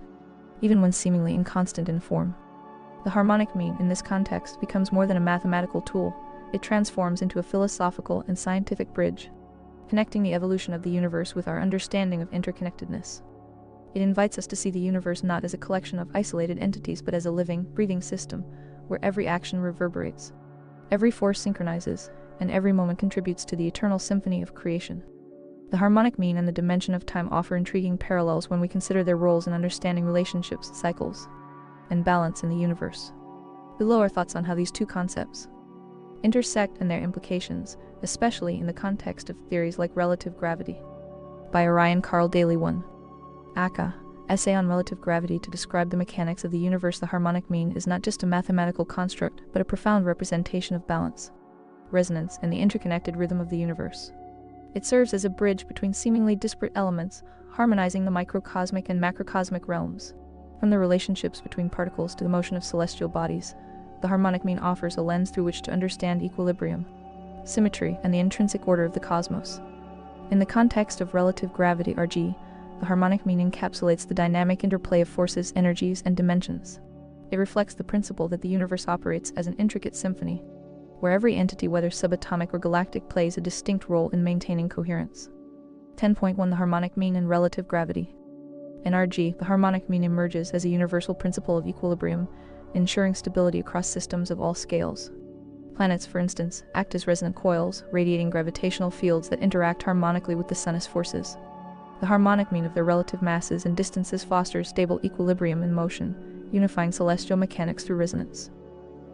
even when seemingly inconstant in form. The harmonic mean, in this context, becomes more than a mathematical tool. It transforms into a philosophical and scientific bridge, connecting the evolution of the universe with our understanding of interconnectedness. It invites us to see the universe not as a collection of isolated entities but as a living, breathing system, where every action reverberates, every force synchronizes, and every moment contributes to the eternal symphony of creation. The harmonic mean and the dimension of time offer intriguing parallels when we consider their roles in understanding relationships, cycles, and balance in the universe. Below are thoughts on how these two concepts intersect and their implications, especially in the context of theories like relative gravity. By Orion Carl Daley 1. Aka. Essay on relative gravity to describe the mechanics of the universe. The harmonic mean is not just a mathematical construct, but a profound representation of balance, resonance, and the interconnected rhythm of the universe. It serves as a bridge between seemingly disparate elements, harmonizing the microcosmic and macrocosmic realms. From the relationships between particles to the motion of celestial bodies, the harmonic mean offers a lens through which to understand equilibrium, symmetry, and the intrinsic order of the cosmos. In the context of relative gravity (RG), the harmonic mean encapsulates the dynamic interplay of forces, energies, and dimensions. It reflects the principle that the universe operates as an intricate symphony, where every entity, whether subatomic or galactic, plays a distinct role in maintaining coherence. 10.1 The harmonic mean in relative gravity. In RG, the harmonic mean emerges as a universal principle of equilibrium, ensuring stability across systems of all scales. Planets, for instance, act as resonant coils, radiating gravitational fields that interact harmonically with the sun's forces. The harmonic mean of their relative masses and distances fosters stable equilibrium in motion, unifying celestial mechanics through resonance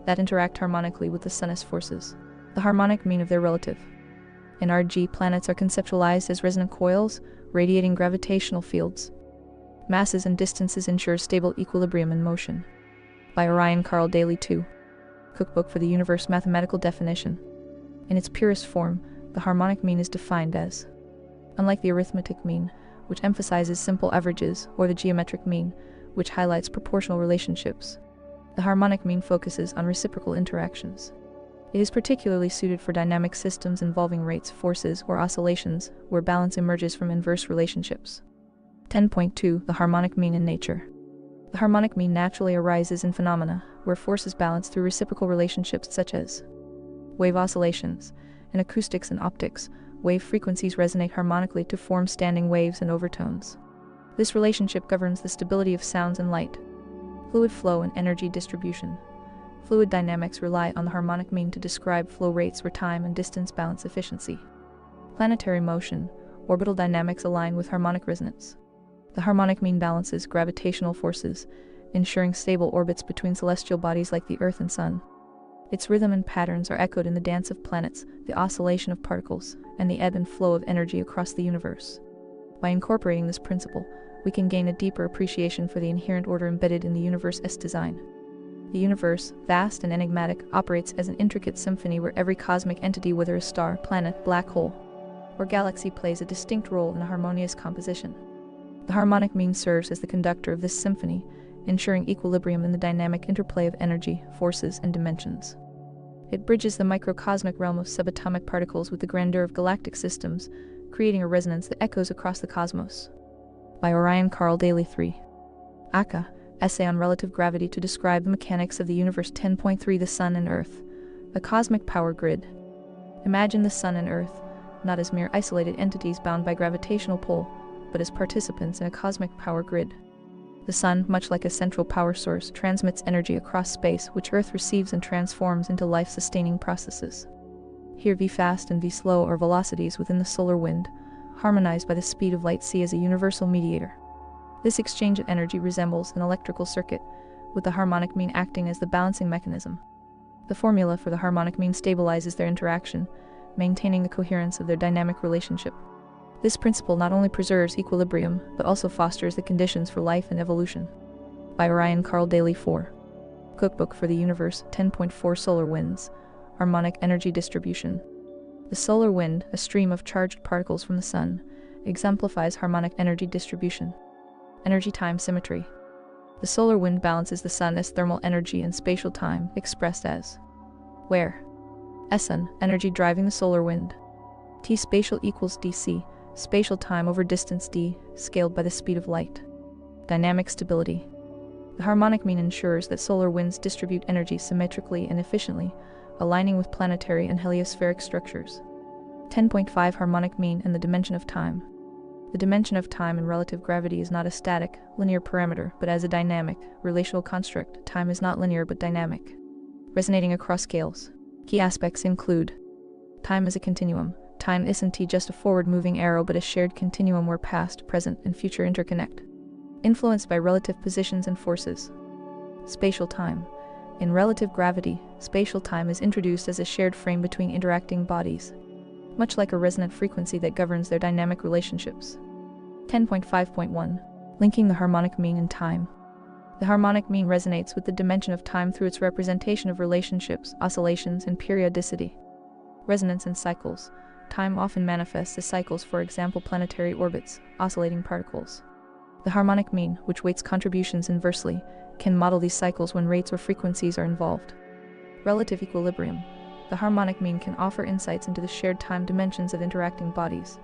that interact harmonically with the sun's forces. The harmonic mean of their relative. In RG, planets are conceptualized as resonant coils, radiating gravitational fields. Masses and distances ensure stable equilibrium in motion. By Orion Carl Daley 2. Cookbook for the Universe Mathematical Definition. In its purest form, the harmonic mean is defined as, unlike the arithmetic mean, which emphasizes simple averages, or the geometric mean, which highlights proportional relationships, the harmonic mean focuses on reciprocal interactions. It is particularly suited for dynamic systems involving rates, forces, or oscillations, where balance emerges from inverse relationships. 10.2 The harmonic mean in nature. The harmonic mean naturally arises in phenomena where forces balance through reciprocal relationships such as wave oscillations. In acoustics and optics, wave frequencies resonate harmonically to form standing waves and overtones. This relationship governs the stability of sounds and light. Fluid flow and energy distribution. Fluid dynamics rely on the harmonic mean to describe flow rates where time and distance balance efficiency. Planetary motion, orbital dynamics align with harmonic resonance. The harmonic mean balances gravitational forces, ensuring stable orbits between celestial bodies like the Earth and Sun. Its rhythm and patterns are echoed in the dance of planets, the oscillation of particles, and the ebb and flow of energy across the universe. By incorporating this principle, we can gain a deeper appreciation for the inherent order embedded in the universe's design. The universe, vast and enigmatic, operates as an intricate symphony where every cosmic entity, whether a star, planet, black hole, or galaxy, plays a distinct role in a harmonious composition. The harmonic mean serves as the conductor of this symphony, ensuring equilibrium in the dynamic interplay of energy, forces, and dimensions. It bridges the microcosmic realm of subatomic particles with the grandeur of galactic systems, creating a resonance that echoes across the cosmos. By Orion Carl Daley 3. Aka, Essay on Relative Gravity to describe the mechanics of the universe. 10.3 The Sun and Earth. A cosmic power grid. Imagine the Sun and Earth, not as mere isolated entities bound by gravitational pull, but as participants in a cosmic power grid. The Sun, much like a central power source, transmits energy across space, which Earth receives and transforms into life-sustaining processes. Here V fast and V slow are velocities within the solar wind, harmonized by the speed of light. C as a universal mediator. This exchange of energy resembles an electrical circuit, with the harmonic mean acting as the balancing mechanism. The formula for the harmonic mean stabilizes their interaction, maintaining the coherence of their dynamic relationship. This principle not only preserves equilibrium, but also fosters the conditions for life and evolution. By Orion Carl Daley 4. Cookbook for the Universe. 10.4 Solar winds. Harmonic energy distribution. The solar wind, a stream of charged particles from the sun, exemplifies harmonic energy distribution. Energy-time symmetry. The solar wind balances the sun as thermal energy and spatial time, expressed as where Sn, energy driving the solar wind. T spatial equals dc, spatial time over distance d, scaled by the speed of light. Dynamic stability. The harmonic mean ensures that solar winds distribute energy symmetrically and efficiently, aligning with planetary and heliospheric structures. 10.5 Harmonic mean and the dimension of time. The dimension of time in relative gravity is not a static, linear parameter, but as a dynamic, relational construct. Time is not linear but dynamic, resonating across scales. Key aspects include time as a continuum. Time isn't just a forward-moving arrow but a shared continuum where past, present, and future interconnect, influenced by relative positions and forces. Spatial time. In relative gravity, spatial time is introduced as a shared frame between interacting bodies, much like a resonant frequency that governs their dynamic relationships. 10.5.1 Linking the harmonic mean and time. The harmonic mean resonates with the dimension of time through its representation of relationships, oscillations, and periodicity. Resonance and cycles. Time often manifests as cycles, for example planetary orbits, oscillating particles. The harmonic mean, which weights contributions inversely, can model these cycles when rates or frequencies are involved. Relative equilibrium. The harmonic mean can offer insights into the shared time dimensions of interacting bodies,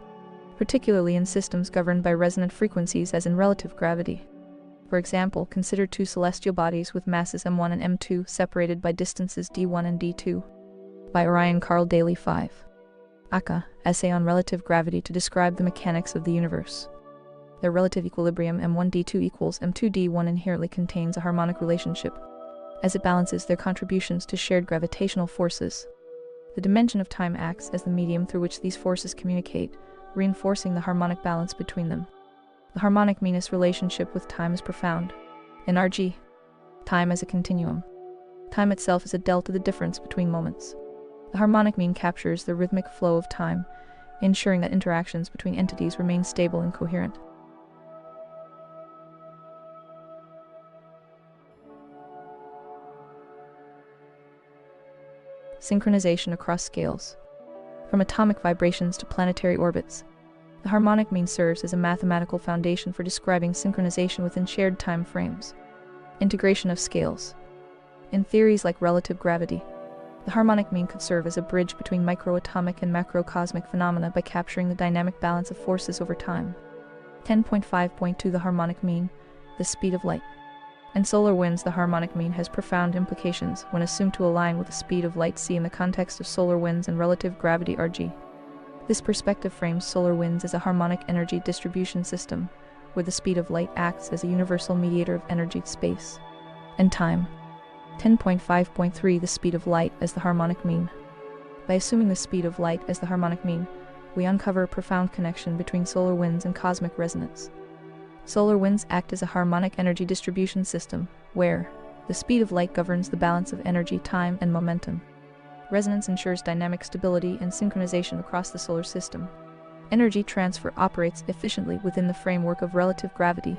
particularly in systems governed by resonant frequencies as in relative gravity. For example, consider two celestial bodies with masses m1 and m2 separated by distances d1 and d2. By Orion Carl Daley 5. Aka, Essay on Relative Gravity to describe the mechanics of the universe. Their relative equilibrium m1d2 equals m2d1 inherently contains a harmonic relationship, as it balances their contributions to shared gravitational forces. The dimension of time acts as the medium through which these forces communicate, reinforcing the harmonic balance between them. The harmonic meanness relationship with time is profound. In RG, time as a continuum. Time itself is a delta, the difference between moments. The harmonic mean captures the rhythmic flow of time, ensuring that interactions between entities remain stable and coherent. Synchronization across scales. From atomic vibrations to planetary orbits, the harmonic mean serves as a mathematical foundation for describing synchronization within shared time frames. Integration of scales. In theories like relative gravity, the harmonic mean could serve as a bridge between microatomic and macrocosmic phenomena by capturing the dynamic balance of forces over time. 10.5.2 The harmonic mean, the speed of light. In solar winds, the harmonic mean has profound implications when assumed to align with the speed of light c in the context of solar winds and relative gravity RG. This perspective frames solar winds as a harmonic energy distribution system, where the speed of light acts as a universal mediator of energy, space, and time. 10.5.3 The speed of light as the harmonic mean. By assuming the speed of light as the harmonic mean, we uncover a profound connection between solar winds and cosmic resonance. Solar winds act as a harmonic energy distribution system, where the speed of light governs the balance of energy, time, and momentum. Resonance ensures dynamic stability and synchronization across the solar system. Energy transfer operates efficiently within the framework of relative gravity,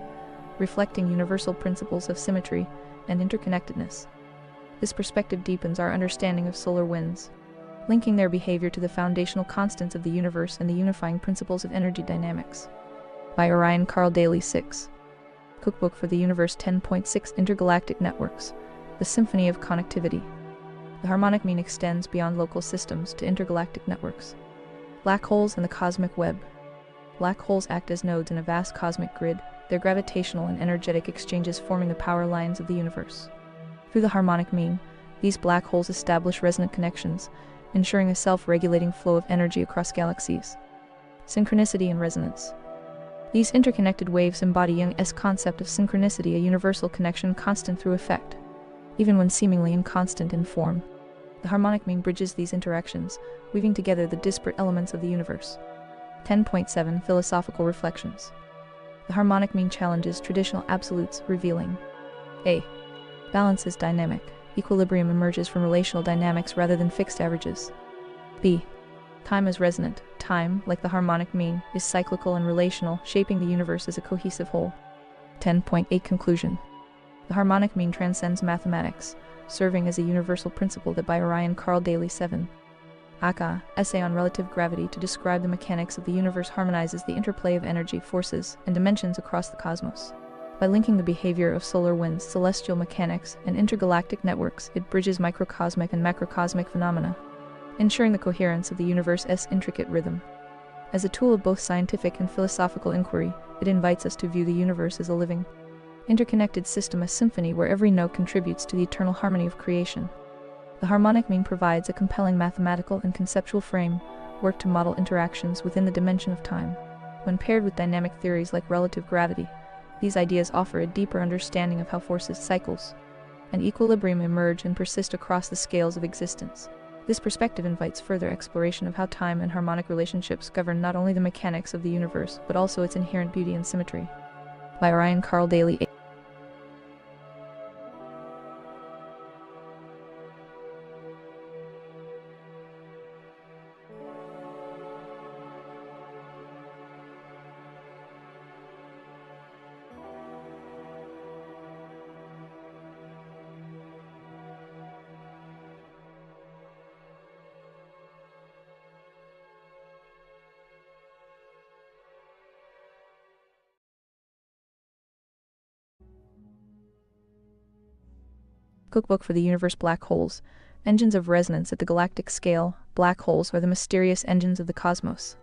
reflecting universal principles of symmetry and interconnectedness. This perspective deepens our understanding of solar winds, linking their behavior to the foundational constants of the universe and the unifying principles of energy dynamics. By Orion Carl Daley 6. Cookbook for the Universe 10.6 Intergalactic Networks, the Symphony of Connectivity. The harmonic mean extends beyond local systems to intergalactic networks. Black holes and the cosmic web. Black holes act as nodes in a vast cosmic grid, their gravitational and energetic exchanges forming the power lines of the universe. Through the harmonic mean, these black holes establish resonant connections, ensuring a self-regulating flow of energy across galaxies. Synchronicity and resonance. These interconnected waves embody Jung's concept of synchronicity, a universal connection constant through effect, even when seemingly inconstant in form. The harmonic mean bridges these interactions, weaving together the disparate elements of the universe. 10.7 Philosophical reflections. The harmonic mean challenges traditional absolutes, revealing a. Balance is dynamic. Equilibrium emerges from relational dynamics rather than fixed averages. b. Time is resonant. Time, like the harmonic mean, is cyclical and relational, shaping the universe as a cohesive whole. 10.8 Conclusion. The harmonic mean transcends mathematics, serving as a universal principle that by Orion Carl Daley 7. Aka, Essay on Relative Gravity to describe the mechanics of the universe harmonizes the interplay of energy, forces, and dimensions across the cosmos. By linking the behavior of solar winds, celestial mechanics, and intergalactic networks, it bridges microcosmic and macrocosmic phenomena, ensuring the coherence of the universe's intricate rhythm. As a tool of both scientific and philosophical inquiry, it invites us to view the universe as a living, interconnected system, a symphony where every note contributes to the eternal harmony of creation. The harmonic mean provides a compelling mathematical and conceptual framework to model interactions within the dimension of time. When paired with dynamic theories like relative gravity, these ideas offer a deeper understanding of how forces, cycles, and equilibrium emerge and persist across the scales of existence. This perspective invites further exploration of how time and harmonic relationships govern not only the mechanics of the universe, but also its inherent beauty and symmetry. By Orion Carl Daley. Cookbook for the Universe Black Holes, Engines of resonance at the galactic scale, black holes are the mysterious engines of the cosmos.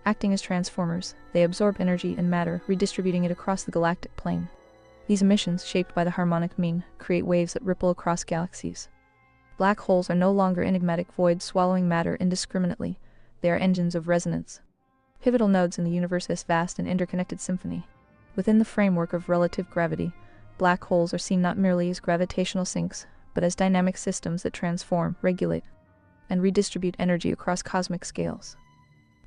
Acting as transformers, they absorb energy and matter, redistributing it across the galactic plane. These emissions, shaped by the harmonic mean, create waves that ripple across galaxies. Black holes are no longer enigmatic voids swallowing matter indiscriminately. They are engines of resonance. Pivotal nodes in the universe's vast and interconnected symphony. Within the framework of relative gravity, black holes are seen not merely as gravitational sinks, but as dynamic systems that transform, regulate, and redistribute energy across cosmic scales.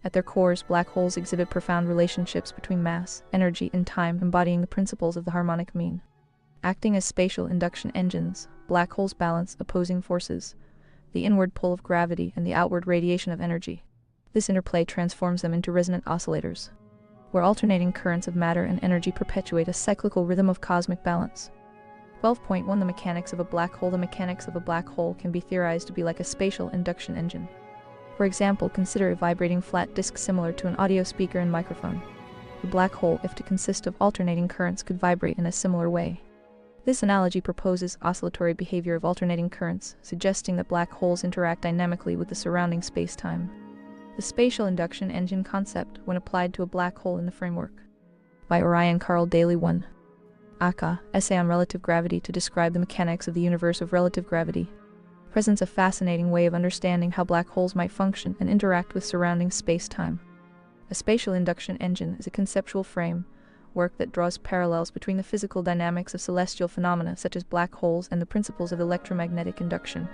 At their cores, black holes exhibit profound relationships between mass, energy, and time, embodying the principles of the harmonic mean. Acting as spatial induction engines, black holes balance opposing forces, the inward pull of gravity and the outward radiation of energy. This interplay transforms them into resonant oscillators, where alternating currents of matter and energy perpetuate a cyclical rhythm of cosmic balance. 12.1 The mechanics of a black hole. The mechanics of a black hole can be theorized to be like a spatial induction engine. For example, consider a vibrating flat disk similar to an audio speaker and microphone. The black hole, if to consist of alternating currents, could vibrate in a similar way. This analogy proposes oscillatory behavior of alternating currents, suggesting that black holes interact dynamically with the surrounding space-time. The spatial induction engine concept, when applied to a black hole in the framework. By Orion Carl Daley 1. Aka, Essay on Relative Gravity to describe the mechanics of the universe of relative gravity. Presents a fascinating way of understanding how black holes might function and interact with surrounding space-time. A spatial induction engine is a conceptual framework that draws parallels between the physical dynamics of celestial phenomena such as black holes and the principles of electromagnetic induction,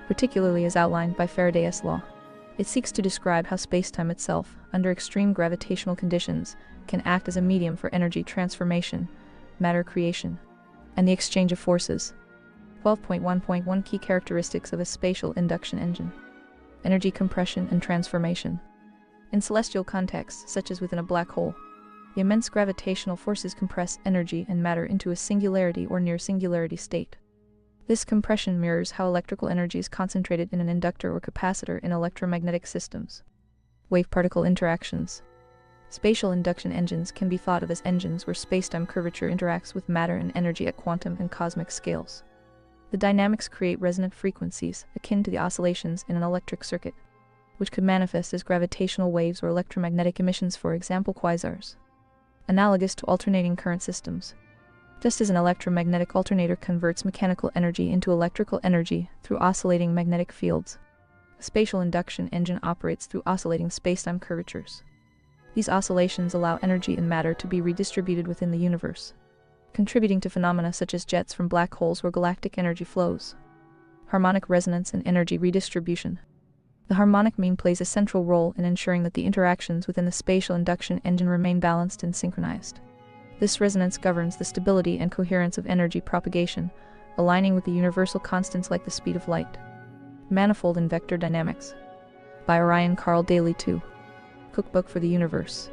particularly as outlined by Faraday's law. It seeks to describe how space-time itself, under extreme gravitational conditions, can act as a medium for energy transformation, matter creation, and the exchange of forces. 12.1.1 Key characteristics of a spatial induction engine. Energy compression and transformation. In celestial contexts, such as within a black hole, the immense gravitational forces compress energy and matter into a singularity or near-singularity state. This compression mirrors how electrical energy is concentrated in an inductor or capacitor in electromagnetic systems. Wave-particle interactions. Spatial induction engines can be thought of as engines where spacetime curvature interacts with matter and energy at quantum and cosmic scales. The dynamics create resonant frequencies, akin to the oscillations in an electric circuit, which could manifest as gravitational waves or electromagnetic emissions, for example quasars. Analogous to alternating current systems. Just as an electromagnetic alternator converts mechanical energy into electrical energy through oscillating magnetic fields, a spatial induction engine operates through oscillating spacetime curvatures. These oscillations allow energy and matter to be redistributed within the universe, contributing to phenomena such as jets from black holes where galactic energy flows. Harmonic resonance and energy redistribution. The harmonic mean plays a central role in ensuring that the interactions within the spatial induction engine remain balanced and synchronized. This resonance governs the stability and coherence of energy propagation, aligning with the universal constants like the speed of light. Manifold and vector dynamics. By Orion Carl Daley 2. Cookbook for the Universe.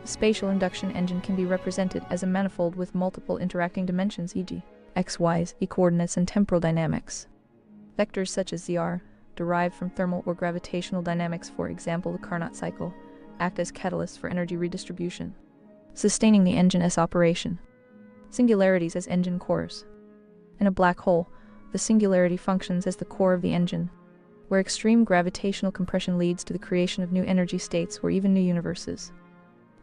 The spatial induction engine can be represented as a manifold with multiple interacting dimensions, e.g., x, y, z coordinates and temporal dynamics. Vectors such as ZR, derived from thermal or gravitational dynamics, for example the Carnot cycle, act as catalysts for energy redistribution, sustaining the engine's operation. Singularities as engine cores. In a black hole, the singularity functions as the core of the engine, where extreme gravitational compression leads to the creation of new energy states or even new universes.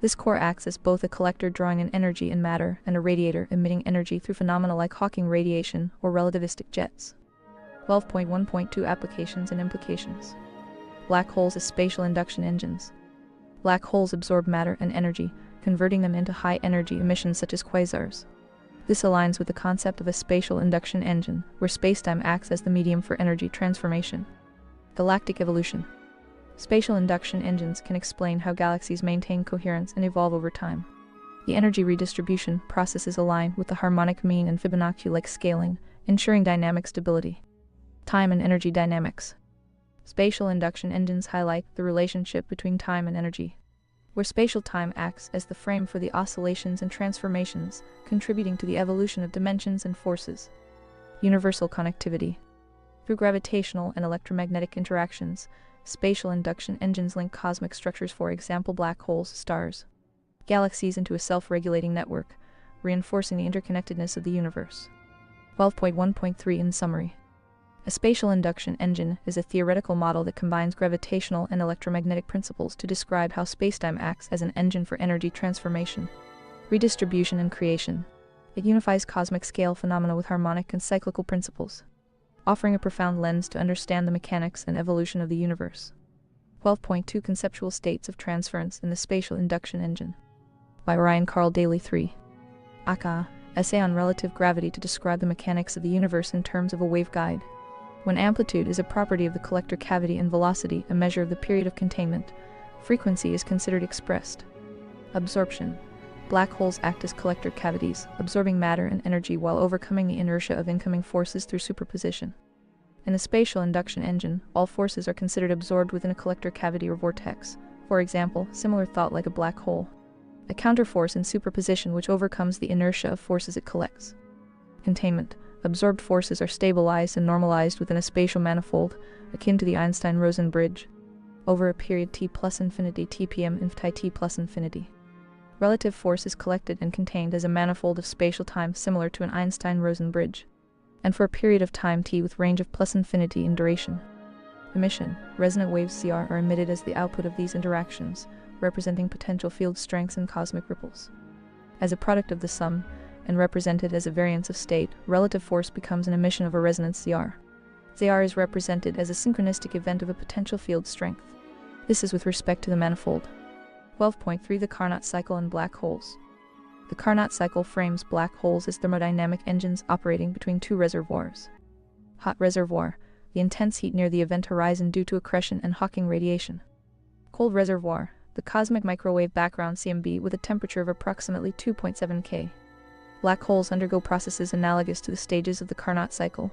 This core acts as both a collector drawing in energy and matter and a radiator emitting energy through phenomena like Hawking radiation or relativistic jets. 12.1.2 Applications and implications. Black holes as spatial induction engines. Black holes absorb matter and energy, converting them into high-energy emissions such as quasars. This aligns with the concept of a spatial induction engine, where spacetime acts as the medium for energy transformation. Galactic evolution. Spatial induction engines can explain how galaxies maintain coherence and evolve over time. The energy redistribution processes align with the harmonic mean and Fibonacci-like scaling, ensuring dynamic stability. Time and energy dynamics. Spatial induction engines highlight the relationship between time and energy, where spatial time acts as the frame for the oscillations and transformations, contributing to the evolution of dimensions and forces. Universal connectivity. Through gravitational and electromagnetic interactions, spatial induction engines link cosmic structures, for example black holes, stars, galaxies, into a self-regulating network, reinforcing the interconnectedness of the universe. 12.1.3 In summary, A spatial induction engine is a theoretical model that combines gravitational and electromagnetic principles to describe how spacetime acts as an engine for energy transformation, redistribution, and creation. It unifies cosmic scale phenomena with harmonic and cyclical principles, offering a profound lens to understand the mechanics and evolution of the universe. 12.2 Conceptual States of Transference in the Spatial Induction Engine by Ryan Carl Daley 3. Aka, Essay on Relative Gravity to describe the mechanics of the universe in terms of a waveguide. When amplitude is a property of the collector cavity and velocity a measure of the period of containment, frequency is considered expressed. Absorption. Black holes act as collector cavities, absorbing matter and energy while overcoming the inertia of incoming forces through superposition. In the spatial induction engine, all forces are considered absorbed within a collector cavity or vortex. For example, similar thought like a black hole. A counterforce in superposition which overcomes the inertia of forces it collects. Containment. Absorbed forces are stabilized and normalized within a spatial manifold, akin to the Einstein-Rosen bridge, over a period t plus infinity tpm inf t plus infinity. Relative force is collected and contained as a manifold of spatial time similar to an Einstein-Rosen bridge, and for a period of time t with range of plus infinity in duration. Emission. Resonant waves CR are emitted as the output of these interactions, representing potential field strengths and cosmic ripples. As a product of the sum, and represented as a variance of state, relative force becomes an emission of a resonance CR. CR is represented as a synchronistic event of a potential field strength. This is with respect to the manifold. 12.3 The Carnot cycle and black holes. The Carnot cycle frames black holes as thermodynamic engines operating between two reservoirs. Hot reservoir, the intense heat near the event horizon due to accretion and Hawking radiation. Cold reservoir, the cosmic microwave background CMB with a temperature of approximately 2.7 K. Black holes undergo processes analogous to the stages of the Carnot cycle.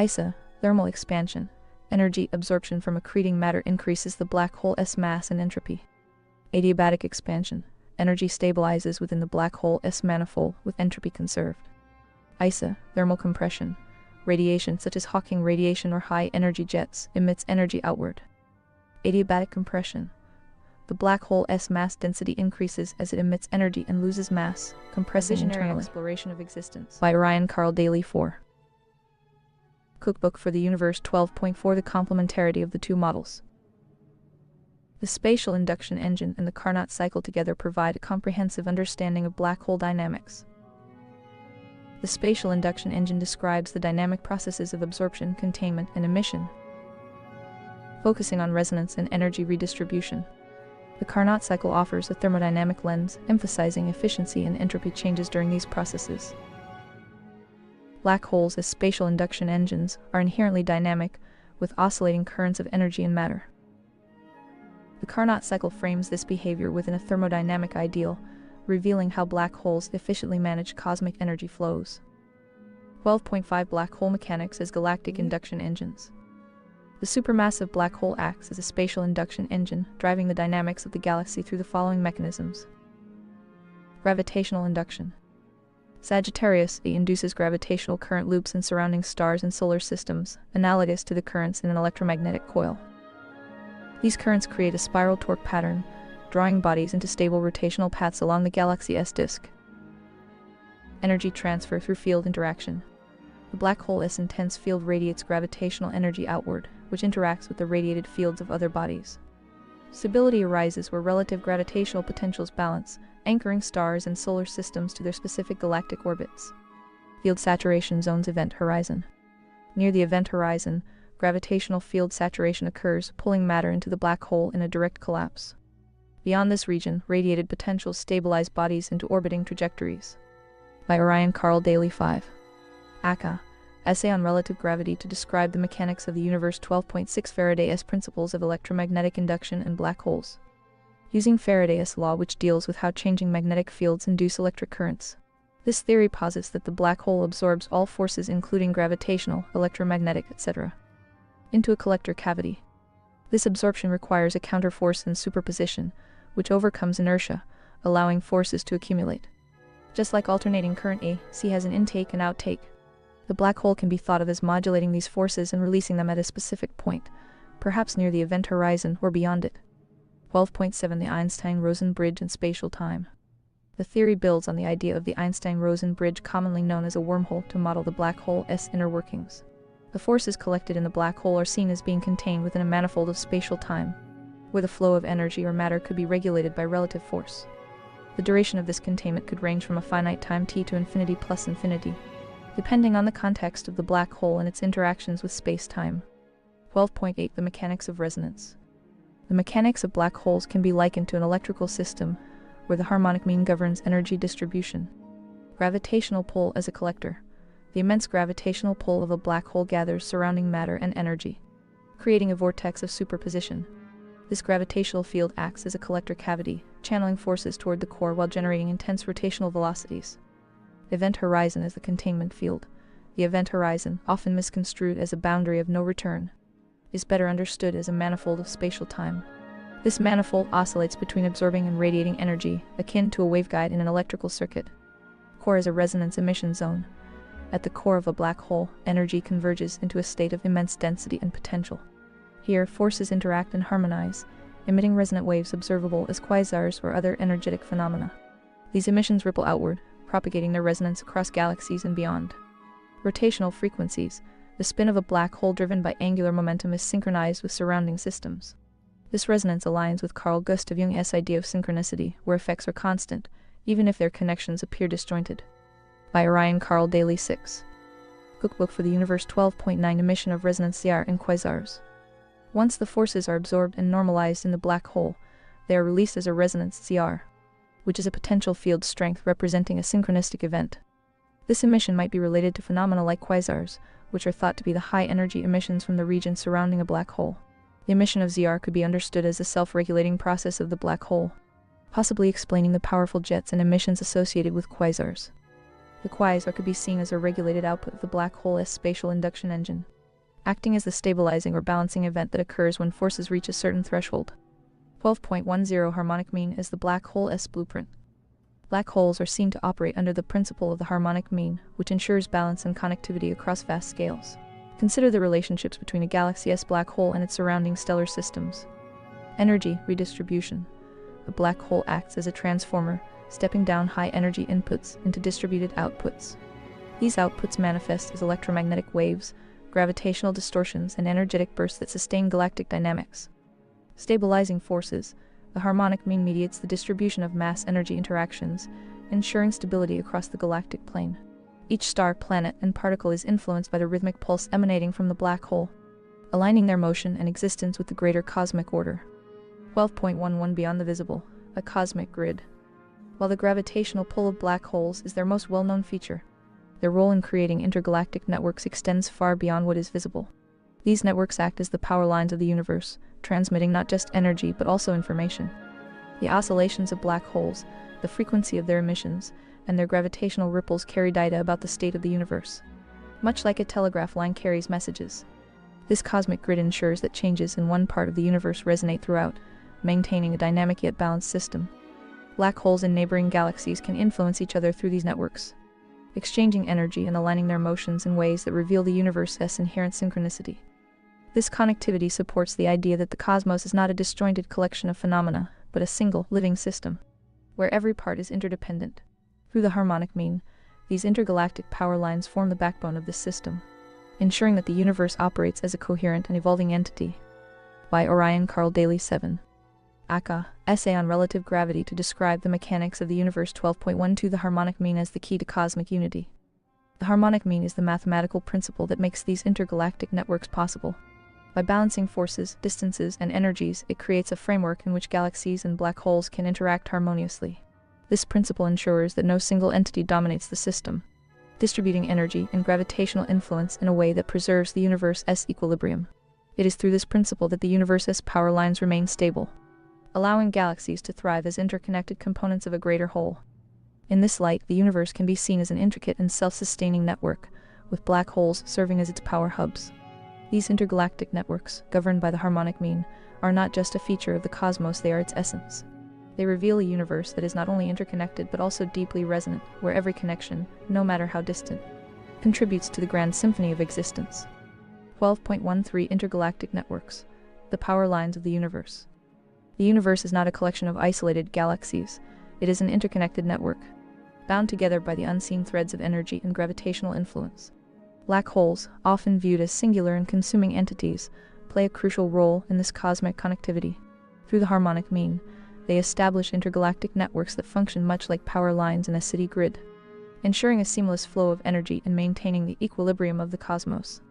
ISA, thermal expansion. Energy absorption from accreting matter increases the black hole's mass and entropy. Adiabatic expansion. Energy stabilizes within the black hole's manifold with entropy conserved. ISA, thermal compression. Radiation such as Hawking radiation or high-energy jets emits energy outward. Adiabatic compression. The black hole's mass density increases as it emits energy and loses mass, compressing internally. Exploration of Existence by Ryan Carl Daley 4. Cookbook for the Universe 12.4 The Complementarity of the two models. The spatial induction engine and the Carnot cycle together provide a comprehensive understanding of black hole dynamics. The spatial induction engine describes the dynamic processes of absorption, containment, and emission, focusing on resonance and energy redistribution. The Carnot cycle offers a thermodynamic lens, emphasizing efficiency and entropy changes during these processes. Black holes as spatial induction engines are inherently dynamic, with oscillating currents of energy and matter. The Carnot cycle frames this behavior within a thermodynamic ideal, revealing how black holes efficiently manage cosmic energy flows. 12.5 Black hole mechanics as galactic induction engines. The supermassive black hole acts as a spatial induction engine, driving the dynamics of the galaxy through the following mechanisms. Gravitational induction. Sagittarius A induces gravitational current loops in surrounding stars and solar systems, analogous to the currents in an electromagnetic coil. These currents create a spiral torque pattern, drawing bodies into stable rotational paths along the galaxy's disk. Energy transfer through field interaction. The black hole's intense field radiates gravitational energy outward, which interacts with the radiated fields of other bodies. Stability arises where relative gravitational potentials balance, anchoring stars and solar systems to their specific galactic orbits. Field saturation zones event horizon. Near the event horizon, gravitational field saturation occurs, pulling matter into the black hole in a direct collapse. Beyond this region, radiated potentials stabilize bodies into orbiting trajectories. By Ryan Carl Daley 5. Aka. Essay on Relative Gravity to describe the mechanics of the universe 12.6 Faraday's Principles of Electromagnetic Induction and Black Holes. Using Faraday's law which deals with how changing magnetic fields induce electric currents. This theory posits that the black hole absorbs all forces including gravitational, electromagnetic, etc. into a collector cavity. This absorption requires a counterforce in superposition, which overcomes inertia, allowing forces to accumulate. Just like alternating current AC has an intake and outtake, the black hole can be thought of as modulating these forces and releasing them at a specific point, perhaps near the event horizon or beyond it. 12.7 The Einstein-Rosen bridge and spatial time. The theory builds on the idea of the Einstein-Rosen bridge, commonly known as a wormhole, to model the black hole's inner workings. The forces collected in the black hole are seen as being contained within a manifold of spatial time, where the flow of energy or matter could be regulated by relative force. The duration of this containment could range from a finite time t to infinity plus infinity, depending on the context of the black hole and its interactions with space-time. 12.8 The mechanics of resonance. The mechanics of black holes can be likened to an electrical system, where the harmonic mean governs energy distribution. Gravitational pull as a collector. The immense gravitational pull of a black hole gathers surrounding matter and energy, creating a vortex of superposition. This gravitational field acts as a collector cavity, channeling forces toward the core while generating intense rotational velocities. Event horizon is the containment field. The event horizon, often misconstrued as a boundary of no return, is better understood as a manifold of spatial time. This manifold oscillates between absorbing and radiating energy, akin to a waveguide in an electrical circuit. Core is a resonance emission zone. At the core of a black hole, energy converges into a state of immense density and potential. Here, forces interact and harmonize, emitting resonant waves observable as quasars or other energetic phenomena. These emissions ripple outward, propagating their resonance across galaxies and beyond. Rotational frequencies. The spin of a black hole driven by angular momentum is synchronized with surrounding systems. This resonance aligns with Carl Gustav Jung's idea of synchronicity, where effects are constant, even if their connections appear disjointed. By Orion Carl Daley 6. Cookbook for the Universe 12.9 Emission of resonance CR in quasars. Once the forces are absorbed and normalized in the black hole, they are released as a resonance CR, which is a potential field strength representing a synchronistic event. This emission might be related to phenomena like quasars, which are thought to be the high-energy emissions from the region surrounding a black hole. The emission of ZR could be understood as a self-regulating process of the black hole, possibly explaining the powerful jets and emissions associated with quasars. The quasar could be seen as a regulated output of the black hole's spatial induction engine, acting as the stabilizing or balancing event that occurs when forces reach a certain threshold. 12.10 Harmonic mean is the black hole's blueprint. Black holes are seen to operate under the principle of the harmonic mean, which ensures balance and connectivity across vast scales. Consider the relationships between a galaxy's black hole and its surrounding stellar systems. Energy redistribution. A black hole acts as a transformer, stepping down high-energy inputs into distributed outputs. These outputs manifest as electromagnetic waves, gravitational distortions, and energetic bursts that sustain galactic dynamics. Stabilizing forces. The harmonic mean mediates the distribution of mass-energy interactions, ensuring stability across the galactic plane. Each star, planet, and particle is influenced by the rhythmic pulse emanating from the black hole, aligning their motion and existence with the greater cosmic order. 12.11 Beyond the visible. A cosmic grid. While the gravitational pull of black holes is their most well-known feature, their role in creating intergalactic networks extends far beyond what is visible. These networks act as the power lines of the universe, transmitting not just energy but also information. The oscillations of black holes, the frequency of their emissions, and their gravitational ripples carry data about the state of the universe. Much like a telegraph line carries messages, this cosmic grid ensures that changes in one part of the universe resonate throughout, maintaining a dynamic yet balanced system. Black holes in neighboring galaxies can influence each other through these networks, exchanging energy and aligning their motions in ways that reveal the universe's inherent synchronicity. This connectivity supports the idea that the cosmos is not a disjointed collection of phenomena, but a single, living system, where every part is interdependent. Through the harmonic mean, these intergalactic power lines form the backbone of this system, ensuring that the universe operates as a coherent and evolving entity. By Orion Carl Daley 7. Aka, Essay on Relative Gravity to Describe the Mechanics of the Universe 12.12 The harmonic mean as the key to cosmic unity. The harmonic mean is the mathematical principle that makes these intergalactic networks possible. By balancing forces, distances, and energies, it creates a framework in which galaxies and black holes can interact harmoniously. This principle ensures that no single entity dominates the system, distributing energy and gravitational influence in a way that preserves the universe's equilibrium. It is through this principle that the universe's power lines remain stable, allowing galaxies to thrive as interconnected components of a greater whole. In this light, the universe can be seen as an intricate and self-sustaining network, with black holes serving as its power hubs. These intergalactic networks, governed by the harmonic mean, are not just a feature of the cosmos, they are its essence. They reveal a universe that is not only interconnected but also deeply resonant, where every connection, no matter how distant, contributes to the grand symphony of existence. 12.13 Intergalactic Networks. The power lines of the universe. The universe is not a collection of isolated galaxies, it is an interconnected network, bound together by the unseen threads of energy and gravitational influence. Black holes, often viewed as singular and consuming entities, play a crucial role in this cosmic connectivity. Through the harmonic mean, they establish intergalactic networks that function much like power lines in a city grid, ensuring a seamless flow of energy and maintaining the equilibrium of the cosmos.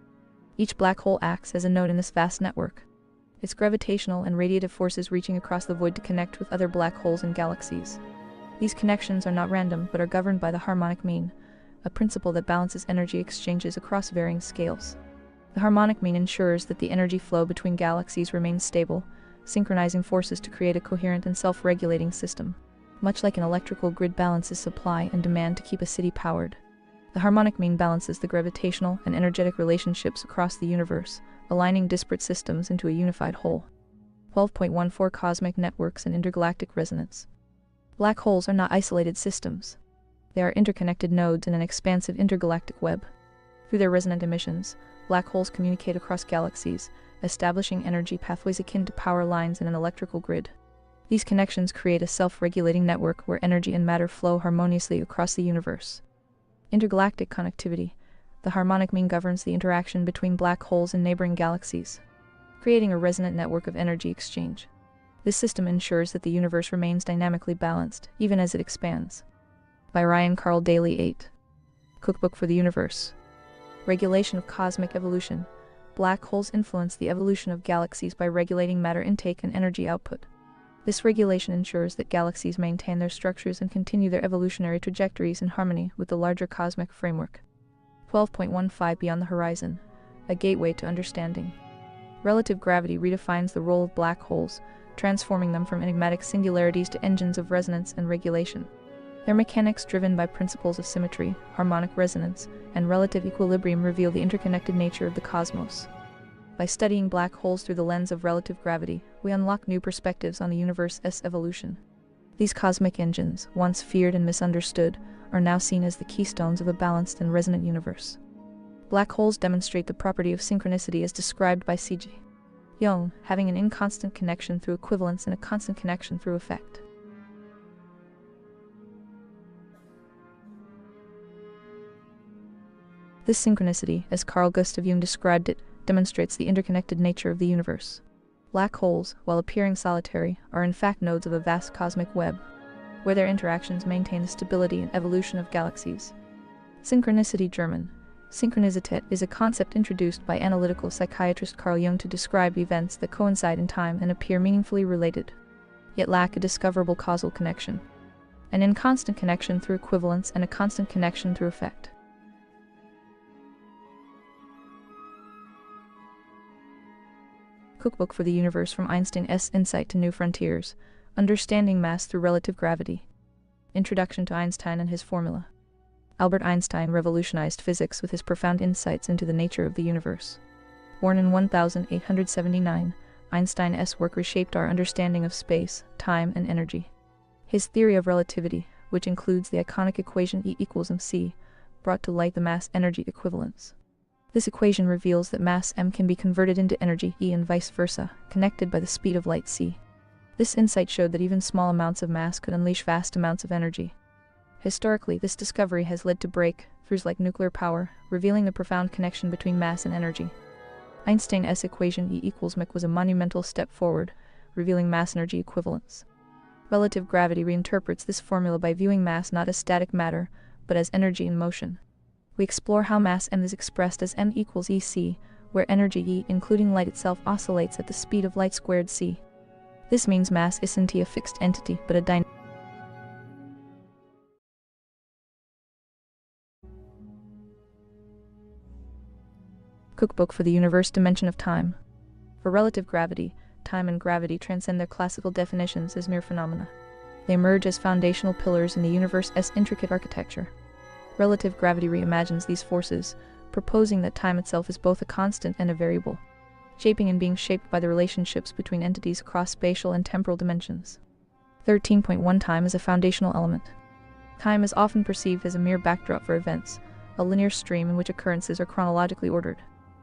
Each black hole acts as a node in this vast network, its gravitational and radiative forces reaching across the void to connect with other black holes and galaxies. These connections are not random but are governed by the harmonic mean, a principle that balances energy exchanges across varying scales. The harmonic mean ensures that the energy flow between galaxies remains stable, synchronizing forces to create a coherent and self-regulating system. Much like an electrical grid balances supply and demand to keep a city powered, the harmonic mean balances the gravitational and energetic relationships across the universe, aligning disparate systems into a unified whole. 12.14 Cosmic networks and intergalactic resonance. Black holes are not isolated systems. They are interconnected nodes in an expansive intergalactic web. Through their resonant emissions, black holes communicate across galaxies, establishing energy pathways akin to power lines in an electrical grid. These connections create a self-regulating network where energy and matter flow harmoniously across the universe. Intergalactic connectivity. The harmonic mean governs the interaction between black holes and neighboring galaxies, creating a resonant network of energy exchange. This system ensures that the universe remains dynamically balanced, even as it expands. By Ryan Carl Daley. 8. Cookbook for the Universe. Regulation of cosmic evolution. Black holes influence the evolution of galaxies by regulating matter intake and energy output. This regulation ensures that galaxies maintain their structures and continue their evolutionary trajectories in harmony with the larger cosmic framework. 12.15 Beyond the Horizon. A gateway to understanding. Relative gravity redefines the role of black holes, transforming them from enigmatic singularities to engines of resonance and regulation. Their mechanics, driven by principles of symmetry, harmonic resonance, and relative equilibrium, reveal the interconnected nature of the cosmos. By studying black holes through the lens of relative gravity, we unlock new perspectives on the universe's evolution. These cosmic engines, once feared and misunderstood, are now seen as the keystones of a balanced and resonant universe. Black holes demonstrate the property of synchronicity as described by C.G. Jung, having an inconstant connection through equivalence and a constant connection through effect. This synchronicity, as Carl Gustav Jung described it, demonstrates the interconnected nature of the universe. Black holes, while appearing solitary, are in fact nodes of a vast cosmic web, where their interactions maintain the stability and evolution of galaxies. Synchronicity, German. Synchronizität, is a concept introduced by analytical psychiatrist Carl Jung to describe events that coincide in time and appear meaningfully related, yet lack a discoverable causal connection. An inconstant connection through equivalence and a constant connection through effect. Cookbook for the Universe, from Einstein's Insight to New Frontiers, Understanding Mass Through Relative Gravity. Introduction to Einstein and His Formula. Albert Einstein revolutionized physics with his profound insights into the nature of the universe. Born in 1879, Einstein's work reshaped our understanding of space, time, and energy. His theory of relativity, which includes the iconic equation E equals mc, brought to light the mass-energy equivalence. This equation reveals that mass m can be converted into energy E and vice versa, connected by the speed of light c. This insight showed that even small amounts of mass could unleash vast amounts of energy. Historically, this discovery has led to breakthroughs like nuclear power, revealing the profound connection between mass and energy. Einstein's equation E equals mc was a monumental step forward, revealing mass-energy equivalence. Relative gravity reinterprets this formula by viewing mass not as static matter, but as energy in motion. We explore how mass m is expressed as m equals ec, where energy E, including light itself, oscillates at the speed of light squared c. This means mass isn't a fixed entity, but a dynamic. Cookbook for the Universe, Dimension of Time. For relative gravity, time and gravity transcend their classical definitions as mere phenomena. They emerge as foundational pillars in the universe's intricate architecture. Relative gravity reimagines these forces, proposing that time itself is both a constant and a variable, shaping and being shaped by the relationships between entities across spatial and temporal dimensions. 13.1 Time is a foundational element. Time is often perceived as a mere backdrop for events, a linear stream in which occurrences are chronologically ordered.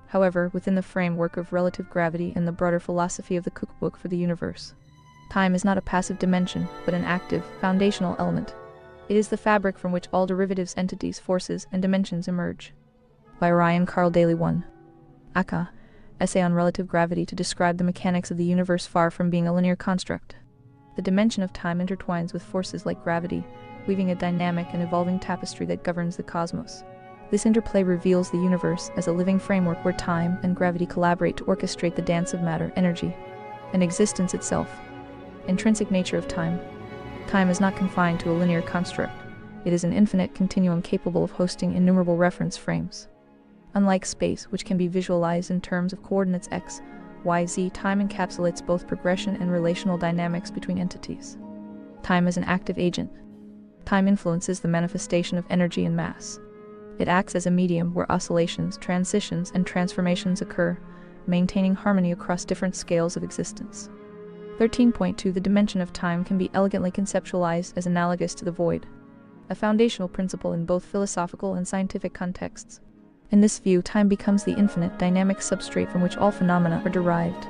However, within the framework of relative gravity and the broader philosophy of the Cookbook for the Universe, time is not a passive dimension, but an active, foundational element. It is the fabric from which all derivatives, entities, forces, and dimensions emerge. by Ryan Carl Daley 1. Aka, Essay on Relative Gravity to describe the mechanics of the universe far from being a linear construct. The dimension of time intertwines with forces like gravity, weaving a dynamic and evolving tapestry that governs the cosmos. This interplay reveals the universe as a living framework where time and gravity collaborate to orchestrate the dance of matter, energy, and existence itself. Intrinsic nature of time. Time is not confined to a linear construct. It is an infinite continuum capable of hosting innumerable reference frames. Unlike space, which can be visualized in terms of coordinates x, y, z, time encapsulates both progression and relational dynamics between entities. Time is an active agent. Time influences the manifestation of energy and mass. It acts as a medium where oscillations, transitions, and transformations occur, maintaining harmony across different scales of existence. 13.2 The dimension of time can be elegantly conceptualized as analogous to the void, a foundational principle in both philosophical and scientific contexts. In this view, time becomes the infinite, dynamic substrate from which all phenomena are derived,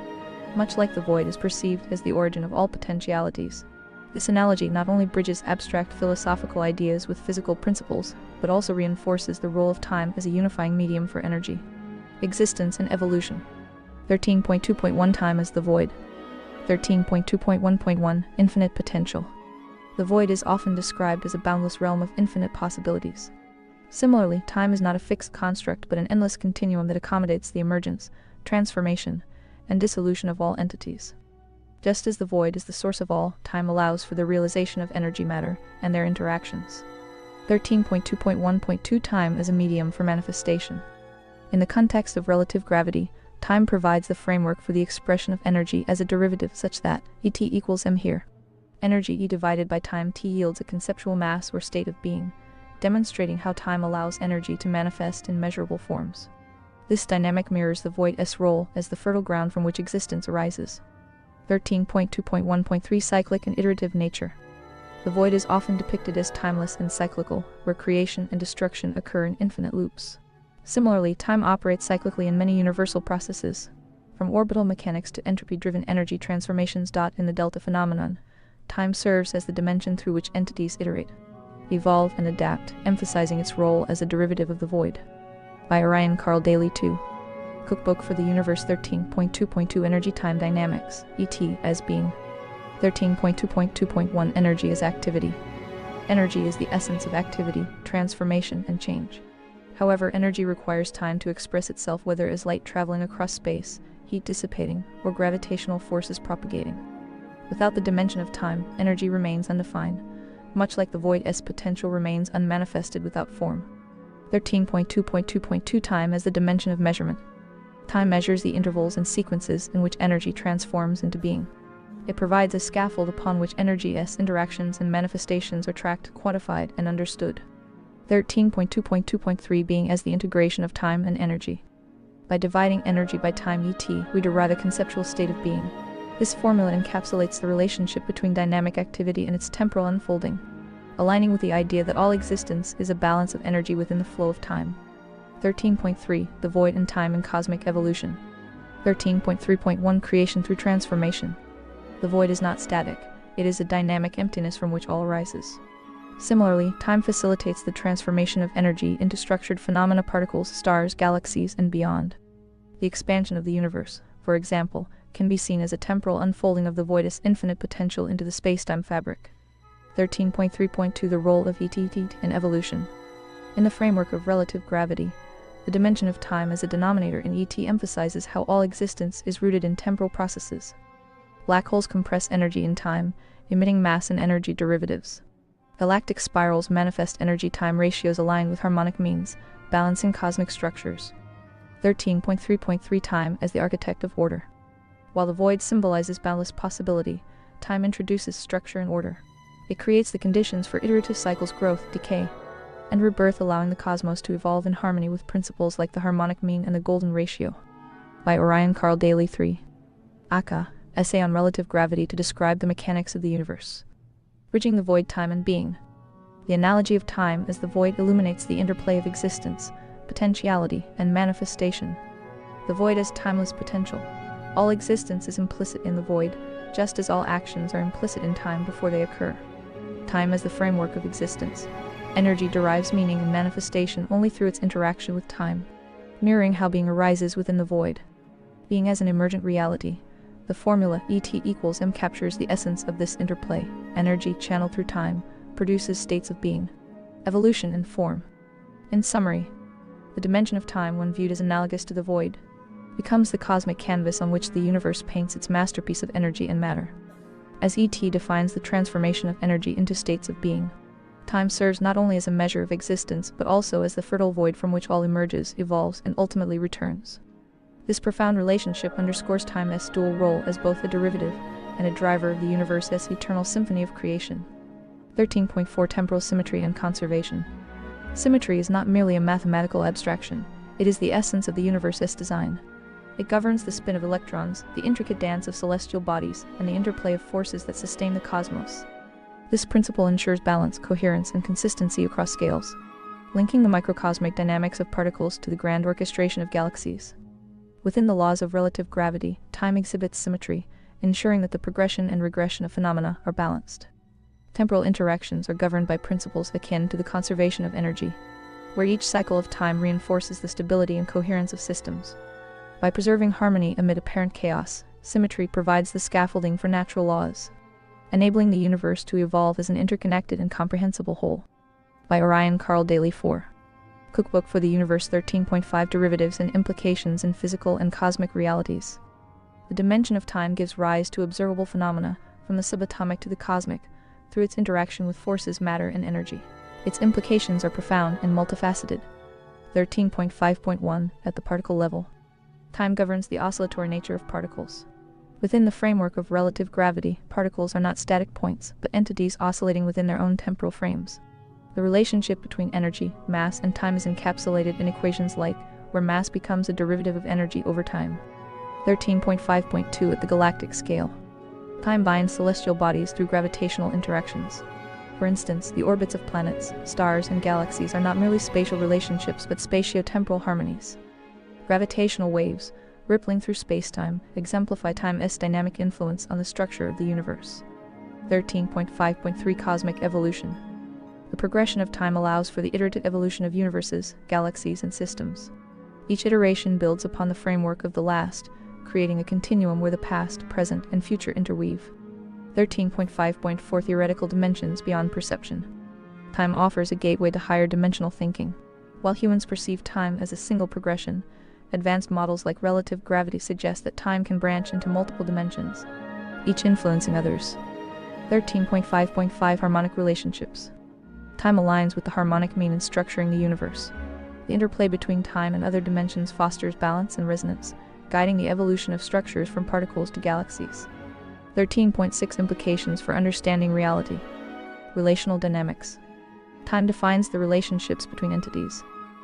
much like the void is perceived as the origin of all potentialities. This analogy not only bridges abstract philosophical ideas with physical principles, but also reinforces the role of time as a unifying medium for energy, existence, and evolution. 13.2.1 Time as the void. 13.2.1.1 Infinite potential. The void is often described as a boundless realm of infinite possibilities. Similarly, time is not a fixed construct but an endless continuum that accommodates the emergence, transformation, and dissolution of all entities. Just as the void is the source of all, time allows for the realization of energy, matter, and their interactions. 13.2.1.2 Time as a medium for manifestation. In the context of relative gravity, time provides the framework for the expression of energy as a derivative such that Et equals m here. Energy E divided by time t yields a conceptual mass or state of being, demonstrating how time allows energy to manifest in measurable forms. This dynamic mirrors the void's role as the fertile ground from which existence arises. 13.2.1.3 Cyclic and iterative nature. The void is often depicted as timeless and cyclical, where creation and destruction occur in infinite loops. Similarly, time operates cyclically in many universal processes, from orbital mechanics to entropy-driven energy transformations. In the delta phenomenon, time serves as the dimension through which entities iterate, evolve, and adapt, emphasizing its role as a derivative of the void. By Ryan Carl Daley 2. Cookbook for the Universe. 13.2.2 Energy Time Dynamics, ET as being. 13.2.2.1 Energy as activity. Energy is the essence of activity, transformation, and change. However, energy requires time to express itself, whether as light traveling across space, heat dissipating, or gravitational forces propagating. Without the dimension of time, energy remains undefined, much like the void's potential remains unmanifested without form. 13.2.2.2 Time as the dimension of measurement. Time measures the intervals and sequences in which energy transforms into being. It provides a scaffold upon which energy's interactions and manifestations are tracked, quantified, and understood. 13.2.2.3 Being as the integration of time and energy. By dividing energy by time ET, we derive a conceptual state of being. This formula encapsulates the relationship between dynamic activity and its temporal unfolding, aligning with the idea that all existence is a balance of energy within the flow of time. 13.3 The void in time and cosmic evolution. 13.3.1 Creation through transformation. The void is not static, it is a dynamic emptiness from which all arises. Similarly, time facilitates the transformation of energy into structured phenomena, particles, stars, galaxies, and beyond. The expansion of the universe, for example, can be seen as a temporal unfolding of the void's infinite potential into the space-time fabric. 13.3.2 The role of ET in evolution. In the framework of relative gravity, the dimension of time as a denominator in ET emphasizes how all existence is rooted in temporal processes. Black holes compress energy in time, emitting mass and energy derivatives. Galactic spirals manifest energy-time ratios aligned with harmonic means, balancing cosmic structures. 13.3.3 Time as the architect of order. While the void symbolizes boundless possibility, time introduces structure and order. It creates the conditions for iterative cycles, growth, decay, and rebirth, allowing the cosmos to evolve in harmony with principles like the harmonic mean and the golden ratio. By Ryan Carl Daley 3. Aka, Essay on Relative Gravity to describe the mechanics of the universe. Bridging the void, time, and being. The analogy of time as the void illuminates the interplay of existence, potentiality, and manifestation. The void as timeless potential. All existence is implicit in the void, just as all actions are implicit in time before they occur. Time as the framework of existence. Energy derives meaning and manifestation only through its interaction with time. mirroring how being arises within the void. Being as an emergent reality, the formula ET equals M captures the essence of this interplay. Energy channeled through time produces states of being, evolution, and form. In summary, the dimension of time, when viewed as analogous to the void, becomes the cosmic canvas on which the universe paints its masterpiece of energy and matter. As ET defines the transformation of energy into states of being, time serves not only as a measure of existence but also as the fertile void from which all emerges, evolves, and ultimately returns. This profound relationship underscores time's dual role as both a derivative and a driver of the universe's eternal symphony of creation. 13.4 Temporal symmetry and conservation. Symmetry is not merely a mathematical abstraction, it is the essence of the universe's design. It governs the spin of electrons, the intricate dance of celestial bodies, and the interplay of forces that sustain the cosmos. This principle ensures balance, coherence, and consistency across scales, linking the microcosmic dynamics of particles to the grand orchestration of galaxies. Within the laws of relative gravity, time exhibits symmetry, ensuring that the progression and regression of phenomena are balanced. Temporal interactions are governed by principles akin to the conservation of energy, where each cycle of time reinforces the stability and coherence of systems. By preserving harmony amid apparent chaos, symmetry provides the scaffolding for natural laws, enabling the universe to evolve as an interconnected and comprehensible whole. By Orion Carl Daley 4. Cookbook for the Universe 13.5 Derivatives and Implications in Physical and Cosmic Realities. The dimension of time gives rise to observable phenomena, from the subatomic to the cosmic, through its interaction with forces, matter, and energy. Its implications are profound and multifaceted. 13.5.1 At the particle level, time governs the oscillatory nature of particles. Within the framework of relative gravity, particles are not static points, but entities oscillating within their own temporal frames. The relationship between energy, mass, and time is encapsulated in equations like, where mass becomes a derivative of energy over time. 13.5.2 At the galactic scale, time binds celestial bodies through gravitational interactions. For instance, the orbits of planets, stars, and galaxies are not merely spatial relationships but spatio-temporal harmonies. Gravitational waves, rippling through spacetime, exemplify time's dynamic influence on the structure of the universe. 13.5.3 Cosmic evolution. The progression of time allows for the iterative evolution of universes, galaxies, and systems. Each iteration builds upon the framework of the last, creating a continuum where the past, present, and future interweave. 13.5.4 Theoretical dimensions beyond perception. Time offers a gateway to higher dimensional thinking. While humans perceive time as a single progression, advanced models like relative gravity suggest that time can branch into multiple dimensions, each influencing others. 13.5.5 Harmonic relationships. Time aligns with the harmonic mean in structuring the universe. The interplay between time and other dimensions fosters balance and resonance, guiding the evolution of structures from particles to galaxies. 13.6 Implications for understanding reality. Relational dynamics. Time defines the relationships between entities,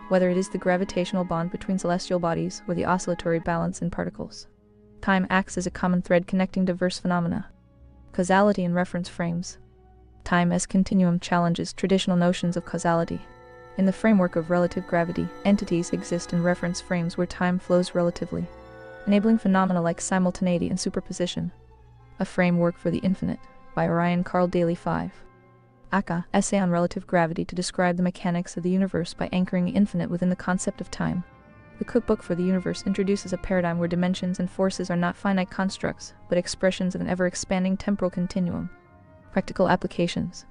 whether it is the gravitational bond between celestial bodies or the oscillatory balance in particles. Time acts as a common thread connecting diverse phenomena. Causality and reference frames. Time as continuum challenges traditional notions of causality. In the framework of relative gravity, entities exist in reference frames where time flows relatively, enabling phenomena like simultaneity and superposition. A Framework for the Infinite, by Orion Carl Daley 5. Aka, Essay on Relative Gravity to describe the mechanics of the universe by anchoring the infinite within the concept of time. The Cookbook for the Universe introduces a paradigm where dimensions and forces are not finite constructs, but expressions of an ever-expanding temporal continuum. Practical applications.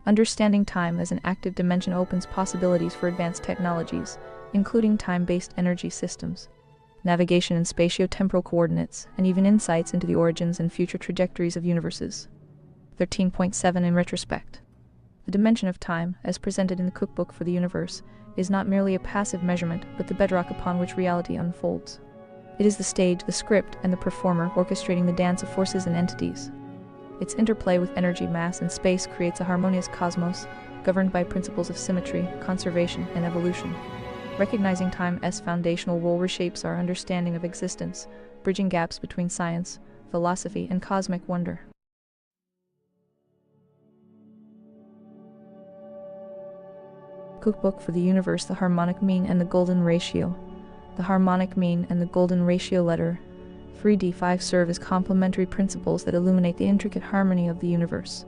Understanding time as an active dimension opens possibilities for advanced technologies, including time-based energy systems, navigation in spatio-temporal coordinates, and even insights into the origins and future trajectories of universes. 13.7 In retrospect. The dimension of time, as presented in the Cookbook for the Universe, is not merely a passive measurement, but the bedrock upon which reality unfolds. It is the stage, the script, and the performer orchestrating the dance of forces and entities. Its interplay with energy, mass, and space creates a harmonious cosmos, governed by principles of symmetry, conservation, and evolution. Recognizing time's foundational role reshapes our understanding of existence, bridging gaps between science, philosophy, and cosmic wonder. Cookbook for the Universe: The Harmonic Mean and the Golden Ratio. The harmonic mean and the golden ratio letter 3D5 serve as complementary principles that illuminate the intricate harmony of the universe.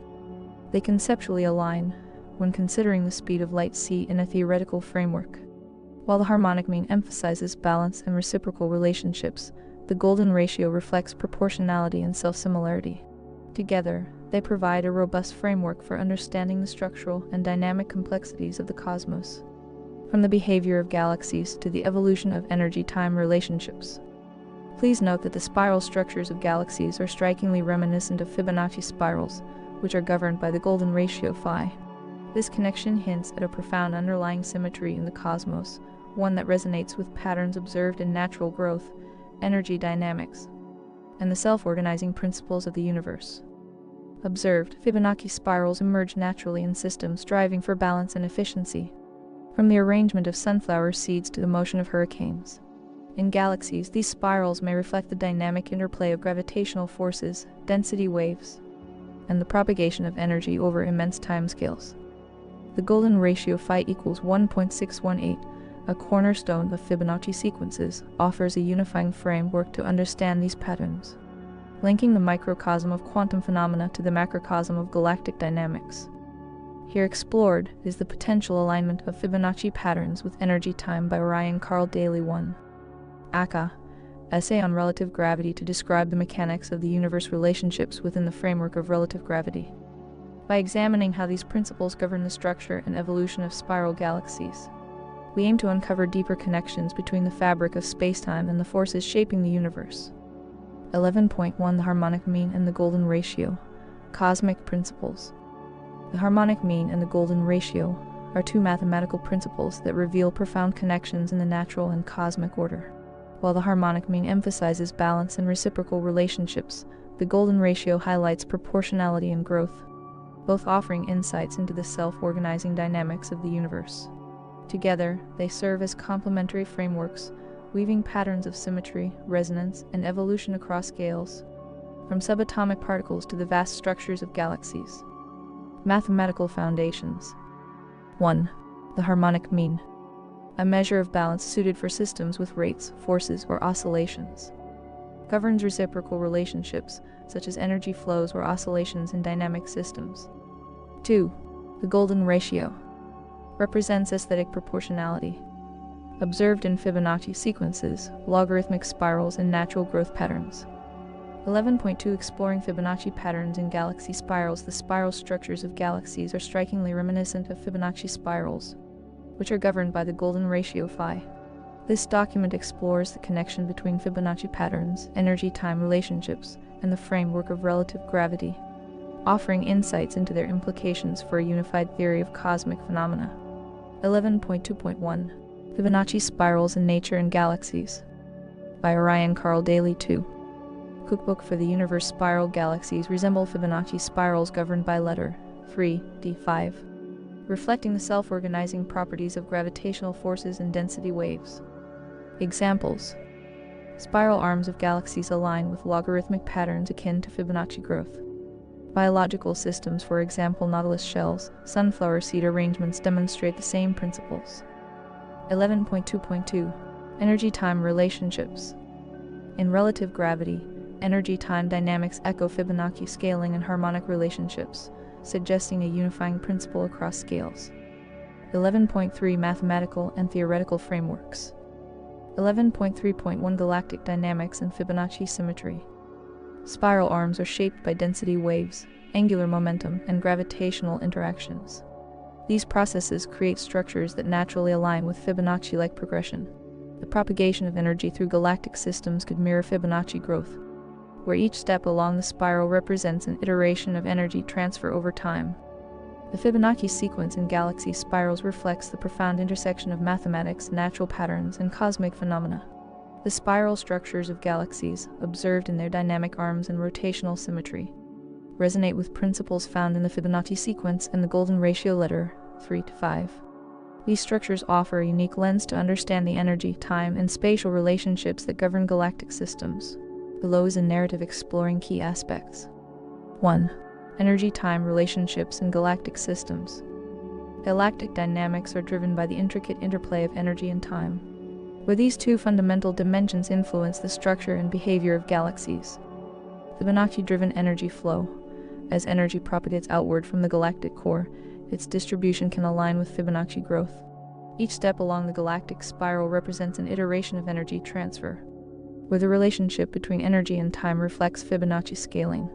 They conceptually align when considering the speed of light c in a theoretical framework. While the harmonic mean emphasizes balance and reciprocal relationships, the golden ratio reflects proportionality and self-similarity. Together, they provide a robust framework for understanding the structural and dynamic complexities of the cosmos, from the behavior of galaxies to the evolution of energy-time relationships. Please note that the spiral structures of galaxies are strikingly reminiscent of Fibonacci spirals, which are governed by the golden ratio phi. This connection hints at a profound underlying symmetry in the cosmos, one that resonates with patterns observed in natural growth, energy dynamics, and the self-organizing principles of the universe. Observed, Fibonacci spirals emerge naturally in systems striving for balance and efficiency, from the arrangement of sunflower seeds to the motion of hurricanes. In galaxies, these spirals may reflect the dynamic interplay of gravitational forces, density waves, and the propagation of energy over immense timescales. The golden ratio phi equals 1.618, a cornerstone of Fibonacci sequences, offers a unifying framework to understand these patterns, linking the microcosm of quantum phenomena to the macrocosm of galactic dynamics. Here explored is the potential alignment of Fibonacci patterns with energy time by Ryan Carl Daley 1. Aka, Essay on Relative Gravity to describe the mechanics of the universe relationships within the framework of relative gravity. By examining how these principles govern the structure and evolution of spiral galaxies, we aim to uncover deeper connections between the fabric of spacetime and the forces shaping the universe. 11.1 The harmonic mean and the golden ratio. Cosmic principles. The harmonic mean and the golden ratio are two mathematical principles that reveal profound connections in the natural and cosmic order. While the harmonic mean emphasizes balance and reciprocal relationships, the golden ratio highlights proportionality and growth, both offering insights into the self-organizing dynamics of the universe. Together, they serve as complementary frameworks, weaving patterns of symmetry, resonance, and evolution across scales, from subatomic particles to the vast structures of galaxies. Mathematical foundations. 1. The harmonic mean. A measure of balance suited for systems with rates, forces, or oscillations. Governs reciprocal relationships, such as energy flows or oscillations in dynamic systems. 2. The golden ratio. Represents aesthetic proportionality, observed in Fibonacci sequences, logarithmic spirals, and natural growth patterns. 11.2 Exploring Fibonacci patterns in galaxy spirals. The spiral structures of galaxies are strikingly reminiscent of Fibonacci spirals, which are governed by the golden ratio phi. This document explores the connection between Fibonacci patterns, energy-time relationships, and the framework of relative gravity, offering insights into their implications for a unified theory of cosmic phenomena. 11.2.1 Fibonacci spirals in nature and galaxies. By Ryan Carl Daley 2. Cookbook for the Universe. Spiral galaxies resemble Fibonacci spirals governed by letter 3, D5, reflecting the self-organizing properties of gravitational forces and density waves. Examples. Spiral arms of galaxies align with logarithmic patterns akin to Fibonacci growth. Biological systems, for example nautilus shells, sunflower seed arrangements, demonstrate the same principles. 11.2.2 Energy-time relationships. In relative gravity, energy-time dynamics echo Fibonacci scaling and harmonic relationships, suggesting a unifying principle across scales. 11.3 Mathematical and theoretical frameworks. 11.3.1 Galactic dynamics and Fibonacci symmetry. Spiral arms are shaped by density waves, angular momentum, and gravitational interactions. These processes create structures that naturally align with Fibonacci-like progression. The propagation of energy through galactic systems could mirror Fibonacci growth, where each step along the spiral represents an iteration of energy transfer over time. The Fibonacci sequence in galaxy spirals reflects the profound intersection of mathematics, natural patterns, and cosmic phenomena. The spiral structures of galaxies, observed in their dynamic arms and rotational symmetry, resonate with principles found in the Fibonacci sequence and the golden ratio letter 3 to 5. These structures offer a unique lens to understand the energy, time, and spatial relationships that govern galactic systems. Below is a narrative exploring key aspects. 1. Energy-time relationships in galactic systems. Galactic dynamics are driven by the intricate interplay of energy and time, where these two fundamental dimensions influence the structure and behavior of galaxies. Fibonacci-driven energy flow. As energy propagates outward from the galactic core, its distribution can align with Fibonacci growth. Each step along the galactic spiral represents an iteration of energy transfer, where the relationship between energy and time reflects Fibonacci scaling.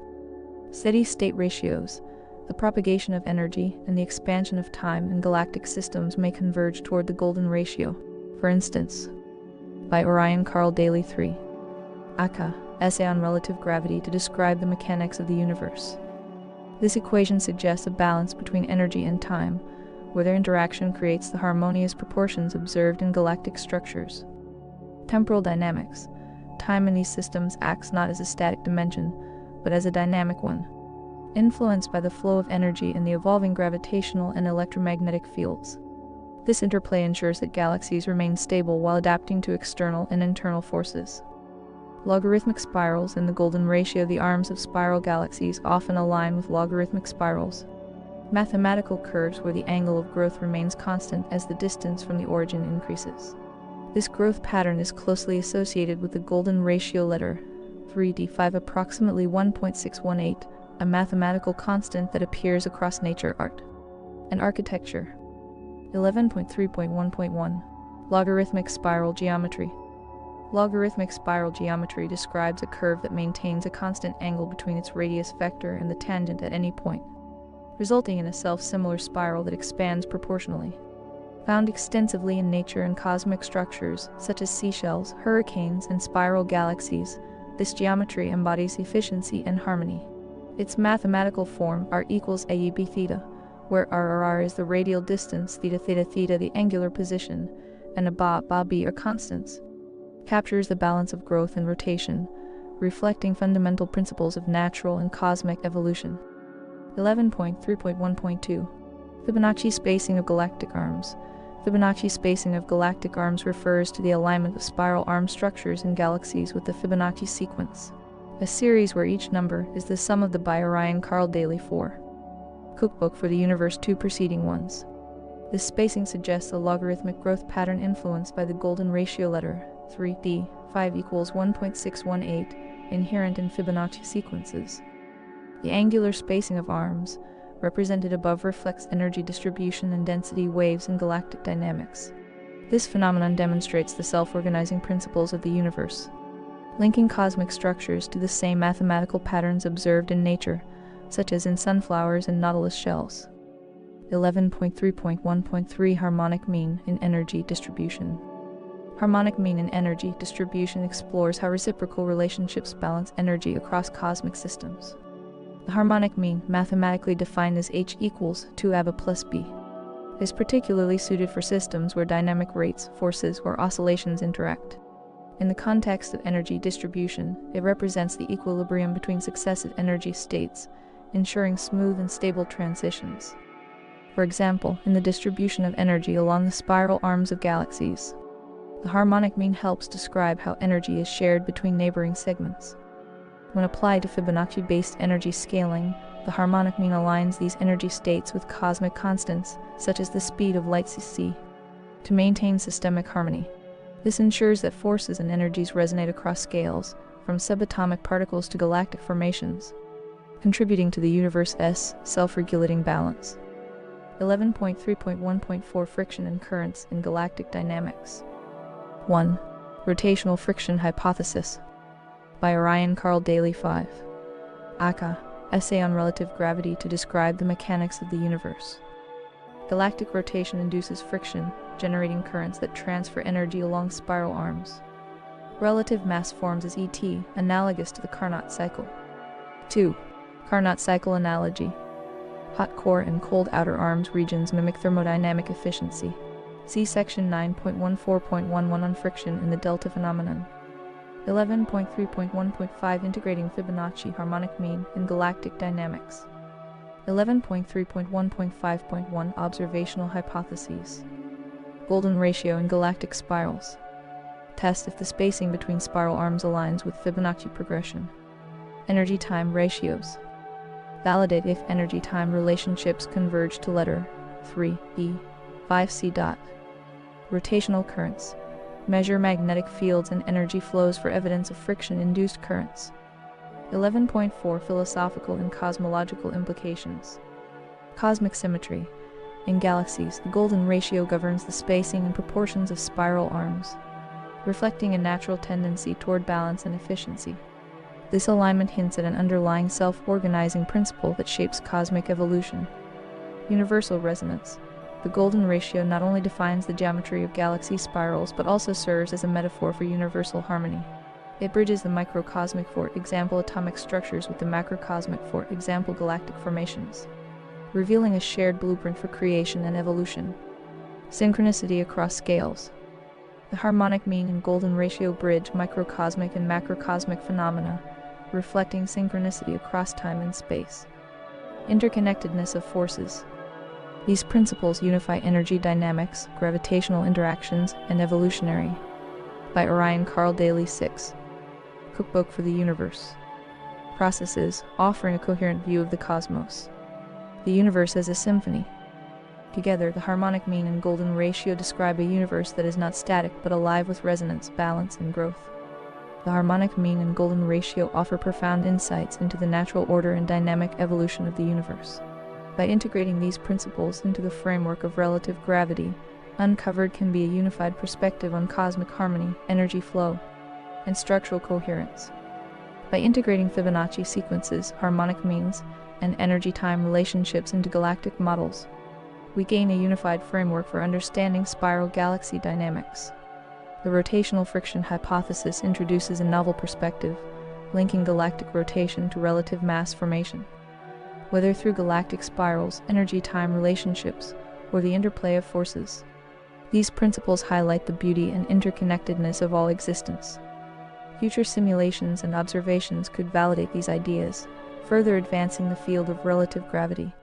Steady-state ratios, the propagation of energy and the expansion of time in galactic systems may converge toward the golden ratio, for instance. By Orion Carl Daley 3. Aka, Essay on Relative Gravity to describe the mechanics of the universe. This equation suggests a balance between energy and time, where their interaction creates the harmonious proportions observed in galactic structures. Temporal dynamics. Time in these systems acts not as a static dimension, but as a dynamic one, influenced by the flow of energy in the evolving gravitational and electromagnetic fields. This interplay ensures that galaxies remain stable while adapting to external and internal forces. Logarithmic spirals in the golden ratio. The arms of spiral galaxies often align with logarithmic spirals, mathematical curves where the angle of growth remains constant as the distance from the origin increases. This growth pattern is closely associated with the golden ratio letter 3d5, approximately 1.618, a mathematical constant that appears across nature, art, and architecture. 11.3.1.1 Logarithmic spiral geometry. Logarithmic spiral geometry describes a curve that maintains a constant angle between its radius vector and the tangent at any point, resulting in a self-similar spiral that expands proportionally. Found extensively in nature and cosmic structures, such as seashells, hurricanes, and spiral galaxies, this geometry embodies efficiency and harmony. Its mathematical form r equals a b theta, where r is the radial distance, theta theta theta the angular position, and a ba b are constants, captures the balance of growth and rotation, reflecting fundamental principles of natural and cosmic evolution. 11.3.1.2 Fibonacci spacing of galactic arms. Fibonacci spacing of galactic arms refers to the alignment of spiral arm structures in galaxies with the Fibonacci sequence, a series where each number is the sum of the by Orion Carl Daley 4. Cookbook for the universe 2 preceding ones. This spacing suggests a logarithmic growth pattern influenced by the golden ratio letter 3d 5 equals 1.618 inherent in Fibonacci sequences. The angular spacing of arms, represented above, reflects energy distribution and density waves in galactic dynamics. This phenomenon demonstrates the self-organizing principles of the universe, linking cosmic structures to the same mathematical patterns observed in nature, such as in sunflowers and nautilus shells. 11.3.1.3 Harmonic mean in energy distribution. Harmonic mean in energy distribution explores how reciprocal relationships balance energy across cosmic systems. The harmonic mean, mathematically defined as h equals 2ab plus b, is particularly suited for systems where dynamic rates, forces, or oscillations interact. In the context of energy distribution, it represents the equilibrium between successive energy states, ensuring smooth and stable transitions. For example, in the distribution of energy along the spiral arms of galaxies, the harmonic mean helps describe how energy is shared between neighboring segments. When applied to Fibonacci-based energy scaling, the harmonic mean aligns these energy states with cosmic constants, such as the speed of light c, to maintain systemic harmony. This ensures that forces and energies resonate across scales, from subatomic particles to galactic formations, contributing to the universe's self-regulating balance. 11.3.1.4 Friction and currents in galactic dynamics. 1. Rotational friction hypothesis. By Orion Carl Daley 5. Aka, Essay on Relative Gravity to describe the mechanics of the universe. Galactic rotation induces friction, generating currents that transfer energy along spiral arms. Relative mass forms as ET, analogous to the Carnot cycle. 2. Carnot cycle analogy. Hot core and cold outer arms regions mimic thermodynamic efficiency. See section 9.14.11 on friction in the delta phenomenon. 11.3.1.5 Integrating Fibonacci harmonic mean in galactic dynamics. 11.3.1.5.1 Observational hypotheses. Golden ratio in galactic spirals. Test if the spacing between spiral arms aligns with Fibonacci progression. Energy-time ratios. Validate if energy-time relationships converge to letter 3e 5c. Rotational currents. Measure magnetic fields and energy flows for evidence of friction-induced currents. 11.4 Philosophical and cosmological implications. Cosmic symmetry. In galaxies, the golden ratio governs the spacing and proportions of spiral arms, reflecting a natural tendency toward balance and efficiency. This alignment hints at an underlying self-organizing principle that shapes cosmic evolution. Universal resonance. The golden ratio not only defines the geometry of galaxy spirals but also serves as a metaphor for universal harmony. It bridges the microcosmic, for example atomic structures, with the macrocosmic, for example galactic formations, revealing a shared blueprint for creation and evolution. Synchronicity across scales. The harmonic mean and golden ratio bridge microcosmic and macrocosmic phenomena, reflecting synchronicity across time and space. Interconnectedness of forces. These principles unify energy dynamics, gravitational interactions, and evolutionary. By Orion Carl Daley. 6. Cookbook for the Universe. Processes, offering a coherent view of the cosmos. The universe as a symphony. Together, the harmonic mean and golden ratio describe a universe that is not static but alive with resonance, balance, and growth. The harmonic mean and golden ratio offer profound insights into the natural order and dynamic evolution of the universe. By integrating these principles into the framework of relative gravity, uncovered can be a unified perspective on cosmic harmony, energy flow, and structural coherence. By integrating Fibonacci sequences, harmonic means, and energy-time relationships into galactic models, we gain a unified framework for understanding spiral galaxy dynamics. The rotational friction hypothesis introduces a novel perspective, linking galactic rotation to relative mass formation. Whether through galactic spirals, energy-time relationships, or the interplay of forces, these principles highlight the beauty and interconnectedness of all existence. Future simulations and observations could validate these ideas, further advancing the field of relative gravity.